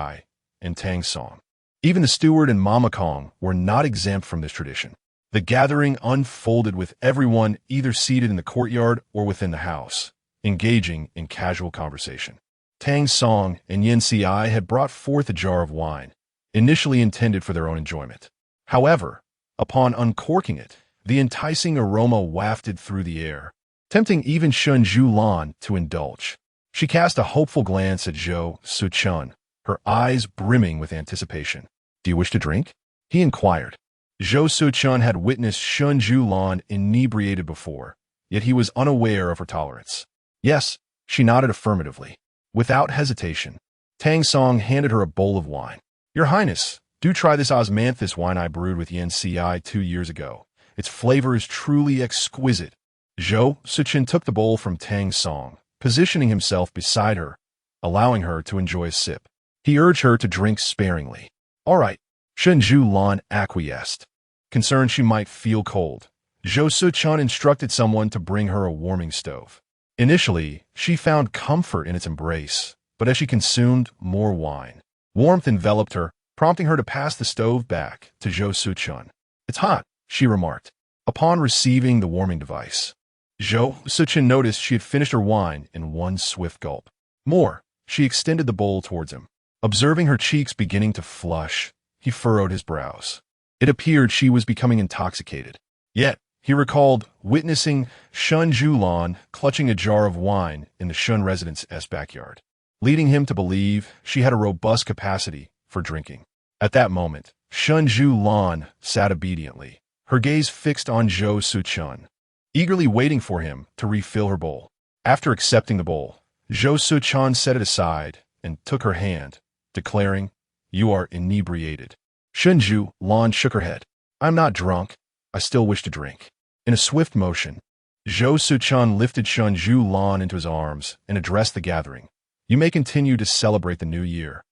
and Tang Song. Even the steward and Mama Kong were not exempt from this tradition. The gathering unfolded with everyone either seated in the courtyard or within the house, engaging in casual conversation. Tang Song and Yen Ci had brought forth a jar of wine, initially intended for their own enjoyment. However, upon uncorking it, the enticing aroma wafted through the air, tempting even Shen Siyuan to indulge. She cast a hopeful glance at Zhou Cechen, her eyes brimming with anticipation. Do you wish to drink? He inquired. Zhou Cechen had witnessed Shen Siyuan inebriated before, yet he was unaware of her tolerance. Yes, she nodded affirmatively. Without hesitation, Tang Song handed her a bowl of wine. Your Highness, do try this osmanthus wine I brewed with Yen Ci 2 years ago. Its flavor is truly exquisite. Zhou Cechen took the bowl from Tang Song, positioning himself beside her, allowing her to enjoy a sip. He urged her to drink sparingly. All right, Shen Siyuan acquiesced. Concerned she might feel cold, Zhou Cechen instructed someone to bring her a warming stove. Initially, she found comfort in its embrace, but as she consumed more wine, warmth enveloped her, prompting her to pass the stove back to Zhou Cechen. It's hot, she remarked, upon receiving the warming device. Zhou Cechen noticed she had finished her wine in one swift gulp. More, she extended the bowl towards him. Observing her cheeks beginning to flush, he furrowed his brows. It appeared she was becoming intoxicated. Yet, he recalled witnessing Shen Siyuan clutching a jar of wine in the Shen residence' backyard, leading him to believe she had a robust capacity for drinking. At that moment, Shen Siyuan sat obediently, her gaze fixed on Zhou Cechen, eagerly waiting for him to refill her bowl. After accepting the bowl, Zhou Cechen set it aside and took her hand, declaring, You are inebriated. Shen Siyuan shook her head. I'm not drunk. I still wish to drink. In a swift motion, Zhou Cechen lifted Shen Siyuan into his arms and addressed the gathering. You may continue to celebrate the new year.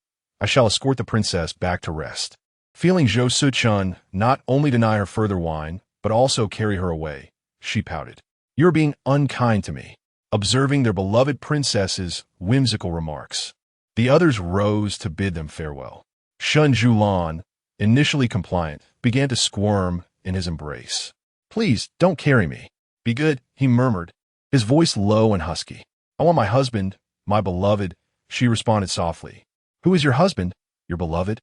I shall escort the princess back to rest. Feeling Zhou Cechen not only deny her further wine, but also carry her away, she pouted. You are being unkind to me. Observing their beloved princess's whimsical remarks, the others rose to bid them farewell. Shen Siyuan, initially compliant, began to squirm in his embrace. Please, don't carry me. Be good, he murmured, his voice low and husky. I want my husband, my beloved, she responded softly. Who is your husband, your beloved?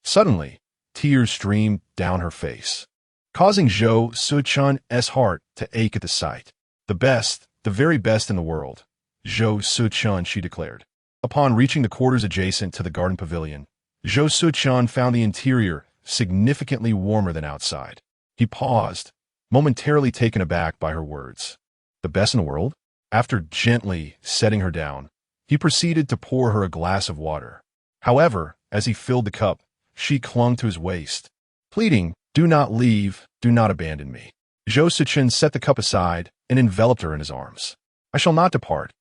Suddenly, tears streamed down her face, causing Zhou Cechen's heart to ache at the sight. The best, the very best in the world, Zhou Cechen, she declared. Upon reaching the quarters adjacent to the garden pavilion, Zhou Cechen found the interior significantly warmer than outside. He paused, momentarily taken aback by her words. The best in the world? After gently setting her down, he proceeded to pour her a glass of water. However, as he filled the cup, she clung to his waist, pleading, Do not leave, do not abandon me. Zhou Cechen set the cup aside and enveloped her in his arms. I shall not depart.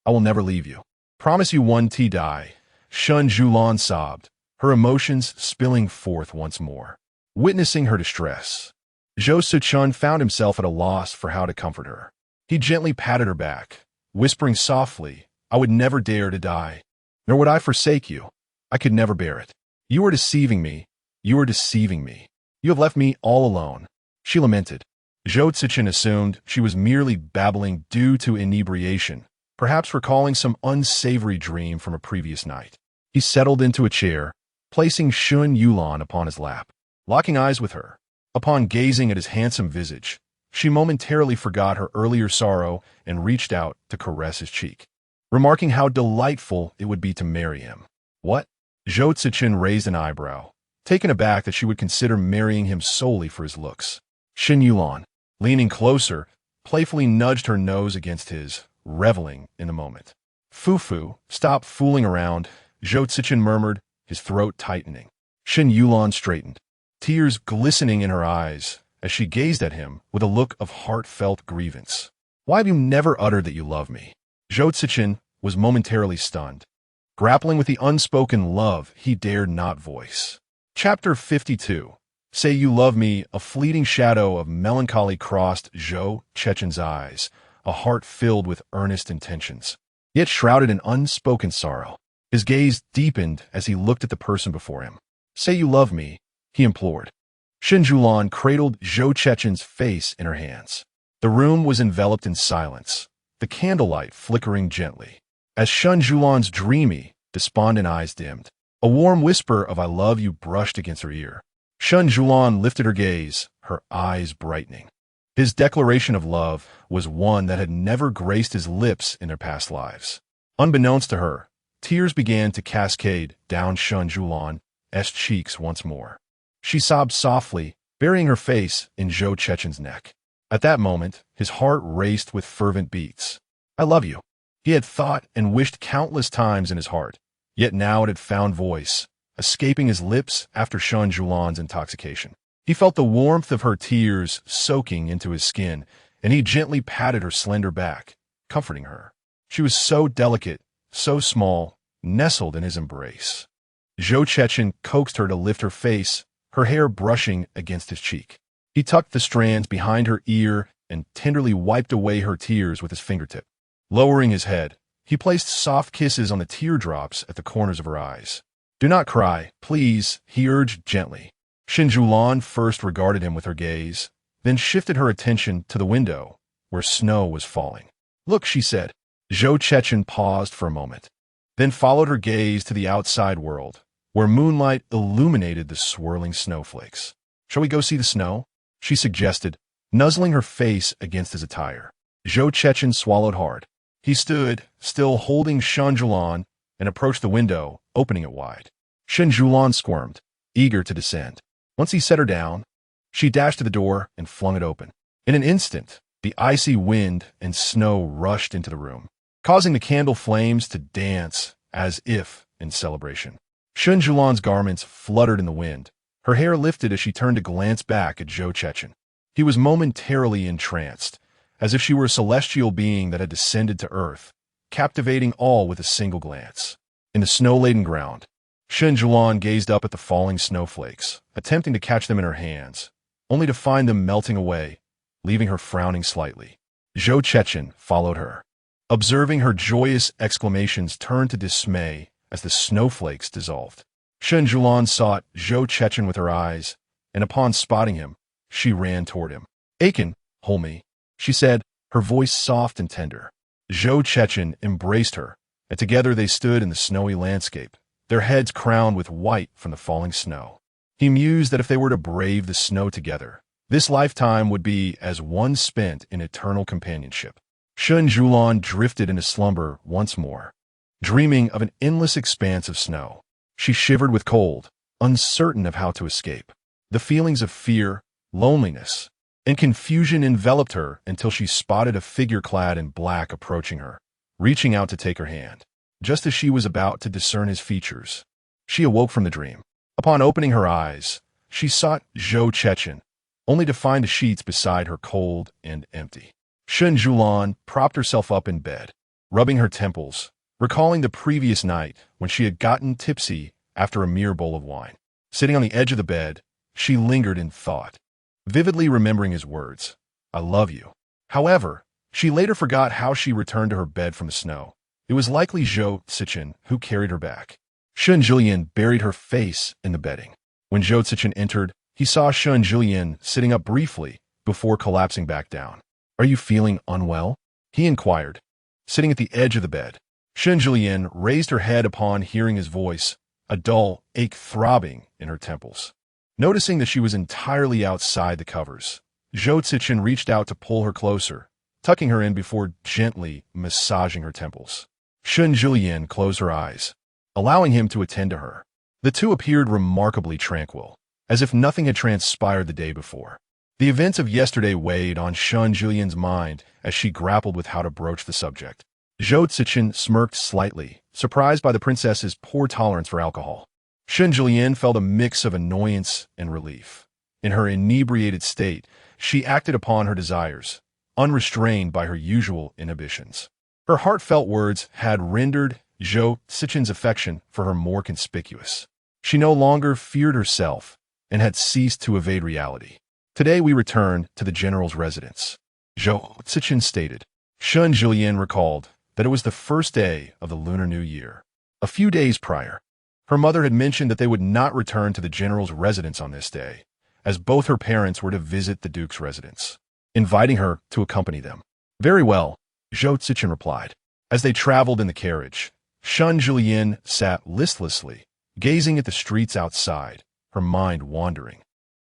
I will never leave you. Promise you one tea die. Shen Siyuan sobbed, her emotions spilling forth once more. Witnessing her distress, Zhou Cechen found himself at a loss for how to comfort her. He gently patted her back, whispering softly, I would never dare to die, nor would I forsake you. I could never bear it. You are deceiving me. You are deceiving me. You have left me all alone. She lamented. Zhou Cechen assumed she was merely babbling due to inebriation, perhaps recalling some unsavory dream from a previous night. He settled into a chair, placing Shen Siyuan upon his lap, locking eyes with her. Upon gazing at his handsome visage, She momentarily forgot her earlier sorrow and reached out to caress his cheek, remarking how delightful it would be to marry him. What? Zhou Cechen raised an eyebrow, taken aback that she would consider marrying him solely for his looks. Shen Siyuan, leaning closer, playfully nudged her nose against his, reveling in the moment. Fufu, stop fooling around, Zhou Cechen murmured, his throat tightening. Shen Siyuan straightened, tears glistening in her eyes as she gazed at him with a look of heartfelt grievance. Why have you never uttered that you love me? Zhou Cechen was momentarily stunned, grappling with the unspoken love he dared not voice. Chapter 52. Say you love me, a fleeting shadow of melancholy crossed Zhou Cechen's eyes, a heart filled with earnest intentions, yet shrouded in unspoken sorrow. His gaze deepened as he looked at the person before him. Say you love me, he implored. Shen Siyuan cradled Zhou Cechen's face in her hands. The room was enveloped in silence, the candlelight flickering gently. As Shen Siyuan's dreamy, despondent eyes dimmed, a warm whisper of I love you brushed against her ear. Shen Siyuan lifted her gaze, her eyes brightening. His declaration of love was one that had never graced his lips in their past lives. Unbeknownst to her, tears began to cascade down Shen Siyuan's cheeks once more. She sobbed softly, burying her face in Zhou Cechen's neck. At that moment, his heart raced with fervent beats. I love you. He had thought and wished countless times in his heart, yet now it had found voice, escaping his lips after Shen Siyuan's intoxication. He felt the warmth of her tears soaking into his skin, and he gently patted her slender back, comforting her. She was so delicate, so small, nestled in his embrace. Zhou Cechen coaxed her to lift her face, her hair brushing against his cheek. He tucked the strands behind her ear and tenderly wiped away her tears with his fingertip. Lowering his head, he placed soft kisses on the teardrops at the corners of her eyes. Do not cry, please, he urged gently. Shen Siyuan first regarded him with her gaze, then shifted her attention to the window, where snow was falling. Look, she said. Zhou Cechen paused for a moment, then followed her gaze to the outside world, where moonlight illuminated the swirling snowflakes. Shall we go see the snow? She suggested, nuzzling her face against his attire. Zhou Cechen swallowed hard. He stood, still holding Shen Siyuan, and approached the window, opening it wide. Shen Siyuan squirmed, eager to descend. Once he set her down, she dashed to the door and flung it open. In an instant, the icy wind and snow rushed into the room, causing the candle flames to dance as if in celebration. Shen Siyuan's garments fluttered in the wind. Her hair lifted as she turned to glance back at Zhou Cechen. He was momentarily entranced, as if she were a celestial being that had descended to earth, captivating all with a single glance. In the snow-laden ground, Shen Siyuan gazed up at the falling snowflakes, attempting to catch them in her hands, only to find them melting away, leaving her frowning slightly. Zhou Cechen followed her. Observing her joyous exclamations turned to dismay as the snowflakes dissolved. Shen Siyuan sought Zhou Cechen with her eyes, and upon spotting him, she ran toward him. Aiken, hold me, she said, her voice soft and tender. Zhou Cechen embraced her, and together they stood in the snowy landscape, their heads crowned with white from the falling snow. He mused that if they were to brave the snow together, this lifetime would be as one spent in eternal companionship. Shen Siyuan drifted into slumber once more, dreaming of an endless expanse of snow. She shivered with cold, uncertain of how to escape. The feelings of fear, loneliness, and confusion enveloped her until she spotted a figure clad in black approaching her, reaching out to take her hand. Just as she was about to discern his features, she awoke from the dream. Upon opening her eyes, she sought Zhou Cechen, only to find the sheets beside her cold and empty. Shen Siyuan propped herself up in bed, rubbing her temples, recalling the previous night when she had gotten tipsy after a mere bowl of wine. Sitting on the edge of the bed, she lingered in thought, vividly remembering his words, I love you. However, she later forgot how she returned to her bed from the snow. It was likely Zhou Cechen who carried her back. Shen Siyuan buried her face in the bedding. When Zhou Cechen entered, he saw Shen Siyuan sitting up briefly before collapsing back down. Are you feeling unwell? He inquired, sitting at the edge of the bed. Shen Siyuan raised her head upon hearing his voice, a dull ache throbbing in her temples. Noticing that she was entirely outside the covers, Zhou Cechen reached out to pull her closer, tucking her in before gently massaging her temples. Shen Siyuan closed her eyes, allowing him to attend to her. The two appeared remarkably tranquil, as if nothing had transpired the day before. The events of yesterday weighed on Shen Siyuan's mind as she grappled with how to broach the subject. Zhou Cechen smirked slightly, surprised by the princess's poor tolerance for alcohol. Shen Siyuan felt a mix of annoyance and relief. In her inebriated state, she acted upon her desires, unrestrained by her usual inhibitions. Her heartfelt words had rendered Zhou Cechen's affection for her more conspicuous. She no longer feared herself and had ceased to evade reality. Today we returned to the general's residence, Zhou Cechen stated. Shen Siyuan recalled that it was the first day of the Lunar New Year. A few days prior, her mother had mentioned that they would not return to the general's residence on this day, as both her parents were to visit the duke's residence, inviting her to accompany them. Very well, Zhou Cechen replied. As they traveled in the carriage, Shen Siyuan sat listlessly, gazing at the streets outside, her mind wandering.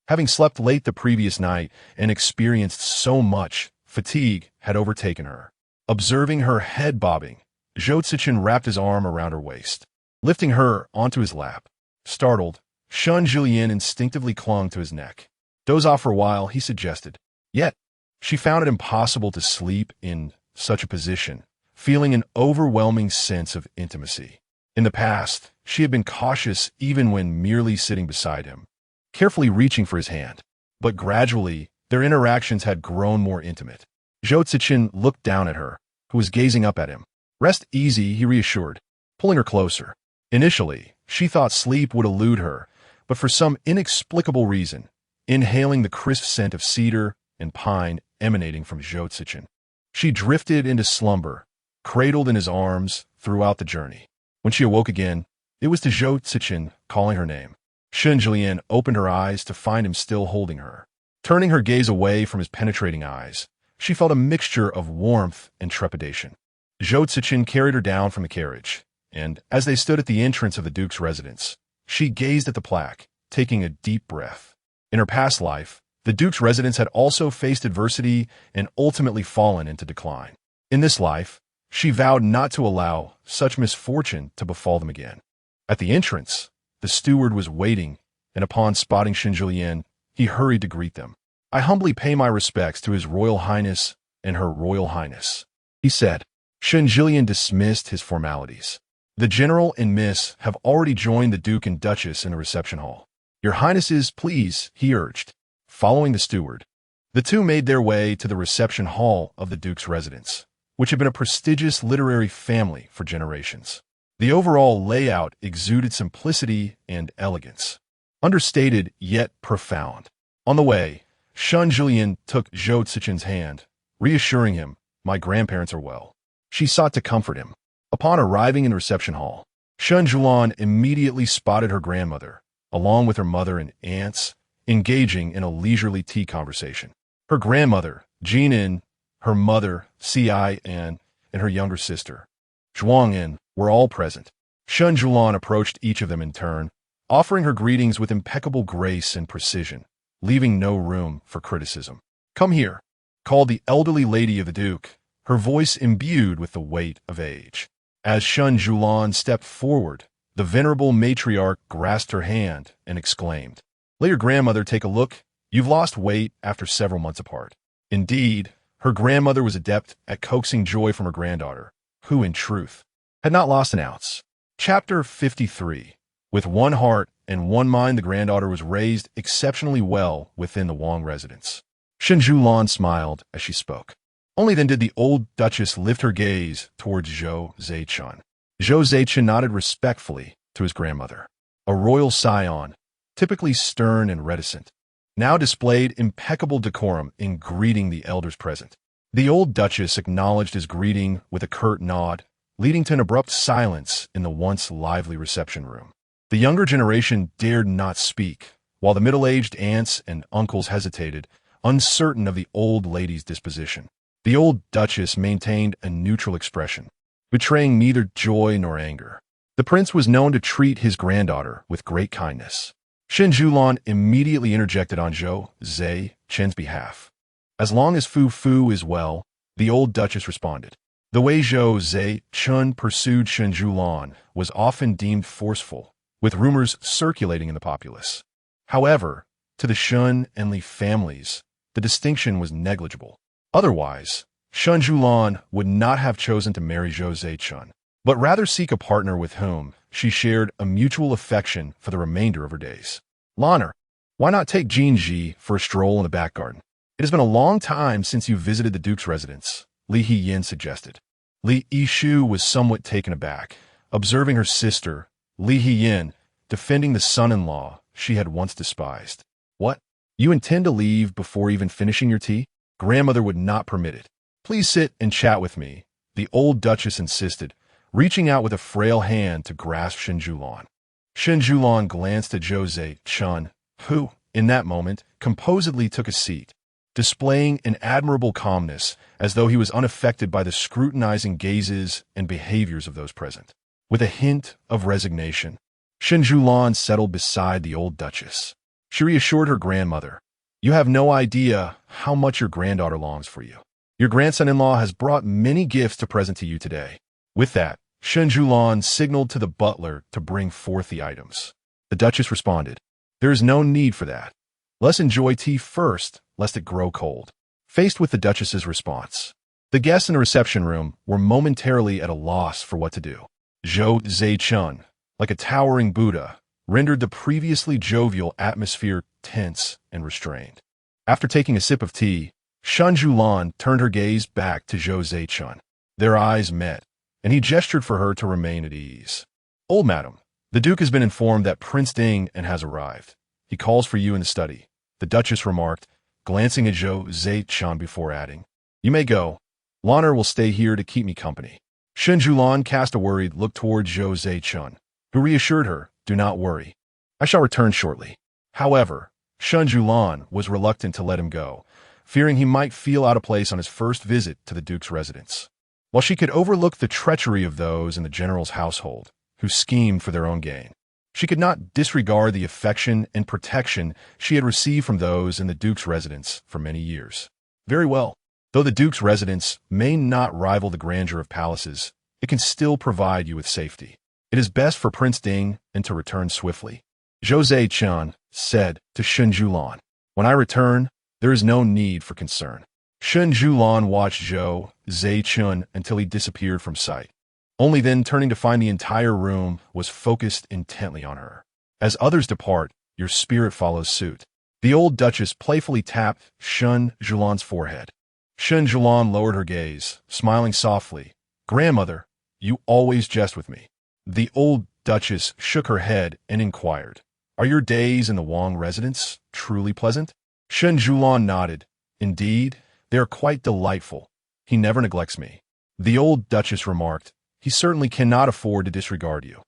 Having slept late the previous night and experienced so much, fatigue had overtaken her. Observing her head bobbing, Zhou Cechen wrapped his arm around her waist, lifting her onto his lap. Startled, Shen Siyuan instinctively clung to his neck. Doze off for a while, he suggested. Yet, she found it impossible to sleep in such a position, feeling an overwhelming sense of intimacy. In the past, she had been cautious even when merely sitting beside him, carefully reaching for his hand. But gradually, their interactions had grown more intimate. Zhou Cechen looked down at her, who was gazing up at him. Rest easy, he reassured, pulling her closer. Initially, she thought sleep would elude her, but for some inexplicable reason, inhaling the crisp scent of cedar and pine emanating from Zhou Cechen, she drifted into slumber, cradled in his arms throughout the journey. When she awoke again, it was to Zhou Cechen calling her name. Shen Siyuan opened her eyes to find him still holding her. Turning her gaze away from his penetrating eyes, she felt a mixture of warmth and trepidation. Zhou Cechen carried her down from the carriage, and as they stood at the entrance of the duke's residence, she gazed at the plaque, taking a deep breath. In her past life, the duke's residence had also faced adversity and ultimately fallen into decline. In this life, she vowed not to allow such misfortune to befall them again. At the entrance, the steward was waiting, and upon spotting Shen Siyuan, he hurried to greet them. I humbly pay my respects to His Royal Highness and Her Royal Highness, he said. Shen Siyuan dismissed his formalities. The general and miss have already joined the duke and duchess in the reception hall. Your highnesses, please, he urged. Following the steward, the two made their way to the reception hall of the duke's residence, which had been a prestigious literary family for generations. The overall layout exuded simplicity and elegance, understated yet profound. On the way, Shen Siyuan took Zhou Cechen's hand, reassuring him, my grandparents are well. She sought to comfort him. Upon arriving in the reception hall, Shen Siyuan immediately spotted her grandmother, along with her mother and aunts, engaging in a leisurely tea conversation. Her grandmother, Jinan, her mother, Cian, and her younger sister, Zhuangin, were all present. Shen Siyuan approached each of them in turn, offering her greetings with impeccable grace and precision, leaving no room for criticism. Come here, called the elderly lady of the duke, her voice imbued with the weight of age. As Shen Siyuan stepped forward, the venerable matriarch grasped her hand and exclaimed, let your grandmother take a look. You've lost weight after several months apart. Indeed, her grandmother was adept at coaxing joy from her granddaughter, who, in truth, had not lost an ounce. Chapter 53. With one heart and one mind, the granddaughter was raised exceptionally well within the Wang residence. Shen Siyuan smiled as she spoke. Only then did the old duchess lift her gaze towards Zhou Cechen. Zhou Cechen nodded respectfully to his grandmother. A royal scion, typically stern and reticent, now displayed impeccable decorum in greeting the elders present. The old duchess acknowledged his greeting with a curt nod, leading to an abrupt silence in the once lively reception room. The younger generation dared not speak, while the middle-aged aunts and uncles hesitated, uncertain of the old lady's disposition. The old duchess maintained a neutral expression, betraying neither joy nor anger. The prince was known to treat his granddaughter with great kindness. Shen Siyuan immediately interjected on Zhou Cechen's behalf. As long as Fu Fu is well, the old duchess responded. The way Zhou Cechen pursued Shen Siyuan was often deemed forceful, with rumors circulating in the populace. However, to the Shen and Li families, the distinction was negligible. Otherwise, Shen Siyuan would not have chosen to marry Zhou Cechen, but rather seek a partner with whom she shared a mutual affection for the remainder of her days. Lanner, why not take Jinji for a stroll in the back garden? It has been a long time since you visited the Duke's residence, Li Hiyin suggested. Li Yishu was somewhat taken aback, observing her sister, Li Hiyin, defending the son-in-law she had once despised. What? You intend to leave before even finishing your tea? Grandmother would not permit it. Please sit and chat with me, the old duchess insisted, reaching out with a frail hand to grasp Shen Siyuan. Shen Siyuan glanced at Zhou Cechen, who, in that moment, composedly took a seat, displaying an admirable calmness as though he was unaffected by the scrutinizing gazes and behaviors of those present. With a hint of resignation, Shen Siyuan settled beside the old duchess. She reassured her grandmother, "You have no idea how much your granddaughter longs for you. Your grandson-in-law has brought many gifts to present to you today." With that, Shen Siyuan signaled to the butler to bring forth the items. The duchess responded, "There is no need for that. Let's enjoy tea first, lest it grow cold." Faced with the duchess's response, the guests in the reception room were momentarily at a loss for what to do. Zhou Cechen, like a towering Buddha, rendered the previously jovial atmosphere tense and restrained. After taking a sip of tea, Shen Siyuan turned her gaze back to Zhou Cechen. Their eyes met, and he gestured for her to remain at ease. "Old madam, the Duke has been informed that Prince Ding and has arrived. He calls for you in the study," the Duchess remarked, glancing at Zhou Cechen before adding, "You may go. Lanner will stay here to keep me company." Shen Siyuan cast a worried look toward Zhou Cechen, who reassured her, "Do not worry. I shall return shortly." However, Shen Siyuan was reluctant to let him go, fearing he might feel out of place on his first visit to the Duke's residence. While she could overlook the treachery of those in the general's household, who schemed for their own gain, she could not disregard the affection and protection she had received from those in the Duke's residence for many years. Very well. Though the Duke's residence may not rival the grandeur of palaces, it can still provide you with safety. It is best for Prince Ding and to return swiftly. Zhou Cechen said to Shen Siyuan, "When I return, there is no need for concern." Shen Siyuan watched Zhou Cechen until he disappeared from sight, only then turning to find the entire room was focused intently on her. As others depart, your spirit follows suit. The old duchess playfully tapped Shen Siyuan's forehead. Shen Siyuan lowered her gaze, smiling softly. "Grandmother, you always jest with me." The old duchess shook her head and inquired, "Are your days in the Wang residence truly pleasant?" Shen Siyuan nodded. "Indeed, they are quite delightful. He never neglects me." The old duchess remarked, "He certainly cannot afford to disregard you.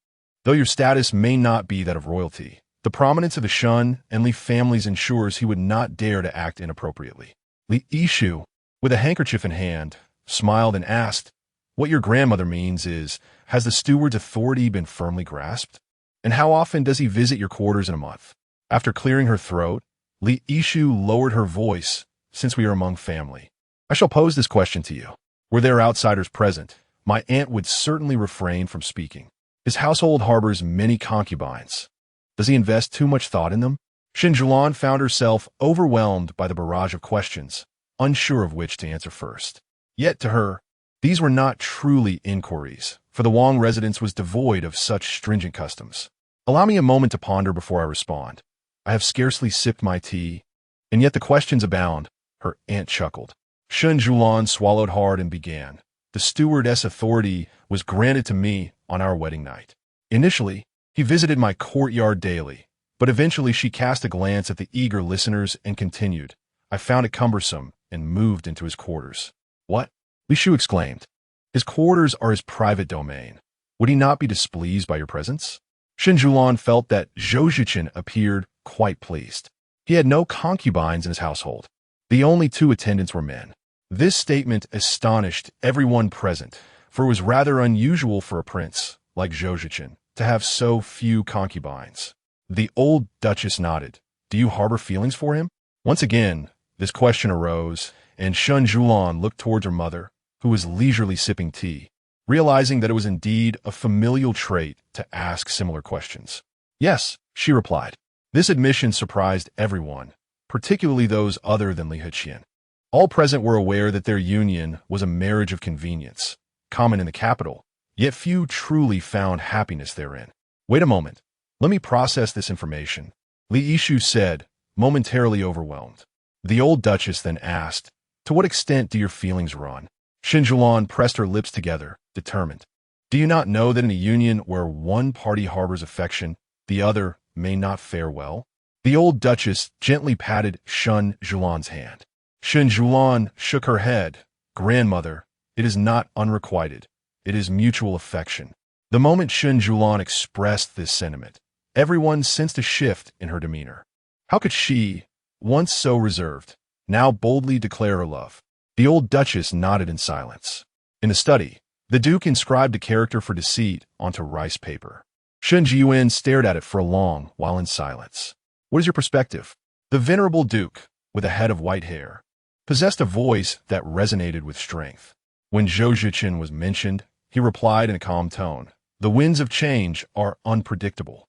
Though your status may not be that of royalty, the prominence of the Shen and Li families ensures he would not dare to act inappropriately." Li Yishu, with a handkerchief in hand, smiled and asked, "What your grandmother means is, has the steward's authority been firmly grasped? And how often does he visit your quarters in a month?" After clearing her throat, Li Yishu lowered her voice, "Since we are among family, I shall pose this question to you. Were there outsiders present, my aunt would certainly refrain from speaking. His household harbors many concubines. Does he invest too much thought in them?" Shen Siyuan found herself overwhelmed by the barrage of questions, unsure of which to answer first. Yet to her, these were not truly inquiries, for the Wang residence was devoid of such stringent customs. "Allow me a moment to ponder before I respond. I have scarcely sipped my tea, and yet the questions abound," her aunt chuckled. Shen Siyuan swallowed hard and began. "The stewardess authority was granted to me on our wedding night. Initially, he visited my courtyard daily, but eventually she cast a glance at the eager listeners and continued, 'I found it cumbersome and moved into his quarters.'" "What?" Li Shu exclaimed. "His quarters are his private domain. Would he not be displeased by your presence?" Shen Siyuan felt that Zhou Cechen appeared quite pleased. He had no concubines in his household. The only two attendants were men. This statement astonished everyone present, for it was rather unusual for a prince, like Zhou Cechen, to have so few concubines. The old duchess nodded. "Do you harbor feelings for him?" Once again, This question arose, and Shen Siyuan looked towards her mother, who was leisurely sipping tea, realizing that it was indeed a familial trait to ask similar questions. Yes, she replied. This admission surprised everyone, particularly those other than Li Heqian. All present were aware that their union was a marriage of convenience, common in the capital, yet few truly found happiness therein. Wait a moment. Let me process this information, Li Yishu said, momentarily overwhelmed. The old duchess then asked, to what extent do your feelings run? Shen Siyuan pressed her lips together, determined. Do you not know that in a union where one party harbors affection, the other may not fare well? The old duchess gently patted Shen Siyuan's hand. Shen Siyuan shook her head. Grandmother, it is not unrequited. It is mutual affection. The moment Shen Siyuan expressed this sentiment, everyone sensed a shift in her demeanor. How could she, once so reserved, now boldly declare her love? The old duchess nodded in silence. In the study, the duke inscribed a character for deceit onto rice paper. Shen Siyuan stared at it for a long while in silence. What is your perspective? The venerable duke, with a head of white hair, possessed a voice that resonated with strength. When Zhou Cechen was mentioned, he replied in a calm tone, the winds of change are unpredictable.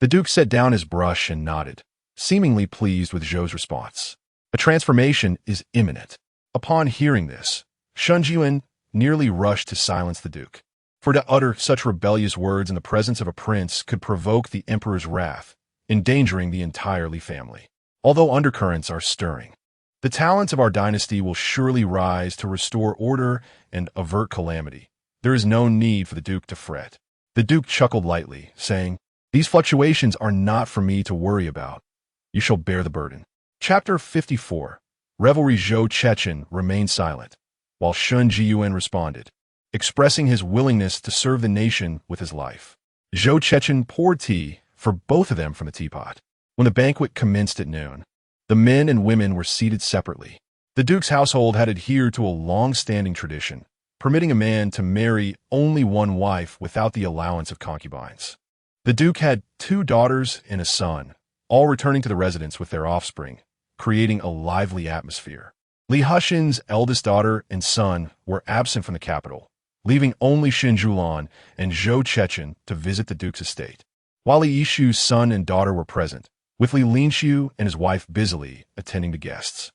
The duke set down his brush and nodded, seemingly pleased with Zhou's response. A transformation is imminent. Upon hearing this, Shen Siyuan nearly rushed to silence the duke. For to utter such rebellious words in the presence of a prince could provoke the emperor's wrath, endangering the entire Li family. Although undercurrents are stirring, the talents of our dynasty will surely rise to restore order and avert calamity. There is no need for the duke to fret. The duke chuckled lightly, saying, these fluctuations are not for me to worry about. You shall bear the burden. Chapter 54. Revelry. Zhou Cechen remained silent, while Shen Siyuan responded, expressing his willingness to serve the nation with his life. Zhou Cechen poured tea for both of them from the teapot. When the banquet commenced at noon, the men and women were seated separately. The duke's household had adhered to a long-standing tradition, permitting a man to marry only one wife without the allowance of concubines. The duke had 2 daughters and a son, all returning to the residence with their offspring, creating a lively atmosphere. Li Heqian's eldest daughter and son were absent from the capital, leaving only Shen Siyuan and Zhou Cechen to visit the duke's estate. While Li Yishu's son and daughter were present, with Li Linshu and his wife busily attending to guests.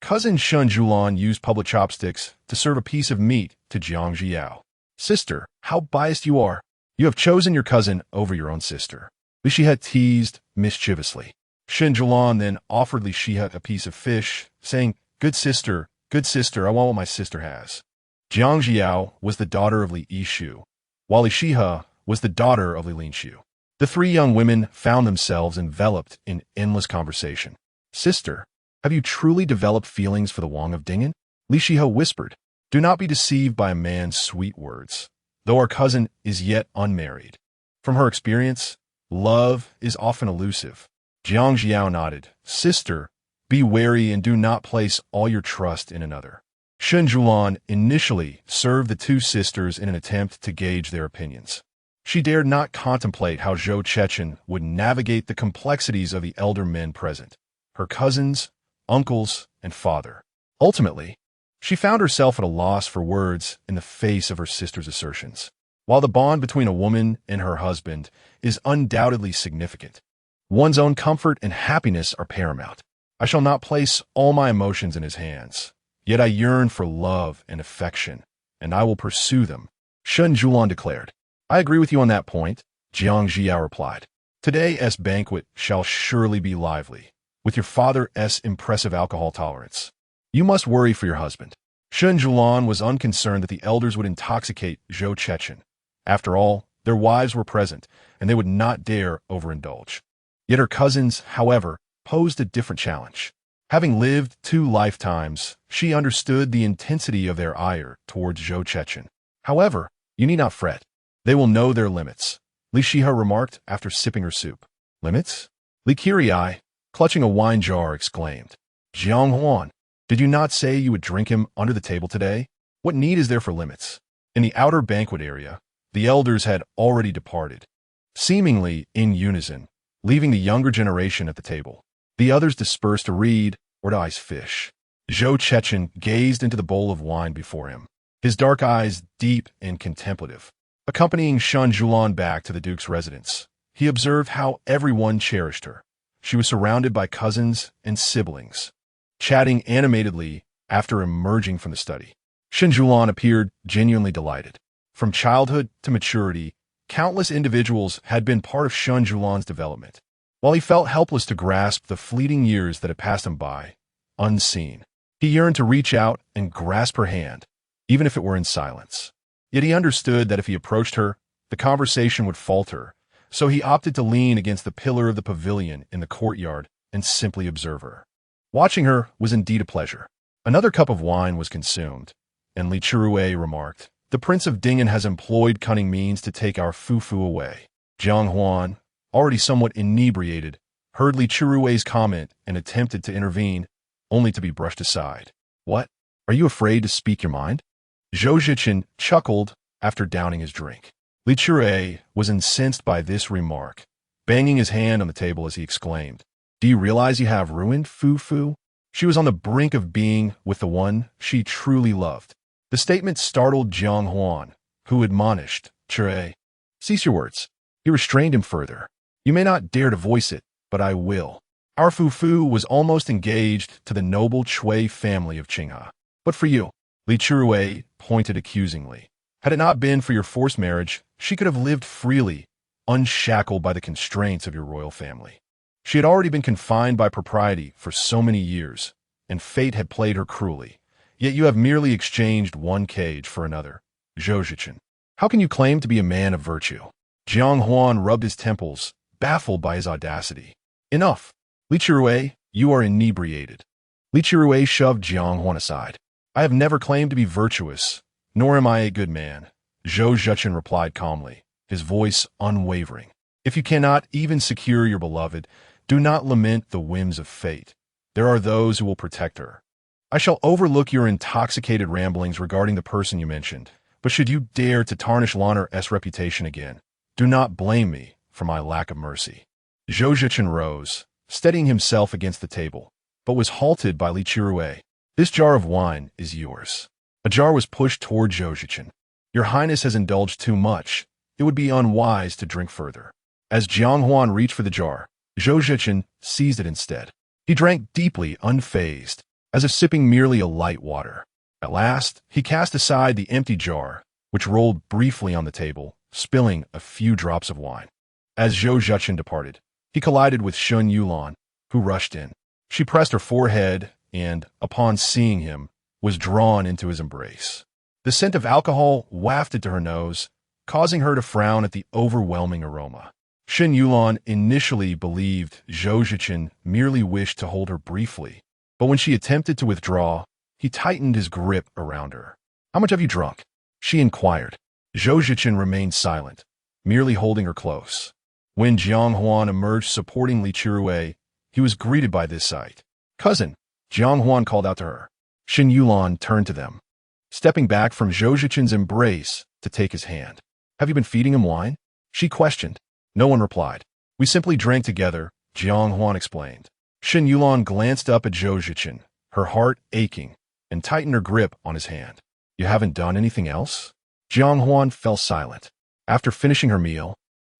Cousin Shen Siyuan used public chopsticks to serve a piece of meat to Jiang Ziyao. Sister, how biased you are. You have chosen your cousin over your own sister. Li Shihe teased mischievously. Shen Siyuan then offered Li Shihe a piece of fish, saying, good sister, I want what my sister has. Jiang Ziyao was the daughter of Li Yishu, while Li Shihe was the daughter of Li Linshu. The 3 young women found themselves enveloped in endless conversation. Sister, have you truly developed feelings for the Wang of Dingen? Li Shihe whispered. Do not be deceived by a man's sweet words, though our cousin is yet unmarried. From her experience, love is often elusive. Jiang Ziyao nodded. Sister, be wary and do not place all your trust in another. Shen Siyuan initially served the 2 sisters in an attempt to gauge their opinions. She dared not contemplate how Zhou Cechen would navigate the complexities of the elder men present, her cousins, uncles, and father. Ultimately, she found herself at a loss for words in the face of her sister's assertions. While the bond between a woman and her husband is undoubtedly significant, one's own comfort and happiness are paramount. I shall not place all my emotions in his hands, yet I yearn for love and affection, and I will pursue them, Shen Siyuan declared. I agree with you on that point, Jiang Ziyao replied. Today's banquet shall surely be lively, with your father's impressive alcohol tolerance. You must worry for your husband. Shen Siyuan was unconcerned that the elders would intoxicate Zhou Cechen. After all, their wives were present, and they would not dare overindulge. Yet her cousins, however, posed a different challenge. Having lived 2 lifetimes, she understood the intensity of their ire towards Zhou Cechen. However, you need not fret. They will know their limits, Li Shihe remarked after sipping her soup. Limits? Li Qirai, clutching a wine jar, exclaimed. Jiang Huan, did you not say you would drink him under the table today? What need is there for limits? In the outer banquet area, the elders had already departed, seemingly in unison, leaving the younger generation at the table. The others dispersed to read, or to ice fish. Zhou Cechen gazed into the bowl of wine before him, his dark eyes deep and contemplative. Accompanying Shen Siyuan back to the Duke's residence, he observed how everyone cherished her. She was surrounded by cousins and siblings, chatting animatedly after emerging from the study. Shen Siyuan appeared genuinely delighted. From childhood to maturity, countless individuals had been part of Shen Siyuan's development, while he felt helpless to grasp the fleeting years that had passed him by, unseen. He yearned to reach out and grasp her hand, even if it were in silence. Yet he understood that if he approached her, the conversation would falter, so he opted to lean against the pillar of the pavilion in the courtyard and simply observe her. Watching her was indeed a pleasure. Another cup of wine was consumed, and Li Chirue remarked, "The Prince of Dingen has employed cunning means to take our fufu away." Jiang Huan, already somewhat inebriated, heard Li Chirue's comment and attempted to intervene, only to be brushed aside. "What? Are you afraid to speak your mind?" Zhou Cechen chuckled after downing his drink. Li Chirue was incensed by this remark, banging his hand on the table as he exclaimed, "Do you realize you have ruined fufu?" She was on the brink of being with the one she truly loved. The statement startled Jiang Huan, who admonished, "Chirue, cease your words." He restrained him further. "You may not dare to voice it, but I will. Our fufu was almost engaged to the noble Chui family of Qinghe. But for you," Li Chirue pointed accusingly, "had it not been for your forced marriage, she could have lived freely, unshackled by the constraints of your royal family. She had already been confined by propriety for so many years, and fate had played her cruelly. Yet you have merely exchanged one cage for another. Zhou Cechen, how can you claim to be a man of virtue?" Jiang Huan rubbed his temples, baffled by his audacity. "Enough. Li Chirue, you are inebriated." Li Chirue shoved Jiang Huan aside. "I have never claimed to be virtuous, nor am I a good man," Zhou Cechen replied calmly, his voice unwavering. "If you cannot even secure your beloved, do not lament the whims of fate. There are those who will protect her. I shall overlook your intoxicated ramblings regarding the person you mentioned, but should you dare to tarnish Lanner's reputation again, do not blame me for my lack of mercy." Zhou Cechen rose, steadying himself against the table, but was halted by Li Chirue. "This jar of wine is yours." A jar was pushed toward Zhou Cechen. "Your Highness has indulged too much. It would be unwise to drink further." As Jiang Huan reached for the jar, Zhou Cechen seized it instead. He drank deeply, unfazed, as if sipping merely a light water. At last, he cast aside the empty jar, which rolled briefly on the table, spilling a few drops of wine. As Zhou Cechen departed, he collided with Shen Siyuan, who rushed in. She pressed her forehead and, upon seeing him, was drawn into his embrace. The scent of alcohol wafted to her nose, causing her to frown at the overwhelming aroma. Shen Siyuan initially believed Zhou Cechen merely wished to hold her briefly, but when she attempted to withdraw, he tightened his grip around her. "How much have you drunk?" she inquired. Zhou Cechen remained silent, merely holding her close. When Jiang Huan emerged supporting Li Chirue, he was greeted by this sight. "Cousin," Jiang Huan called out to her. Shen Siyuan turned to them, stepping back from Zhou Cechen's embrace to take his hand. "Have you been feeding him wine?" she questioned. No one replied. "We simply drank together," Jiang Huan explained. Shen Siyuan glanced up at Zhou Cechen, her heart aching, and tightened her grip on his hand. "You haven't done anything else?" Jiang Huan fell silent. After finishing her meal,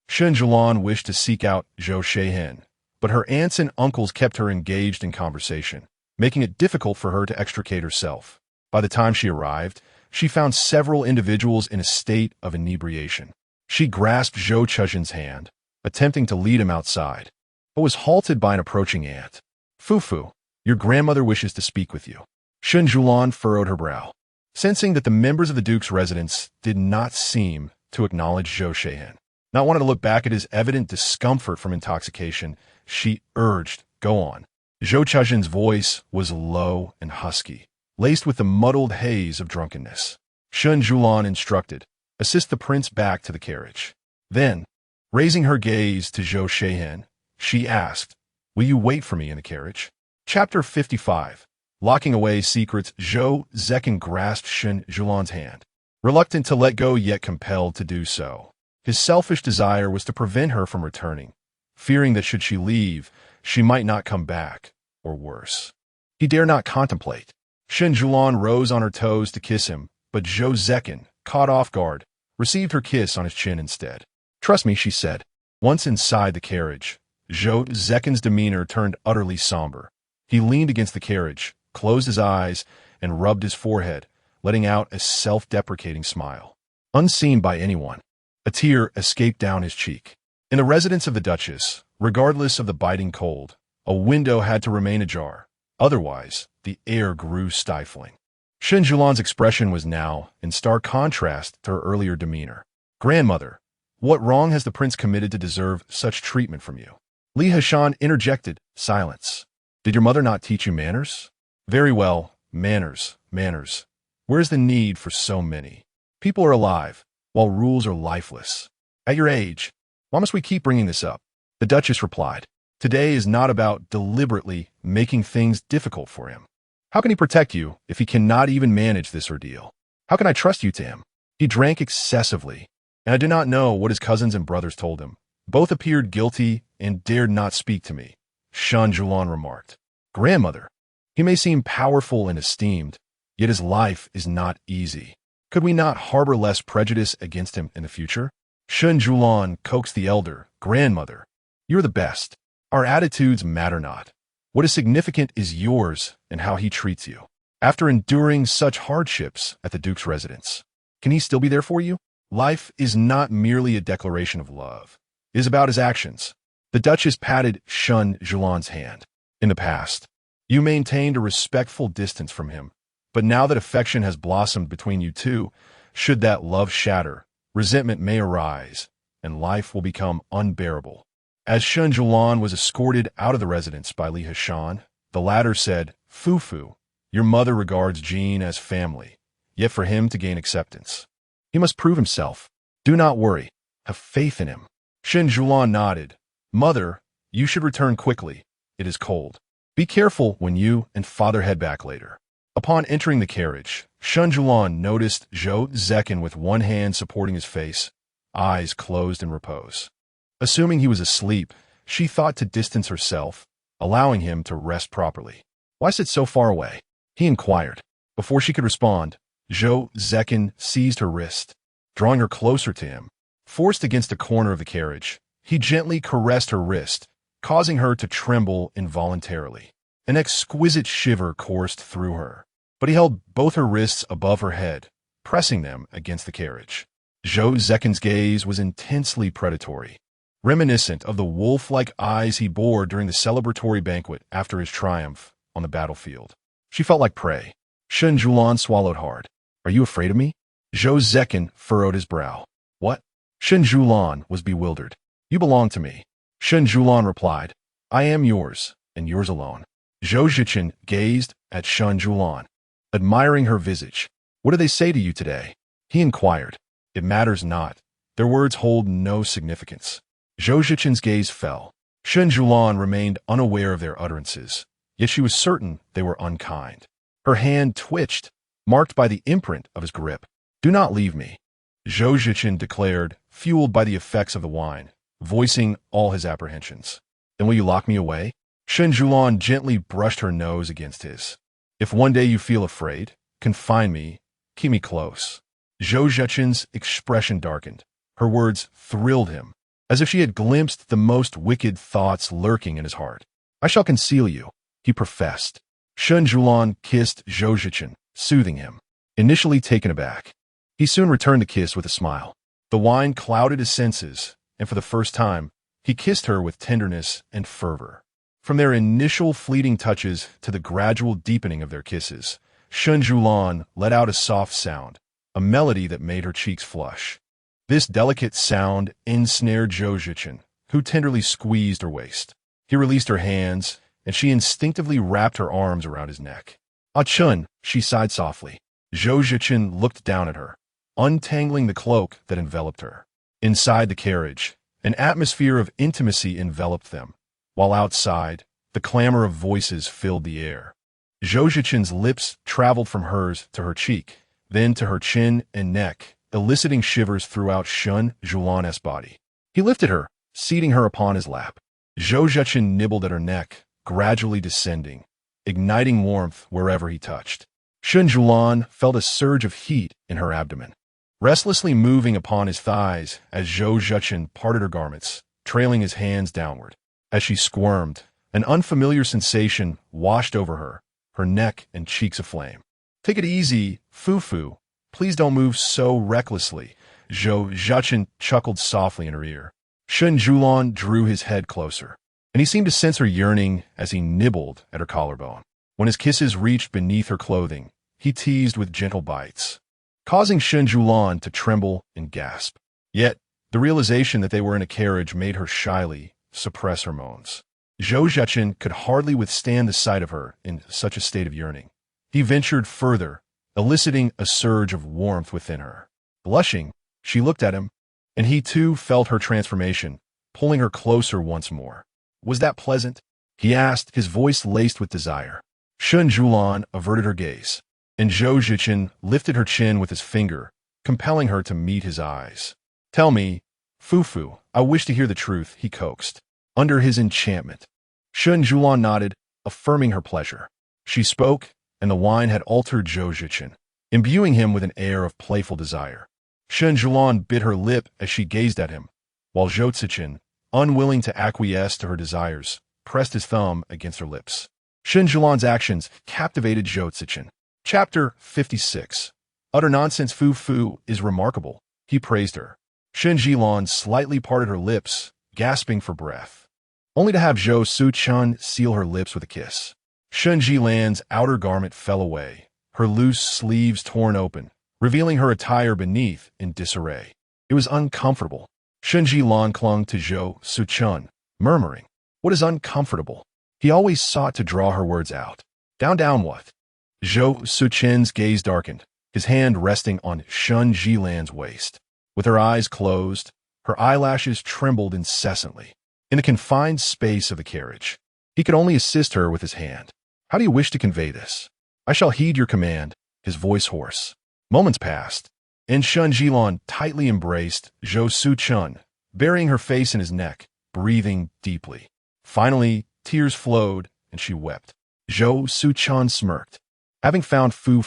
Shen Siyuan wished to seek out Zhou Cechen, but her aunts and uncles kept her engaged in conversation, making it difficult for her to extricate herself. By the time she arrived, she found several individuals in a state of inebriation. She grasped Zhou Cechen's hand, attempting to lead him outside, but was halted by an approaching aunt. "Fufu, your grandmother wishes to speak with you." Shen Siyuan furrowed her brow. Sensing that the members of the Duke's residence did not seem to acknowledge Zhou Cechen, not wanting to look back at his evident discomfort from intoxication, she urged, "Go on." Zhou Cechen's voice was low and husky, laced with the muddled haze of drunkenness. Shen Siyuan instructed, "Assist the prince back to the carriage." Then, raising her gaze to Zhou Cechen, she asked, "Will you wait for me in the carriage?" Chapter 55. Locking away secrets, Zhou Cechen grasped Shen Siyuan's hand, reluctant to let go yet compelled to do so. His selfish desire was to prevent her from returning, fearing that should she leave, she might not come back, or worse. He dare not contemplate. Shen Siyuan rose on her toes to kiss him, but Zhou Cechen, caught off guard, received her kiss on his chin instead. "Trust me," she said. Once inside the carriage, Zhou Cechen's demeanor turned utterly somber. He leaned against the carriage, closed his eyes, and rubbed his forehead, letting out a self-deprecating smile. Unseen by anyone, a tear escaped down his cheek. In the residence of the Duchess, regardless of the biting cold, a window had to remain ajar. Otherwise, the air grew stifling. Shen Siyuan's expression was now in stark contrast to her earlier demeanor. "Grandmother, what wrong has the prince committed to deserve such treatment from you?" Li Hashan interjected. "Silence. Did your mother not teach you manners?" "Very well, manners, manners. Where's the need for so many? People are alive, while rules are lifeless. At your age, why must we keep bringing this up?" The Duchess replied. "Today is not about deliberately making things difficult for him. How can he protect you if he cannot even manage this ordeal? How can I trust you to him? He drank excessively, and I did not know what his cousins and brothers told him. Both appeared guilty and dared not speak to me," Shen Siyuan remarked. "Grandmother, he may seem powerful and esteemed, yet his life is not easy. Could we not harbor less prejudice against him in the future?" Shen Siyuan coaxed the elder. "Grandmother, you're the best. Our attitudes matter not. What is significant is yours and how he treats you. After enduring such hardships at the Duke's residence, can he still be there for you? Life is not merely a declaration of love. It is about his actions." The Duchess patted Shen Siyuan's hand. "In the past, you maintained a respectful distance from him, but now that affection has blossomed between you two, should that love shatter, resentment may arise, and life will become unbearable." As Shen Siyuan was escorted out of the residence by Li Hashan, the latter said, "Fufu, your mother regards Jean as family, yet for him to gain acceptance, he must prove himself. Do not worry. Have faith in him." Shen Siyuan nodded. "Mother, you should return quickly. It is cold. Be careful when you and father head back later." Upon entering the carriage, Shen Siyuan noticed Zhou Cechen with one hand supporting his face, eyes closed in repose. Assuming he was asleep, she thought to distance herself, allowing him to rest properly. "Why sit so far away?" he inquired. Before she could respond, Zhou Cechen seized her wrist, drawing her closer to him. Forced against a corner of the carriage, he gently caressed her wrist, causing her to tremble involuntarily. An exquisite shiver coursed through her, but he held both her wrists above her head, pressing them against the carriage. Zhou Cechen's gaze was intensely predatory, reminiscent of the wolf-like eyes he bore during the celebratory banquet after his triumph on the battlefield. She felt like prey. Shen Siyuan swallowed hard. "Are you afraid of me?" Zhou Cechen furrowed his brow. "What?" Shen Siyuan was bewildered. "You belong to me." Shen Siyuan replied, "I am yours, and yours alone." Zhou Cechen gazed at Shen Siyuan, admiring her visage. "What do they say to you today?" he inquired. "It matters not. Their words hold no significance." Zhou Cechen's gaze fell. Shen Siyuan remained unaware of their utterances, yet she was certain they were unkind. Her hand twitched, marked by the imprint of his grip. "Do not leave me," Zhou Cechen declared, fueled by the effects of the wine, voicing all his apprehensions. "Then will you lock me away?" Shen Siyuan gently brushed her nose against his. "If one day you feel afraid, confine me, keep me close." Zhou Cechen's expression darkened. Her words thrilled him, as if she had glimpsed the most wicked thoughts lurking in his heart. "I shall conceal you," he professed. Shen Siyuan kissed Zhou Cechen, soothing him. Initially taken aback, he soon returned the kiss with a smile. The wine clouded his senses, and for the first time, he kissed her with tenderness and fervor. From their initial fleeting touches to the gradual deepening of their kisses, Shen Siyuan let out a soft sound, a melody that made her cheeks flush. This delicate sound ensnared Zhou Cechen, who tenderly squeezed her waist. He released her hands, and she instinctively wrapped her arms around his neck. "Ah Chun," she sighed softly. Zhou Cechen looked down at her, untangling the cloak that enveloped her. Inside the carriage, an atmosphere of intimacy enveloped them, while outside, the clamor of voices filled the air. Zhou Cechen's lips traveled from hers to her cheek, then to her chin and neck, eliciting shivers throughout Shen Siyuan's body. He lifted her, seating her upon his lap. Zhou Cechen nibbled at her neck, gradually descending, igniting warmth wherever he touched. Shen Siyuan felt a surge of heat in her abdomen, restlessly moving upon his thighs as Zhou Cechen parted her garments, trailing his hands downward. As she squirmed, an unfamiliar sensation washed over her, her neck and cheeks aflame. "Take it easy, Fu. Please don't move so recklessly," Zhou Cechen chuckled softly in her ear. Shen Siyuan drew his head closer, and he seemed to sense her yearning as he nibbled at her collarbone. When his kisses reached beneath her clothing, he teased with gentle bites, causing Shen Siyuan to tremble and gasp. Yet, the realization that they were in a carriage made her shyly suppress her moans. Zhou Cechen could hardly withstand the sight of her in such a state of yearning. He ventured further, eliciting a surge of warmth within her. Blushing, she looked at him, and he too felt her transformation, pulling her closer once more. "Was that pleasant?" he asked, his voice laced with desire. Shen Siyuan averted her gaze, and Zhou Cechen lifted her chin with his finger, compelling her to meet his eyes. "Tell me, Fu, I wish to hear the truth," he coaxed. Under his enchantment, Shen Siyuan nodded, affirming her pleasure. She spoke, and the wine had altered Zhou Cechen, imbuing him with an air of playful desire. Shen Siyuan bit her lip as she gazed at him, while Zhou Cechen, unwilling to acquiesce to her desires, pressed his thumb against her lips. Shen Siyuan's actions captivated Zhou Cechen. Chapter 56. Utter nonsense. Fu is remarkable, he praised her. Shen Siyuan slightly parted her lips, gasping for breath, only to have Zhou Cechen seal her lips with a kiss. Shen Siyuan's outer garment fell away, her loose sleeves torn open, revealing her attire beneath in disarray. It was uncomfortable. Shen Siyuan clung to Zhou Cechen, murmuring, "What is uncomfortable?" He always sought to draw her words out. Down what?" Zhou Cechen's gaze darkened, his hand resting on Shen Siyuan's waist. With her eyes closed, her eyelashes trembled incessantly. In the confined space of the carriage, he could only assist her with his hand. "How do you wish to convey this?" "I shall heed your command," his voice hoarse. Moments passed, and Shen Siyuan tightly embraced Zhou Cechen, burying her face in his neck, breathing deeply. Finally, tears flowed, and she wept. Zhou Cechen smirked. Having found Fu,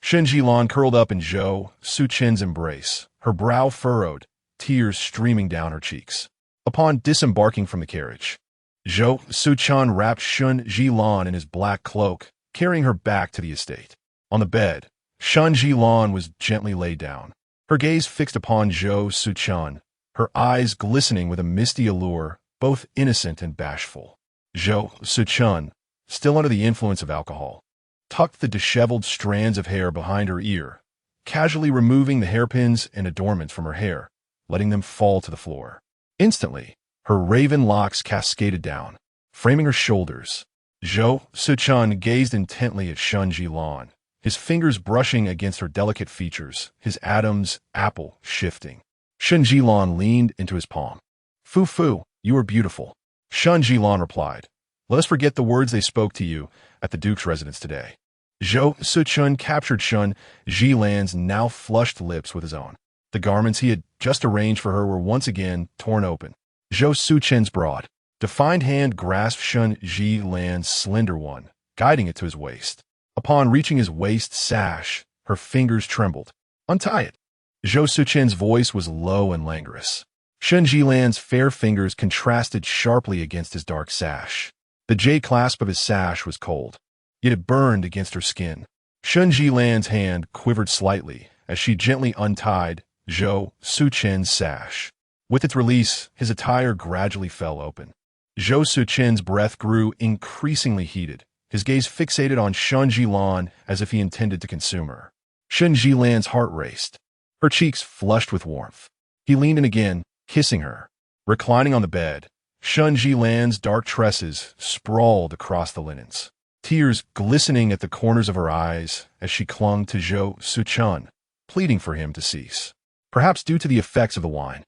Shen Siyuan curled up in Zhou Cechen's embrace, her brow furrowed, tears streaming down her cheeks. Upon disembarking from the carriage, Zhou Cechen wrapped Shen Siyuan in his black cloak, carrying her back to the estate. On the bed, Shen Siyuan was gently laid down, her gaze fixed upon Zhou Cechen, her eyes glistening with a misty allure, both innocent and bashful. Zhou Cechen, still under the influence of alcohol, tucked the disheveled strands of hair behind her ear, casually removing the hairpins and adornments from her hair, letting them fall to the floor. Instantly, her raven locks cascaded down, framing her shoulders. Zhou Cechen gazed intently at Shen Siyuan, his fingers brushing against her delicate features, his Adam's apple shifting. Shen Siyuan leaned into his palm. Fu, you are beautiful." Shen Siyuan replied, "Let us forget the words they spoke to you at the Duke's residence today." Zhou Cechen captured Shen Siyuan's now flushed lips with his own. The garments he had just arranged for her were once again torn open. Zhou Cechen's broad, defined hand grasped Shen Siyuan's slender one, guiding it to his waist. Upon reaching his waist sash, her fingers trembled. "Untie it." Zhou Cechen's voice was low and languorous. Shen Siyuan's fair fingers contrasted sharply against his dark sash. The jade clasp of his sash was cold, yet it burned against her skin. Shen Siyuan's hand quivered slightly as she gently untied Zhou Cechen's sash. With its release, his attire gradually fell open. Zhou Cechen's breath grew increasingly heated, his gaze fixated on Shen Siyuan as if he intended to consume her. Shen Siyuan's heart raced, her cheeks flushed with warmth. He leaned in again, kissing her. Reclining on the bed, Shen Siyuan's dark tresses sprawled across the linens, tears glistening at the corners of her eyes as she clung to Zhou Cechen, pleading for him to cease. Perhaps due to the effects of the wine,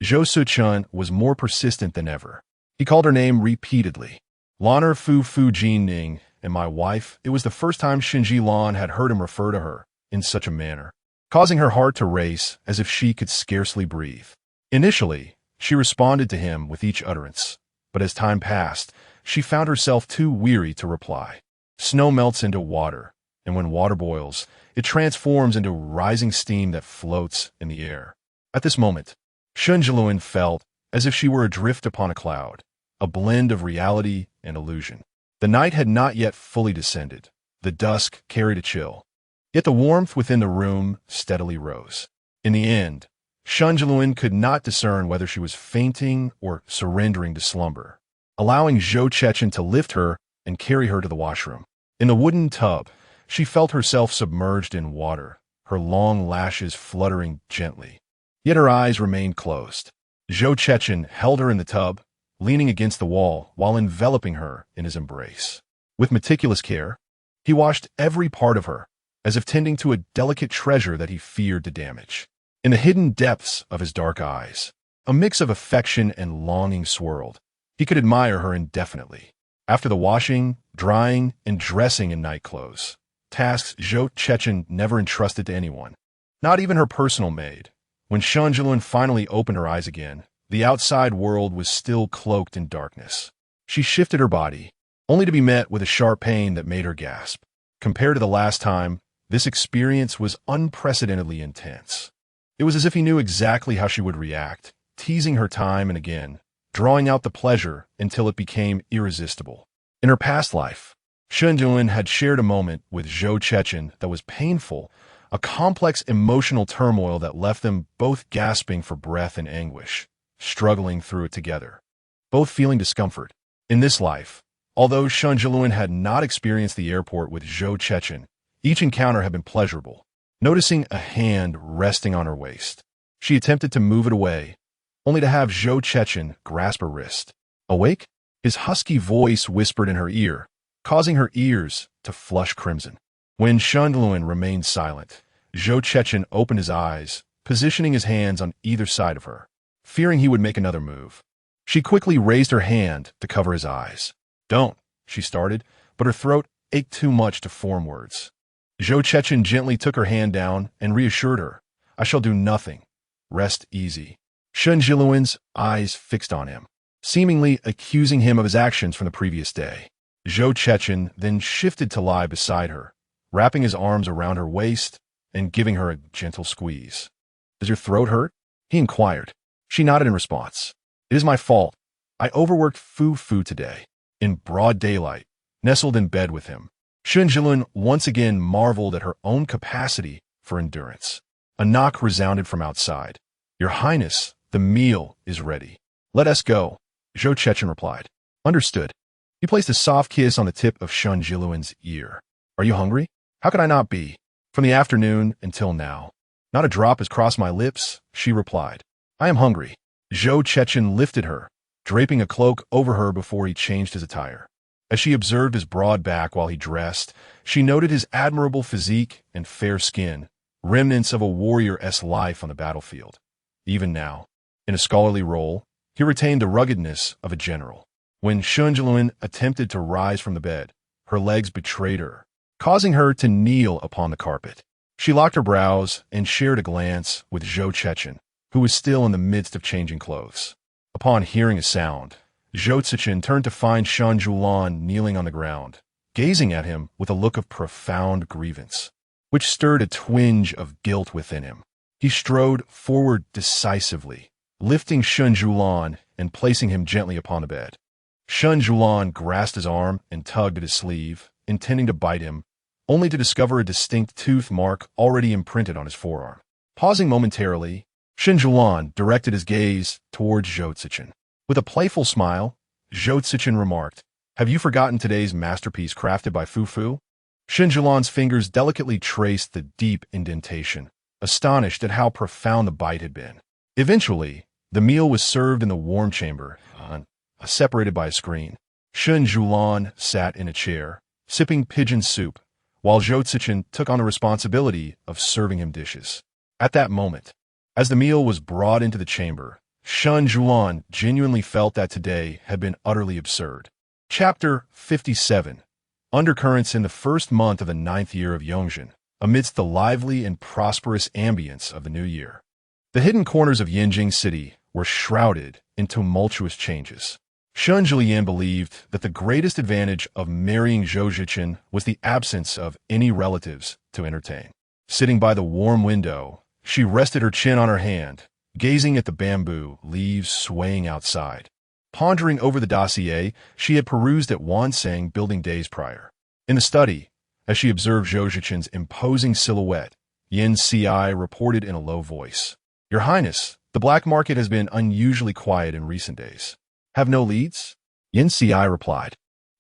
Zhou Cechen was more persistent than ever. He called her name repeatedly. "Laner Fu Jin Ning, and my wife." It was the first time Shen Siyuan had heard him refer to her in such a manner, causing her heart to race as if she could scarcely breathe. Initially, she responded to him with each utterance, but as time passed, she found herself too weary to reply. Snow melts into water, and when water boils, it transforms into rising steam that floats in the air. At this moment, Shen Siyuan felt as if she were adrift upon a cloud, a blend of reality and illusion. The night had not yet fully descended. The dusk carried a chill. Yet the warmth within the room steadily rose. In the end, Shen Siyuan could not discern whether she was fainting or surrendering to slumber, allowing Zhou Cechen to lift her and carry her to the washroom. In the wooden tub, she felt herself submerged in water, her long lashes fluttering gently. Yet her eyes remained closed. Zhou Cechen held her in the tub, leaning against the wall while enveloping her in his embrace. With meticulous care, he washed every part of her, as if tending to a delicate treasure that he feared to damage. In the hidden depths of his dark eyes, a mix of affection and longing swirled. He could admire her indefinitely. After the washing, drying, and dressing in night clothes, tasks Zhou Cechen never entrusted to anyone, not even her personal maid. When Shen Siyuan finally opened her eyes again, the outside world was still cloaked in darkness. She shifted her body, only to be met with a sharp pain that made her gasp. Compared to the last time, this experience was unprecedentedly intense. It was as if he knew exactly how she would react, teasing her time and again, drawing out the pleasure until it became irresistible. In her past life, Shen Siyuan had shared a moment with Zhou Cechen that was painful, a complex emotional turmoil that left them both gasping for breath and anguish, struggling through it together, both feeling discomfort. In this life, although Shen Siyuan had not experienced the airport with Zhou Cechen, each encounter had been pleasurable. Noticing a hand resting on her waist, she attempted to move it away, only to have Zhou Cechen grasp her wrist. Awake? His husky voice whispered in her ear, causing her ears to flush crimson. When Shen Siyuan remained silent, Zhou Cechen opened his eyes, positioning his hands on either side of her, fearing he would make another move. She quickly raised her hand to cover his eyes. "Don't," she started, but her throat ached too much to form words. Zhou Cechen gently took her hand down and reassured her, "I shall do nothing. Rest easy." Shen Siyuan's eyes fixed on him, seemingly accusing him of his actions from the previous day. Zhou Cechen then shifted to lie beside her, wrapping his arms around her waist and giving her a gentle squeeze. "Does your throat hurt?" he inquired. She nodded in response. "It is my fault. I overworked Fu today." In broad daylight, nestled in bed with him, Shen Siyuan once again marveled at her own capacity for endurance. A knock resounded from outside. "Your Highness, the meal is ready." "Let us go," Zhou Cechen replied. "Understood." He placed a soft kiss on the tip of Shen Siyuan's ear. "Are you hungry?" "How could I not be? From the afternoon until now. Not a drop has crossed my lips," she replied. "I am hungry." Zhou Cechen lifted her, draping a cloak over her before he changed his attire. As she observed his broad back while he dressed, she noted his admirable physique and fair skin, remnants of a warrior-esque life on the battlefield. Even now, in a scholarly role, he retained the ruggedness of a general. When Shen Siyuan attempted to rise from the bed, her legs betrayed her, causing her to kneel upon the carpet. She locked her brows and shared a glance with Zhou Cechen, who was still in the midst of changing clothes. Upon hearing a sound, Zhou Cechen turned to find Shen Siyuan kneeling on the ground, gazing at him with a look of profound grievance, which stirred a twinge of guilt within him. He strode forward decisively, lifting Shen Siyuan and placing him gently upon the bed. Shen Siyuan grasped his arm and tugged at his sleeve, intending to bite him, only to discover a distinct tooth mark already imprinted on his forearm. Pausing momentarily, Shen Siyuan directed his gaze towards Zhou Cechen. With a playful smile, Zhou Cechen remarked, "Have you forgotten today's masterpiece crafted by Fu?" Shen Siyuan's fingers delicately traced the deep indentation, astonished at how profound the bite had been. Eventually, the meal was served in the warm chamber, separated by a screen. Shen Siyuan sat in a chair, sipping pigeon soup, while Zhou Cechen took on the responsibility of serving him dishes. At that moment, as the meal was brought into the chamber, Shen Siyuan genuinely felt that today had been utterly absurd. Chapter 57. Undercurrents in the first month of the 9th year of Yongzhen, amidst the lively and prosperous ambience of the new year. The hidden corners of Yanjing City were shrouded in tumultuous changes. Shen Siyuan believed that the greatest advantage of marrying Zhou Cechen was the absence of any relatives to entertain. Sitting by the warm window, she rested her chin on her hand, gazing at the bamboo leaves swaying outside. Pondering over the dossier she had perused at Wansang building days prior. In the study, as she observed Zhou Cechen's imposing silhouette, Yin Ci reported in a low voice, "Your Highness, the black market has been unusually quiet in recent days." "Have no leads?" Yin Ci replied.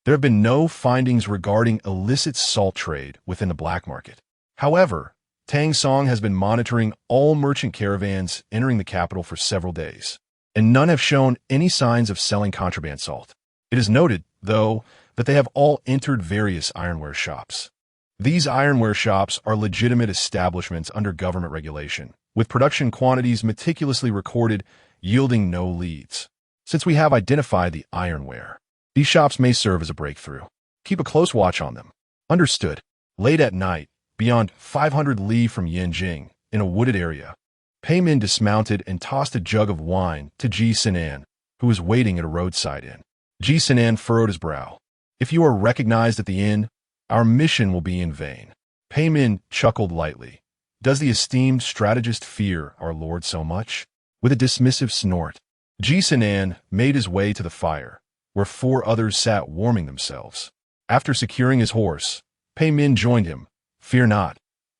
"There have been no findings regarding illicit salt trade within the black market. However, Tang Song has been monitoring all merchant caravans entering the capital for several days, and none have shown any signs of selling contraband salt. It is noted, though, that they have all entered various ironware shops. These ironware shops are legitimate establishments under government regulation, with production quantities meticulously recorded, yielding no leads. Since we have identified the ironware, these shops may serve as a breakthrough. Keep a close watch on them." "Understood." Late at night, beyond 500 li from Yanjing, in a wooded area, Pei Min dismounted and tossed a jug of wine to Zhou Cechen, who was waiting at a roadside inn. Zhou Cechen furrowed his brow. "If you are recognized at the inn, our mission will be in vain." Pei Min chuckled lightly. "Does the esteemed strategist fear our lord so much?" With a dismissive snort, Zhou Cechen made his way to the fire, where 4 others sat warming themselves. After securing his horse, Pei Min joined him. "Fear not.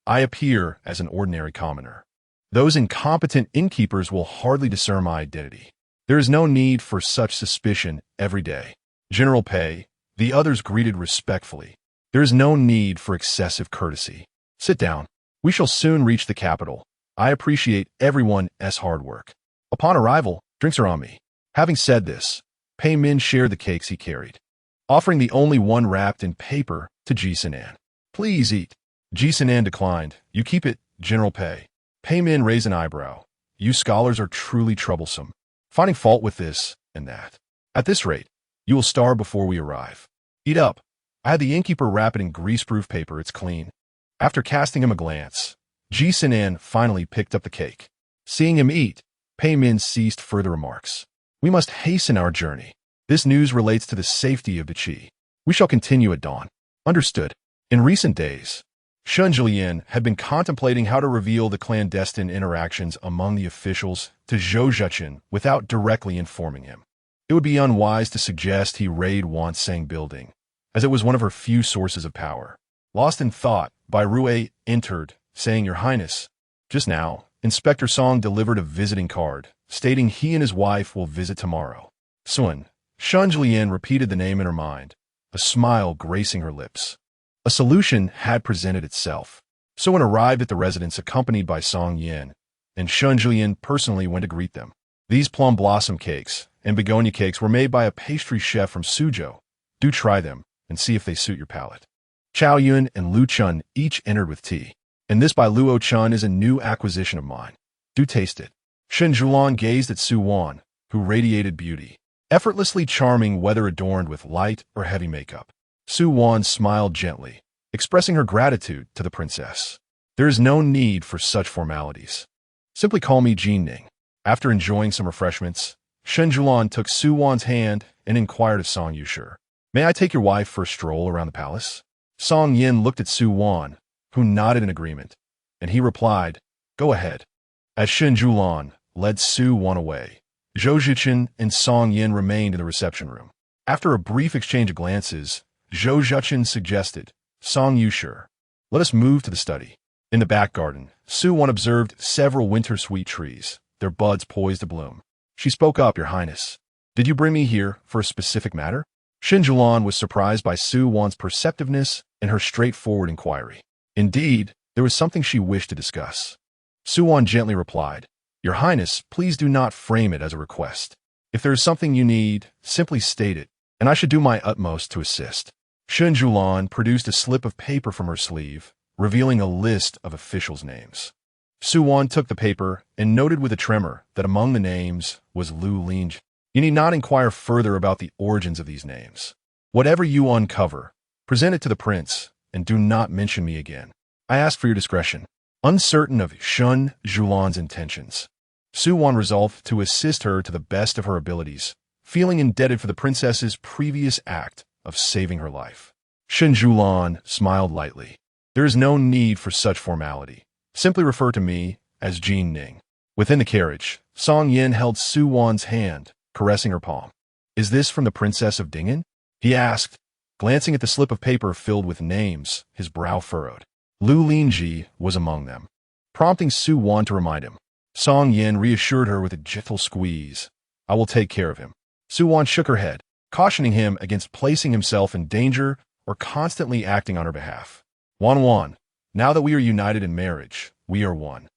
I appear as an ordinary commoner. Those incompetent innkeepers will hardly discern my identity. There is no need for such suspicion every day." "General Pei," the others greeted respectfully. "There is no need for excessive courtesy. Sit down. We shall soon reach the capital. I appreciate everyone's hard work. Upon arrival, drinks are on me." Having said this, Pei Min shared the cakes he carried, offering the only one wrapped in paper to Zhou Cechen. "Please eat." Zhou Cechen declined. "You keep it, General Pei." Pei Min raised an eyebrow. "You scholars are truly troublesome, finding fault with this and that. At this rate, you will starve before we arrive. Eat up." I had the innkeeper wrap it in greaseproof paper. It's clean. After casting him a glance, Zhou Cechen finally picked up the cake. Seeing him eat, Pei Min ceased further remarks. "We must hasten our journey. This news relates to the safety of the Qi. We shall continue at dawn." "Understood." In recent days, Shen Siyuan had been contemplating how to reveal the clandestine interactions among the officials to Zhou Cechen without directly informing him. It would be unwise to suggest he raid Wansang building, as it was one of her few sources of power. Lost in thought, Bai Rui entered, saying, "Your Highness, just now, Inspector Song delivered a visiting card, stating he and his wife will visit tomorrow." "Sun." Shen Siyuan repeated the name in her mind, a smile gracing her lips. A solution had presented itself. Sun arrived at the residence accompanied by Song Yin, and Shen Siyuan personally went to greet them. These plum blossom cakes and begonia cakes were made by a pastry chef from Suzhou. Do try them and see if they suit your palate. Chao Yun and Lu Chun each entered with tea, and this by Luo Chun is a new acquisition of mine. Do taste it. Shen Zhulan gazed at Su Wan, who radiated beauty, effortlessly charming whether adorned with light or heavy makeup. Su Wan smiled gently, expressing her gratitude to the princess. "There is no need for such formalities. Simply call me Jin Ning." After enjoying some refreshments, Shen Zhulan took Su Wan's hand and inquired of Song Yushur, "May I take your wife for a stroll around the palace?" Song Yin looked at Su Wan, who nodded in agreement, and he replied, "Go ahead." As Shen Zhulan led Su Wan away, Zhou Cechen and Song Yin remained in the reception room. After a brief exchange of glances, Zhou Cechen suggested, "Song Yushur, let us move to the study." In the back garden, Su Wan observed several winter sweet trees, their buds poised to bloom. She spoke up, "Your Highness, did you bring me here for a specific matter?" Shen Zhulan was surprised by Su Wan's perceptiveness and her straightforward inquiry. Indeed, there was something she wished to discuss. Su Wan gently replied, "Your Highness, please do not frame it as a request. If there is something you need, simply state it, and I should do my utmost to assist." Shen Zhulan produced a slip of paper from her sleeve, revealing a list of officials' names. Su Wan took the paper and noted with a tremor that among the names was Lu Linj. "You need not inquire further about the origins of these names. Whatever you uncover, present it to the prince, and do not mention me again. I ask for your discretion." Uncertain of Shen Zhulan's intentions, Su Wan resolved to assist her to the best of her abilities, feeling indebted for the princess's previous act of saving her life. Shen Siyuan smiled lightly. There is no need for such formality. Simply refer to me as Jin Ning. Within the carriage, Song Yin held Su Wan's hand, caressing her palm. Is this from the Princess of Dingen? He asked, glancing at the slip of paper filled with names, his brow furrowed. Lu Linji was among them, prompting Su Wan to remind him. Song Yin reassured her with a gentle squeeze. I will take care of him. Su Wan shook her head, cautioning him against placing himself in danger or constantly acting on her behalf. Wan, now that we are united in marriage, we are one.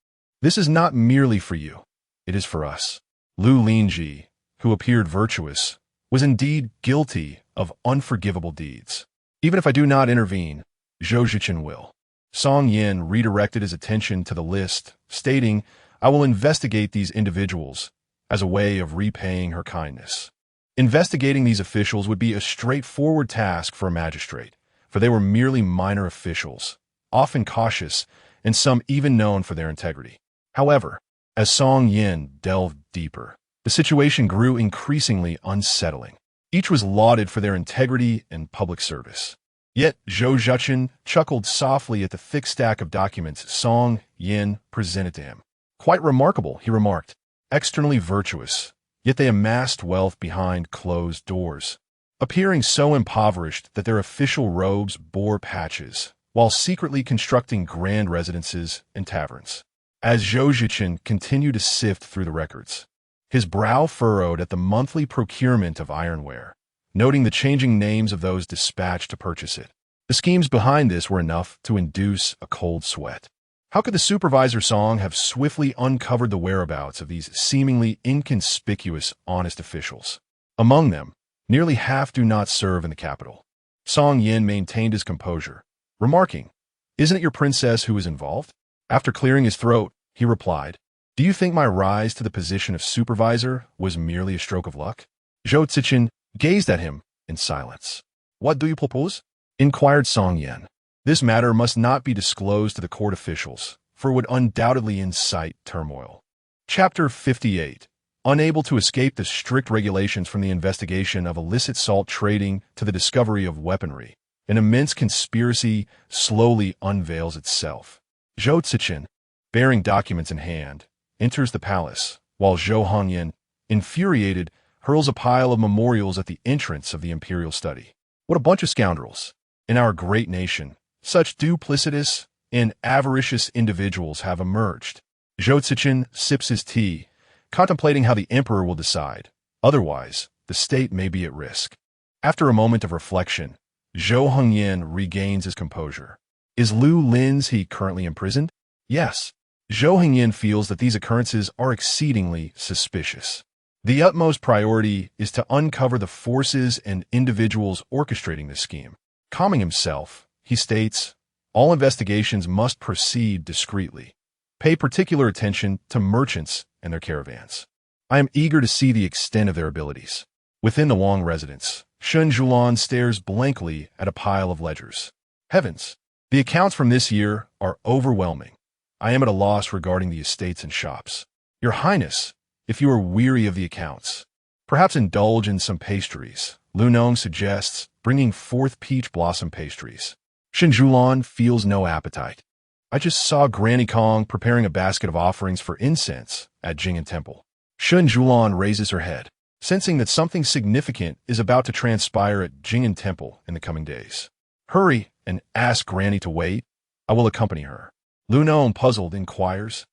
This is not merely for you. It is for us. Lu Linji, who appeared virtuous, was indeed guilty of unforgivable deeds. Even if I do not intervene, Zhou Cechen will. Song Yin redirected his attention to the list, stating, I will investigate these individuals as a way of repaying her kindness. Investigating these officials would be a straightforward task for a magistrate, for they were merely minor officials, often cautious, and some even known for their integrity. However, as Song Yin delved deeper, the situation grew increasingly unsettling. Each was lauded for their integrity and public service. Yet Zhou Cechen chuckled softly at the thick stack of documents Song Yin presented to him. Quite remarkable, he remarked. Externally virtuous, yet they amassed wealth behind closed doors, appearing so impoverished that their official robes bore patches, while secretly constructing grand residences and taverns. As Zhou Cechen continued to sift through the records, his brow furrowed at the monthly procurement of ironware, noting the changing names of those dispatched to purchase it. The schemes behind this were enough to induce a cold sweat. How could the supervisor Song have swiftly uncovered the whereabouts of these seemingly inconspicuous, honest officials? Among them, nearly half do not serve in the capital. Song Yin maintained his composure, remarking, Isn't it your princess who is involved? After clearing his throat, he replied, Do you think my rise to the position of supervisor was merely a stroke of luck? Zhou Cechen gazed at him in silence. What do you propose? Inquired Song Yin. This matter must not be disclosed to the court officials, for it would undoubtedly incite turmoil. Chapter 58. Unable to escape the strict regulations from the investigation of illicit salt trading to the discovery of weaponry, an immense conspiracy slowly unveils itself. Zhou Cechen, bearing documents in hand, enters the palace, while Zhou Hongyan, infuriated, hurls a pile of memorials at the entrance of the imperial study. What a bunch of scoundrels! In our great nation, such duplicitous and avaricious individuals have emerged. Zhou Cechen sips his tea, contemplating how the emperor will decide. Otherwise, the state may be at risk. After a moment of reflection, Zhou Hongyan regains his composure. Is Lu Linji currently imprisoned? Yes. Zhou Hongyan feels that these occurrences are exceedingly suspicious. The utmost priority is to uncover the forces and individuals orchestrating this scheme. Calming himself, he states, all investigations must proceed discreetly. Pay particular attention to merchants and their caravans. I am eager to see the extent of their abilities. Within the Wang residence, Shen Siyuan stares blankly at a pile of ledgers. Heavens! The accounts from this year are overwhelming. I am at a loss regarding the estates and shops. Your Highness, if you are weary of the accounts, perhaps indulge in some pastries. Lu Nong suggests, bringing forth peach blossom pastries. Shen Siyuan feels no appetite. I just saw Granny Kong preparing a basket of offerings for incense at Jingen Temple. Shen Siyuan raises her head, sensing that something significant is about to transpire at Jingen Temple in the coming days. Hurry and ask Granny to wait. I will accompany her. Lu Nong, puzzled, inquires,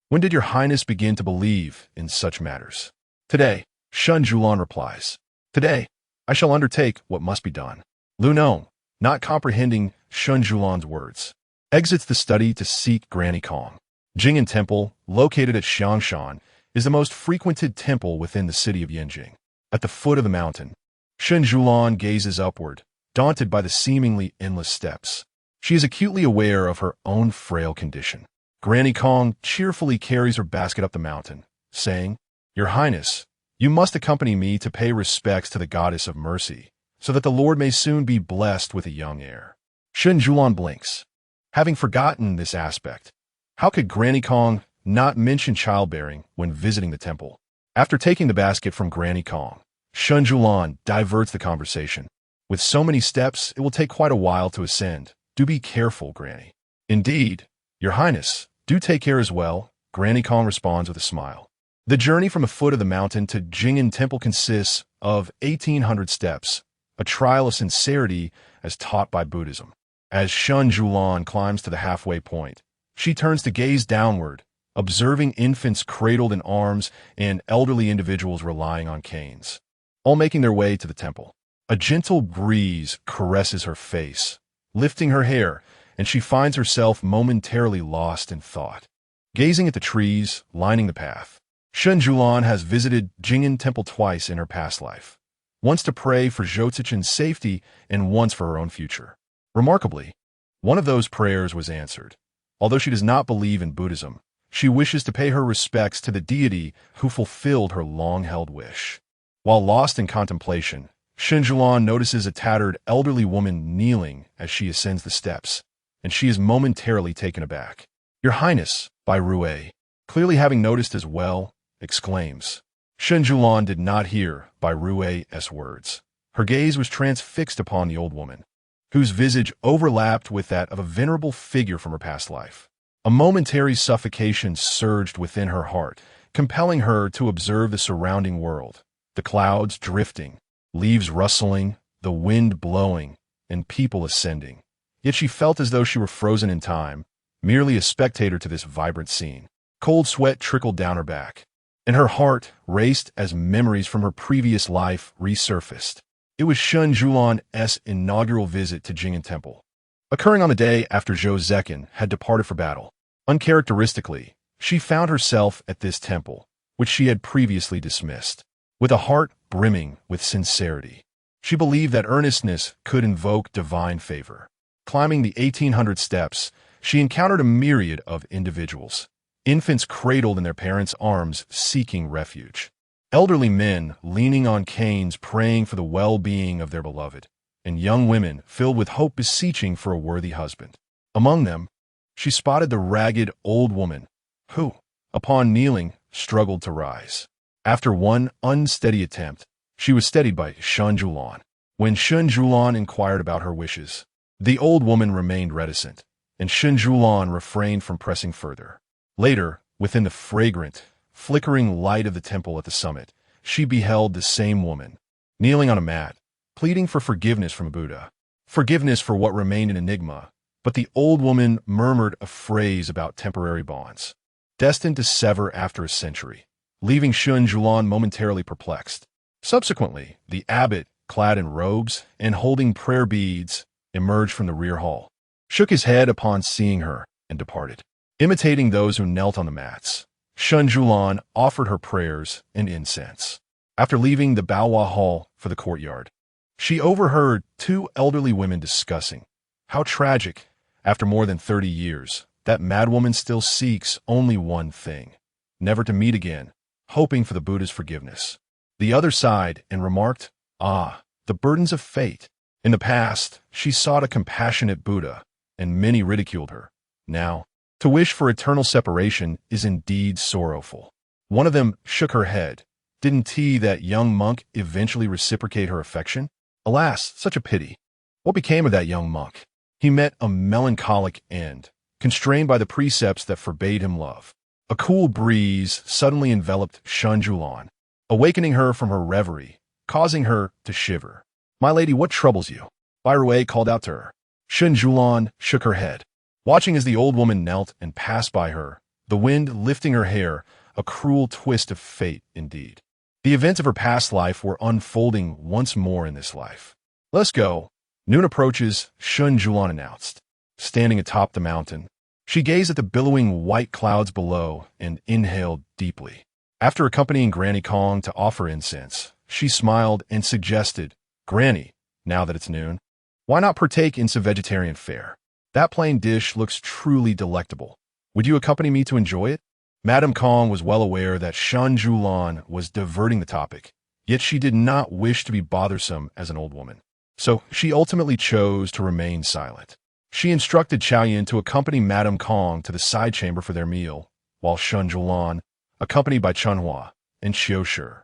When did your Highness begin to believe in such matters? Today, Shen Siyuan replies. Today, I shall undertake what must be done. Lu Nong, not comprehending Shen Siyuan's words, exits the study to seek Granny Kong. Jingen Temple, located at Xiangshan, is the most frequented temple within the city of Yanjing. At the foot of the mountain, Shen Siyuan gazes upward, daunted by the seemingly endless steps. She is acutely aware of her own frail condition. Granny Kong cheerfully carries her basket up the mountain, saying, Your Highness, you must accompany me to pay respects to the goddess of mercy, so that the Lord may soon be blessed with a young heir. Shen Siyuan blinks. Having forgotten this aspect, how could Granny Kong not mention childbearing when visiting the temple? After taking the basket from Granny Kong, Shen Siyuan diverts the conversation. With so many steps, it will take quite a while to ascend. Do be careful, Granny. Indeed, Your Highness. Do take care as well, Granny Kong responds with a smile. The journey from the foot of the mountain to Jing'an Temple consists of 1,800 steps, a trial of sincerity as taught by Buddhism. As Shen Siyuan climbs to the halfway point, she turns to gaze downward, observing infants cradled in arms and elderly individuals relying on canes, all making their way to the temple. A gentle breeze caresses her face, lifting her hair, and she finds herself momentarily lost in thought. Gazing at the trees lining the path, Shen Siyuan has visited Jing'an Temple twice in her past life, once to pray for Zhou Cechen's safety and once for her own future. Remarkably, one of those prayers was answered. Although she does not believe in Buddhism, she wishes to pay her respects to the deity who fulfilled her long-held wish. While lost in contemplation, Shen Siyuan notices a tattered elderly woman kneeling as she ascends the steps, and she is momentarily taken aback. Your Highness, Bai Rui, clearly having noticed as well, exclaims. Shen Siyuan did not hear Bai Rui's words. Her gaze was transfixed upon the old woman, whose visage overlapped with that of a venerable figure from her past life. A momentary suffocation surged within her heart, compelling her to observe the surrounding world, the clouds drifting, leaves rustling, the wind blowing, and people ascending. Yet she felt as though she were frozen in time, merely a spectator to this vibrant scene. Cold sweat trickled down her back, and her heart raced as memories from her previous life resurfaced. It was Shen Siyuan's inaugural visit to Jing'an Temple, occurring on the day after Zhou Cechen had departed for battle. Uncharacteristically, she found herself at this temple, which she had previously dismissed. With a heart brimming with sincerity, she believed that earnestness could invoke divine favor. Climbing the 1,800 steps, she encountered a myriad of individuals, infants cradled in their parents' arms seeking refuge, elderly men leaning on canes praying for the well-being of their beloved, and young women filled with hope beseeching for a worthy husband. Among them, she spotted the ragged old woman who, upon kneeling, struggled to rise. After one unsteady attempt, she was steadied by Shen Siyuan. When Shen Siyuan inquired about her wishes, the old woman remained reticent, and Shen Siyuan refrained from pressing further. Later, within the fragrant, flickering light of the temple at the summit, she beheld the same woman, kneeling on a mat, pleading for forgiveness from Buddha. Forgiveness for what remained an enigma, but the old woman murmured a phrase about temporary bonds, destined to sever after a century, leaving Shen Siyuan momentarily perplexed. Subsequently, the abbot, clad in robes and holding prayer beads, emerged from the rear hall, shook his head upon seeing her, and departed. Imitating those who knelt on the mats, Shen Siyuan offered her prayers and incense. After leaving the Baohua Hall for the courtyard, she overheard two elderly women discussing how tragic, after more than 30 years, that madwoman still seeks only one thing, never to meet again, hoping for the Buddha's forgiveness. The other sighed and remarked, the burdens of fate. In the past, she sought a compassionate Buddha, and many ridiculed her. Now, to wish for eternal separation is indeed sorrowful. One of them shook her head. Didn't that young monk eventually reciprocate her affection? Alas, such a pity. What became of that young monk? He met a melancholic end, constrained by the precepts that forbade him love. A cool breeze suddenly enveloped Shen Siyuan, awakening her from her reverie, causing her to shiver. My lady, what troubles you? Bai Rui called out to her. Shen Siyuan shook her head, watching as the old woman knelt and passed by her, the wind lifting her hair, a cruel twist of fate indeed. The events of her past life were unfolding once more in this life. Let's go. Noon approaches, Shen Siyuan announced. Standing atop the mountain, she gazed at the billowing white clouds below and inhaled deeply. After accompanying Granny Kong to offer incense, she smiled and suggested, Granny, now that it's noon, why not partake in some vegetarian fare? That plain dish looks truly delectable. Would you accompany me to enjoy it? Madame Kong was well aware that Shen Siyuan was diverting the topic, yet she did not wish to be bothersome as an old woman. So she ultimately chose to remain silent. She instructed Chaoyan to accompany Madame Kong to the side chamber for their meal, while Shen Siyuan, accompanied by Chunhua and Xiushi,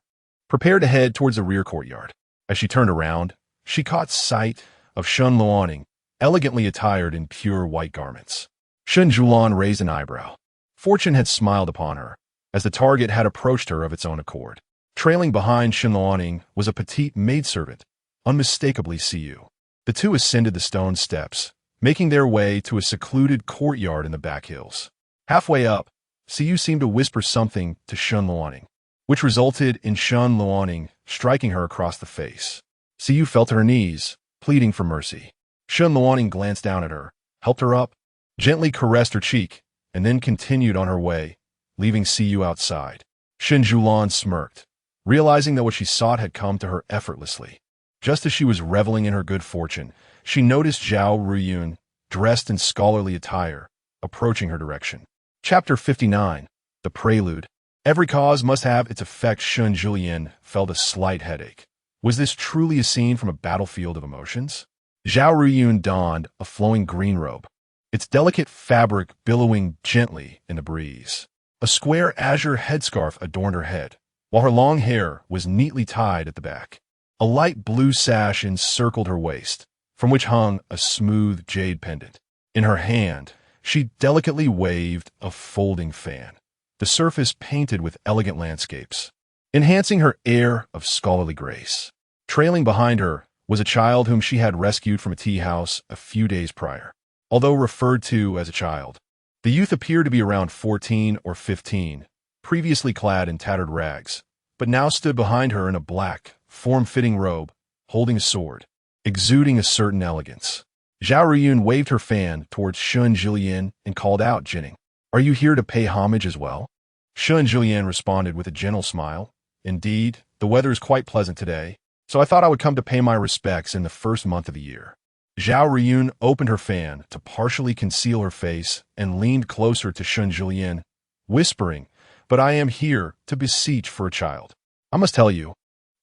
prepared to head towards the rear courtyard. As she turned around, she caught sight of Shen Luoning, elegantly attired in pure white garments. Shen Siyuan raised an eyebrow. Fortune had smiled upon her, as the target had approached her of its own accord. Trailing behind Shen Luoning was a petite maidservant, unmistakably Siyu. The two ascended the stone steps, making their way to a secluded courtyard in the back hills. Halfway up, Siyu seemed to whisper something to Shen Luoning, which resulted in Shen Luoning striking her across the face. Siyu fell to her knees, pleading for mercy. Shen Luoning glanced down at her, helped her up, gently caressed her cheek, and then continued on her way, leaving Siyu outside. Shen Siyuan smirked, realizing that what she sought had come to her effortlessly. Just as she was reveling in her good fortune, she noticed Zhao Ruyun, dressed in scholarly attire, approaching her direction. Chapter 59. The Prelude. Every cause must have its effect. Shen Siyuan felt a slight headache. Was this truly a scene from a battlefield of emotions? Zhao Ruyun donned a flowing green robe, its delicate fabric billowing gently in the breeze. A square azure headscarf adorned her head, while her long hair was neatly tied at the back. A light blue sash encircled her waist, from which hung a smooth jade pendant. In her hand, she delicately waved a folding fan, the surface painted with elegant landscapes, enhancing her air of scholarly grace. Trailing behind her was a child whom she had rescued from a tea house a few days prior. Although referred to as a child, the youth appeared to be around 14 or 15, previously clad in tattered rags, but now stood behind her in a black, form-fitting robe, holding a sword, exuding a certain elegance. Zhao Ruyun waved her fan towards Shen Siyuan and called out, Jinning, "Are you here to pay homage as well?" Shen Siyuan responded with a gentle smile, "Indeed, the weather is quite pleasant today, so I thought I would come to pay my respects in the first month of the year." Zhao Ruyun opened her fan to partially conceal her face and leaned closer to Shen Siyuan, whispering, "But I am here to beseech for a child. I must tell you,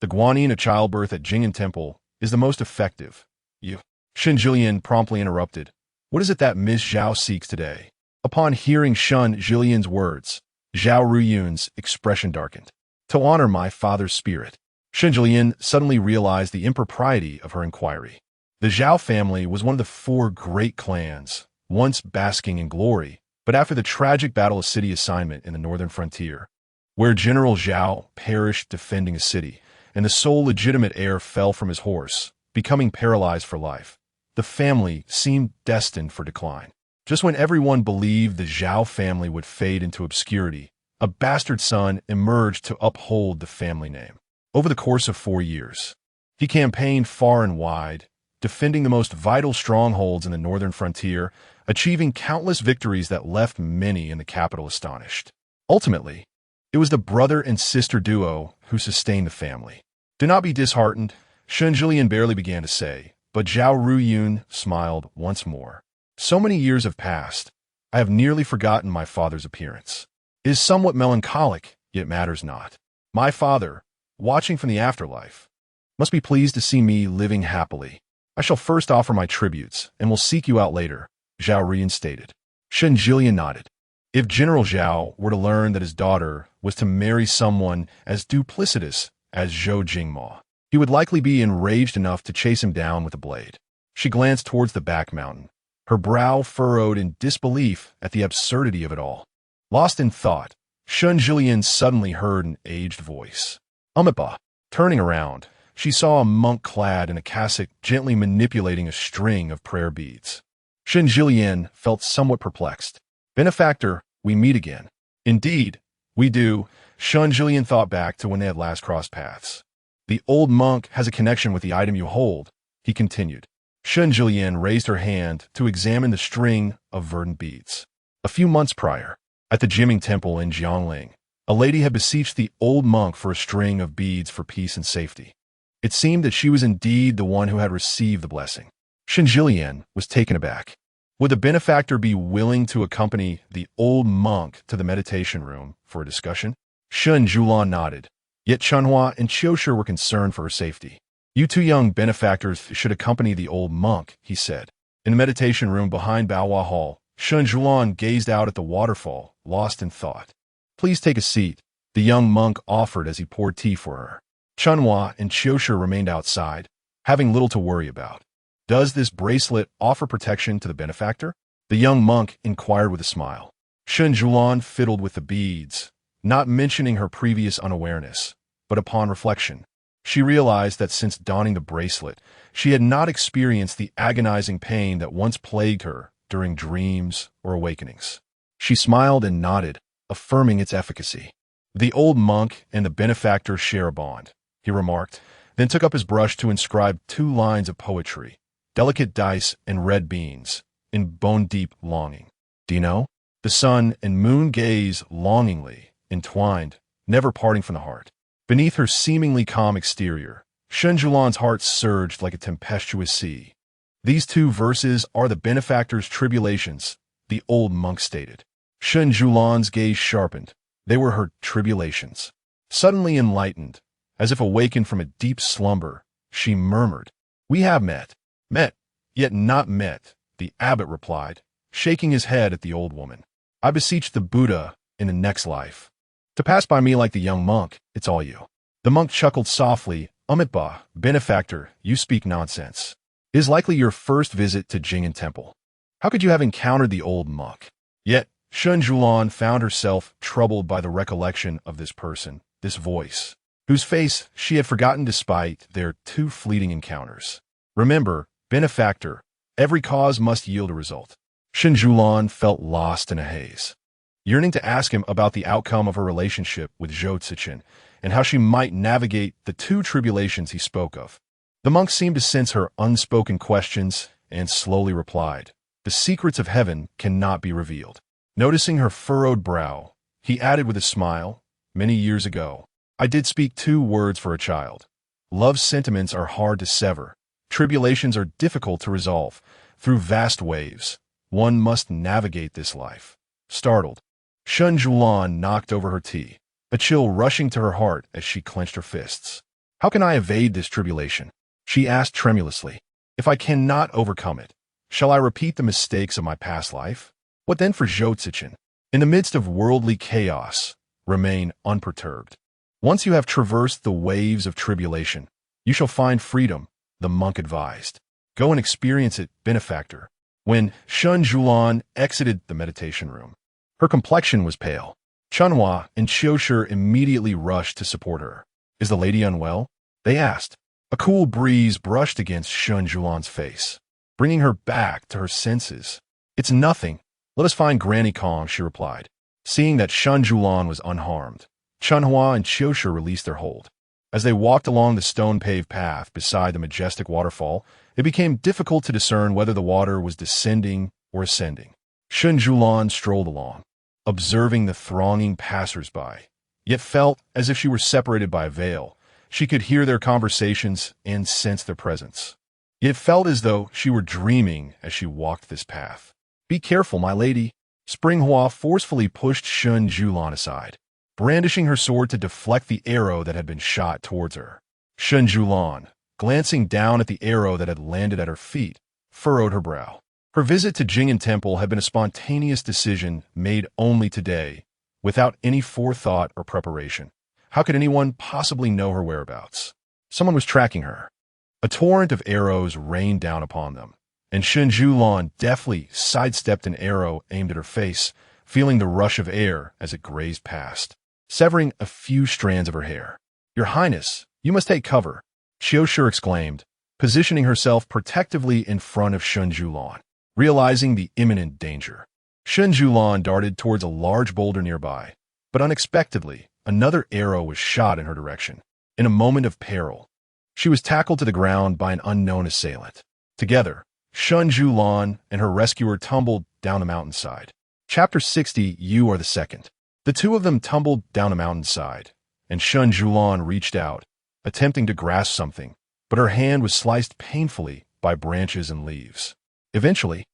the guanyin of childbirth at Jing'an Temple is the most effective." Shen Siyuan promptly interrupted, "What is it that Miss Zhao seeks today?" Upon hearing Shen Siyuan's words, Zhao Ruyun's expression darkened. "To honor my father's spirit." Shen Siyuan suddenly realized the impropriety of her inquiry. The Zhao family was one of the four great clans, once basking in glory, but after the tragic Battle of City Assignment in the northern frontier, where General Zhao perished defending a city, and the sole legitimate heir fell from his horse, becoming paralyzed for life, the family seemed destined for decline. Just when everyone believed the Zhao family would fade into obscurity, a bastard son emerged to uphold the family name. Over the course of 4 years, he campaigned far and wide, defending the most vital strongholds in the northern frontier, achieving countless victories that left many in the capital astonished. Ultimately, it was the brother and sister duo who sustained the family. "Do not be disheartened," Shen Siyuan barely began to say, but Zhao Ruyun smiled once more. "So many years have passed, I have nearly forgotten my father's appearance. It is somewhat melancholic, yet matters not. My father, watching from the afterlife, must be pleased to see me living happily. I shall first offer my tributes, and will seek you out later," Zhao Ruyun stated. Shen Siyuan nodded. If General Zhao were to learn that his daughter was to marry someone as duplicitous as Zhou Jingma, he would likely be enraged enough to chase him down with a blade. She glanced towards the back mountain, her brow furrowed in disbelief at the absurdity of it all. Lost in thought, Shen Siyuan suddenly heard an aged voice. "Umipa." Turning around, she saw a monk clad in a cassock gently manipulating a string of prayer beads. Shen Siyuan felt somewhat perplexed. "Benefactor, we meet again." "Indeed, we do." Shen Siyuan thought back to when they had last crossed paths. "The old monk has a connection with the item you hold," he continued. Shen Siyuan raised her hand to examine the string of verdant beads. A few months prior, at the Jiming Temple in Jiangling, a lady had beseeched the old monk for a string of beads for peace and safety. It seemed that she was indeed the one who had received the blessing. Shen Siyuan was taken aback. Would the benefactor be willing to accompany the old monk to the meditation room for a discussion? Shen Siyuan nodded. Yet Chunhua and Qiushi were concerned for her safety. "You two young benefactors should accompany the old monk," he said. In the meditation room behind Baohua Hall, Shen Siyuan gazed out at the waterfall, lost in thought. "Please take a seat," the young monk offered as he poured tea for her. Chunhua and Qiushi remained outside, having little to worry about. Does this bracelet offer protection to the benefactor? The young monk inquired with a smile. Shen Siyuan fiddled with the beads, not mentioning her previous unawareness, but upon reflection, she realized that since donning the bracelet, she had not experienced the agonizing pain that once plagued her during dreams or awakenings. She smiled and nodded, affirming its efficacy. The old monk and the benefactor share a bond, he remarked, then took up his brush to inscribe 2 lines of poetry, delicate dice and red beans, in bone-deep longing. Do you know? The sun and moon gaze longingly, entwined, never parting from the heart. Beneath her seemingly calm exterior, Shen Siyuan's heart surged like a tempestuous sea. These 2 verses are the benefactor's tribulations, the old monk stated. Shen Siyuan's gaze sharpened. They were her tribulations. Suddenly enlightened, as if awakened from a deep slumber, she murmured, "We have met, yet not met," the abbot replied, shaking his head at the old woman. "I beseech the Buddha in the next life to pass by me like the young monk. It's all you." The monk chuckled softly. "Umitba, benefactor, you speak nonsense. It is likely your first visit to Jing'an Temple. How could you have encountered the old monk?" Yet, Shen Siyuan found herself troubled by the recollection of this person, this voice, whose face she had forgotten despite their 2 fleeting encounters. Remember, benefactor, every cause must yield a result. Shen Siyuan felt lost in a haze, yearning to ask him about the outcome of her relationship with Zhou Cechen and how she might navigate the 2 tribulations he spoke of. The monk seemed to sense her unspoken questions and slowly replied, "The secrets of heaven cannot be revealed." Noticing her furrowed brow, he added with a smile, "Many years ago, I did speak 2 words for a child. Love's sentiments are hard to sever. Tribulations are difficult to resolve. Through vast waves, one must navigate this life." Startled, Shen Siyuan knocked over her tea, a chill rushing to her heart as she clenched her fists. "How can I evade this tribulation?" she asked tremulously. "If I cannot overcome it, shall I repeat the mistakes of my past life? What then for Zhou Cechen? In the midst of worldly chaos, remain unperturbed. Once you have traversed the waves of tribulation, you shall find freedom," the monk advised. "Go and experience it, benefactor." When Shen Siyuan exited the meditation room, her complexion was pale. Chunhua and Qiushi immediately rushed to support her. "Is the lady unwell?" they asked. A cool breeze brushed against Shen Siyuan's face, bringing her back to her senses. "It's nothing. Let us find Granny Kong," she replied. Seeing that Shen Siyuan was unharmed, Chunhua and Qiushi released their hold. As they walked along the stone-paved path beside the majestic waterfall, it became difficult to discern whether the water was descending or ascending. Shen Siyuan strolled along, observing the thronging passers-by, yet felt as if she were separated by a veil. She could hear their conversations and sense their presence. It felt as though she were dreaming as she walked this path. "Be careful, my lady." Springhua forcefully pushed Shen Siyuan aside, brandishing her sword to deflect the arrow that had been shot towards her. Shen Siyuan, glancing down at the arrow that had landed at her feet, furrowed her brow. Her visit to Jing'an Temple had been a spontaneous decision made only today, without any forethought or preparation. How could anyone possibly know her whereabouts? Someone was tracking her. A torrent of arrows rained down upon them, and Shen Siyuan deftly sidestepped an arrow aimed at her face, feeling the rush of air as it grazed past, severing a few strands of her hair. "Your Highness, you must take cover," Qiushi exclaimed, positioning herself protectively in front of Shen Siyuan. Realizing the imminent danger, Shen Siyuan darted towards a large boulder nearby, but unexpectedly, another arrow was shot in her direction. In a moment of peril, she was tackled to the ground by an unknown assailant. Together, Shen Siyuan and her rescuer tumbled down the mountainside. Chapter 60, You Are the Second. The 2 of them tumbled down the mountainside, and Shen Siyuan reached out, attempting to grasp something, but her hand was sliced painfully by branches and leaves. Eventually,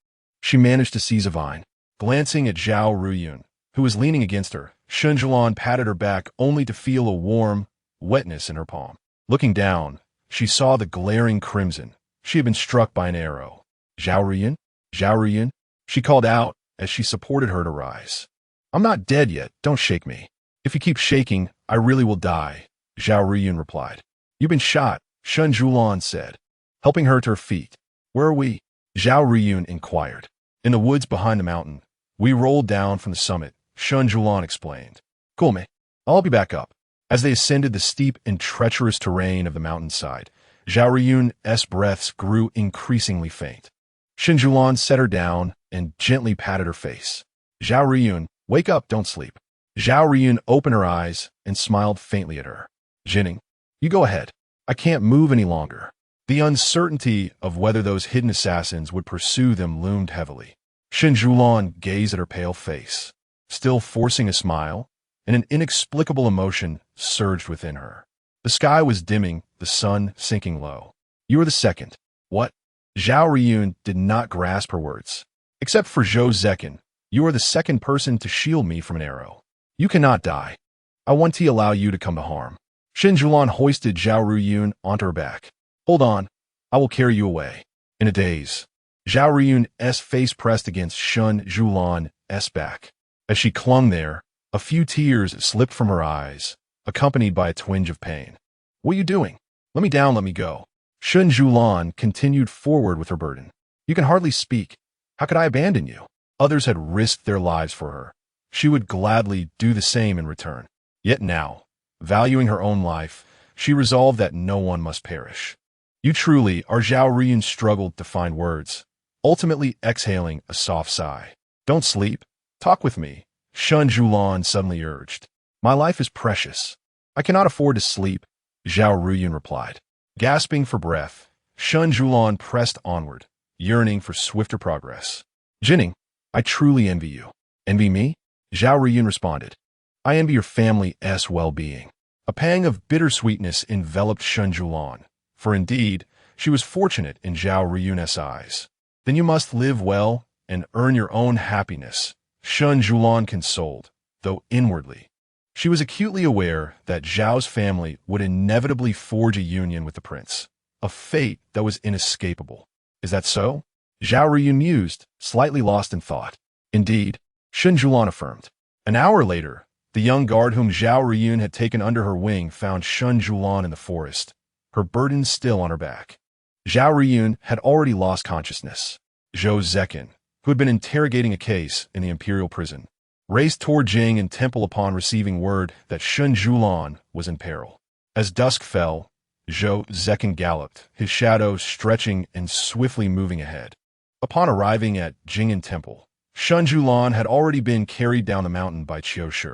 she managed to seize a vine. Glancing at Zhao Ruyun, who was leaning against her, Shen Siyuan patted her back only to feel a warm wetness in her palm. Looking down, she saw the glaring crimson. She had been struck by an arrow. "Zhao Ruyun? Zhao Ruyun?" she called out as she supported her to rise. "I'm not dead yet. Don't shake me. If you keep shaking, I really will die," Zhao Ruyun replied. You've been shot, Shen Siyuan said, helping her to her feet. Where are we? Zhao Riyun inquired. In the woods behind the mountain. We rolled down from the summit, Shen Siyuan explained. Cool, mate. I'll be back up. As they ascended the steep and treacherous terrain of the mountainside, Zhao Riyun's breaths grew increasingly faint. Shen Siyuan set her down and gently patted her face. Zhao Riyun, wake up, don't sleep. Zhao Riyun opened her eyes and smiled faintly at her. Jinning, you go ahead. I can't move any longer. The uncertainty of whether those hidden assassins would pursue them loomed heavily. Shen Siyuan gazed at her pale face, still forcing a smile, and an inexplicable emotion surged within her. The sky was dimming, the sun sinking low. You are the second. What? Zhao Riyun did not grasp her words. Except for Zhou Cechen, you are the second person to shield me from an arrow. You cannot die. I want to allow you to come to harm. Shen Siyuan hoisted Zhao Riyun onto her back. Hold on. I will carry you away. In a daze, Zhao Riyun's face pressed against Shen Siyuan's back. As she clung there, a few tears slipped from her eyes, accompanied by a twinge of pain. What are you doing? Let me down, let me go. Shen Siyuan continued forward with her burden. You can hardly speak. How could I abandon you? Others had risked their lives for her. She would gladly do the same in return. Yet now, valuing her own life, she resolved that no one must perish. You truly are. Zhao Riyun struggled to find words, ultimately exhaling a soft sigh. Don't sleep. Talk with me, Shen Siyuan suddenly urged. My life is precious. I cannot afford to sleep, Zhao Riyun replied. Gasping for breath, Shen Siyuan pressed onward, yearning for swifter progress. Jinning, I truly envy you. Envy me? Zhao Riyun responded. I envy your family's well-being. A pang of bittersweetness enveloped Shen Siyuan, for indeed, she was fortunate in Zhao Riyun's eyes. Then you must live well and earn your own happiness, Shen Siyuan consoled, though inwardly. She was acutely aware that Zhao's family would inevitably forge a union with the prince, a fate that was inescapable. Is that so? Zhao Riyun mused, slightly lost in thought. Indeed, Shen Siyuan affirmed. An hour later, the young guard whom Zhao Riyun had taken under her wing found Shen Siyuan in the forest, her burden still on her back. Zhao Riyun had already lost consciousness. Zhou Cechen, who had been interrogating a case in the imperial prison, raced toward Jing and Temple upon receiving word that Shen Siyuan was in peril. As dusk fell, Zhou Cechen galloped, his shadow stretching and swiftly moving ahead. Upon arriving at Jing and Temple, Shen Siyuan had already been carried down the mountain by Qiu Shi.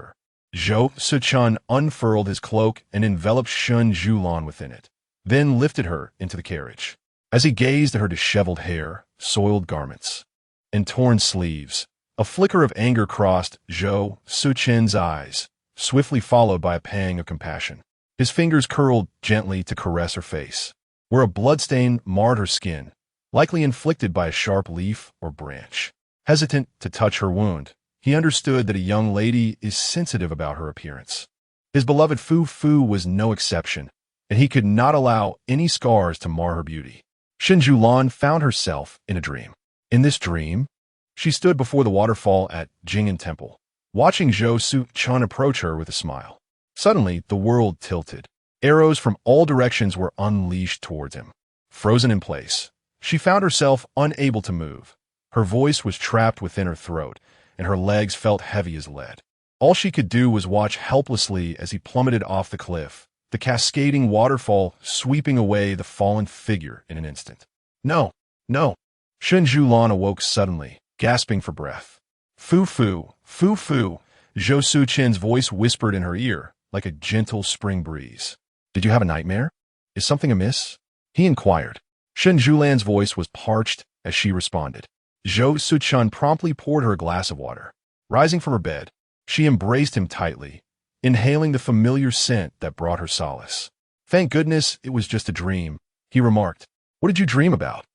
Zhou Cechen unfurled his cloak and enveloped Shen Siyuan within it, then lifted her into the carriage. As he gazed at her disheveled hair, soiled garments, and torn sleeves, a flicker of anger crossed Zhou Cechen's eyes, swiftly followed by a pang of compassion. His fingers curled gently to caress her face, where a bloodstain marred her skin, likely inflicted by a sharp leaf or branch. Hesitant to touch her wound, he understood that a young lady is sensitive about her appearance. His beloved Fu Fu was no exception, and he could not allow any scars to mar her beauty. Shen Siyuan found herself in a dream. In this dream, she stood before the waterfall at Jing'an Temple, watching Zhou Cechen approach her with a smile. Suddenly, the world tilted. Arrows from all directions were unleashed towards him. Frozen in place, she found herself unable to move. Her voice was trapped within her throat, and her legs felt heavy as lead. All she could do was watch helplessly as he plummeted off the cliff, the cascading waterfall sweeping away the fallen figure in an instant. No, no. Shen Siyuan awoke suddenly, gasping for breath. Fu Fu, Fu Fu, Zhou Cechen's voice whispered in her ear, like a gentle spring breeze. Did you have a nightmare? Is something amiss? He inquired. Shen Siyuan's voice was parched as she responded. Zhou Cechen promptly poured her a glass of water. Rising from her bed, she embraced him tightly, inhaling the familiar scent that brought her solace. Thank goodness it was just a dream, he remarked. What did you dream about?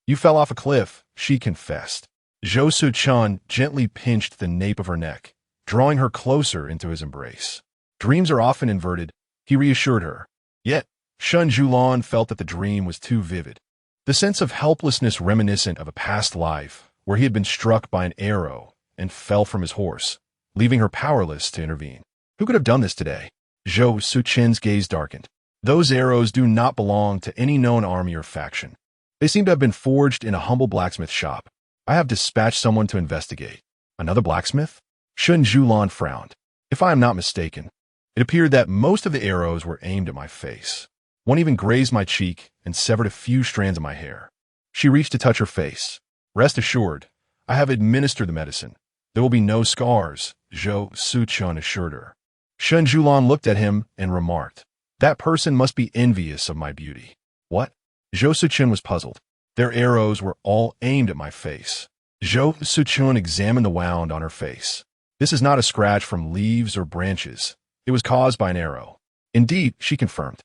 You fell off a cliff, she confessed. Zhou Cechen gently pinched the nape of her neck, drawing her closer into his embrace. Dreams are often inverted, he reassured her. Yet, Shen Siyuan felt that the dream was too vivid. The sense of helplessness reminiscent of a past life, where he had been struck by an arrow and fell from his horse, leaving her powerless to intervene. Who could have done this today? Zhou Cechen's gaze darkened. Those arrows do not belong to any known army or faction. They seem to have been forged in a humble blacksmith shop. I have dispatched someone to investigate. Another blacksmith? Shen Siyuan frowned. If I am not mistaken, it appeared that most of the arrows were aimed at my face. One even grazed my cheek and severed a few strands of my hair. She reached to touch her face. Rest assured, I have administered the medicine. There will be no scars, Zhou Cechen assured her. Shen Siyuan looked at him and remarked, that person must be envious of my beauty. What? Zhou Cechen was puzzled. Their arrows were all aimed at my face. Zhou Cechen examined the wound on her face. This is not a scratch from leaves or branches. It was caused by an arrow. Indeed, she confirmed.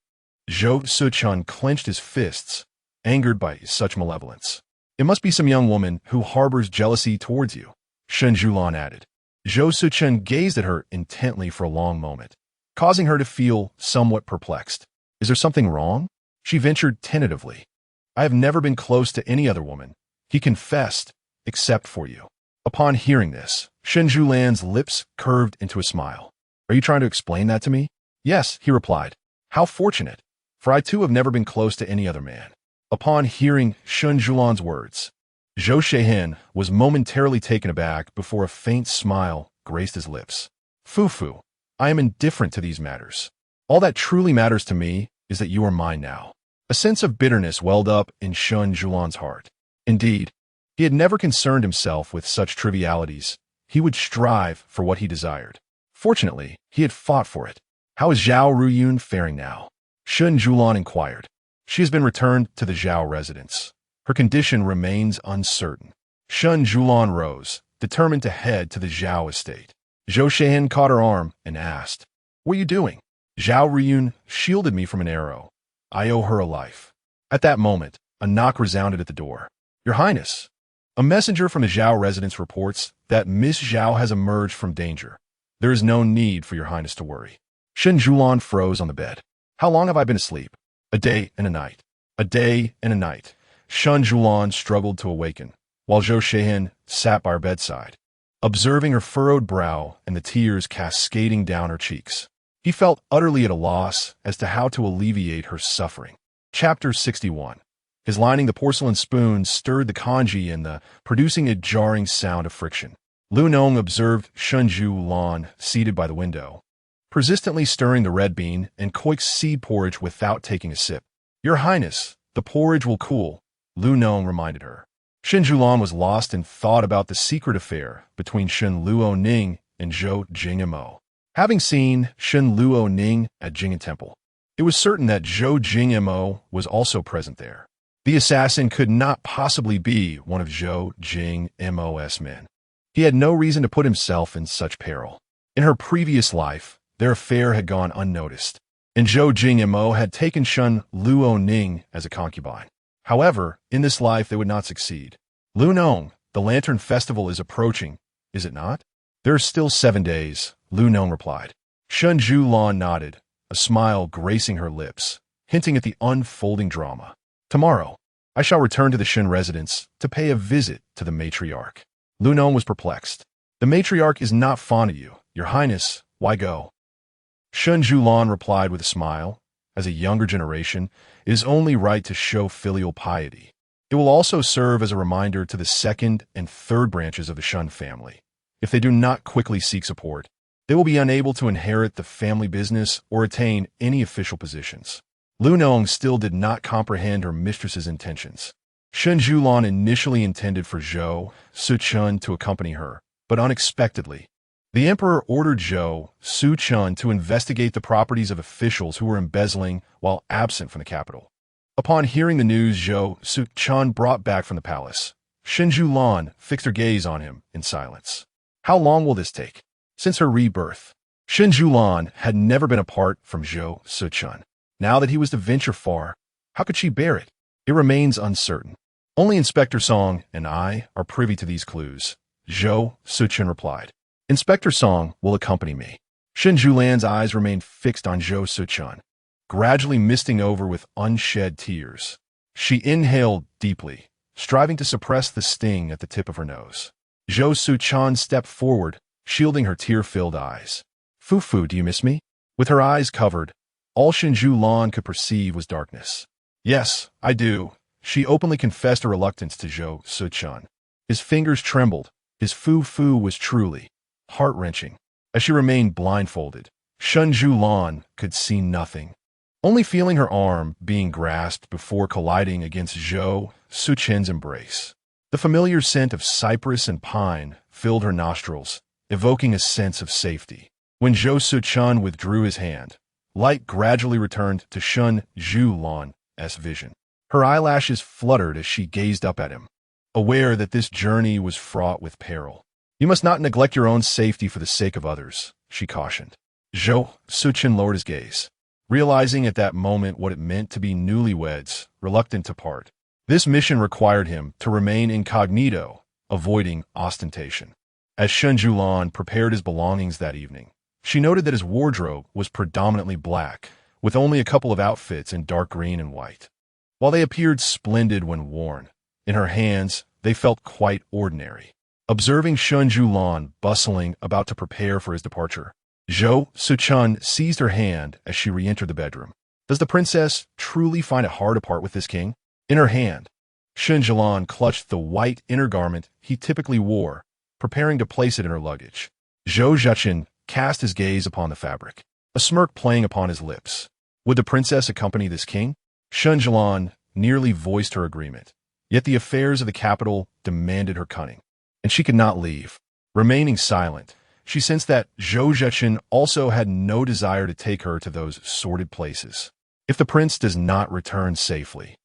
Zhou Cechen clenched his fists, angered by such malevolence. It must be some young woman who harbors jealousy towards you, Shen Siyuan added. Zhou Cechen gazed at her intently for a long moment, causing her to feel somewhat perplexed. Is there something wrong? She ventured tentatively. I have never been close to any other woman, he confessed, except for you. Upon hearing this, Shen Siyuan's lips curved into a smile. Are you trying to explain that to me? Yes, he replied. How fortunate, for I too have never been close to any other man. Upon hearing Shen Siyuan's words, Zhou Cechen was momentarily taken aback before a faint smile graced his lips. Fu, I am indifferent to these matters. All that truly matters to me is that you are mine now. A sense of bitterness welled up in Shen Siyuan's heart. Indeed, he had never concerned himself with such trivialities. He would strive for what he desired. Fortunately, he had fought for it. How is Zhao Ruyun faring now? Shen Siyuan inquired. She has been returned to the Zhao residence. Her condition remains uncertain. Shen Siyuan rose, determined to head to the Zhao estate. Zhou Cechen caught her arm and asked, What are you doing? Zhao Ruyun shielded me from an arrow. I owe her a life. At that moment, a knock resounded at the door. Your Highness, a messenger from the Zhao residence reports that Miss Zhao has emerged from danger. There is no need for your Highness to worry. Shen Siyuan froze on the bed. How long have I been asleep? A day and a night. A day and a night. Shen Siyuan struggled to awaken, while Zhou Cechen sat by her bedside, observing her furrowed brow and the tears cascading down her cheeks. He felt utterly at a loss as to how to alleviate her suffering. Chapter 61. His lining the porcelain spoon stirred the congee producing a jarring sound of friction. Lu Nong observed Shen Siyuan seated by the window, persistently stirring the red bean and Koik's seed porridge without taking a sip. Your Highness, the porridge will cool, Lu Nong reminded her. Shen Siyuan was lost in thought about the secret affair between Shen Luoning and Zhou Jingmo. Having seen Shen Luoning at Jing'an Temple, it was certain that Zhou Jingmo was also present there. The assassin could not possibly be one of Zhou Jingmo's men. He had no reason to put himself in such peril. In her previous life, their affair had gone unnoticed, and Zhou Jingmo had taken Shen Luoning as a concubine. However, in this life they would not succeed. Lu Nong, the Lantern Festival is approaching, is it not? There are still 7 days, Lu Nong replied. Shen Siyuan nodded, a smile gracing her lips, hinting at the unfolding drama. Tomorrow, I shall return to the Shen residence to pay a visit to the matriarch. Lu Nong was perplexed. The matriarch is not fond of you, Your Highness. Why go? Shen Siyuan replied with a smile. As a younger generation, it is only right to show filial piety. It will also serve as a reminder to the second and third branches of the Shen family. If they do not quickly seek support, they will be unable to inherit the family business or attain any official positions. Lu Nong still did not comprehend her mistress's intentions. Shen Siyuan initially intended for Zhou Cechen to accompany her, but unexpectedly, the emperor ordered Zhou Cechen to investigate the properties of officials who were embezzling while absent from the capital. Upon hearing the news Zhou Cechen brought back from the palace, Shen Siyuan fixed her gaze on him in silence. How long will this take? Since her rebirth, Shen Siyuan had never been apart from Zhou Cechen. Now that he was to venture far, how could she bear it? It remains uncertain. Only Inspector Song and I are privy to these clues, Zhou Cechen replied. Inspector Song will accompany me. Shen Siyuan's eyes remained fixed on Zhou Cechen, gradually misting over with unshed tears. She inhaled deeply, striving to suppress the sting at the tip of her nose. Zhou Cechen stepped forward, shielding her tear-filled eyes. Fu, do you miss me? With her eyes covered, All Shen Siyuan could perceive was darkness. "Yes, I do," she openly confessed her reluctance to Zhou Cechen. His fingers trembled. His foo-foo was truly heart-wrenching. As she remained blindfolded, Shen Siyuan could see nothing, only feeling her arm being grasped before colliding against Zhou Cechen's embrace. The familiar scent of cypress and pine filled her nostrils, evoking a sense of safety. When Zhou Cechen withdrew his hand, light gradually returned to Shen Siyuan's vision. Her eyelashes fluttered as she gazed up at him, aware that this journey was fraught with peril. "You must not neglect your own safety for the sake of others," she cautioned. Zhou Cechen lowered his gaze, realizing at that moment what it meant to be newlyweds, reluctant to part. This mission required him to remain incognito, avoiding ostentation. As Shen Siyuan prepared his belongings that evening, she noted that his wardrobe was predominantly black, with only a couple of outfits in dark green and white. While they appeared splendid when worn, in her hands they felt quite ordinary. Observing Shen Siyuan bustling about to prepare for his departure, Zhou Cechen seized her hand as she re-entered the bedroom. Does the princess truly find it hard to part with this king? In her hand, Shen Siyuan clutched the white inner garment he typically wore, preparing to place it in her luggage. Zhou Cechen cast his gaze upon the fabric, a smirk playing upon his lips. Would the princess accompany this king? Shen Siyuan nearly voiced her agreement, yet the affairs of the capital demanded her cunning, and she could not leave. Remaining silent, she sensed that Zhou Cechen also had no desire to take her to those sordid places. "If the prince does not return safely,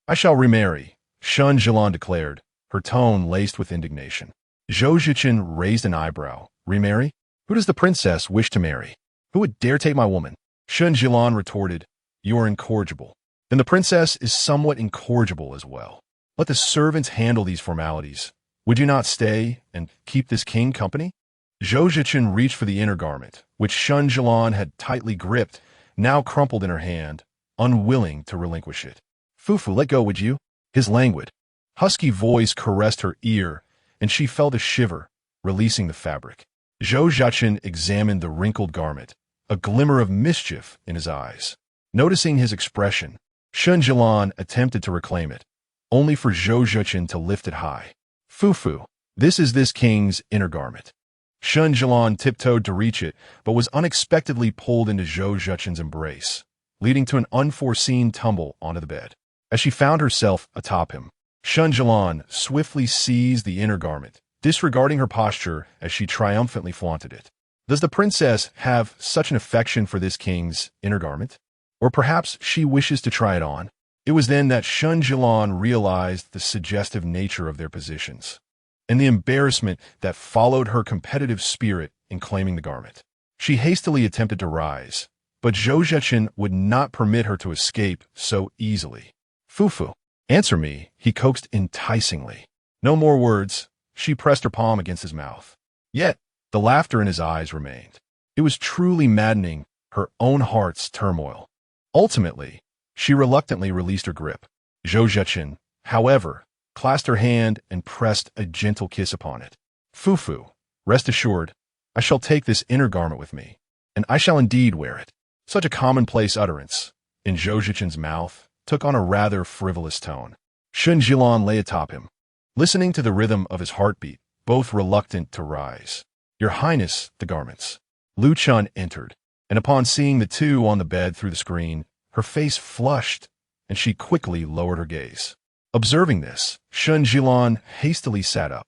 I shall remarry," Shen Siyuan declared, her tone laced with indignation. Zhou Cechen raised an eyebrow. "Remarry? Who does the princess wish to marry? Who would dare take my woman?" Shen Siyuan retorted, "You are incorrigible. Then the princess is somewhat incorrigible as well. Let the servants handle these formalities. Would you not stay and keep this king company?" Zhou Cechen reached for the inner garment, which Shen Siyuan had tightly gripped, now crumpled in her hand, unwilling to relinquish it. "Fufu, let go, would you?" His languid, husky voice caressed her ear, and she felt a shiver, releasing the fabric. Zhou Cechen examined the wrinkled garment, a glimmer of mischief in his eyes. Noticing his expression, Shen Siyuan attempted to reclaim it, only for Zhou Cechen to lift it high. "Fufu, this is this king's inner garment." Shen Siyuan tiptoed to reach it, but was unexpectedly pulled into Zhou Cechen's embrace, leading to an unforeseen tumble onto the bed. As she found herself atop him, Shen Siyuan swiftly seized the inner garment, disregarding her posture as she triumphantly flaunted it. Does the princess have such an affection for this king's inner garment? Or perhaps she wishes to try it on? It was then that Shen Siyuan realized the suggestive nature of their positions, and the embarrassment that followed her competitive spirit in claiming the garment. She hastily attempted to rise, but Zhou Cechen would not permit her to escape so easily. "Fufu, answer me," he coaxed enticingly. No more words. She pressed her palm against his mouth. Yet, the laughter in his eyes remained. It was truly maddening, her own heart's turmoil. Ultimately, she reluctantly released her grip. Zhou Cechen, however, clasped her hand and pressed a gentle kiss upon it. "Fufu, rest assured, I shall take this inner garment with me, and I shall indeed wear it." Such a commonplace utterance, in Zhou Cechen's mouth, took on a rather frivolous tone. Shen Siyuan lay atop him, listening to the rhythm of his heartbeat, both reluctant to rise. "Your Highness, the garments." Lu Chun entered, and upon seeing the two on the bed through the screen, her face flushed, and she quickly lowered her gaze. Observing this, Shen Siyuan hastily sat up,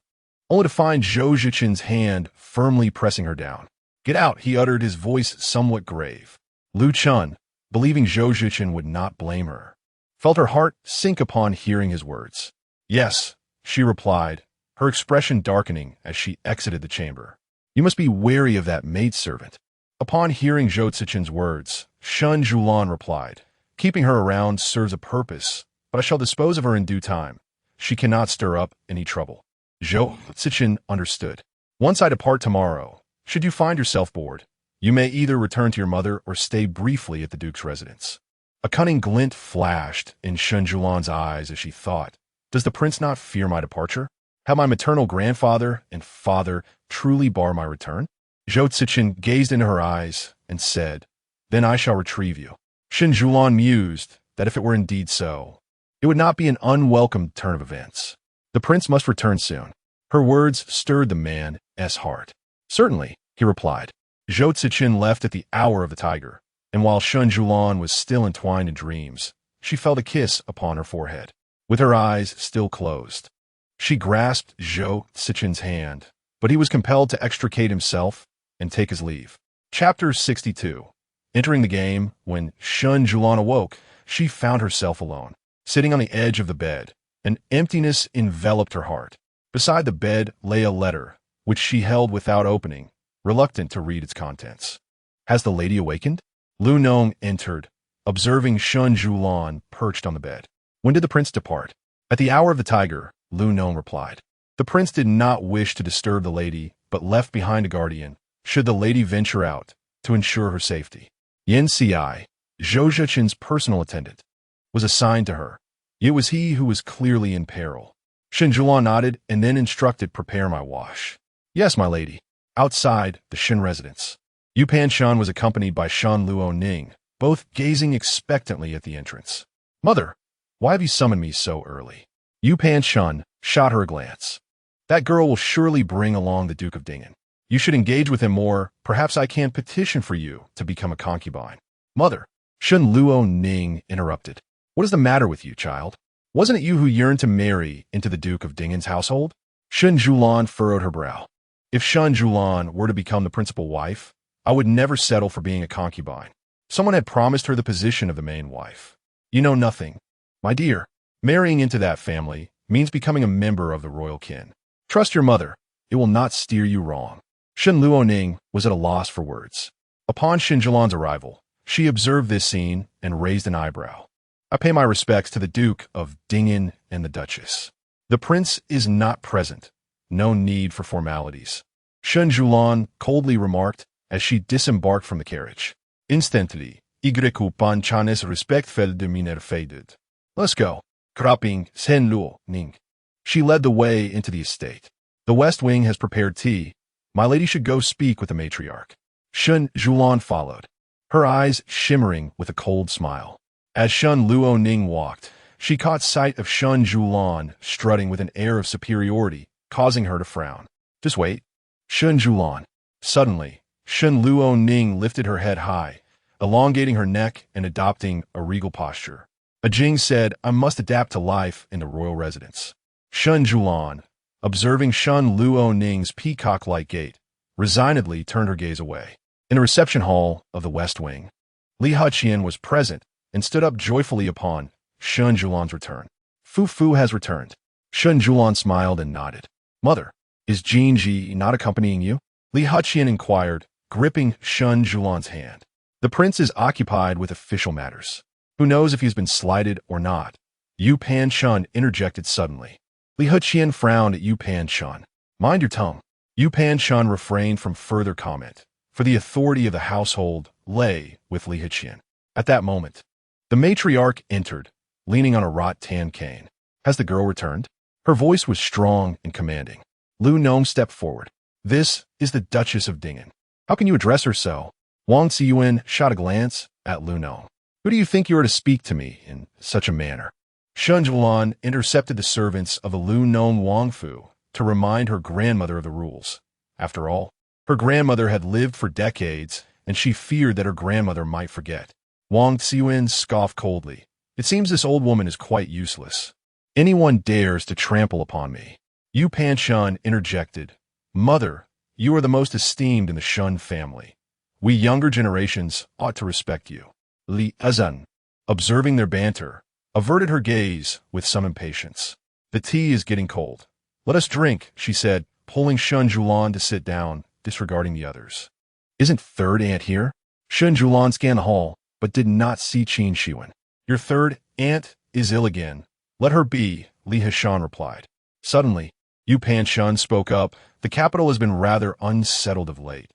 only to find Zhou Cechen's hand firmly pressing her down. "Get out," he uttered, his voice somewhat grave. Lu Chun, believing Zhou Cechen would not blame her, felt her heart sink upon hearing his words. "Yes," she replied, her expression darkening as she exited the chamber. "You must be wary of that maidservant." Upon hearing Zhou Cechen's words, Shen Siyuan replied, "Keeping her around serves a purpose, but I shall dispose of her in due time. She cannot stir up any trouble." Zhou Cechen understood. "Once I depart tomorrow, should you find yourself bored, you may either return to your mother or stay briefly at the Duke's residence." A cunning glint flashed in Shen Siyuan's eyes as she thought, "Does the prince not fear my departure? Have my maternal grandfather and father truly bar my return?" Zhou Cechen gazed into her eyes and said, "Then I shall retrieve you." Shen Siyuan mused that if it were indeed so, it would not be an unwelcome turn of events. The prince must return soon. Her words stirred the man's heart. Certainly, he replied. Zhou Cechen left at the hour of the tiger, and while Shen Siyuan was still entwined in dreams, she felt a kiss upon her forehead. With her eyes still closed, she grasped Zhou Cechen's hand, but he was compelled to extricate himself and take his leave. Chapter 62. Entering the game, when Shen Siyuan awoke, she found herself alone. Sitting on the edge of the bed, an emptiness enveloped her heart. Beside the bed lay a letter, which she held without opening, reluctant to read its contents. Has the lady awakened? Lu Nong entered, observing Shen Siyuan perched on the bed. When did the prince depart? At the hour of the tiger, Lu Nong replied. The prince did not wish to disturb the lady, but left behind a guardian, should the lady venture out, to ensure her safety. Shen Siyuan, Zhou Cechen's personal attendant, was assigned to her. It was he who was clearly in peril. Shen Siyuan nodded and then instructed, prepare my wash. Yes, my lady. Outside the Shen residence, Yu Panshan was accompanied by Shan Luo Ning, both gazing expectantly at the entrance. Mother, why have you summoned me so early? Yu Panshan shot her a glance. That girl will surely bring along the Duke of Dingen. You should engage with him more. Perhaps I can petition for you to become a concubine. Mother, Shen Luo Ning interrupted. What is the matter with you, child? Wasn't it you who yearned to marry into the Duke of Dingen's household? Shen Siyuan furrowed her brow. If Shen Siyuan were to become the principal wife, I would never settle for being a concubine. Someone had promised her the position of the main wife. You know nothing. My dear, marrying into that family means becoming a member of the royal kin. Trust your mother. It will not steer you wrong. Shen Luo Ning was at a loss for words. Upon Shen Siyuan's arrival, she observed this scene and raised an eyebrow. I pay my respects to the Duke of Dingen and the Duchess. The prince is not present. No need for formalities. Shen Siyuan coldly remarked as she disembarked from the carriage. Instantly, Igreku chanes respectful de miner faded. Let's go. Cropping Shen Luo Ning. She led the way into the estate. The West Wing has prepared tea. My lady should go speak with the matriarch. Shen Siyuan followed, her eyes shimmering with a cold smile. As Shen Luo Ning walked, she caught sight of Shen Siyuan strutting with an air of superiority, causing her to frown. Just wait. Shen Siyuan. Suddenly, Shen Luo Ning lifted her head high, elongating her neck and adopting a regal posture. A Jing said, I must adapt to life in the royal residence. Shen Siyuan, observing Shen Luo Ning's peacock-like gait, resignedly turned her gaze away. In the reception hall of the West Wing, Li Huqian was present and stood up joyfully upon Shen Siyuan's return. Fu Fu has returned. Shen Siyuan smiled and nodded. Mother, is Jin Ji not accompanying you? Li Huqian inquired, gripping Shen Siyuan's hand. The prince is occupied with official matters. Who knows if he's been slighted or not? Yu Panshan interjected suddenly. Li Huqian frowned at Yu Panshan. Mind your tongue. Yu Panshan refrained from further comment, for the authority of the household lay with Li Huqian. At that moment, the matriarch entered, leaning on a rattan cane. Has the girl returned? Her voice was strong and commanding. Lu Nong stepped forward. This is the Duchess of Dingen. How can you address her so? Wang Ziyuan shot a glance at Lu Nong. Who do you think you are to speak to me in such a manner? Shen Siyuan intercepted the servants of the Lu Nong Wangfu to remind her grandmother of the rules. After all, her grandmother had lived for decades, and she feared that her grandmother might forget. Wang Ziyuan scoffed coldly. It seems this old woman is quite useless. Anyone dares to trample upon me. Yu Panshan interjected. Mother, you are the most esteemed in the Shen family. We younger generations ought to respect you. Li Azan, observing their banter, averted her gaze with some impatience. The tea is getting cold. Let us drink, she said, pulling Shen Siyuan to sit down, disregarding the others. Isn't third aunt here? Shen Siyuan scanned the hall, but did not see Qin Shiwen. Your third aunt is ill again. Let her be, Li Heshan replied. Suddenly, Yu Panshan spoke up. The capital has been rather unsettled of late.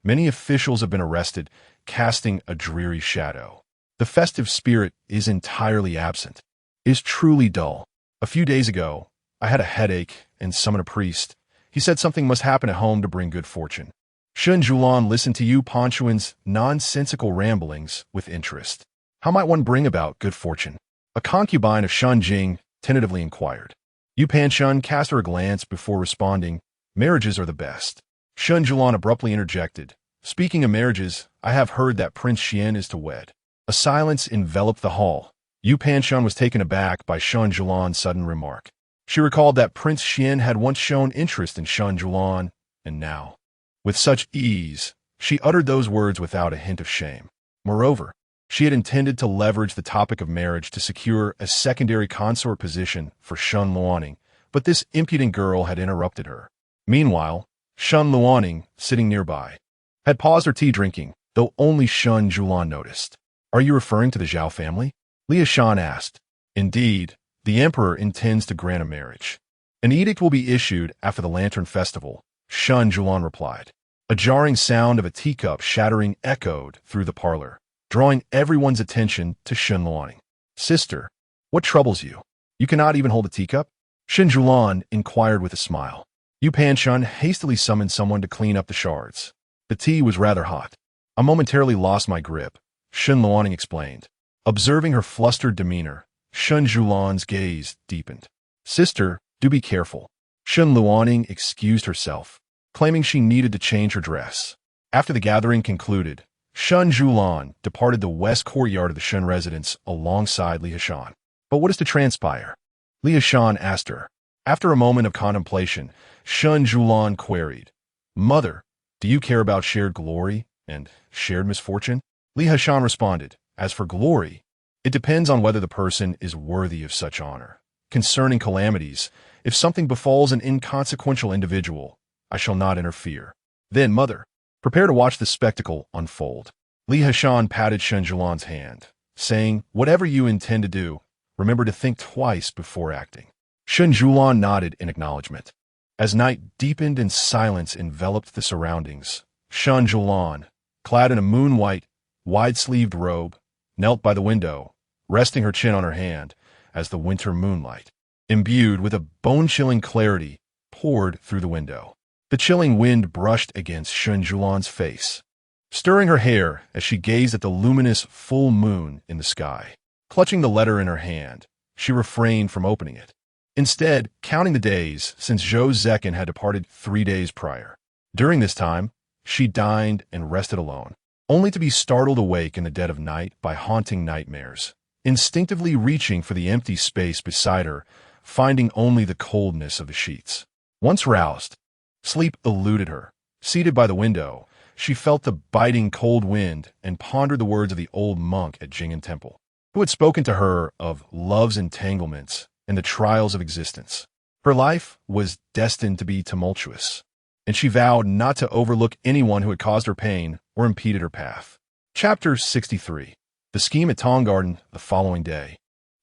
Many officials have been arrested, casting a dreary shadow. The festive spirit is entirely absent. It is truly dull. A few days ago, I had a headache and summoned a priest. He said something must happen at home to bring good fortune. Shen Siyuan listened to Yu Panshuan's nonsensical ramblings with interest. How might one bring about good fortune? A concubine of Shen Jing tentatively inquired. Yu Panshun cast her a glance before responding, marriages are the best. Shen Siyuan abruptly interjected. Speaking of marriages, I have heard that Prince Xian is to wed. A silence enveloped the hall. Yu Panshun was taken aback by Shen Siyuan's sudden remark. She recalled that Prince Xian had once shown interest in Shen Siyuan, and now, with such ease, she uttered those words without a hint of shame. Moreover, she had intended to leverage the topic of marriage to secure a secondary consort position for Shen Luaning, but this impudent girl had interrupted her. Meanwhile, Shen Luaning, sitting nearby, had paused her tea drinking, though only Shen Siyuan noticed. Are you referring to the Zhao family? Li Shan asked. Indeed, the emperor intends to grant a marriage. An edict will be issued after the Lantern Festival, Shen Siyuan replied. A jarring sound of a teacup shattering echoed through the parlor, drawing everyone's attention to Shen Luaning. Sister, what troubles you? You cannot even hold a teacup? Shen Siyuan inquired with a smile. Yu Panshun hastily summoned someone to clean up the shards. The tea was rather hot. I momentarily lost my grip, Shen Luaning explained. Observing her flustered demeanor, Shen Siyuan's gaze deepened. Sister, do be careful. Shen Luaning excused herself, claiming she needed to change her dress. After the gathering concluded, Shen Siyuan departed the west courtyard of the Shen residence alongside Li Shan. But what is to transpire? Li Shan asked her. After a moment of contemplation, Shen Siyuan queried, Mother, do you care about shared glory and shared misfortune? Li Shan responded, As for glory, it depends on whether the person is worthy of such honor. Concerning calamities, if something befalls an inconsequential individual, I shall not interfere. Then, Mother, prepare to watch the spectacle unfold. Li Shan patted Shen Siyuan's hand, saying, Whatever you intend to do, remember to think twice before acting. Shen Siyuan nodded in acknowledgement. As night deepened and silence enveloped the surroundings, Shen Siyuan, clad in a moon-white, wide-sleeved robe, knelt by the window, resting her chin on her hand as the winter moonlight, imbued with a bone-chilling clarity, poured through the window. The chilling wind brushed against Shen Siyuan's face, stirring her hair as she gazed at the luminous full moon in the sky. Clutching the letter in her hand, she refrained from opening it, instead counting the days since Zhou Cechen had departed 3 days prior. During this time, she dined and rested alone, only to be startled awake in the dead of night by haunting nightmares, instinctively reaching for the empty space beside her, finding only the coldness of the sheets. Once roused, sleep eluded her. Seated by the window, she felt the biting cold wind and pondered the words of the old monk at Jing'an Temple, who had spoken to her of love's entanglements and the trials of existence. Her life was destined to be tumultuous, and she vowed not to overlook anyone who had caused her pain or impeded her path. Chapter 63. The scheme at Tong Garden the following day.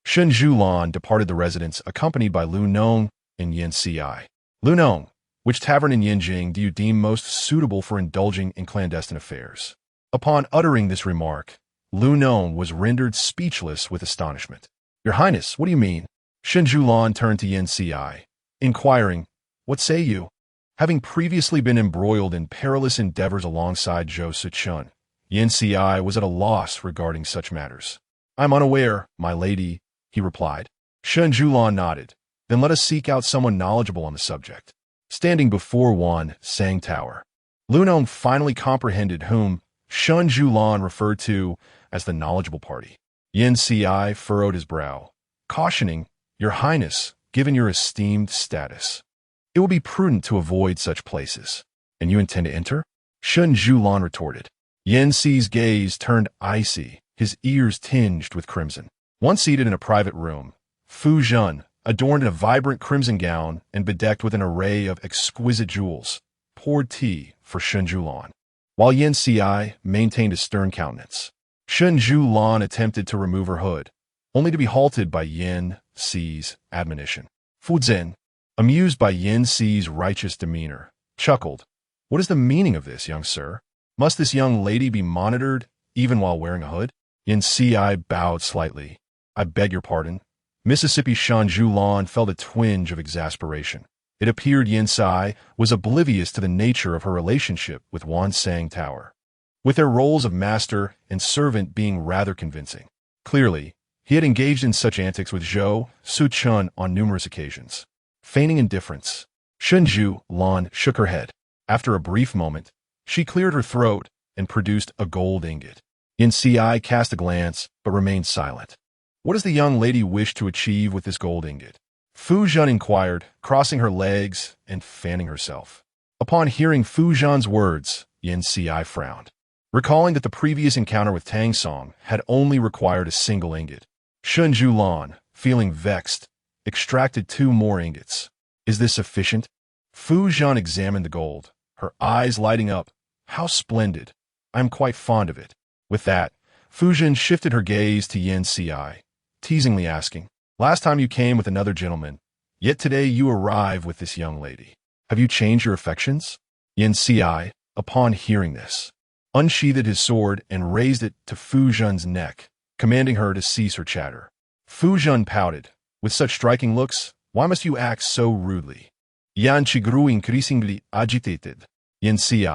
Shen Siyuan departed the residence accompanied by Lu Nong and Yin Si. Lu Nong, which tavern in Yinjing do you deem most suitable for indulging in clandestine affairs? Upon uttering this remark, Lu Nong was rendered speechless with astonishment. Your Highness, what do you mean? Shen Siyuan turned to Yin Si, inquiring, What say you? Having previously been embroiled in perilous endeavors alongside Zhou Cechen, Yin Si was at a loss regarding such matters. I'm unaware, my lady, he replied. Shen Siyuan nodded. Then let us seek out someone knowledgeable on the subject. Standing before Wan Sang Tower, Lu Nong finally comprehended whom Shen Siyuan referred to as the knowledgeable party. Yin Si furrowed his brow, cautioning, Your Highness, given your esteemed status, it will be prudent to avoid such places. And you intend to enter? Shen Siyuan retorted. Yin Si's gaze turned icy, his ears tinged with crimson. Once seated in a private room, Fu Zhen, adorned in a vibrant crimson gown and bedecked with an array of exquisite jewels, poured tea for Shen Siyuan, while Yin Si maintained a stern countenance. Shen Siyuan attempted to remove her hood, only to be halted by Yin Si's admonition. Fu Zhen, amused by Yin Si's righteous demeanor, chuckled. What is the meaning of this, young sir? Must this young lady be monitored even while wearing a hood? Yin Si bowed slightly. I beg your pardon. Mississippi Shen Siyuan felt a twinge of exasperation. It appeared Yin Si was oblivious to the nature of her relationship with Wan Sang Tower, with their roles of master and servant being rather convincing. Clearly, he had engaged in such antics with Zhou Cechen on numerous occasions. Feigning indifference, Shen Siyuan shook her head. After a brief moment, she cleared her throat and produced a gold ingot. Yin Ci cast a glance, but remained silent. What does the young lady wish to achieve with this gold ingot? Fu Zhan inquired, crossing her legs and fanning herself. Upon hearing Fu Zhan's words, Yin Ci frowned. Recalling that the previous encounter with Tang Song had only required a single ingot, Shen Siyuan, feeling vexed, extracted 2 more ingots. Is this sufficient? Fu Zhan examined the gold, her eyes lighting up. How splendid! I am quite fond of it. With that, Fu Zhan shifted her gaze to Yin Ci, teasingly asking, Last time you came with another gentleman, yet today you arrive with this young lady. Have you changed your affections? Yin Ci, upon hearing this, unsheathed his sword and raised it to Fu Zhan's neck, commanding her to cease her chatter. Fu Zhan pouted. With such striking looks, why must you act so rudely? Yan Qi grew increasingly agitated. Yin Ci,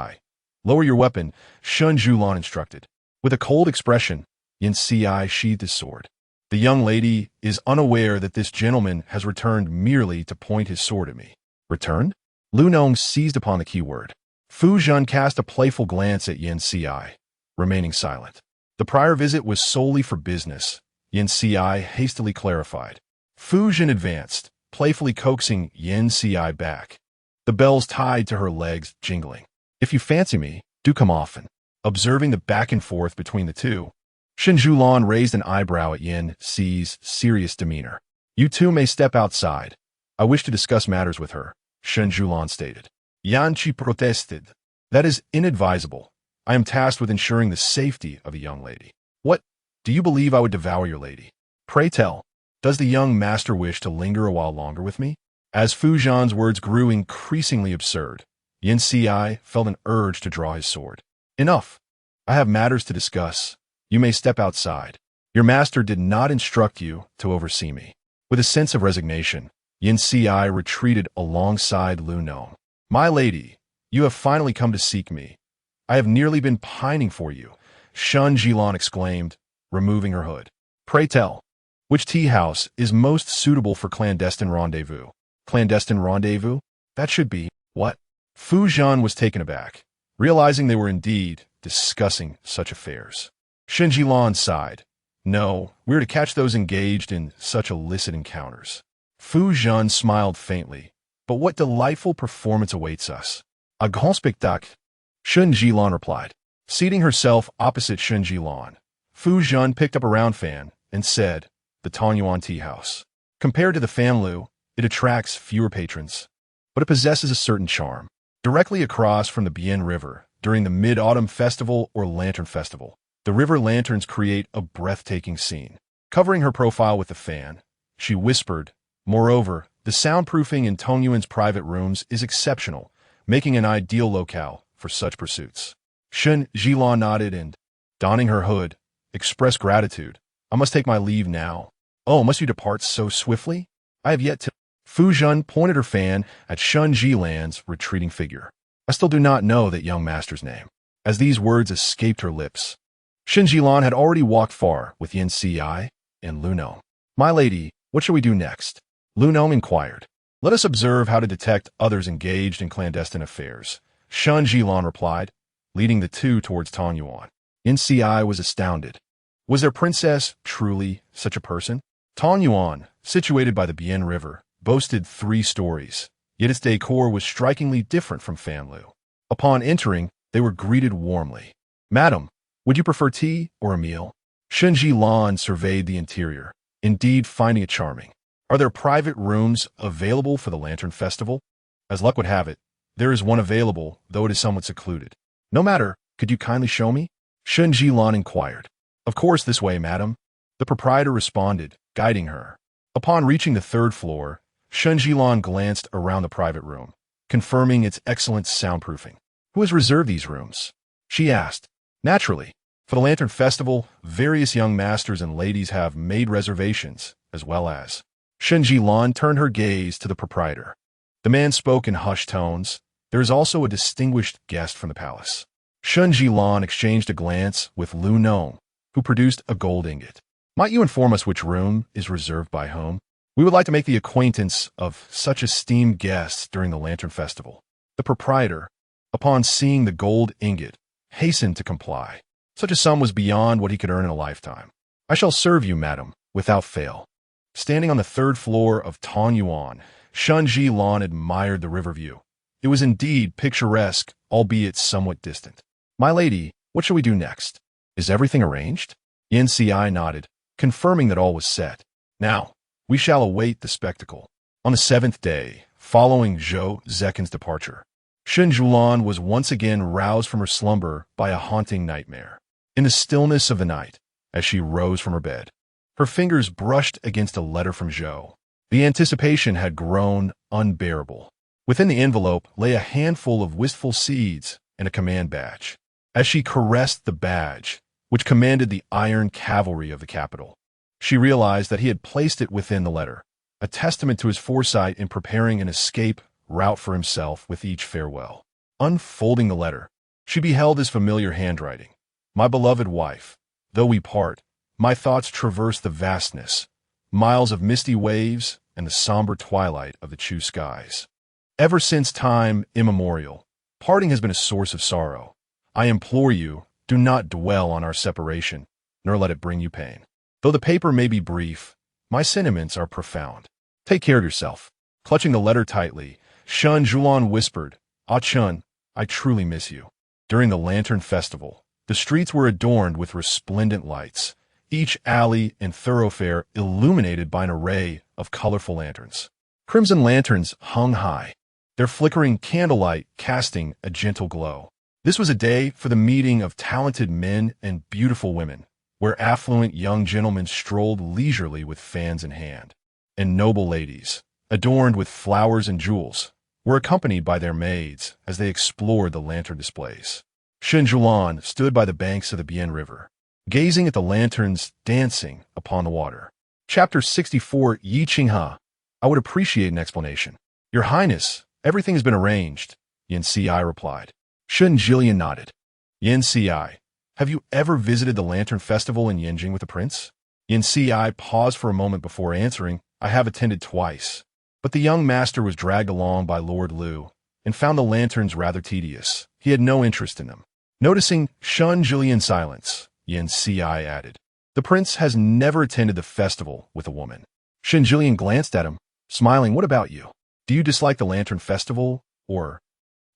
lower your weapon, Shen Siyuan instructed. With a cold expression, Yin Ci sheathed his sword. The young lady is unaware that this gentleman has returned merely to point his sword at me. Returned? Lu Nong seized upon the key word. Fu Zhan cast a playful glance at Yin Ci, remaining silent. The prior visit was solely for business, Yin Ci hastily clarified. Fu Zhan advanced, playfully coaxing Yin Ci back. The bells tied to her legs jingling. If you fancy me, do come often. Observing the back and forth between the two, Shen Siyuan raised an eyebrow at Yin Ci's serious demeanor. You two may step outside. I wish to discuss matters with her, Shen Siyuan stated. Yan Qi protested. That is inadvisable. I am tasked with ensuring the safety of a young lady. What? Do you believe I would devour your lady? Pray tell, does the young master wish to linger a while longer with me? As Fu Zhan's words grew increasingly absurd, Yin Ci felt an urge to draw his sword. Enough. I have matters to discuss. You may step outside. Your master did not instruct you to oversee me. With a sense of resignation, Yin Ci retreated alongside Lu Nong. My lady, you have finally come to seek me. I have nearly been pining for you, Shen Siyuan exclaimed, removing her hood. Pray tell, which tea house is most suitable for clandestine rendezvous? Clandestine rendezvous? That should be, what? Fu Zhan was taken aback, realizing they were indeed discussing such affairs. Shen Siyuan sighed. No, we're to catch those engaged in such illicit encounters. Fu Zhan smiled faintly. But what delightful performance awaits us. A grand spectacle, Shen Siyuan replied. Seating herself opposite Shen Siyuan, Fu Zhan picked up a round fan and said, the Tangyuan Tea House. Compared to the Fanlu, it attracts fewer patrons, but it possesses a certain charm. Directly across from the Bian River, during the Mid-Autumn Festival or Lantern Festival, the river lanterns create a breathtaking scene. Covering her profile with the fan, she whispered, moreover, the soundproofing in Tongyuan's private rooms is exceptional, making an ideal locale for such pursuits. Shen Siyuan nodded and, donning her hood, expressed gratitude. I must take my leave now. Oh, must you depart so swiftly? I have yet to... Fu Zhan pointed her fan at Shen Siyuan's retreating figure. I still do not know that young master's name. As these words escaped her lips, Shen Siyuan had already walked far with Yin Ci and Lu Nong. My lady, what shall we do next? Lu Nong inquired. Let us observe how to detect others engaged in clandestine affairs, Shen Siyuan replied, leading the two towards Tangyuan. Yin Ci was astounded. Was their princess truly such a person? Tangyuan, situated by the Bian River, boasted 3 stories, yet its decor was strikingly different from Fanlu. Upon entering, they were greeted warmly. Madam, would you prefer tea or a meal? Shen Siyuan surveyed the interior, indeed finding it charming. Are there private rooms available for the Lantern Festival? As luck would have it, there is one available, though it is somewhat secluded. No matter, could you kindly show me? Shen Siyuan inquired. Of course, this way, madam. The proprietor responded, guiding her. Upon reaching the 3rd floor, Shen Siyuan glanced around the private room, confirming its excellent soundproofing. Who has reserved these rooms? She asked. Naturally. For the Lantern Festival, various young masters and ladies have made reservations, as well as... Shen Siyuan turned her gaze to the proprietor. The man spoke in hushed tones. There is also a distinguished guest from the palace. Shen Siyuan exchanged a glance with Lu Nong, who produced a gold ingot. Might you inform us which room is reserved by whom? We would like to make the acquaintance of such esteemed guests during the Lantern Festival. The proprietor, upon seeing the gold ingot, hastened to comply. Such a sum was beyond what he could earn in a lifetime. I shall serve you, madam, without fail. Standing on the third floor of Tong Yuan, Shen Siyuan admired the river view. It was indeed picturesque, albeit somewhat distant. My lady, what shall we do next? Is everything arranged? Yin Ci nodded, confirming that all was set. Now, we shall await the spectacle. On the 7th day, following Zhou Cechen's departure, Shen Siyuan was once again roused from her slumber by a haunting nightmare. In the stillness of the night, as she rose from her bed, her fingers brushed against a letter from Zhou. The anticipation had grown unbearable. Within the envelope lay a handful of wistful seeds and a command badge. As she caressed the badge, which commanded the iron cavalry of the capital, she realized that he had placed it within the letter, a testament to his foresight in preparing an escape route for himself with each farewell. Unfolding the letter, she beheld his familiar handwriting. My beloved wife, though we part, my thoughts traverse the vastness, miles of misty waves and the somber twilight of the Chu skies. Ever since time immemorial, parting has been a source of sorrow. I implore you, do not dwell on our separation, nor let it bring you pain. Though the paper may be brief, my sentiments are profound. Take care of yourself. Clutching the letter tightly, Shen Siyuan whispered, Ah Chun, I truly miss you. During the Lantern Festival, the streets were adorned with resplendent lights, each alley and thoroughfare illuminated by an array of colorful lanterns. Crimson lanterns hung high, their flickering candlelight casting a gentle glow. This was a day for the meeting of talented men and beautiful women, where affluent young gentlemen strolled leisurely with fans in hand, and noble ladies, adorned with flowers and jewels, were accompanied by their maids as they explored the lantern displays. Shen Siyuan stood by the banks of the Bian River, gazing at the lanterns dancing upon the water. Chapter 64 Yi Qinghe. I would appreciate an explanation. Your Highness, everything has been arranged, Yin Ci replied. Shen Siyuan nodded. Yin Ci, have you ever visited the Lantern Festival in Yanjing with the prince? Yin Ci paused for a moment before answering, I have attended twice. But the young master was dragged along by Lord Liu, and found the lanterns rather tedious. He had no interest in them. Noticing Shen Siyuan's silence, Yin Ci added, the prince has never attended the festival with a woman. Shen Siyuan glanced at him, smiling, what about you? Do you dislike the Lantern Festival, or?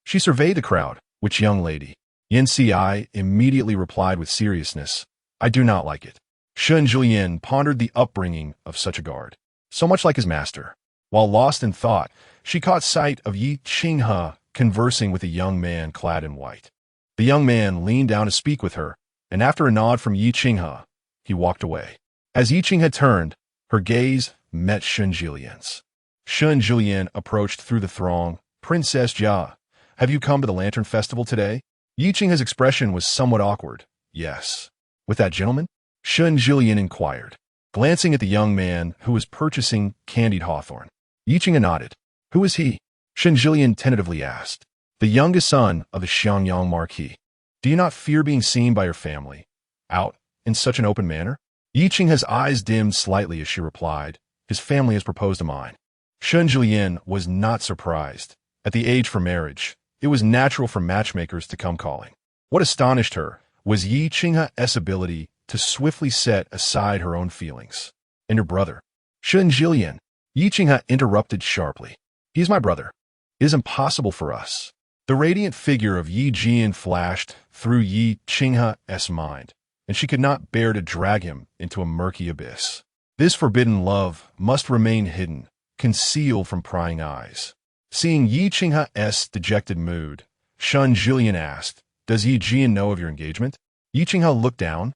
She surveyed the crowd. Which young lady? Yin Ci immediately replied with seriousness, I do not like it. Shen Siyuan pondered the upbringing of such a guard. So much like his master. While lost in thought, she caught sight of Yi Qinghe conversing with a young man clad in white. The young man leaned down to speak with her, and after a nod from Yi Qinghe, he walked away. As Yi Qinghe turned, her gaze met Shen Siyuan's. Shen Siyuan approached through the throng. Princess Jia, have you come to the Lantern Festival today? Yi Qinghe's expression was somewhat awkward. Yes. With that gentleman? Shen Siyuan inquired, glancing at the young man who was purchasing candied hawthorn. Yi Qinghe nodded. Who is he? Shen Siyuan tentatively asked. The youngest son of the Xiangyang Marquis. Do you not fear being seen by your family, out in such an open manner? Yi Qinghe's eyes dimmed slightly as she replied, his family has proposed to mine. Shen Siyuan was not surprised. At the age for marriage, it was natural for matchmakers to come calling. What astonished her was Yi Qinghe's ability to swiftly set aside her own feelings. And your brother? Shen Siyuan, Yi Qinghe interrupted sharply. He is my brother. It is impossible for us. The radiant figure of Yi Jian flashed through Yi Qinghe's mind, and she could not bear to drag him into a murky abyss. This forbidden love must remain hidden, concealed from prying eyes. Seeing Yi Qinghe's dejected mood, Shen Siyuan asked, Does Yi Jian know of your engagement? Yi Qinghe looked down.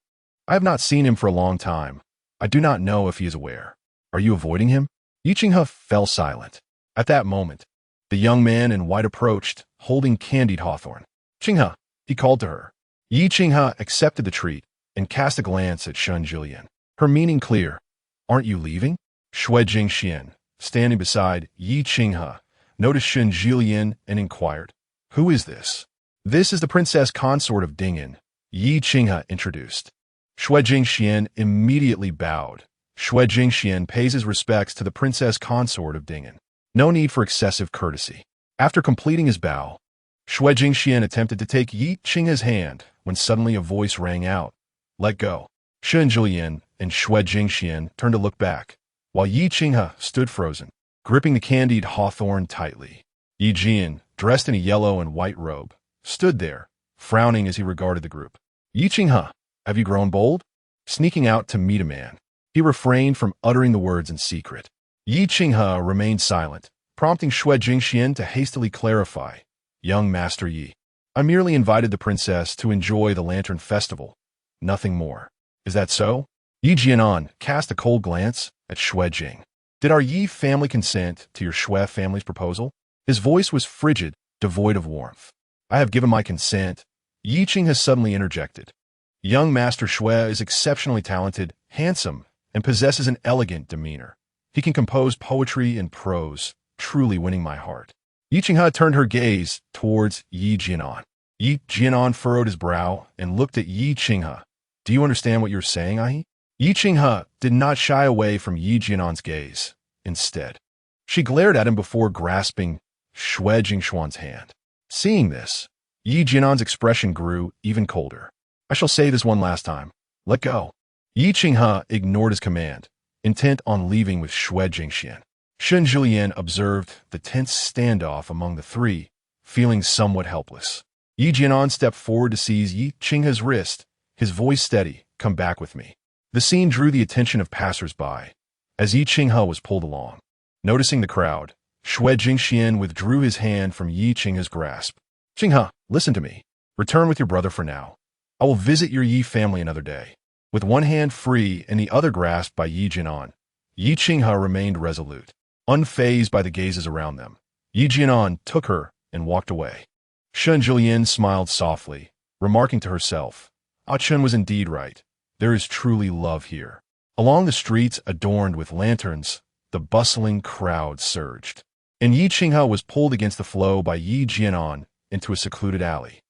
I have not seen him for a long time. I do not know if he is aware. Are you avoiding him? Yi Qinghe fell silent. At that moment, the young man in white approached, holding candied hawthorn. Qinghe, he called to her. Yi Qinghe accepted the treat and cast a glance at Shen Siyuan. Her meaning clear. Aren't you leaving? Shui Jingxian, standing beside Yi Qinghe, noticed Shen Siyuan and inquired, Who is this? This is the princess consort of Ding'an, Yi Qinghe introduced. Shui Jingxian immediately bowed. Shui Jingxian pays his respects to the princess consort of Dingen. No need for excessive courtesy. After completing his bow, Shui Jingxian attempted to take Yi Qinghe's hand when suddenly a voice rang out. Let go. Shen Siyuan and Shui Jingxian turned to look back, while Yi Qinghe stood frozen, gripping the candied hawthorn tightly. Yi Jian, dressed in a yellow and white robe, stood there, frowning as he regarded the group. Yi Qinghe, have you grown bold? Sneaking out to meet a man, he refrained from uttering the words in secret. Yi Qinghe remained silent, prompting Shui Jingxian to hastily clarify. Young Master Yi, I merely invited the princess to enjoy the Lantern Festival. Nothing more. Is that so? Yi Jianan cast a cold glance at Shui Jing. Did our Yi family consent to your Shui family's proposal? His voice was frigid, devoid of warmth. I have given my consent. Yi Qing has suddenly interjected. Young Master Shui is exceptionally talented, handsome, and possesses an elegant demeanor. He can compose poetry and prose, truly winning my heart. Yi Qinghe turned her gaze towards Yi Jianan. Yi Jianan furrowed his brow and looked at Yi Qinghe. Do you understand what you're saying, Ahi? Yi Qinghe did not shy away from Yi Jianan's gaze. Instead, she glared at him before grasping Shui Jingxuan's hand. Seeing this, Yi Jianan's expression grew even colder. I shall say this one last time. Let go. Yi Qinghe ignored his command, intent on leaving with Shui Jingxian. Shen Siyuan observed the tense standoff among the three, feeling somewhat helpless. Yi Jianan stepped forward to seize Yi Qinghe's wrist, his voice steady. Come back with me. The scene drew the attention of passers-by, as Yi Qinghe was pulled along. Noticing the crowd, Shui Jingxian withdrew his hand from Yi Qinghe's grasp. Qinghe, listen to me. Return with your brother for now. I will visit your Yi family another day. With one hand free and the other grasped by Yi Jianan, Yi Qinghe remained resolute, unfazed by the gazes around them. Yi Jianan took her and walked away. Shen Siyuan smiled softly, remarking to herself, Ah Chen was indeed right. There is truly love here. Along the streets adorned with lanterns, the bustling crowd surged, and Yi Qinghe was pulled against the flow by Yi Jianan into a secluded alley.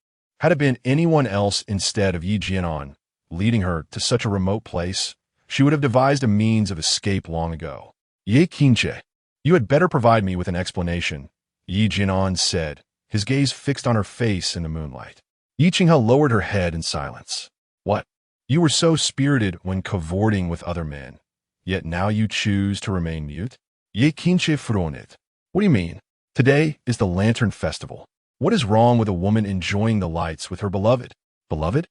Had it been anyone else instead of Yi Jianan leading her to such a remote place, she would have devised a means of escape long ago. Ye Qingche, you had better provide me with an explanation, Yi Jianan said, his gaze fixed on her face in the moonlight. Yi Qinghe lowered her head in silence. What? You were so spirited when cavorting with other men, yet now you choose to remain mute? Ye Qingche fronit. What do you mean? Today is the Lantern Festival. What is wrong with a woman enjoying the lights with her beloved? Beloved?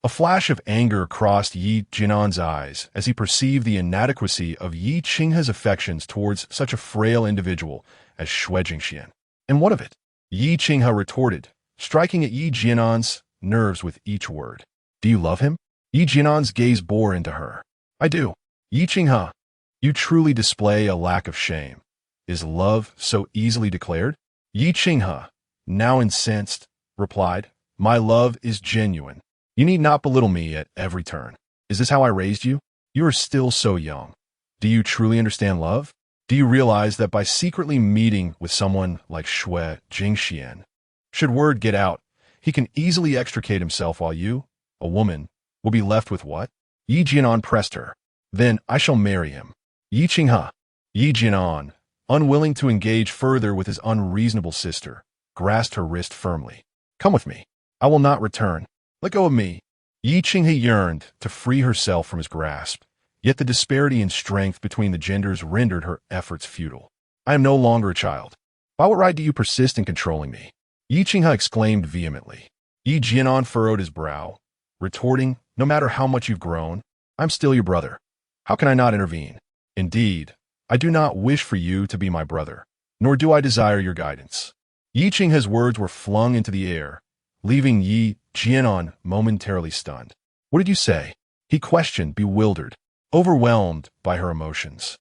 A flash of anger crossed Yi Jianan's eyes as he perceived the inadequacy of Yi Qinghe's affections towards such a frail individual as Shui Jingxian. And what of it? Yi Qinghe retorted, striking at Yi Jianan's nerves with each word. Do you love him? Yi Jianan's gaze bore into her. I do. Yi Qinghe, you truly display a lack of shame. Is love so easily declared? Yi Qinghe, now incensed, replied, My love is genuine. You need not belittle me at every turn. Is this how I raised you? You are still so young. Do you truly understand love? Do you realize that by secretly meeting with someone like Shui Jingxian, should word get out, he can easily extricate himself while you, a woman, will be left with what? Yi Jianan pressed her. Then I shall marry him. Yi Qinghe. Yi Jianan, unwilling to engage further with his unreasonable sister, grasped her wrist firmly. Come with me. I will not return. Let go of me. Yi Qinghe yearned to free herself from his grasp, yet the disparity in strength between the genders rendered her efforts futile. I am no longer a child. By what right do you persist in controlling me? Yi Qinghe exclaimed vehemently. Yi Jianan furrowed his brow, retorting, No matter how much you've grown, I'm still your brother. How can I not intervene? Indeed, I do not wish for you to be my brother, nor do I desire your guidance. Yi Qinghe's words were flung into the air, leaving Yi Jianan momentarily stunned. What did you say? He questioned, bewildered, overwhelmed by her emotions.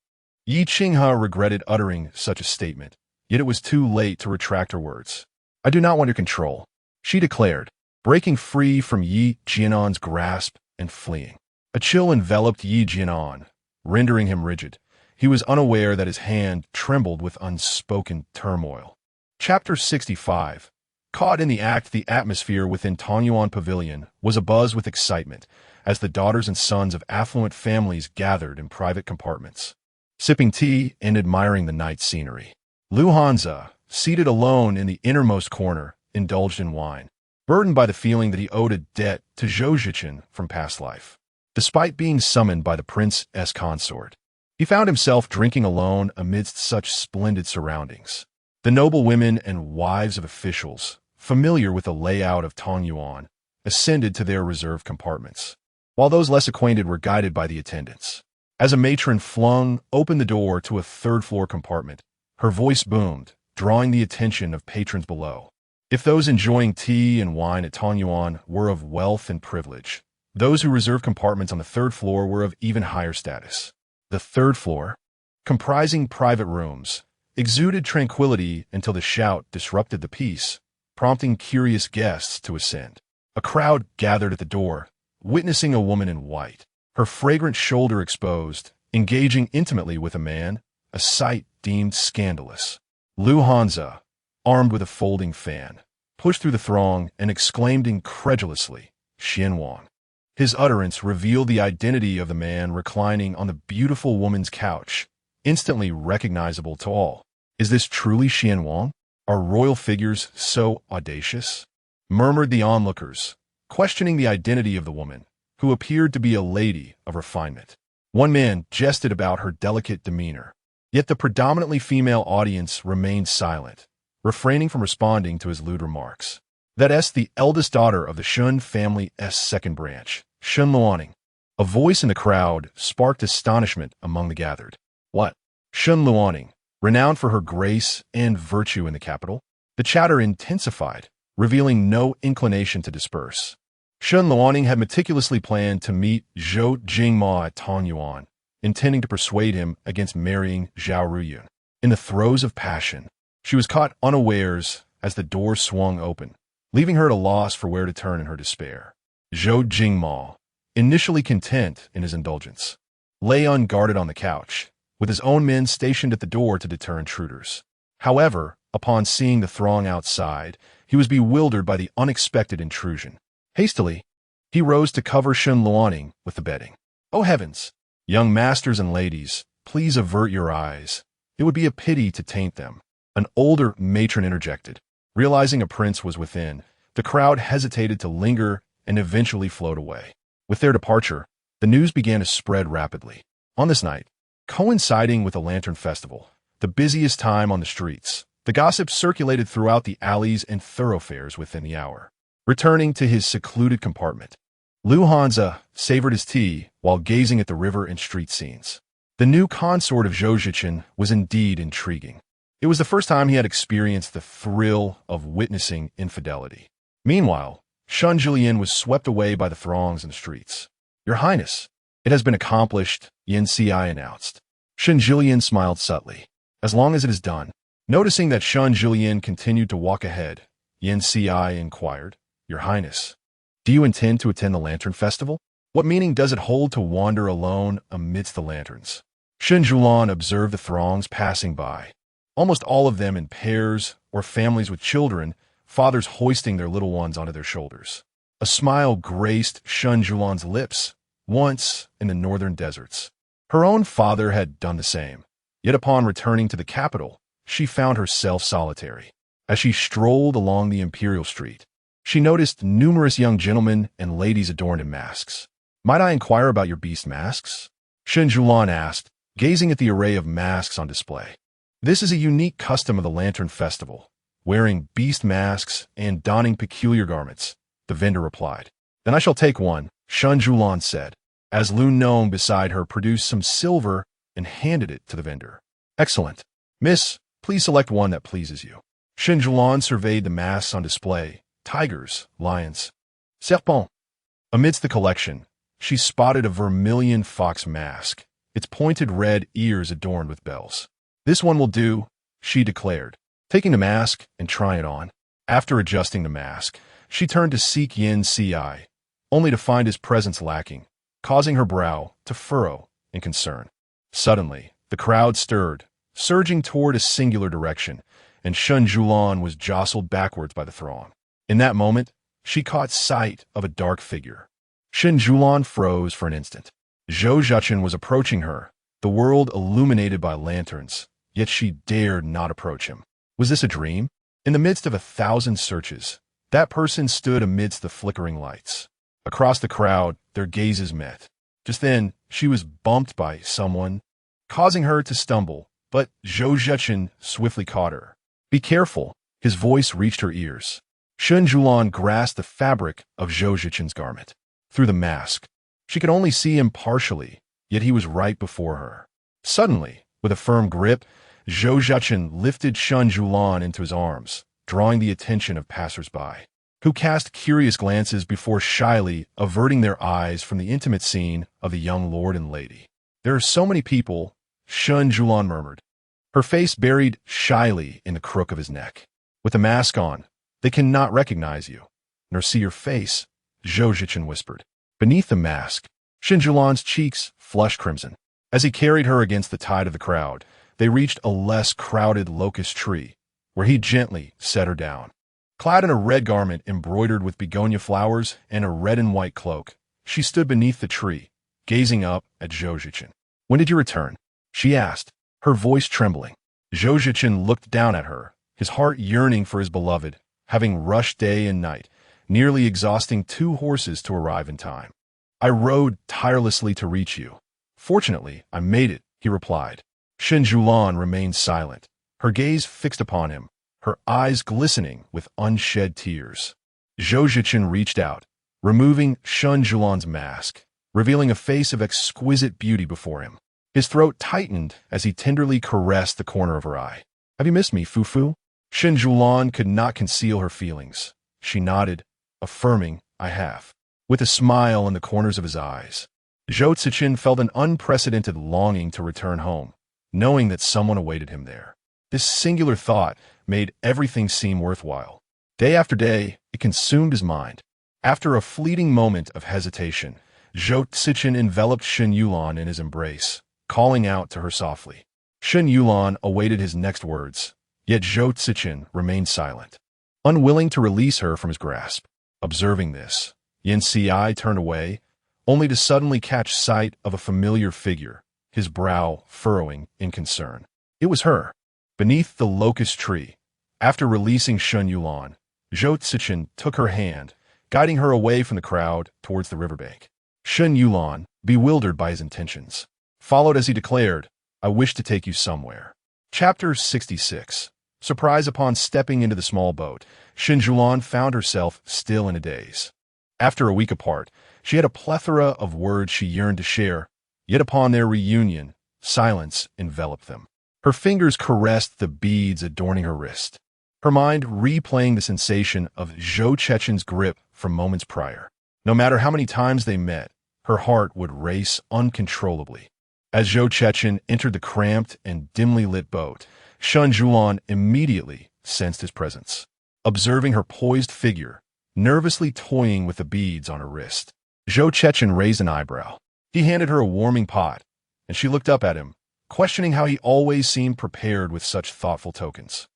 Yi Qinghe regretted uttering such a statement, yet it was too late to retract her words. I do not want your control, she declared, breaking free from Yi Jianan's grasp and fleeing. A chill enveloped Yi Jianan, rendering him rigid. He was unaware that his hand trembled with unspoken turmoil. Chapter 65. Caught in the act, the atmosphere within Tongyuan Pavilion was abuzz with excitement as the daughters and sons of affluent families gathered in private compartments, sipping tea and admiring the night scenery. Lu Hanze, seated alone in the innermost corner, indulged in wine, burdened by the feeling that he owed a debt to Zhou Cechen from past life. Despite being summoned by the prince's consort, he found himself drinking alone amidst such splendid surroundings. The noble women and wives of officials, familiar with the layout of Tongyuan, ascended to their reserved compartments, while those less acquainted were guided by the attendants. As a matron flung open the door to a third-floor compartment, her voice boomed, drawing the attention of patrons below. If those enjoying tea and wine at Tongyuan were of wealth and privilege, those who reserved compartments on the third floor were of even higher status. The third floor, comprising private rooms, exuded tranquility until the shout disrupted the peace, prompting curious guests to ascend. A crowd gathered at the door, witnessing a woman in white, her fragrant shoulder exposed, engaging intimately with a man, a sight deemed scandalous. Lu Hanze, armed with a folding fan, pushed through the throng and exclaimed incredulously, "Shen Siyuan." His utterance revealed the identity of the man reclining on the beautiful woman's couch, instantly recognizable to all. Is this truly Shen Siyuan? Are royal figures so audacious? Murmured the onlookers, questioning the identity of the woman, who appeared to be a lady of refinement. One man jested about her delicate demeanor, yet the predominantly female audience remained silent, refraining from responding to his lewd remarks. That the eldest daughter of the Shen family's second branch, Shen Luaning. A voice in the crowd sparked astonishment among the gathered. What? Shen Luaning, renowned for her grace and virtue in the capital? The chatter intensified, revealing no inclination to disperse. Shen Luaning had meticulously planned to meet Zhou Cechen at Tongyuan, intending to persuade him against marrying Zhao Ruyun. In the throes of passion, she was caught unawares as the door swung open, leaving her at a loss for where to turn in her despair. Zhou Cechen, initially content in his indulgence, lay unguarded on the couch, with his own men stationed at the door to deter intruders. However, upon seeing the throng outside, he was bewildered by the unexpected intrusion. Hastily, he rose to cover Shen Luaning with the bedding. "Oh heavens! Young masters and ladies, please avert your eyes. It would be a pity to taint them," an older matron interjected. Realizing a prince was within, the crowd hesitated to linger and eventually flowed away. With their departure, the news began to spread rapidly. On this night, coinciding with the Lantern Festival, the busiest time on the streets, the gossip circulated throughout the alleys and thoroughfares within the hour. Returning to his secluded compartment, Lu Hanze savored his tea while gazing at the river and street scenes. The new consort of Zhou Cechen was indeed intriguing. It was the first time he had experienced the thrill of witnessing infidelity. Meanwhile, Shen Siyuan was swept away by the throngs in the streets. "Your Highness, it has been accomplished," Yin Ci announced. Shen Siyuan smiled subtly. "As long as it is done." Noticing that Shen Siyuan continued to walk ahead, Yin Ci inquired, "Your Highness, do you intend to attend the Lantern Festival? What meaning does it hold to wander alone amidst the lanterns?" Shen Siyuan observed the throngs passing by, almost all of them in pairs or families with children, fathers hoisting their little ones onto their shoulders. A smile graced Shen Siyuan's lips, once in the northern deserts. Her own father had done the same, yet upon returning to the capital, she found herself solitary. As she strolled along the imperial street, she noticed numerous young gentlemen and ladies adorned in masks. "Might I inquire about your beast masks?" Shen Siyuan asked, gazing at the array of masks on display. "This is a unique custom of the Lantern Festival, wearing beast masks and donning peculiar garments," the vendor replied. "Then I shall take one," Shen Siyuan said, as Lu Nong beside her produced some silver and handed it to the vendor. "Excellent. Miss, please select one that pleases you." Shen Siyuan surveyed the masks on display: tigers, lions, serpents. Amidst the collection, she spotted a vermilion fox mask, its pointed red ears adorned with bells. "This one will do," she declared, taking the mask and trying it on. After adjusting the mask, she turned to seek Yin Ci, only to find his presence lacking, causing her brow to furrow in concern. Suddenly, the crowd stirred, surging toward a singular direction, and Shen Siyuan was jostled backwards by the throng. In that moment, she caught sight of a dark figure. Shen Siyuan froze for an instant. Zhou Cechen was approaching her, the world illuminated by lanterns, yet she dared not approach him. Was this a dream? In the midst of 1,000 searches, that person stood amidst the flickering lights. Across the crowd, their gazes met. Just then, she was bumped by someone, causing her to stumble, but Zhou Cechen swiftly caught her. "Be careful," his voice reached her ears. Shen Siyuan grasped the fabric of Zhou Cechen's garment. Through the mask, she could only see him partially, yet he was right before her. Suddenly, with a firm grip, Zhou Cechen lifted Shen Siyuan into his arms, drawing the attention of passers-by, who cast curious glances before shyly averting their eyes from the intimate scene of the young lord and lady. "There are so many people," Shen Siyuan murmured, her face buried shyly in the crook of his neck. "With the mask on, they cannot recognize you, nor see your face," Zhou Cechen whispered. Beneath the mask, Shen Siyuan's cheeks flushed crimson. As he carried her against the tide of the crowd, they reached a less crowded locust tree, where he gently set her down. Clad in a red garment embroidered with begonia flowers and a red and white cloak, she stood beneath the tree, gazing up at Zhou Cechen. "When did you return?" she asked, her voice trembling. Zhou Cechen looked down at her, his heart yearning for his beloved, having rushed day and night, nearly exhausting 2 horses to arrive in time. "I rode tirelessly to reach you. Fortunately, I made it," he replied. Shen Siyuan remained silent, her gaze fixed upon him, her eyes glistening with unshed tears. Zhou Cechen reached out, removing Shen Siyuan's mask, revealing a face of exquisite beauty before him. His throat tightened as he tenderly caressed the corner of her eye. "Have you missed me, Fufu?" Shen Siyuan could not conceal her feelings. She nodded, affirming, "I have," with a smile in the corners of his eyes. Zhou Cechen felt an unprecedented longing to return home, knowing that someone awaited him there. This singular thought made everything seem worthwhile. Day after day, it consumed his mind. After a fleeting moment of hesitation, Zhou Cechen enveloped Shen Siyuan in his embrace, calling out to her softly. Shen Siyuan awaited his next words, yet Zhou Cechen remained silent, unwilling to release her from his grasp. Observing this, Yin Si turned away, only to suddenly catch sight of a familiar figure, his brow furrowing in concern. It was her. Beneath the locust tree, after releasing Shen Siyuan, Zhou Cechen took her hand, guiding her away from the crowd towards the riverbank. Shen Siyuan, bewildered by his intentions, followed as he declared, "I wish to take you somewhere." Chapter 66. Surprise upon stepping into the small boat, Shen Siyuan found herself still in a daze. After a week apart, she had a plethora of words she yearned to share, yet upon their reunion, silence enveloped them. Her fingers caressed the beads adorning her wrist, her mind replaying the sensation of Zhou Cechen's grip from moments prior. No matter how many times they met, her heart would race uncontrollably. As Zhou Cechen entered the cramped and dimly lit boat, Shen Siyuan immediately sensed his presence. Observing her poised figure, nervously toying with the beads on her wrist, Zhou Cechen raised an eyebrow. He handed her a warming pot, and she looked up at him, questioning how he always seemed prepared with such thoughtful tokens.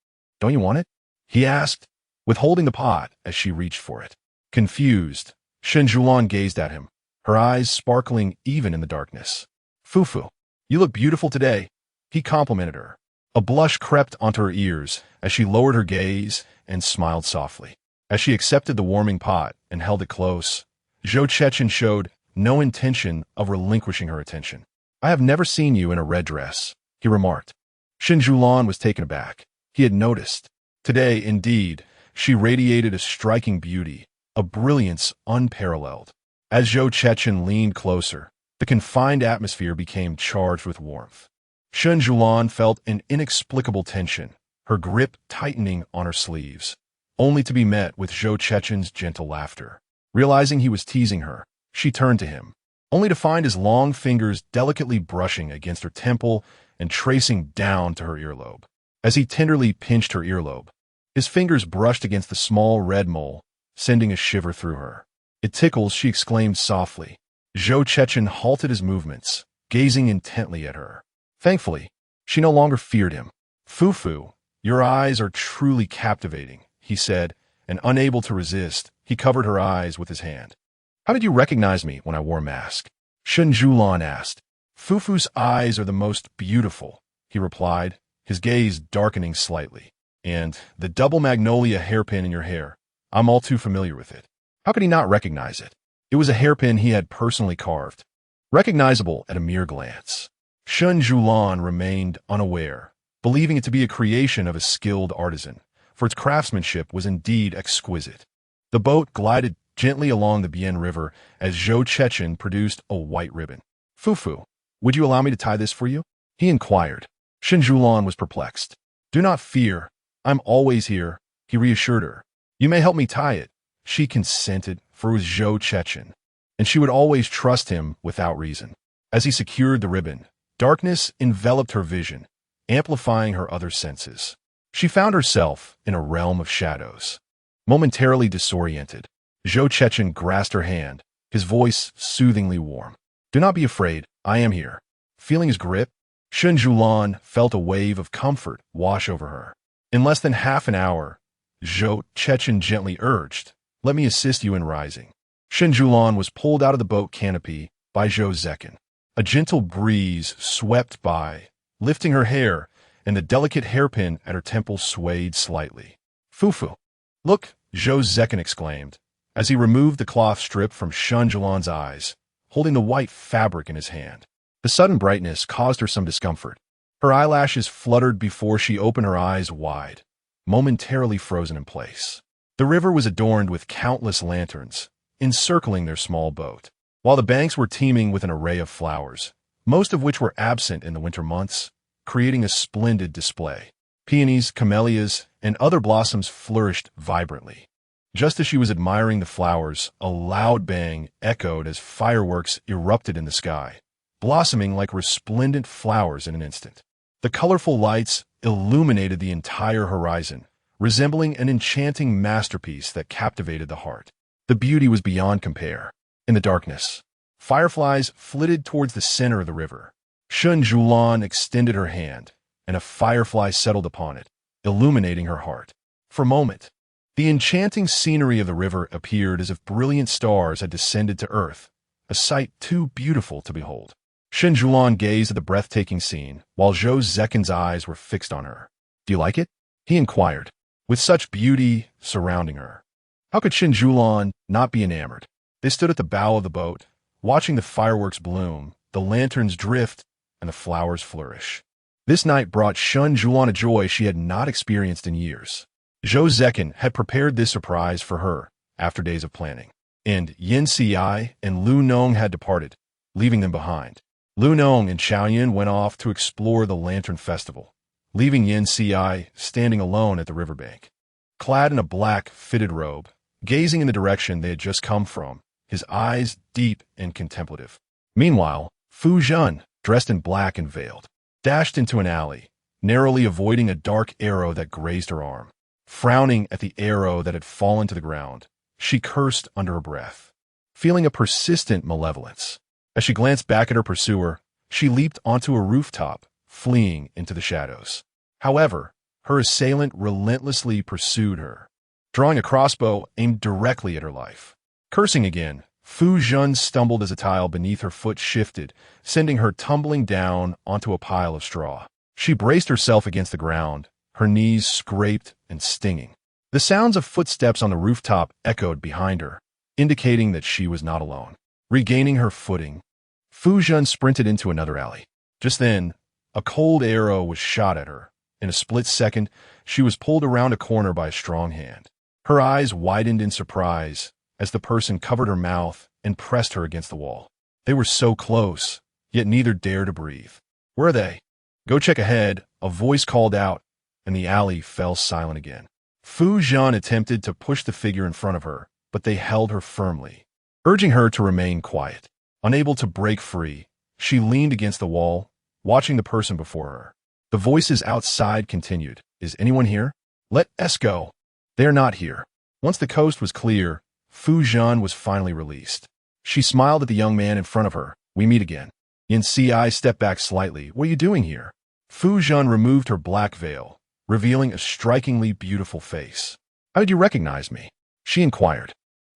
"Don't you want it?" he asked, withholding the pot as she reached for it. Confused, Shen Siyuan gazed at him, her eyes sparkling even in the darkness. "Fufu, you look beautiful today," he complimented her. A blush crept onto her ears as she lowered her gaze and smiled softly. As she accepted the warming pot and held it close, Zhou Cechen showed no intention of relinquishing her attention. "I have never seen you in a red dress," he remarked. Shen Siyuan was taken aback. He had noticed. Today, indeed, she radiated a striking beauty, a brilliance unparalleled. As Zhou Cechen leaned closer, the confined atmosphere became charged with warmth. Shen Siyuan felt an inexplicable tension, her grip tightening on her sleeves, only to be met with Zhou Cechen's gentle laughter. Realizing he was teasing her, she turned to him, only to find his long fingers delicately brushing against her temple and tracing down to her earlobe. As he tenderly pinched her earlobe, his fingers brushed against the small red mole, sending a shiver through her. "It tickles," she exclaimed softly. Zhou Cechen halted his movements, gazing intently at her. Thankfully, she no longer feared him. "Fufu, "Your eyes are truly captivating," he said, and unable to resist, he covered her eyes with his hand. "How did you recognize me when I wore a mask?" Shen Siyuan asked. "Fufu's eyes are the most beautiful," he replied, his gaze darkening slightly. "And the double magnolia hairpin in your hair, I'm all too familiar with it." How could he not recognize it? It was a hairpin he had personally carved, recognizable at a mere glance. Shen Siyuan remained unaware, believing it to be a creation of a skilled artisan, for its craftsmanship was indeed exquisite. The boat glided gently along the Bian River as Zhou Cechen produced a white ribbon. "Fufu, would you allow me to tie this for you?" he inquired. Shen Siyuan was perplexed. "Do not fear. I'm always here," he reassured her. "You may help me tie it." She consented, for it was Zhou Cechen, and she would always trust him without reason. As he secured the ribbon, darkness enveloped her vision, amplifying her other senses. She found herself in a realm of shadows. Momentarily disoriented, Zhou Cechen grasped her hand, his voice soothingly warm. "Do not be afraid, I am here." Feeling his grip, Shen Siyuan felt a wave of comfort wash over her. In less than half an hour, Zhou Cechen gently urged, "Let me assist you in rising." Shen Siyuan was pulled out of the boat canopy by Zhou Cechen. A gentle breeze swept by, lifting her hair, and the delicate hairpin at her temple swayed slightly. "Fufu, look!" Zhou Cechen exclaimed, as he removed the cloth strip from Shen Siyuan's eyes, holding the white fabric in his hand. The sudden brightness caused her some discomfort. Her eyelashes fluttered before she opened her eyes wide, momentarily frozen in place. The river was adorned with countless lanterns, encircling their small boat, while the banks were teeming with an array of flowers, most of which were absent in the winter months, creating a splendid display. Peonies, camellias, and other blossoms flourished vibrantly. Just as she was admiring the flowers, a loud bang echoed as fireworks erupted in the sky, blossoming like resplendent flowers in an instant. The colorful lights illuminated the entire horizon, resembling an enchanting masterpiece that captivated the heart. The beauty was beyond compare. In the darkness, fireflies flitted towards the center of the river. Shen Siyuan extended her hand, and a firefly settled upon it, illuminating her heart. For a moment, the enchanting scenery of the river appeared as if brilliant stars had descended to earth, a sight too beautiful to behold. Shen Siyuan gazed at the breathtaking scene, while Zhou Cechen's eyes were fixed on her. "Do you like it?" he inquired, with such beauty surrounding her. How could Shen Siyuan not be enamored? They stood at the bow of the boat, watching the fireworks bloom, the lanterns drift, and the flowers flourish. This night brought Shen Siyuan a joy she had not experienced in years. Zhou Cechen had prepared this surprise for her after days of planning, and Yin Siyai and Lu Nong had departed, leaving them behind. Lu Nong and Xiaoyan went off to explore the Lantern Festival, leaving Yin Siyai standing alone at the riverbank. Clad in a black, fitted robe, gazing in the direction they had just come from, his eyes deep and contemplative. Meanwhile, Fu Zhen, dressed in black and veiled, dashed into an alley, narrowly avoiding a dark arrow that grazed her arm. Frowning at the arrow that had fallen to the ground, she cursed under her breath, feeling a persistent malevolence. As she glanced back at her pursuer, she leaped onto a rooftop, fleeing into the shadows. However, her assailant relentlessly pursued her, drawing a crossbow aimed directly at her life. Cursing again, Fu Zhen stumbled as a tile beneath her foot shifted, sending her tumbling down onto a pile of straw. She braced herself against the ground, her knees scraped and stinging. The sounds of footsteps on the rooftop echoed behind her, indicating that she was not alone. Regaining her footing, Fu Zhen sprinted into another alley. Just then, a cold arrow was shot at her. In a split second, she was pulled around a corner by a strong hand. Her eyes widened in surprise as the person covered her mouth and pressed her against the wall. They were so close, yet neither dared to breathe. "Where are they?" "Go check ahead," a voice called out, and the alley fell silent again. Fu Zhen attempted to push the figure in front of her, but they held her firmly, urging her to remain quiet. Unable to break free, she leaned against the wall, watching the person before her. The voices outside continued, "Is anyone here? Let us go." "They are not here." Once the coast was clear, Fu Zhen was finally released. She smiled at the young man in front of her. "We meet again." Yin Ci stepped back slightly. "What are you doing here?" Fu Zhen removed her black veil, revealing a strikingly beautiful face. "How did you recognize me?" she inquired.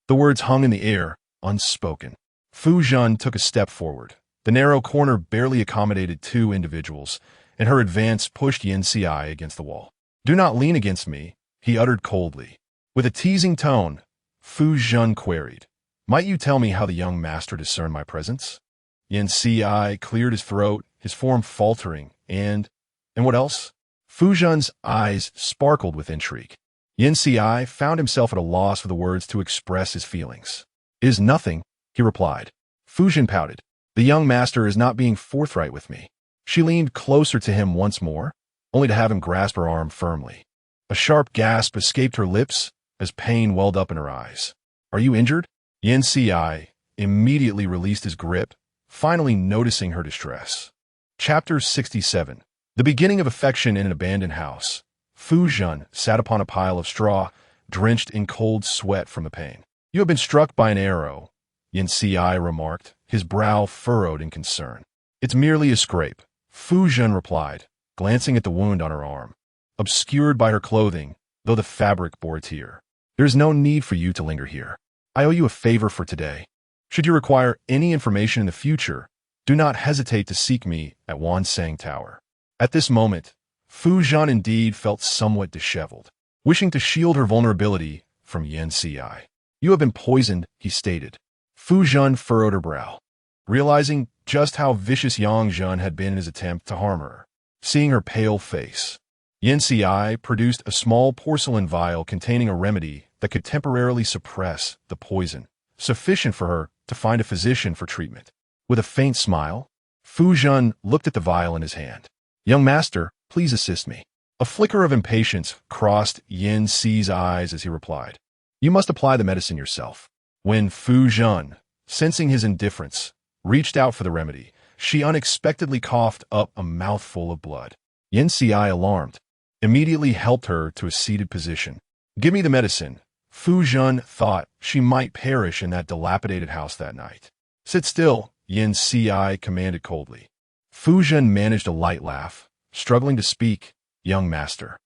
The words hung in the air, unspoken. Fu Zhen took a step forward. The narrow corner barely accommodated two individuals, and her advance pushed Yin Xi against the wall. "Do not lean against me," he uttered coldly. With a teasing tone, Fu Zhen queried, "Might you tell me how the young master discerned my presence?" Yin Xi cleared his throat, his form faltering, and what else? Fu Zhen's eyes sparkled with intrigue. Yin Xi found himself at a loss for the words to express his feelings. "It is nothing," he replied. Fu Zhen pouted. "The young master is not being forthright with me." She leaned closer to him once more, only to have him grasp her arm firmly. A sharp gasp escaped her lips as pain welled up in her eyes. "Are you injured?" Yin Xi immediately released his grip, finally noticing her distress. Chapter 67. The beginning of affection in an abandoned house. Fu Zhen sat upon a pile of straw, drenched in cold sweat from the pain. "You have been struck by an arrow," Yin Xi remarked, his brow furrowed in concern. "It's merely a scrape," Fu Zhen replied, glancing at the wound on her arm. Obscured by her clothing, though the fabric bore a tear. "There is no need for you to linger here. I owe you a favor for today. Should you require any information in the future, do not hesitate to seek me at Wansang Tower." At this moment, Fu Zhen indeed felt somewhat disheveled, wishing to shield her vulnerability from Yin Xi. "You have been poisoned," he stated. Fu Zhen furrowed her brow, realizing just how vicious Yang Zhen had been in his attempt to harm her. Seeing her pale face, Yin Xi produced a small porcelain vial containing a remedy that could temporarily suppress the poison, sufficient for her to find a physician for treatment. With a faint smile, Fu Zhen looked at the vial in his hand. "Young master, please assist me." A flicker of impatience crossed Yin Xi's eyes as he replied, "You must apply the medicine yourself." When Fu Zhen, sensing his indifference, reached out for the remedy, she unexpectedly coughed up a mouthful of blood. Yin Xi, alarmed, immediately helped her to a seated position. "Give me the medicine." Fu Zhen thought she might perish in that dilapidated house that night. "Sit still," Yin Xi commanded coldly. Fu Zhen managed a light laugh, struggling to speak. "Young master,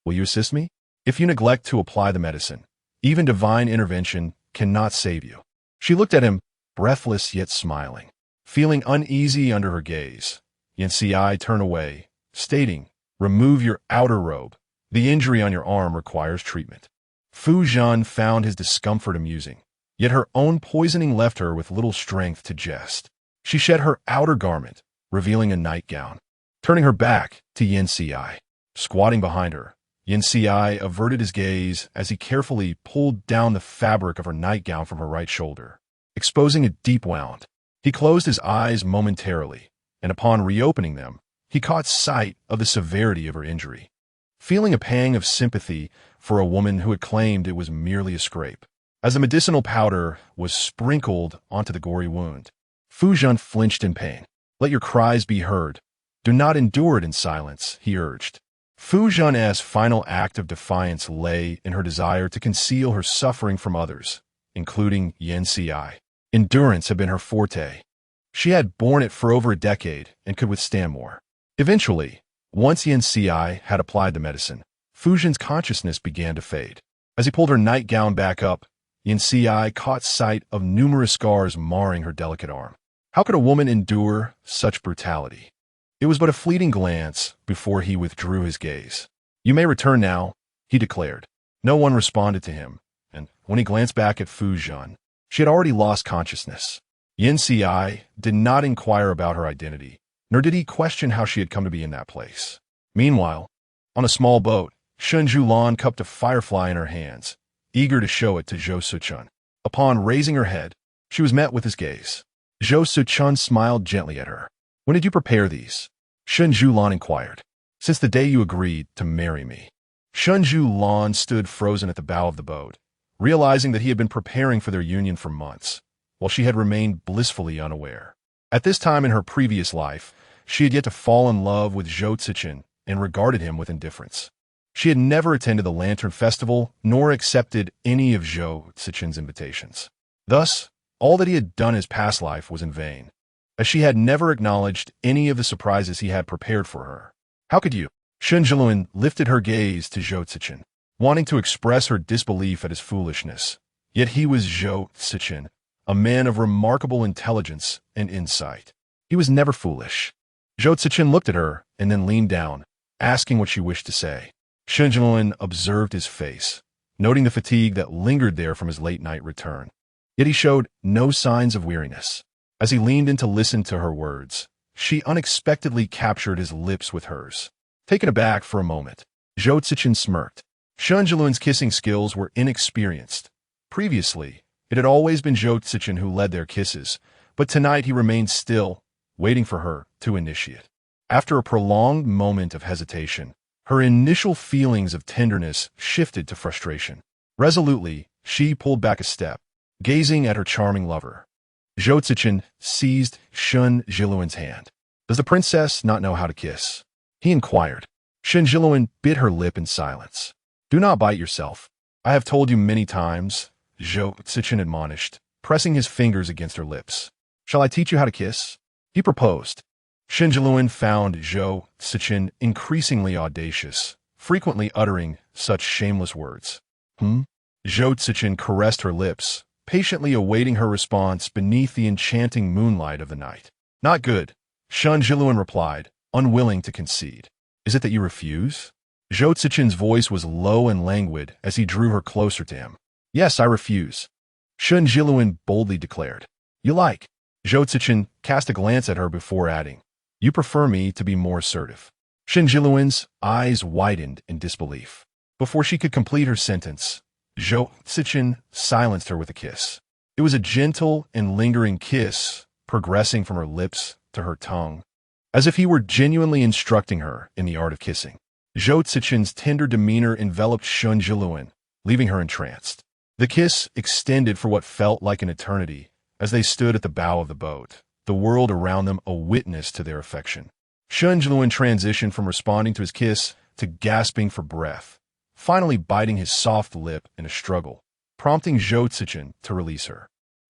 will you assist me? If you neglect to apply the medicine, even divine intervention cannot save you." She looked at him, breathless yet smiling. Feeling uneasy under her gaze, Yin Xi turned away, stating, "Remove your outer robe. The injury on your arm requires treatment." Fu Zhen found his discomfort amusing, yet her own poisoning left her with little strength to jest. She shed her outer garment, revealing a nightgown. Turning her back to Yin Xi, squatting behind her, Yin Xi averted his gaze as he carefully pulled down the fabric of her nightgown from her right shoulder, exposing a deep wound. He closed his eyes momentarily, and upon reopening them, he caught sight of the severity of her injury. Feeling a pang of sympathy for a woman who had claimed it was merely a scrape, as the medicinal powder was sprinkled onto the gory wound, Fu Zhen flinched in pain. "Let your cries be heard. Do not endure it in silence," he urged. Fu Zhen's final act of defiance lay in her desire to conceal her suffering from others, including Yin Xi. Endurance had been her forte. She had borne it for over a decade and could withstand more. Eventually, once Yin Xi had applied the medicine, Fu Zhen's consciousness began to fade. As he pulled her nightgown back up, Yin Xi caught sight of numerous scars marring her delicate arm. How could a woman endure such brutality? It was but a fleeting glance before he withdrew his gaze. "You may return now," he declared. No one responded to him, and when he glanced back at Fu Zhen, she had already lost consciousness. Yin Xi did not inquire about her identity, nor did he question how she had come to be in that place. Meanwhile, on a small boat, Shen Siyuan cupped a firefly in her hands, eager to show it to Zhou Cechen. Upon raising her head, she was met with his gaze. Zhou Cechen smiled gently at her. "When did you prepare these?" Shen Siyuan inquired. "Since the day you agreed to marry me." Shen Siyuan stood frozen at the bow of the boat, realizing that he had been preparing for their union for months, while she had remained blissfully unaware. At this time in her previous life, she had yet to fall in love with Zhou Cechen and regarded him with indifference. She had never attended the Lantern Festival nor accepted any of Zhou Cechen's invitations. Thus, all that he had done in his past life was in vain, as she had never acknowledged any of the surprises he had prepared for her. "How could you?" Shen Siyuan lifted her gaze to Zhou Cechen, wanting to express her disbelief at his foolishness. Yet he was Zhou Cechen, a man of remarkable intelligence and insight. He was never foolish. Zhou Cechen looked at her and then leaned down, asking what she wished to say. Shen Siyuan observed his face, noting the fatigue that lingered there from his late-night return. Yet he showed no signs of weariness. As he leaned in to listen to her words, she unexpectedly captured his lips with hers. Taken aback for a moment, Zhou Cechen smirked. Shen Siyuan's kissing skills were inexperienced. Previously, it had always been Zhou Cechen who led their kisses, but tonight he remained still, waiting for her to initiate. After a prolonged moment of hesitation, her initial feelings of tenderness shifted to frustration. Resolutely, she pulled back a step, gazing at her charming lover. Zhou Cechen seized Shen Siyuan's hand. "Does the princess not know how to kiss?" he inquired. Shen Siyuan bit her lip in silence. "Do not bite yourself. I have told you many times," Zhou Cechen admonished, pressing his fingers against her lips. "Shall I teach you how to kiss?" he proposed. Shen Siyuan found Zhou Cechen increasingly audacious, frequently uttering such shameless words. Zhou Cechen caressed her lips, patiently awaiting her response beneath the enchanting moonlight of the night. "Not good," Shen Siyuan replied, unwilling to concede. "Is it that you refuse?" Zhou Cechen's voice was low and languid as he drew her closer to him. "Yes, I refuse," Shen Siyuan boldly declared. "You like?" Zhou Cechen cast a glance at her before adding, "You prefer me to be more assertive." Shen Siyuan's eyes widened in disbelief. Before she could complete her sentence, Zhou Cechen silenced her with a kiss. It was a gentle and lingering kiss, progressing from her lips to her tongue, as if he were genuinely instructing her in the art of kissing. Zhou Cechen's tender demeanor enveloped Shen Siyuan, leaving her entranced. The kiss extended for what felt like an eternity as they stood at the bow of the boat, the world around them a witness to their affection. Shen Siyuan transitioned from responding to his kiss to gasping for breath, finally biting his soft lip in a struggle, prompting Zhou Cechen to release her.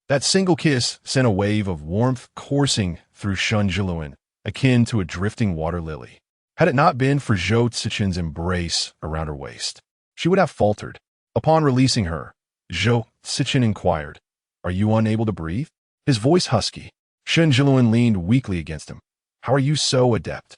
That single kiss sent a wave of warmth coursing through Shen Siyuan, akin to a drifting water lily. Had it not been for Zhou Cechen's embrace around her waist, she would have faltered. Upon releasing her, Zhou Cechen inquired, "Are you unable to breathe?" His voice husky. Shen Siyuan leaned weakly against him. "How are you so adept?"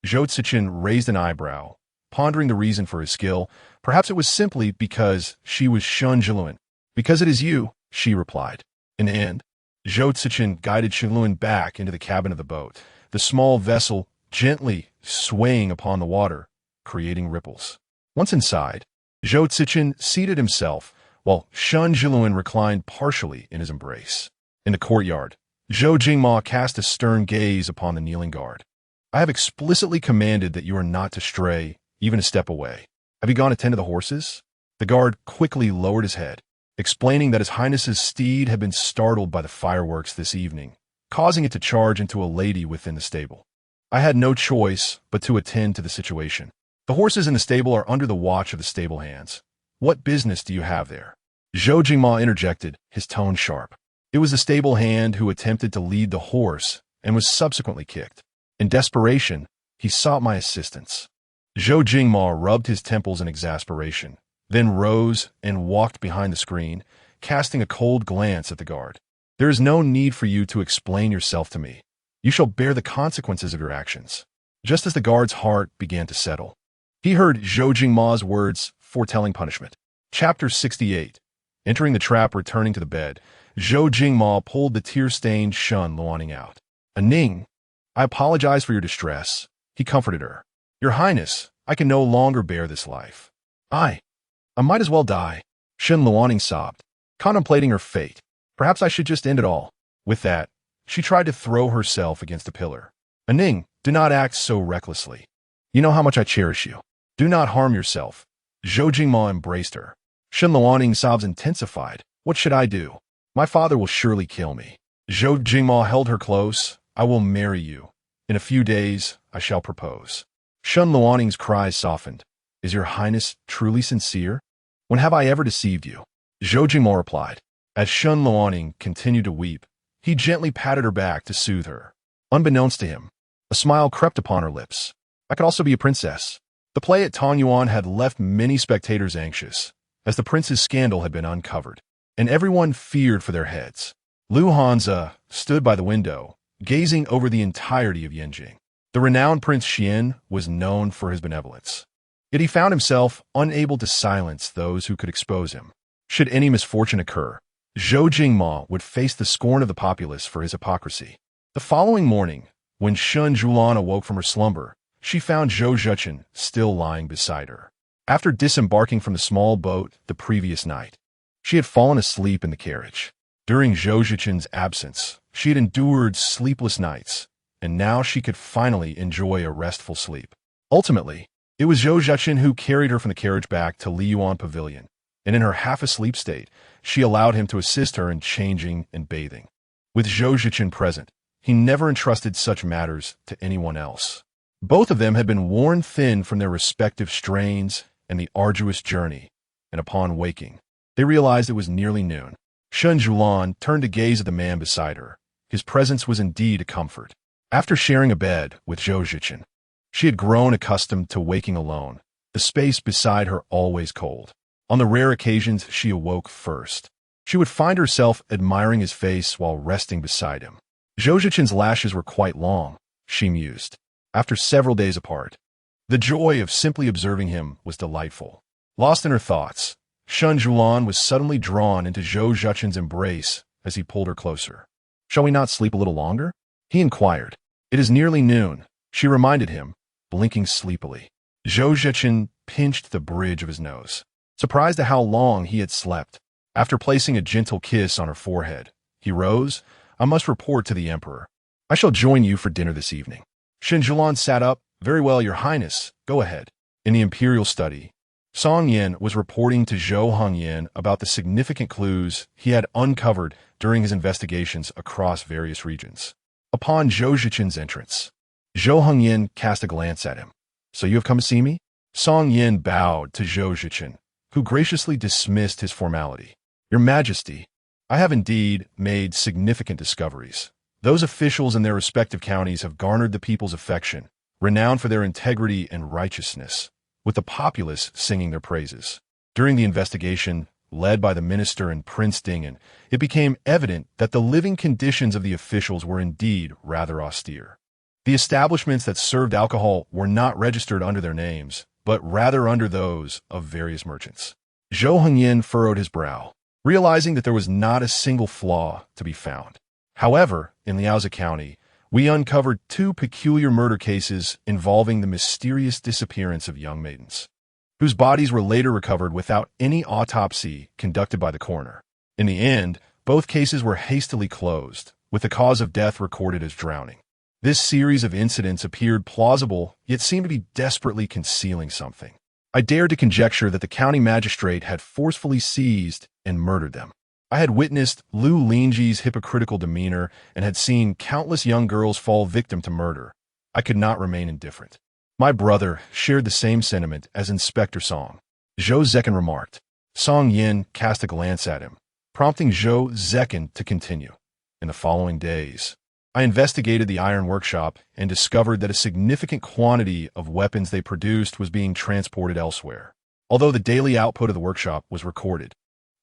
Zhou Cechen raised an eyebrow, pondering the reason for his skill. Perhaps it was simply because she was Shen Siyuan. "Because it is you," she replied. In the end, Zhou Cechen guided Shen Siyuan back into the cabin of the boat, the small vessel gently swaying upon the water, creating ripples. Once inside, Zhou Cechen seated himself, while Shen Siyuan reclined partially in his embrace. In the courtyard, Zhou Jingma cast a stern gaze upon the kneeling guard. "I have explicitly commanded that you are not to stray, even a step away. Have you gone to tend to the horses?" The guard quickly lowered his head, explaining that His Highness's steed had been startled by the fireworks this evening, causing it to charge into a lady within the stable. "I had no choice but to attend to the situation. The horses in the stable are under the watch of the stable hands. What business do you have there?" Zhou Jingma interjected, his tone sharp. It was the stable hand who attempted to lead the horse and was subsequently kicked. In desperation, he sought my assistance. Zhou Jingma rubbed his temples in exasperation, then rose and walked behind the screen, casting a cold glance at the guard. "There is no need for you to explain yourself to me. You shall bear the consequences of your actions." Just as the guard's heart began to settle, he heard Zhou Jingma's words foretelling punishment. Chapter 68. Entering the trap, returning to the bed, Zhou Jingma pulled the tear-stained Shen Luaning out. "Ning, I apologize for your distress," he comforted her. "Your Highness, I can no longer bear this life. I might as well die." Shen Luaning sobbed, contemplating her fate. "Perhaps I should just end it all." With that, she tried to throw herself against a pillar. "Ning, do not act so recklessly. You know how much I cherish you. Do not harm yourself." Zhou Jingma embraced her. Shen Luaning's sobs intensified. "What should I do? My father will surely kill me." Zhou Jingma held her close. "I will marry you. In a few days, I shall propose." Shen Luaning's cries softened. "Is your Highness truly sincere? When have I ever deceived you?" Zhou Jingma replied. As Shen Luaning continued to weep, he gently patted her back to soothe her. Unbeknownst to him, a smile crept upon her lips. "I could also be a princess." The play at Tongyuan had left many spectators anxious, as the prince's scandal had been uncovered, and everyone feared for their heads. Lu Hanze stood by the window, gazing over the entirety of Yanjing. The renowned Prince Xian was known for his benevolence. Yet he found himself unable to silence those who could expose him. Should any misfortune occur, Zhou Jingma would face the scorn of the populace for his hypocrisy. The following morning, when Shen Siyuan awoke from her slumber, she found Zhou Cechen still lying beside her. After disembarking from the small boat the previous night, she had fallen asleep in the carriage. During Zhou Cechen's absence, she had endured sleepless nights, and now she could finally enjoy a restful sleep. Ultimately, it was Zhou Cechen who carried her from the carriage back to Liyuan Pavilion, and in her half-asleep state, she allowed him to assist her in changing and bathing. With Zhou Cechen present, he never entrusted such matters to anyone else. Both of them had been worn thin from their respective strains and the arduous journey, and upon waking, they realized it was nearly noon. Shen Siyuan turned to gaze at the man beside her. His presence was indeed a comfort. After sharing a bed with Zhou Cechen, she had grown accustomed to waking alone, the space beside her always cold. On the rare occasions she awoke first, she would find herself admiring his face while resting beside him. Zhou Cechen's lashes were quite long, she mused. After several days apart, the joy of simply observing him was delightful. Lost in her thoughts, Shen Siyuan was suddenly drawn into Zhou Cechen's embrace as he pulled her closer. "Shall we not sleep a little longer?" he inquired. "It is nearly noon," she reminded him, blinking sleepily. Zhou Cechen pinched the bridge of his nose, surprised at how long he had slept. After placing a gentle kiss on her forehead, he rose. "I must report to the emperor. I shall join you for dinner this evening." Shen Siyuan sat up. "Very well, your highness. Go ahead." In the imperial study, Song Yin was reporting to Zhou Hongyan about the significant clues he had uncovered during his investigations across various regions. Upon Zhou Cechen's entrance, Zhou Hongyan cast a glance at him. "So you have come to see me?" Song Yin bowed to Zhou Cechen, who graciously dismissed his formality. "Your Majesty, I have indeed made significant discoveries. Those officials in their respective counties have garnered the people's affection, renowned for their integrity and righteousness, with the populace singing their praises. During the investigation, led by the minister and Prince Dingen, it became evident that the living conditions of the officials were indeed rather austere. The establishments that served alcohol were not registered under their names, but rather under those of various merchants." Zhou Hongyan furrowed his brow, realizing that there was not a single flaw to be found. However, in Liaozi County, we uncovered two peculiar murder cases involving the mysterious disappearance of young maidens, whose bodies were later recovered without any autopsy conducted by the coroner. In the end, both cases were hastily closed, with the cause of death recorded as drowning. This series of incidents appeared plausible, yet seemed to be desperately concealing something. I dared to conjecture that the county magistrate had forcefully seized and murdered them. I had witnessed Lu Lingji's hypocritical demeanor and had seen countless young girls fall victim to murder. I could not remain indifferent. My brother shared the same sentiment as Inspector Song, Zhou Cechen remarked. Song Yin cast a glance at him, prompting Zhou Cechen to continue. In the following days, I investigated the iron workshop and discovered that a significant quantity of weapons they produced was being transported elsewhere. Although the daily output of the workshop was recorded,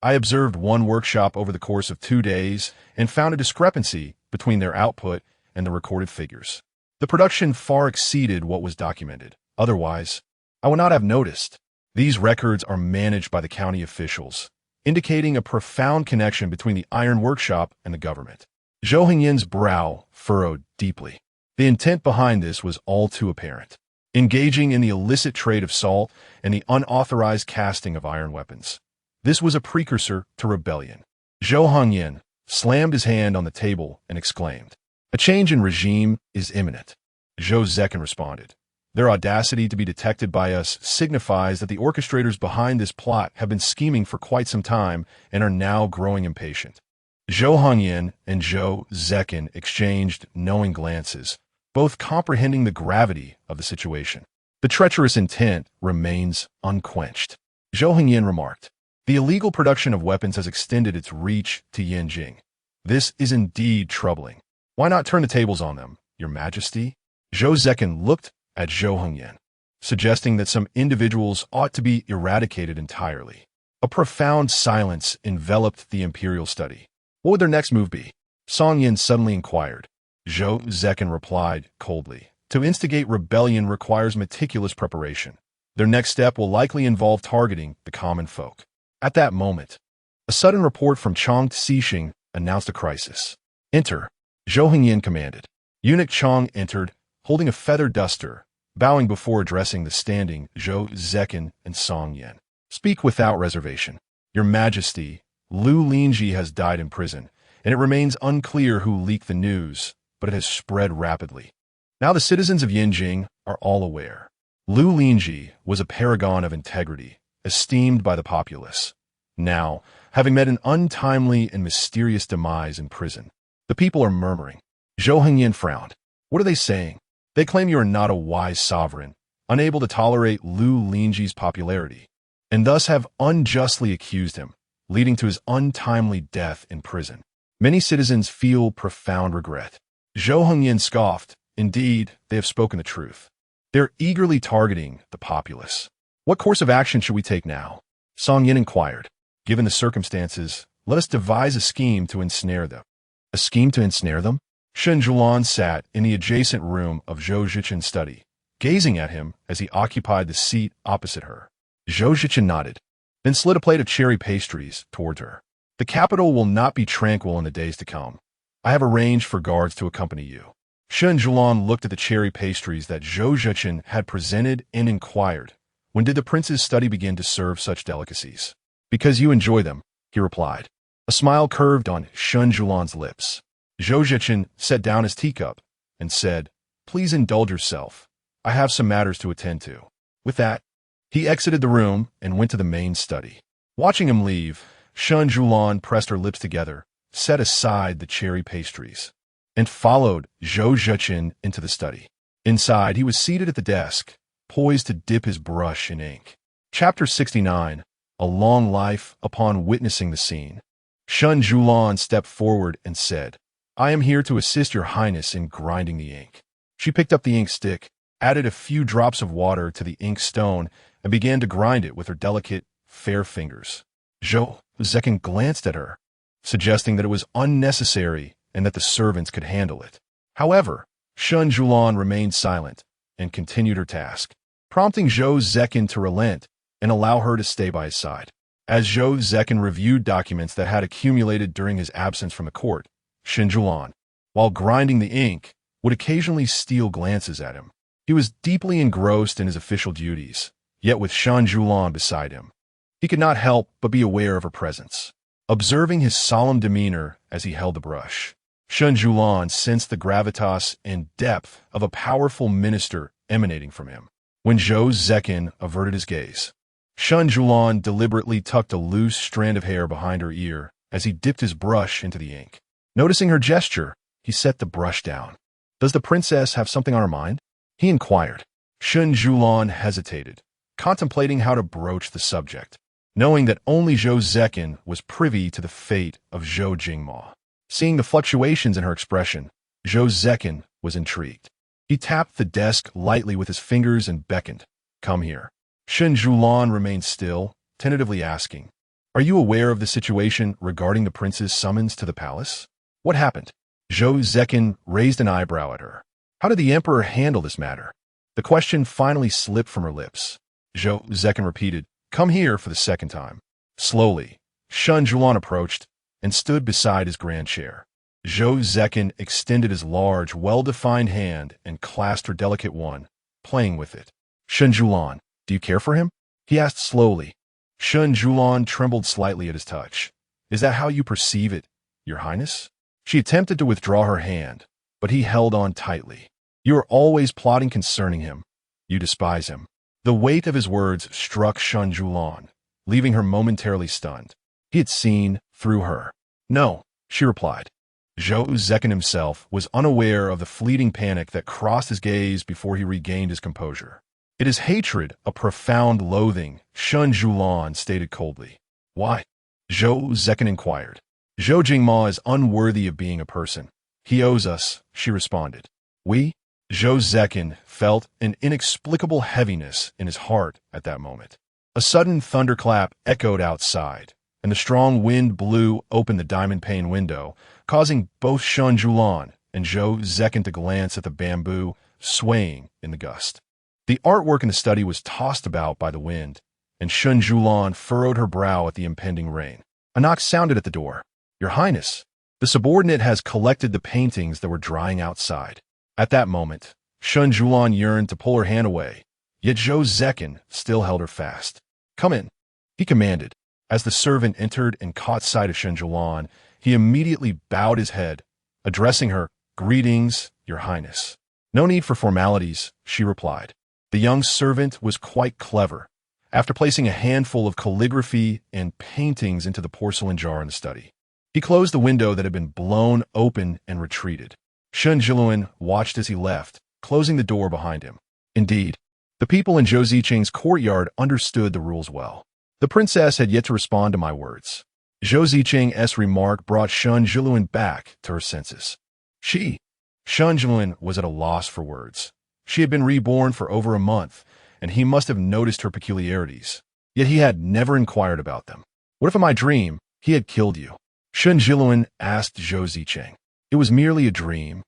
I observed one workshop over the course of 2 days and found a discrepancy between their output and the recorded figures. The production far exceeded what was documented. Otherwise, I would not have noticed. These records are managed by the county officials, indicating a profound connection between the iron workshop and the government. Zhou Hongyan's brow furrowed deeply. The intent behind this was all too apparent. Engaging in the illicit trade of salt and the unauthorized casting of iron weapons. This was a precursor to rebellion. Zhou Hongyan slammed his hand on the table and exclaimed, "A change in regime is imminent." Zhou Cechen responded, "Their audacity to be detected by us signifies that the orchestrators behind this plot have been scheming for quite some time and are now growing impatient." Zhou Hongyan and Zhou Cechen exchanged knowing glances, both comprehending the gravity of the situation. The treacherous intent remains unquenched. Zhou Hongyan remarked, "The illegal production of weapons has extended its reach to Yanjing. This is indeed troubling. Why not turn the tables on them, Your Majesty?" Zhou Cechen looked at Zhou Hongyan. suggesting that some individuals ought to be eradicated entirely. A profound silence enveloped the imperial study. What would their next move be? Song Yin suddenly inquired. Zhou Cechen replied coldly. To instigate rebellion requires meticulous preparation. Their next step will likely involve targeting the common folk. At that moment, a sudden report from Zhou Cechen announced a crisis. Enter, Zhou Yin commanded. Eunuch Chong entered, holding a feather duster, bowing before addressing the standing Zhou Cechen and Song Yin. Speak without reservation. Your Majesty, Lu Lingji has died in prison, and it remains unclear who leaked the news, but it has spread rapidly. Now the citizens of Yinjing are all aware. Lu Lingji was a paragon of integrity, esteemed by the populace. Now, having met an untimely and mysterious demise in prison, the people are murmuring. Zhou Yin frowned. What are they saying? They claim you are not a wise sovereign, unable to tolerate Lu Lingji's popularity, and thus have unjustly accused him, leading to his untimely death in prison. Many citizens feel profound regret. Zhou Yin scoffed. Indeed, they have spoken the truth. They're eagerly targeting the populace. What course of action should we take now? Song Yin inquired. Given the circumstances, let us devise a scheme to ensnare them. A scheme to ensnare them? Shen Siyuan sat in the adjacent room of Zhou Cechen's study, gazing at him as he occupied the seat opposite her. Zhou Cechen nodded, then slid a plate of cherry pastries towards her. The capital will not be tranquil in the days to come. I have arranged for guards to accompany you. Shen Siyuan looked at the cherry pastries that Zhou Cechen had presented and inquired, when did the prince's study begin to serve such delicacies? Because you enjoy them, he replied. A smile curved on Shen Siyuan's lips. Zhou Cechen set down his teacup and said, Please indulge yourself. I have some matters to attend to. With that, he exited the room and went to the main study. Watching him leave, Shen Siyuan pressed her lips together, set aside the cherry pastries, and followed Zhou Cechen into the study. Inside, he was seated at the desk, poised to dip his brush in ink. Chapter 69, A Long Life. Upon witnessing the scene, Shen Siyuan stepped forward and said, I am here to assist your highness in grinding the ink. She picked up the ink stick, added a few drops of water to the ink stone, and began to grind it with her delicate, fair fingers. Zhou Cechen glanced at her, suggesting that it was unnecessary and that the servants could handle it. However, Shen Siyuan remained silent and continued her task, prompting Zhou Cechen to relent and allow her to stay by his side. As Zhou Cechen reviewed documents that had accumulated during his absence from the court, Shen Siyuan, while grinding the ink, would occasionally steal glances at him. He was deeply engrossed in his official duties, yet with Shen Siyuan beside him, he could not help but be aware of her presence. Observing his solemn demeanor as he held the brush, Shen Siyuan sensed the gravitas and depth of a powerful minister emanating from him. When Zhou Cechen averted his gaze, Shen Siyuan deliberately tucked a loose strand of hair behind her ear as he dipped his brush into the ink. Noticing her gesture, he set the brush down. Does the princess have something on her mind? He inquired. Shen Siyuan hesitated, contemplating how to broach the subject, knowing that only Zhou Cechen was privy to the fate of Zhou Jingma. Seeing the fluctuations in her expression, Zhou Cechen was intrigued. He tapped the desk lightly with his fingers and beckoned. Come here. Shen Siyuan remained still, tentatively asking, Are you aware of the situation regarding the prince's summons to the palace? What happened? Zhou Cechen raised an eyebrow at her. How did the emperor handle this matter? The question finally slipped from her lips. Zhou Cechen repeated, Come here for the second time. Slowly, Shen Siyuan approached and stood beside his grand chair. Zhou Cechen extended his large, well-defined hand and clasped her delicate one, playing with it. Shen Siyuan, do you care for him? He asked slowly. Shen Siyuan trembled slightly at his touch. Is that how you perceive it, Your Highness? She attempted to withdraw her hand, but he held on tightly. You are always plotting concerning him. You despise him. The weight of his words struck Shen Siyuan, leaving her momentarily stunned. He had seen through her. No, she replied. Zhou Cechen himself was unaware of the fleeting panic that crossed his gaze before he regained his composure. It is hatred, a profound loathing, Shen Siyuan stated coldly. Why? Zhou Cechen inquired. Zhou Jingma is unworthy of being a person. He owes us, she responded. We? Zhou Cechen felt an inexplicable heaviness in his heart at that moment. A sudden thunderclap echoed outside, and the strong wind blew open the diamond-pane window, causing both Shen Siyuan and Zhou Cechen to glance at the bamboo swaying in the gust. The artwork in the study was tossed about by the wind, and Shen Siyuan furrowed her brow at the impending rain. A knock sounded at the door. "Your Highness." The subordinate has collected the paintings that were drying outside. At that moment, Shen Siyuan yearned to pull her hand away, yet Zhou Cechen still held her fast. "Come in," he commanded. As the servant entered and caught sight of Shen Siyuan, he immediately bowed his head, addressing her, "Greetings, Your Highness." "No need for formalities," she replied. The young servant was quite clever. After placing a handful of calligraphy and paintings into the porcelain jar in the study, he closed the window that had been blown open and retreated. Shen Siyuan watched as he left, closing the door behind him. Indeed, the people in Zhou Cechen's courtyard understood the rules well. The princess had yet to respond to my words. Zhou Cechen's remark brought Shen Siyuan back to her senses. Shen Siyuan was at a loss for words. She had been reborn for over a month, and he must have noticed her peculiarities. Yet he had never inquired about them. "What if in my dream he had killed you?" Shen Siyuan asked Zhou Cechen. It was merely a dream.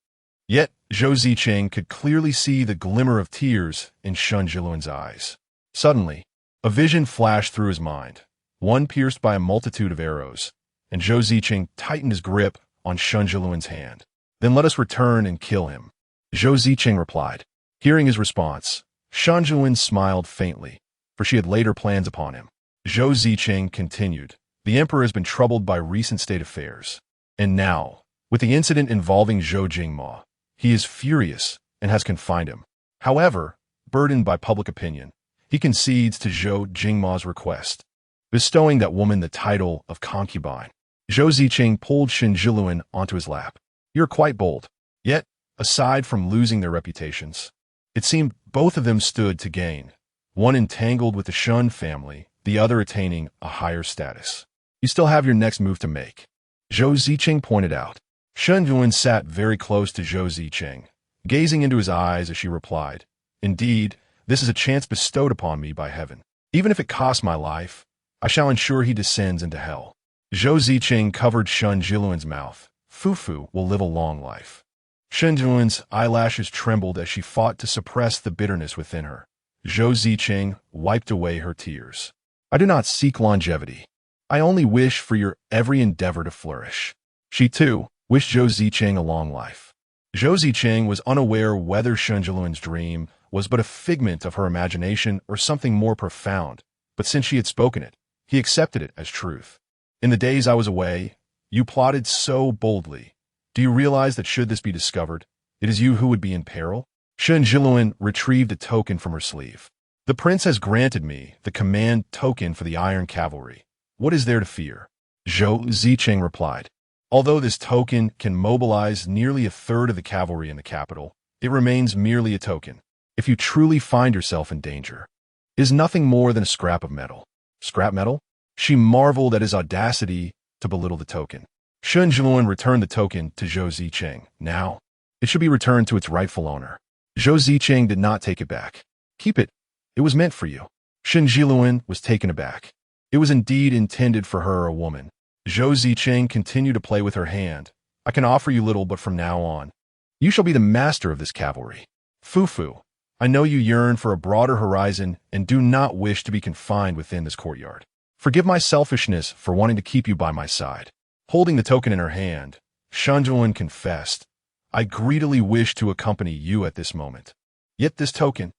Yet Zhou Cechen could clearly see the glimmer of tears in Shen Siyuan's eyes. Suddenly, a vision flashed through his mind, one pierced by a multitude of arrows, and Zhou Cechen tightened his grip on Shen Siyuan's hand. "Then let us return and kill him," Zhou Cechen replied. Hearing his response, Shen Siyuan smiled faintly, for she had laid her plans upon him. Zhou Cechen continued, "The emperor has been troubled by recent state affairs. And now, with the incident involving Zhou Jingma, he is furious and has confined him. However, burdened by public opinion, he concedes to Zhou Jingma's request, bestowing that woman the title of concubine." Zhou Cechen pulled Shen Siyuan onto his lap. "You're quite bold. Yet, aside from losing their reputations, it seemed both of them stood to gain, one entangled with the Shen family, the other attaining a higher status. You still have your next move to make," Zhou Cechen pointed out. Shen Siyuan sat very close to Zhou Cechen, gazing into his eyes as she replied, "Indeed, this is a chance bestowed upon me by heaven. Even if it costs my life, I shall ensure he descends into hell." Zhou Cechen covered Shen Siyuan's mouth. "Fufu will live a long life." Shen Siyuan's eyelashes trembled as she fought to suppress the bitterness within her. Zhou Cechen wiped away her tears. "I do not seek longevity. I only wish for your every endeavor to flourish." She, too, wished Zhou Cechen a long life. Zhou Cechen was unaware whether Shen Siyuan's dream was but a figment of her imagination or something more profound, but since she had spoken it, he accepted it as truth. "In the days I was away, you plotted so boldly. Do you realize that should this be discovered, it is you who would be in peril?" Shen Siyuan retrieved a token from her sleeve. "The prince has granted me the command token for the Iron Cavalry. What is there to fear?" Zhou Cechen replied. "Although this token can mobilize nearly a third of the cavalry in the capital, it remains merely a token. If you truly find yourself in danger, it is nothing more than a scrap of metal." "Scrap metal?" She marveled at his audacity to belittle the token. Shen Siyuan returned the token to Zhou Cechen. "Now, it should be returned to its rightful owner." Zhou Cechen did not take it back. "Keep it. It was meant for you." Shen Siyuan was taken aback. It was indeed intended for her, a woman. Zhou Cechen continued to play with her hand. "I can offer you little, but from now on, you shall be the master of this cavalry. Fufu, I know you yearn for a broader horizon and do not wish to be confined within this courtyard. Forgive my selfishness for wanting to keep you by my side." Holding the token in her hand, Shen Siyuan confessed, "I greedily wish to accompany you at this moment. Yet this token,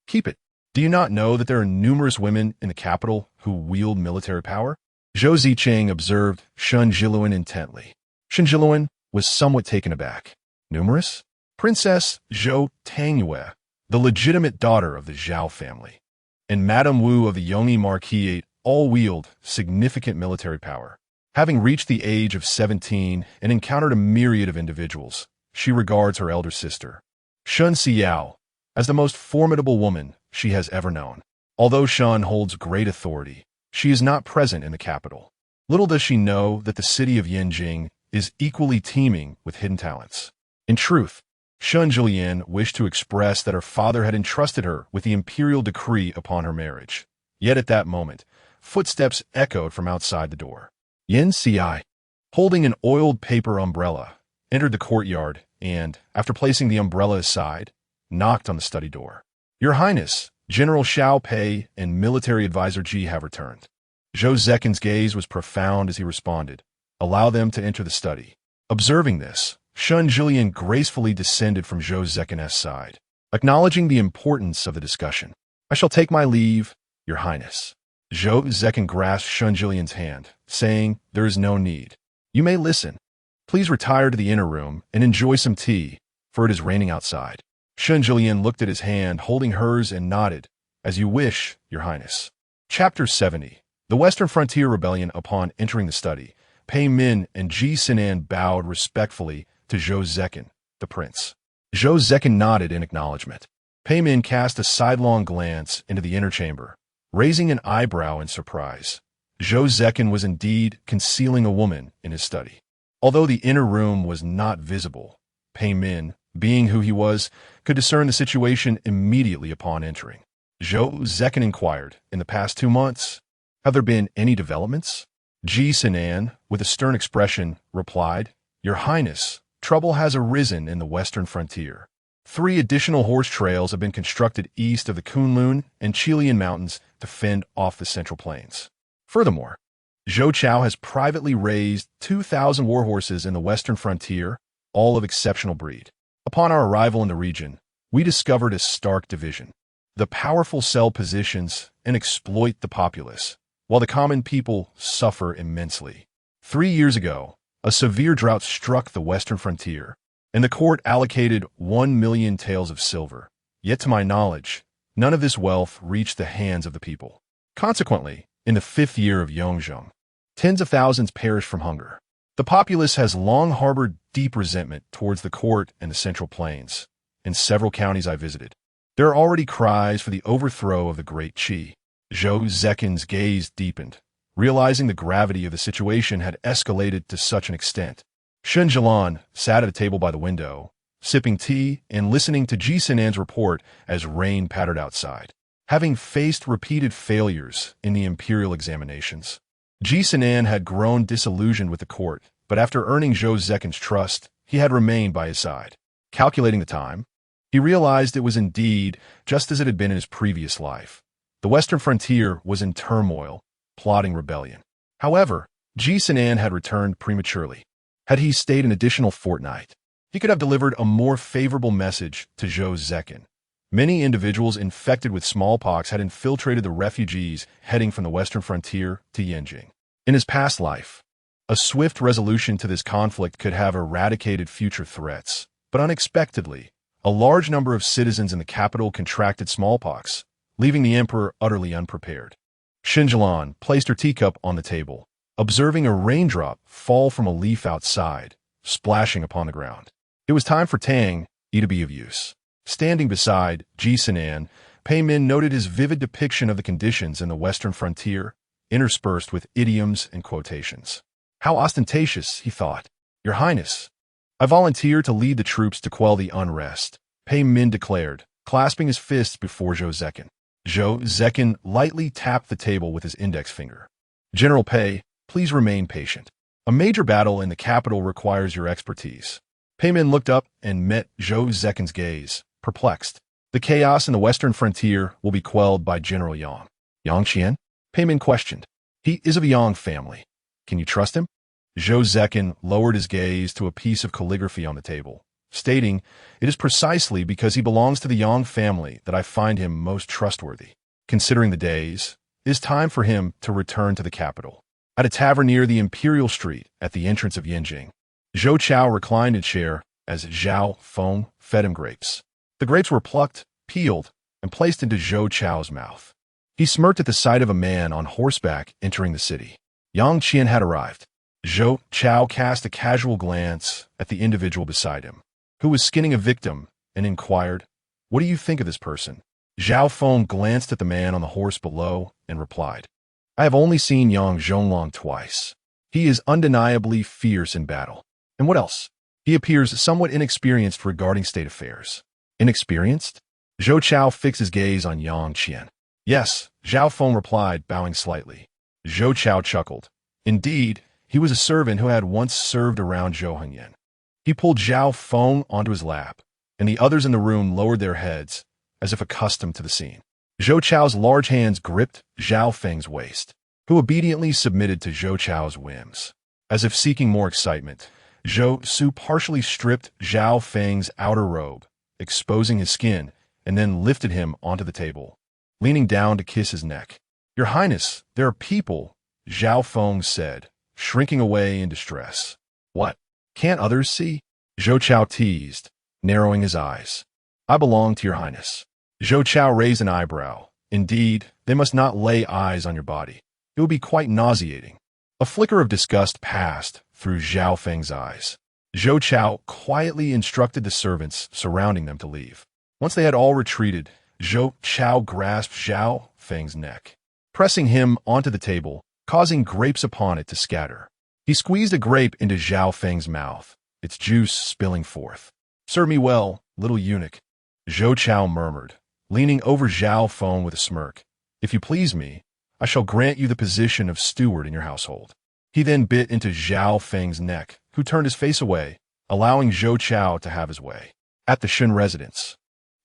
keep it. Do you not know that there are numerous women in the capital who wield military power?" Zhou Cechen observed Shen Siyuan intently. Shen Siyuan was somewhat taken aback. "Numerous?" "Princess Zhou Tangyue, the legitimate daughter of the Zhao family, and Madame Wu of the Yongyi Marquisate all wield significant military power. Having reached the age of 17 and encountered a myriad of individuals, she regards her elder sister, Shen Siyuan, as the most formidable woman she has ever known. Although Shen holds great authority, she is not present in the capital. Little does she know that the city of Yanjing is equally teeming with hidden talents. In truth, Shen Siyuan wished to express that her father had entrusted her with the imperial decree upon her marriage. Yet at that moment, footsteps echoed from outside the door. Yin Ci, holding an oiled paper umbrella, entered the courtyard and, after placing the umbrella aside, knocked on the study door. "Your Highness, General Xiao Pei and military advisor Ji have returned." Zhou Cechen's gaze was profound as he responded, "Allow them to enter the study." Observing this, Shen Siyuan gracefully descended from Zhou Cechen's side, acknowledging the importance of the discussion. "I shall take my leave, Your Highness." Zhou Cechen grasped Shen Siyuan's hand, saying, "There is no need. You may listen. Please retire to the inner room and enjoy some tea, for it is raining outside." Shen Siyuan looked at his hand, holding hers, and nodded, "As you wish, Your Highness." Chapter 70. The Western Frontier Rebellion. Upon entering the study, Pei Min and Ji Sinan bowed respectfully to Zhou Cechen, the prince. Zhou Cechen nodded in acknowledgement. Pei Min cast a sidelong glance into the inner chamber, raising an eyebrow in surprise. Zhou Cechen was indeed concealing a woman in his study. Although the inner room was not visible, Pei Min, being who he was, could discern the situation immediately upon entering. Zhou Cechen inquired, "In the past 2 months, have there been any developments?" Ji Sinan, with a stern expression, replied, "Your Highness, trouble has arisen in the western frontier. 3 additional horse trails have been constructed east of the Kunlun and Chilean mountains to fend off the central plains. Furthermore, Zhou Chao has privately raised 2,000 warhorses in the western frontier, all of exceptional breed. Upon our arrival in the region, we discovered a stark division. The powerful sell positions and exploit the populace, while the common people suffer immensely. 3 years ago, a severe drought struck the western frontier, and the court allocated 1 million taels of silver. Yet to my knowledge, none of this wealth reached the hands of the people. Consequently, in the 5th year of Yongzheng, tens of thousands perished from hunger. The populace has long harbored deep resentment towards the court and the Central Plains. In several counties I visited, there are already cries for the overthrow of the great Qi." Zhou Cechen's gaze deepened, realizing the gravity of the situation had escalated to such an extent. Shen Siyuan sat at a table by the window, sipping tea and listening to Ji Sinan's report as rain pattered outside. Having faced repeated failures in the imperial examinations, Ji Sinan had grown disillusioned with the court, but after earning Zhou Cechen's trust, he had remained by his side. Calculating the time, he realized it was indeed just as it had been in his previous life. The western frontier was in turmoil, plotting rebellion. However, Ji Sinan had returned prematurely. Had he stayed an additional fortnight, he could have delivered a more favorable message to Zhou Cechen. Many individuals infected with smallpox had infiltrated the refugees heading from the western frontier to Yanjing. In his past life, a swift resolution to this conflict could have eradicated future threats, but unexpectedly, a large number of citizens in the capital contracted smallpox, leaving the emperor utterly unprepared. Shen Siyuan placed her teacup on the table, observing a raindrop fall from a leaf outside, splashing upon the ground. It was time for Tang Yi to be of use. Standing beside Ji Sinan, Pei Min noted his vivid depiction of the conditions in the western frontier, interspersed with idioms and quotations. How ostentatious, he thought. "Your Highness, I volunteer to lead the troops to quell the unrest," Pei Min declared, clasping his fists before Zhou Cechen. Zhou Cechen lightly tapped the table with his index finger. "General Pei, please remain patient. A major battle in the capital requires your expertise." Pei Min looked up and met Zhou Cechen's gaze, perplexed. "The chaos in the western frontier will be quelled by General Yang." "Yang Qian?" Pei Min questioned. "He is of a Yang family. Can you trust him?" Zhou Cechen lowered his gaze to a piece of calligraphy on the table, stating, "It is precisely because he belongs to the Yang family that I find him most trustworthy. Considering the days, it is time for him to return to the capital." At a tavern near the Imperial Street at the entrance of Yanjing, Zhou Chao reclined in a chair as Zhao Feng fed him grapes. The grapes were plucked, peeled, and placed into Zhou Chao's mouth. He smirked at the sight of a man on horseback entering the city. Yang Qian had arrived. Zhou Chao cast a casual glance at the individual beside him, who was skinning a victim, and inquired, "What do you think of this person?" Zhao Feng glanced at the man on the horse below and replied, "I have only seen Yang Zhonglong twice. He is undeniably fierce in battle. And what else? He appears somewhat inexperienced regarding state affairs. Inexperienced? Zhou Chao fixed his gaze on Yang Qian. Yes, Zhao Feng replied, bowing slightly. Zhou Chao chuckled. Indeed, he was a servant who had once served around Zhou Hengyan. He pulled Zhao Feng onto his lap, and the others in the room lowered their heads, as if accustomed to the scene. Zhou Chao's large hands gripped Zhao Feng's waist, who obediently submitted to Zhou Chao's whims. As if seeking more excitement, Zhou Su partially stripped Zhao Feng's outer robe, exposing his skin, and then lifted him onto the table, leaning down to kiss his neck. Your Highness, there are people, Zhao Feng said, shrinking away in distress. What? Can't others see? Zhou Chao teased, narrowing his eyes. I belong to your Highness. Zhou Chao raised an eyebrow. Indeed, they must not lay eyes on your body. It would be quite nauseating. A flicker of disgust passed through Zhao Feng's eyes. Zhou Chao quietly instructed the servants surrounding them to leave. Once they had all retreated, Zhou Chao grasped Zhao Feng's neck, pressing him onto the table, causing grapes upon it to scatter. He squeezed a grape into Zhao Feng's mouth, its juice spilling forth. Serve me well, little eunuch, Zhou Chao murmured, leaning over Zhao Feng with a smirk. If you please me, I shall grant you the position of steward in your household. He then bit into Zhao Feng's neck, who turned his face away, allowing Zhou Chao to have his way. At the Shen residence,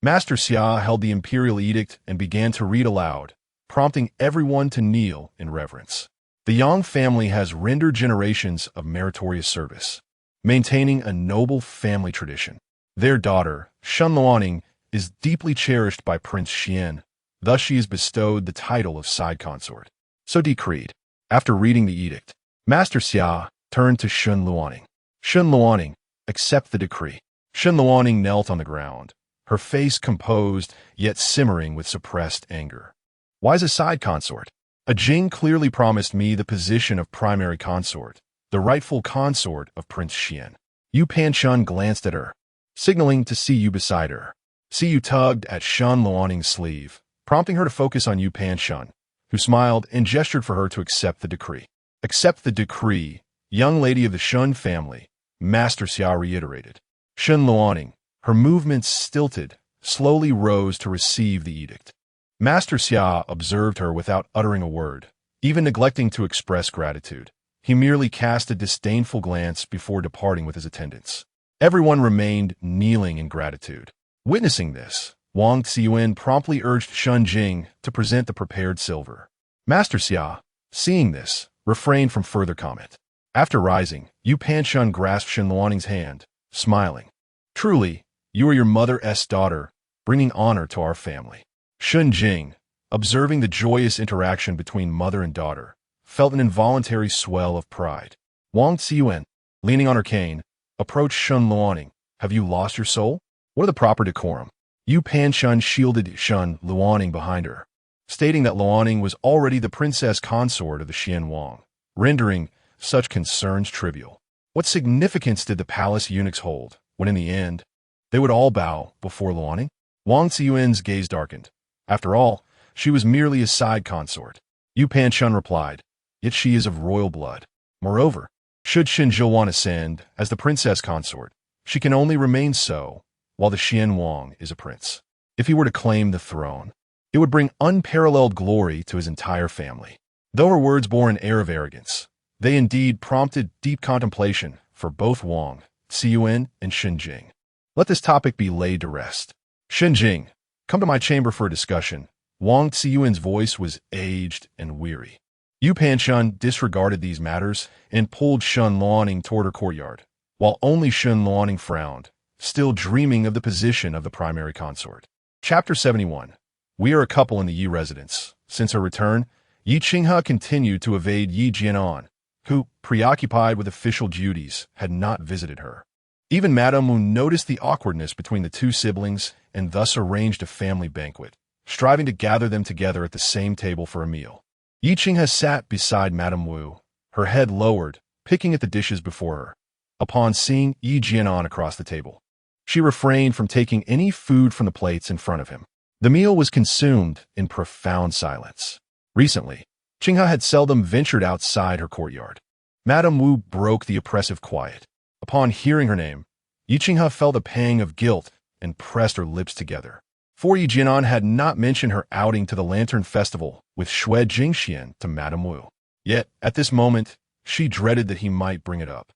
Master Xia held the imperial edict and began to read aloud, prompting everyone to kneel in reverence. The Yang family has rendered generations of meritorious service, maintaining a noble family tradition. Their daughter, Shen Luaning, is deeply cherished by Prince Xian, thus she is bestowed the title of side consort. So decreed. After reading the edict, Master Xia turned to Shen Luaning. Shen Luaning, accept the decree. Shen Luaning knelt on the ground, her face composed yet simmering with suppressed anger. Why is a side consort? A Jing clearly promised me the position of primary consort, the rightful consort of Prince Xian. Yu Panchun glanced at her, signaling to see you beside her. See you tugged at Shen Luaning's sleeve, prompting her to focus on Yu Panchun, who smiled and gestured for her to accept the decree. Accept the decree, young lady of the Shen family, Master Xia reiterated. Shen Luaning, her movements stilted, slowly rose to receive the edict. Master Xia observed her without uttering a word, even neglecting to express gratitude. He merely cast a disdainful glance before departing with his attendants. Everyone remained kneeling in gratitude. Witnessing this, Wang Ziyuan promptly urged Shen Jing to present the prepared silver. Master Xia, seeing this, refrained from further comment. After rising, Yu Panchun grasped Shen Luaning's hand, smiling. Truly, you are your mother's daughter, bringing honor to our family. Shen Jing, observing the joyous interaction between mother and daughter, felt an involuntary swell of pride. Wang Ziyuan, leaning on her cane, approached Shen Luaning. Have you lost your soul? What are the proper decorum? Yu Panchun shielded Shen Luaning behind her, stating that Luaning was already the princess consort of the Xian Wang, rendering such concerns trivial. What significance did the palace eunuchs hold, when in the end, they would all bow before Luaning? Wang Ziyuan's gaze darkened. After all, she was merely a side consort. Yu Panchun replied, yet she is of royal blood. Moreover, should Shen Ziyuan ascend as the princess consort, she can only remain so while the Xian Wang is a prince. If he were to claim the throne, it would bring unparalleled glory to his entire family. Though her words bore an air of arrogance, they indeed prompted deep contemplation for both Wang Ziyuan and Shen Jing. Let this topic be laid to rest. Shen Jing, come to my chamber for a discussion. Wang Ziyuan's voice was aged and weary. Yu Panchun disregarded these matters and pulled Shen Luaning toward her courtyard, while only Shen Luaning frowned, still dreaming of the position of the primary consort. Chapter 71. We are a couple in the Yi residence. Since her return, Yi Qinghe continued to evade Yi Jianan, who, preoccupied with official duties, had not visited her. Even Madame Wu noticed the awkwardness between the two siblings and thus arranged a family banquet, striving to gather them together at the same table for a meal. Yi Qinghe sat beside Madame Wu, her head lowered, picking at the dishes before her. Upon seeing Yi Jianan across the table, she refrained from taking any food from the plates in front of him. The meal was consumed in profound silence. Recently, Qinghe had seldom ventured outside her courtyard. Madame Wu broke the oppressive quiet. Upon hearing her name, Yi Qinghe felt a pang of guilt and pressed her lips together. For Yi Jianan had not mentioned her outing to the Lantern Festival with Shui Jingxian to Madame Wu. Yet, at this moment, she dreaded that he might bring it up.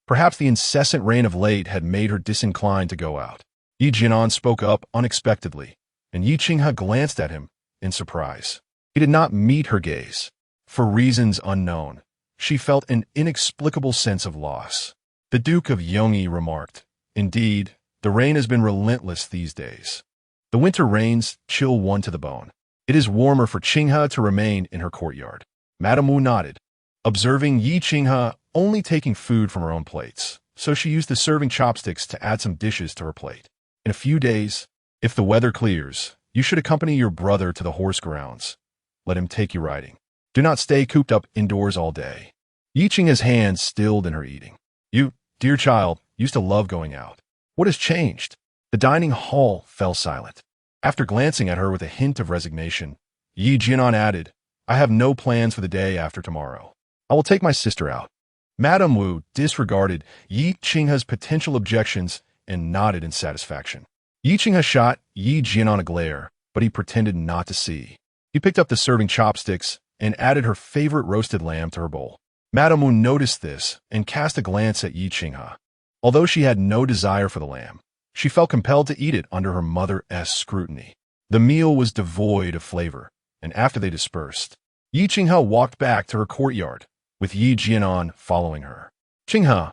Perhaps the incessant rain of late had made her disinclined to go out. Yi Jianan spoke up unexpectedly, and Yi Qinghe glanced at him in surprise. He did not meet her gaze. For reasons unknown, she felt an inexplicable sense of loss. The Duke of Yongyi remarked, "Indeed, the rain has been relentless these days. The winter rains chill one to the bone. It is warmer for Qinghe to remain in her courtyard." Madame Wu nodded, observing Yi Qinghe only taking food from her own plates, so she used the serving chopsticks to add some dishes to her plate. "In a few days, if the weather clears, you should accompany your brother to the horse grounds. Let him take you riding. Do not stay cooped up indoors all day." Yi Qinghe's hands stilled in her eating. "You, dear child, used to love going out. What has changed?" The dining hall fell silent. After glancing at her with a hint of resignation, Yi Jianan added, "I have no plans for the day after tomorrow. I will take my sister out." Madame Wu disregarded Yi Qinghe's potential objections and nodded in satisfaction. Yi Qinghe shot Yi Jianan a glare, but he pretended not to see. He picked up the serving chopsticks and added her favorite roasted lamb to her bowl. Madame Wu noticed this and cast a glance at Yi Qinghe. Although she had no desire for the lamb, she felt compelled to eat it under her mother's scrutiny. The meal was devoid of flavor, and after they dispersed, Yi Qinghe walked back to her courtyard, with Yi Jianan following her. "Qinghe,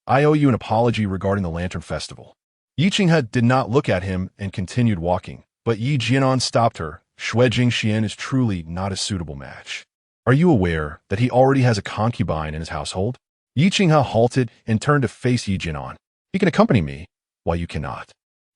I owe you an apology regarding the Lantern Festival." Yi Qinghe did not look at him and continued walking, but Yi Jianan stopped her. "Shui Jingxian is truly not a suitable match. Are you aware that he already has a concubine in his household?" Yi Qinghe halted and turned to face Yi Jianan. "He can accompany me, while you cannot."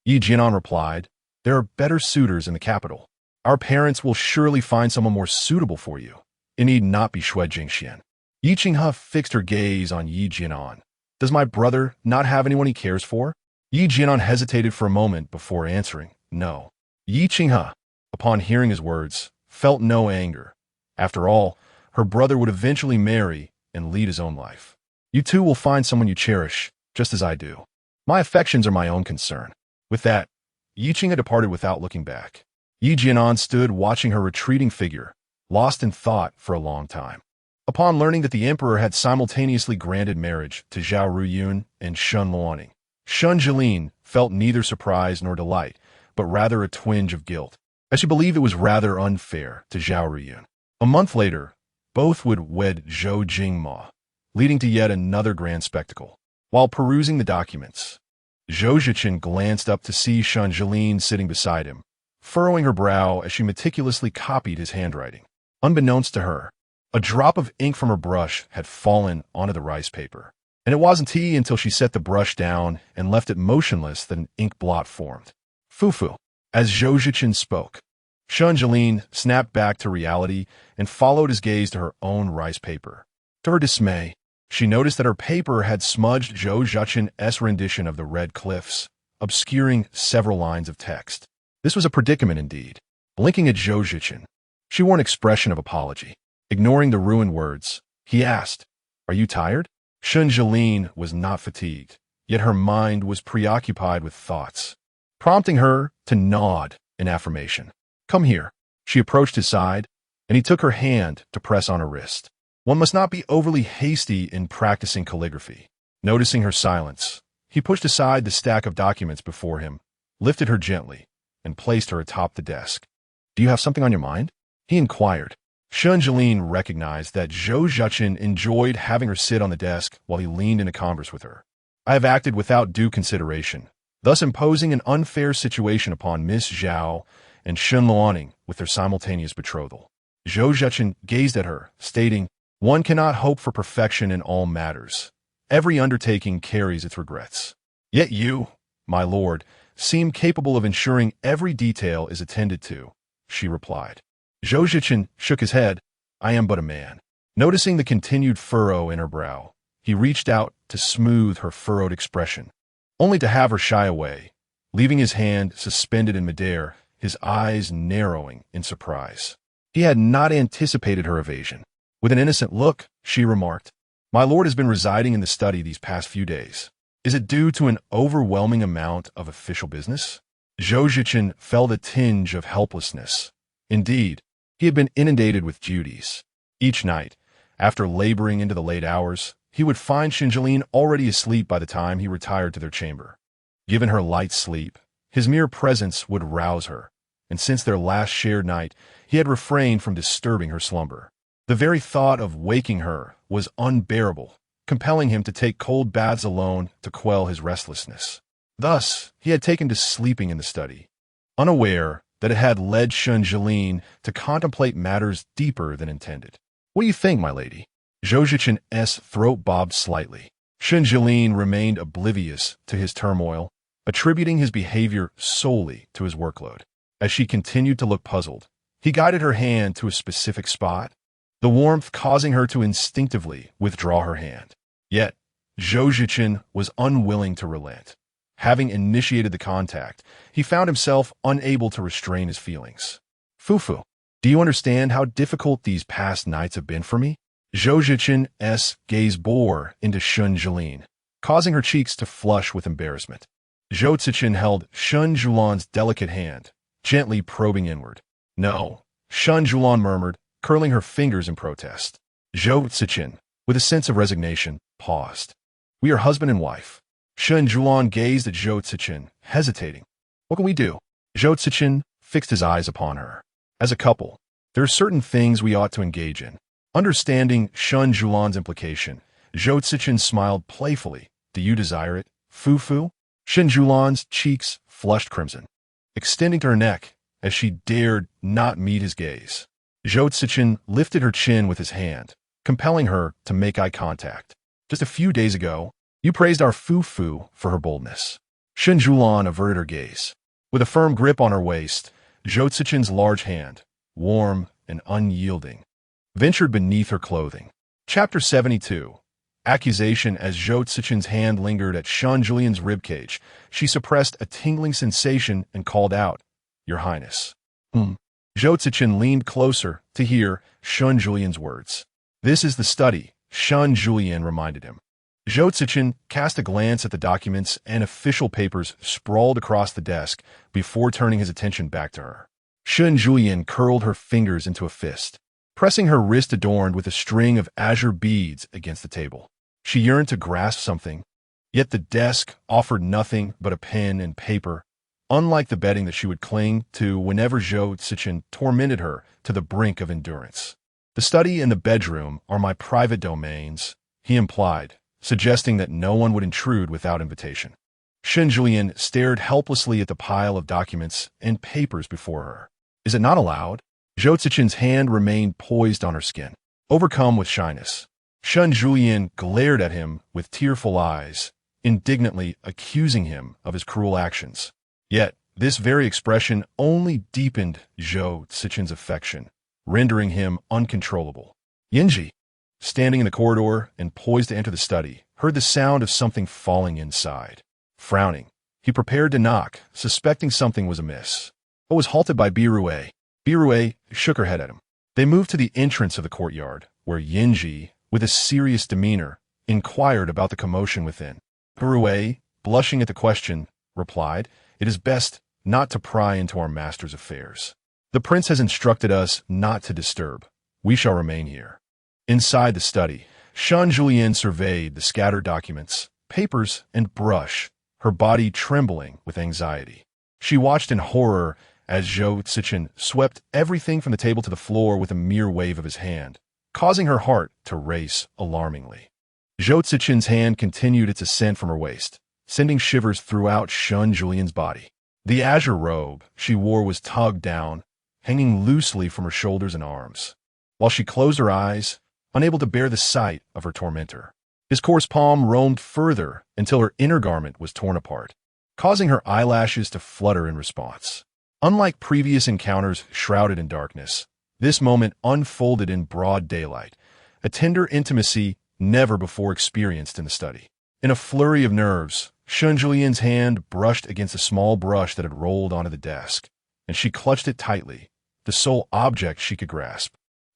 Yi Jianan replied, "There are better suitors in the capital. Our parents will surely find someone more suitable for you. It need not be Shui Jingxian." Yi Qinghe fixed her gaze on Yi Jianan. "Does my brother not have anyone he cares for?" Yi Jianan hesitated for a moment before answering, "No." Yi Qinghe, upon hearing his words, felt no anger. After all, her brother would eventually marry and lead his own life. "You too will find someone you cherish, just as I do. My affections are my own concern." With that, Yi Qinghe departed without looking back. Yi Jianan stood watching her retreating figure, lost in thought for a long time. Upon learning that the emperor had simultaneously granted marriage to Zhao Ruyun and Shen Luoning, Shen Jilin felt neither surprise nor delight, but rather a twinge of guilt, as she believed it was rather unfair to Zhao Ruyun. A month later, both would wed Zhou Jingma, leading to yet another grand spectacle. While perusing the documents, Zhou Cechen glanced up to see Shen Jilin sitting beside him, furrowing her brow as she meticulously copied his handwriting. Unbeknownst to her, a drop of ink from her brush had fallen onto the rice paper, and it wasn't until she set the brush down and left it motionless that an ink blot formed. "Fufu." As Zhou Cechen spoke, Shen Jilin snapped back to reality and followed his gaze to her own rice paper. To her dismay, she noticed that her paper had smudged Zhou Zechen's rendition of the Red Cliffs, obscuring several lines of text. This was a predicament indeed. Blinking at Zhou Cechen, she wore an expression of apology. Ignoring the ruined words, he asked, "Are you tired?" Shen Jilin was not fatigued, yet her mind was preoccupied with thoughts, prompting her to nod in affirmation. "Come here." She approached his side, and he took her hand to press on her wrist. One must not be overly hasty in practicing calligraphy. Noticing her silence, he pushed aside the stack of documents before him, lifted her gently, and placed her atop the desk. "Do you have something on your mind?" he inquired. Shen Jilin recognized that Zhou Cechen enjoyed having her sit on the desk while he leaned into converse with her. "I have acted without due consideration, thus imposing an unfair situation upon Miss Zhao and Shen Luoning with their simultaneous betrothal." Zhou Cechen gazed at her, stating, "One cannot hope for perfection in all matters. Every undertaking carries its regrets. Yet you, my lord, seem capable of ensuring every detail is attended to," she replied. Zhou Cechen shook his head. "I am but a man." Noticing the continued furrow in her brow, he reached out to smooth her furrowed expression, only to have her shy away, leaving his hand suspended in midair, his eyes narrowing in surprise. He had not anticipated her evasion. With an innocent look, she remarked, "My lord has been residing in the study these past few days. Is it due to an overwhelming amount of official business? Zhou Cechen felt a tinge of helplessness. Indeed, he had been inundated with duties. Each night, after laboring into the late hours, he would find Shen Siyuan already asleep by the time he retired to their chamber. Given her light sleep, his mere presence would rouse her, and since their last shared night, he had refrained from disturbing her slumber. The very thought of waking her was unbearable, compelling him to take cold baths alone to quell his restlessness. Thus, he had taken to sleeping in the study, unaware that it had led Shen Siyuan to contemplate matters deeper than intended. "What do you think, my lady?" Zhou Cechen's throat bobbed slightly. Shen Siyuan remained oblivious to his turmoil, attributing his behavior solely to his workload. As she continued to look puzzled, he guided her hand to a specific spot, the warmth causing her to instinctively withdraw her hand. Yet, Zhou Cechen was unwilling to relent. Having initiated the contact, he found himself unable to restrain his feelings. "Fufu, do you understand how difficult these past nights have been for me?" Zhou Cechen's gaze bore into Shen Siyuan, causing her cheeks to flush with embarrassment. Zhou Cechen held Shen Siyuan's delicate hand, gently probing inward. "No," Shen Siyuan murmured, curling her fingers in protest. Zhou Cechen, with a sense of resignation, paused. "We are husband and wife." Shen Siyuan gazed at Zhou Cechen, hesitating. "What can we do?" Zhou Cechen fixed his eyes upon her. "As a couple, there are certain things we ought to engage in." Understanding Shen Siyuan's implication, Zhou Cechen smiled playfully. "Do you desire it, Fufu?" Shen Siyuan's cheeks flushed crimson, extending to her neck as she dared not meet his gaze. Zhou Cechen lifted her chin with his hand, compelling her to make eye contact. "Just a few days ago, you praised our Fufu for her boldness." Shen Siyuan averted her gaze. With a firm grip on her waist, Zhou Cechen's large hand, warm and unyielding, ventured beneath her clothing. Chapter 72. Accusation. As Zhou Cechen's hand lingered at Shen Siyuan's ribcage, she suppressed a tingling sensation and called out, "Your Highness." Zhou Cechen leaned closer to hear Shen Siyuan's words. "This is the study," Shen Siyuan reminded him. Zhou Cechen cast a glance at the documents and official papers sprawled across the desk before turning his attention back to her. Shen Siyuan curled her fingers into a fist, pressing her wrist adorned with a string of azure beads against the table. She yearned to grasp something, yet the desk offered nothing but a pen and paper, unlike the bedding that she would cling to whenever Zhou Cechen tormented her to the brink of endurance. "The study and the bedroom are my private domains," he implied, suggesting that no one would intrude without invitation. Shen Siyuan stared helplessly at the pile of documents and papers before her. "Is it not allowed?" Zhou Cechen's hand remained poised on her skin, overcome with shyness. Shen Siyuan glared at him with tearful eyes, indignantly accusing him of his cruel actions. Yet, this very expression only deepened Zhou Cechen's affection, rendering him uncontrollable. Yinji, standing in the corridor and poised to enter the study, heard the sound of something falling inside. Frowning, he prepared to knock, suspecting something was amiss, but was halted by Birue. Birue shook her head at him. They moved to the entrance of the courtyard, where Yinji, with a serious demeanor, inquired about the commotion within. Birue, blushing at the question, replied, "It is best not to pry into our master's affairs. The prince has instructed us not to disturb. We shall remain here." Inside the study, Shen Siyuan surveyed the scattered documents, papers, and brush, her body trembling with anxiety. She watched in horror as Zhou Cechen swept everything from the table to the floor with a mere wave of his hand, causing her heart to race alarmingly. Zhou Cechen's hand continued its ascent from her waist, sending shivers throughout Shen Siyuan's body. The azure robe she wore was tugged down, hanging loosely from her shoulders and arms, while she closed her eyes, unable to bear the sight of her tormentor. His coarse palm roamed further until her inner garment was torn apart, causing her eyelashes to flutter in response. Unlike previous encounters shrouded in darkness, this moment unfolded in broad daylight, a tender intimacy never before experienced in the study. In a flurry of nerves, Shen Siyuan's hand brushed against a small brush that had rolled onto the desk, and she clutched it tightly, the sole object she could grasp.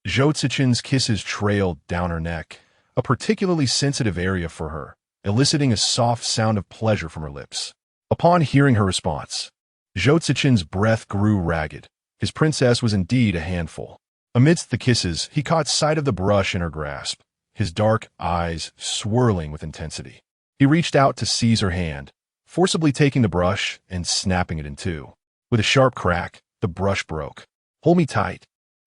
Zhou Cechen's kisses trailed down her neck, a particularly sensitive area for her, eliciting a soft sound of pleasure from her lips. Upon hearing her response, Zhou Cechen's breath grew ragged. His princess was indeed a handful. Amidst the kisses, he caught sight of the brush in her grasp, his dark eyes swirling with intensity. He reached out to seize her hand, forcibly taking the brush and snapping it in two. With a sharp crack, the brush broke. "Hold me tight,"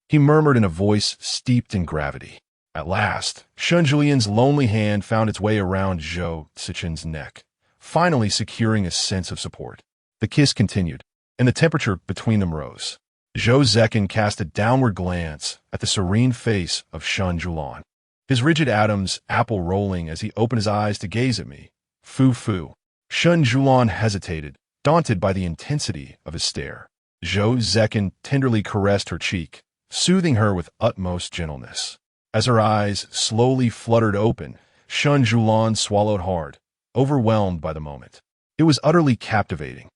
he murmured in a voice steeped in gravity. At last, Shen Siyuan's lonely hand found its way around Zhou Cechen's neck, finally securing a sense of support. The kiss continued, and the temperature between them rose. Zhou Cechen cast a downward glance at the serene face of Shen Siyuan, his rigid atoms apple-rolling as he opened his eyes to gaze at me. Fu. Shen Siyuan hesitated, daunted by the intensity of his stare. Zhou Cechen tenderly caressed her cheek, soothing her with utmost gentleness. As her eyes slowly fluttered open, Shen Siyuan swallowed hard, overwhelmed by the moment. It was utterly captivating.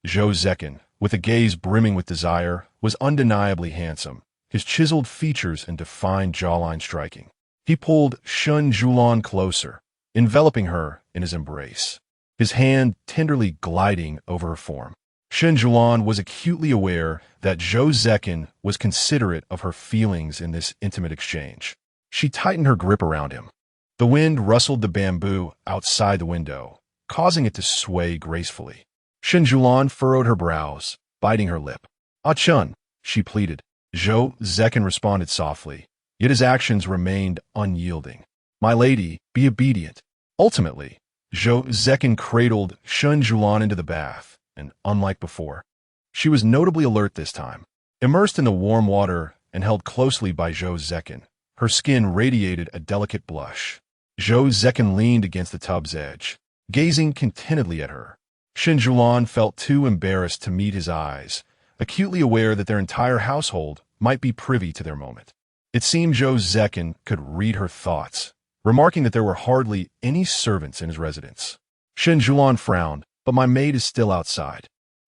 Zhou Cechen, with a gaze brimming with desire, was undeniably handsome, his chiseled features and defined jawline striking. He pulled Shen Siyuan closer, enveloping her in his embrace, his hand tenderly gliding over her form. Shen Siyuan was acutely aware that Zhou Cechen was considerate of her feelings in this intimate exchange. She tightened her grip around him. The wind rustled the bamboo outside the window, causing it to sway gracefully. Shen Siyuan furrowed her brows, biting her lip. "Ah Chun," she pleaded. Zhou Cechen responded softly, yet his actions remained unyielding. "My lady, be obedient." Ultimately, Zhou Cechen cradled Shen Siyuan into the bath, and unlike before, she was notably alert this time. Immersed in the warm water and held closely by Zhou Cechen, her skin radiated a delicate blush. Zhou Cechen leaned against the tub's edge, gazing contentedly at her. Shen Siyuan felt too embarrassed to meet his eyes, acutely aware that their entire household might be privy to their moment. It seemed Zhou Cechen could read her thoughts, remarking that there were hardly any servants in his residence. Shen Siyuan frowned, "But my maid is still outside."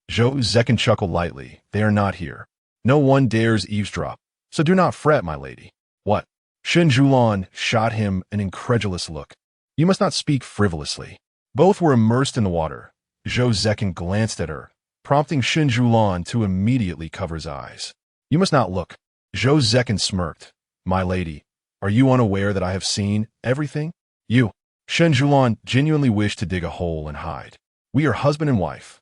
Zhou Cechen chuckled lightly. "They are not here. No one dares eavesdrop, so do not fret, my lady." "What?" Shen Siyuan shot him an incredulous look. "You must not speak frivolously." Both were immersed in the water. Zhou Cechen glanced at her, prompting Shen Siyuan to immediately cover his eyes. "You must not look." Zhou Cechen smirked. "My lady, are you unaware that I have seen everything?" "You." Shen Siyuan genuinely wished to dig a hole and hide. "We are husband and wife,"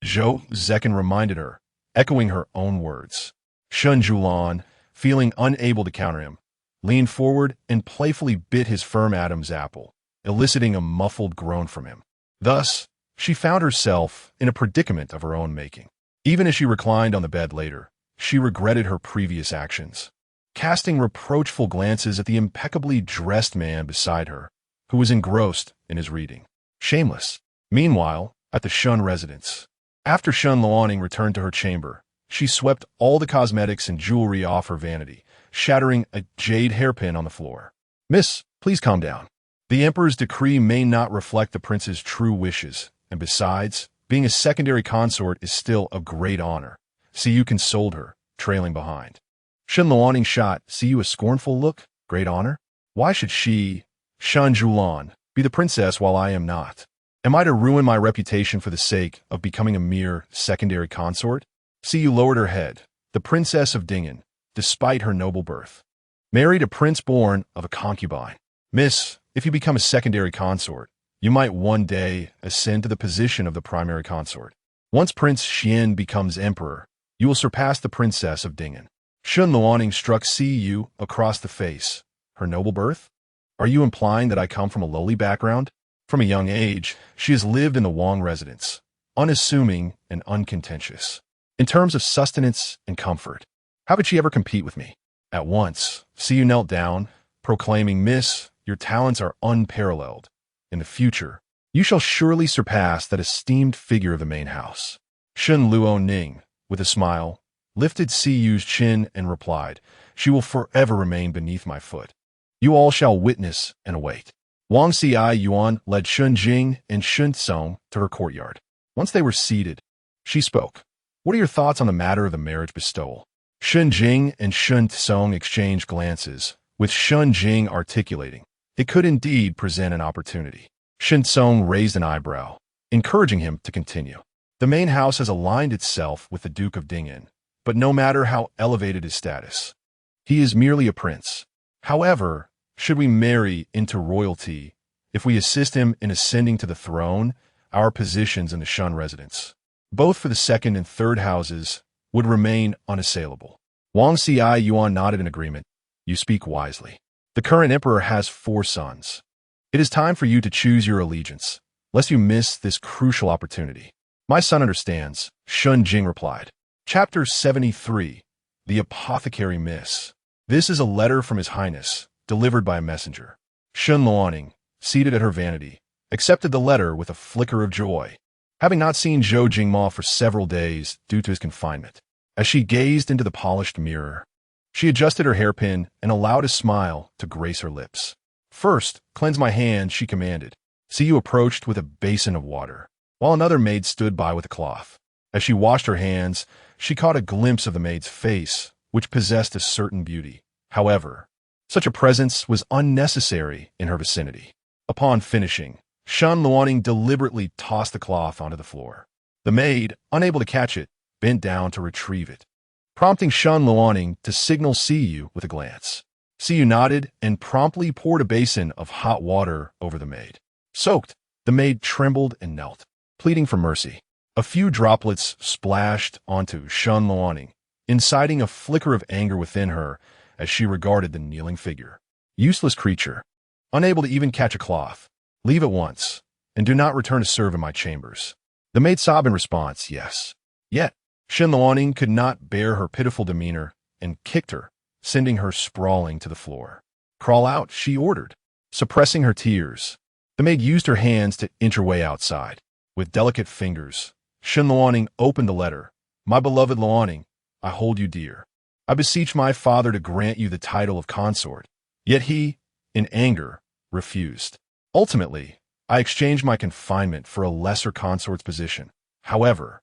Zhou Cechen reminded her, echoing her own words. Shen Siyuan, feeling unable to counter him, leaned forward and playfully bit his firm Adam's apple, eliciting a muffled groan from him. Thus, she found herself in a predicament of her own making. Even as she reclined on the bed later, she regretted her previous actions, casting reproachful glances at the impeccably dressed man beside her, who was engrossed in his reading. Shameless. Meanwhile, at the Shen residence, after Shen Luoning returned to her chamber, she swept all the cosmetics and jewelry off her vanity, shattering a jade hairpin on the floor. "Miss, please calm down. The emperor's decree may not reflect the prince's true wishes, and besides, being a secondary consort is still a great honor." Siyu consoled her, trailing behind. Shen Luoning shot Siyu a scornful look. "Great honor? Why should she, Shen Siyuan, be the princess while I am not? Am I to ruin my reputation for the sake of becoming a mere secondary consort?" Siyu lowered her head. The princess of Dingen, despite her noble birth, married a prince born of a concubine. "Miss, if you become a secondary consort, you might one day ascend to the position of the primary consort. Once Prince Xian becomes emperor, you will surpass the princess of Dingen." Shen Luoning struck Siyu across the face. "Her noble birth? Are you implying that I come from a lowly background?" From a young age, she has lived in the Wang residence, unassuming and uncontentious. In terms of sustenance and comfort, how could she ever compete with me? At once, Siyu knelt down, proclaiming, "Miss, your talents are unparalleled. In the future, you shall surely surpass that esteemed figure of the main house." Shen Luoning, with a smile, lifted Siyu's chin and replied, "She will forever remain beneath my foot. You all shall witness and await." Wang Yuan led Shun Jing and Shun Tsong to her courtyard. Once they were seated, she spoke. "What are your thoughts on the matter of the marriage bestowal?" Shun Jing and Shun Tsong exchanged glances, with Shun Jing articulating, "It could indeed present an opportunity." Shen Siyuan raised an eyebrow, encouraging him to continue. The main house has aligned itself with the Duke of Ding'an, but no matter how elevated his status, he is merely a prince. However, should we marry into royalty, if we assist him in ascending to the throne, our positions in the Shen residence, both for the second and third houses, would remain unassailable. Wang Siyuan nodded in agreement. You speak wisely. The current emperor has 4 sons. It is time for you to choose your allegiance, lest you miss this crucial opportunity. My son understands, Shun Jing replied. Chapter 73. The Apothecary Miss. This is a letter from His Highness, delivered by a messenger. Shun Luoning, seated at her vanity, accepted the letter with a flicker of joy, having not seen Zhou Jingma for several days due to his confinement. As she gazed into the polished mirror, she adjusted her hairpin and allowed a smile to grace her lips. First, cleanse my hands, she commanded. Siyu approached with a basin of water, while another maid stood by with a cloth. As she washed her hands, she caught a glimpse of the maid's face, which possessed a certain beauty. However, such a presence was unnecessary in her vicinity. Upon finishing, Shen Luoning deliberately tossed the cloth onto the floor. The maid, unable to catch it, bent down to retrieve it, prompting Shen Luoning to signal Siyu with a glance. Siyu nodded and promptly poured a basin of hot water over the maid. Soaked, the maid trembled and knelt, pleading for mercy. A few droplets splashed onto Shen Luoning, inciting a flicker of anger within her as she regarded the kneeling figure. Useless creature, unable to even catch a cloth. Leave at once, and do not return to serve in my chambers. The maid sobbed in response, yes. Yet, Shen Luoning could not bear her pitiful demeanor and kicked her, sending her sprawling to the floor. Crawl out, she ordered. Suppressing her tears, the maid used her hands to inch her way outside. With delicate fingers, Shen Luoning opened the letter. My beloved Luoning, I hold you dear. I beseech my father to grant you the title of consort. Yet he, in anger, refused. Ultimately, I exchanged my confinement for a lesser consort's position. However,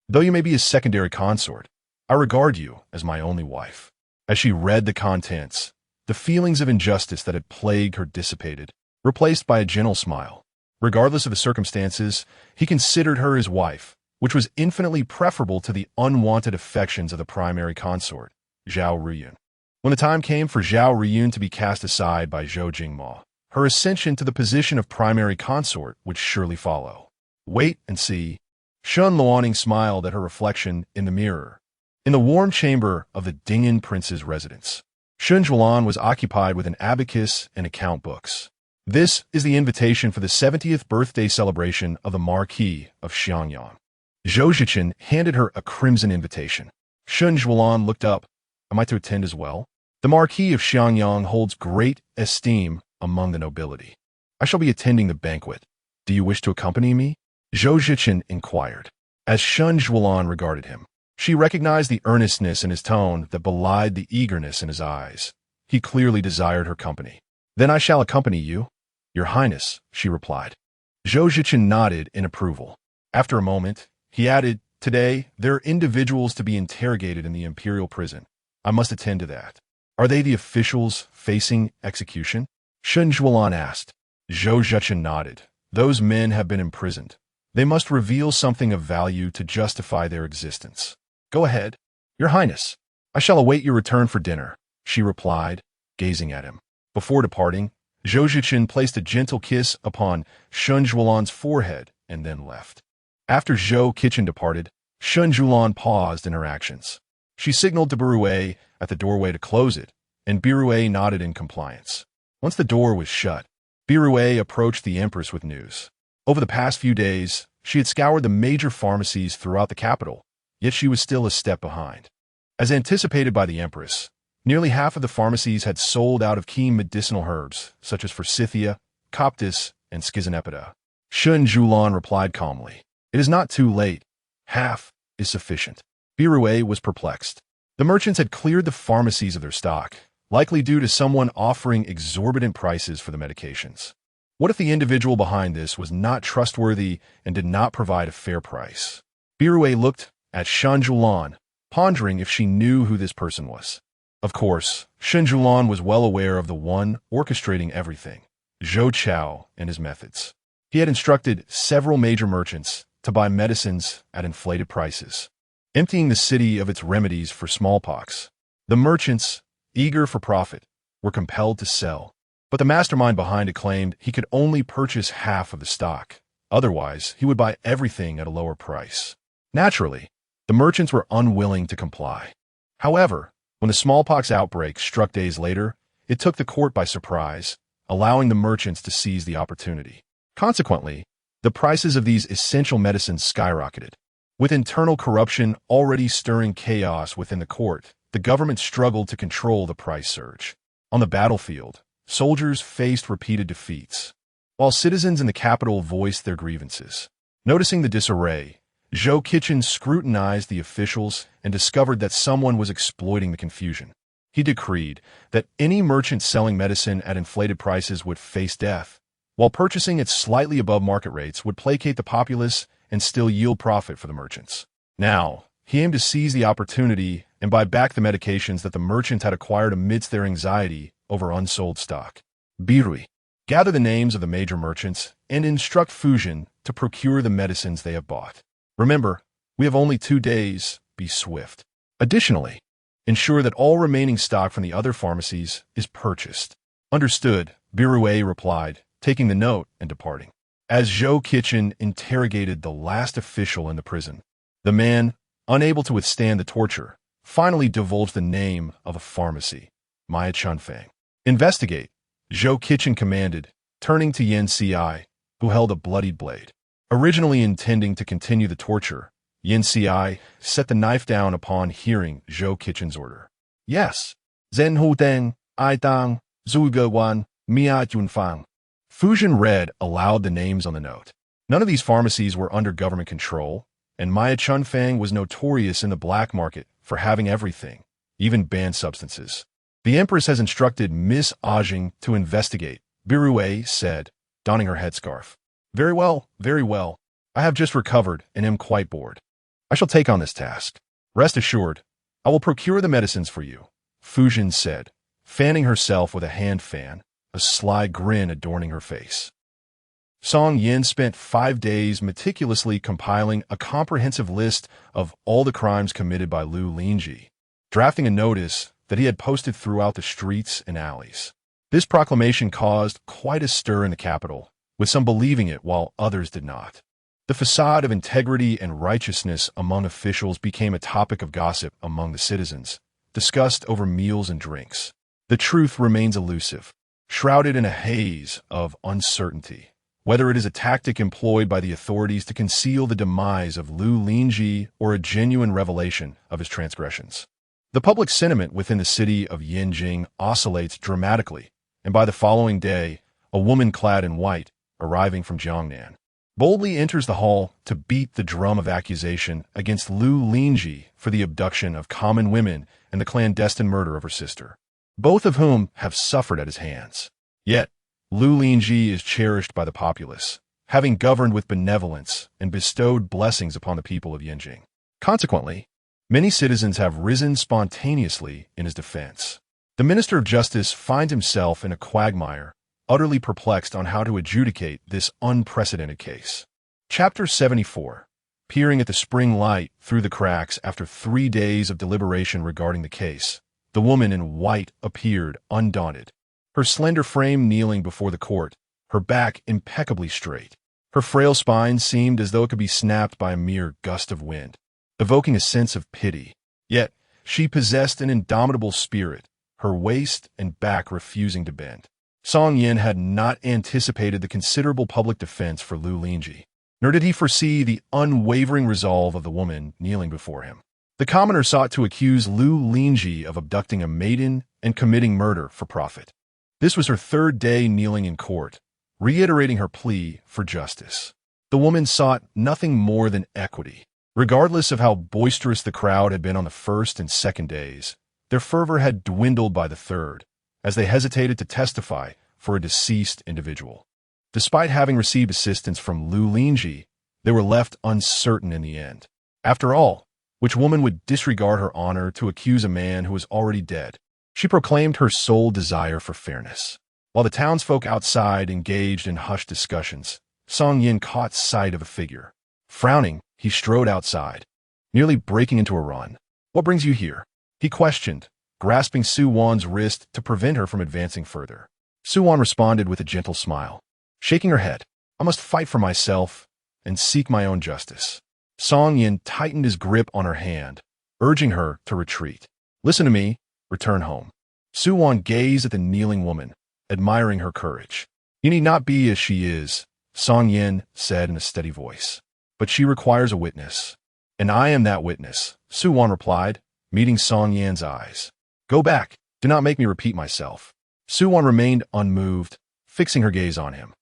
though you may be a secondary consort, I regard you as my only wife. As she read the contents, the feelings of injustice that had plagued her dissipated, replaced by a gentle smile. Regardless of the circumstances, he considered her his wife, which was infinitely preferable to the unwanted affections of the primary consort, Zhao Riyun. When the time came for Zhao Riyun to be cast aside by Zhou Jingma, her ascension to the position of primary consort would surely follow. Wait and see. Shen Luoning smiled at her reflection in the mirror. In the warm chamber of the Ding'an prince's residence, Shun Zhulan was occupied with an abacus and account books. This is the invitation for the 70th birthday celebration of the Marquis of Xiangyang. Zhou Cechen handed her a crimson invitation. Shun Zhulan looked up. Am I to attend as well? The Marquis of Xiangyang holds great esteem among the nobility. I shall be attending the banquet. Do you wish to accompany me? Zhou Cechen inquired. As Shun Zhulan regarded him, she recognized the earnestness in his tone that belied the eagerness in his eyes. He clearly desired her company. Then I shall accompany you, Your Highness, she replied. Zhou Cechen nodded in approval. After a moment, he added, Today, there are individuals to be interrogated in the imperial prison. I must attend to that. Are they the officials facing execution? Shun Zhulan asked. Zhou Cechen nodded. Those men have been imprisoned. They must reveal something of value to justify their existence. Go ahead, Your Highness. I shall await your return for dinner, she replied, gazing at him. Before departing, Zhou Cechen placed a gentle kiss upon Shun Zhulan's forehead and then left. After Zhou Cechen departed, Shun Zhulan paused in her actions. She signaled to Birue at the doorway to close it, and Birue nodded in compliance. Once the door was shut, Birue approached the Empress with news. Over the past few days, she had scoured the major pharmacies throughout the capital, yet she was still a step behind. As anticipated by the Empress, nearly half of the pharmacies had sold out of key medicinal herbs, such as forsythia, coptis, and schizonepida. Shun Zhulan replied calmly, It is not too late. Half is sufficient. Birue was perplexed. The merchants had cleared the pharmacies of their stock, likely due to someone offering exorbitant prices for the medications. What if the individual behind this was not trustworthy and did not provide a fair price? Birue looked at Shun Zhulan, pondering if she knew who this person was. Of course, Shun Zhulan was well aware of the one orchestrating everything, Zhou Chao and his methods. He had instructed several major merchants to buy medicines at inflated prices, emptying the city of its remedies for smallpox. The merchants, eager for profit, were compelled to sell, but the mastermind behind it claimed he could only purchase half of the stock. Otherwise, he would buy everything at a lower price. Naturally, the merchants were unwilling to comply. However, when the smallpox outbreak struck days later, it took the court by surprise, allowing the merchants to seize the opportunity. Consequently, the prices of these essential medicines skyrocketed. With internal corruption already stirring chaos within the court, the government struggled to control the price surge. On the battlefield, soldiers faced repeated defeats, while citizens in the capital voiced their grievances. Noticing the disarray, Zhou Cechen scrutinized the officials and discovered that someone was exploiting the confusion. He decreed that any merchant selling medicine at inflated prices would face death, while purchasing at slightly above market rates would placate the populace and still yield profit for the merchants. Now, he aimed to seize the opportunity and buy back the medications that the merchants had acquired amidst their anxiety over unsold stock. Birui, gather the names of the major merchants and instruct Fujian to procure the medicines they have bought. Remember, we have only 2 days. Be swift. Additionally, ensure that all remaining stock from the other pharmacies is purchased. Understood, Birui replied, taking the note and departing. As Zhou Cechen interrogated the last official in the prison, the man, unable to withstand the torture, finally divulged the name of a pharmacy, Maya Chunfang. Investigate, Zhou Cechen commanded, turning to Yen Ci, who held a bloodied blade. Originally intending to continue the torture, Yen Ci set the knife down upon hearing Zhou Cechen's order. Yes. Zhen Hu Deng, Ai Dang, Zhu Ge Mia Junfang. Fujian read aloud the names on the note. None of these pharmacies were under government control, and Maya Chunfang was notorious in the black market for having everything, even banned substances. The Empress has instructed Miss Ajing to investigate, Birui said, donning her headscarf. Very well, very well. I have just recovered and am quite bored. I shall take on this task. Rest assured, I will procure the medicines for you, Fujian said, fanning herself with a hand fan, a sly grin adorning her face. Song Yin spent 5 days meticulously compiling a comprehensive list of all the crimes committed by Lu Lingji, drafting a notice that he had posted throughout the streets and alleys. This proclamation caused quite a stir in the capital, with some believing it while others did not. The facade of integrity and righteousness among officials became a topic of gossip among the citizens, discussed over meals and drinks. The truth remains elusive, shrouded in a haze of uncertainty, whether it is a tactic employed by the authorities to conceal the demise of Lu Lingji or a genuine revelation of his transgressions. The public sentiment within the city of Yanjing oscillates dramatically, and by the following day, a woman clad in white, arriving from Jiangnan, boldly enters the hall to beat the drum of accusation against Lu Lingji for the abduction of common women and the clandestine murder of her sister, both of whom have suffered at his hands. Yet, Lu Lingji is cherished by the populace, having governed with benevolence and bestowed blessings upon the people of Yanjing. Consequently, many citizens have risen spontaneously in his defense. The Minister of Justice finds himself in a quagmire, utterly perplexed on how to adjudicate this unprecedented case. Chapter 74. Peering at the spring light through the cracks after 3 days of deliberation regarding the case, the woman in white appeared undaunted, her slender frame kneeling before the court, her back impeccably straight. Her frail spine seemed as though it could be snapped by a mere gust of wind, evoking a sense of pity. Yet, she possessed an indomitable spirit, her waist and back refusing to bend. Song Yin had not anticipated the considerable public defense for Lu Lingji, nor did he foresee the unwavering resolve of the woman kneeling before him. The commoner sought to accuse Lu Lingji of abducting a maiden and committing murder for profit. This was her 3rd day kneeling in court, reiterating her plea for justice. The woman sought nothing more than equity. Regardless of how boisterous the crowd had been on the 1st and 2nd days, their fervor had dwindled by the 3rd, as they hesitated to testify for a deceased individual. Despite having received assistance from Lu Lingji, they were left uncertain in the end. After all, which woman would disregard her honor to accuse a man who was already dead? She proclaimed her sole desire for fairness. While the townsfolk outside engaged in hushed discussions, Song Yin caught sight of a figure. Frowning, he strode outside, nearly breaking into a run. "What brings you here?" he questioned, grasping Su Wan's wrist to prevent her from advancing further. Su Wan responded with a gentle smile, shaking her head. "I must fight for myself and seek my own justice." Song Yin tightened his grip on her hand, urging her to retreat. "Listen to me, return home." Su Wan gazed at the kneeling woman, admiring her courage. "You need not be as she is," Song Yin said in a steady voice. "But she requires a witness." "And I am that witness," Su Wan replied, meeting Song Yan's eyes. "Go back. Do not make me repeat myself." Su Wan remained unmoved, fixing her gaze on him.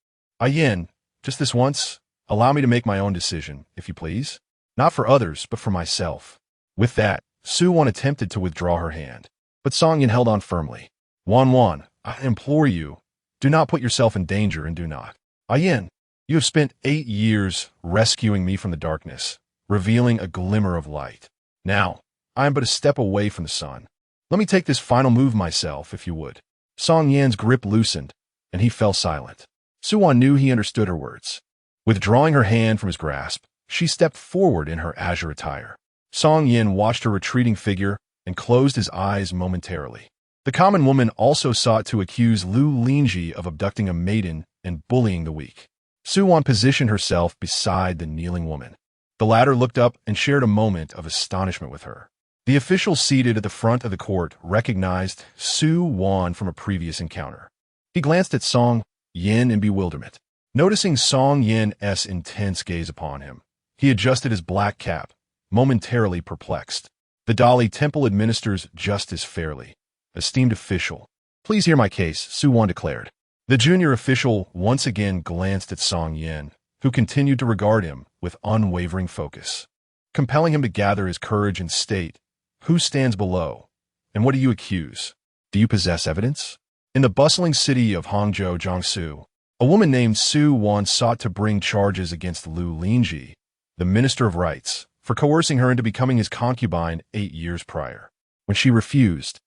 "Yin, just this once, allow me to make my own decision, if you please. Not for others, but for myself." With that, Su Wan attempted to withdraw her hand, but Song Yin held on firmly. Wan, I implore you, do not put yourself in danger and do not." "Yin, you have spent 8 years rescuing me from the darkness, revealing a glimmer of light. Now, I am but a step away from the sun. Let me take this final move myself, if you would." Song Yan's grip loosened, and he fell silent. Su Wan knew he understood her words. Withdrawing her hand from his grasp, she stepped forward in her azure attire. Song Yin watched her retreating figure and closed his eyes momentarily. The common woman also sought to accuse Lu Lingji of abducting a maiden and bullying the weak. Su Wan positioned herself beside the kneeling woman. The latter looked up and shared a moment of astonishment with her. The official seated at the front of the court recognized Su Wan from a previous encounter. He glanced at Song Yin in bewilderment. Noticing Song Yin's intense gaze upon him, he adjusted his black cap, momentarily perplexed. "The Dali Temple administers justice fairly. Esteemed official, please hear my case," Su Wan declared. The junior official once again glanced at Song Yin, who continued to regard him with unwavering focus, compelling him to gather his courage and state, "Who stands below? And what do you accuse? Do you possess evidence?" In the bustling city of Hangzhou, Jiangsu, a woman named Su Wan sought to bring charges against Lu Lingji, the Minister of Rights, for coercing her into becoming his concubine 8 years prior. When she refused,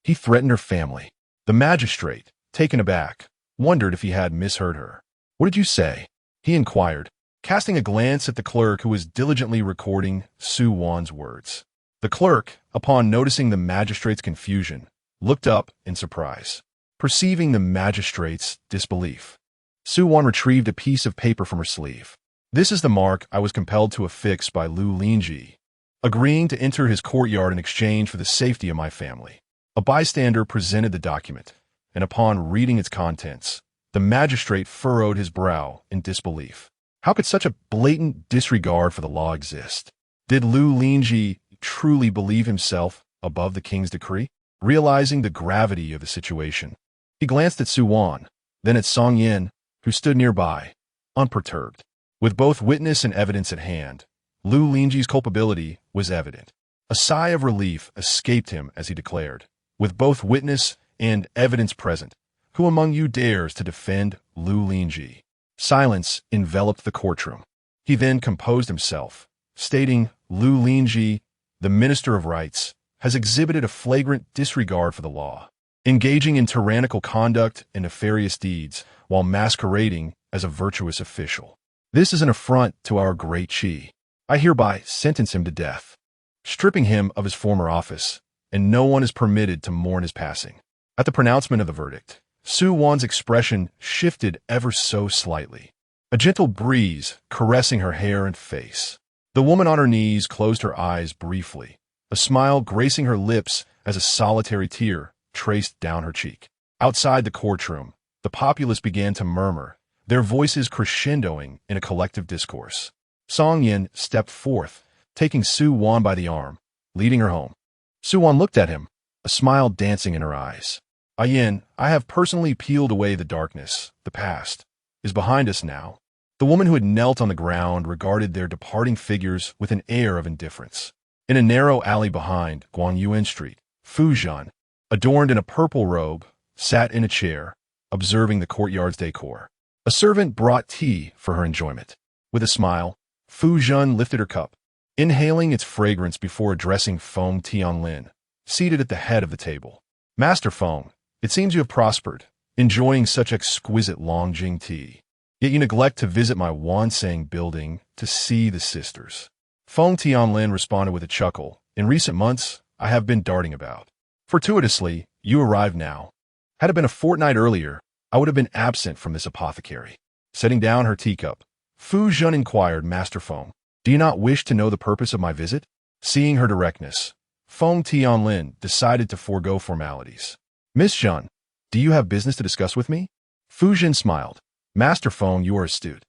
he threatened her family. The magistrate, taken aback, wondered if he had misheard her. "What did you say?" he inquired, casting a glance at the clerk who was diligently recording Su Wan's words. The clerk, upon noticing the magistrate's confusion, looked up in surprise. Perceiving the magistrate's disbelief, Su Wan retrieved a piece of paper from her sleeve. "This is the mark I was compelled to affix by Lu Lingji, agreeing to enter his courtyard in exchange for the safety of my family." A bystander presented the document, and upon reading its contents, the magistrate furrowed his brow in disbelief. How could such a blatant disregard for the law exist? Did Lu Lingji truly believe himself above the king's decree? Realizing the gravity of the situation, he glanced at Su Wan, then at Song Yin, who stood nearby, unperturbed. With both witness and evidence at hand, Lu Lingji's culpability was evident. A sigh of relief escaped him as he declared, "With both witness and evidence present, who among you dares to defend Lu Lingji?" Silence enveloped the courtroom. He then composed himself, stating, "Lu Lingji, the Minister of Rights, has exhibited a flagrant disregard for the law, engaging in tyrannical conduct and nefarious deeds while masquerading as a virtuous official. This is an affront to our great Qi. I hereby sentence him to death, stripping him of his former office, and no one is permitted to mourn his passing." At the pronouncement of the verdict, Su Wan's expression shifted ever so slightly, a gentle breeze caressing her hair and face. The woman on her knees closed her eyes briefly, a smile gracing her lips as a solitary tear traced down her cheek. Outside the courtroom, the populace began to murmur, their voices crescendoing in a collective discourse. Song Yin stepped forth, taking Su Wan by the arm, leading her home. Su Wan looked at him, a smile dancing in her eyes. "Yin, I have personally peeled away the darkness. The past is behind us now." The woman who had knelt on the ground regarded their departing figures with an air of indifference. In a narrow alley behind Guangyuan Street, Fu Zhan, adorned in a purple robe, sat in a chair, observing the courtyard's decor. A servant brought tea for her enjoyment. With a smile, Fu Zhan lifted her cup, inhaling its fragrance before addressing Feng Tianlin, seated at the head of the table. "Master Feng, it seems you have prospered, enjoying such exquisite Longjing tea." Yet you neglect to visit my Wansang building to see the sisters. Feng Tianlin responded with a chuckle. In recent months, I have been darting about. Fortuitously, you arrived now. Had it been a fortnight earlier, I would have been absent from this apothecary. Setting down her teacup, Fu Zhen inquired, Master Feng, do you not wish to know the purpose of my visit? Seeing her directness, Feng Tianlin decided to forego formalities. Miss Zhen, do you have business to discuss with me? Fu Zhen smiled. Master Feng, you are astute.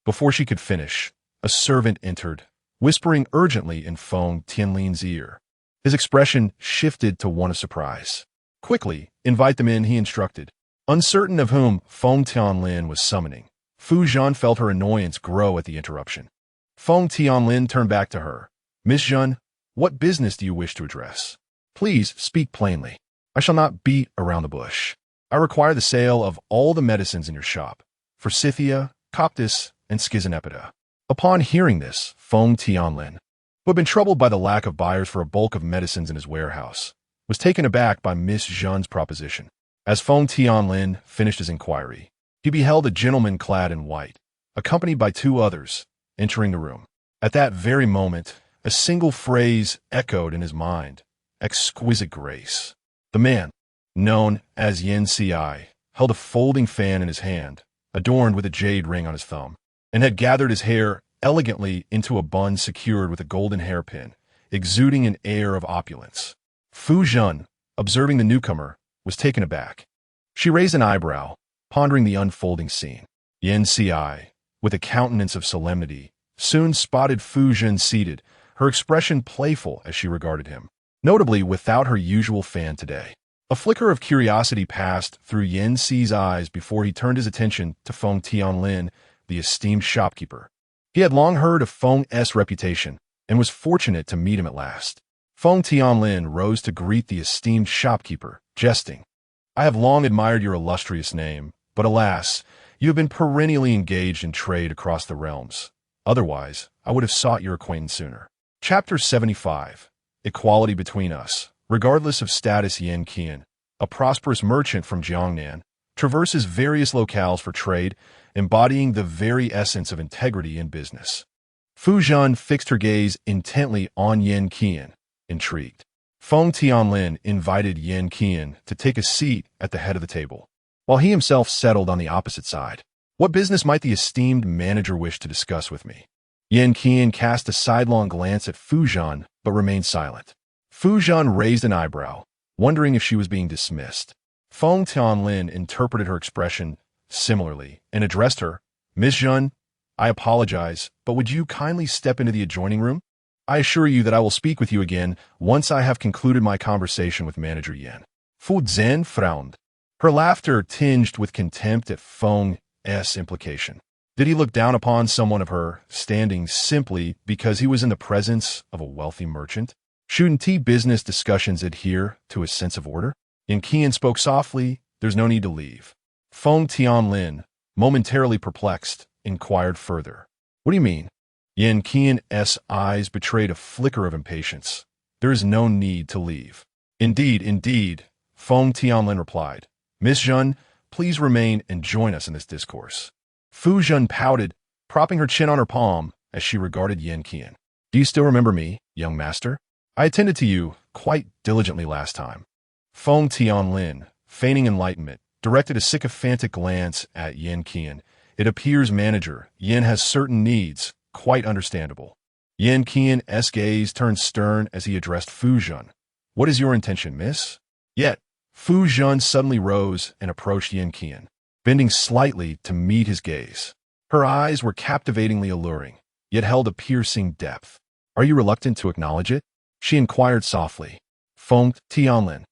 Before she could finish, a servant entered, whispering urgently in Feng Tianlin's ear. His expression shifted to one of surprise. Quickly, invite them in, he instructed. Uncertain of whom Feng Tianlin was summoning, Fu Zhen felt her annoyance grow at the interruption. Feng Tianlin turned back to her. Miss Zhen, what business do you wish to address? Please speak plainly. I shall not beat around the bush. I require the sale of all the medicines in your shop, Forsythia, Coptis, and Schizonepida. Upon hearing this, Feng Tianlin, who had been troubled by the lack of buyers for a bulk of medicines in his warehouse, was taken aback by Miss Zhen's proposition. As Feng Tianlin finished his inquiry, he beheld a gentleman clad in white, accompanied by two others, entering the room. At that very moment, a single phrase echoed in his mind: exquisite grace. The man, known as Yen Ci, held a folding fan in his hand, adorned with a jade ring on his thumb, and had gathered his hair elegantly into a bun secured with a golden hairpin, exuding an air of opulence. Fu Zhen, observing the newcomer, was taken aback. She raised an eyebrow, pondering the unfolding scene. Yen Ci, with a countenance of solemnity, soon spotted Fu Zhen seated, her expression playful as she regarded him, notably without her usual fan today. A flicker of curiosity passed through Yen Ci's eyes before he turned his attention to Feng Tianlin, the esteemed shopkeeper. He had long heard of Feng's reputation and was fortunate to meet him at last. Feng Tianlin rose to greet the esteemed shopkeeper, jesting. I have long admired your illustrious name, but alas, you have been perennially engaged in trade across the realms. Otherwise, I would have sought your acquaintance sooner. Chapter 75. Equality between us. Regardless of status, Yen Qian, a prosperous merchant from Jiangnan, traverses various locales for trade, embodying the very essence of integrity in business. Fu Zhen fixed her gaze intently on Yen Qian, intrigued. Feng Tianlin invited Yen Qian to take a seat at the head of the table, while he himself settled on the opposite side. What business might the esteemed manager wish to discuss with me? Yen Qian cast a sidelong glance at Fu Zhen, but remained silent. Fu Zhen raised an eyebrow, wondering if she was being dismissed. Feng Tianlin interpreted her expression similarly and addressed her. Miss Zhen, I apologize, but would you kindly step into the adjoining room? I assure you that I will speak with you again once I have concluded my conversation with Manager Yen. Fu Zhen frowned, her laughter tinged with contempt at Feng's implication. Did he look down upon someone of her standing simply because he was in the presence of a wealthy merchant? Shouldn't business discussions adhere to a sense of order? Yen Qian spoke softly, there's no need to leave. Feng Tianlin, momentarily perplexed, inquired further. What do you mean? Yen Qian's eyes betrayed a flicker of impatience. There is no need to leave. Indeed, Feng Tianlin replied. Miss Zhen, please remain and join us in this discourse. Fu Zhen pouted, propping her chin on her palm as she regarded Yen Qian. Do you still remember me, young master? I attended to you quite diligently last time. Feng Tianlin, feigning enlightenment, directed a sycophantic glance at Yen Qian. It appears manager Yen has certain needs, quite understandable. Yen Qian's gaze turned stern as he addressed Fu Zhen. What is your intention, miss? Yet, Fu Zhen suddenly rose and approached Yen Qian, bending slightly to meet his gaze. Her eyes were captivatingly alluring, yet held a piercing depth. Are you reluctant to acknowledge it? She inquired softly. Feng Tianlin,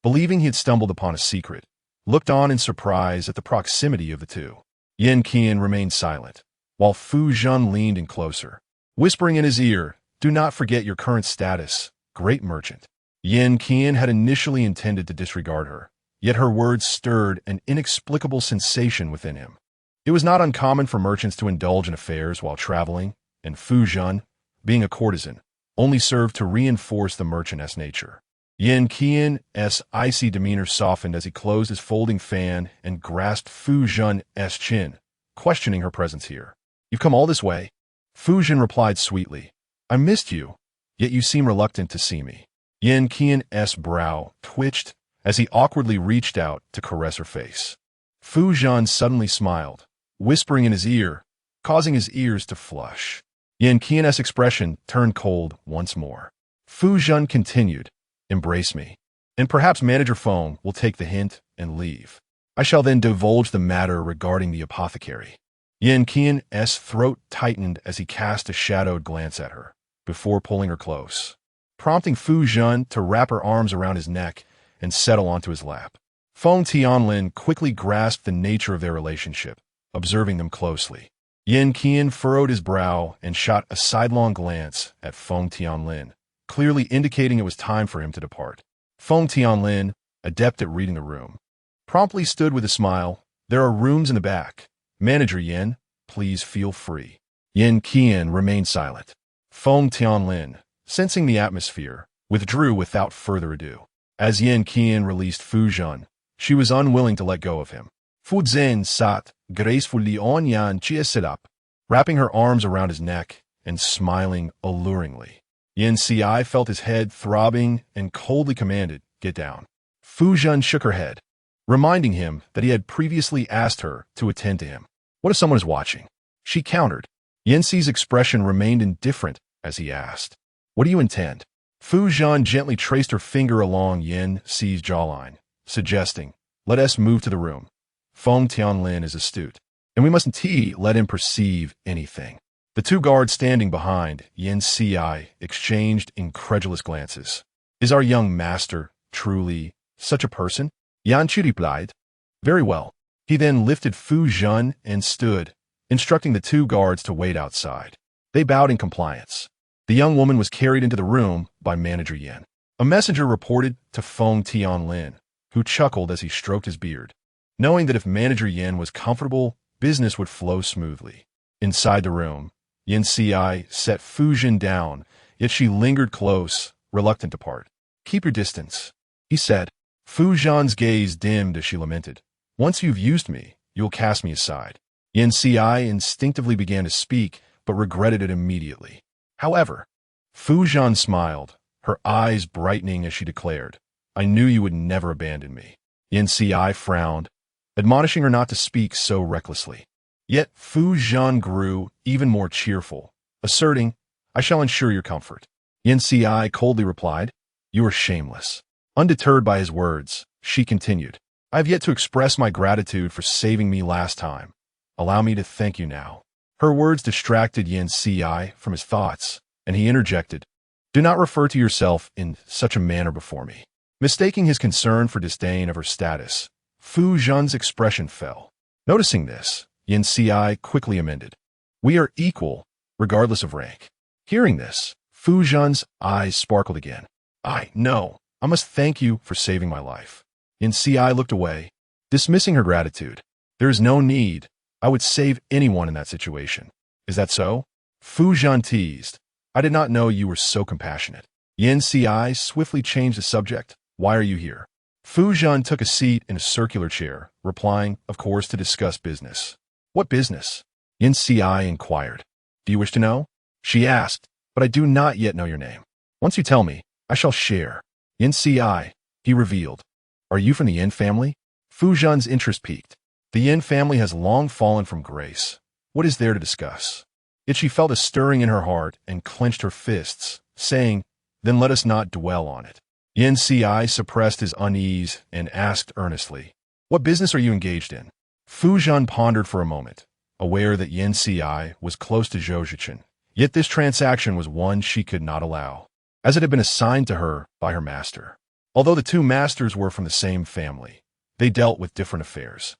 believing he had stumbled upon a secret, looked on in surprise at the proximity of the two. Yen Qian remained silent, while Fu Zhen leaned in closer, whispering in his ear, do not forget your current status, great merchant. Yen Qian had initially intended to disregard her, yet her words stirred an inexplicable sensation within him. It was not uncommon for merchants to indulge in affairs while traveling, and Fu Zhen, being a courtesan, only served to reinforce the merchant's nature. Yen Qian's icy demeanor softened as he closed his folding fan and grasped Fu Zhen's chin, questioning her presence here. You've come all this way? Fu Zhen replied sweetly. I missed you, yet you seem reluctant to see me. Yan Qian's brow twitched as he awkwardly reached out to caress her face. Fu Zhen suddenly smiled, whispering in his ear, causing his ears to flush. Yan Qian's expression turned cold once more. Fu Zhen continued, embrace me, and perhaps Manager Feng will take the hint and leave. I shall then divulge the matter regarding the apothecary. Yan Qian's throat tightened as he cast a shadowed glance at her, before pulling her close, prompting Fu Zhen to wrap her arms around his neck and settle onto his lap. Feng Tianlin quickly grasped the nature of their relationship, observing them closely. Yan Qian furrowed his brow and shot a sidelong glance at Feng Tianlin, clearly indicating it was time for him to depart. Feng Tianlin, adept at reading the room, promptly stood with a smile. There are rooms in the back. Manager Yan, please feel free. Yan Qian remained silent. Feng Tianlin, sensing the atmosphere, withdrew without further ado. As Yan Qian released Fu Zhen, she was unwilling to let go of him. Fu Zhen sat gracefully on Yan Qian up, wrapping her arms around his neck and smiling alluringly. Yan Ci felt his head throbbing and coldly commanded, get down. Fu Zhen shook her head, reminding him that he had previously asked her to attend to him. What if someone is watching? She countered. Yan Ci's expression remained indifferent as he asked, what do you intend? Fu Zhen gently traced her finger along Yan Ci's jawline, suggesting, let us move to the room. Feng Tianlin is astute, and we mustn't let him perceive anything. The two guards standing behind Yan Ci exchanged incredulous glances. Is our young master truly such a person? Yan Qi replied, very well. He then lifted Fu Zhen and stood, instructing the two guards to wait outside. They bowed in compliance. The young woman was carried into the room by Manager Yan. A messenger reported to Feng Tianlin, who chuckled as he stroked his beard, knowing that if Manager Yan was comfortable, business would flow smoothly. Inside the room, Yan Ci set Fu Zhen down, yet she lingered close, reluctant to part. Keep your distance, he said. Fu Zhen's gaze dimmed as she lamented. Once you've used me, you'll cast me aside. Yan Ci instinctively began to speak, but regretted it immediately. However, Fu Zhen smiled, her eyes brightening as she declared, I knew you would never abandon me. Yan Ci frowned, admonishing her not to speak so recklessly. Yet Fu Zhen grew even more cheerful, asserting, I shall ensure your comfort. Yan Ci coldly replied, you are shameless. Undeterred by his words, she continued, I have yet to express my gratitude for saving me last time. Allow me to thank you now. Her words distracted Yan Ci from his thoughts, and he interjected, do not refer to yourself in such a manner before me. Mistaking his concern for disdain of her status, Fu Zhen's expression fell. Noticing this, Yan Ci quickly amended, we are equal, regardless of rank. Hearing this, Fu Zhen's eyes sparkled again. I must thank you for saving my life. Yan Ci looked away, dismissing her gratitude. There is no need. I would save anyone in that situation. Is that so? Fu Zhen teased. I did not know you were so compassionate. Yan Ci swiftly changed the subject. Why are you here? Fu Zhen took a seat in a circular chair, replying, of course, to discuss business. What business? Yan Ci inquired. Do you wish to know? She asked, but I do not yet know your name. Once you tell me, I shall share. Yan Ci, he revealed. Are you from the Yin family? Fu Zhen's interest piqued. The Yin family has long fallen from grace. What is there to discuss? Yet she felt a stirring in her heart and clenched her fists, saying, then let us not dwell on it. Yan Ci suppressed his unease and asked earnestly, what business are you engaged in? Fu Zhen pondered for a moment, aware that Yan Ci was close to Zhou Cechen, yet this transaction was one she could not allow, as it had been assigned to her by her master. Although the two masters were from the same family, they dealt with different affairs.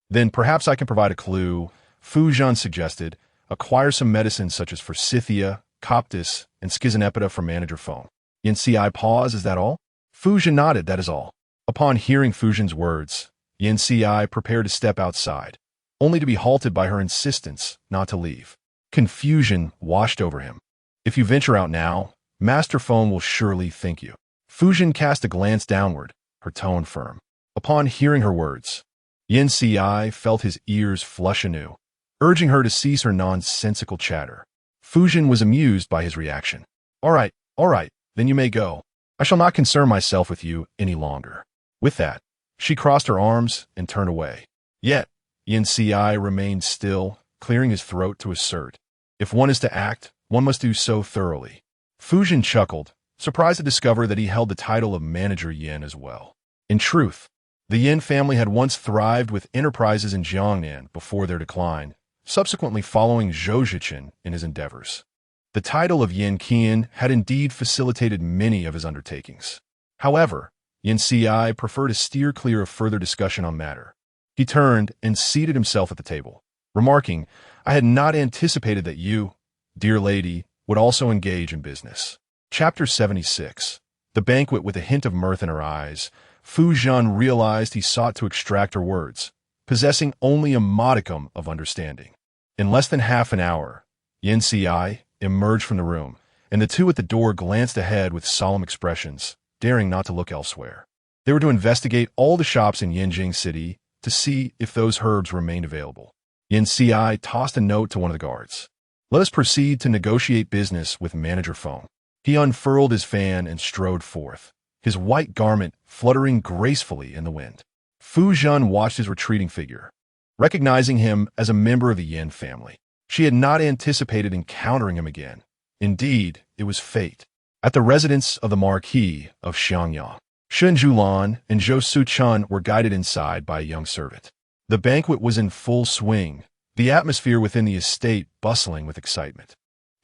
Then perhaps I can provide a clue, Fu Zhen suggested. Acquire some medicines such as forsythia, coptis, and schizonepida from Manager Feng. Yan Ci paused, is that all? Fu Zhen nodded, that is all. Upon hearing Fu Zhen's words, Yan Ci prepared to step outside, only to be halted by her insistence not to leave. Confusion washed over him. If you venture out now, Master Feng will surely thank you. Fu Zhen cast a glance downward, her tone firm. Upon hearing her words, Yan Ci felt his ears flush anew, urging her to cease her nonsensical chatter. Fuzhen was amused by his reaction. All right, then you may go. I shall not concern myself with you any longer. With that, she crossed her arms and turned away. Yet, Yin Ci remained still, clearing his throat to assert, if one is to act, one must do so thoroughly. Fuzhen chuckled, surprised to discover that he held the title of Manager Yin as well. In truth, the Yin family had once thrived with enterprises in Jiangnan before their decline, subsequently following Zhou Cechen in his endeavors. The title of Yin Qian had indeed facilitated many of his undertakings. However, Yin Ci preferred to steer clear of further discussion on matter. He turned and seated himself at the table, remarking, I had not anticipated that you, dear lady, would also engage in business. Chapter 76. The banquet with a hint of mirth in her eyes, Fuzhen realized he sought to extract her words, possessing only a modicum of understanding. In less than half an hour, Yin Ci emerged from the room, and the two at the door glanced ahead with solemn expressions, daring not to look elsewhere. They were to investigate all the shops in Yinjing City to see if those herbs remained available. Yin Ci tossed a note to one of the guards. Let us proceed to negotiate business with Manager Feng. He unfurled his fan and strode forth, his white garment fluttering gracefully in the wind. Fuzhen watched his retreating figure, recognizing him as a member of the Yin family. She had not anticipated encountering him again. Indeed, it was fate. At the residence of the Marquis of Xiangyang, Shen Siyuan and Zhou Cechen were guided inside by a young servant. The banquet was in full swing, the atmosphere within the estate bustling with excitement.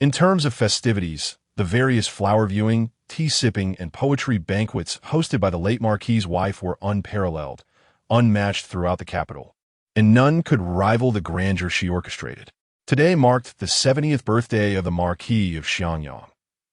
In terms of festivities, the various flower viewing, tea-sipping, and poetry banquets hosted by the late Marquis's wife were unparalleled, unmatched throughout the capital, and none could rival the grandeur she orchestrated. Today marked the 70th birthday of the Marquis of Xiangyang.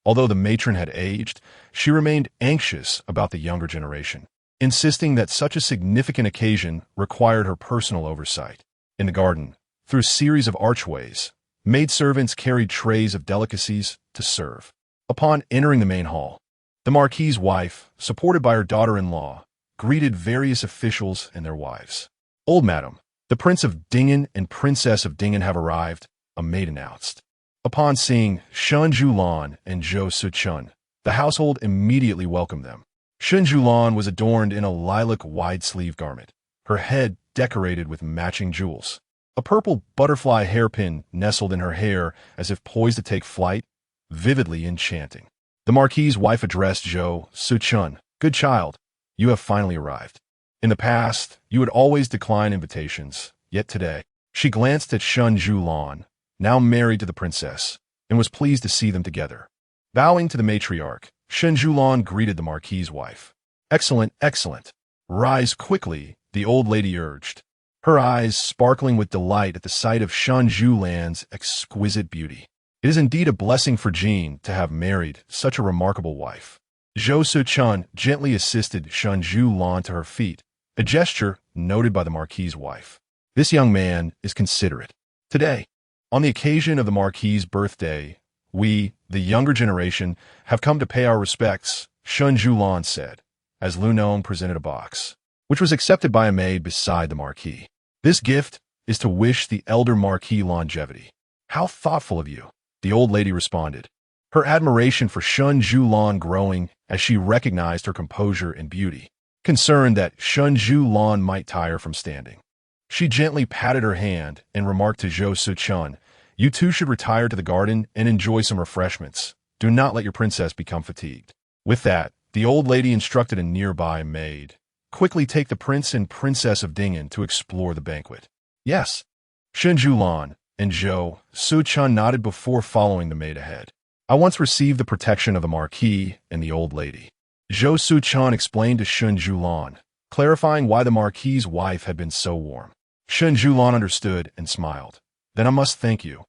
Although the matron had aged, she remained anxious about the younger generation, insisting that such a significant occasion required her personal oversight. In the garden, through a series of archways, maidservants carried trays of delicacies to serve. Upon entering the main hall, the Marquis's wife, supported by her daughter-in-law, greeted various officials and their wives. Old Madam, the Prince of Dingen and Princess of Dingen have arrived, a maid announced. Upon seeing Shen Siyuan and Zhou Cechen, the household immediately welcomed them. Shen Siyuan was adorned in a lilac wide-sleeve garment, her head decorated with matching jewels. A purple butterfly hairpin nestled in her hair as if poised to take flight, vividly enchanting. The Marquis's wife addressed Zhou Cechen, Good child, you have finally arrived. In the past, you would always decline invitations, yet today. She glanced at Shen Siyuan, now married to the princess, and was pleased to see them together. Bowing to the matriarch, Shen Siyuan greeted the Marquis's wife. Excellent, excellent. Rise quickly, the old lady urged, her eyes sparkling with delight at the sight of Shen Siyuan's exquisite beauty. It is indeed a blessing for Jean to have married such a remarkable wife. Zhou Cechen gently assisted Shen Siyuan to her feet, a gesture noted by the Marquis's wife. This young man is considerate. Today, on the occasion of the Marquis's birthday, we, the younger generation, have come to pay our respects, Shen Siyuan said, as Lu Nong presented a box, which was accepted by a maid beside the Marquis. This gift is to wish the elder Marquis longevity. How thoughtful of you, the old lady responded, her admiration for Shen Siyuan growing as she recognized her composure and beauty, concerned that Shen Siyuan might tire from standing. She gently patted her hand and remarked to Zhou Cechen, You two should retire to the garden and enjoy some refreshments. Do not let your princess become fatigued. With that, the old lady instructed a nearby maid, Quickly take the prince and princess of Dingen to explore the banquet. Yes. Shen Siyuan and Zhou Cechen nodded before following the maid ahead. I once received the protection of the Marquis and the old lady. Zhou Cechen explained to Shen Siyuan, clarifying why the Marquis's wife had been so warm. Shen Siyuan understood and smiled. Then I must thank you,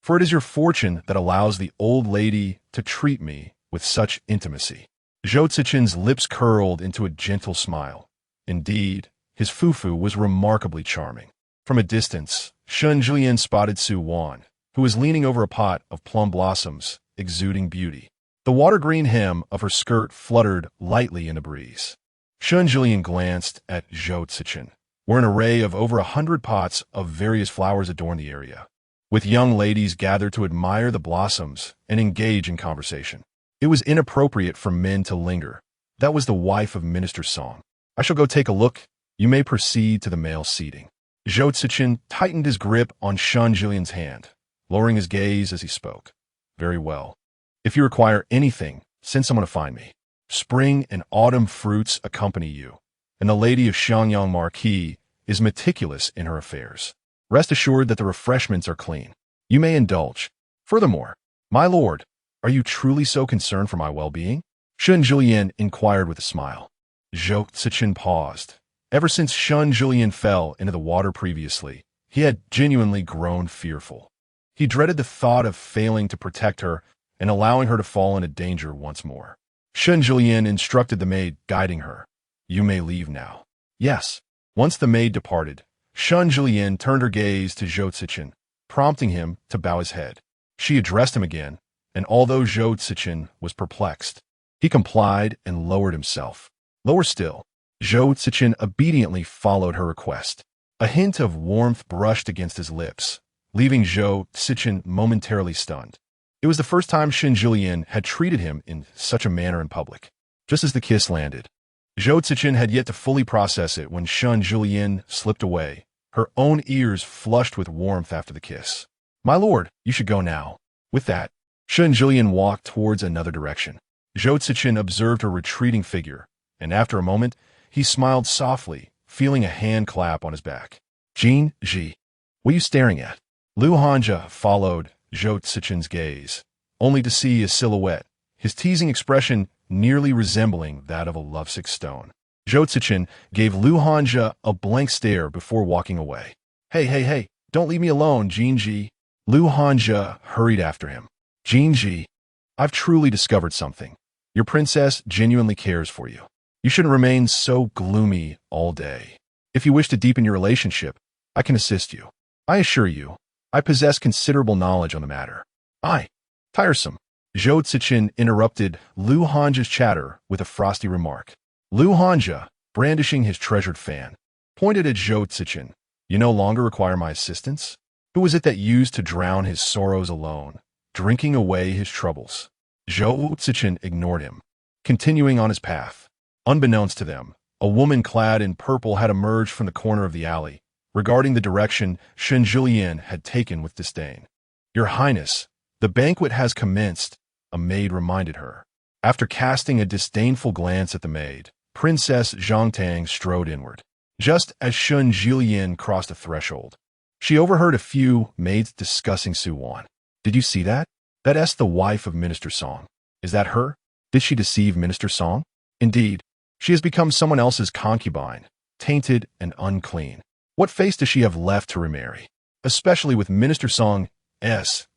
for it is your fortune that allows the old lady to treat me with such intimacy. Zhou Cechen's lips curled into a gentle smile. Indeed, his fufu was remarkably charming. From a distance, Shen Siyuan spotted Su Wan, who was leaning over a pot of plum blossoms, exuding beauty. The water-green hem of her skirt fluttered lightly in the breeze. Shen Siyuan glanced at Zhou Cechen, where an array of over 100 pots of various flowers adorned the area, with young ladies gathered to admire the blossoms and engage in conversation. It was inappropriate for men to linger. That was the wife of Minister Song. I shall go take a look. You may proceed to the male seating. Zhou Cechen tightened his grip on Shen Siyuan's hand, lowering his gaze as he spoke. Very well. If you require anything, send someone to find me. Spring and autumn fruits accompany you, and the lady of Shangyang Marquis is meticulous in her affairs. Rest assured that the refreshments are clean. You may indulge. Furthermore, my lord, are you truly so concerned for my well-being? Shen Siyuan inquired with a smile. Zhou Cechen paused. Ever since Shen Siyuan fell into the water previously, he had genuinely grown fearful. He dreaded the thought of failing to protect her and allowing her to fall into danger once more. Shen Siyuan instructed the maid, guiding her. You may leave now. Yes. Once the maid departed, Shen Siyuan turned her gaze to Zhou Cechen, prompting him to bow his head. She addressed him again, and although Zhou Cechen was perplexed, he complied and lowered himself. Lower still. Zhou Cechen obediently followed her request. A hint of warmth brushed against his lips, leaving Zhou Cechen momentarily stunned. It was the first time Shen Siyuan had treated him in such a manner in public. Just as the kiss landed, Zhou Cechen had yet to fully process it when Shen Siyuan slipped away, her own ears flushed with warmth after the kiss. My lord, you should go now. With that, Shen Siyuan walked towards another direction. Zhou Cechen observed her retreating figure, and after a moment, he smiled softly, feeling a hand clap on his back. Jin Ji, what are you staring at? Lu Hanja followed Zhou Cechen's gaze, only to see a silhouette, his teasing expression nearly resembling that of a lovesick stone. Zhou Cechen gave Lu Hanja a blank stare before walking away. Hey, don't leave me alone, Jin Ji. Lu Hanja hurried after him. Jin Ji, I've truly discovered something. Your princess genuinely cares for you. You shouldn't remain so gloomy all day. If you wish to deepen your relationship, I can assist you. I assure you, I possess considerable knowledge on the matter. Tiresome. Zhou Cechen interrupted Lu Hanja's chatter with a frosty remark. Lu Hanja, brandishing his treasured fan, pointed at Zhou Cechen. You no longer require my assistance? Who was it that used to drown his sorrows alone, drinking away his troubles? Zhou Cechen ignored him, continuing on his path. Unbeknownst to them, a woman clad in purple had emerged from the corner of the alley, regarding the direction Shen Siyuan had taken with disdain. Your Highness, the banquet has commenced, a maid reminded her. After casting a disdainful glance at the maid, Princess Zhangtang strode inward. Just as Shen Siyuan crossed the threshold, she overheard a few maids discussing Suwan. Did you see that? That's the wife of Minister Song. Is that her? Did she deceive Minister Song? Indeed, she has become someone else's concubine, tainted and unclean. What face does she have left to remarry? Especially with Minister Song's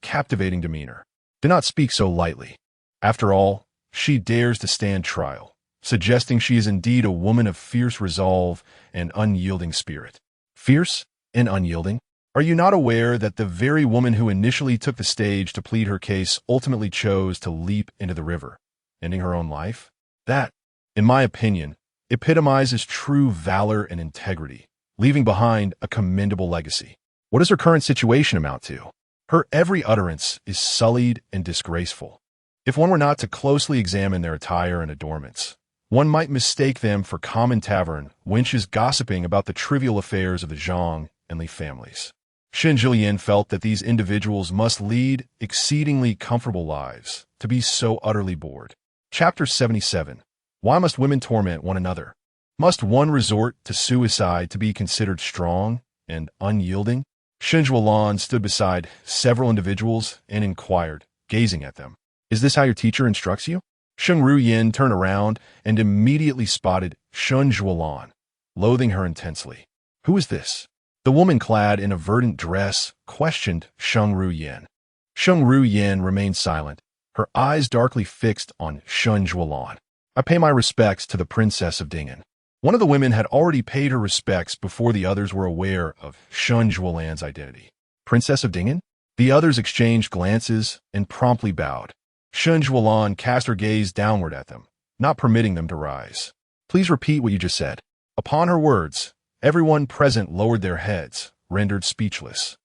captivating demeanor. Do not speak so lightly. After all, she dares to stand trial, suggesting she is indeed a woman of fierce resolve and unyielding spirit. Fierce and unyielding? Are you not aware that the very woman who initially took the stage to plead her case ultimately chose to leap into the river, ending her own life? That, in my opinion, epitomizes true valor and integrity, leaving behind a commendable legacy. What does her current situation amount to? Her every utterance is sullied and disgraceful. If one were not to closely examine their attire and adornments, one might mistake them for common tavern wenches gossiping about the trivial affairs of the Zhang and Li families. Shen Siyuan felt that these individuals must lead exceedingly comfortable lives to be so utterly bored. Chapter 77. Why must women torment one another? Must one resort to suicide to be considered strong and unyielding? Shen Siyuan stood beside several individuals and inquired, gazing at them. Is this how your teacher instructs you? Sheng Ruyin turned around and immediately spotted Shen Siyuan, loathing her intensely. Who is this? The woman clad in a verdant dress questioned Sheng Ruyin. Sheng Ruyin remained silent, her eyes darkly fixed on Shen Siyuan. I pay my respects to the Princess of Dingen. One of the women had already paid her respects before the others were aware of Shen Siyuan's identity. Princess of Dingen? The others exchanged glances and promptly bowed. Shen Siyuan cast her gaze downward at them, not permitting them to rise. Please repeat what you just said. Upon her words, Everyone present lowered their heads, rendered speechless.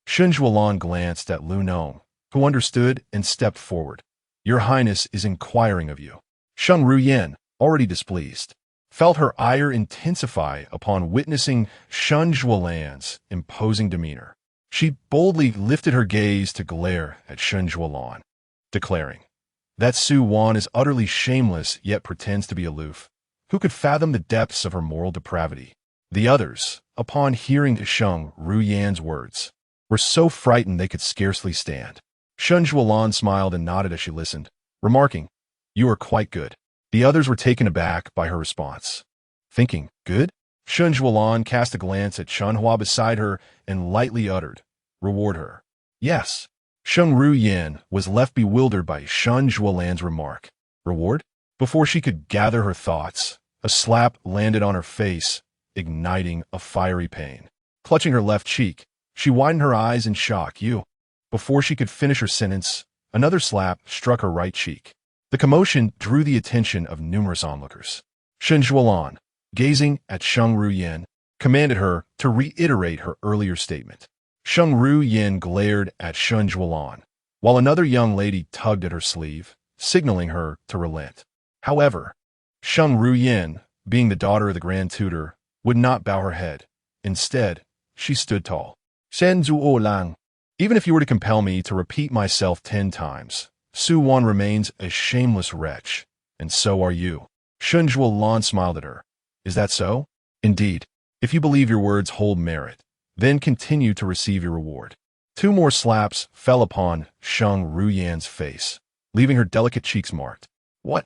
Shen Siyuan glanced at Lu Nong, who understood and stepped forward. Your Highness is inquiring of you. Sheng Ruyan, already displeased, felt her ire intensify upon witnessing Shen Siyuan's imposing demeanor. She boldly lifted her gaze to glare at Shen Siyuan, declaring, "That Siyuan is utterly shameless yet pretends to be aloof. Who could fathom the depths of her moral depravity?" The others, upon hearing Sheng Ruyan's words, were so frightened they could scarcely stand. Shen Siyuan smiled and nodded as she listened, remarking, "You are quite good." The others were taken aback by her response. Thinking, "Good?" Shen Siyuan cast a glance at Shen Hua beside her and lightly uttered, "Reward her." "Yes." Sheng Ruyan was left bewildered by Shen Siyuan's remark. "Reward?" Before she could gather her thoughts, a slap landed on her face, igniting a fiery pain. Clutching her left cheek, she widened her eyes in shock. "You." Before she could finish her sentence, another slap struck her right cheek. The commotion drew the attention of numerous onlookers. Shen Siyuan, gazing at Sheng Ruyan, commanded her to reiterate her earlier statement. Sheng Ruyan glared at Shen Siyuan, while another young lady tugged at her sleeve, signaling her to relent. However, Sheng Ruyan, being the daughter of the Grand Tutor, would not bow her head. Instead, she stood tall. "Shen Siyuan, even if you were to compel me to repeat myself 10 times, Siyuan remains a shameless wretch, and so are you." Shen Siyuan smiled at her. "Is that so?" "Indeed. If you believe your words hold merit, then continue to receive your reward." 2 more slaps fell upon Sheng Ruyan's face, leaving her delicate cheeks marked. What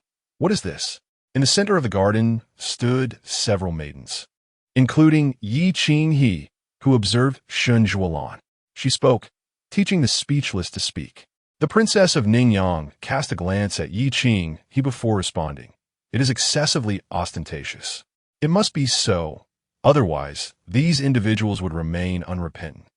is this?" In the center of the garden stood several maidens, including Yi Qinghe, who observed Shen Siyuan. She spoke, teaching the speechless to speak. The princess of Ningyang cast a glance at Yi Qinghe before responding. "It is excessively ostentatious. It must be so, otherwise these individuals would remain unrepentant."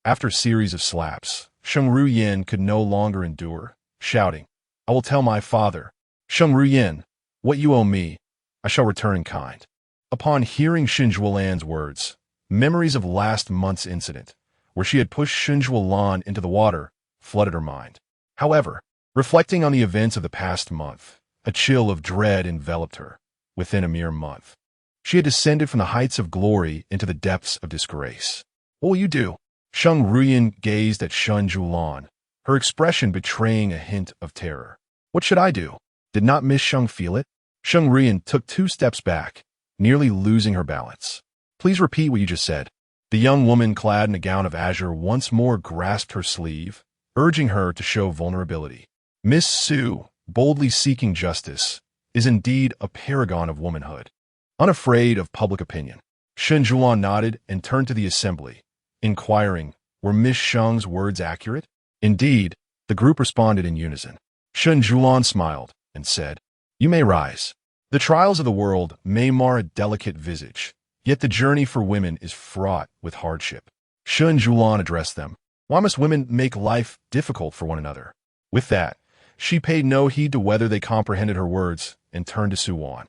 After a series of slaps, Sheng Ruyan could no longer endure, shouting, "I will tell my father. Sheng Ruyan, what you owe me, I shall return in kind." Upon hearing Shen Siyuan's words, memories of last month's incident, where she had pushed Shen Siyuan into the water, flooded her mind. However, reflecting on the events of the past month, a chill of dread enveloped her. Within a mere month, she had descended from the heights of glory into the depths of disgrace. "What will you do?" Sheng Ruyan gazed at Shen Siyuan, her expression betraying a hint of terror. "What should I do?" Did not Miss Sheng feel it? Sheng Ruyan took 2 steps back, nearly losing her balance. "Please repeat what you just said." The young woman clad in a gown of azure once more grasped her sleeve, urging her to show vulnerability. Miss Su, boldly seeking justice, is indeed a paragon of womanhood, unafraid of public opinion. Shen Siyuan nodded and turned to the assembly, inquiring, were Miss Sheng's words accurate? Indeed, the group responded in unison. Shen Siyuan smiled and said, "You may rise. The trials of the world may mar a delicate visage, yet the journey for women is fraught with hardship." Shen Siyuan addressed them. "Why must women make life difficult for one another?" With that, she paid no heed to whether they comprehended her words and turned to Siyuan,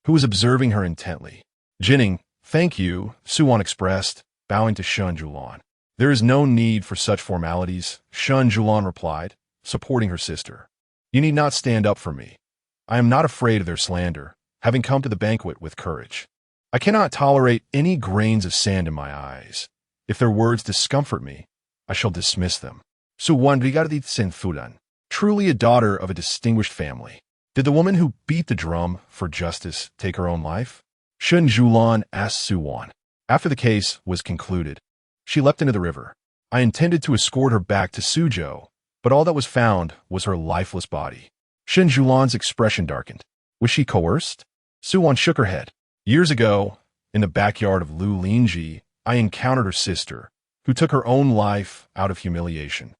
who was observing her intently. "Jinning, thank you," Siyuan expressed, bowing to Shen Siyuan. "There is no need for such formalities," Shen Siyuan replied, supporting her sister. "You need not stand up for me. I am not afraid of their slander, having come to the banquet with courage. I cannot tolerate any grains of sand in my eyes. If their words discomfort me, I shall dismiss them." Siyuan Regrettably Fudan, truly a daughter of a distinguished family. Did the woman who beat the drum for justice take her own life? Shen Siyuan asked Siyuan. After the case was concluded, she leapt into the river. "I intended to escort her back to Suzhou, but all that was found was her lifeless body." Shen Siyuan's expression darkened. Was she coerced? Siyuan shook her head. "Years ago, in the backyard of Lu Lingji, I encountered her sister, who took her own life out of humiliation,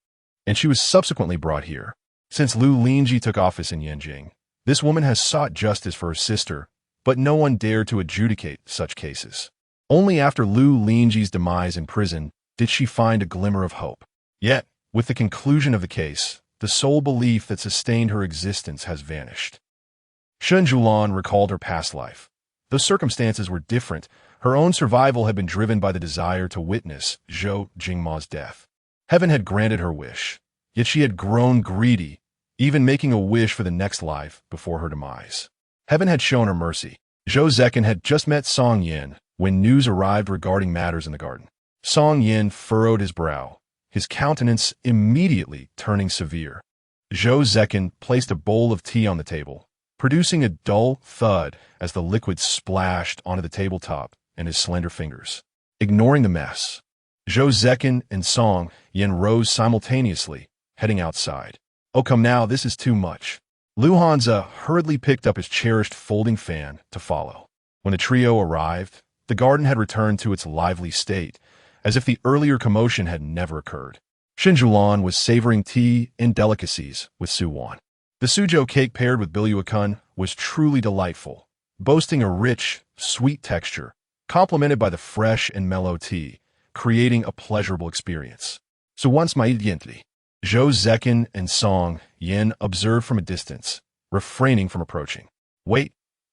and she was subsequently brought here. Since Lu Lingji took office in Yanjing, this woman has sought justice for her sister, but no one dared to adjudicate such cases. Only after Lu Lingji's demise in prison did she find a glimmer of hope. Yet, with the conclusion of the case, the sole belief that sustained her existence has vanished." Shen Siyuan recalled her past life. Though circumstances were different, Her own survival had been driven by the desire to witness Zhou Jingma's death. Heaven had granted her wish, yet she had grown greedy, even making a wish for the next life before her demise. Heaven had shown her mercy. Zhou Cechen had just met Song Yin when news arrived regarding matters in the garden. Song Yin furrowed his brow, his countenance immediately turning severe. Zhou Cechen placed a bowl of tea on the table, producing a dull thud as the liquid splashed onto the tabletop and his slender fingers. Ignoring the mess, Zhou Cechen and Song Yin rose simultaneously, heading outside. "Oh, come now, this is too much." Lu Hanze hurriedly picked up his cherished folding fan to follow. When the trio arrived, the garden had returned to its lively state, as if the earlier commotion had never occurred. Shen Siyuan was savoring tea and delicacies with Suwan. The Suzhou cake paired with biluakun was truly delightful, boasting a rich, sweet texture, complemented by the fresh and mellow tea, creating a pleasurable experience. So once my gently, Zhou Cechen and Song Yin observed from a distance, refraining from approaching. "Wait,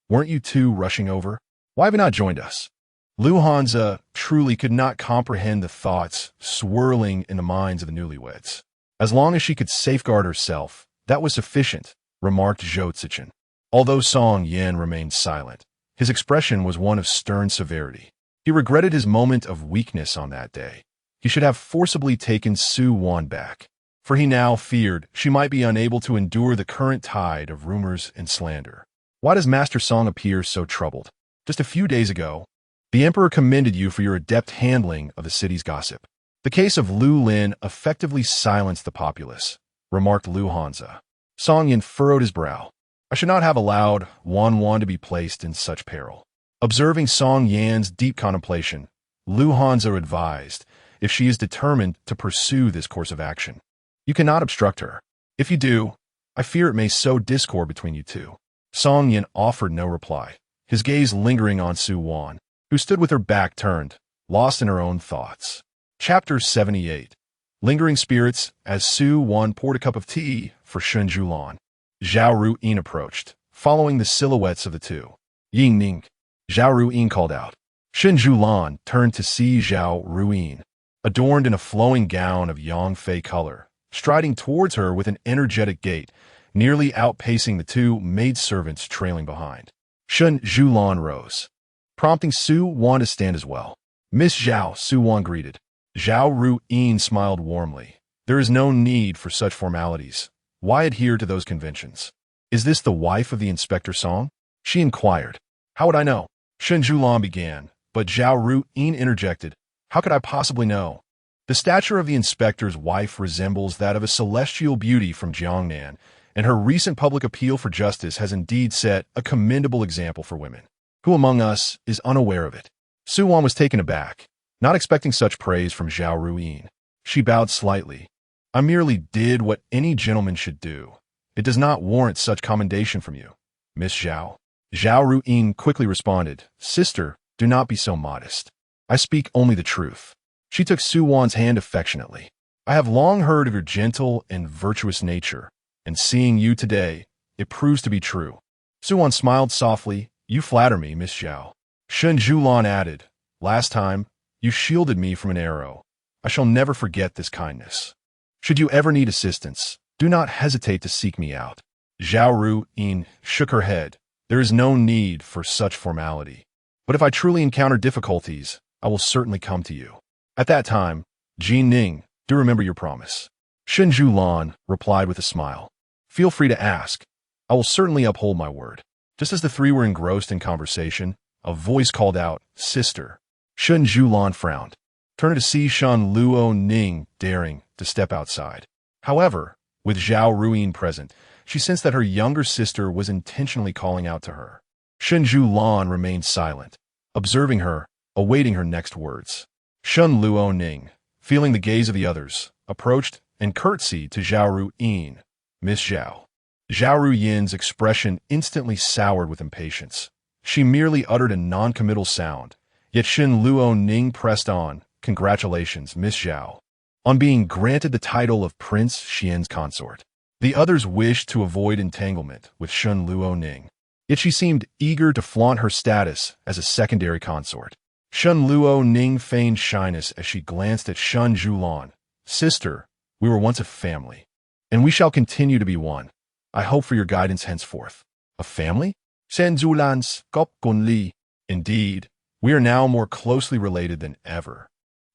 weren't you two rushing over? Why have you not joined us?" Lu Hanze truly could not comprehend the thoughts swirling in the minds of the newlyweds. As long as she could safeguard herself, that was sufficient, remarked Zhou Cechen. Although Song Yin remained silent, his expression was one of stern severity. He regretted his moment of weakness on that day. He should have forcibly taken Suwan back, for he now feared she might be unable to endure the current tide of rumors and slander. Why does Master Song appear so troubled? Just a few days ago, the Emperor commended you for your adept handling of the city's gossip. The case of Lu Lin effectively silenced the populace, remarked Lu Hanze. Song Yin furrowed his brow. I should not have allowed Wan to be placed in such peril. Observing Song Yan's deep contemplation, Lu Hanze advised, if she is determined to pursue this course of action, you cannot obstruct her. If you do, I fear it may sow discord between you two. Song Yin offered no reply, his gaze lingering on Suwan, who stood with her back turned, lost in her own thoughts. Chapter 78. Lingering Spirits. As Suwan poured a cup of tea for Shen Siyuan, Zhao Ruyin approached, following the silhouettes of the two. "Ying Ning," Zhao Ruyin called out. Shen Siyuan turned to see Zhao Ruyin, adorned in a flowing gown of Yangfei color, striding towards her with an energetic gait, nearly outpacing the two maidservants trailing behind. Shen Siyuan rose, prompting Suwan to stand as well. "Miss Zhao," Suwan greeted. Zhao Ruyin smiled warmly. "There is no need for such formalities. Why adhere to those conventions? Is this the wife of the Inspector Song?" she inquired. "How would I know?" Shen Siyuan began, but Zhao Ruyin interjected. "How could I possibly know? The stature of the inspector's wife resembles that of a celestial beauty from Jiangnan, and her recent public appeal for justice has indeed set a commendable example for women. Who among us is unaware of it?" Suwan was taken aback, not expecting such praise from Zhao Ruyin. She bowed slightly. "I merely did what any gentleman should do. It does not warrant such commendation from you, Miss Zhao." Zhao Ruyin quickly responded, "Sister, do not be so modest. I speak only the truth." She took Suwan's hand affectionately. "I have long heard of your gentle and virtuous nature, and seeing you today, it proves to be true." Suwan smiled softly. "You flatter me, Miss Zhao." Shen Siyuan added, "Last time, you shielded me from an arrow. I shall never forget this kindness. Should you ever need assistance, do not hesitate to seek me out." Zhao Ruyin shook her head. "There is no need for such formality. But if I truly encounter difficulties, I will certainly come to you. At that time, Jin Ning, do remember your promise." Shen Siyuan replied with a smile. "Feel free to ask. I will certainly uphold my word." Just as the three were engrossed in conversation, a voice called out, "Sister." Shen Siyuan frowned, turning to see Shan Luo Ning daring to step outside. However, with Zhao Ruyin present, she sensed that her younger sister was intentionally calling out to her. Shen Siyuan remained silent, observing her, awaiting her next words. Shan Luo Ning, feeling the gaze of the others, approached and curtsied to Zhao Ruyin. "Miss Zhao." Zhao Ruyin's expression instantly soured with impatience. She merely uttered a non-committal sound, yet Shen Luo Ning pressed on. "Congratulations, Miss Zhao, on being granted the title of Prince Xian's consort." The others wished to avoid entanglement with Shen Luo Ning, yet she seemed eager to flaunt her status as a secondary consort. Shen Luo-ning feigned shyness as she glanced at Shen Zhulan. Sister, we were once a family, and we shall continue to be one. I hope for your guidance henceforth. A family? Shen Zhulan's Gop Gun Li. Indeed, we are now more closely related than ever.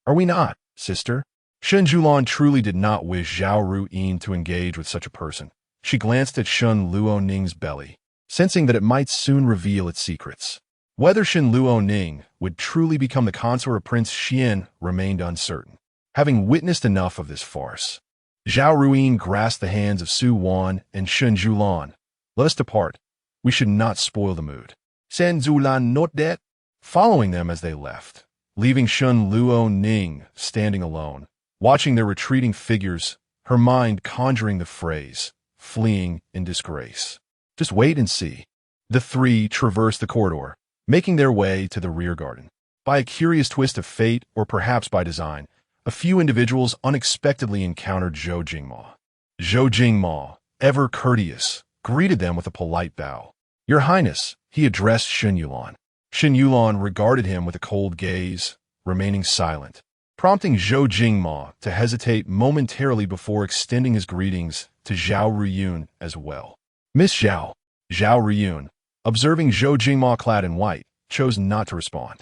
Are we not, sister? Shen Zhulan truly did not wish Zhao Ruyin to engage with such a person. She glanced at Shen Luo-ning's belly, sensing that it might soon reveal its secrets. Whether Shen Luo-ning would truly become the consort of Prince Xian remained uncertain. Having witnessed enough of this farce, Zhao Ruyin grasped the hands of Su Wan and Shen Zhulan. Let us depart. We should not spoil the mood. Shen Zhulan not dead. Following them as they left, leaving Shen Luo-ning standing alone, watching their retreating figures, her mind conjuring the phrase, fleeing in disgrace. Just wait and see. The three traversed the corridor, making their way to the rear garden. By a curious twist of fate, or perhaps by design, a few individuals unexpectedly encountered Zhou Jingma. Zhou Jingma, ever courteous, greeted them with a polite bow. Your Highness, he addressed Shen Yulan. Shen Yulan regarded him with a cold gaze, remaining silent, prompting Zhou Jingma to hesitate momentarily before extending his greetings to Zhao Ruyin as well. Miss Zhao. Zhao Ruyin, observing Zhou Jingma clad in white, chose not to respond.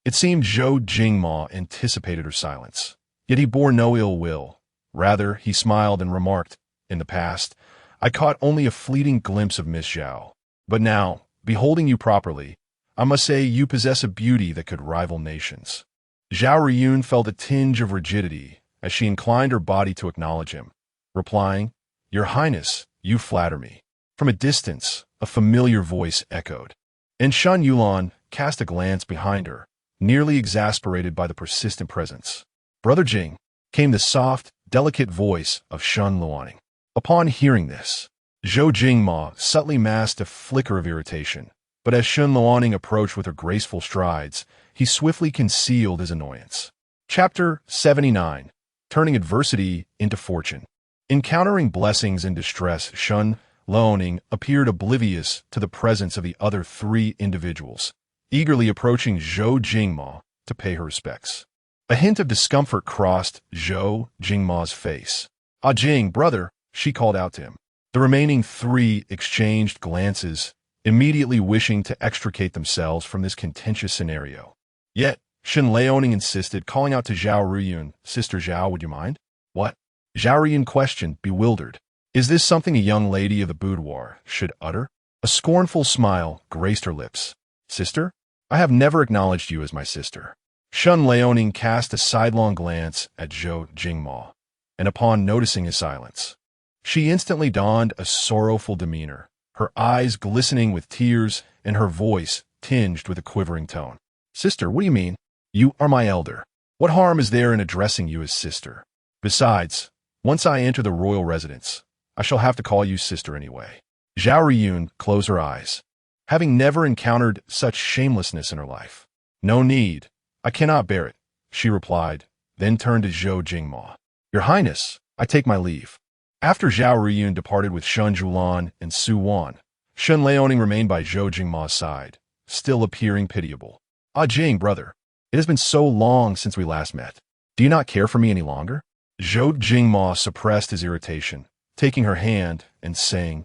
It seemed Zhou Jingma anticipated her silence, yet he bore no ill will. Rather, he smiled and remarked, in the past, I caught only a fleeting glimpse of Miss Zhao. But now, beholding you properly, I must say you possess a beauty that could rival nations. Zhao Ruyin felt a tinge of rigidity as she inclined her body to acknowledge him, replying, Your Highness, you flatter me. From a distance, a familiar voice echoed, and Shen Yulan cast a glance behind her, nearly exasperated by the persistent presence. Brother Jing, came the soft, delicate voice of Shen Luoning. Upon hearing this, Zhou Jingma subtly masked a flicker of irritation, but as Shen Luoning approached with her graceful strides, he swiftly concealed his annoyance. Chapter 79. Turning Adversity into Fortune. Encountering blessings in distress, Shen Luoning appeared oblivious to the presence of the other three individuals, eagerly approaching Zhou Jingma to pay her respects. A hint of discomfort crossed Zhou Jingma's face. Ah Jing, brother, she called out to him. The remaining three exchanged glances, immediately wishing to extricate themselves from this contentious scenario. Yet, Shen Luoning insisted, calling out to Zhao Ruyin, Sister Zhao, would you mind? What? Zhao Ruyin questioned, bewildered. Is this something a young lady of the boudoir should utter? A scornful smile graced her lips. Sister? I have never acknowledged you as my sister. Shen Luoning cast a sidelong glance at Zhou Jingma, and upon noticing his silence, she instantly donned a sorrowful demeanor, her eyes glistening with tears and her voice tinged with a quivering tone. Sister, what do you mean? You are my elder. What harm is there in addressing you as sister? Besides, once I enter the royal residence, I shall have to call you sister anyway. Zhao Ruyin closed her eyes, having never encountered such shamelessness in her life. No need. I cannot bear it, she replied, then turned to Zhou Jingma. Your Highness, I take my leave. After Zhao Ruyin departed with Shen Zhulan and Su Wan, Shen Luoning remained by Zhou Jingma's side, still appearing pitiable. Ah Jing, brother, it has been so long since we last met. Do you not care for me any longer? Zhou Jingma suppressed his irritation, taking her hand and saying,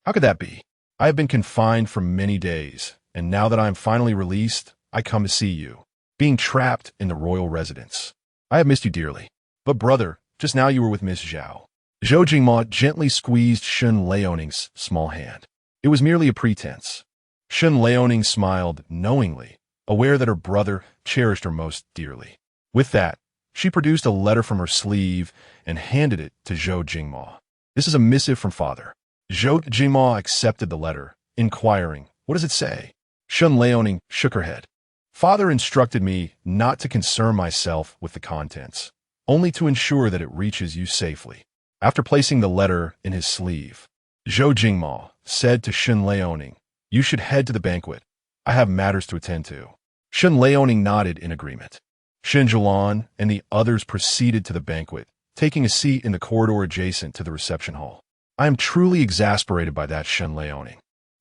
How could that be? I have been confined for many days, and now that I am finally released, I come to see you, being trapped in the royal residence. I have missed you dearly. But brother, just now you were with Miss Zhao. Zhou Jingma gently squeezed Shen Luoning's small hand. It was merely a pretense. Shen Luoning smiled knowingly, aware that her brother cherished her most dearly. With that, she produced a letter from her sleeve and handed it to Zhou Jingma. This is a missive from father. Zhou Jingma accepted the letter, inquiring, What does it say? Shen Luoning shook her head. Father instructed me not to concern myself with the contents, only to ensure that it reaches you safely. After placing the letter in his sleeve, Zhou Jingma said to Shen Luoning, You should head to the banquet. I have matters to attend to. Shen Luoning nodded in agreement. Shen Zhulan and the others proceeded to the banquet, taking a seat in the corridor adjacent to the reception hall. I am truly exasperated by that Shen Luoning.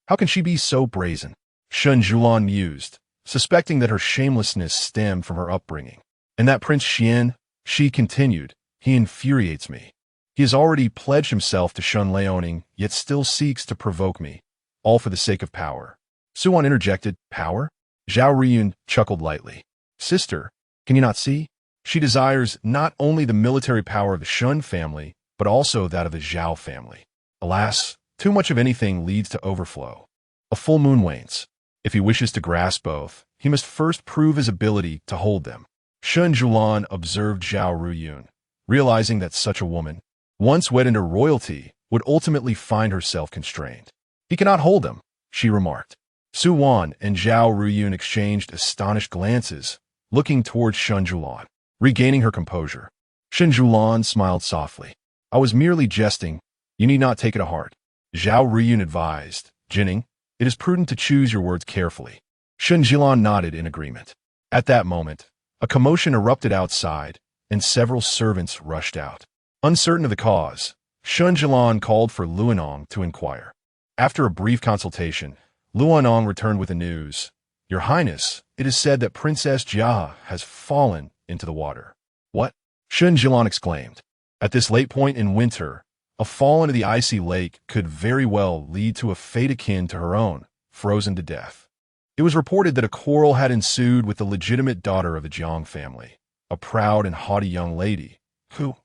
How can she be so brazen? Shen Zhulan mused, suspecting that her shamelessness stemmed from her upbringing. And that Prince Xian, she continued, he infuriates me. He has already pledged himself to Shen Liaoning, yet still seeks to provoke me, all for the sake of power. Suan interjected, power? Zhao Riyun chuckled lightly. Sister, can you not see? She desires not only the military power of the Shen family, but also that of the Zhao family. Alas, too much of anything leads to overflow. A full moon wanes. If he wishes to grasp both, he must first prove his ability to hold them. Shen Zhulan observed Zhao Ruyun, realizing that such a woman, once wed into royalty, would ultimately find herself constrained. He cannot hold them, she remarked. Su Wan and Zhao Ruyun exchanged astonished glances, looking towards Shen Zhulan. Regaining her composure, Shen Zhulan smiled softly. I was merely jesting. You need not take it to heart. Zhao Ruyun advised, Jinning, it is prudent to choose your words carefully. Shen Zhulan nodded in agreement. At that moment, a commotion erupted outside, and several servants rushed out. Uncertain of the cause, Shen Zhulan called for Luanong to inquire. After a brief consultation, Luanong returned with the news. Your Highness, it is said that Princess Jia has fallen into the water. What? Shen Zhulan exclaimed. At this late point in winter, a fall into the icy lake could very well lead to a fate akin to her own, frozen to death. It was reported that a quarrel had ensued with the legitimate daughter of the Jiang family, a proud and haughty young lady, who,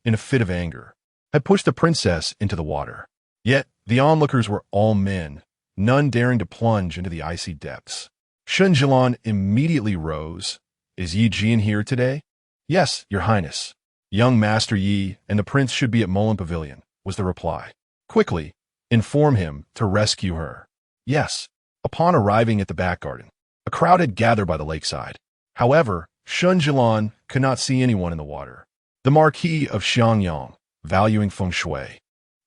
in a fit of anger, had pushed the princess into the water. Yet, the onlookers were all men, none daring to plunge into the icy depths. Shen Zhulan immediately rose. Is Yi Jian here today? Yes, Your Highness. Young Master Yi and the prince should be at Molan Pavilion, was the reply. Quickly, inform him to rescue her. Yes. Upon arriving at the back garden, a crowd had gathered by the lakeside. However, Shen Zhulan could not see anyone in the water. The Marquis of Xiangyang, valuing feng shui,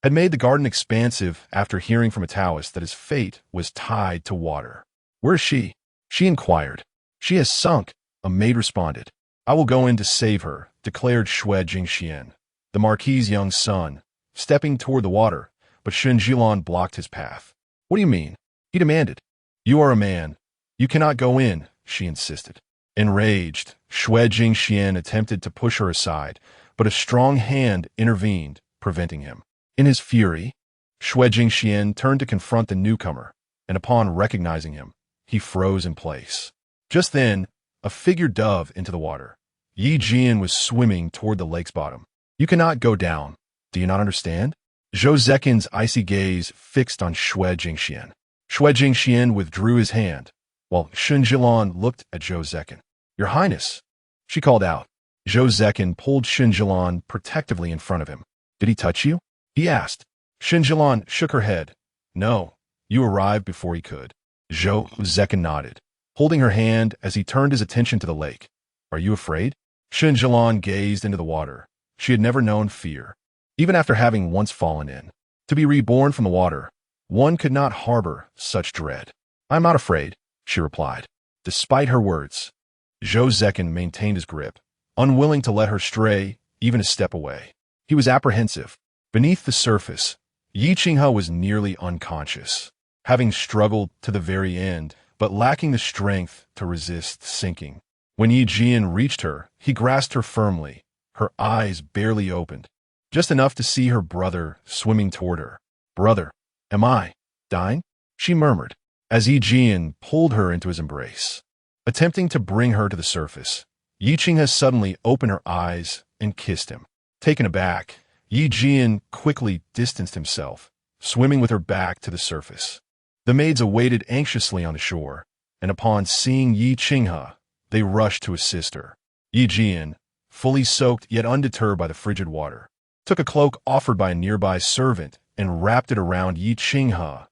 had made the garden expansive after hearing from a Taoist that his fate was tied to water. Where is she? She inquired. She has sunk, a maid responded. I will go in to save her, declared Xue Jingxian, the Marquis's young son, stepping toward the water, but Shen Zhulan blocked his path. What do you mean? He demanded. You are a man. You cannot go in, she insisted. Enraged, Xue Jingxian attempted to push her aside, but a strong hand intervened, preventing him. In his fury, Xue Jingxian turned to confront the newcomer, and upon recognizing him, he froze in place. Just then, a figure dove into the water. Yi Jian was swimming toward the lake's bottom. You cannot go down. Do you not understand? Zhou Cechen's icy gaze fixed on Xue Jingxian. Xue Jingxian withdrew his hand, while Shen Zhulan looked at Zhou Cechen. Your Highness, she called out. Zhou Cechen pulled Shen Zhulan protectively in front of him. Did he touch you? He asked. Shen Zhulan shook her head. No, you arrived before he could. Zhou Cechen nodded, holding her hand as he turned his attention to the lake. Are you afraid? Shen Zhulan gazed into the water. She had never known fear, even after having once fallen in. To be reborn from the water, one could not harbor such dread. I'm not afraid, she replied. Despite her words, Zhou Cechen maintained his grip, unwilling to let her stray even a step away. He was apprehensive. Beneath the surface, Yi Qinghe was nearly unconscious, having struggled to the very end, but lacking the strength to resist sinking. When Yi Jian reached her, he grasped her firmly, her eyes barely opened, just enough to see her brother swimming toward her. Brother, am I dying? She murmured, as Yi Jian pulled her into his embrace. Attempting to bring her to the surface, Yi Qinghe suddenly opened her eyes and kissed him. Taken aback, Yi Jian quickly distanced himself, swimming with her back to the surface. The maids awaited anxiously on the shore, and upon seeing Yi Qinghe, they rushed to assist her. Yi Jian, fully soaked yet undeterred by the frigid water, took a cloak offered by a nearby servant and wrapped it around Yi Qinghe,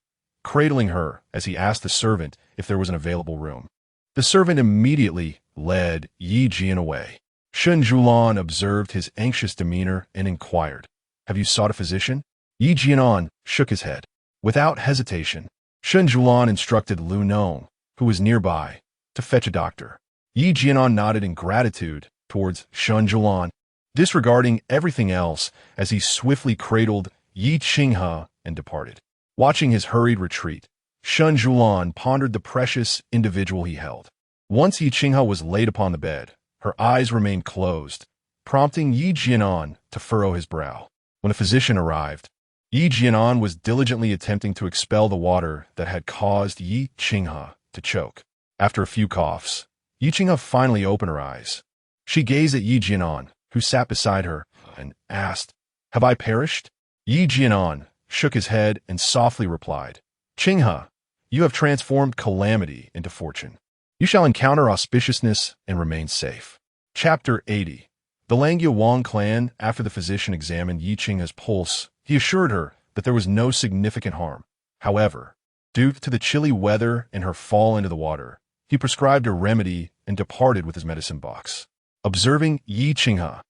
cradling her as he asked the servant if there was an available room. The servant immediately led Yi Jian away. Shen Zhulan observed his anxious demeanor and inquired, Have you sought a physician? Yi Jianan shook his head. Without hesitation, Shen Zhulan instructed Lu Nong, who was nearby, to fetch a doctor. Yi Jianan nodded in gratitude towards Shen Zhulan, disregarding everything else as he swiftly cradled Yi Qinghe and departed. Watching his hurried retreat, Shen Siyuan pondered the precious individual he held. Once Yi Qinghe was laid upon the bed, her eyes remained closed, prompting Yi Jianan to furrow his brow. When a physician arrived, Yi Jianan was diligently attempting to expel the water that had caused Yi Qinghe to choke. After a few coughs, Yi Qinghe finally opened her eyes. She gazed at Yi Jianan, who sat beside her, and asked, "Have I perished?" Yi Jianan shook his head and softly replied, "Qinghe, you have transformed calamity into fortune. You shall encounter auspiciousness and remain safe." Chapter 80. The Langya Wang clan. After the physician examined Yi Qinghe's pulse, he assured her that there was no significant harm. However, due to the chilly weather and her fall into the water, he prescribed a remedy and departed with his medicine box. Observing Yi Qinghe,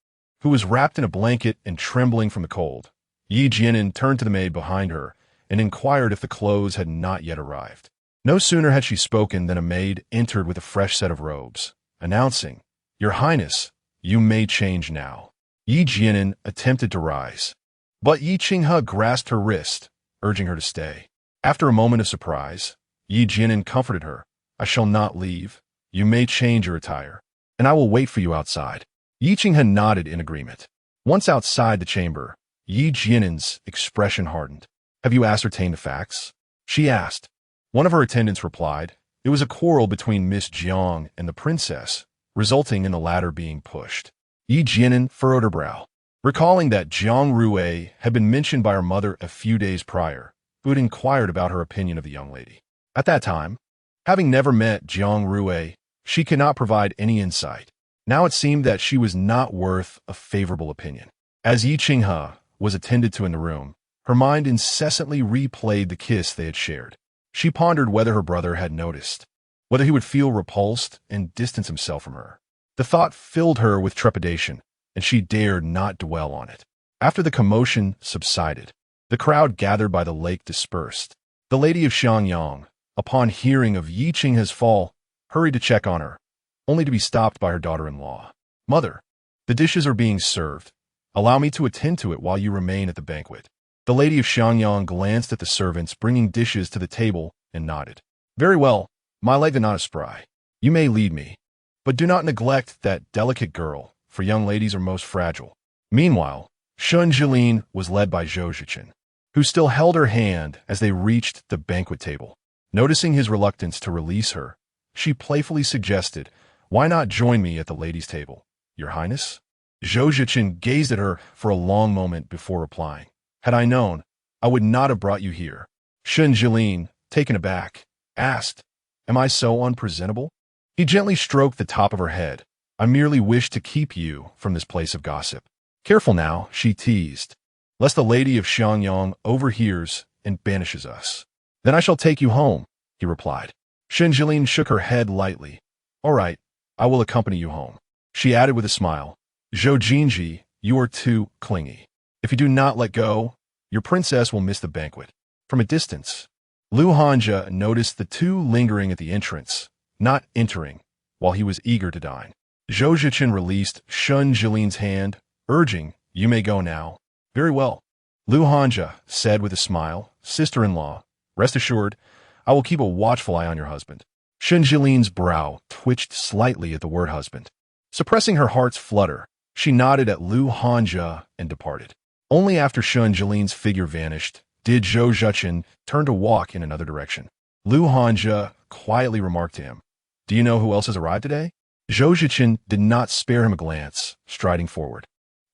who was wrapped in a blanket and trembling from the cold, Yi Jianan turned to the maid behind her and inquired if the clothes had not yet arrived. No sooner had she spoken than a maid entered with a fresh set of robes, announcing, "Your Highness, you may change now." Yi Jianan attempted to rise, but Yi Qinghe grasped her wrist, urging her to stay. After a moment of surprise, Yi Jianan comforted her, "I shall not leave. You may change your attire, and I will wait for you outside." Yi Qinghe nodded in agreement. Once outside the chamber, Yi Jianan's expression hardened. "Have you ascertained the facts?" she asked. One of her attendants replied, "It was a quarrel between Miss Jiang and the princess, resulting in the latter being pushed." Yi Jianan furrowed her brow, recalling that Jiang Rue had been mentioned by her mother a few days prior, who had inquired about her opinion of the young lady. At that time, having never met Jiang Rue, she could not provide any insight. Now it seemed that she was not worth a favorable opinion. As Yi Qinghe was attended to in the room, her mind incessantly replayed the kiss they had shared. She pondered whether her brother had noticed, whether he would feel repulsed and distance himself from her. The thought filled her with trepidation, and she dared not dwell on it. After the commotion subsided, the crowd gathered by the lake dispersed. The lady of Xiangyang, upon hearing of Yi Qinghe's fall, hurried to check on her, only to be stopped by her daughter-in-law. "Mother, the dishes are being served. Allow me to attend to it while you remain at the banquet." The lady of Xiangyang glanced at the servants bringing dishes to the table and nodded. "Very well, my lieutenant spry. You may lead me. But do not neglect that delicate girl, for young ladies are most fragile." Meanwhile, Shen Siyuan was led by Zhou Cechen, who still held her hand as they reached the banquet table. Noticing his reluctance to release her, she playfully suggested, "Why not join me at the ladies' table, Your Highness?" Zhou Cechen gazed at her for a long moment before replying, "Had I known, I would not have brought you here." Shen Siyuan, taken aback, asked, "Am I so unpresentable?" He gently stroked the top of her head. "I merely wish to keep you from this place of gossip." "Careful now," she teased, "lest the lady of Xiangyang overhears and banishes us." "Then I shall take you home," he replied. Shen Siyuan shook her head lightly. "All right, I will accompany you home." She added with a smile, "Zhou Jinji, you are too clingy. If you do not let go, your princess will miss the banquet." From a distance, Lu Hanja noticed the two lingering at the entrance, not entering, while he was eager to dine. Zhou Cechen released Shen Siyuan's hand, urging, "You may go now." "Very well," Lu Hanja said with a smile. "Sister-in-law, rest assured, I will keep a watchful eye on your husband." Shen Siyuan's brow twitched slightly at the word husband. Suppressing her heart's flutter, she nodded at Lu Hanja and departed. Only after Shen Siyuan's figure vanished did Zhou Cechen turn to walk in another direction. Lu Hanja quietly remarked to him, "Do you know who else has arrived today?" Zhou Cechen did not spare him a glance, striding forward.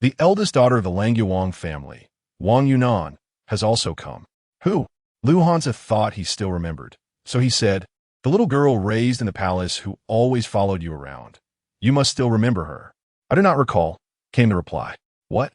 "The eldest daughter of the Langya Wang family, Wang Yunan, has also come." "Who?" Lu Hanja thought he still remembered, so he said, "The little girl raised in the palace who always followed you around. You must still remember her." "I do not recall," came the reply. "What?"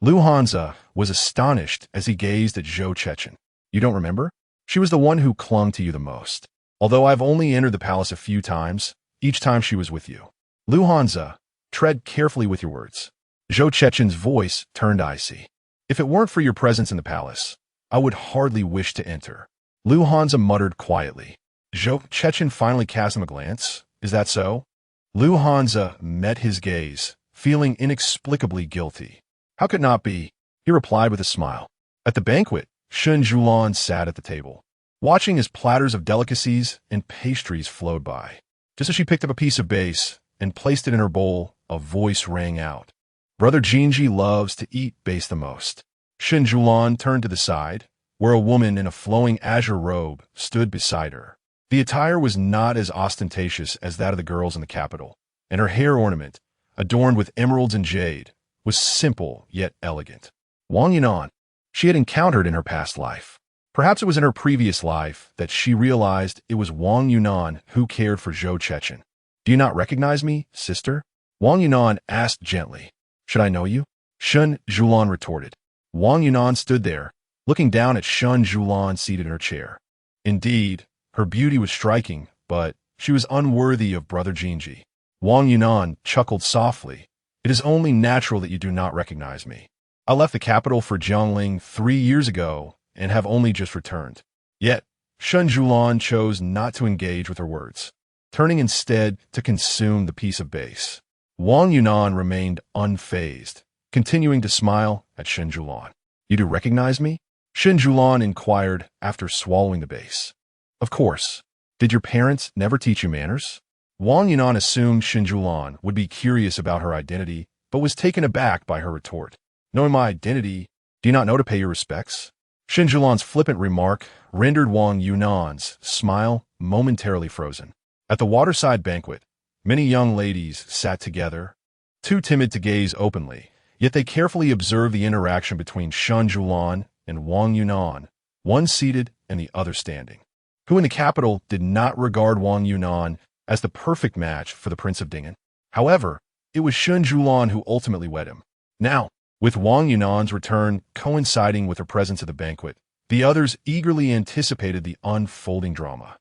Lu Hanja was astonished as he gazed at Zhou Cechen. "You don't remember? She was the one who clung to you the most. Although I've only entered the palace a few times, each time she was with you." "Lu Hanja, tread carefully with your words." Zhou Cechen's voice turned icy. "If it weren't for your presence in the palace, I would hardly wish to enter." Lu Hanja muttered quietly. Zhou Cechen finally cast him a glance. "Is that so?" Lu Hanja met his gaze, feeling inexplicably guilty. "How could it not be?" he replied with a smile. At the banquet, Shen Siyuan sat at the table. watching as platters of delicacies and pastries flowed by. Just as she picked up a piece of base and placed it in her bowl, a voice rang out. Brother Jinji loves to eat base the most. Shen Siyuan turned to the side, where a woman in a flowing azure robe stood beside her. The attire was not as ostentatious as that of the girls in the capital, and her hair ornament, adorned with emeralds and jade, was simple yet elegant. Wang Yunan, she had encountered in her past life. Perhaps it was in her previous life that she realized it was Wang Yunan who cared for Zhou Cechen. Do you not recognize me, sister? Wang Yunan asked gently. Should I know you? Shen Siyuan retorted. Wang Yunan stood there, looking down at Shen Siyuan seated in her chair. Indeed, her beauty was striking, but she was unworthy of Brother Jinji. Wang Yunan chuckled softly. It is only natural that you do not recognize me. I left the capital for Jiangling 3 years ago and have only just returned. Yet, Shen Siyuan chose not to engage with her words, turning instead to consume the piece of base. Wang Yunan remained unfazed, continuing to smile at Shen Siyuan. You do recognize me? Shen Siyuan inquired after swallowing the base. Of course. Did your parents never teach you manners? Wang Yunan assumed Shen Siyuan would be curious about her identity, but was taken aback by her retort. Knowing my identity, do you not know to pay your respects? Shen Siyuan's flippant remark rendered Wang Yunan's smile momentarily frozen. At the waterside banquet, many young ladies sat together, too timid to gaze openly, yet they carefully observed the interaction between Shen Siyuan and Wang Yunan, one seated and the other standing, who in the capital did not regard Wang Yunan as the perfect match for the Prince of Ding'an. However, it was Shen Siyuan who ultimately wed him. Now, with Wang Yunan's return coinciding with her presence at the banquet, the others eagerly anticipated the unfolding drama.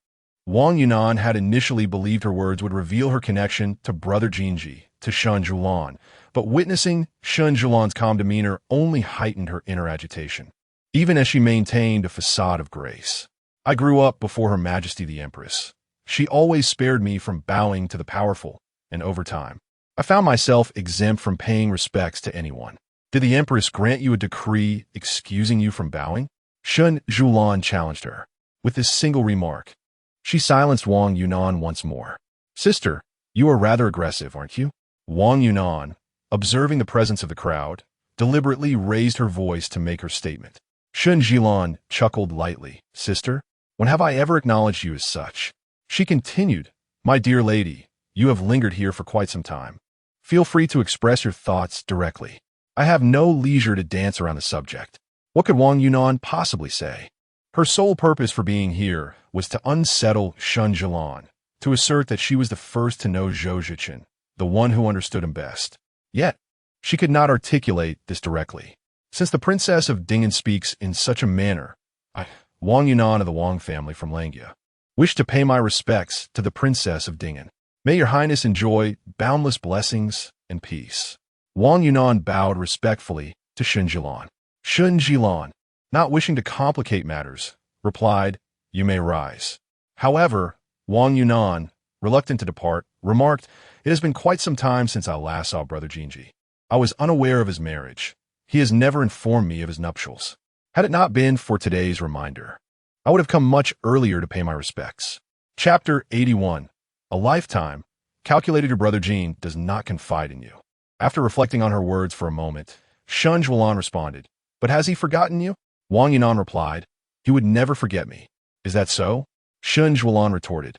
Wang Yunan had initially believed her words would reveal her connection to Brother Jinji, to Shen Siyuan, but witnessing Shen Siyuan's calm demeanor only heightened her inner agitation, even as she maintained a facade of grace. I grew up before Her Majesty the Empress. She always spared me from bowing to the powerful, and over time, I found myself exempt from paying respects to anyone. Did the Empress grant you a decree excusing you from bowing? Shen Siyuan challenged her. With this single remark, she silenced Wang Yunan once more. Sister, you are rather aggressive, aren't you? Wang Yunan, observing the presence of the crowd, deliberately raised her voice to make her statement. Shen Siyuan chuckled lightly. Sister, when have I ever acknowledged you as such? She continued, My dear lady, you have lingered here for quite some time. Feel free to express your thoughts directly. I have no leisure to dance around the subject. What could Wang Yunan possibly say? Her sole purpose for being here was to unsettle Shen Siyuan, to assert that she was the first to know Zhou Cechen, the one who understood him best. Yet, she could not articulate this directly. Since the princess of Ding'an speaks in such a manner, I, Wang Yunan of the Wang family from Langya, wish to pay my respects to the princess of Ding'an. May your highness enjoy boundless blessings and peace. Wang Yunan bowed respectfully to Shen Siyuan. Shen Siyuan, not wishing to complicate matters, replied, You may rise. However, Wang Yunan, reluctant to depart, remarked, It has been quite some time since I last saw Brother Jinji. I was unaware of his marriage. He has never informed me of his nuptials. Had it not been for today's reminder, I would have come much earlier to pay my respects. Chapter 81. A lifetime, calculated your Brother Jin, does not confide in you. After reflecting on her words for a moment, Shen Siyuan responded, But has he forgotten you? Wang Yunan replied, He would never forget me. Is that so? Shen Siyuan retorted,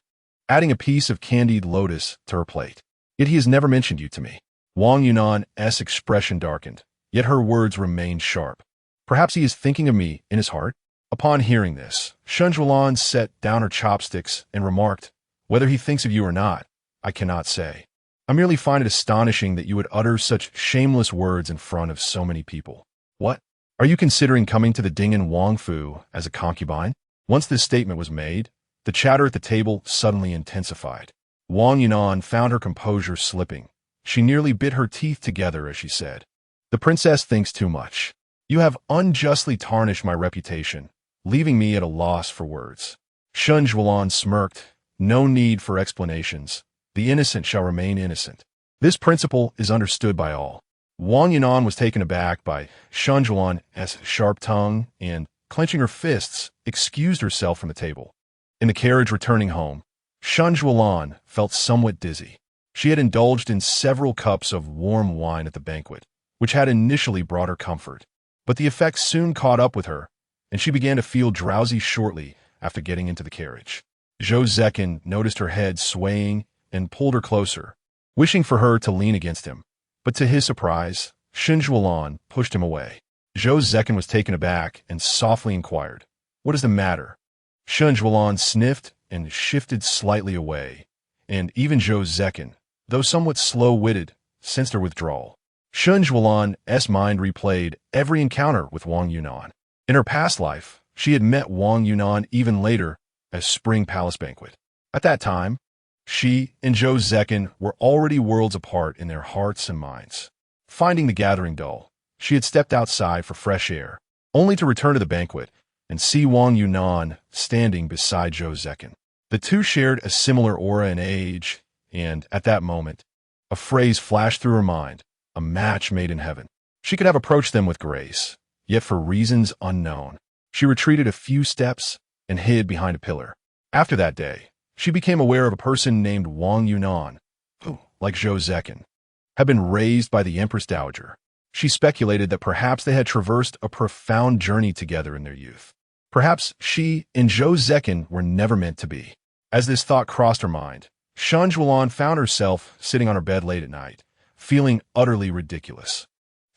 adding a piece of candied lotus to her plate. Yet he has never mentioned you to me. Wang Yunan's expression darkened, yet her words remained sharp. Perhaps he is thinking of me in his heart? Upon hearing this, Shen Siyuan set down her chopsticks and remarked, Whether he thinks of you or not, I cannot say. I merely find it astonishing that you would utter such shameless words in front of so many people. What? Are you considering coming to the Ding'an Wangfu as a concubine? Once this statement was made, the chatter at the table suddenly intensified. Wang Yunan found her composure slipping. She nearly bit her teeth together as she said, The princess thinks too much. You have unjustly tarnished my reputation, leaving me at a loss for words. Shen Siyuan smirked. No need for explanations. The innocent shall remain innocent. This principle is understood by all. Wang Yunan was taken aback by Shen Siyuan's sharp tongue and clenching her fists, excused herself from the table. In the carriage returning home, Shen Siyuan felt somewhat dizzy. She had indulged in several cups of warm wine at the banquet, which had initially brought her comfort. But the effects soon caught up with her, and she began to feel drowsy shortly after getting into the carriage. Zhou Cechen noticed her head swaying and pulled her closer, wishing for her to lean against him. But to his surprise, Shen Siyuan pushed him away. Zhou Cechen was taken aback and softly inquired, "What is the matter?" Shen Siyuan sniffed and shifted slightly away, and even Zhou Cechen, though somewhat slow-witted, sensed her withdrawal. Shen Siyuan's mind replayed every encounter with Wang Yunan. In her past life, she had met Wang Yunan even later at Spring Palace Banquet. At that time, she and Zhou Cechen were already worlds apart in their hearts and minds. Finding the gathering dull, she had stepped outside for fresh air, only to return to the banquet and see Wang Yunan standing beside Zhou Cechen. The two shared a similar aura and age, and at that moment, a phrase flashed through her mind, a match made in heaven. She could have approached them with grace, yet for reasons unknown, she retreated a few steps and hid behind a pillar. After that day, she became aware of a person named Wang Yunan, who, like Zhou Cechen, had been raised by the Empress Dowager. She speculated that perhaps they had traversed a profound journey together in their youth. Perhaps she and Zhou Cechen were never meant to be. As this thought crossed her mind, Shen Siyuan found herself sitting on her bed late at night, feeling utterly ridiculous.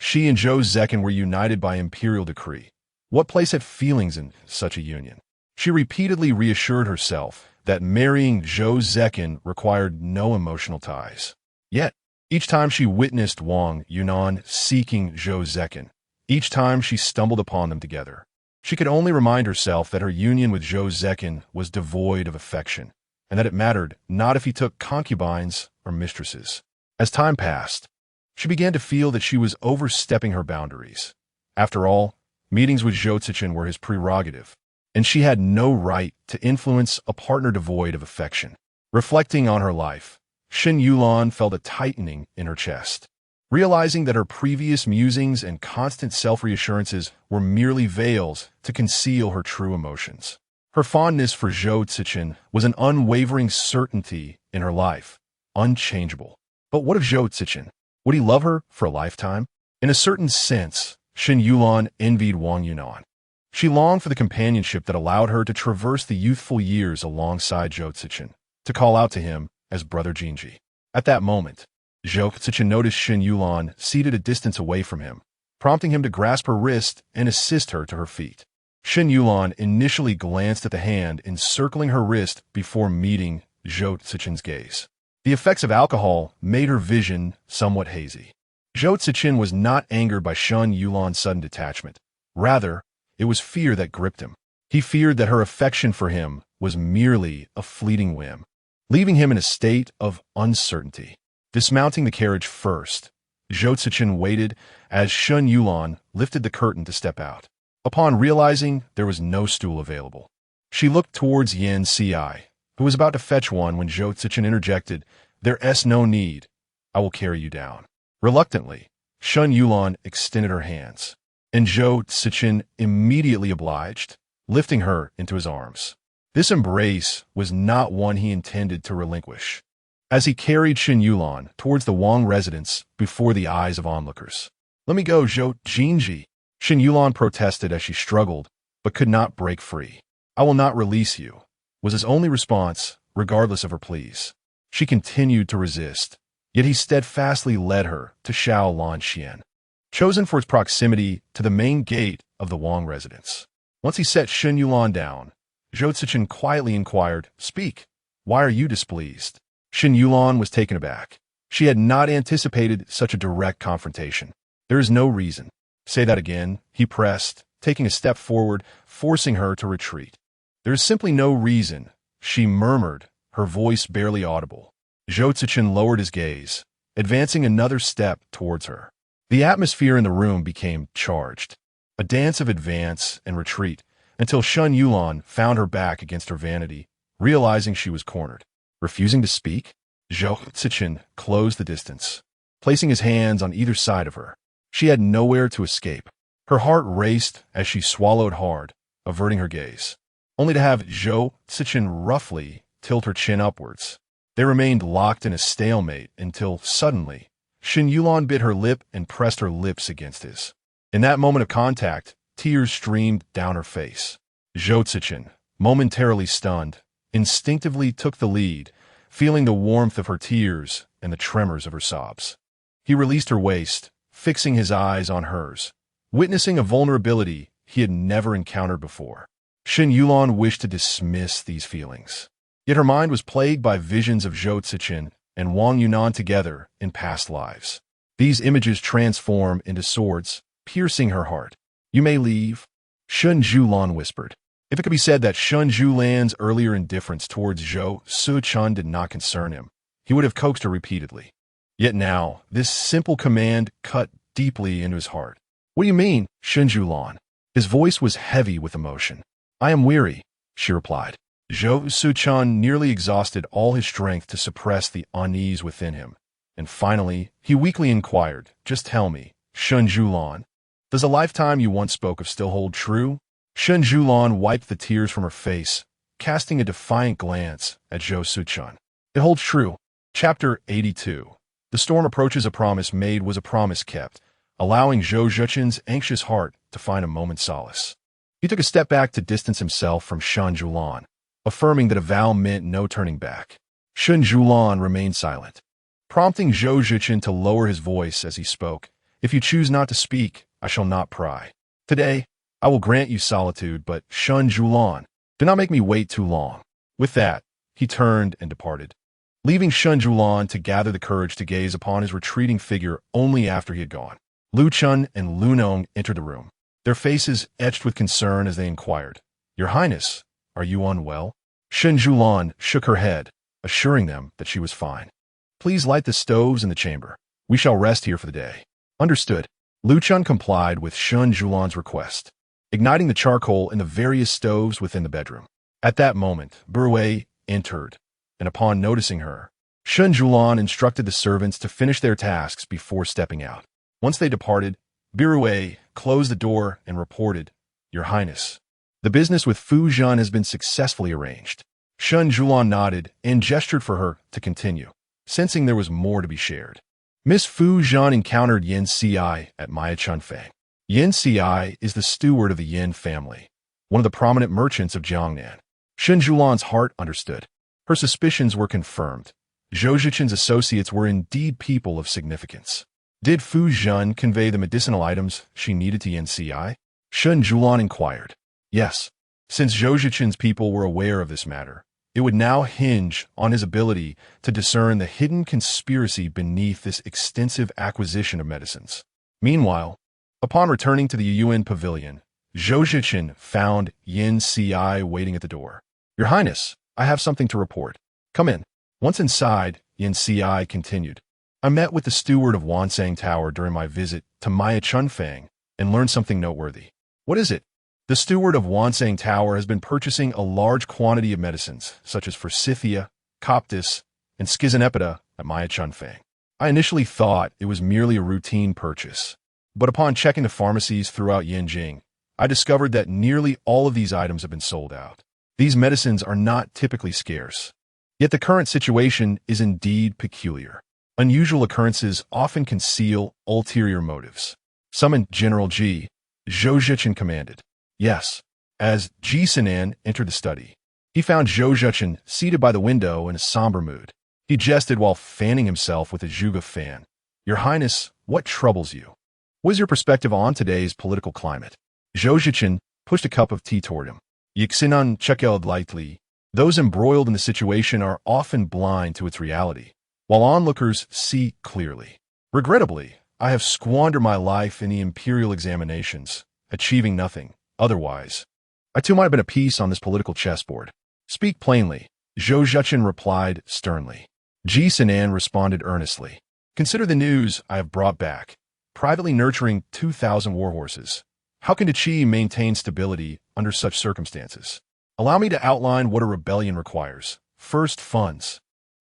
She and Zhou Cechen were united by imperial decree. What place had feelings in such a union? She repeatedly reassured herself that marrying Zhou Cechen required no emotional ties. Yet, each time she witnessed Wang Yunan seeking Zhou Cechen, each time she stumbled upon them together, she could only remind herself that her union with Zhou Cechen was devoid of affection, and that it mattered not if he took concubines or mistresses. As time passed, she began to feel that she was overstepping her boundaries. After all, meetings with Zhou Cechen were his prerogative, and she had no right to influence a partner devoid of affection. Reflecting on her life, Shen Siyuan felt a tightening in her chest. Realizing that her previous musings and constant self-reassurances were merely veils to conceal her true emotions. Her fondness for Zhou Cechen was an unwavering certainty in her life, unchangeable. But what of Zhou Cechen? Would he love her for a lifetime? In a certain sense, Shen Siyuan envied Wang Yunan. She longed for the companionship that allowed her to traverse the youthful years alongside Zhou Cechen, to call out to him as Brother Jinji. At that moment, Zhou Cechen noticed Shen Siyuan seated a distance away from him, prompting him to grasp her wrist and assist her to her feet. Shen Siyuan initially glanced at the hand encircling her wrist before meeting Zhou Cechen's gaze. The effects of alcohol made her vision somewhat hazy. Zhou Cechen was not angered by Shen Siyuan's sudden detachment. Rather, it was fear that gripped him. He feared that her affection for him was merely a fleeting whim, leaving him in a state of uncertainty. Dismounting the carriage first, Zhou Cechen waited as Shen Siyuan lifted the curtain to step out. Upon realizing there was no stool available, she looked towards Yan Ci, who was about to fetch one when Zhou Cechen interjected, "There's no need. I will carry you down." Reluctantly, Shen Siyuan extended her hands, and Zhou Cechen immediately obliged, lifting her into his arms. This embrace was not one he intended to relinquish, as he carried Shen Siyuan towards the Wang residence before the eyes of onlookers. "Let me go, Zhou Jinji," Shen Siyuan protested as she struggled, but could not break free. "I will not release you," was his only response, regardless of her pleas. She continued to resist, yet he steadfastly led her to Shao Lan Xian, chosen for its proximity to the main gate of the Wang residence. Once he set Shen Siyuan down, Zhou Cechen quietly inquired, "Speak, why are you displeased?" Shen Siyuan was taken aback. She had not anticipated such a direct confrontation. "There is no reason." "Say that again," he pressed, taking a step forward, forcing her to retreat. "There is simply no reason," she murmured, her voice barely audible. Zhou Cechen lowered his gaze, advancing another step towards her. The atmosphere in the room became charged, a dance of advance and retreat, until Shen Siyuan found her back against her vanity, realizing she was cornered. Refusing to speak, Zhou Cechen closed the distance, placing his hands on either side of her. She had nowhere to escape. Her heart raced as she swallowed hard, averting her gaze, only to have Zhou Cechen roughly tilt her chin upwards. They remained locked in a stalemate until, suddenly, Shen Siyuan bit her lip and pressed her lips against his. In that moment of contact, tears streamed down her face. Zhou Cechen, momentarily stunned, instinctively took the lead, feeling the warmth of her tears and the tremors of her sobs. He released her waist, fixing his eyes on hers, witnessing a vulnerability he had never encountered before. Shen Siyuan wished to dismiss these feelings. Yet her mind was plagued by visions of Zhou Cechen and Wang Yunan together in past lives. These images transform into swords, piercing her heart. "You may leave," Shen Siyuan whispered. If it could be said that Shen Siyuan's earlier indifference towards Zhou Cechen did not concern him, he would have coaxed her repeatedly. Yet now, this simple command cut deeply into his heart. "What do you mean, Shen Siyuan?" His voice was heavy with emotion. "I am weary," she replied. Zhou Cechen nearly exhausted all his strength to suppress the unease within him, and finally, he weakly inquired, "Just tell me, Shen Siyuan, does the lifetime you once spoke of still hold true?" Shen Siyuan wiped the tears from her face, casting a defiant glance at Zhou Cechen. "It holds true." Chapter 82. The storm approaches. A promise made was a promise kept, allowing Zhou Cechen's anxious heart to find a moment's solace. He took a step back to distance himself from Shen Siyuan, affirming that a vow meant no turning back. Shen Siyuan remained silent, prompting Zhou Cechen to lower his voice as he spoke. "If you choose not to speak, I shall not pry. Today, I will grant you solitude, but Shen Siyuan, do not make me wait too long." With that, he turned and departed, leaving Shen Siyuan to gather the courage to gaze upon his retreating figure only after he had gone. Lu Chun and Lu Nong entered the room, their faces etched with concern as they inquired, "Your Highness, are you unwell?" Shen Siyuan shook her head, assuring them that she was fine. "Please light the stoves in the chamber. We shall rest here for the day." "Understood." Lu Chun complied with Shen Siyuan's request, igniting the charcoal in the various stoves within the bedroom. At that moment, Biruei entered, and upon noticing her, Shen Siyuan instructed the servants to finish their tasks before stepping out. Once they departed, Biruei closed the door and reported, "Your Highness, the business with Fu Zhan has been successfully arranged." Shen Siyuan nodded and gestured for her to continue, sensing there was more to be shared. Miss Fu Zhan encountered Yin Ci at Maya Chunfeng. Yin Ci is the steward of the Yin family, one of the prominent merchants of Jiangnan. Shen Siyuan's heart understood. Her suspicions were confirmed. Zhou Cechen's associates were indeed people of significance. Did Fu Zhan convey the medicinal items she needed to Yin Ci? Shen Siyuan inquired. Yes. Since Zhou Cechen's people were aware of this matter, it would now hinge on his ability to discern the hidden conspiracy beneath this extensive acquisition of medicines. Meanwhile, upon returning to the Yuan pavilion, Zhou Cechen found Yin Ci waiting at the door. "Your Highness, I have something to report. Come in." Once inside, Yin Ci continued, "I met with the steward of Wansang Tower during my visit to Maya Chunfeng and learned something noteworthy." "What is it?" "The steward of Wansang Tower has been purchasing a large quantity of medicines, such as forsythia, coptis, and schizonepida at Maya Chunfeng. I initially thought it was merely a routine purchase, but upon checking the pharmacies throughout Yanjing, I discovered that nearly all of these items have been sold out. These medicines are not typically scarce. Yet the current situation is indeed peculiar. Unusual occurrences often conceal ulterior motives." "Summon General Ji," Zhou Cechen commanded. "Yes." As Ji Sinan entered the study, he found Zhou Cechen seated by the window in a somber mood. He jested while fanning himself with a Zhuge fan. "Your Highness, what troubles you? What is your perspective on today's political climate?" Zhou Cechen pushed a cup of tea toward him. Yixinan chuckled lightly. Those embroiled in the situation are often blind to its reality, while onlookers see clearly. "Regrettably, I have squandered my life in the imperial examinations, achieving nothing. Otherwise, I too might have been a piece on this political chessboard." "Speak plainly," Zhou Cechen replied sternly. Ji Sinan responded earnestly. "Consider the news I have brought back. Privately nurturing 2,000 warhorses. How can the Qi maintain stability under such circumstances? Allow me to outline what a rebellion requires. First, funds.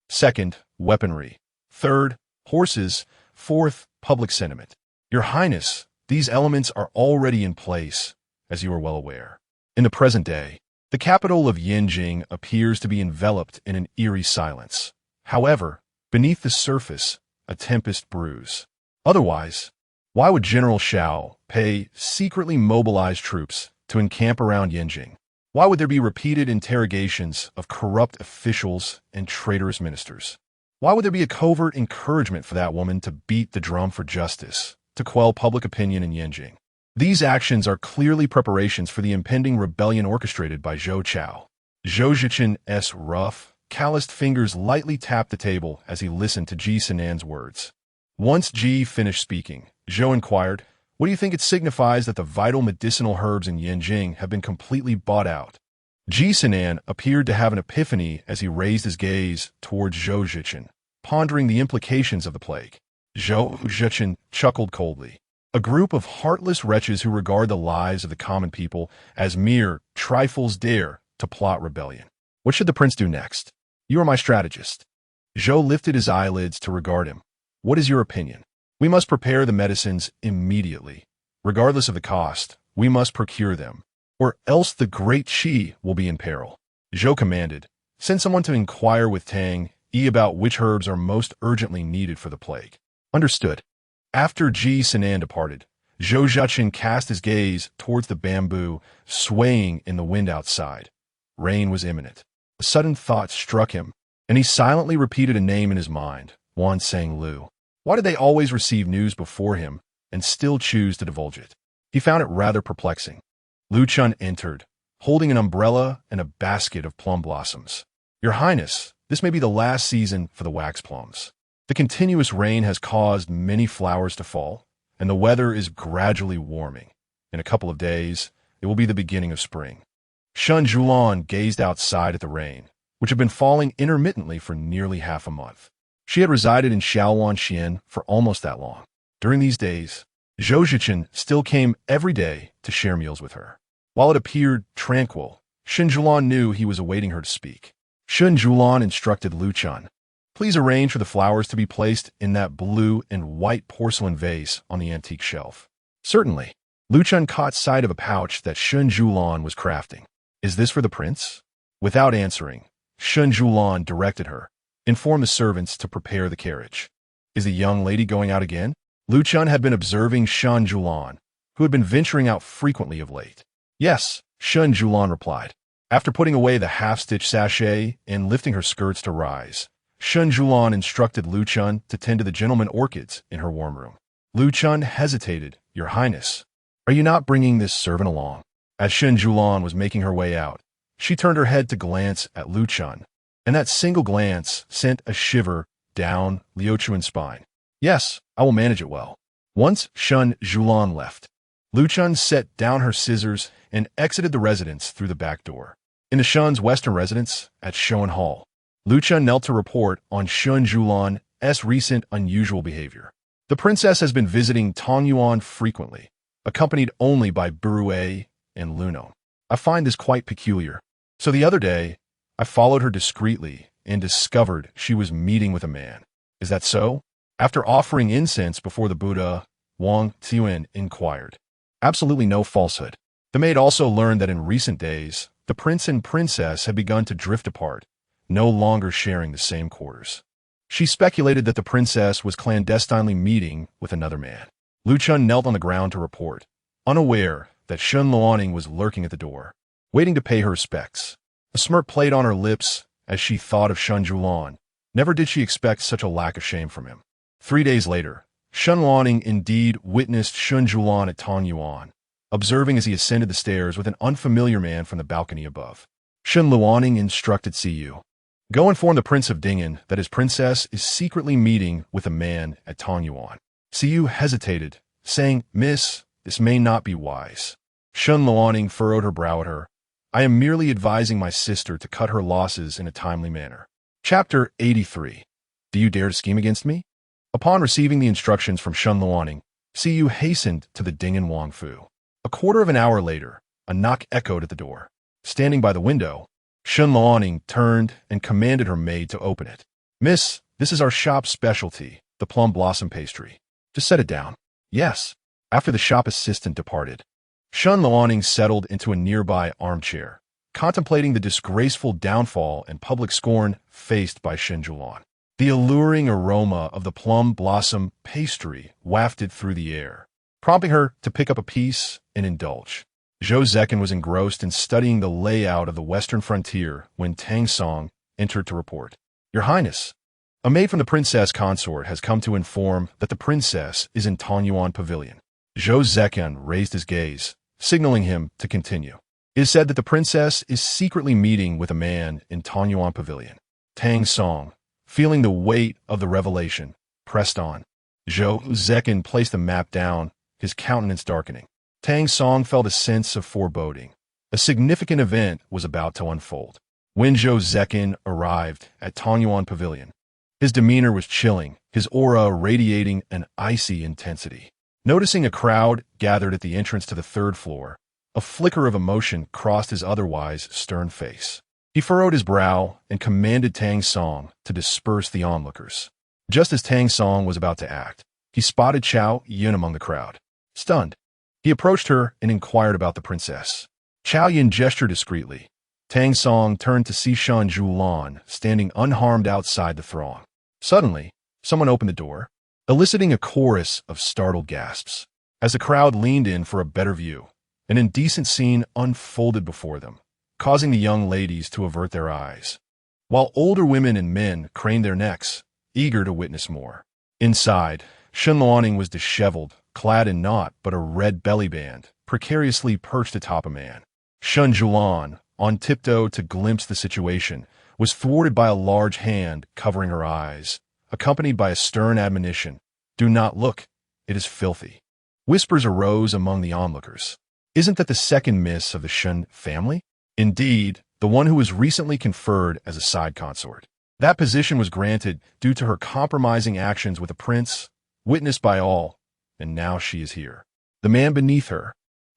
Second, weaponry. Third, horses. Fourth, public sentiment. Your Highness, these elements are already in place, as you are well aware. In the present day, the capital of Yinjing appears to be enveloped in an eerie silence. However, beneath the surface, a tempest brews. Otherwise, why would General Xiao pay secretly mobilized troops to encamp around Yinjing? Why would there be repeated interrogations of corrupt officials and traitorous ministers? Why would there be a covert encouragement for that woman to beat the drum for justice, to quell public opinion in Yinjing? These actions are clearly preparations for the impending rebellion orchestrated by Zhou Cechen. Zhou Cechen's rough, calloused fingers lightly tapped the table as he listened to Zhou Cenan's words. Once Ji finished speaking, Zhou inquired, "What do you think it signifies that the vital medicinal herbs in Yinjing have been completely bought out?" Zhou Cechen appeared to have an epiphany as he raised his gaze towards Zhou Cechen, pondering the implications of the plague. Zhou Cechen chuckled coldly. A group of heartless wretches who regard the lives of the common people as mere trifles dare to plot rebellion. What should the prince do next? You are my strategist. Zhou lifted his eyelids to regard him. What is your opinion? We must prepare the medicines immediately. Regardless of the cost, we must procure them, or else the great Qi will be in peril. Zhou commanded, send someone to inquire with Tang Yi about which herbs are most urgently needed for the plague. Understood. After Zhou Cechen departed, Zhou Cechen cast his gaze towards the bamboo swaying in the wind outside. Rain was imminent. A sudden thought struck him, and he silently repeated a name in his mind, Wan Sang Lu. Why did they always receive news before him and still choose to divulge it? He found it rather perplexing. Lu Chun entered, holding an umbrella and a basket of plum blossoms. Your Highness, this may be the last season for the wax plums. The continuous rain has caused many flowers to fall, and the weather is gradually warming. In a couple of days, it will be the beginning of spring. Shen Siyuan gazed outside at the rain, which had been falling intermittently for nearly half a month. She had resided in Shaowanxian for almost that long. During these days, Zhou Cechen still came every day to share meals with her. While it appeared tranquil, Shen Siyuan knew he was awaiting her to speak. Shen Siyuan instructed Lu Chun, please arrange for the flowers to be placed in that blue and white porcelain vase on the antique shelf. Certainly. Lu Chun caught sight of a pouch that Shen Siyuan was crafting. Is this for the prince? Without answering, Shen Siyuan directed her, inform the servants to prepare the carriage. Is the young lady going out again? Lu Chun had been observing Shen Siyuan, who had been venturing out frequently of late. Yes, Shen Siyuan replied. After putting away the half-stitch sachet and lifting her skirts to rise, Shen Siyuan instructed Lu Chun to tend to the gentleman orchids in her warm room. Lu Chun hesitated. Your Highness, are you not bringing this servant along? As Shen Siyuan was making her way out, she turned her head to glance at Lu Chun, and that single glance sent a shiver down Liu Chuan's spine. Yes, I will manage it well. Once Shen Siyuan left, Lu Chun set down her scissors and exited the residence through the back door. In the Shen's western residence at Shoan Hall, Lu Chun knelt to report on Shen Siyuan's recent unusual behavior. The princess has been visiting Tongyuan frequently, accompanied only by Burue and Luno. I find this quite peculiar. So the other day, I followed her discreetly and discovered she was meeting with a man. Is that so? After offering incense before the Buddha, Wang Tian inquired. Absolutely no falsehood. The maid also learned that in recent days, the prince and princess had begun to drift apart, no longer sharing the same quarters. She speculated that the princess was clandestinely meeting with another man. Lu Chun knelt on the ground to report, unaware that Shen Luoning was lurking at the door, waiting to pay her respects. A smirk played on her lips as she thought of Shen Siyuan. Never did she expect such a lack of shame from him. 3 days later, Shen Luoning indeed witnessed Shen Siyuan at Tongyuan, observing as he ascended the stairs with an unfamiliar man from the balcony above. Shen Luoning instructed Siyu, go inform the Prince of Dingen that his princess is secretly meeting with a man at Tongyuan. Siyu hesitated, saying, Miss, this may not be wise. Shen Luoning furrowed her brow at her. I am merely advising my sister to cut her losses in a timely manner. Chapter 83. Do you dare to scheme against me? Upon receiving the instructions from Shen Luoning, Siyu hastened to the Dingen Wang Fu. A quarter of an hour later, a knock echoed at the door. Standing by the window, Shen Luoning turned and commanded her maid to open it. Miss, this is our shop's specialty, the plum blossom pastry. Just set it down. Yes. After the shop assistant departed, Shen Siyuan settled into a nearby armchair, contemplating the disgraceful downfall and public scorn faced by Shen Siyuan. The alluring aroma of the plum blossom pastry wafted through the air, prompting her to pick up a piece and indulge. Zhou Cechen was engrossed in studying the layout of the western frontier when Tang Song entered to report. "Your Highness, a maid from the princess consort has come to inform that the princess is in Tanyuan Pavilion." Zhou Cechen raised his gaze, signaling him to continue. "It is said that the princess is secretly meeting with a man in Tanyuan Pavilion." Tang Song, feeling the weight of the revelation, pressed on. Zhou Cechen placed the map down, his countenance darkening. Tang Song felt a sense of foreboding. A significant event was about to unfold. When Zhou Cechen arrived at Tanyuan Pavilion, his demeanor was chilling, his aura radiating an icy intensity. Noticing a crowd gathered at the entrance to the third floor, a flicker of emotion crossed his otherwise stern face. He furrowed his brow and commanded Tang Song to disperse the onlookers. Just as Tang Song was about to act, he spotted Chao Yun among the crowd. Stunned, he approached her and inquired about the princess. Chao Yun gestured discreetly. Tang Song turned to see Shen Siyuan standing unharmed outside the throng. Suddenly, someone opened the door, eliciting a chorus of startled gasps. As the crowd leaned in for a better view, an indecent scene unfolded before them, causing the young ladies to avert their eyes, while older women and men craned their necks, eager to witness more. Inside, Shen Siyuan was disheveled, clad in naught but a red belly band, precariously perched atop a man. Shen Siyuan, on tiptoe to glimpse the situation, was thwarted by a large hand covering her eyes, accompanied by a stern admonition, "Do not look, it is filthy." Whispers arose among the onlookers. Isn't that the second miss of the Shen family? Indeed, the one who was recently conferred as a side consort. That position was granted due to her compromising actions with a prince, witnessed by all, and now she is here. The man beneath her.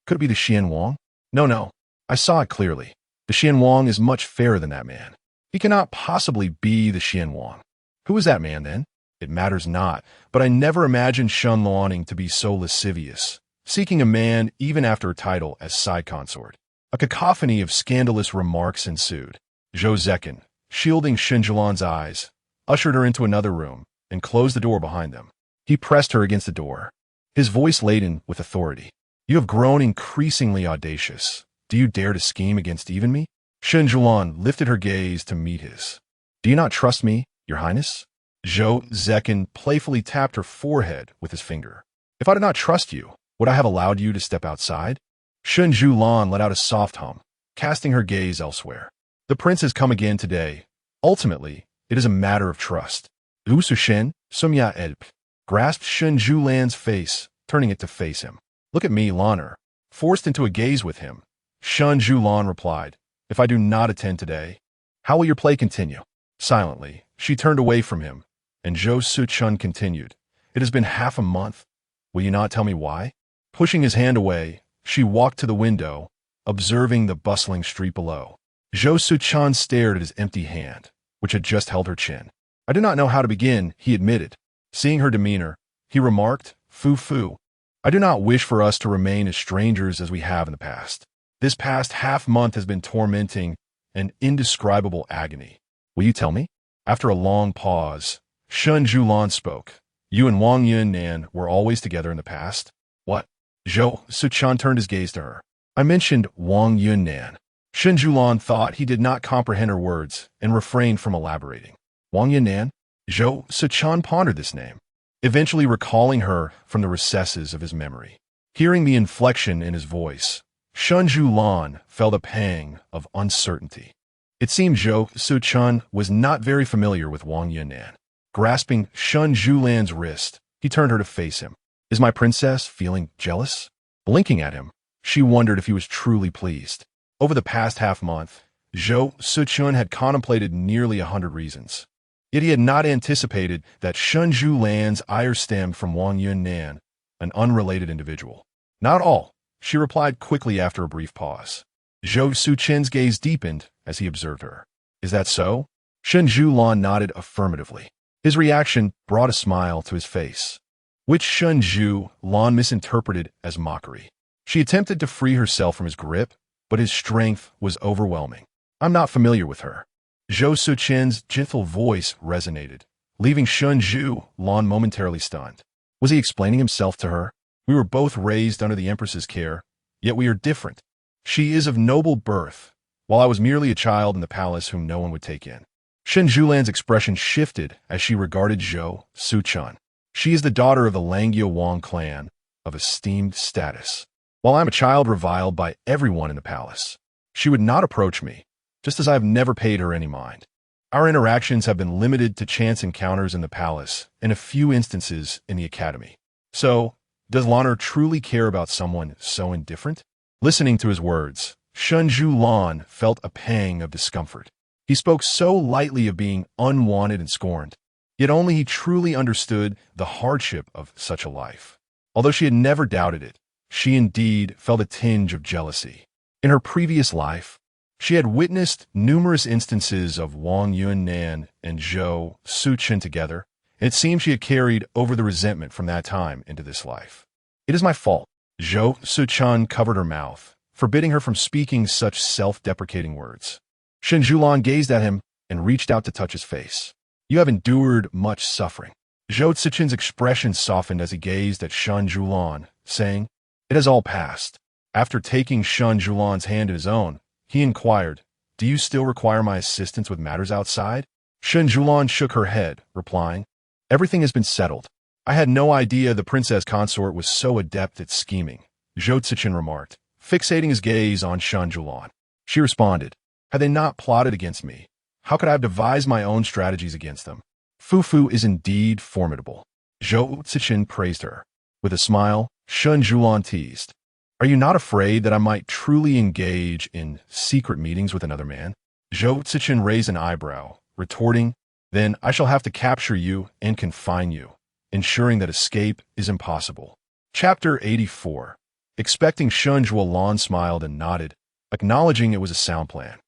Could it be the Xian Wang? No, I saw it clearly. The Xian Wang is much fairer than that man. He cannot possibly be the Xian Wang. Who is that man, then? It matters not, but I never imagined Shen Siyuan to be so lascivious, seeking a man even after a title as side consort. A cacophony of scandalous remarks ensued. Zhou Cechen, shielding Shen Siyuan's eyes, ushered her into another room and closed the door behind them. He pressed her against the door, his voice laden with authority. "You have grown increasingly audacious. Do you dare to scheme against even me?" Shen Siyuan lifted her gaze to meet his. "Do you not trust me, Your Highness?" Zhou Cechen playfully tapped her forehead with his finger. "If I did not trust you, would I have allowed you to step outside?" Shen Siyuan let out a soft hum, casting her gaze elsewhere. "The prince has come again today. Ultimately, it is a matter of trust." Zhou Cechen, Sumya Edp, grasped Shen Siyuan's face, turning it to face him. "Look at me, Lanner." Forced into a gaze with him, Shen Siyuan replied, "If I do not attend today, how will your play continue?" Silently, she turned away from him, and Zhou Cechen continued, "It has been half a month. Will you not tell me why?" Pushing his hand away, she walked to the window, observing the bustling street below. Zhou Cechen stared at his empty hand, which had just held her chin. "I do not know how to begin," he admitted. Seeing her demeanor, he remarked, "Fu. I do not wish for us to remain as strangers as we have in the past. This past half-month has been tormenting and indescribable agony. Will you tell me?" After a long pause, Shen Siyuan spoke. "You and Wang Yunnan were always together in the past?" "What?" Zhou Cechen turned his gaze to her. "I mentioned Wang Yunnan." Shen Siyuan thought he did not comprehend her words and refrained from elaborating. "Wang Yunnan?" Zhou Cechen pondered this name, eventually recalling her from the recesses of his memory. Hearing the inflection in his voice, Shen Siyuan felt a pang of uncertainty. It seemed Zhou Cechen was not very familiar with Wang Yunnan. Grasping Shen Siyuan's wrist, he turned her to face him. "Is my princess feeling jealous?" Blinking at him, she wondered if he was truly pleased. Over the past half-month, Zhou Cechen had contemplated nearly 100 reasons. Yet he had not anticipated that Shen Siyuan's ire stemmed from Wang Yunnan, an unrelated individual. "Not all," she replied quickly after a brief pause. Zhou Cechen's gaze deepened as he observed her. "Is that so?" Shen Siyuan nodded affirmatively. His reaction brought a smile to his face, which Shen Siyuan misinterpreted as mockery. She attempted to free herself from his grip, but his strength was overwhelming. I'm not familiar with her. Zhou Cechen's gentle voice resonated, leaving Shen Siyuan momentarily stunned. Was he explaining himself to her? We were both raised under the Empress's care, yet we are different. She is of noble birth, while I was merely a child in the palace whom no one would take in. Shen Siyuan's expression shifted as she regarded Zhou Cechen. She is the daughter of the Langia Wang clan, of esteemed status. While I'm a child reviled by everyone in the palace, she would not approach me, just as I have never paid her any mind. Our interactions have been limited to chance encounters in the palace and a few instances in the academy. So, does Lanner truly care about someone so indifferent? Listening to his words, Shen Siyuan felt a pang of discomfort. He spoke so lightly of being unwanted and scorned, yet only he truly understood the hardship of such a life. Although she had never doubted it, she indeed felt a tinge of jealousy. In her previous life, she had witnessed numerous instances of Wang Yunnan and Zhou Cechen together, and it seemed she had carried over the resentment from that time into this life. It is my fault. Zhou Cechen covered her mouth, forbidding her from speaking such self-deprecating words. Shen Siyuan gazed at him and reached out to touch his face. You have endured much suffering. Zhou Cechen's expression softened as he gazed at Shen Siyuan, saying, It has all passed. After taking Shen Siyuan's hand in his own, he inquired, Do you still require my assistance with matters outside? Shen Siyuan shook her head, replying, Everything has been settled. I had no idea the princess consort was so adept at scheming, Zhou Cechen remarked, fixating his gaze on Shen Siyuan. She responded, Had they not plotted against me, how could I have devised my own strategies against them? Fufu is indeed formidable. Zhou Cechen praised her. With a smile, Shen Siyuan teased, Are you not afraid that I might truly engage in secret meetings with another man? Zhou Cechen raised an eyebrow, retorting, Then I shall have to capture you and confine you, ensuring that escape is impossible. Chapter 84. Expecting Shen Siyuan smiled and nodded, acknowledging it was a sound plan.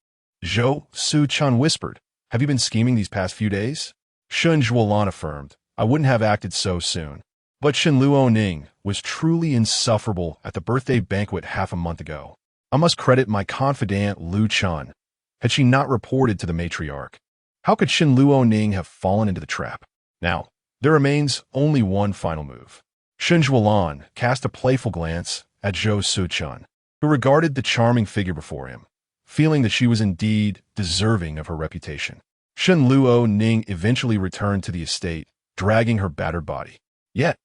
Zhou Cechen whispered, Have you been scheming these past few days? Shen Siyuan affirmed, I wouldn't have acted so soon. But Shen Luoning was truly insufferable at the birthday banquet half a month ago. I must credit my confidant Lu Chun. Had she not reported to the matriarch, how could Shen Luoning have fallen into the trap? Now, there remains only one final move. Shen Siyuan cast a playful glance at Zhou Cechen, who regarded the charming figure before him, feeling that she was indeed deserving of her reputation. Shen Luoning eventually returned to the estate, dragging her battered body. Yet,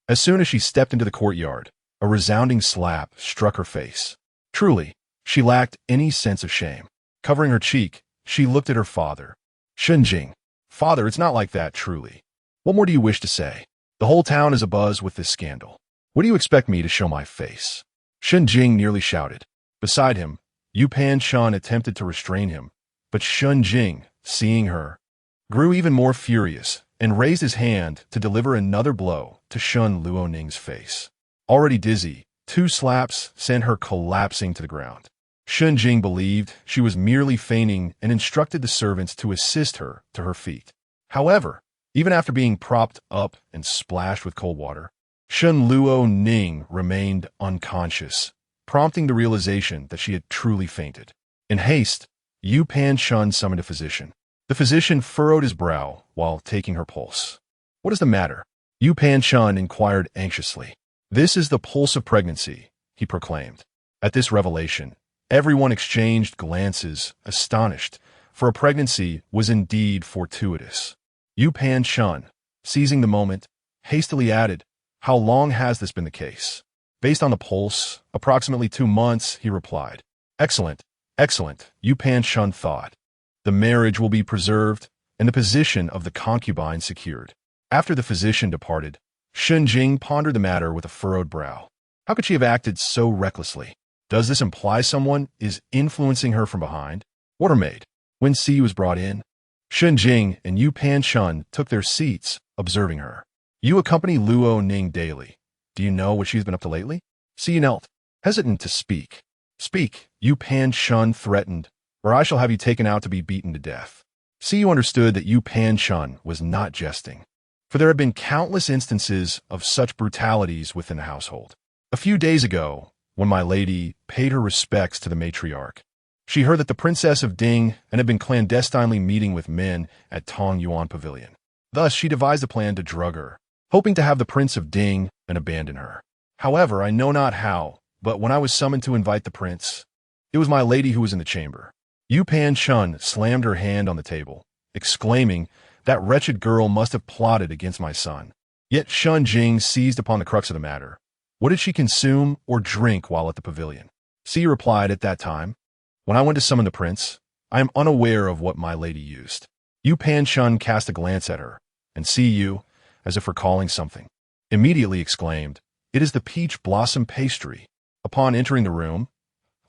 as soon as she stepped into the courtyard, a resounding slap struck her face. Truly, she lacked any sense of shame. Covering her cheek, she looked at her father. Shen Jing, Father, it's not like that, truly. What more do you wish to say? The whole town is abuzz with this scandal. What do you expect me to show my face? Shen Jing nearly shouted. Beside him, Yu Pan Shan attempted to restrain him, but Shen Jing, seeing her, grew even more furious and raised his hand to deliver another blow to Shen Luoning's face. Already dizzy, 2 slaps sent her collapsing to the ground. Shen Jing believed she was merely feigning and instructed the servants to assist her to her feet. However, even after being propped up and splashed with cold water, Shen Luoning remained unconscious, prompting the realization that she had truly fainted. In haste, Yu Pan Shan summoned a physician. The physician furrowed his brow while taking her pulse. What is the matter? Yu Pan Shan inquired anxiously. This is the pulse of pregnancy, he proclaimed. At this revelation, everyone exchanged glances, astonished, for a pregnancy was indeed fortuitous. Yu Pan Shan, seizing the moment, hastily added, How long has this been the case? Based on the pulse, approximately 2 months, he replied. Excellent, excellent, Yu Pan Shan thought. The marriage will be preserved, and the position of the concubine secured. After the physician departed, Shen Jing pondered the matter with a furrowed brow. How could she have acted so recklessly? Does this imply someone is influencing her from behind? Order made. When Si was brought in, Shen Jing and Yu Pan Shan took their seats, observing her. You accompany Luo Ning daily. Do you know what she's been up to lately? Si knelt, hesitant to speak. Speak, Yu Pan Shan threatened, or I shall have you taken out to be beaten to death. Si understood that Yu Pan Shan was not jesting, for there had been countless instances of such brutalities within the household. A few days ago, when my lady paid her respects to the matriarch. She heard that the princess of Ding had been clandestinely meeting with men at Tong Yuan Pavilion. Thus, she devised a plan to drug her, hoping to have the prince of Ding and abandon her. However, I know not how, but when I was summoned to invite the prince, it was my lady who was in the chamber. Yu Pan Chun slammed her hand on the table, exclaiming, "That wretched girl must have plotted against my son." Yet Shun Jing seized upon the crux of the matter. What did she consume or drink while at the pavilion? Si replied at that time, "When I went to summon the prince, I am unaware of what my lady used." Yu Pan Chun cast a glance at her, and Si Yu, as if recalling something, immediately exclaimed, "It is the peach blossom pastry." Upon entering the room,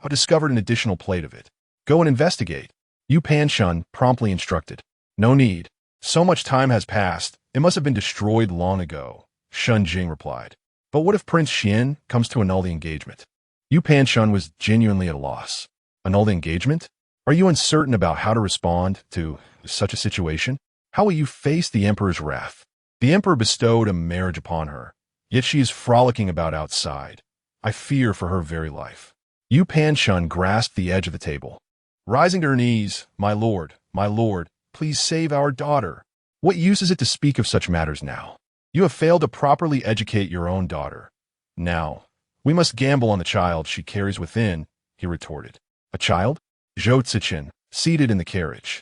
I discovered an additional plate of it. "Go and investigate," Yu Pan Chun promptly instructed. "No need. So much time has passed, it must have been destroyed long ago," Shun Jing replied. "But what if Prince Xian comes to annul the engagement?" Yu Pan Chun was genuinely at a loss. Annul the engagement? Are you uncertain about how to respond to such a situation? How will you face the emperor's wrath? The emperor bestowed a marriage upon her, yet she is frolicking about outside. I fear for her very life. Yu Pan Chun grasped the edge of the table. Rising to her knees, my lord, please save our daughter. What use is it to speak of such matters now? You have failed to properly educate your own daughter. Now, we must gamble on the child she carries within," he retorted. "A child?" Zhou Cechen, seated in the carriage,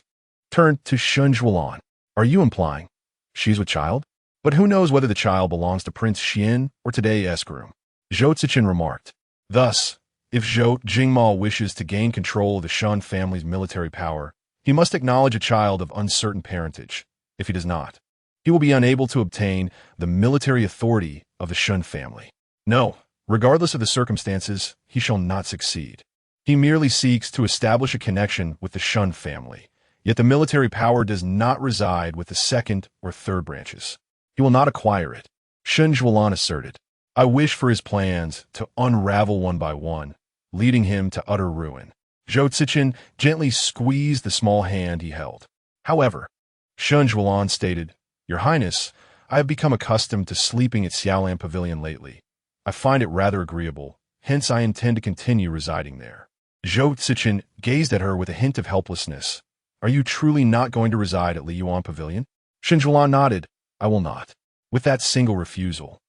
turned to Shen Siyuan. "Are you implying she's with child? But who knows whether the child belongs to Prince Xian or today's groom?" Zhou Cechen remarked. Thus, if Zhou Jingma wishes to gain control of the Shen family's military power, he must acknowledge a child of uncertain parentage. If he does not, he will be unable to obtain the military authority of the Shen family. No, regardless of the circumstances, he shall not succeed. He merely seeks to establish a connection with the Shen family, yet the military power does not reside with the second or third branches. He will not acquire it, Shen Siyuan asserted. I wish for his plans to unravel one by one, leading him to utter ruin. Zhou Cechen gently squeezed the small hand he held. However, Shen Siyuan stated, "Your Highness, I have become accustomed to sleeping at Xiaolan Pavilion lately. I find it rather agreeable, hence I intend to continue residing there." Zhou Cechen gazed at her with a hint of helplessness. "Are you truly not going to reside at Liyuan Pavilion?" Shen Siyuan nodded. "I will not." With that single refusal,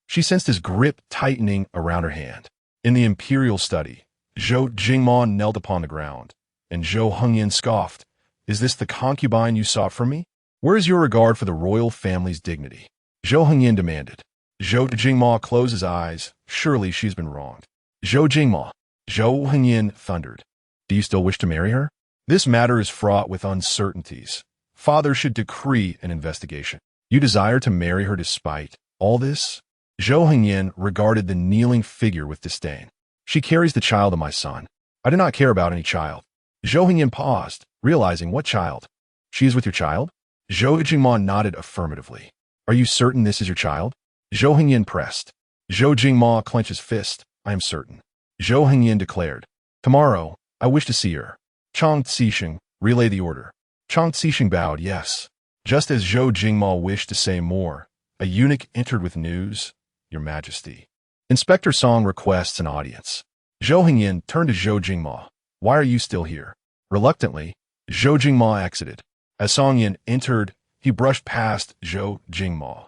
she sensed his grip tightening around her hand. In the imperial study, Zhou Jingma knelt upon the ground, and Zhou Hengyan scoffed. "Is this the concubine you sought from me? Where is your regard for the royal family's dignity?" Zhou Hengyan demanded. Zhou Jingma closed his eyes. Surely she's been wronged. Zhou Jingma, Zhou Hengyan thundered. "Do you still wish to marry her? This matter is fraught with uncertainties. Father should decree an investigation. You desire to marry her despite all this?" Zhou Hengyan regarded the kneeling figure with disdain. "She carries the child of my son. I do not care about any child." Zhou Hengyan paused, realizing what child. "She is with your child?" Zhou Jingma nodded affirmatively. "Are you certain this is your child?" Zhou Hengyan pressed. Zhou Jingma clenched his fist. "I am certain." Zhou Hengyan declared. "Tomorrow, I wish to see her." Chang Cixing, relay the order. Chang Cixing bowed yes. Just as Zhou Jingma wished to say more, a eunuch entered with news. "Your Majesty, Inspector Song requests an audience." Zhou Hengyan turned to Zhou Jingma. "Why are you still here?" Reluctantly, Zhou Jingma exited. As Song Yin entered, he brushed past Zhou Jingma.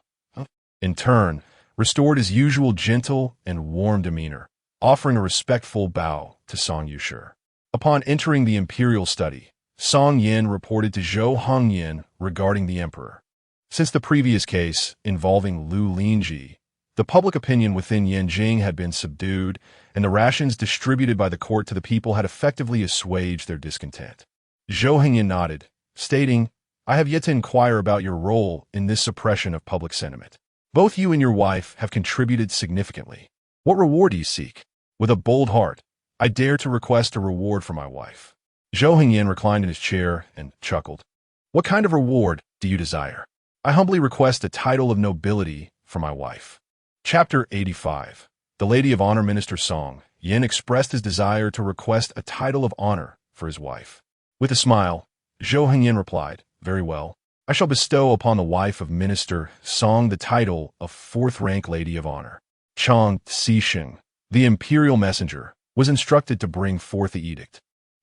In turn, restored his usual gentle and warm demeanor, offering a respectful bow to Song Yushi. Upon entering the imperial study, Song Yin reported to Zhou Hengyan regarding the emperor. Since the previous case involving Lu Linji, the public opinion within Yanjing had been subdued, and the rations distributed by the court to the people had effectively assuaged their discontent. Zhou Hengyan nodded, stating, "I have yet to inquire about your role in this suppression of public sentiment. Both you and your wife have contributed significantly. What reward do you seek?" With a bold heart, I dare to request a reward for my wife. Zhou Hengyan reclined in his chair and chuckled. "What kind of reward do you desire?" "I humbly request a title of nobility for my wife." Chapter 85. The Lady of Honor Minister Song Yin expressed his desire to request a title of honor for his wife. With a smile, Zhou Hengyan replied, "Very well. I shall bestow upon the wife of Minister Song the title of fourth-rank Lady of Honor." Chang Cixing, The imperial messenger was instructed to bring forth the edict.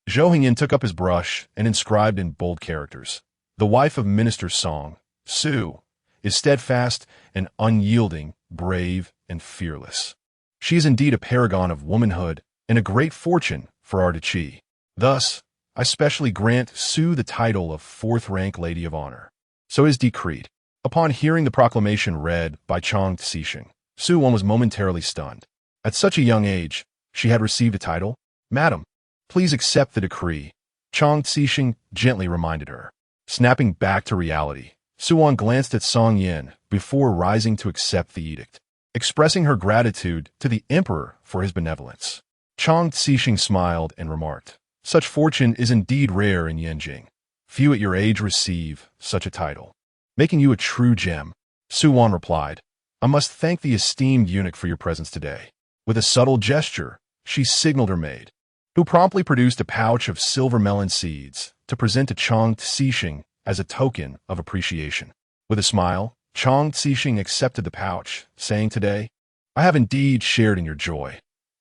Zhou Cechen took up his brush and inscribed in bold characters, "The wife of Minister Song, Su, is steadfast and unyielding, brave and fearless. She is indeed a paragon of womanhood and a great fortune for our duchy. Thus, I specially grant Su the title of fourth-rank Lady of Honor." So is decreed. Upon hearing the proclamation read by Zhou Cechen, Shu Wan was momentarily stunned. At such a young age, she had received a title. "Madam, please accept the decree," Zhou Cechen gently reminded her. Snapping back to reality, Shu Wan glanced at Song Yin before rising to accept the edict, expressing her gratitude to the emperor for his benevolence. Zhou Cechen smiled and remarked, "Such fortune is indeed rare in Yanjing. Few at your age receive such a title, making you a true gem." Shu Wan replied, "I must thank the esteemed eunuch for your presence today." With a subtle gesture, she signaled her maid, who promptly produced a pouch of silver melon seeds to present to Zhou Cechen as a token of appreciation. With a smile, Zhou Cechen accepted the pouch, saying, "Today, I have indeed shared in your joy.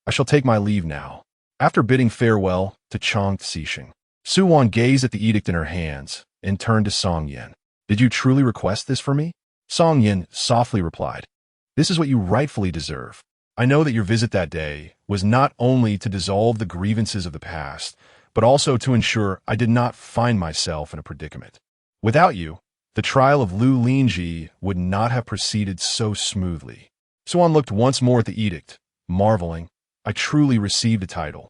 I shall take my leave now." After bidding farewell to Zhou Cechen, Shu Wan gazed at the edict in her hands and turned to Song Yin. "Did you truly request this for me?" Song Yin softly replied, "This is what you rightfully deserve. I know that your visit that day was not only to dissolve the grievances of the past, but also to ensure I did not find myself in a predicament. Without you, the trial of Lu Linji would not have proceeded so smoothly." Shu Wan looked once more at the edict, marveling, "I truly received a title.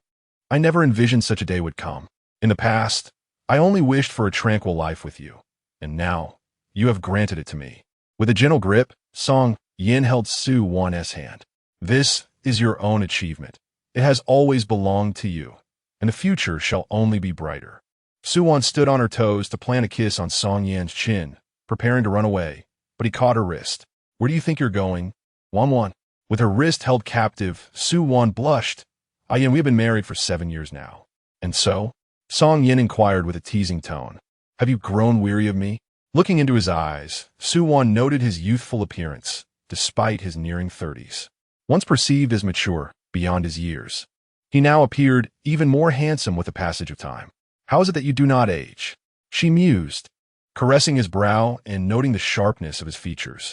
I never envisioned such a day would come. In the past, I only wished for a tranquil life with you, and now you have granted it to me." With a gentle grip, Song Yin held Shu Wan's hand. "This is your own achievement. It has always belonged to you, and the future shall only be brighter." Shu Wan stood on her toes to plant a kiss on Song Yin's chin, preparing to run away, but he caught her wrist. "Where do you think you're going, Wan?" With her wrist held captive, Shu Wan blushed. "Yin, we have been married for 7 years now." "And so?" Song Yin inquired with a teasing tone. "Have you grown weary of me?" Looking into his eyes, Shu Wan noted his youthful appearance, despite his nearing 30s. Once perceived as mature, beyond his years, he now appeared even more handsome with the passage of time. "How is it that you do not age?" she mused, caressing his brow and noting the sharpness of his features.